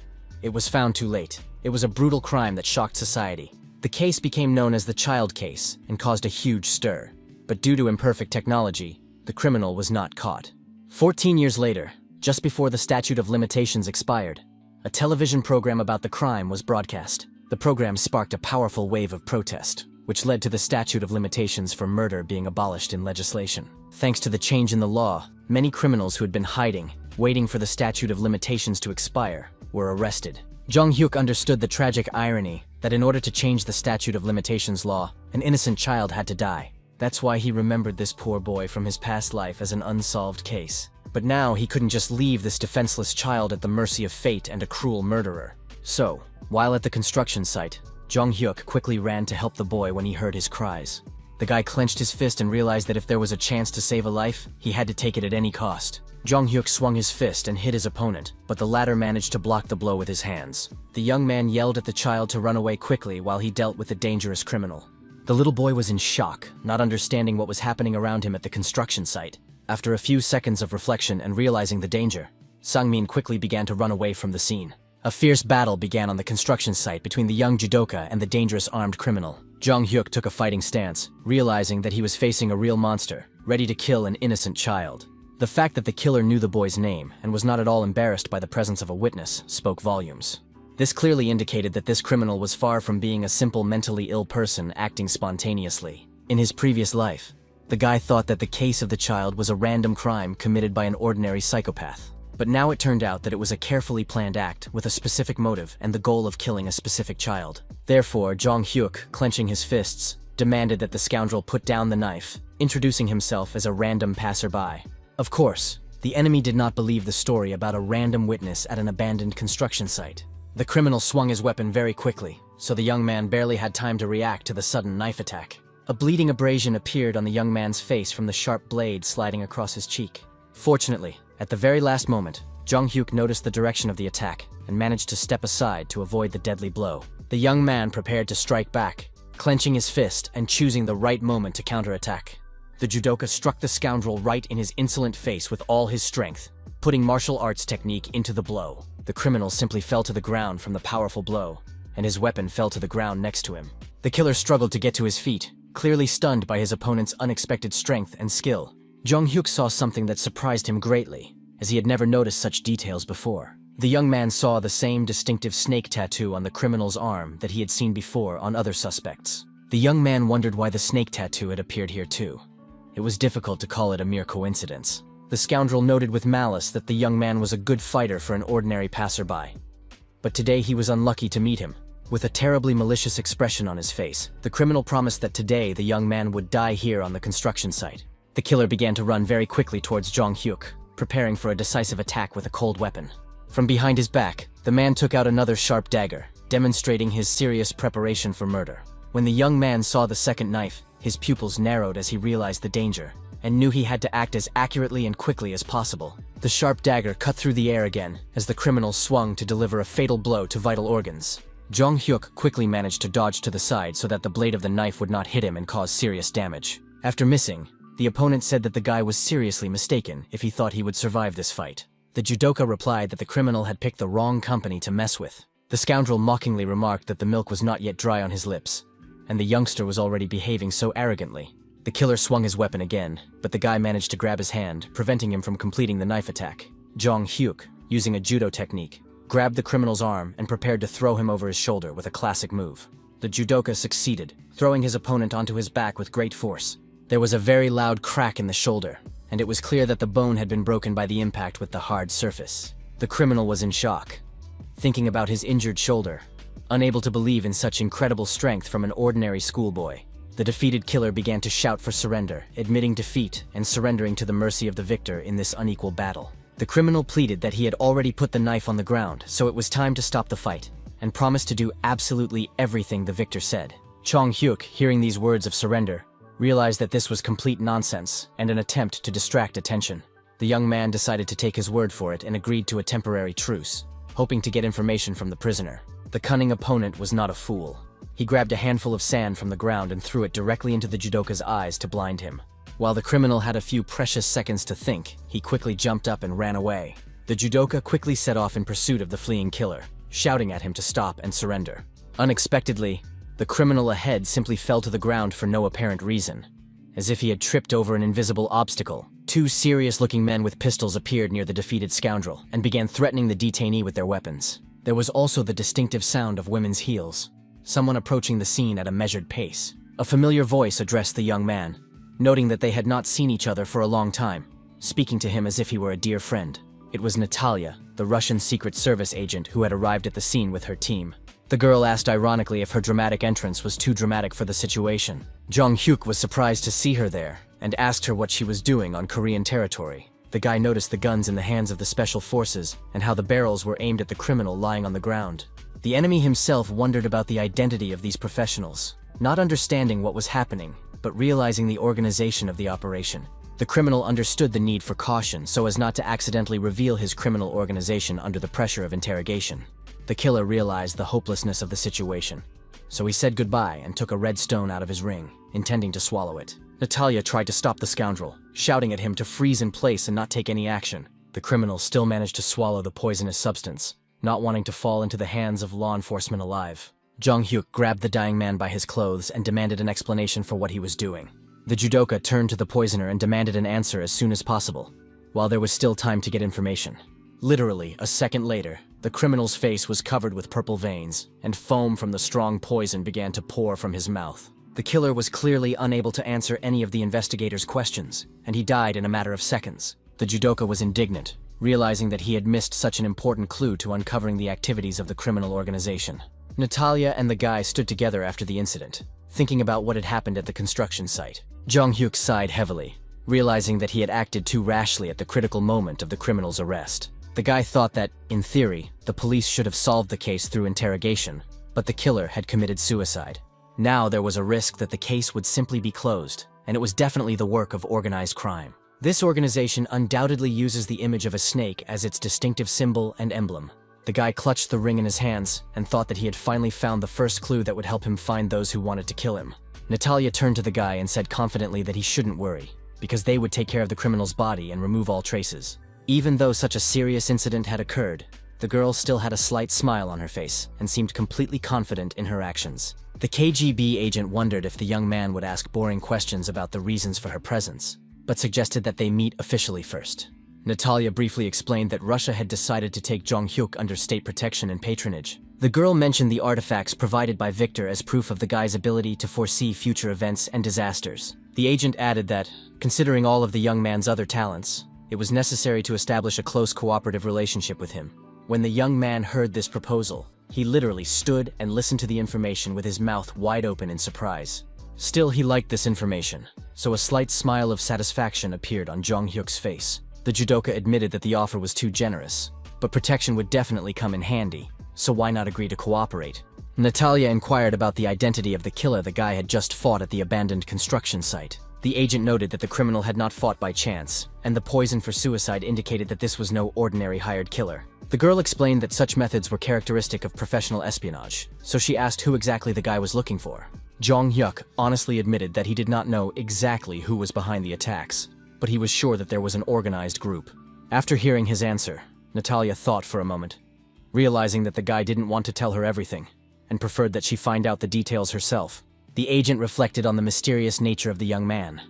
It was found too late. It was a brutal crime that shocked society. The case became known as the child case and caused a huge stir. But due to imperfect technology, the criminal was not caught. 14 years later, just before the statute of limitations expired, a television program about the crime was broadcast. The program sparked a powerful wave of protest, which led to the statute of limitations for murder being abolished in legislation. Thanks to the change in the law, many criminals who had been hiding, waiting for the statute of limitations to expire, were arrested. Jong Hyuk understood the tragic irony that in order to change the statute of limitations law, an innocent child had to die. That's why he remembered this poor boy from his past life as an unsolved case. But now he couldn't just leave this defenseless child at the mercy of fate and a cruel murderer. So, while at the construction site, Jong Hyuk quickly ran to help the boy when he heard his cries. The guy clenched his fist and realized that if there was a chance to save a life, he had to take it at any cost. Jong Hyuk swung his fist and hit his opponent, but the latter managed to block the blow with his hands. The young man yelled at the child to run away quickly while he dealt with the dangerous criminal. The little boy was in shock, not understanding what was happening around him at the construction site. After a few seconds of reflection and realizing the danger, Sangmin quickly began to run away from the scene. A fierce battle began on the construction site between the young judoka and the dangerous armed criminal. Jong Hyuk took a fighting stance, realizing that he was facing a real monster, ready to kill an innocent child. The fact that the killer knew the boy's name and was not at all embarrassed by the presence of a witness spoke volumes. This clearly indicated that this criminal was far from being a simple mentally ill person acting spontaneously. In his previous life, the guy thought that the case of the child was a random crime committed by an ordinary psychopath. But now it turned out that it was a carefully planned act with a specific motive and the goal of killing a specific child. Therefore, Jong Hyuk, clenching his fists, demanded that the scoundrel put down the knife, introducing himself as a random passerby. Of course, the enemy did not believe the story about a random witness at an abandoned construction site. The criminal swung his weapon very quickly, so the young man barely had time to react to the sudden knife attack. A bleeding abrasion appeared on the young man's face from the sharp blade sliding across his cheek. Fortunately, At the very last moment, Jong Hyuk noticed the direction of the attack and managed to step aside to avoid the deadly blow. The young man prepared to strike back, clenching his fist and choosing the right moment to counterattack. The judoka struck the scoundrel right in his insolent face with all his strength, putting martial arts technique into the blow. The criminal simply fell to the ground from the powerful blow, and his weapon fell to the ground next to him. The killer struggled to get to his feet, clearly stunned by his opponent's unexpected strength and skill. Jong Hyuk saw something that surprised him greatly, as he had never noticed such details before. The young man saw the same distinctive snake tattoo on the criminal's arm that he had seen before on other suspects. The young man wondered why the snake tattoo had appeared here too. It was difficult to call it a mere coincidence. The scoundrel noted with malice that the young man was a good fighter for an ordinary passerby. But today he was unlucky to meet him. With a terribly malicious expression on his face, the criminal promised that today the young man would die here on the construction site. The killer began to run very quickly towards Jong Hyuk, preparing for a decisive attack with a cold weapon. From behind his back, the man took out another sharp dagger, demonstrating his serious preparation for murder. When the young man saw the second knife, his pupils narrowed as he realized the danger, and knew he had to act as accurately and quickly as possible. The sharp dagger cut through the air again, as the criminal swung to deliver a fatal blow to vital organs. Jong Hyuk quickly managed to dodge to the side so that the blade of the knife would not hit him and cause serious damage. After missing, the opponent said that the guy was seriously mistaken if he thought he would survive this fight. The judoka replied that the criminal had picked the wrong company to mess with. The scoundrel mockingly remarked that the milk was not yet dry on his lips, and the youngster was already behaving so arrogantly. The killer swung his weapon again, but the guy managed to grab his hand, preventing him from completing the knife attack. Jong Hyuk, using a judo technique, grabbed the criminal's arm and prepared to throw him over his shoulder with a classic move. The judoka succeeded, throwing his opponent onto his back with great force. There was a very loud crack in the shoulder, and it was clear that the bone had been broken by the impact with the hard surface. The criminal was in shock, thinking about his injured shoulder, unable to believe in such incredible strength from an ordinary schoolboy. The defeated killer began to shout for surrender, admitting defeat and surrendering to the mercy of the victor in this unequal battle. The criminal pleaded that he had already put the knife on the ground, so it was time to stop the fight, and promised to do absolutely everything the victor said. Jong Hyuk, hearing these words of surrender, realized that this was complete nonsense and an attempt to distract attention. The young man decided to take his word for it and agreed to a temporary truce, hoping to get information from the prisoner. The cunning opponent was not a fool. He grabbed a handful of sand from the ground and threw it directly into the judoka's eyes to blind him. While the criminal had a few precious seconds to think, he quickly jumped up and ran away. The judoka quickly set off in pursuit of the fleeing killer, shouting at him to stop and surrender. Unexpectedly, the criminal ahead simply fell to the ground for no apparent reason, as if he had tripped over an invisible obstacle. Two serious-looking men with pistols appeared near the defeated scoundrel and began threatening the detainee with their weapons. There was also the distinctive sound of women's heels, someone approaching the scene at a measured pace. A familiar voice addressed the young man, noting that they had not seen each other for a long time, speaking to him as if he were a dear friend. It was Natalia, the Russian Secret Service agent who had arrived at the scene with her team. The girl asked ironically if her dramatic entrance was too dramatic for the situation. Jong Hyuk was surprised to see her there and asked her what she was doing on Korean territory. The guy noticed the guns in the hands of the special forces and how the barrels were aimed at the criminal lying on the ground. The enemy himself wondered about the identity of these professionals, not understanding what was happening, but realizing the organization of the operation. The criminal understood the need for caution so as not to accidentally reveal his criminal organization under the pressure of interrogation. The killer realized the hopelessness of the situation, so he said goodbye and took a red stone out of his ring, intending to swallow it. Natalia tried to stop the scoundrel, shouting at him to freeze in place and not take any action. The criminal still managed to swallow the poisonous substance, not wanting to fall into the hands of law enforcement alive. Jong Hyuk grabbed the dying man by his clothes and demanded an explanation for what he was doing. The judoka turned to the poisoner and demanded an answer as soon as possible, while there was still time to get information. Literally, a second later, the criminal's face was covered with purple veins, and foam from the strong poison began to pour from his mouth. The killer was clearly unable to answer any of the investigators' questions, and he died in a matter of seconds. The judoka was indignant, realizing that he had missed such an important clue to uncovering the activities of the criminal organization. Natalia and the guy stood together after the incident, thinking about what had happened at the construction site. Jong Hyuk sighed heavily, realizing that he had acted too rashly at the critical moment of the criminal's arrest. The guy thought that, in theory, the police should have solved the case through interrogation, but the killer had committed suicide. Now there was a risk that the case would simply be closed, and it was definitely the work of organized crime. This organization undoubtedly uses the image of a snake as its distinctive symbol and emblem. The guy clutched the ring in his hands and thought that he had finally found the first clue that would help him find those who wanted to kill him. Natalia turned to the guy and said confidently that he shouldn't worry, because they would take care of the criminal's body and remove all traces. Even though such a serious incident had occurred, the girl still had a slight smile on her face and seemed completely confident in her actions. The KGB agent wondered if the young man would ask boring questions about the reasons for her presence, but suggested that they meet officially first. Natalia briefly explained that Russia had decided to take Jong-hyuk under state protection and patronage. The girl mentioned the artifacts provided by Victor as proof of the guy's ability to foresee future events and disasters. The agent added that, considering all of the young man's other talents, it was necessary to establish a close cooperative relationship with him. When the young man heard this proposal, he literally stood and listened to the information with his mouth wide open in surprise. Still, he liked this information, so a slight smile of satisfaction appeared on Jong-hyuk's face. The judoka admitted that the offer was too generous, but protection would definitely come in handy, so why not agree to cooperate? Natalia inquired about the identity of the killer the guy had just fought at the abandoned construction site. The agent noted that the criminal had not fought by chance, and the poison for suicide indicated that this was no ordinary hired killer. The girl explained that such methods were characteristic of professional espionage, so she asked who exactly the guy was looking for. Jong-hyuk honestly admitted that he did not know exactly who was behind the attacks, but he was sure that there was an organized group. After hearing his answer, Natalia thought for a moment, realizing that the guy didn't want to tell her everything, and preferred that she find out the details herself. The agent reflected on the mysterious nature of the young man.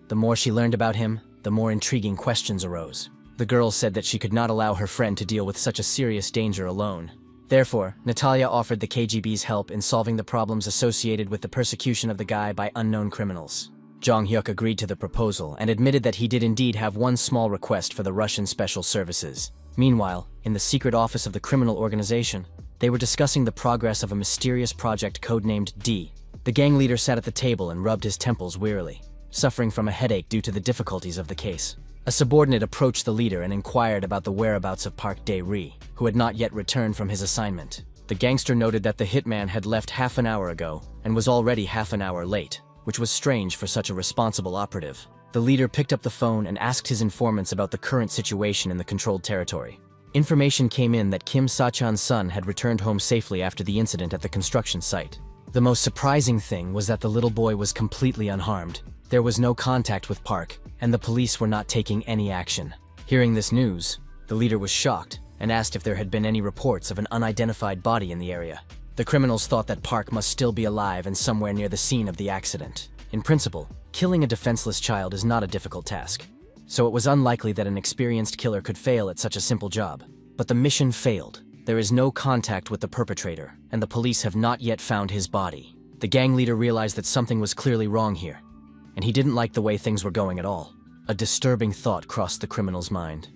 The more she learned about him, the more intriguing questions arose. The girl said that she could not allow her friend to deal with such a serious danger alone. Therefore, Natalia offered the KGB's help in solving the problems associated with the persecution of the guy by unknown criminals. Jong-hyuk agreed to the proposal and admitted that he did indeed have one small request for the Russian Special Services. Meanwhile, in the secret office of the criminal organization, they were discussing the progress of a mysterious project codenamed D. The gang leader sat at the table and rubbed his temples wearily, suffering from a headache due to the difficulties of the case. A subordinate approached the leader and inquired about the whereabouts of Park Dae-ri, who had not yet returned from his assignment. The gangster noted that the hitman had left half an hour ago and was already half an hour late, which was strange for such a responsible operative. The leader picked up the phone and asked his informants about the current situation in the controlled territory. Information came in that Kim Sa-chan's son had returned home safely after the incident at the construction site. The most surprising thing was that the little boy was completely unharmed. There was no contact with Park, and the police were not taking any action. Hearing this news, the leader was shocked and asked if there had been any reports of an unidentified body in the area. The criminals thought that Park must still be alive and somewhere near the scene of the accident. In principle, killing a defenseless child is not a difficult task, so it was unlikely that an experienced killer could fail at such a simple job. But the mission failed. There is no contact with the perpetrator, and the police have not yet found his body. The gang leader realized that something was clearly wrong here, and he didn't like the way things were going at all. A disturbing thought crossed the criminal's mind.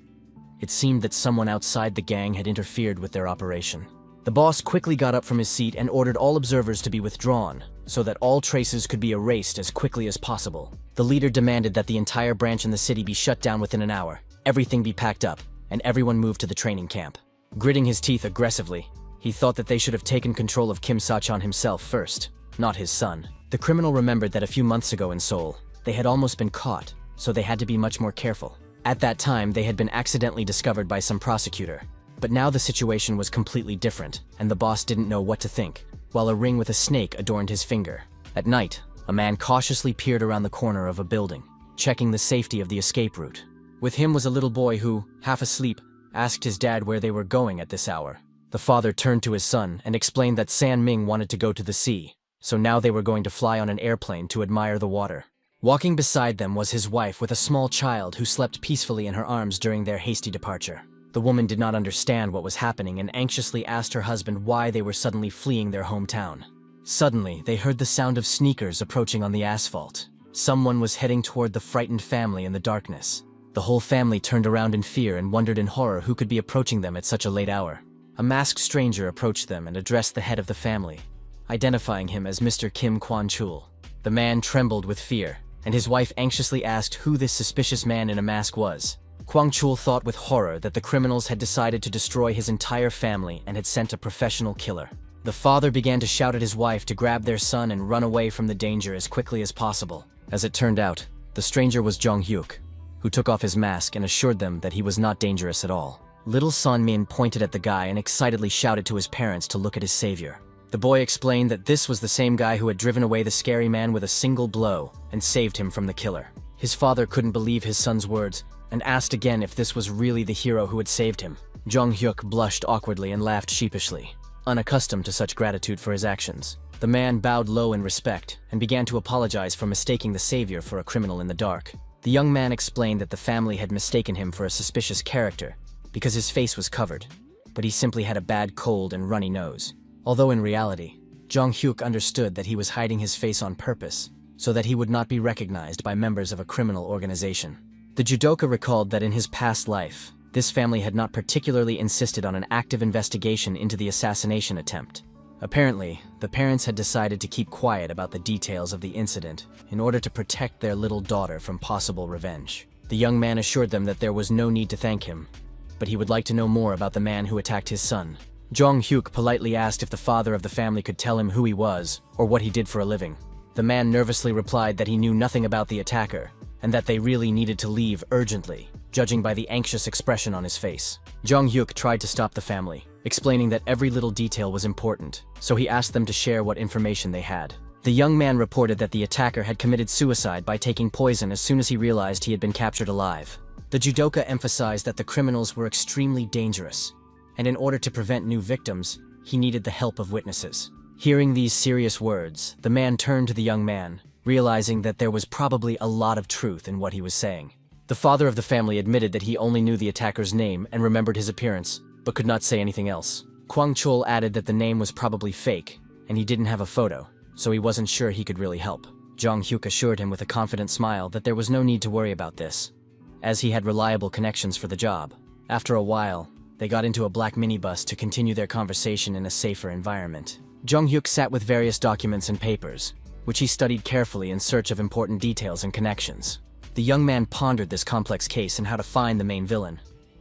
It seemed that someone outside the gang had interfered with their operation. The boss quickly got up from his seat and ordered all observers to be withdrawn, so that all traces could be erased as quickly as possible. The leader demanded that the entire branch in the city be shut down within an hour, everything be packed up, and everyone moved to the training camp. Gritting his teeth aggressively, he thought that they should have taken control of Kim Sa-chan himself first, not his son. The criminal remembered that a few months ago in Seoul, they had almost been caught, so they had to be much more careful. At that time, they had been accidentally discovered by some prosecutor. But now the situation was completely different, and the boss didn't know what to think, while a ring with a snake adorned his finger. At night, a man cautiously peered around the corner of a building, checking the safety of the escape route. With him was a little boy who, half asleep, asked his dad where they were going at this hour. The father turned to his son and explained that San Ming wanted to go to the sea, so now they were going to fly on an airplane to admire the water. Walking beside them was his wife with a small child who slept peacefully in her arms during their hasty departure. The woman did not understand what was happening and anxiously asked her husband why they were suddenly fleeing their hometown. Suddenly, they heard the sound of sneakers approaching on the asphalt. Someone was heading toward the frightened family in the darkness. The whole family turned around in fear and wondered in horror who could be approaching them at such a late hour. A masked stranger approached them and addressed the head of the family, identifying him as Mr. Kim Kwon-chul. The man trembled with fear, and his wife anxiously asked who this suspicious man in a mask was. Kwang-chul thought with horror that the criminals had decided to destroy his entire family and had sent a professional killer. The father began to shout at his wife to grab their son and run away from the danger as quickly as possible. As it turned out, the stranger was Jong-hyuk. who took off his mask and assured them that he was not dangerous at all. Little Son Min pointed at the guy and excitedly shouted to his parents to look at his savior. The boy explained that this was the same guy who had driven away the scary man with a single blow and saved him from the killer. His father couldn't believe his son's words and asked again if this was really the hero who had saved him. Jong Hyuk blushed awkwardly and laughed sheepishly, unaccustomed to such gratitude for his actions. The man bowed low in respect and began to apologize for mistaking the savior for a criminal in the dark. The young man explained that the family had mistaken him for a suspicious character because his face was covered, but he simply had a bad cold and runny nose. Although in reality, Jong Hyuk understood that he was hiding his face on purpose so that he would not be recognized by members of a criminal organization. The judoka recalled that in his past life, this family had not particularly insisted on an active investigation into the assassination attempt. Apparently, the parents had decided to keep quiet about the details of the incident in order to protect their little daughter from possible revenge. The young man assured them that there was no need to thank him, but he would like to know more about the man who attacked his son. Jong Hyuk politely asked if the father of the family could tell him who he was or what he did for a living. The man nervously replied that he knew nothing about the attacker and that they really needed to leave urgently, judging by the anxious expression on his face. Jong Hyuk tried to stop the family, explaining that every little detail was important, so he asked them to share what information they had. The young man reported that the attacker had committed suicide by taking poison as soon as he realized he had been captured alive. The judoka emphasized that the criminals were extremely dangerous, and in order to prevent new victims, he needed the help of witnesses. Hearing these serious words, the man turned to the young man, realizing that there was probably a lot of truth in what he was saying. The father of the family admitted that he only knew the attacker's name and remembered his appearance, but could not say anything else. Kwang Chol added that the name was probably fake, and he didn't have a photo, so he wasn't sure he could really help. Jong Hyuk assured him with a confident smile that there was no need to worry about this, as he had reliable connections for the job. After a while, they got into a black minibus to continue their conversation in a safer environment. Jong Hyuk sat with various documents and papers, which he studied carefully in search of important details and connections. The young man pondered this complex case and how to find the main villain.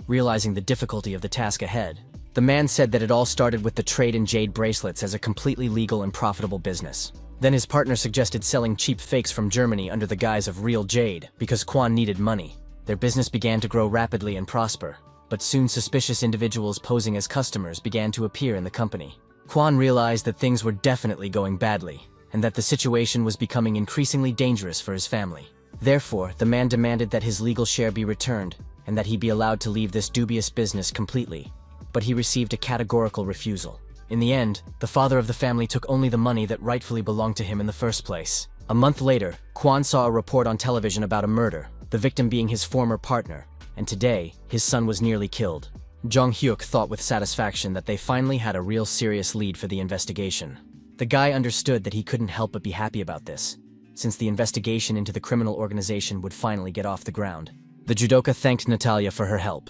Realizing the difficulty of the task ahead, the man said that it all started with the trade in jade bracelets as a completely legal and profitable business. Then his partner suggested selling cheap fakes from Germany under the guise of real jade because Kwon needed money. Their business began to grow rapidly and prosper, but soon suspicious individuals posing as customers began to appear in the company. Kwon realized that things were definitely going badly, and that the situation was becoming increasingly dangerous for his family. Therefore, the man demanded that his legal share be returned, and that he be allowed to leave this dubious business completely. But he received a categorical refusal. In the end, the father of the family took only the money that rightfully belonged to him in the first place. A month later, Kwon saw a report on television about a murder, the victim being his former partner, and today, his son was nearly killed. Jong Hyuk thought with satisfaction that they finally had a real serious lead for the investigation. The guy understood that he couldn't help but be happy about this, since the investigation into the criminal organization would finally get off the ground. The judoka thanked Natalia for her help,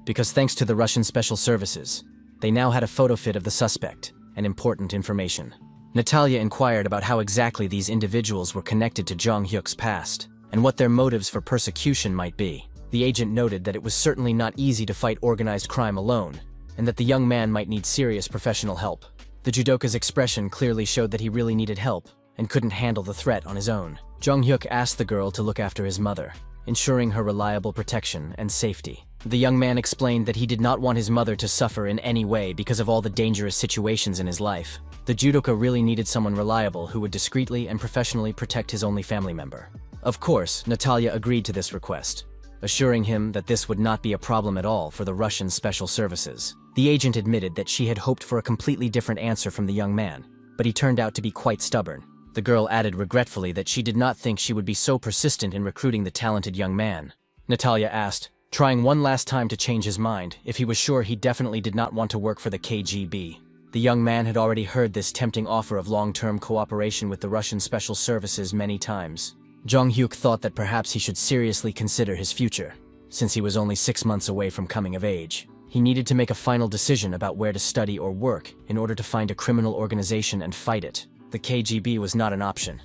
because thanks to the Russian special services, they now had a photo fit of the suspect and important information. Natalia inquired about how exactly these individuals were connected to Jong Hyuk's past, and what their motives for persecution might be. The agent noted that it was certainly not easy to fight organized crime alone, and that the young man might need serious professional help. The judoka's expression clearly showed that he really needed help, and couldn't handle the threat on his own. Jong Hyuk asked the girl to look after his mother, ensuring her reliable protection and safety. The young man explained that he did not want his mother to suffer in any way because of all the dangerous situations in his life. The judoka really needed someone reliable who would discreetly and professionally protect his only family member. Of course, Natalia agreed to this request, assuring him that this would not be a problem at all for the Russian special services. The agent admitted that she had hoped for a completely different answer from the young man, but he turned out to be quite stubborn. The girl added regretfully that she did not think she would be so persistent in recruiting the talented young man. Natalia asked, trying one last time to change his mind, if he was sure he definitely did not want to work for the KGB. The young man had already heard this tempting offer of long-term cooperation with the Russian special services many times. Jong Hyuk thought that perhaps he should seriously consider his future, since he was only 6 months away from coming of age. He needed to make a final decision about where to study or work in order to find a criminal organization and fight it. The KGB was not an option.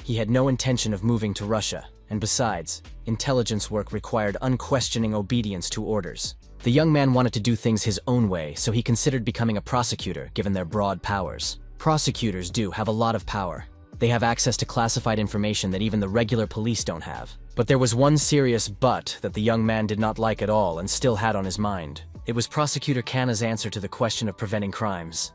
He had no intention of moving to Russia, and besides, intelligence work required unquestioning obedience to orders. The young man wanted to do things his own way, so he considered becoming a prosecutor given their broad powers. Prosecutors do have a lot of power, They have access to classified information that even the regular police don't have. But there was one serious but that the young man did not like at all and still had on his mind. It was Prosecutor Kana's answer to the question of preventing crimes.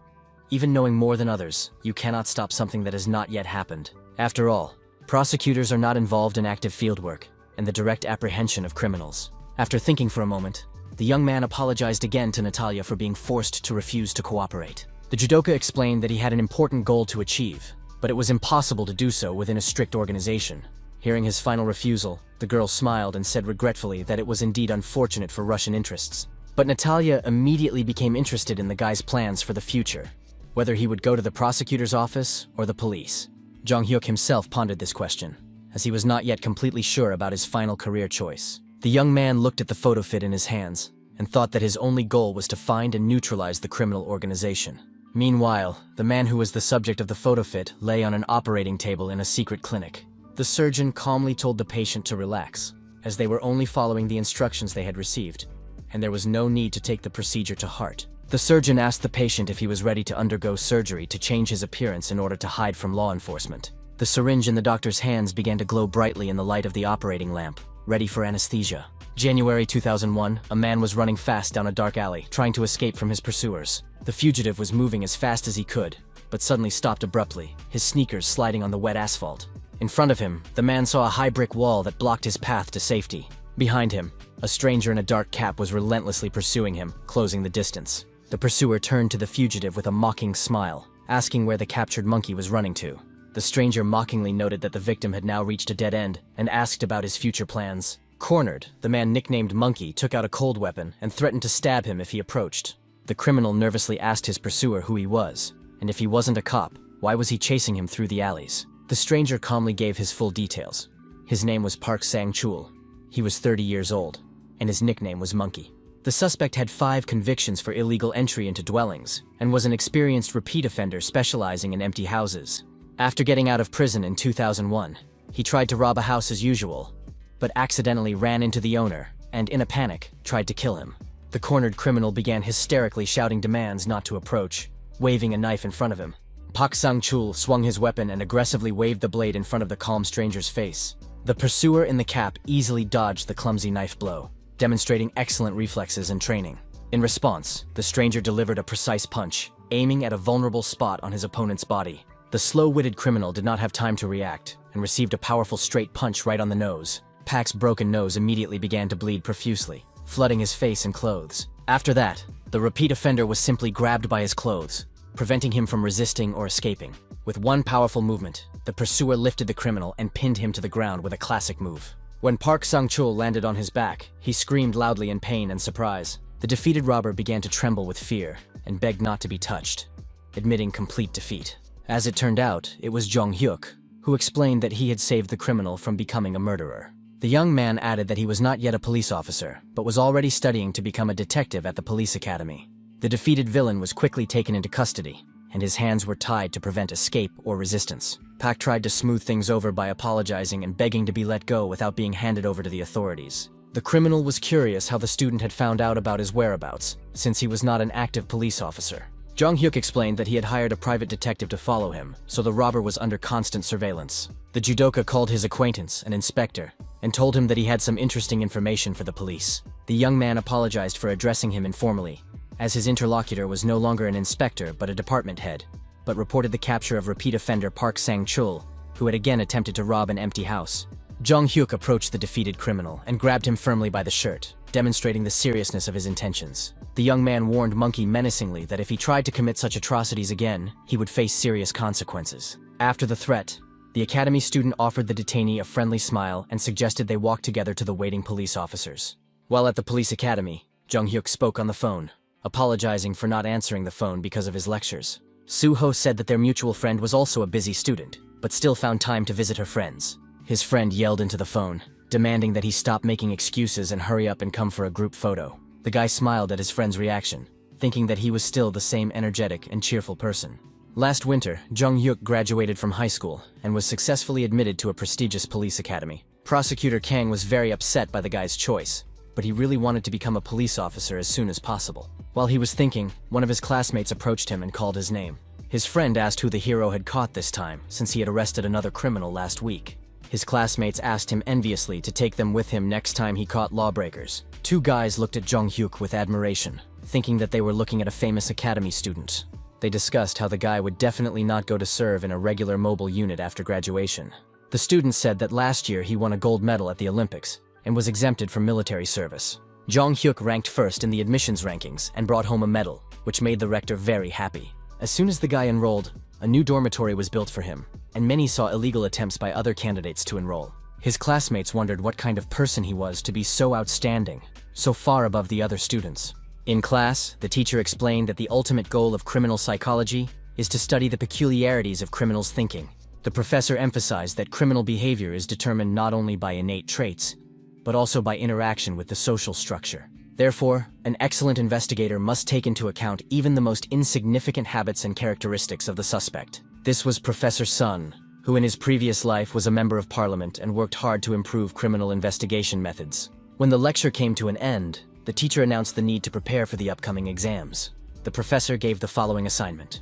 Even knowing more than others, you cannot stop something that has not yet happened. After all, prosecutors are not involved in active fieldwork and the direct apprehension of criminals. After thinking for a moment, the young man apologized again to Natalia for being forced to refuse to cooperate. The judoka explained that he had an important goal to achieve, but it was impossible to do so within a strict organization. Hearing his final refusal, the girl smiled and said regretfully that it was indeed unfortunate for Russian interests. But Natalia immediately became interested in the guy's plans for the future, whether he would go to the prosecutor's office or the police. Jong Hyuk himself pondered this question, as he was not yet completely sure about his final career choice. The young man looked at the photo fit in his hands and thought that his only goal was to find and neutralize the criminal organization. Meanwhile, the man who was the subject of the photo fit lay on an operating table in a secret clinic. The surgeon calmly told the patient to relax, as they were only following the instructions they had received, and there was no need to take the procedure to heart. The surgeon asked the patient if he was ready to undergo surgery to change his appearance in order to hide from law enforcement. The syringe in the doctor's hands began to glow brightly in the light of the operating lamp, ready for anesthesia. January 2001, a man was running fast down a dark alley, trying to escape from his pursuers. The fugitive was moving as fast as he could, but suddenly stopped abruptly, his sneakers sliding on the wet asphalt. In front of him, the man saw a high brick wall that blocked his path to safety. Behind him, a stranger in a dark cap was relentlessly pursuing him, closing the distance. The pursuer turned to the fugitive with a mocking smile, asking where the captured monkey was running to. The stranger mockingly noted that the victim had now reached a dead end and asked about his future plans. Cornered, the man nicknamed Monkey took out a cold weapon and threatened to stab him if he approached. The criminal nervously asked his pursuer who he was, and if he wasn't a cop, why was he chasing him through the alleys? The stranger calmly gave his full details. His name was Park Sang-chul. He was 30 years old, and his nickname was Monkey. The suspect had 5 convictions for illegal entry into dwellings and was an experienced repeat offender specializing in empty houses. After getting out of prison in 2001, he tried to rob a house as usual, but accidentally ran into the owner and, in a panic, tried to kill him. The cornered criminal began hysterically shouting demands not to approach, waving a knife in front of him. Park Sang-chul swung his weapon and aggressively waved the blade in front of the calm stranger's face. The pursuer in the cap easily dodged the clumsy knife blow, demonstrating excellent reflexes and training. In response, the stranger delivered a precise punch, aiming at a vulnerable spot on his opponent's body. The slow-witted criminal did not have time to react and received a powerful straight punch right on the nose. Park's broken nose immediately began to bleed profusely, flooding his face and clothes. After that, the repeat offender was simply grabbed by his clothes, preventing him from resisting or escaping. With one powerful movement, the pursuer lifted the criminal and pinned him to the ground with a classic move. When Park Sang-chul landed on his back, he screamed loudly in pain and surprise. The defeated robber began to tremble with fear and begged not to be touched, admitting complete defeat. As it turned out, it was Jong Hyuk, who explained that he had saved the criminal from becoming a murderer. The young man added that he was not yet a police officer, but was already studying to become a detective at the police academy. The defeated villain was quickly taken into custody, and his hands were tied to prevent escape or resistance. Park tried to smooth things over by apologizing and begging to be let go without being handed over to the authorities. The criminal was curious how the student had found out about his whereabouts, since he was not an active police officer. Jong Hyuk explained that he had hired a private detective to follow him, so the robber was under constant surveillance. The judoka called his acquaintance, an inspector, and told him that he had some interesting information for the police. The young man apologized for addressing him informally, as his interlocutor was no longer an inspector but a department head, but reported the capture of repeat offender Park Sang-chul, who had again attempted to rob an empty house. Jong Hyuk approached the defeated criminal and grabbed him firmly by the shirt, demonstrating the seriousness of his intentions. The young man warned Monkey menacingly that if he tried to commit such atrocities again, he would face serious consequences. After the threat, the academy student offered the detainee a friendly smile and suggested they walk together to the waiting police officers. While at the police academy, Jong Hyuk spoke on the phone, apologizing for not answering the phone because of his lectures. Suho said that their mutual friend was also a busy student, but still found time to visit her friends. His friend yelled into the phone, demanding that he stop making excuses and hurry up and come for a group photo. The guy smiled at his friend's reaction, thinking that he was still the same energetic and cheerful person. Last winter, Jong Hyuk graduated from high school and was successfully admitted to a prestigious police academy. Prosecutor Kang was very upset by the guy's choice, but he really wanted to become a police officer as soon as possible. While he was thinking, one of his classmates approached him and called his name. His friend asked who the hero had caught this time, since he had arrested another criminal last week. His classmates asked him enviously to take them with him next time he caught lawbreakers. Two guys looked at Jong-hyuk with admiration, thinking that they were looking at a famous academy student. They discussed how the guy would definitely not go to serve in a regular mobile unit after graduation. The student said that last year he won a gold medal at the Olympics and was exempted from military service. Jong-hyuk ranked first in the admissions rankings and brought home a medal, which made the rector very happy. As soon as the guy enrolled, a new dormitory was built for him, and many saw illegal attempts by other candidates to enroll. His classmates wondered what kind of person he was to be so outstanding, so far above the other students. In class, the teacher explained that the ultimate goal of criminal psychology is to study the peculiarities of criminals' thinking. The professor emphasized that criminal behavior is determined not only by innate traits, but also by interaction with the social structure. Therefore, an excellent investigator must take into account even the most insignificant habits and characteristics of the suspect. This was Professor Sun, who in his previous life was a member of parliament and worked hard to improve criminal investigation methods. When the lecture came to an end, the teacher announced the need to prepare for the upcoming exams. The professor gave the following assignment.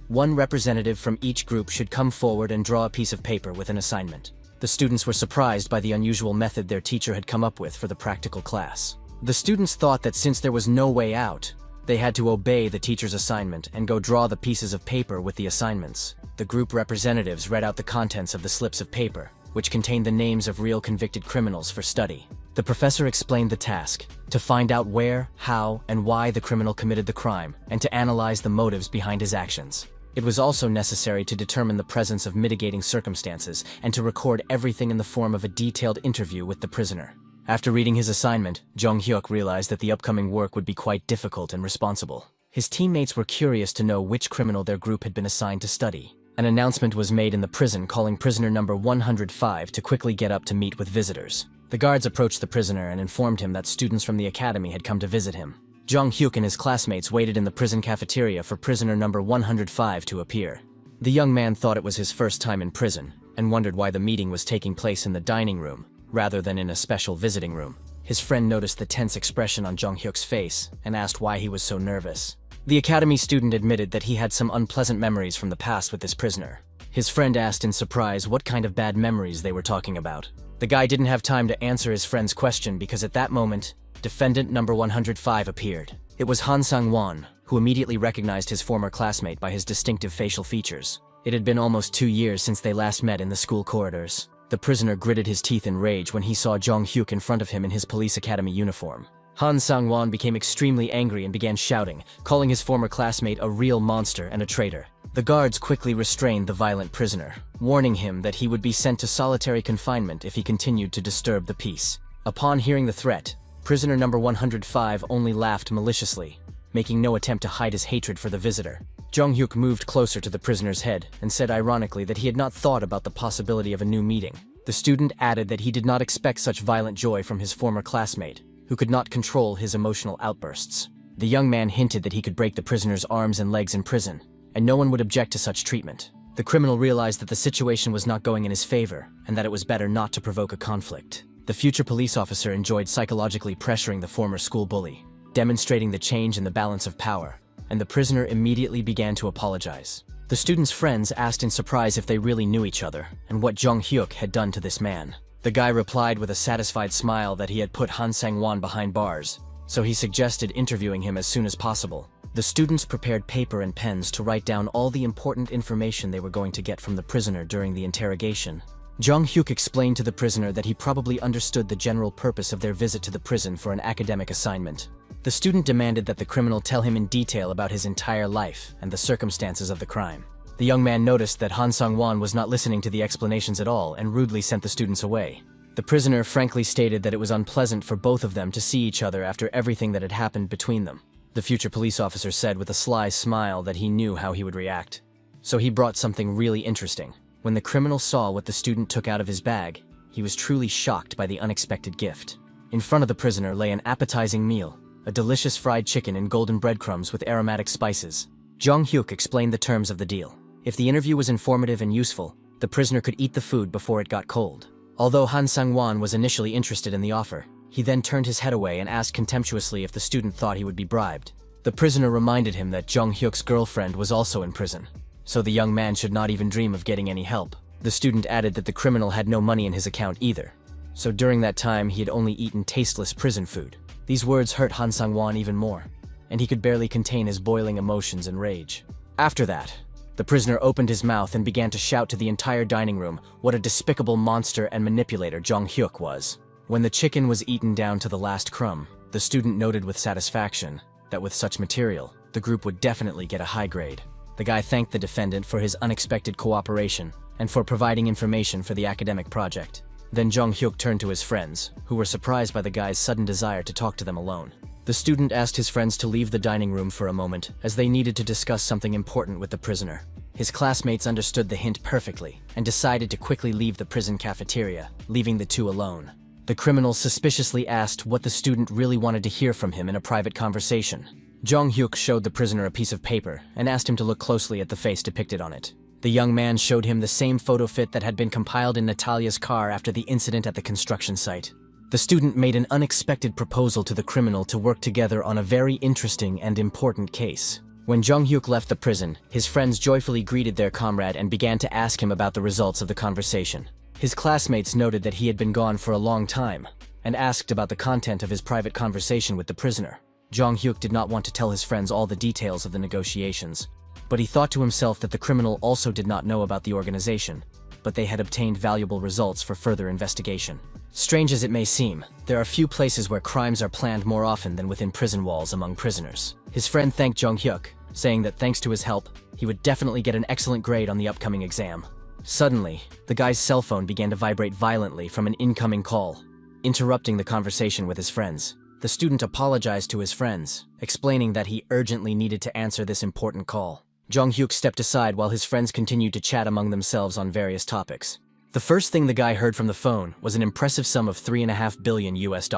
One representative from each group should come forward and draw a piece of paper with an assignment. The students were surprised by the unusual method their teacher had come up with for the practical class. The students thought that since there was no way out, they had to obey the teacher's assignment and go draw the pieces of paper with the assignments. The group representatives read out the contents of the slips of paper, which contained the names of real convicted criminals for study. The professor explained the task, to find out where, how, and why the criminal committed the crime, and to analyze the motives behind his actions. It was also necessary to determine the presence of mitigating circumstances and to record everything in the form of a detailed interview with the prisoner. After reading his assignment, Jong-hyuk realized that the upcoming work would be quite difficult and responsible. His teammates were curious to know which criminal their group had been assigned to study. An announcement was made in the prison calling prisoner number 105 to quickly get up to meet with visitors. The guards approached the prisoner and informed him that students from the academy had come to visit him. Jong-hyuk and his classmates waited in the prison cafeteria for prisoner number 105 to appear. The young man thought it was his first time in prison and wondered why the meeting was taking place in the dining room rather than in a special visiting room. His friend noticed the tense expression on Jong-hyuk's face and asked why he was so nervous. The academy student admitted that he had some unpleasant memories from the past with this prisoner. His friend asked in surprise what kind of bad memories they were talking about. The guy didn't have time to answer his friend's question because at that moment, defendant number 105 appeared. It was Han Sang-won, who immediately recognized his former classmate by his distinctive facial features. It had been almost 2 years since they last met in the school corridors. The prisoner gritted his teeth in rage when he saw Jong-hyuk in front of him in his police academy uniform. Han Sang-won became extremely angry and began shouting, calling his former classmate a real monster and a traitor. The guards quickly restrained the violent prisoner, warning him that he would be sent to solitary confinement if he continued to disturb the peace. Upon hearing the threat, prisoner number 105 only laughed maliciously, making no attempt to hide his hatred for the visitor. Jong-hyuk moved closer to the prisoner's head and said ironically that he had not thought about the possibility of a new meeting. The student added that he did not expect such violent joy from his former classmate, who could not control his emotional outbursts. The young man hinted that he could break the prisoner's arms and legs in prison, and no one would object to such treatment. The criminal realized that the situation was not going in his favor, and that it was better not to provoke a conflict. The future police officer enjoyed psychologically pressuring the former school bully, demonstrating the change in the balance of power, and the prisoner immediately began to apologize. The student's friends asked in surprise if they really knew each other, and what Jong-hyuk had done to this man. The guy replied with a satisfied smile that he had put Han Sang-won behind bars, so he suggested interviewing him as soon as possible. The students prepared paper and pens to write down all the important information they were going to get from the prisoner during the interrogation. Jong-hyuk explained to the prisoner that he probably understood the general purpose of their visit to the prison for an academic assignment. The student demanded that the criminal tell him in detail about his entire life and the circumstances of the crime. The young man noticed that Han Sang-won was not listening to the explanations at all and rudely sent the students away. The prisoner frankly stated that it was unpleasant for both of them to see each other after everything that had happened between them. The future police officer said with a sly smile that he knew how he would react. So he brought something really interesting. When the criminal saw what the student took out of his bag, he was truly shocked by the unexpected gift. In front of the prisoner lay an appetizing meal, a delicious fried chicken in golden breadcrumbs with aromatic spices. Jong-hyuk explained the terms of the deal. If the interview was informative and useful, the prisoner could eat the food before it got cold. Although Han Sang-won was initially interested in the offer, he then turned his head away and asked contemptuously if the student thought he would be bribed. The prisoner reminded him that Jong-hyuk's girlfriend was also in prison. so the young man should not even dream of getting any help. The student added that the criminal had no money in his account either, so during that time he had only eaten tasteless prison food. These words hurt Han Sang-won even more, and he could barely contain his boiling emotions and rage. After that, the prisoner opened his mouth and began to shout to the entire dining room what a despicable monster and manipulator Jong Hyuk was. When the chicken was eaten down to the last crumb, the student noted with satisfaction that with such material, the group would definitely get a high grade. The guy thanked the defendant for his unexpected cooperation and for providing information for the academic project. Then Jong Hyuk turned to his friends, who were surprised by the guy's sudden desire to talk to them alone. The student asked his friends to leave the dining room for a moment, as they needed to discuss something important with the prisoner. His classmates understood the hint perfectly and decided to quickly leave the prison cafeteria, leaving the two alone. The criminal suspiciously asked what the student really wanted to hear from him in a private conversation. Jong Hyuk showed the prisoner a piece of paper and asked him to look closely at the face depicted on it. The young man showed him the same photo fit that had been compiled in Natalia's car after the incident at the construction site. The student made an unexpected proposal to the criminal to work together on a very interesting and important case. When Jong Hyuk left the prison, his friends joyfully greeted their comrade and began to ask him about the results of the conversation. His classmates noted that he had been gone for a long time and asked about the content of his private conversation with the prisoner. Jong Hyuk did not want to tell his friends all the details of the negotiations, but he thought to himself that the criminal also did not know about the organization, but they had obtained valuable results for further investigation. Strange as it may seem, there are few places where crimes are planned more often than within prison walls among prisoners. His friend thanked Jong Hyuk, saying that thanks to his help, he would definitely get an excellent grade on the upcoming exam. Suddenly, the guy's cell phone began to vibrate violently from an incoming call, interrupting the conversation with his friends. The student apologized to his friends, explaining that he urgently needed to answer this important call. Jong Hyuk stepped aside while his friends continued to chat among themselves on various topics. The first thing the guy heard from the phone was an impressive sum of $3.5 billion US.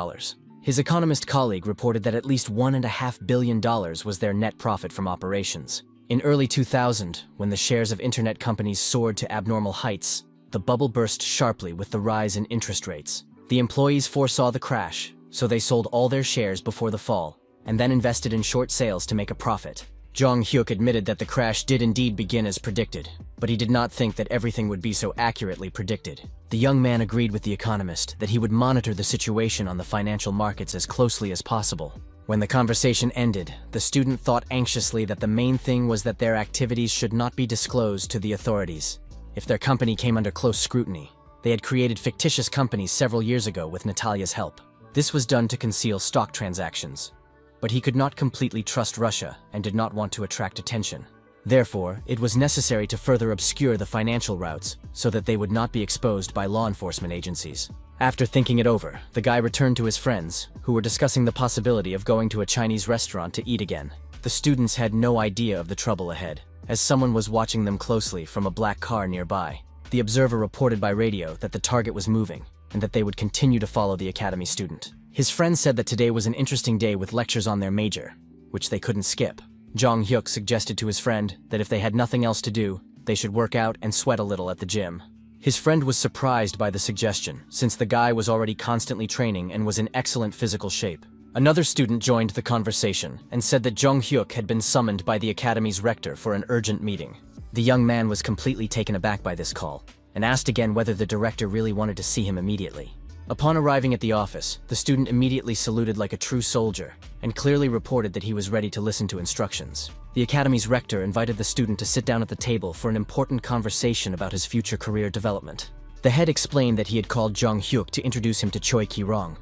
His economist colleague reported that at least $1.5 billion was their net profit from operations. In early 2000, when the shares of internet companies soared to abnormal heights, the bubble burst sharply with the rise in interest rates. The employees foresaw the crash, so they sold all their shares before the fall, and then invested in short sales to make a profit. Jong Hyuk admitted that the crash did indeed begin as predicted, but he did not think that everything would be so accurately predicted. The young man agreed with the economist that he would monitor the situation on the financial markets as closely as possible. When the conversation ended, the student thought anxiously that the main thing was that their activities should not be disclosed to the authorities. If their company came under close scrutiny, they had created fictitious companies several years ago with Natalia's help. This was done to conceal stock transactions. But he could not completely trust Russia and did not want to attract attention. Therefore, it was necessary to further obscure the financial routes so that they would not be exposed by law enforcement agencies. After thinking it over, the guy returned to his friends, who were discussing the possibility of going to a Chinese restaurant to eat again. The students had no idea of the trouble ahead, as someone was watching them closely from a black car nearby. The observer reported by radio that the target was moving and that they would continue to follow the academy student. His friends said that today was an interesting day with lectures on their major, which they couldn't skip. Jong Hyuk suggested to his friend that if they had nothing else to do, they should work out and sweat a little at the gym. His friend was surprised by the suggestion, since the guy was already constantly training and was in excellent physical shape. Another student joined the conversation and said that Jong Hyuk had been summoned by the academy's rector for an urgent meeting. The young man was completely taken aback by this call and asked again whether the director really wanted to see him immediately. Upon arriving at the office, the student immediately saluted like a true soldier and clearly reported that he was ready to listen to instructions. The academy's rector invited the student to sit down at the table for an important conversation about his future career development. The head explained that he had called Jong Hyuk to introduce him to Choi Ki-rong,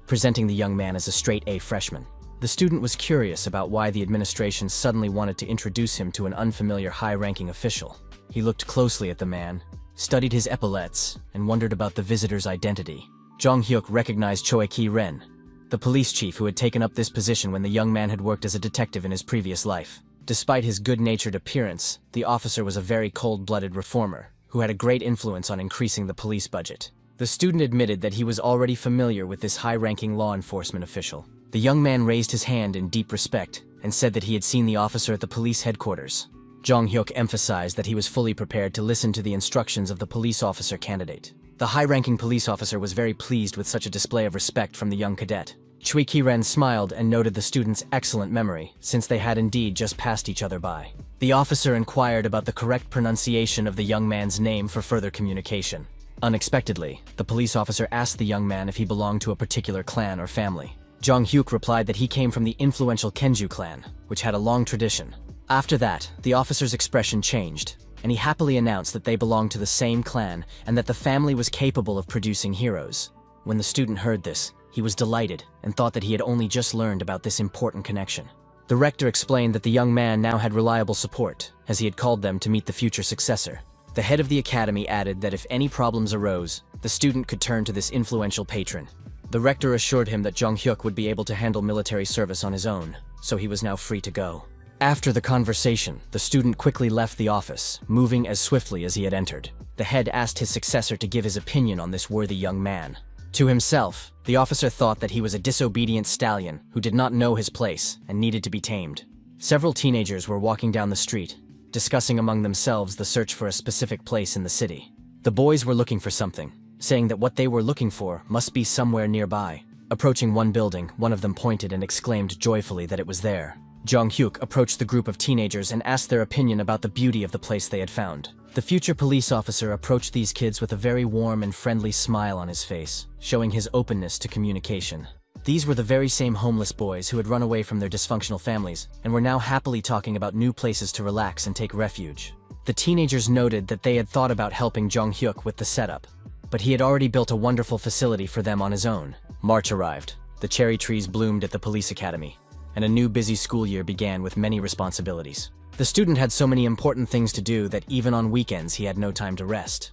presenting the young man as a straight-A freshman. The student was curious about why the administration suddenly wanted to introduce him to an unfamiliar high-ranking official. He looked closely at the man, studied his epaulets, and wondered about the visitor's identity. Jong Hyuk recognized Choi Ki-ren, the police chief who had taken up this position when the young man had worked as a detective in his previous life. Despite his good-natured appearance, the officer was a very cold-blooded reformer, who had a great influence on increasing the police budget. The student admitted that he was already familiar with this high-ranking law enforcement official. The young man raised his hand in deep respect and said that he had seen the officer at the police headquarters. Jong Hyuk emphasized that he was fully prepared to listen to the instructions of the police officer candidate. The high-ranking police officer was very pleased with such a display of respect from the young cadet. Chui Qiren smiled and noted the student's excellent memory, since they had indeed just passed each other by. The officer inquired about the correct pronunciation of the young man's name for further communication. Unexpectedly, the police officer asked the young man if he belonged to a particular clan or family. Jong Hyuk replied that he came from the influential Kenju clan, which had a long tradition. After that, the officer's expression changed, and he happily announced that they belonged to the same clan and that the family was capable of producing heroes. When the student heard this, he was delighted and thought that he had only just learned about this important connection. The rector explained that the young man now had reliable support, as he had called them to meet the future successor. The head of the academy added that if any problems arose, the student could turn to this influential patron. The rector assured him that Jong Hyuk would be able to handle military service on his own, so he was now free to go. After the conversation, the student quickly left the office, moving as swiftly as he had entered. The head asked his successor to give his opinion on this worthy young man. To himself, the officer thought that he was a disobedient stallion who did not know his place and needed to be tamed. Several teenagers were walking down the street, discussing among themselves the search for a specific place in the city. The boys were looking for something, saying that what they were looking for must be somewhere nearby. Approaching one building, one of them pointed and exclaimed joyfully that it was there. Jong Hyuk approached the group of teenagers and asked their opinion about the beauty of the place they had found. The future police officer approached these kids with a very warm and friendly smile on his face, showing his openness to communication. These were the very same homeless boys who had run away from their dysfunctional families and were now happily talking about new places to relax and take refuge. The teenagers noted that they had thought about helping Jong Hyuk with the setup, but he had already built a wonderful facility for them on his own. March arrived. The cherry trees bloomed at the police academy, and a new busy school year began with many responsibilities. The student had so many important things to do that even on weekends he had no time to rest.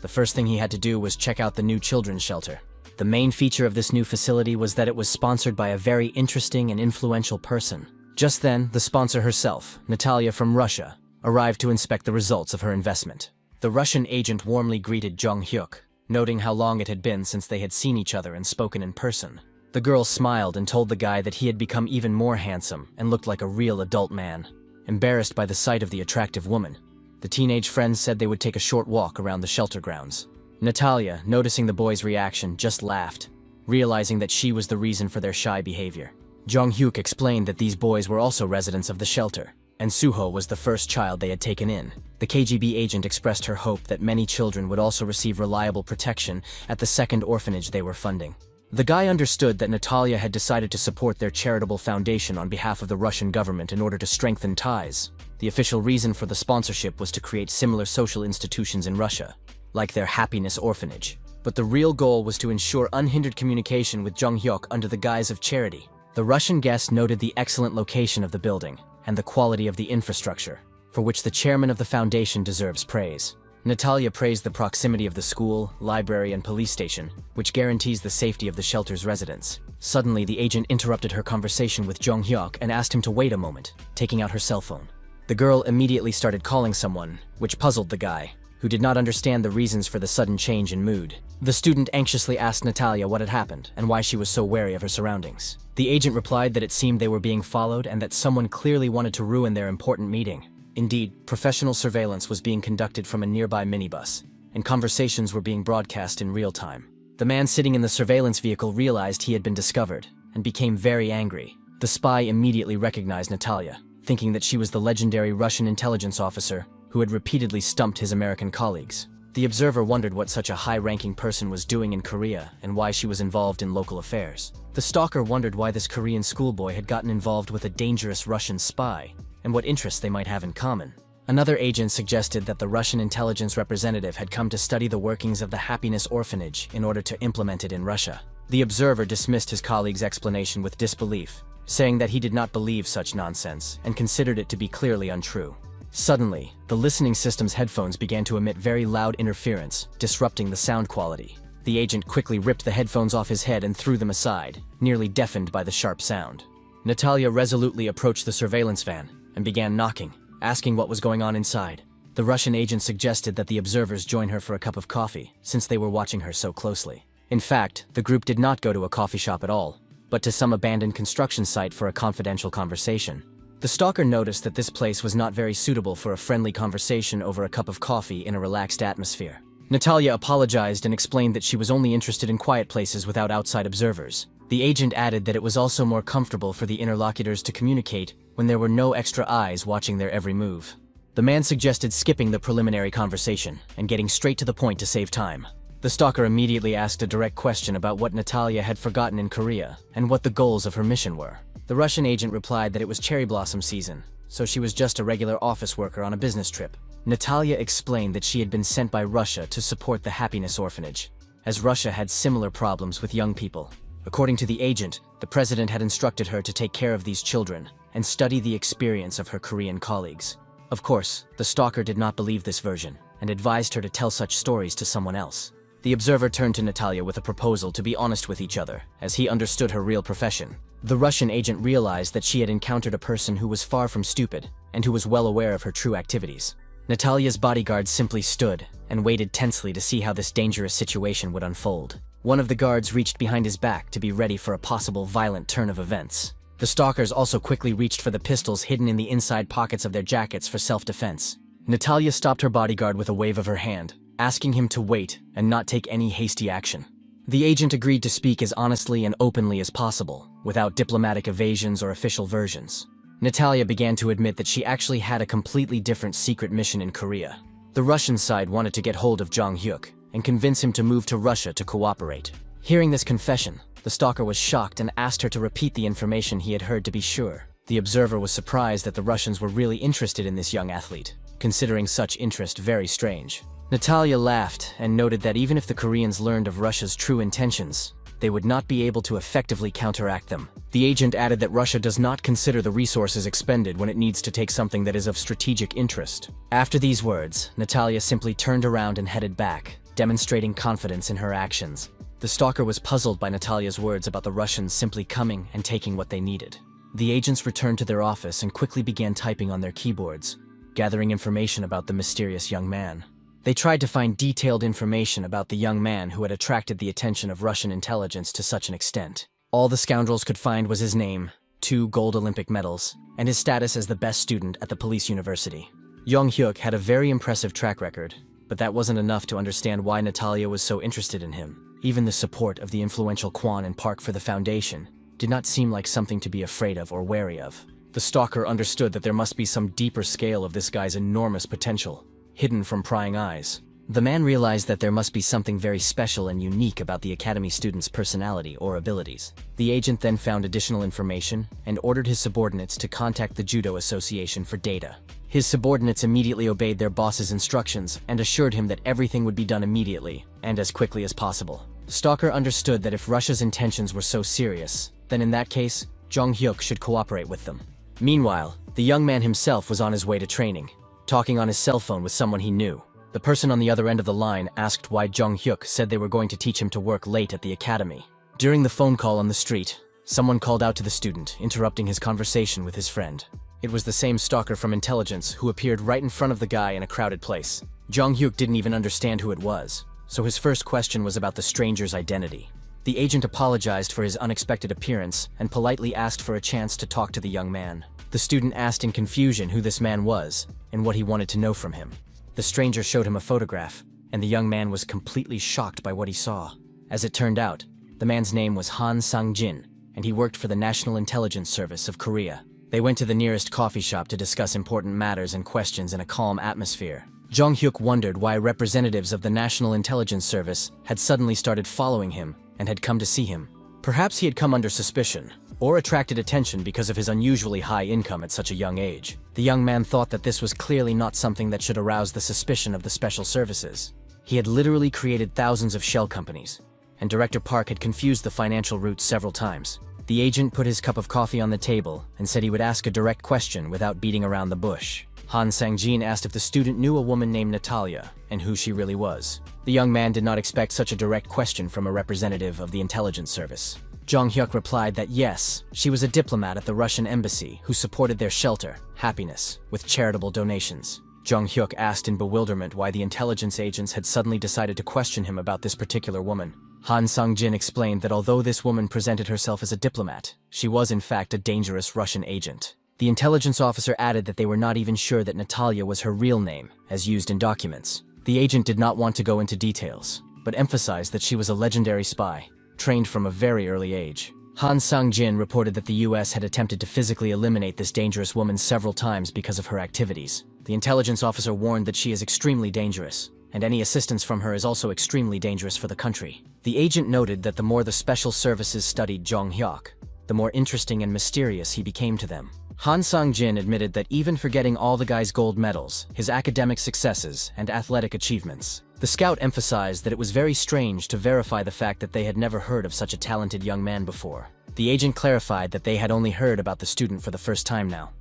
The first thing he had to do was check out the new children's shelter. The main feature of this new facility was that it was sponsored by a very interesting and influential person. Just then, the sponsor herself, Natalia from Russia, arrived to inspect the results of her investment. The Russian agent warmly greeted Jong Hyuk, noting how long it had been since they had seen each other and spoken in person. The girl smiled and told the guy that he had become even more handsome and looked like a real adult man. Embarrassed by the sight of the attractive woman, the teenage friends said they would take a short walk around the shelter grounds. Natalia, noticing the boys' reaction, just laughed, realizing that she was the reason for their shy behavior. Jong Hyuk explained that these boys were also residents of the shelter, and Suho was the first child they had taken in. The KGB agent expressed her hope that many children would also receive reliable protection at the second orphanage they were funding. The guy understood that Natalia had decided to support their charitable foundation on behalf of the Russian government in order to strengthen ties. The official reason for the sponsorship was to create similar social institutions in Russia, like their Happiness Orphanage. But the real goal was to ensure unhindered communication with Jong Hyuk under the guise of charity. The Russian guest noted the excellent location of the building and the quality of the infrastructure, for which the chairman of the foundation deserves praise. Natalia praised the proximity of the school, library, and police station, which guarantees the safety of the shelter's residents. Suddenly, the agent interrupted her conversation with Jong Hyuk and asked him to wait a moment, taking out her cell phone. The girl immediately started calling someone, which puzzled the guy, who did not understand the reasons for the sudden change in mood. The student anxiously asked Natalia what had happened and why she was so wary of her surroundings. The agent replied that it seemed they were being followed and that someone clearly wanted to ruin their important meeting. Indeed, professional surveillance was being conducted from a nearby minibus, and conversations were being broadcast in real time. The man sitting in the surveillance vehicle realized he had been discovered, and became very angry. The spy immediately recognized Natalia, thinking that she was the legendary Russian intelligence officer who had repeatedly stumped his American colleagues. The observer wondered what such a high-ranking person was doing in Korea and why she was involved in local affairs. The stalker wondered why this Korean schoolboy had gotten involved with a dangerous Russian spy, and what interests they might have in common. Another agent suggested that the Russian intelligence representative had come to study the workings of the Happiness Orphanage in order to implement it in Russia. The observer dismissed his colleague's explanation with disbelief, saying that he did not believe such nonsense and considered it to be clearly untrue. Suddenly, the listening system's headphones began to emit very loud interference, disrupting the sound quality. The agent quickly ripped the headphones off his head and threw them aside, nearly deafened by the sharp sound. Natalia resolutely approached the surveillance van and began knocking, asking what was going on inside. The Russian agent suggested that the observers join her for a cup of coffee, since they were watching her so closely. In fact, the group did not go to a coffee shop at all, but to some abandoned construction site for a confidential conversation. The stalker noticed that this place was not very suitable for a friendly conversation over a cup of coffee in a relaxed atmosphere. Natalia apologized and explained that she was only interested in quiet places without outside observers. The agent added that it was also more comfortable for the interlocutors to communicate when there were no extra eyes watching their every move. The man suggested skipping the preliminary conversation and getting straight to the point to save time. The stalker immediately asked a direct question about what Natalia had forgotten in Korea and what the goals of her mission were. The Russian agent replied that it was cherry blossom season, so she was just a regular office worker on a business trip. Natalia explained that she had been sent by Russia to support the Happiness Orphanage, as Russia had similar problems with young people. According to the agent, the president had instructed her to take care of these children and study the experience of her Korean colleagues. Of course, the stalker did not believe this version and advised her to tell such stories to someone else. The observer turned to Natalia with a proposal to be honest with each other, as he understood her real profession. The Russian agent realized that she had encountered a person who was far from stupid and who was well aware of her true activities. Natalia's bodyguards simply stood and waited tensely to see how this dangerous situation would unfold. One of the guards reached behind his back to be ready for a possible violent turn of events. The stalkers also quickly reached for the pistols hidden in the inside pockets of their jackets for self-defense. Natalia stopped her bodyguard with a wave of her hand, asking him to wait and not take any hasty action. The agent agreed to speak as honestly and openly as possible, without diplomatic evasions or official versions. Natalia began to admit that she actually had a completely different secret mission in Korea. The Russian side wanted to get hold of Jong Hyuk and convince him to move to Russia to cooperate. Hearing this confession, the stalker was shocked and asked her to repeat the information he had heard to be sure. The observer was surprised that the Russians were really interested in this young athlete, considering such interest very strange. Natalia laughed and noted that even if the Koreans learned of Russia's true intentions, they would not be able to effectively counteract them. The agent added that Russia does not consider the resources expended when it needs to take something that is of strategic interest. After these words, Natalia simply turned around and headed back, demonstrating confidence in her actions. The stalker was puzzled by Natalia's words about the Russians simply coming and taking what they needed. The agents returned to their office and quickly began typing on their keyboards, gathering information about the mysterious young man. They tried to find detailed information about the young man who had attracted the attention of Russian intelligence to such an extent. All the scoundrels could find was his name, 2 gold Olympic medals, and his status as the best student at the police university. Jong Hyuk had a very impressive track record, but that wasn't enough to understand why Natalia was so interested in him. Even the support of the influential Kwon and Park for the foundation did not seem like something to be afraid of or wary of. The stalker understood that there must be some deeper scale of this guy's enormous potential, hidden from prying eyes. The man realized that there must be something very special and unique about the academy student's personality or abilities. The agent then found additional information and ordered his subordinates to contact the Judo Association for data. His subordinates immediately obeyed their boss's instructions and assured him that everything would be done immediately and as quickly as possible. The stalker understood that if Russia's intentions were so serious, then in that case, Jong Hyuk should cooperate with them. Meanwhile, the young man himself was on his way to training, talking on his cell phone with someone he knew. The person on the other end of the line asked why Jong Hyuk said they were going to teach him to work late at the academy. During the phone call on the street, someone called out to the student, interrupting his conversation with his friend. It was the same stalker from intelligence who appeared right in front of the guy in a crowded place. Jong Hyuk didn't even understand who it was, so his first question was about the stranger's identity. The agent apologized for his unexpected appearance and politely asked for a chance to talk to the young man. The student asked in confusion who this man was and what he wanted to know from him. The stranger showed him a photograph, and the young man was completely shocked by what he saw. As it turned out, the man's name was Han Sang-jin, and he worked for the National Intelligence Service of Korea. They went to the nearest coffee shop to discuss important matters and questions in a calm atmosphere. Jong Hyuk wondered why representatives of the National Intelligence Service had suddenly started following him and had come to see him. Perhaps he had come under suspicion, or attracted attention because of his unusually high income at such a young age. The young man thought that this was clearly not something that should arouse the suspicion of the special services. He had literally created thousands of shell companies, and Director Park had confused the financial routes several times. The agent put his cup of coffee on the table and said he would ask a direct question without beating around the bush. Han Sang-jin asked if the student knew a woman named Natalia and who she really was. The young man did not expect such a direct question from a representative of the intelligence service. Jong Hyuk replied that yes, she was a diplomat at the Russian embassy who supported their shelter, Happiness, with charitable donations. Jong Hyuk asked in bewilderment why the intelligence agents had suddenly decided to question him about this particular woman. Han Sang-jin explained that although this woman presented herself as a diplomat, she was in fact a dangerous Russian agent. The intelligence officer added that they were not even sure that Natalia was her real name, as used in documents. The agent did not want to go into details, but emphasized that she was a legendary spy, trained from a very early age. Han Sang-jin reported that the US had attempted to physically eliminate this dangerous woman several times because of her activities. The intelligence officer warned that she is extremely dangerous, and any assistance from her is also extremely dangerous for the country. The agent noted that the more the special services studied Jong Hyuk, the more interesting and mysterious he became to them. Han Sang-jin admitted that even forgetting all the guy's gold medals, his academic successes, and athletic achievements, the scout emphasized that it was very strange to verify the fact that they had never heard of such a talented young man before. The agent clarified that they had only heard about the student for the first time now,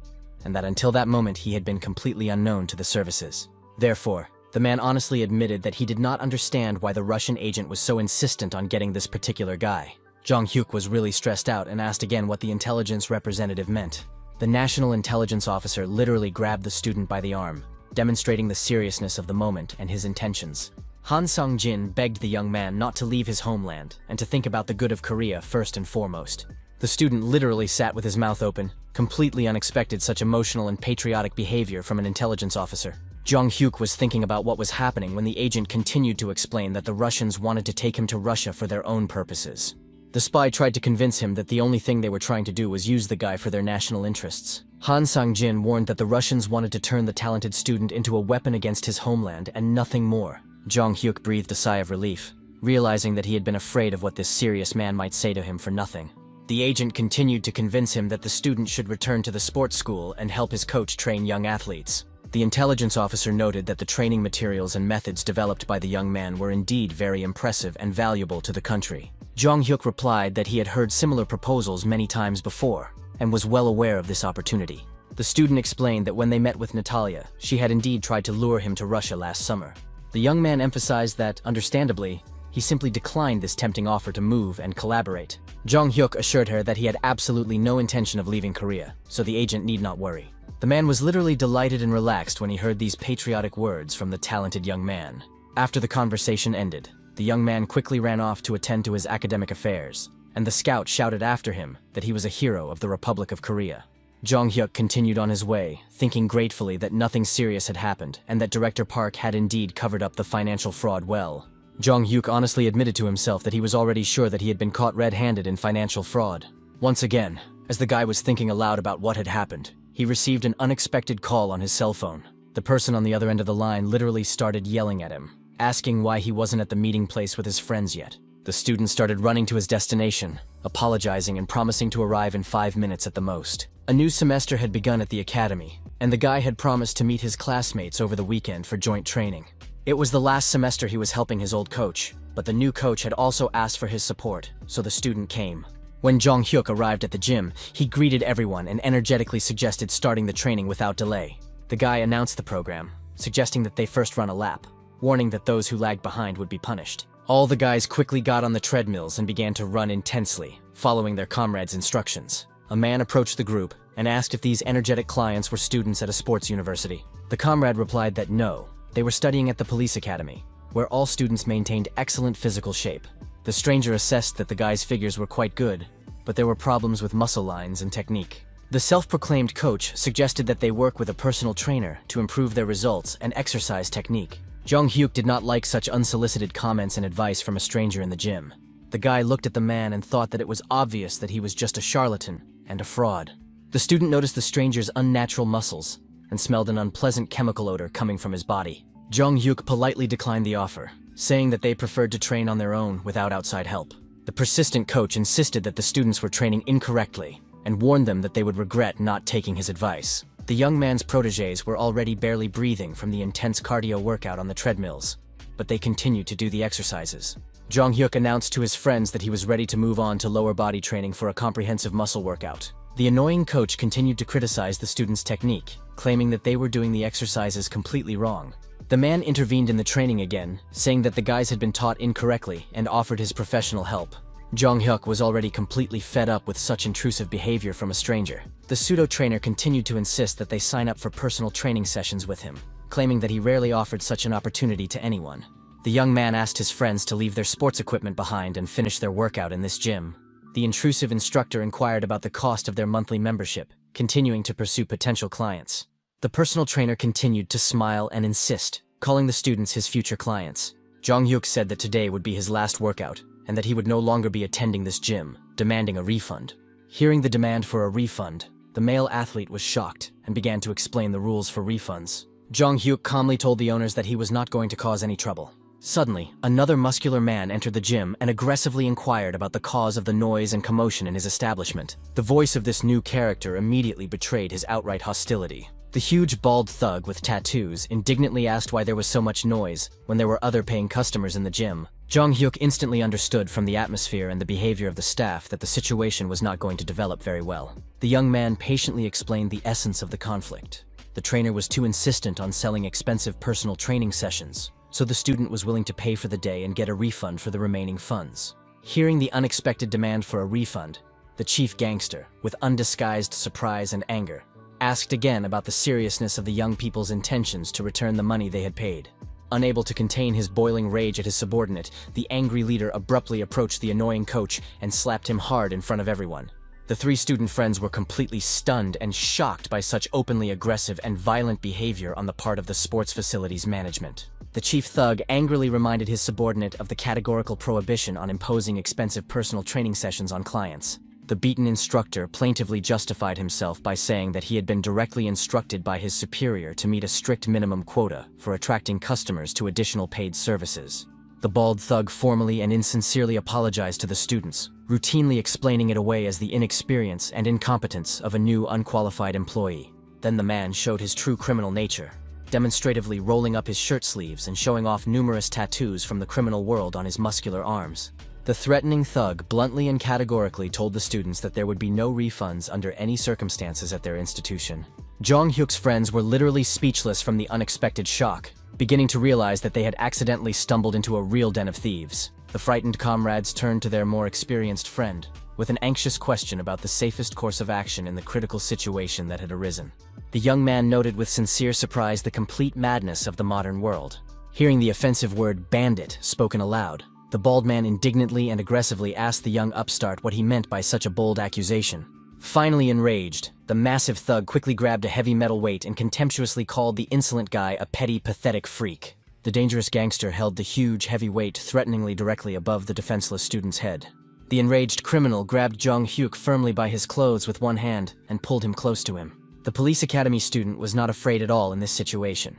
and that until that moment he had been completely unknown to the services. Therefore, the man honestly admitted that he did not understand why the Russian agent was so insistent on getting this particular guy. Jong Hyuk was really stressed out and asked again what the intelligence representative meant. The national intelligence officer literally grabbed the student by the arm, demonstrating the seriousness of the moment and his intentions. Han Sang-jin begged the young man not to leave his homeland and to think about the good of Korea first and foremost. The student literally sat with his mouth open, completely unexpected such emotional and patriotic behavior from an intelligence officer. Jong Hyuk was thinking about what was happening when the agent continued to explain that the Russians wanted to take him to Russia for their own purposes. The spy tried to convince him that the only thing they were trying to do was use the guy for their national interests. Han Sang-jin warned that the Russians wanted to turn the talented student into a weapon against his homeland and nothing more. Jong Hyuk breathed a sigh of relief, realizing that he had been afraid of what this serious man might say to him for nothing. The agent continued to convince him that the student should return to the sports school and help his coach train young athletes. The intelligence officer noted that the training materials and methods developed by the young man were indeed very impressive and valuable to the country. Jong Hyuk replied that he had heard similar proposals many times before, and was well aware of this opportunity. The student explained that when they met with Natalia, she had indeed tried to lure him to Russia last summer. The young man emphasized that, understandably, he simply declined this tempting offer to move and collaborate. Jong Hyuk assured her that he had absolutely no intention of leaving Korea, so the agent need not worry. The man was literally delighted and relaxed when he heard these patriotic words from the talented young man. After the conversation ended, the young man quickly ran off to attend to his academic affairs, and the scout shouted after him that he was a hero of the Republic of Korea. Jong Hyuk continued on his way, thinking gratefully that nothing serious had happened and that Director Park had indeed covered up the financial fraud well. Jong Hyuk honestly admitted to himself that he was already sure that he had been caught red-handed in financial fraud. Once again, as the guy was thinking aloud about what had happened, he received an unexpected call on his cell phone. The person on the other end of the line literally started yelling at him, asking why he wasn't at the meeting place with his friends yet. The student started running to his destination, apologizing and promising to arrive in 5 minutes at the most. A new semester had begun at the academy, and the guy had promised to meet his classmates over the weekend for joint training. It was the last semester he was helping his old coach, but the new coach had also asked for his support, so the student came. When Jong Hyuk arrived at the gym, he greeted everyone and energetically suggested starting the training without delay. The guy announced the program, suggesting that they first run a lap, warning that those who lagged behind would be punished. All the guys quickly got on the treadmills and began to run intensely, following their comrades' instructions. A man approached the group and asked if these energetic clients were students at a sports university. The comrade replied that no, they were studying at the police academy, where all students maintained excellent physical shape. The stranger assessed that the guys' figures were quite good, but there were problems with muscle lines and technique. The self-proclaimed coach suggested that they work with a personal trainer to improve their results and exercise technique. Jong Hyuk did not like such unsolicited comments and advice from a stranger in the gym. The guy looked at the man and thought that it was obvious that he was just a charlatan and a fraud. The student noticed the stranger's unnatural muscles and smelled an unpleasant chemical odor coming from his body. Jong Hyuk politely declined the offer, saying that they preferred to train on their own without outside help. The persistent coach insisted that the students were training incorrectly and warned them that they would regret not taking his advice. The young man's protégés were already barely breathing from the intense cardio workout on the treadmills, but they continued to do the exercises. Jong Hyuk announced to his friends that he was ready to move on to lower body training for a comprehensive muscle workout. The annoying coach continued to criticize the students' technique, claiming that they were doing the exercises completely wrong. The man intervened in the training again, saying that the guys had been taught incorrectly and offered his professional help. Jong Hyuk was already completely fed up with such intrusive behavior from a stranger. The pseudo-trainer continued to insist that they sign up for personal training sessions with him, claiming that he rarely offered such an opportunity to anyone. The young man asked his friends to leave their sports equipment behind and finish their workout in this gym. The intrusive instructor inquired about the cost of their monthly membership, continuing to pursue potential clients. The personal trainer continued to smile and insist, calling the students his future clients. Jong Hyuk said that today would be his last workout, and that he would no longer be attending this gym. demanding a refund. Hearing the demand for a refund, the male athlete was shocked and began to explain the rules for refunds. Jong Hyuk calmly told the owners that he was not going to cause any trouble. Suddenly, another muscular man entered the gym and aggressively inquired about the cause of the noise and commotion in his establishment. The voice of this new character immediately betrayed his outright hostility. The huge bald thug with tattoos indignantly asked why there was so much noise when there were other paying customers in the gym. Jong Hyuk instantly understood from the atmosphere and the behavior of the staff that the situation was not going to develop very well. The young man patiently explained the essence of the conflict. The trainer was too insistent on selling expensive personal training sessions, so the student was willing to pay for the day and get a refund for the remaining funds. Hearing the unexpected demand for a refund, the chief gangster, with undisguised surprise and anger, asked again about the seriousness of the young people's intentions to return the money they had paid. Unable to contain his boiling rage at his subordinate, the angry leader abruptly approached the annoying coach and slapped him hard in front of everyone. The three student friends were completely stunned and shocked by such openly aggressive and violent behavior on the part of the sports facility's management. The chief thug angrily reminded his subordinate of the categorical prohibition on imposing expensive personal training sessions on clients. The beaten instructor plaintively justified himself by saying that he had been directly instructed by his superior to meet a strict minimum quota for attracting customers to additional paid services. The bald thug formally and insincerely apologized to the students, routinely explaining it away as the inexperience and incompetence of a new unqualified employee. Then the man showed his true criminal nature, demonstratively rolling up his shirt sleeves and showing off numerous tattoos from the criminal world on his muscular arms. The threatening thug bluntly and categorically told the students that there would be no refunds under any circumstances at their institution. Jong Hyuk's friends were literally speechless from the unexpected shock, beginning to realize that they had accidentally stumbled into a real den of thieves. The frightened comrades turned to their more experienced friend with an anxious question about the safest course of action in the critical situation that had arisen. The young man noted with sincere surprise the complete madness of the modern world. Hearing the offensive word bandit spoken aloud, the bald man indignantly and aggressively asked the young upstart what he meant by such a bold accusation. Finally enraged, the massive thug quickly grabbed a heavy metal weight and contemptuously called the insolent guy a petty, pathetic freak. The dangerous gangster held the huge, heavy weight threateningly directly above the defenseless student's head. The enraged criminal grabbed Jong Hyuk firmly by his clothes with one hand and pulled him close to him. The police academy student was not afraid at all in this situation,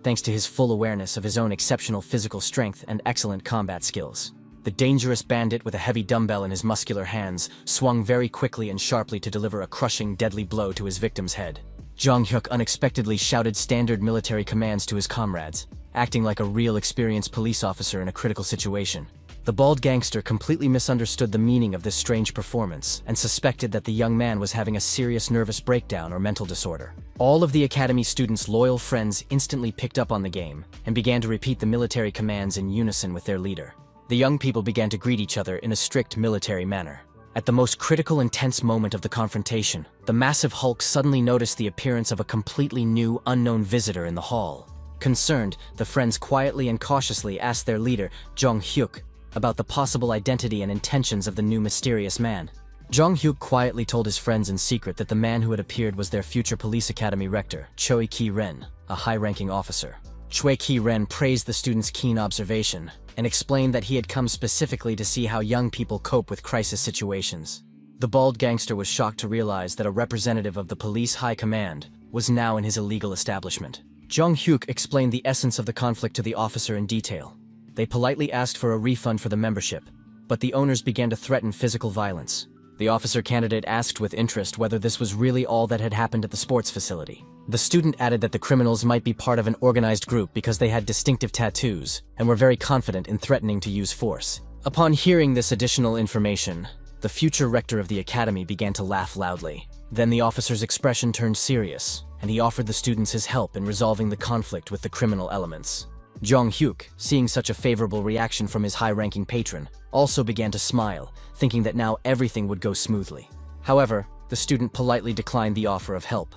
thanks to his full awareness of his own exceptional physical strength and excellent combat skills. The dangerous bandit with a heavy dumbbell in his muscular hands swung very quickly and sharply to deliver a crushing, deadly blow to his victim's head. Jong Hyuk unexpectedly shouted standard military commands to his comrades, acting like a real experienced police officer in a critical situation. The bald gangster completely misunderstood the meaning of this strange performance and suspected that the young man was having a serious nervous breakdown or mental disorder. All of the academy students' loyal friends instantly picked up on the game and began to repeat the military commands in unison with their leader. The young people began to greet each other in a strict military manner. At the most critical and tense moment of the confrontation, the massive Hulk suddenly noticed the appearance of a completely new, unknown visitor in the hall. Concerned, the friends quietly and cautiously asked their leader, Jong Hyuk, about the possible identity and intentions of the new mysterious man. Jong Hyuk quietly told his friends in secret that the man who had appeared was their future police academy rector, Choi Ki-ren, a high-ranking officer. Choi Ki-ren praised the student's keen observation and explained that he had come specifically to see how young people cope with crisis situations. The bald gangster was shocked to realize that a representative of the police high command was now in his illegal establishment. Jong Hyuk explained the essence of the conflict to the officer in detail. They politely asked for a refund for the membership, but the owners began to threaten physical violence. The officer candidate asked with interest whether this was really all that had happened at the sports facility. The student added that the criminals might be part of an organized group because they had distinctive tattoos and were very confident in threatening to use force. Upon hearing this additional information, the future rector of the academy began to laugh loudly. Then the officer's expression turned serious, and he offered the students his help in resolving the conflict with the criminal elements. Jong Hyuk, seeing such a favorable reaction from his high-ranking patron, also began to smile, thinking that now everything would go smoothly. However, the student politely declined the offer of help,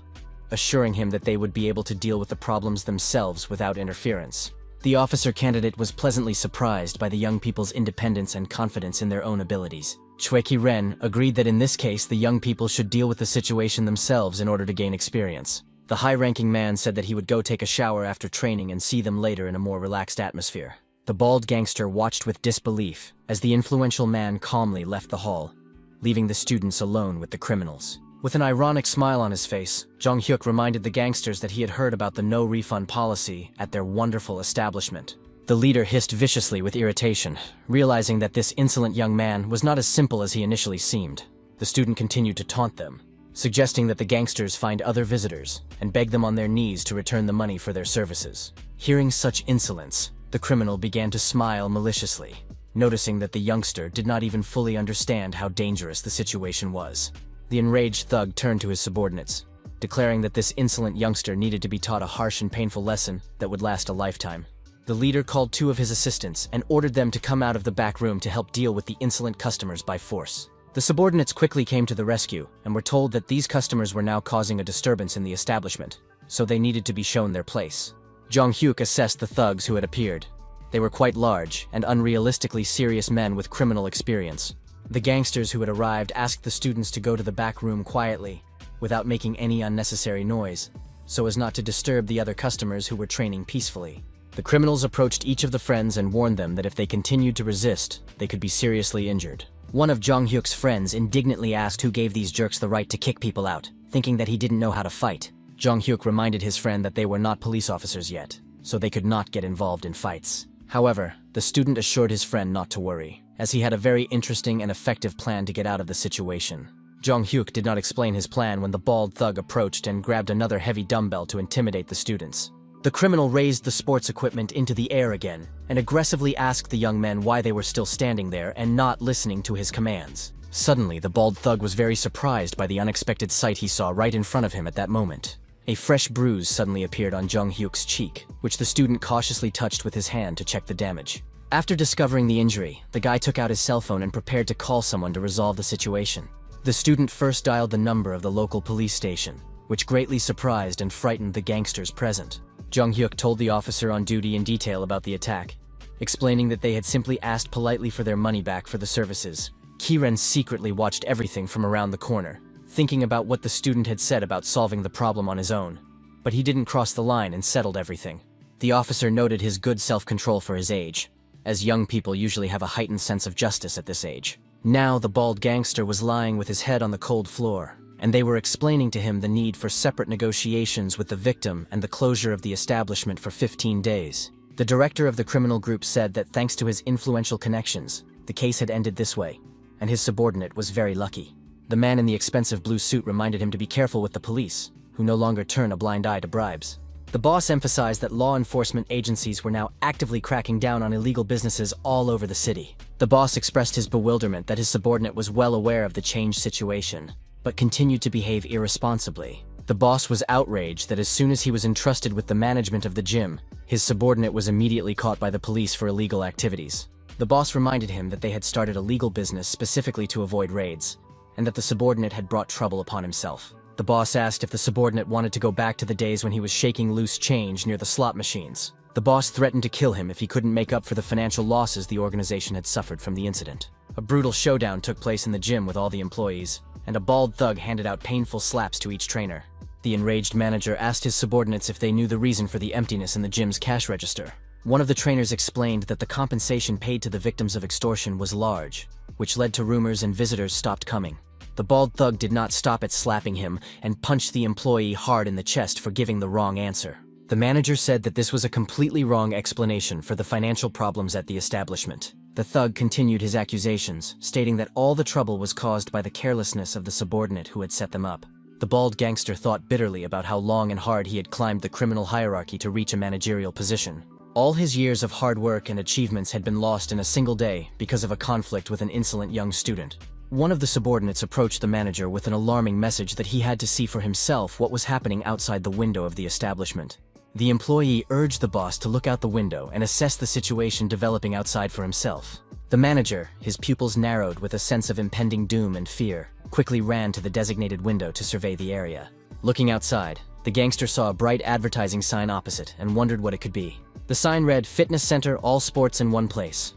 assuring him that they would be able to deal with the problems themselves without interference. The officer candidate was pleasantly surprised by the young people's independence and confidence in their own abilities. Choi Ki-ren agreed that in this case the young people should deal with the situation themselves in order to gain experience. The high-ranking man said that he would go take a shower after training and see them later in a more relaxed atmosphere. The bald gangster watched with disbelief as the influential man calmly left the hall. leaving the students alone with the criminals. With an ironic smile on his face, Jong Hyuk reminded the gangsters that he had heard about the no-refund policy at their wonderful establishment. The leader hissed viciously with irritation, realizing that this insolent young man was not as simple as he initially seemed. The student continued to taunt them, suggesting that the gangsters find other visitors and beg them on their knees to return the money for their services. Hearing such insolence, the criminal began to smile maliciously, noticing that the youngster did not even fully understand how dangerous the situation was. The enraged thug turned to his subordinates, declaring that this insolent youngster needed to be taught a harsh and painful lesson that would last a lifetime. The leader called 2 of his assistants and ordered them to come out of the back room to help deal with the insolent customers by force. The subordinates quickly came to the rescue and were told that these customers were now causing a disturbance in the establishment, so they needed to be shown their place. Jong Hyuk assessed the thugs who had appeared. They were quite large and unrealistically serious men with criminal experience. The gangsters who had arrived asked the students to go to the back room quietly, without making any unnecessary noise, so as not to disturb the other customers who were training peacefully. The criminals approached each of the friends and warned them that if they continued to resist, they could be seriously injured. One of Jong Hyuk's friends indignantly asked who gave these jerks the right to kick people out, thinking that he didn't know how to fight. Jong Hyuk reminded his friend that they were not police officers yet, so they could not get involved in fights. However, the student assured his friend not to worry, as he had a very interesting and effective plan to get out of the situation. Jong Hyuk did not explain his plan when the bald thug approached and grabbed another heavy dumbbell to intimidate the students. The criminal raised the sports equipment into the air again and aggressively asked the young men why they were still standing there and not listening to his commands. Suddenly, the bald thug was very surprised by the unexpected sight he saw right in front of him at that moment. A fresh bruise suddenly appeared on Jong Hyuk's cheek, which the student cautiously touched with his hand to check the damage. After discovering the injury, the guy took out his cell phone and prepared to call someone to resolve the situation. The student first dialed the number of the local police station, which greatly surprised and frightened the gangsters present. Jong Hyuk told the officer on duty in detail about the attack, explaining that they had simply asked politely for their money back for the services. Ki-ren secretly watched everything from around the corner, thinking about what the student had said about solving the problem on his own. But he didn't cross the line and settled everything. The officer noted his good self-control for his age, as young people usually have a heightened sense of justice at this age. Now the bald gangster was lying with his head on the cold floor, and they were explaining to him the need for separate negotiations with the victim and the closure of the establishment for 15 days. The director of the criminal group said that thanks to his influential connections, the case had ended this way, and his subordinate was very lucky. The man in the expensive blue suit reminded him to be careful with the police, who no longer turn a blind eye to bribes. The boss emphasized that law enforcement agencies were now actively cracking down on illegal businesses all over the city. The boss expressed his bewilderment that his subordinate was well aware of the changed situation, but continued to behave irresponsibly. The boss was outraged that as soon as he was entrusted with the management of the gym, his subordinate was immediately caught by the police for illegal activities. The boss reminded him that they had started a legal business specifically to avoid raids, and that the subordinate had brought trouble upon himself. The boss asked if the subordinate wanted to go back to the days when he was shaking loose change near the slot machines. The boss threatened to kill him if he couldn't make up for the financial losses the organization had suffered from the incident. A brutal showdown took place in the gym with all the employees, and a bald thug handed out painful slaps to each trainer. The enraged manager asked his subordinates if they knew the reason for the emptiness in the gym's cash register. One of the trainers explained that the compensation paid to the victims of extortion was large, which led to rumors and visitors stopped coming. The bald thug did not stop at slapping him and punched the employee hard in the chest for giving the wrong answer. The manager said that this was a completely wrong explanation for the financial problems at the establishment. The thug continued his accusations, stating that all the trouble was caused by the carelessness of the subordinate who had set them up. The bald gangster thought bitterly about how long and hard he had climbed the criminal hierarchy to reach a managerial position. All his years of hard work and achievements had been lost in a single day because of a conflict with an insolent young student. One of the subordinates approached the manager with an alarming message that he had to see for himself what was happening outside the window of the establishment. The employee urged the boss to look out the window and assess the situation developing outside for himself. The manager, his pupils narrowed with a sense of impending doom and fear, quickly ran to the designated window to survey the area. Looking outside, the gangster saw a bright advertising sign opposite and wondered what it could be. The sign read, "Fitness Center, all sports in one place."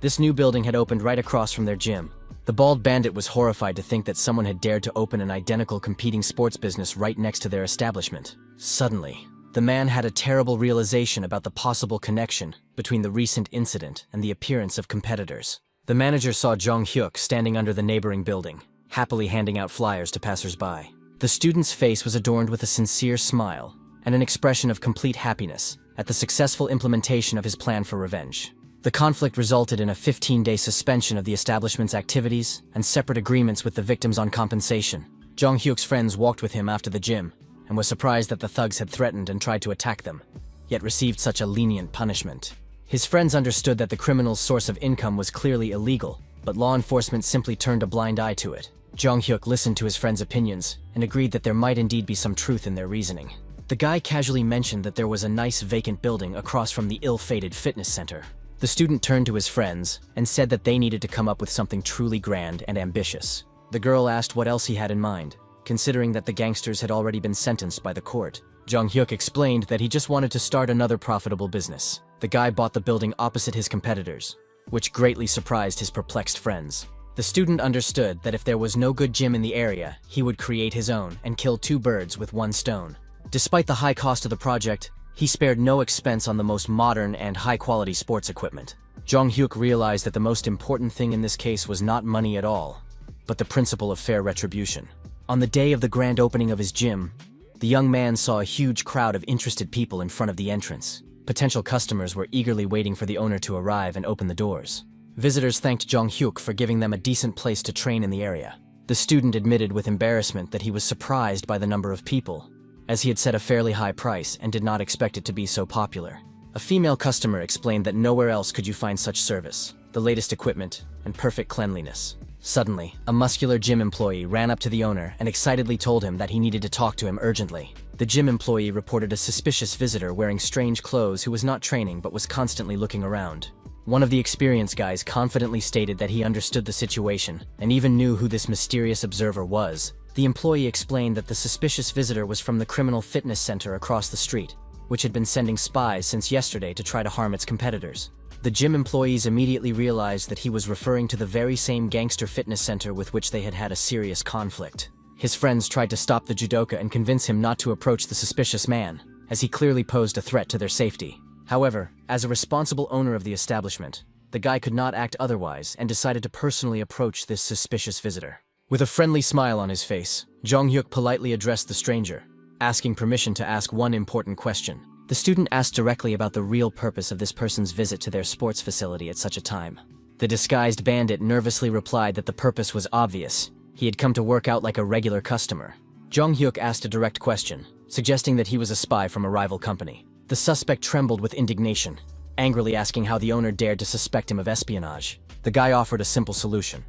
This new building had opened right across from their gym. The bald bandit was horrified to think that someone had dared to open an identical competing sports business right next to their establishment. Suddenly, the man had a terrible realization about the possible connection between the recent incident and the appearance of competitors. The manager saw Jong Hyuk standing under the neighboring building, happily handing out flyers to passers-by. The student's face was adorned with a sincere smile and an expression of complete happiness at the successful implementation of his plan for revenge. The conflict resulted in a 15-day suspension of the establishment's activities and separate agreements with the victims on compensation. Jong Hyuk's friends walked with him after the gym and was surprised that the thugs had threatened and tried to attack them, yet received such a lenient punishment. His friends understood that the criminal's source of income was clearly illegal, but law enforcement simply turned a blind eye to it. Jong Hyuk listened to his friends' opinions and agreed that there might indeed be some truth in their reasoning. The guy casually mentioned that there was a nice vacant building across from the ill-fated fitness center. The student turned to his friends and said that they needed to come up with something truly grand and ambitious. The girl asked what else he had in mind, considering that the gangsters had already been sentenced by the court. Jong Hyuk explained that he just wanted to start another profitable business. The guy bought the building opposite his competitors, which greatly surprised his perplexed friends. The student understood that if there was no good gym in the area, he would create his own and kill two birds with one stone. Despite the high cost of the project, he spared no expense on the most modern and high-quality sports equipment. Jong Hyuk realized that the most important thing in this case was not money at all, but the principle of fair retribution. On the day of the grand opening of his gym, the young man saw a huge crowd of interested people in front of the entrance. Potential customers were eagerly waiting for the owner to arrive and open the doors. Visitors thanked Jong Hyuk for giving them a decent place to train in the area. The student admitted with embarrassment that he was surprised by the number of people, as he had set a fairly high price and did not expect it to be so popular. A female customer explained that nowhere else could you find such service, the latest equipment, and perfect cleanliness. Suddenly, a muscular gym employee ran up to the owner and excitedly told him that he needed to talk to him urgently. The gym employee reported a suspicious visitor wearing strange clothes who was not training but was constantly looking around. One of the experienced guys confidently stated that he understood the situation and even knew who this mysterious observer was. The employee explained that the suspicious visitor was from the criminal fitness center across the street, which had been sending spies since yesterday to try to harm its competitors. The gym employees immediately realized that he was referring to the very same gangster fitness center with which they had had a serious conflict. His friends tried to stop the judoka and convince him not to approach the suspicious man, as he clearly posed a threat to their safety. However, as a responsible owner of the establishment, the guy could not act otherwise and decided to personally approach this suspicious visitor. With a friendly smile on his face, Jong Hyuk politely addressed the stranger, asking permission to ask one important question. The student asked directly about the real purpose of this person's visit to their sports facility at such a time. The disguised bandit nervously replied that the purpose was obvious. He had come to work out like a regular customer. Jong Hyuk asked a direct question, suggesting that he was a spy from a rival company. The suspect trembled with indignation, angrily asking how the owner dared to suspect him of espionage. The guy offered a simple solution.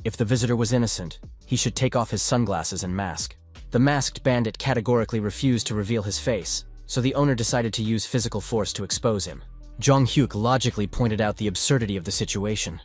If the visitor was innocent, he should take off his sunglasses and mask. The masked bandit categorically refused to reveal his face, so the owner decided to use physical force to expose him. Jong Hyuk logically pointed out the absurdity of the situation.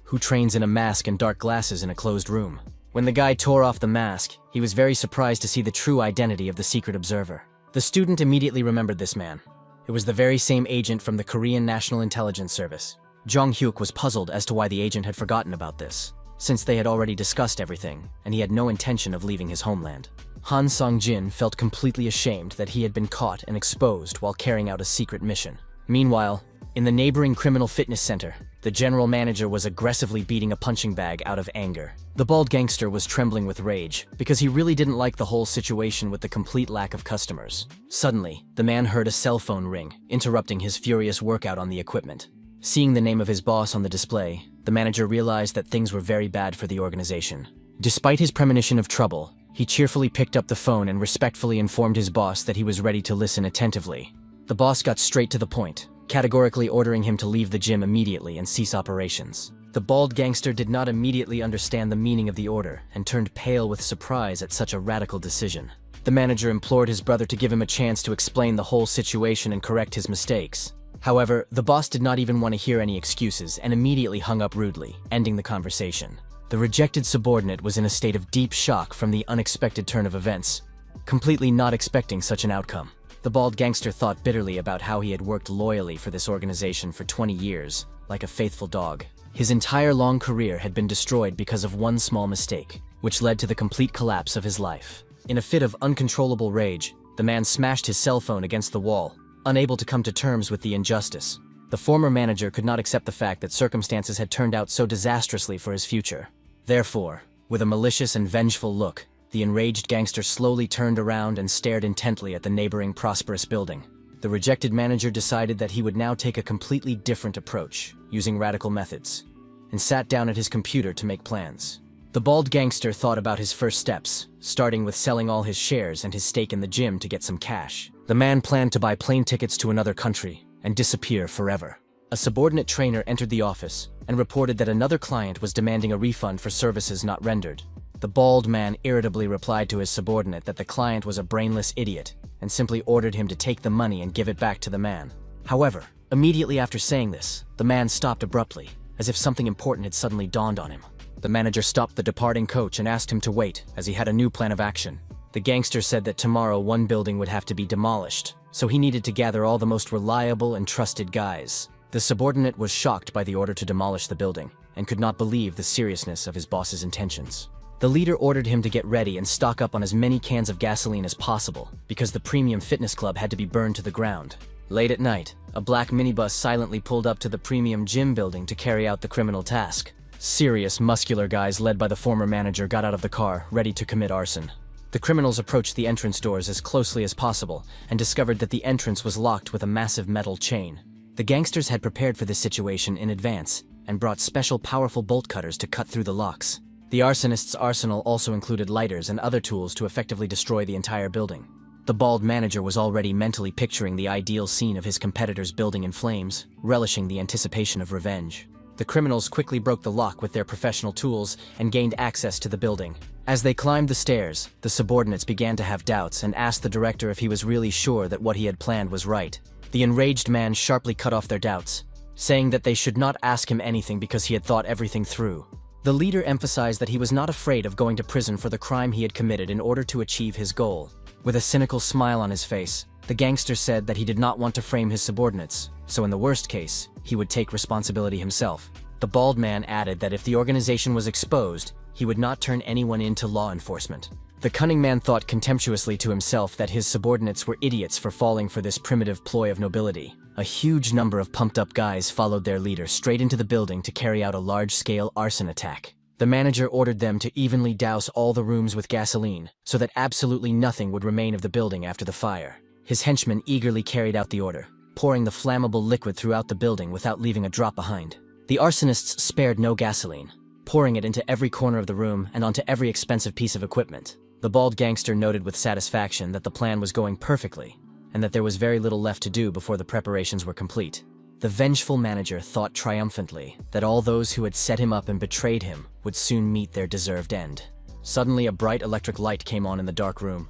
Who trains in a mask and dark glasses in a closed room? When the guy tore off the mask, he was very surprised to see the true identity of the secret observer. The student immediately remembered this man. It was the very same agent from the Korean National Intelligence Service. Jong Hyuk was puzzled as to why the agent had forgotten about this, since they had already discussed everything, and he had no intention of leaving his homeland. Han Sung-jin felt completely ashamed that he had been caught and exposed while carrying out a secret mission. Meanwhile, in the neighboring criminal fitness center, the general manager was aggressively beating a punching bag out of anger. The bald gangster was trembling with rage because he really didn't like the whole situation with the complete lack of customers. Suddenly, the man heard a cell phone ring, interrupting his furious workout on the equipment. Seeing the name of his boss on the display, the manager realized that things were very bad for the organization. Despite his premonition of trouble, he cheerfully picked up the phone and respectfully informed his boss that he was ready to listen attentively. The boss got straight to the point, categorically ordering him to leave the gym immediately and cease operations. The bald gangster did not immediately understand the meaning of the order and turned pale with surprise at such a radical decision. The manager implored his brother to give him a chance to explain the whole situation and correct his mistakes. However, the boss did not even want to hear any excuses and immediately hung up rudely, ending the conversation. The rejected subordinate was in a state of deep shock from the unexpected turn of events, completely not expecting such an outcome. The bald gangster thought bitterly about how he had worked loyally for this organization for 20 years, like a faithful dog. His entire long career had been destroyed because of one small mistake, which led to the complete collapse of his life. In a fit of uncontrollable rage, the man smashed his cell phone against the wall, unable to come to terms with the injustice. The former manager could not accept the fact that circumstances had turned out so disastrously for his future. Therefore, with a malicious and vengeful look, the enraged gangster slowly turned around and stared intently at the neighboring prosperous building. The rejected manager decided that he would now take a completely different approach, using radical methods, and sat down at his computer to make plans. The bald gangster thought about his first steps, starting with selling all his shares and his stake in the gym to get some cash. The man planned to buy plane tickets to another country and disappear forever. A subordinate trainer entered the office and reported that another client was demanding a refund for services not rendered. The bald man irritably replied to his subordinate that the client was a brainless idiot and simply ordered him to take the money and give it back to the man. However, immediately after saying this, the man stopped abruptly, as if something important had suddenly dawned on him. The manager stopped the departing coach and asked him to wait, as he had a new plan of action. The gangster said that tomorrow one building would have to be demolished, so he needed to gather all the most reliable and trusted guys. The subordinate was shocked by the order to demolish the building, and could not believe the seriousness of his boss's intentions. The leader ordered him to get ready and stock up on as many cans of gasoline as possible, because the premium fitness club had to be burned to the ground. Late at night, a black minibus silently pulled up to the premium gym building to carry out the criminal task. Serious, muscular guys led by the former manager got out of the car, ready to commit arson. The criminals approached the entrance doors as closely as possible and discovered that the entrance was locked with a massive metal chain. The gangsters had prepared for this situation in advance and brought special powerful bolt cutters to cut through the locks. The arsonist's arsenal also included lighters and other tools to effectively destroy the entire building. The bald manager was already mentally picturing the ideal scene of his competitor's building in flames, relishing the anticipation of revenge. The criminals quickly broke the lock with their professional tools and gained access to the building. As they climbed the stairs, the subordinates began to have doubts and asked the director if he was really sure that what he had planned was right. The enraged man sharply cut off their doubts, saying that they should not ask him anything because he had thought everything through. The leader emphasized that he was not afraid of going to prison for the crime he had committed in order to achieve his goal. With a cynical smile on his face, the gangster said that he did not want to frame his subordinates, so in the worst case, he would take responsibility himself. The bald man added that if the organization was exposed, he would not turn anyone in to law enforcement. The cunning man thought contemptuously to himself that his subordinates were idiots for falling for this primitive ploy of nobility. A huge number of pumped-up guys followed their leader straight into the building to carry out a large-scale arson attack. The manager ordered them to evenly douse all the rooms with gasoline, so that absolutely nothing would remain of the building after the fire. His henchmen eagerly carried out the order, pouring the flammable liquid throughout the building without leaving a drop behind. The arsonists spared no gasoline, pouring it into every corner of the room and onto every expensive piece of equipment. The bald gangster noted with satisfaction that the plan was going perfectly, and that there was very little left to do before the preparations were complete. The vengeful manager thought triumphantly that all those who had set him up and betrayed him would soon meet their deserved end. Suddenly, a bright electric light came on in the dark room.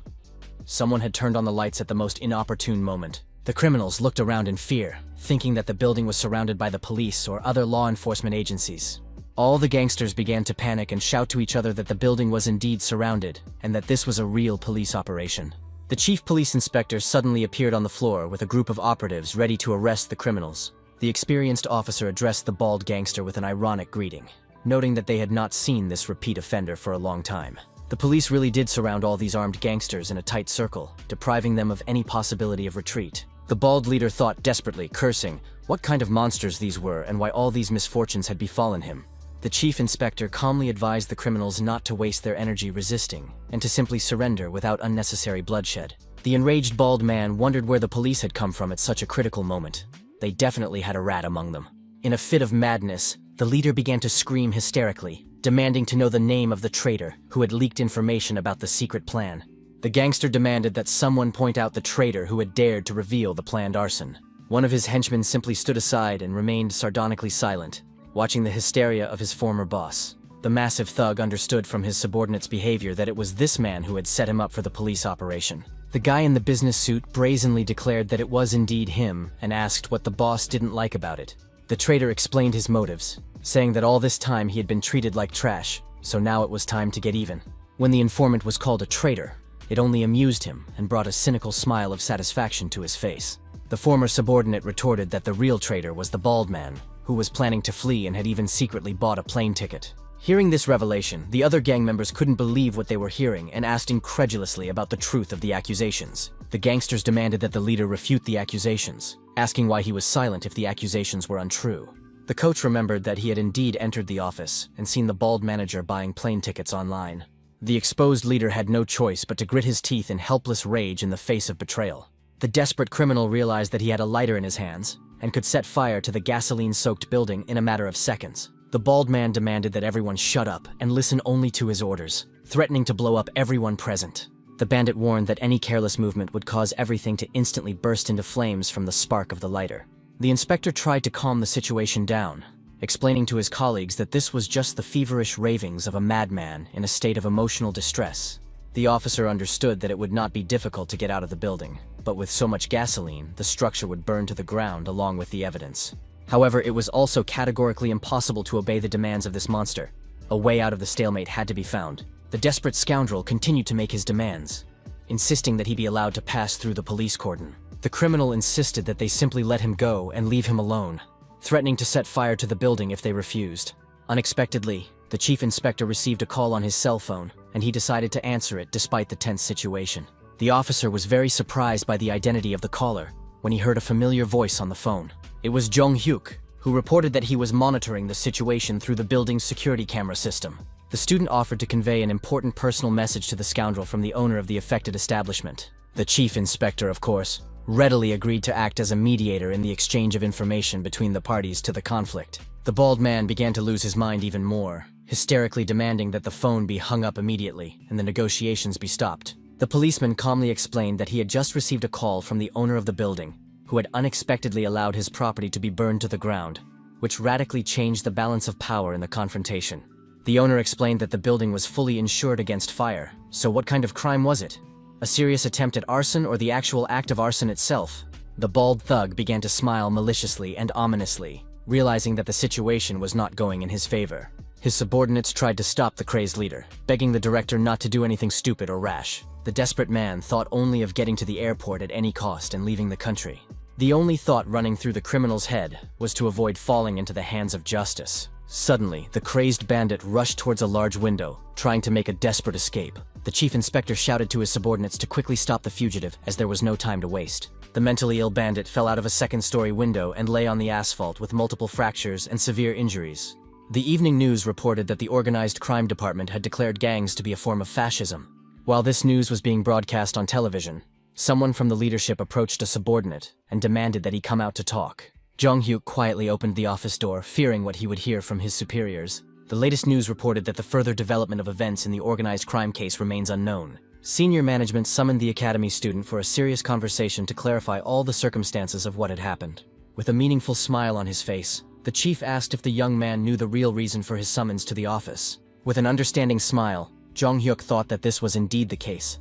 Someone had turned on the lights at the most inopportune moment. The criminals looked around in fear, thinking that the building was surrounded by the police or other law enforcement agencies. All the gangsters began to panic and shout to each other that the building was indeed surrounded, and that this was a real police operation. The chief police inspector suddenly appeared on the floor with a group of operatives ready to arrest the criminals. The experienced officer addressed the bald gangster with an ironic greeting, noting that they had not seen this repeat offender for a long time. The police really did surround all these armed gangsters in a tight circle, depriving them of any possibility of retreat. The bald leader thought desperately, cursing what kind of monsters these were and why all these misfortunes had befallen him. The chief inspector calmly advised the criminals not to waste their energy resisting, and to simply surrender without unnecessary bloodshed. The enraged bald man wondered where the police had come from at such a critical moment. They definitely had a rat among them. In a fit of madness, the leader began to scream hysterically, demanding to know the name of the traitor who had leaked information about the secret plan. The gangster demanded that someone point out the traitor who had dared to reveal the planned arson. One of his henchmen simply stood aside and remained sardonically silent, watching the hysteria of his former boss. The massive thug understood from his subordinate's behavior that it was this man who had set him up for the police operation. The guy in the business suit brazenly declared that it was indeed him and asked what the boss didn't like about it. The traitor explained his motives, saying that all this time he had been treated like trash, so now it was time to get even. When the informant was called a traitor, it only amused him and brought a cynical smile of satisfaction to his face. The former subordinate retorted that the real traitor was the bald man, who was planning to flee and had even secretly bought a plane ticket. Hearing this revelation, the other gang members couldn't believe what they were hearing and asked incredulously about the truth of the accusations. The gangsters demanded that the leader refute the accusations, asking why he was silent if the accusations were untrue. The coach remembered that he had indeed entered the office and seen the bald manager buying plane tickets online. The exposed leader had no choice but to grit his teeth in helpless rage in the face of betrayal. The desperate criminal realized that he had a lighter in his hands and could set fire to the gasoline-soaked building in a matter of seconds. The bald man demanded that everyone shut up and listen only to his orders, threatening to blow up everyone present. The bandit warned that any careless movement would cause everything to instantly burst into flames from the spark of the lighter. The inspector tried to calm the situation down, explaining to his colleagues that this was just the feverish ravings of a madman in a state of emotional distress. The officer understood that it would not be difficult to get out of the building, but with so much gasoline, the structure would burn to the ground along with the evidence. However, it was also categorically impossible to obey the demands of this monster. A way out of the stalemate had to be found. The desperate scoundrel continued to make his demands, insisting that he be allowed to pass through the police cordon. The criminal insisted that they simply let him go and leave him alone, threatening to set fire to the building if they refused. Unexpectedly, the chief inspector received a call on his cell phone, and he decided to answer it despite the tense situation. The officer was very surprised by the identity of the caller when he heard a familiar voice on the phone. It was Jong-hyuk, who reported that he was monitoring the situation through the building's security camera system. The student offered to convey an important personal message to the scoundrel from the owner of the affected establishment. The chief inspector, of course, readily agreed to act as a mediator in the exchange of information between the parties to the conflict. The bald man began to lose his mind even more, hysterically demanding that the phone be hung up immediately and the negotiations be stopped. The policeman calmly explained that he had just received a call from the owner of the building, who had unexpectedly allowed his property to be burned to the ground, which radically changed the balance of power in the confrontation. The owner explained that the building was fully insured against fire, so what kind of crime was it? A serious attempt at arson or the actual act of arson itself? The bald thug began to smile maliciously and ominously, realizing that the situation was not going in his favor. His subordinates tried to stop the crazed leader, begging the director not to do anything stupid or rash. The desperate man thought only of getting to the airport at any cost and leaving the country. The only thought running through the criminal's head was to avoid falling into the hands of justice. Suddenly, the crazed bandit rushed towards a large window, trying to make a desperate escape. The chief inspector shouted to his subordinates to quickly stop the fugitive, as there was no time to waste. The mentally ill bandit fell out of a second-story window and lay on the asphalt with multiple fractures and severe injuries. The evening news reported that the organized crime department had declared gangs to be a form of fascism. While this news was being broadcast on television, someone from the leadership approached a subordinate and demanded that he come out to talk. Jong-hyuk quietly opened the office door, fearing what he would hear from his superiors. The latest news reported that the further development of events in the organized crime case remains unknown. Senior management summoned the academy student for a serious conversation to clarify all the circumstances of what had happened. With a meaningful smile on his face, the chief asked if the young man knew the real reason for his summons to the office. With an understanding smile, Jong-hyuk thought that this was indeed the case,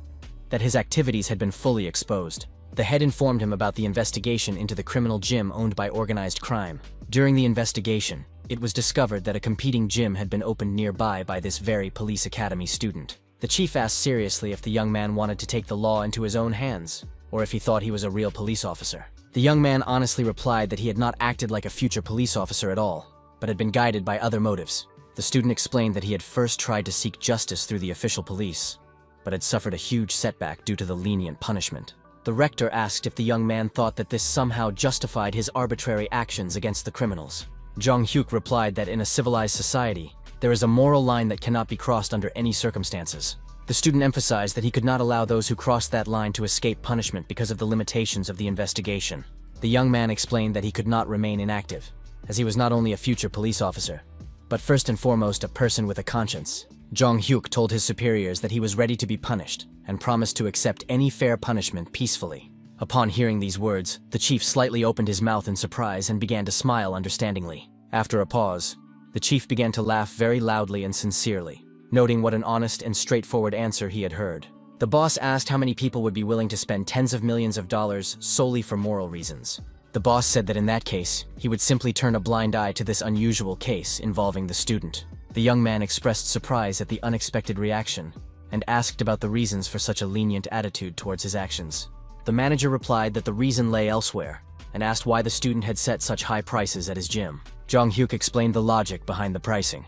that his activities had been fully exposed. The head informed him about the investigation into the criminal gym owned by organized crime. During the investigation, it was discovered that a competing gym had been opened nearby by this very police academy student. The chief asked seriously if the young man wanted to take the law into his own hands, or if he thought he was a real police officer. The young man honestly replied that he had not acted like a future police officer at all, but had been guided by other motives. The student explained that he had first tried to seek justice through the official police, but had suffered a huge setback due to the lenient punishment. The rector asked if the young man thought that this somehow justified his arbitrary actions against the criminals. Jong-hyuk replied that in a civilized society, there is a moral line that cannot be crossed under any circumstances. The student emphasized that he could not allow those who crossed that line to escape punishment because of the limitations of the investigation. The young man explained that he could not remain inactive, as he was not only a future police officer, but first and foremost a person with a conscience. Jong-hyuk told his superiors that he was ready to be punished, and promised to accept any fair punishment peacefully. Upon hearing these words, the chief slightly opened his mouth in surprise and began to smile understandingly. After a pause, the chief began to laugh very loudly and sincerely, noting what an honest and straightforward answer he had heard. The boss asked how many people would be willing to spend tens of millions of dollars solely for moral reasons. The boss said that in that case, he would simply turn a blind eye to this unusual case involving the student. The young man expressed surprise at the unexpected reaction, and asked about the reasons for such a lenient attitude towards his actions. The manager replied that the reason lay elsewhere, and asked why the student had set such high prices at his gym. Jong-hyuk explained the logic behind the pricing.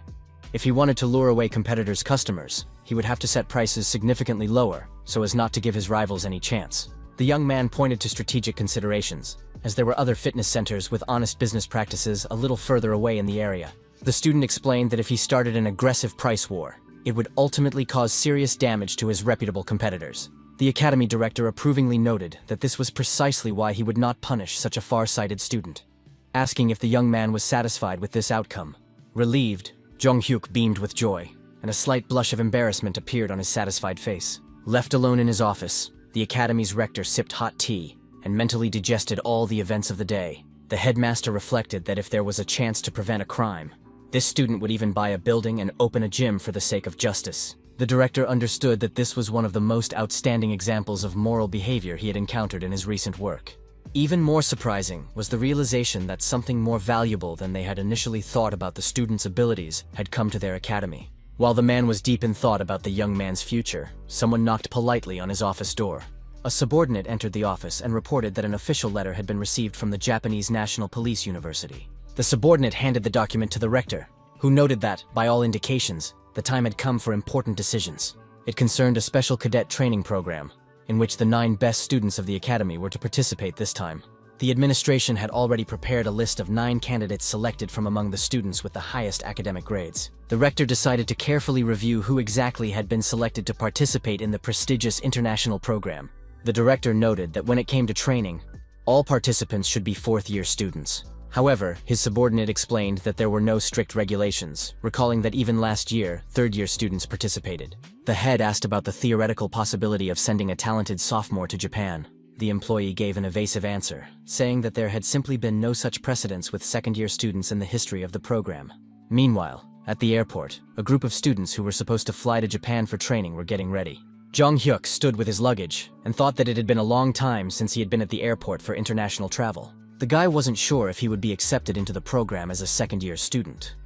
If he wanted to lure away competitors' customers, he would have to set prices significantly lower, so as not to give his rivals any chance. The young man pointed to strategic considerations, as there were other fitness centers with honest business practices a little further away in the area. The student explained that if he started an aggressive price war, it would ultimately cause serious damage to his reputable competitors. The academy director approvingly noted that this was precisely why he would not punish such a far-sighted student. Asking if the young man was satisfied with this outcome. Relieved, Jong-hyuk beamed with joy, and a slight blush of embarrassment appeared on his satisfied face. Left alone in his office, the academy's rector sipped hot tea and mentally digested all the events of the day. The headmaster reflected that if there was a chance to prevent a crime, this student would even buy a building and open a gym for the sake of justice. The director understood that this was one of the most outstanding examples of moral behavior he had encountered in his recent work. Even more surprising was the realization that something more valuable than they had initially thought about the student's abilities had come to their academy. While the man was deep in thought about the young man's future, someone knocked politely on his office door. A subordinate entered the office and reported that an official letter had been received from the Japanese National Police University. The subordinate handed the document to the rector, who noted that, by all indications, the time had come for important decisions. It concerned a special cadet training program, in which the 9 best students of the academy were to participate this time. The administration had already prepared a list of 9 candidates selected from among the students with the highest academic grades. The rector decided to carefully review who exactly had been selected to participate in the prestigious international program. The director noted that when it came to training, all participants should be 4th-year students. However, his subordinate explained that there were no strict regulations, recalling that even last year, 3rd-year students participated. The head asked about the theoretical possibility of sending a talented sophomore to Japan. The employee gave an evasive answer, saying that there had simply been no such precedents with 2nd-year students in the history of the program. Meanwhile, at the airport, a group of students who were supposed to fly to Japan for training were getting ready. Jong-hyuk stood with his luggage and thought that it had been a long time since he had been at the airport for international travel. The guy wasn't sure if he would be accepted into the program as a 2nd-year student.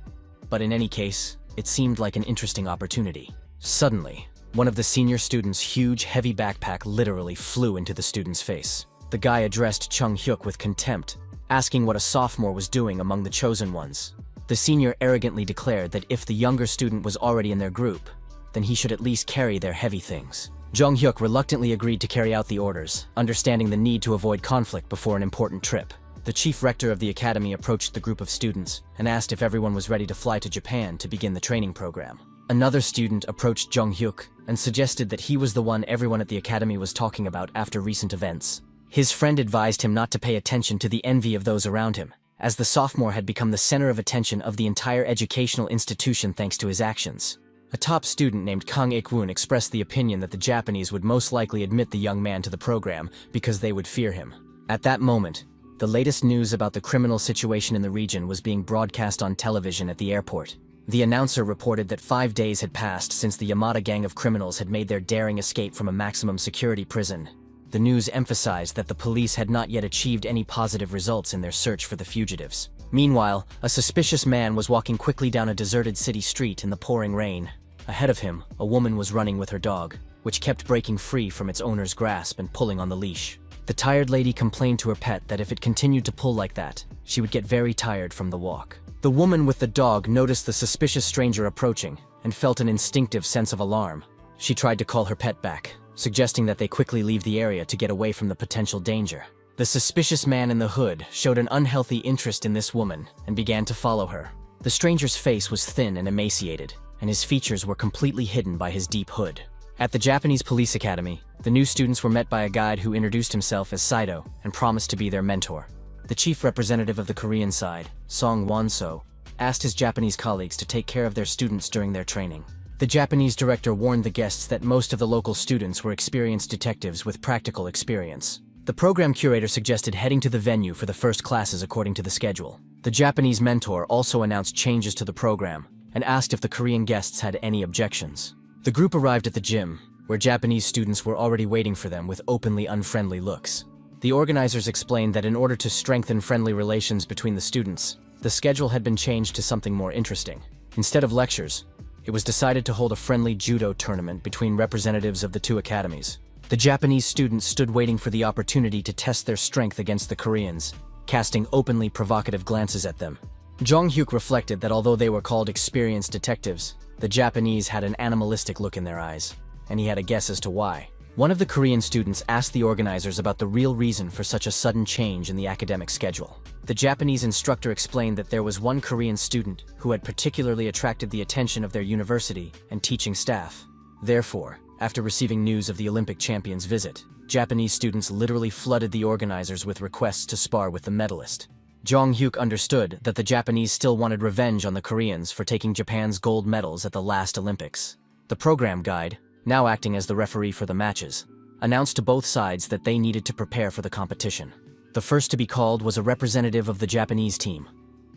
But in any case, it seemed like an interesting opportunity. Suddenly, one of the senior student's huge, heavy backpack literally flew into the student's face. The guy addressed Jong-hyuk with contempt, asking what a sophomore was doing among the chosen ones. The senior arrogantly declared that if the younger student was already in their group, then he should at least carry their heavy things. Jong-hyuk reluctantly agreed to carry out the orders, understanding the need to avoid conflict before an important trip. The chief rector of the academy approached the group of students and asked if everyone was ready to fly to Japan to begin the training program. Another student approached Jong-hyuk and suggested that he was the one everyone at the academy was talking about after recent events. His friend advised him not to pay attention to the envy of those around him, as the sophomore had become the center of attention of the entire educational institution thanks to his actions. A top student named Kang Ik-woon expressed the opinion that the Japanese would most likely admit the young man to the program because they would fear him. At that moment, the latest news about the criminal situation in the region was being broadcast on television at the airport. The announcer reported that 5 days had passed since the Yamada gang of criminals had made their daring escape from a maximum security prison. The news emphasized that the police had not yet achieved any positive results in their search for the fugitives. Meanwhile, a suspicious man was walking quickly down a deserted city street in the pouring rain. Ahead of him, a woman was running with her dog, which kept breaking free from its owner's grasp and pulling on the leash. The tired lady complained to her pet that if it continued to pull like that, she would get very tired from the walk. The woman with the dog noticed the suspicious stranger approaching and felt an instinctive sense of alarm. She tried to call her pet back, suggesting that they quickly leave the area to get away from the potential danger. The suspicious man in the hood showed an unhealthy interest in this woman and began to follow her. The stranger's face was thin and emaciated, and his features were completely hidden by his deep hood. At the Japanese Police Academy, the new students were met by a guide who introduced himself as Saido and promised to be their mentor. The chief representative of the Korean side, Song Won-so, asked his Japanese colleagues to take care of their students during their training. The Japanese director warned the guests that most of the local students were experienced detectives with practical experience. The program curator suggested heading to the venue for the first classes according to the schedule. The Japanese mentor also announced changes to the program and asked if the Korean guests had any objections. The group arrived at the gym, where Japanese students were already waiting for them with openly unfriendly looks. The organizers explained that in order to strengthen friendly relations between the students, the schedule had been changed to something more interesting. Instead of lectures, it was decided to hold a friendly judo tournament between representatives of the 2 academies. The Japanese students stood waiting for the opportunity to test their strength against the Koreans, casting openly provocative glances at them. Jong-hyuk reflected that although they were called experienced detectives, the Japanese had an animalistic look in their eyes, and he had a guess as to why. One of the Korean students asked the organizers about the real reason for such a sudden change in the academic schedule. The Japanese instructor explained that there was one Korean student who had particularly attracted the attention of their university and teaching staff. Therefore, after receiving news of the Olympic champion's visit, Japanese students literally flooded the organizers with requests to spar with the medalist. Jong Hyuk understood that the Japanese still wanted revenge on the Koreans for taking Japan's gold medals at the last Olympics. The program guide, now acting as the referee for the matches, announced to both sides that they needed to prepare for the competition. The first to be called was a representative of the Japanese team,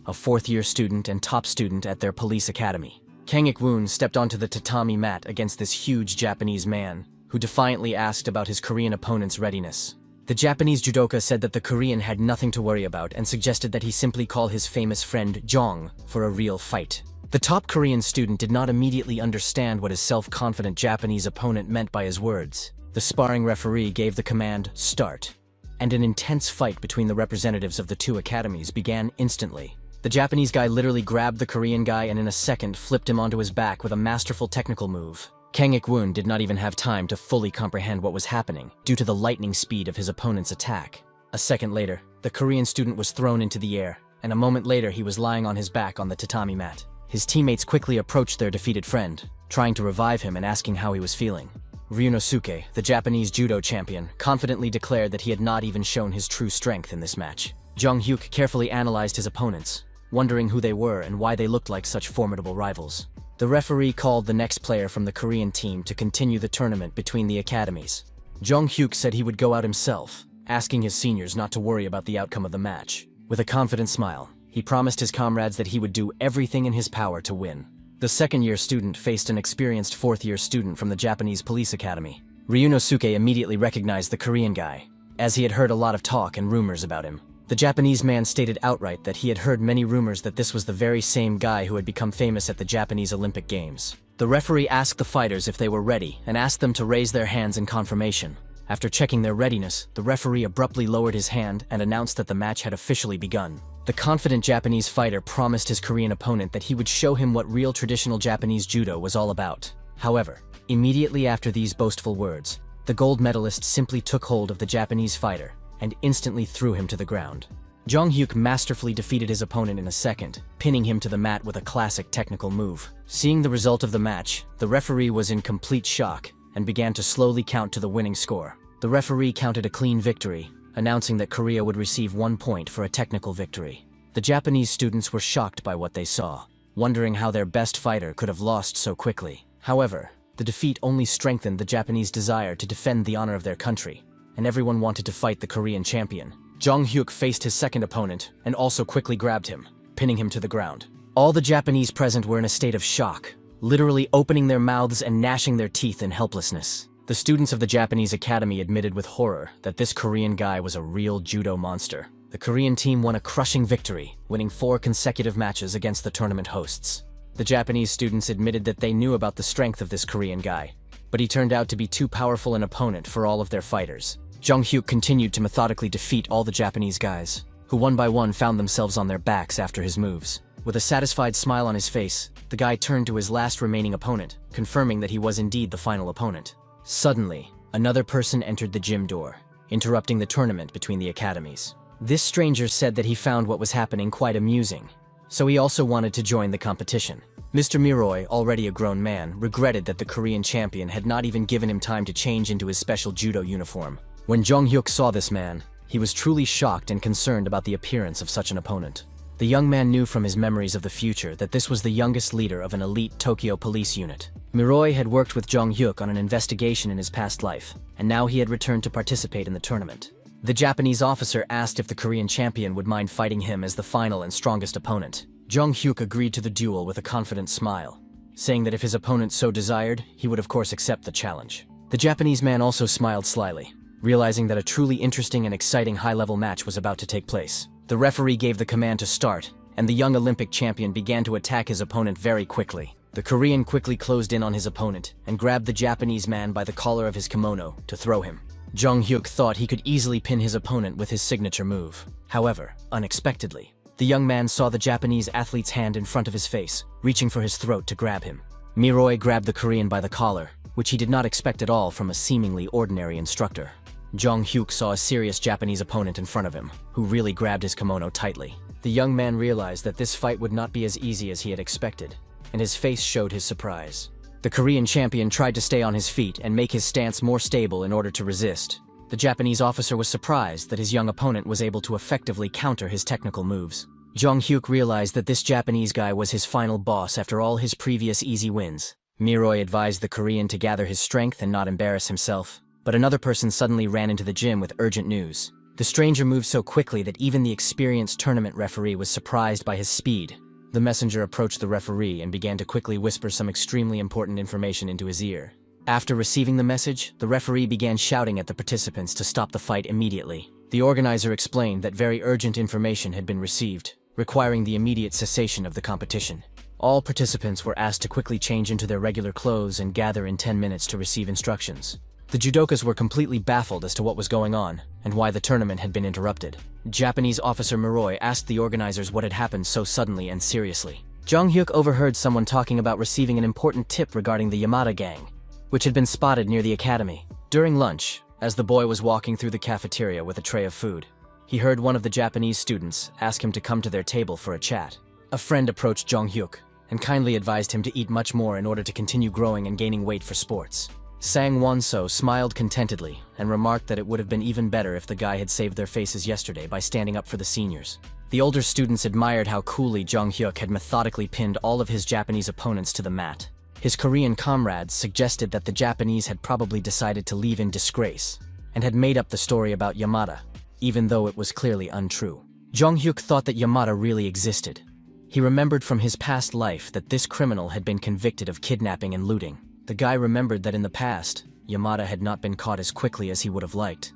a fourth-year student and top student at their police academy. Kang Ik-woon stepped onto the tatami mat against this huge Japanese man, who defiantly asked about his Korean opponent's readiness. The Japanese judoka said that the Korean had nothing to worry about and suggested that he simply call his famous friend Jong for a real fight. The top Korean student did not immediately understand what his self-confident Japanese opponent meant by his words. The sparring referee gave the command, "Start," and an intense fight between the representatives of the two academies began instantly. The Japanese guy literally grabbed the Korean guy and in a second flipped him onto his back with a masterful technical move. Kang Ik-woon did not even have time to fully comprehend what was happening due to the lightning speed of his opponent's attack. A second later, the Korean student was thrown into the air, and a moment later he was lying on his back on the tatami mat. His teammates quickly approached their defeated friend, trying to revive him and asking how he was feeling. Ryunosuke, the Japanese judo champion, confidently declared that he had not even shown his true strength in this match. Jong Hyuk carefully analyzed his opponents, wondering who they were and why they looked like such formidable rivals. The referee called the next player from the Korean team to continue the tournament between the academies. Jong Hyuk said he would go out himself, asking his seniors not to worry about the outcome of the match. With a confident smile, he promised his comrades that he would do everything in his power to win. The second-year student faced an experienced fourth-year student from the Japanese police academy. Ryunosuke immediately recognized the Korean guy, as he had heard a lot of talk and rumors about him. The Japanese man stated outright that he had heard many rumors that this was the very same guy who had become famous at the Japanese Olympic Games. The referee asked the fighters if they were ready and asked them to raise their hands in confirmation. After checking their readiness, the referee abruptly lowered his hand and announced that the match had officially begun. The confident Japanese fighter promised his Korean opponent that he would show him what real traditional Japanese judo was all about. However, immediately after these boastful words, the gold medalist simply took hold of the Japanese fighter and instantly threw him to the ground. Jong Hyuk masterfully defeated his opponent in a second, pinning him to the mat with a classic technical move. Seeing the result of the match, the referee was in complete shock and began to slowly count to the winning score. The referee counted a clean victory, announcing that Korea would receive 1 point for a technical victory. The Japanese students were shocked by what they saw, wondering how their best fighter could have lost so quickly. However, the defeat only strengthened the Japanese desire to defend the honor of their country, and everyone wanted to fight the Korean champion. Jong Hyuk faced his second opponent and also quickly grabbed him, pinning him to the ground. All the Japanese present were in a state of shock, literally opening their mouths and gnashing their teeth in helplessness. The students of the Japanese academy admitted with horror that this Korean guy was a real judo monster. The Korean team won a crushing victory, winning 4 consecutive matches against the tournament hosts. The Japanese students admitted that they knew about the strength of this Korean guy, but he turned out to be too powerful an opponent for all of their fighters. Jong Hyuk continued to methodically defeat all the Japanese guys, who one by one found themselves on their backs after his moves. With a satisfied smile on his face, the guy turned to his last remaining opponent, confirming that he was indeed the final opponent. Suddenly, another person entered the gym door, interrupting the tournament between the academies. This stranger said that he found what was happening quite amusing, so he also wanted to join the competition. Mr. Miroy, already a grown man, regretted that the Korean champion had not even given him time to change into his special judo uniform. When Jong Hyuk saw this man, he was truly shocked and concerned about the appearance of such an opponent. The young man knew from his memories of the future that this was the youngest leader of an elite Tokyo police unit. Miroy had worked with Jong Hyuk on an investigation in his past life, and now he had returned to participate in the tournament. The Japanese officer asked if the Korean champion would mind fighting him as the final and strongest opponent. Jong Hyuk agreed to the duel with a confident smile, saying that if his opponent so desired, he would of course accept the challenge. The Japanese man also smiled slyly, realizing that a truly interesting and exciting high-level match was about to take place. The referee gave the command to start, and the young Olympic champion began to attack his opponent very quickly. The Korean quickly closed in on his opponent and grabbed the Japanese man by the collar of his kimono to throw him. Jong Hyuk thought he could easily pin his opponent with his signature move. However, unexpectedly, the young man saw the Japanese athlete's hand in front of his face, reaching for his throat to grab him. Miroy grabbed the Korean by the collar, which he did not expect at all from a seemingly ordinary instructor. Jong Hyuk saw a serious Japanese opponent in front of him, who really grabbed his kimono tightly. The young man realized that this fight would not be as easy as he had expected, and his face showed his surprise. The Korean champion tried to stay on his feet and make his stance more stable in order to resist. The Japanese officer was surprised that his young opponent was able to effectively counter his technical moves. Jong Hyuk realized that this Japanese guy was his final boss after all his previous easy wins. Miroy advised the Korean to gather his strength and not embarrass himself, but another person suddenly ran into the gym with urgent news. The stranger moved so quickly that even the experienced tournament referee was surprised by his speed. The messenger approached the referee and began to quickly whisper some extremely important information into his ear. After receiving the message, the referee began shouting at the participants to stop the fight immediately. The organizer explained that very urgent information had been received, requiring the immediate cessation of the competition. All participants were asked to quickly change into their regular clothes and gather in 10 minutes to receive instructions. The judokas were completely baffled as to what was going on and why the tournament had been interrupted. Japanese officer Miroy asked the organizers what had happened so suddenly and seriously. Jong Hyuk overheard someone talking about receiving an important tip regarding the Yamada gang, which had been spotted near the academy. During lunch, as the boy was walking through the cafeteria with a tray of food, he heard one of the Japanese students ask him to come to their table for a chat. A friend approached Jong Hyuk and kindly advised him to eat much more in order to continue growing and gaining weight for sports. Sang Won-so smiled contentedly and remarked that it would have been even better if the guy had saved their faces yesterday by standing up for the seniors. The older students admired how coolly Jong Hyuk had methodically pinned all of his Japanese opponents to the mat. His Korean comrades suggested that the Japanese had probably decided to leave in disgrace and had made up the story about Yamada, even though it was clearly untrue. Jong Hyuk thought that Yamada really existed. He remembered from his past life that this criminal had been convicted of kidnapping and looting. The guy remembered that in the past, Yamada had not been caught as quickly as he would have liked,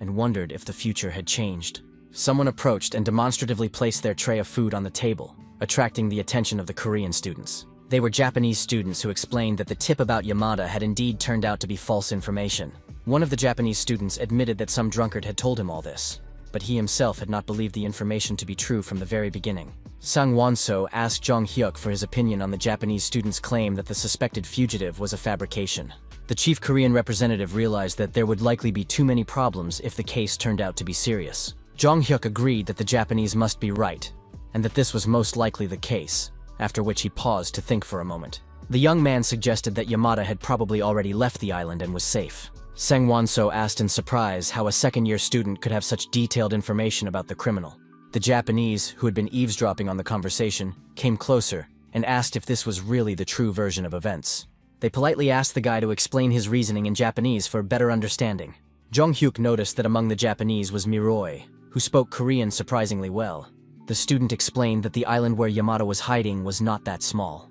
and wondered if the future had changed. Someone approached and demonstratively placed their tray of food on the table, attracting the attention of the Korean students. They were Japanese students who explained that the tip about Yamada had indeed turned out to be false information. One of the Japanese students admitted that some drunkard had told him all this, but he himself had not believed the information to be true from the very beginning. Sang Won-so asked Jong Hyuk for his opinion on the Japanese student's claim that the suspected fugitive was a fabrication. The chief Korean representative realized that there would likely be too many problems if the case turned out to be serious. Jong Hyuk agreed that the Japanese must be right, and that this was most likely the case, after which he paused to think for a moment. The young man suggested that Yamada had probably already left the island and was safe. Sang Won-so asked in surprise how a second-year student could have such detailed information about the criminal. The Japanese, who had been eavesdropping on the conversation, came closer and asked if this was really the true version of events. They politely asked the guy to explain his reasoning in Japanese for better understanding. Jong Hyuk noticed that among the Japanese was Miroy, who spoke Korean surprisingly well. The student explained that the island where Yamada was hiding was not that small,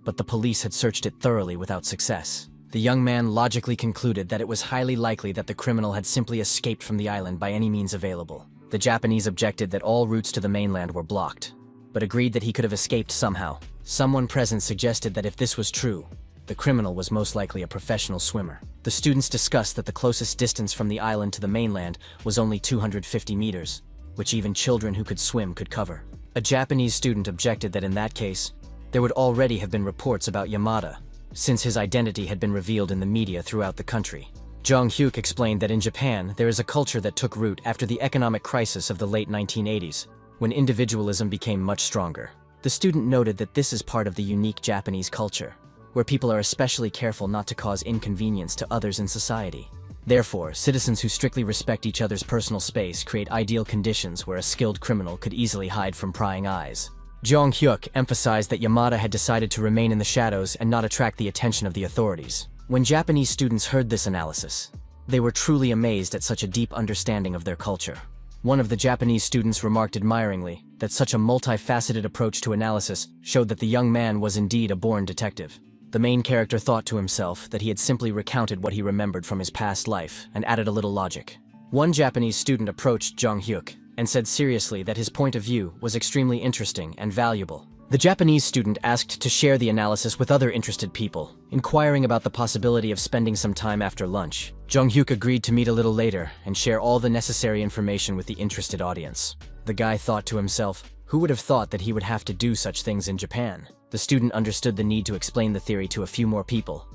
but the police had searched it thoroughly without success. The young man logically concluded that it was highly likely that the criminal had simply escaped from the island by any means available. The Japanese objected that all routes to the mainland were blocked, but agreed that he could have escaped somehow. Someone present suggested that if this was true, the criminal was most likely a professional swimmer. The students discussed that the closest distance from the island to the mainland was only 250 meters, which even children who could swim could cover. A Japanese student objected that in that case, there would already have been reports about Yamada, since his identity had been revealed in the media throughout the country. Jong Hyuk explained that in Japan, there is a culture that took root after the economic crisis of the late 1980s, when individualism became much stronger. The student noted that this is part of the unique Japanese culture, where people are especially careful not to cause inconvenience to others in society. Therefore, citizens who strictly respect each other's personal space create ideal conditions where a skilled criminal could easily hide from prying eyes. Jong Hyuk emphasized that Yamada had decided to remain in the shadows and not attract the attention of the authorities. When Japanese students heard this analysis, they were truly amazed at such a deep understanding of their culture. One of the Japanese students remarked admiringly that such a multifaceted approach to analysis showed that the young man was indeed a born detective. The main character thought to himself that he had simply recounted what he remembered from his past life and added a little logic. One Japanese student approached Jong Hyuk and said seriously that his point of view was extremely interesting and valuable. The Japanese student asked to share the analysis with other interested people, inquiring about the possibility of spending some time after lunch. Jong Hyuk agreed to meet a little later and share all the necessary information with the interested audience. The guy thought to himself, Who would have thought that he would have to do such things in Japan? The student understood the need to explain the theory to a few more people,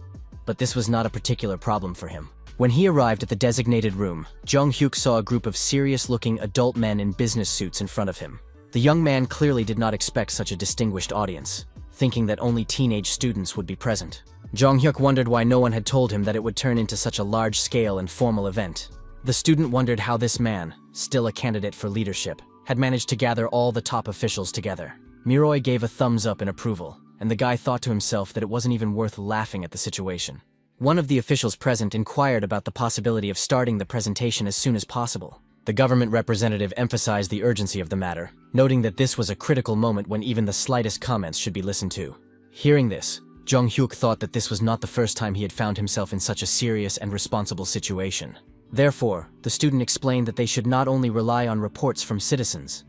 but this was not a particular problem for him. When he arrived at the designated room, Jong-hyuk saw a group of serious-looking adult men in business suits in front of him. The young man clearly did not expect such a distinguished audience, thinking that only teenage students would be present. Jong-hyuk wondered why no one had told him that it would turn into such a large-scale and formal event. The student wondered how this man, still a candidate for leadership, had managed to gather all the top officials together. Miroy gave a thumbs up in approval, and the guy thought to himself that it wasn't even worth laughing at the situation. One of the officials present inquired about the possibility of starting the presentation as soon as possible. The government representative emphasized the urgency of the matter, noting that this was a critical moment when even the slightest comments should be listened to. Hearing this, Jong-hyuk thought that this was not the first time he had found himself in such a serious and responsible situation. Therefore, the student explained that they should not only rely on reports from citizens,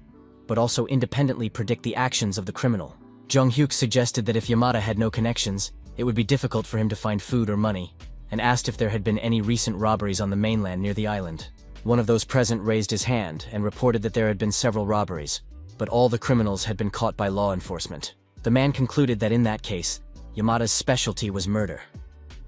but also independently predict the actions of the criminal. Jong-hyuk suggested that if Yamada had no connections, it would be difficult for him to find food or money, and asked if there had been any recent robberies on the mainland near the island. One of those present raised his hand and reported that there had been several robberies, but all the criminals had been caught by law enforcement. The man concluded that in that case, Yamada's specialty was murder,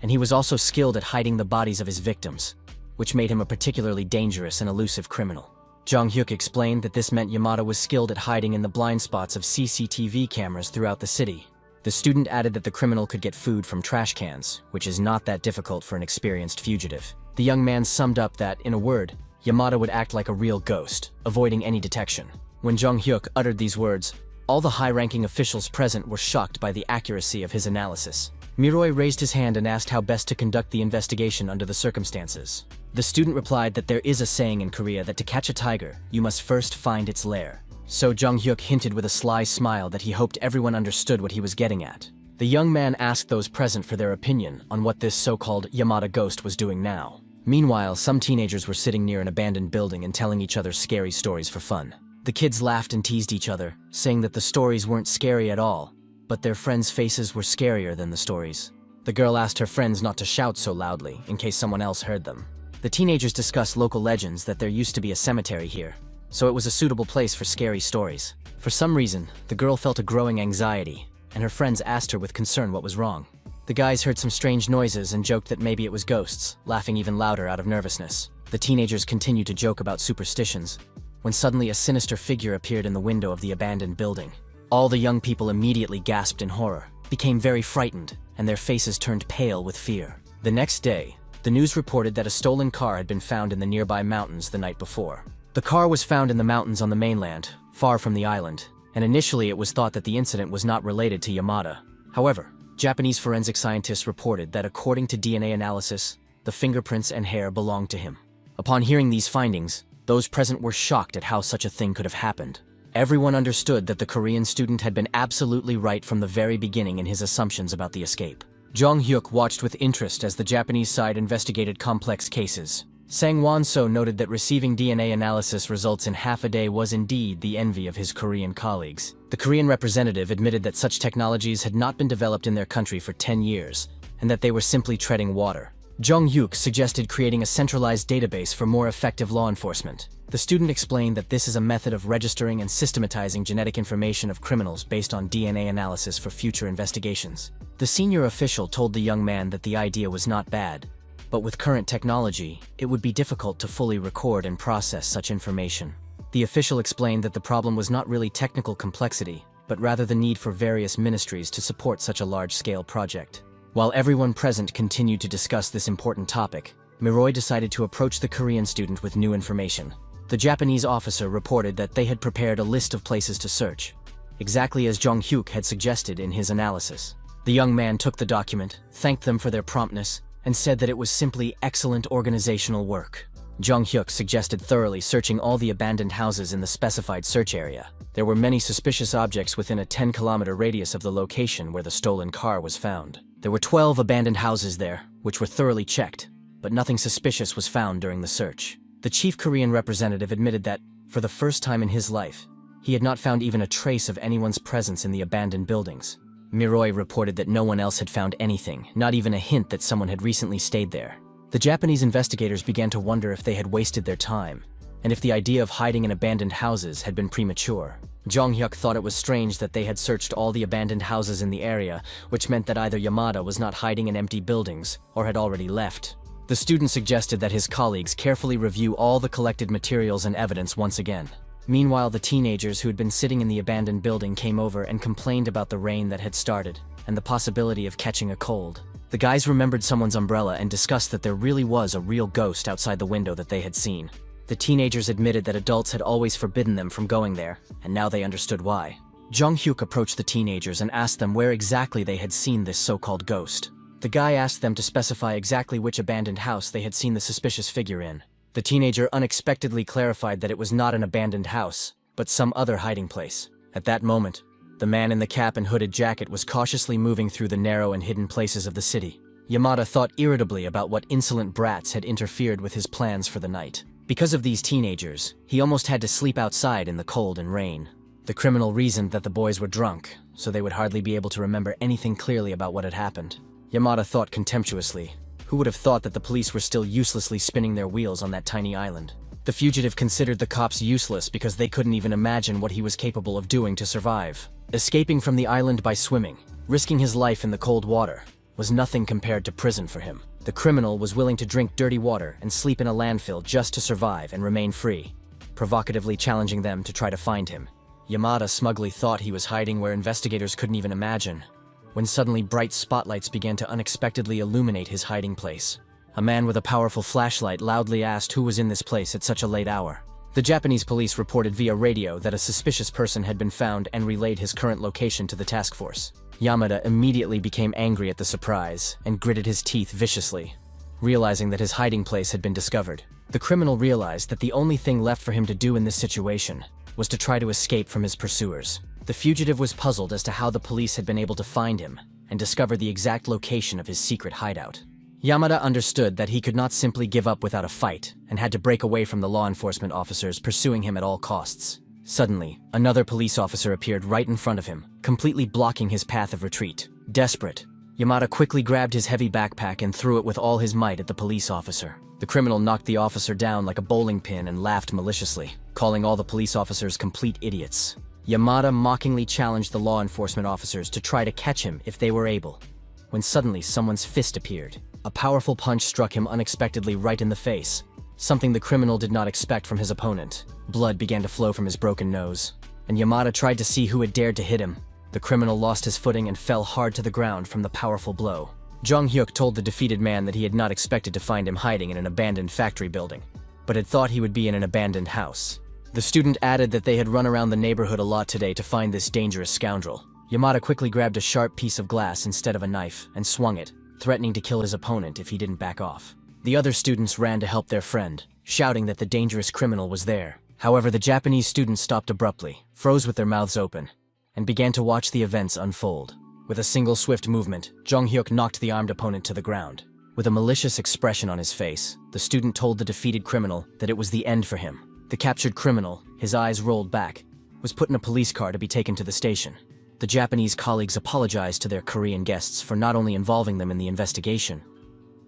and he was also skilled at hiding the bodies of his victims, which made him a particularly dangerous and elusive criminal. Jong-hyuk explained that this meant Yamada was skilled at hiding in the blind spots of CCTV cameras throughout the city. The student added that the criminal could get food from trash cans, which is not that difficult for an experienced fugitive. The young man summed up that, in a word, Yamada would act like a real ghost, avoiding any detection. When Jong-hyuk uttered these words, all the high-ranking officials present were shocked by the accuracy of his analysis. Miroy raised his hand and asked how best to conduct the investigation under the circumstances. The student replied that there is a saying in Korea that to catch a tiger, you must first find its lair. So Jong-hyuk hinted with a sly smile that he hoped everyone understood what he was getting at. The young man asked those present for their opinion on what this so-called Yamada ghost was doing now. Meanwhile, some teenagers were sitting near an abandoned building and telling each other scary stories for fun. The kids laughed and teased each other, saying that the stories weren't scary at all, but their friends' faces were scarier than the stories. The girl asked her friends not to shout so loudly, in case someone else heard them. The teenagers discussed local legends that there used to be a cemetery here, so it was a suitable place for scary stories. For some reason, the girl felt a growing anxiety, and her friends asked her with concern what was wrong. The guys heard some strange noises and joked that maybe it was ghosts, laughing even louder out of nervousness. The teenagers continued to joke about superstitions, when suddenly a sinister figure appeared in the window of the abandoned building. All the young people immediately gasped in horror, became very frightened, and their faces turned pale with fear. The next day, the news reported that a stolen car had been found in the nearby mountains the night before. The car was found in the mountains on the mainland, far from the island, and initially it was thought that the incident was not related to Yamada. However, Japanese forensic scientists reported that according to DNA analysis, the fingerprints and hair belonged to him. Upon hearing these findings, those present were shocked at how such a thing could have happened. Everyone understood that the Korean student had been absolutely right from the very beginning in his assumptions about the escape. Jong-hyuk watched with interest as the Japanese side investigated complex cases. Sang Won-so noted that receiving DNA analysis results in half a day was indeed the envy of his Korean colleagues. The Korean representative admitted that such technologies had not been developed in their country for 10 years, and that they were simply treading water. Jong-hyuk suggested creating a centralized database for more effective law enforcement. The student explained that this is a method of registering and systematizing genetic information of criminals based on DNA analysis for future investigations. The senior official told the young man that the idea was not bad, but with current technology, it would be difficult to fully record and process such information. The official explained that the problem was not really technical complexity, but rather the need for various ministries to support such a large-scale project. While everyone present continued to discuss this important topic, Miroy decided to approach the Korean student with new information. The Japanese officer reported that they had prepared a list of places to search, exactly as Jong-hyuk had suggested in his analysis. The young man took the document, thanked them for their promptness, and said that it was simply excellent organizational work. Jong-hyuk suggested thoroughly searching all the abandoned houses in the specified search area. There were many suspicious objects within a 10-kilometer radius of the location where the stolen car was found. There were 12 abandoned houses there, which were thoroughly checked, but nothing suspicious was found during the search. The chief Korean representative admitted that, for the first time in his life, he had not found even a trace of anyone's presence in the abandoned buildings. Miroy reported that no one else had found anything, not even a hint that someone had recently stayed there. The Japanese investigators began to wonder if they had wasted their time, and if the idea of hiding in abandoned houses had been premature. Jong-hyuk thought it was strange that they had searched all the abandoned houses in the area, which meant that either Yamada was not hiding in empty buildings or had already left. The student suggested that his colleagues carefully review all the collected materials and evidence once again. Meanwhile, the teenagers who had been sitting in the abandoned building came over and complained about the rain that had started and the possibility of catching a cold. The guys remembered someone's umbrella and discussed that there really was a real ghost outside the window that they had seen. The teenagers admitted that adults had always forbidden them from going there, and now they understood why. Jong-hyuk approached the teenagers and asked them where exactly they had seen this so-called ghost. The guy asked them to specify exactly which abandoned house they had seen the suspicious figure in. The teenager unexpectedly clarified that it was not an abandoned house, but some other hiding place. At that moment, the man in the cap and hooded jacket was cautiously moving through the narrow and hidden places of the city. Yamada thought irritably about what insolent brats had interfered with his plans for the night. Because of these teenagers, he almost had to sleep outside in the cold and rain. The criminal reasoned that the boys were drunk, so they would hardly be able to remember anything clearly about what had happened. Yamada thought contemptuously. Who would have thought that the police were still uselessly spinning their wheels on that tiny island? The fugitive considered the cops useless because they couldn't even imagine what he was capable of doing to survive. Escaping from the island by swimming, risking his life in the cold water, was nothing compared to prison for him. The criminal was willing to drink dirty water and sleep in a landfill just to survive and remain free, provocatively challenging them to try to find him. Yamada smugly thought he was hiding where investigators couldn't even imagine, when suddenly bright spotlights began to unexpectedly illuminate his hiding place. A man with a powerful flashlight loudly asked who was in this place at such a late hour. The Japanese police reported via radio that a suspicious person had been found and relayed his current location to the task force. Yamada immediately became angry at the surprise and gritted his teeth viciously, realizing that his hiding place had been discovered. The criminal realized that the only thing left for him to do in this situation was to try to escape from his pursuers. The fugitive was puzzled as to how the police had been able to find him and discover the exact location of his secret hideout. Yamada understood that he could not simply give up without a fight and had to break away from the law enforcement officers pursuing him at all costs. Suddenly, another police officer appeared right in front of him, completely blocking his path of retreat. Desperate, Yamada quickly grabbed his heavy backpack and threw it with all his might at the police officer. The criminal knocked the officer down like a bowling pin and laughed maliciously, calling all the police officers complete idiots. Yamada mockingly challenged the law enforcement officers to try to catch him if they were able, when suddenly someone's fist appeared. A powerful punch struck him unexpectedly right in the face, something the criminal did not expect from his opponent. Blood began to flow from his broken nose, and Yamada tried to see who had dared to hit him. The criminal lost his footing and fell hard to the ground from the powerful blow. Jong-hyuk told the defeated man that he had not expected to find him hiding in an abandoned factory building, but had thought he would be in an abandoned house. The student added that they had run around the neighborhood a lot today to find this dangerous scoundrel. Yamada quickly grabbed a sharp piece of glass instead of a knife and swung it, threatening to kill his opponent if he didn't back off. The other students ran to help their friend, shouting that the dangerous criminal was there. However, the Japanese students stopped abruptly, froze with their mouths open, and began to watch the events unfold. With a single swift movement, Jong-hyuk knocked the armed opponent to the ground. With a malicious expression on his face, the student told the defeated criminal that it was the end for him. The captured criminal, his eyes rolled back, was put in a police car to be taken to the station. The Japanese colleagues apologized to their Korean guests for not only involving them in the investigation,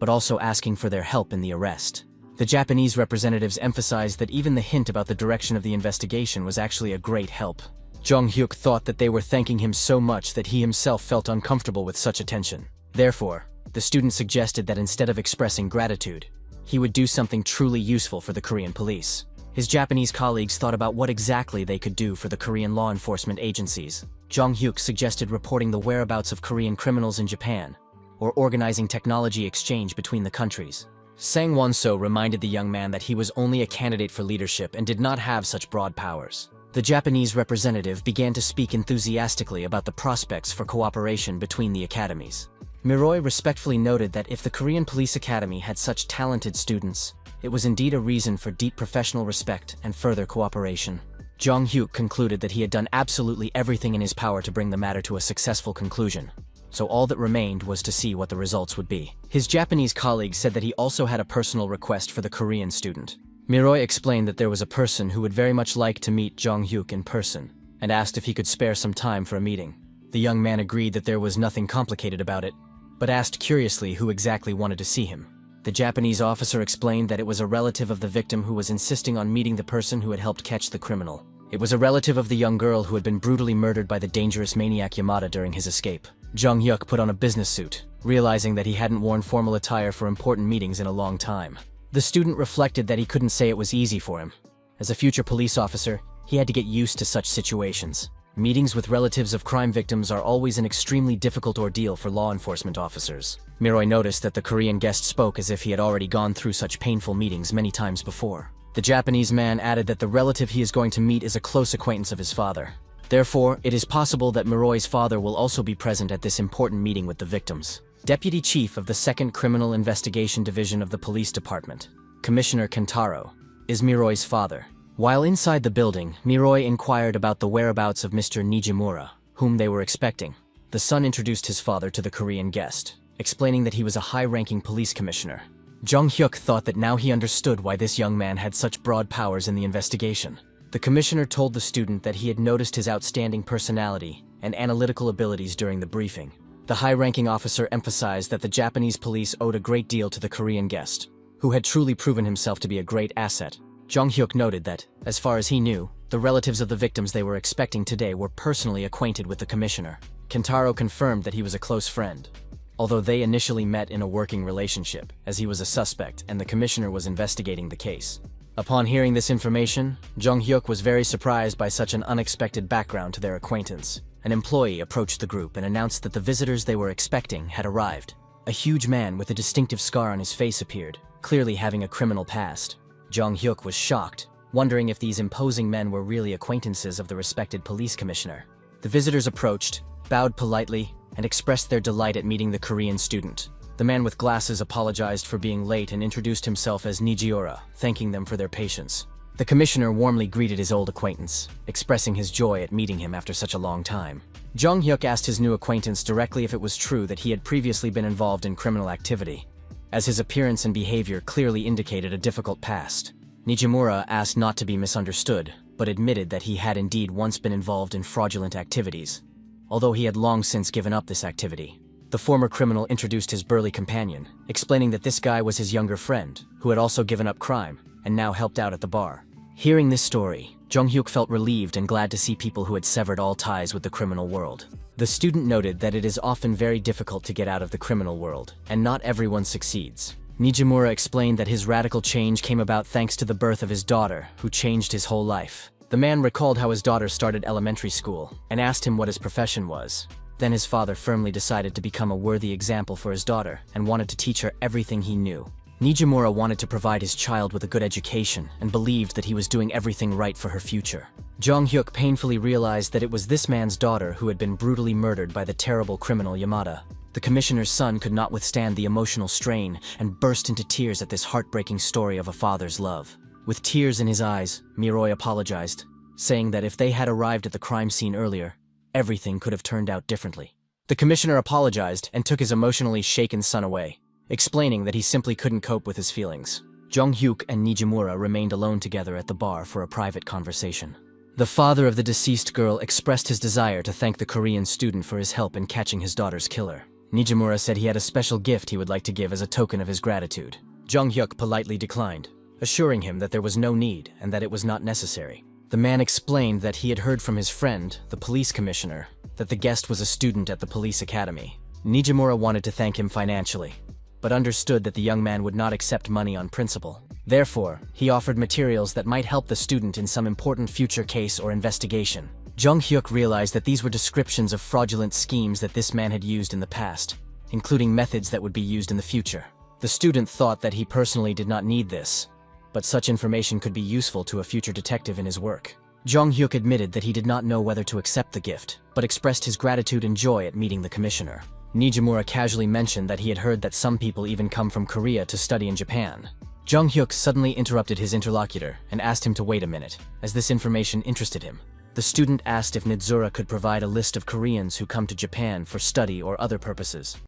but also asking for their help in the arrest. The Japanese representatives emphasized that even the hint about the direction of the investigation was actually a great help. Jong-hyuk thought that they were thanking him so much that he himself felt uncomfortable with such attention. Therefore, the student suggested that instead of expressing gratitude, he would do something truly useful for the Korean police. His Japanese colleagues thought about what exactly they could do for the Korean law enforcement agencies. Jong-hyuk suggested reporting the whereabouts of Korean criminals in Japan, or organizing technology exchange between the countries. Sang Won-so reminded the young man that he was only a candidate for leadership and did not have such broad powers. The Japanese representative began to speak enthusiastically about the prospects for cooperation between the academies. Miroy respectfully noted that if the Korean Police Academy had such talented students, it was indeed a reason for deep professional respect and further cooperation. Jong-hyuk concluded that he had done absolutely everything in his power to bring the matter to a successful conclusion, so all that remained was to see what the results would be. His Japanese colleague said that he also had a personal request for the Korean student. Miroy explained that there was a person who would very much like to meet Jong-hyuk in person, and asked if he could spare some time for a meeting. The young man agreed that there was nothing complicated about it, but asked curiously who exactly wanted to see him. The Japanese officer explained that it was a relative of the victim who was insisting on meeting the person who had helped catch the criminal. It was a relative of the young girl who had been brutally murdered by the dangerous maniac Yamada during his escape. Jung Hyuk put on a business suit, realizing that he hadn't worn formal attire for important meetings in a long time. The student reflected that he couldn't say it was easy for him. As a future police officer, he had to get used to such situations. Meetings with relatives of crime victims are always an extremely difficult ordeal for law enforcement officers. Miroi noticed that the Korean guest spoke as if he had already gone through such painful meetings many times before. The Japanese man added that the relative he is going to meet is a close acquaintance of his father. Therefore, it is possible that Miroi's father will also be present at this important meeting with the victims. Deputy Chief of the 2nd Criminal Investigation Division of the Police Department, Commissioner Kentaro, is Miroi's father. While inside the building, Miroi inquired about the whereabouts of Mr. Nijimura, whom they were expecting. The son introduced his father to the Korean guest, explaining that he was a high-ranking police commissioner. Jung Hyuk thought that now he understood why this young man had such broad powers in the investigation. The commissioner told the student that he had noticed his outstanding personality and analytical abilities during the briefing. The high-ranking officer emphasized that the Japanese police owed a great deal to the Korean guest, who had truly proven himself to be a great asset. Jung Hyuk noted that, as far as he knew, the relatives of the victims they were expecting today were personally acquainted with the commissioner. Kentaro confirmed that he was a close friend, although they initially met in a working relationship, as he was a suspect and the commissioner was investigating the case. Upon hearing this information, Jung Hyuk was very surprised by such an unexpected background to their acquaintance. An employee approached the group and announced that the visitors they were expecting had arrived. A huge man with a distinctive scar on his face appeared, clearly having a criminal past. Jung Hyuk was shocked, wondering if these imposing men were really acquaintances of the respected police commissioner. The visitors approached, bowed politely, and expressed their delight at meeting the Korean student. The man with glasses apologized for being late and introduced himself as Nijiura, thanking them for their patience. The commissioner warmly greeted his old acquaintance, expressing his joy at meeting him after such a long time. Jung Hyuk asked his new acquaintance directly if it was true that he had previously been involved in criminal activity, as his appearance and behavior clearly indicated a difficult past. Nijimura asked not to be misunderstood, but admitted that he had indeed once been involved in fraudulent activities, although he had long since given up this activity. The former criminal introduced his burly companion, explaining that this guy was his younger friend, who had also given up crime, and now helped out at the bar. Hearing this story, Jung Hyuk felt relieved and glad to see people who had severed all ties with the criminal world. The student noted that it is often very difficult to get out of the criminal world, and not everyone succeeds. Nijimura explained that his radical change came about thanks to the birth of his daughter, who changed his whole life. The man recalled how his daughter started elementary school, and asked him what his profession was. Then his father firmly decided to become a worthy example for his daughter, and wanted to teach her everything he knew. Nijimura wanted to provide his child with a good education, and believed that he was doing everything right for her future. Jung Hyuk painfully realized that it was this man's daughter who had been brutally murdered by the terrible criminal Yamada. The commissioner's son could not withstand the emotional strain, and burst into tears at this heartbreaking story of a father's love. With tears in his eyes, Miroi apologized, saying that if they had arrived at the crime scene earlier, everything could have turned out differently. The commissioner apologized and took his emotionally shaken son away, explaining that he simply couldn't cope with his feelings. Jung Hyuk and Nijimura remained alone together at the bar for a private conversation. The father of the deceased girl expressed his desire to thank the Korean student for his help in catching his daughter's killer. Nijimura said he had a special gift he would like to give as a token of his gratitude. Jung Hyuk politely declined, assuring him that there was no need and that it was not necessary. The man explained that he had heard from his friend, the police commissioner, that the guest was a student at the police academy. Nijimura wanted to thank him financially, but understood that the young man would not accept money on principle. Therefore, he offered materials that might help the student in some important future case or investigation. Jung Hyuk realized that these were descriptions of fraudulent schemes that this man had used in the past, including methods that would be used in the future. The student thought that he personally did not need this, but such information could be useful to a future detective in his work. Jung Hyuk admitted that he did not know whether to accept the gift, but expressed his gratitude and joy at meeting the commissioner. Nijimura casually mentioned that he had heard that some people even come from Korea to study in Japan. Jung Hyuk suddenly interrupted his interlocutor and asked him to wait a minute, as this information interested him. The student asked if Nizura could provide a list of Koreans who come to Japan for study or other purposes.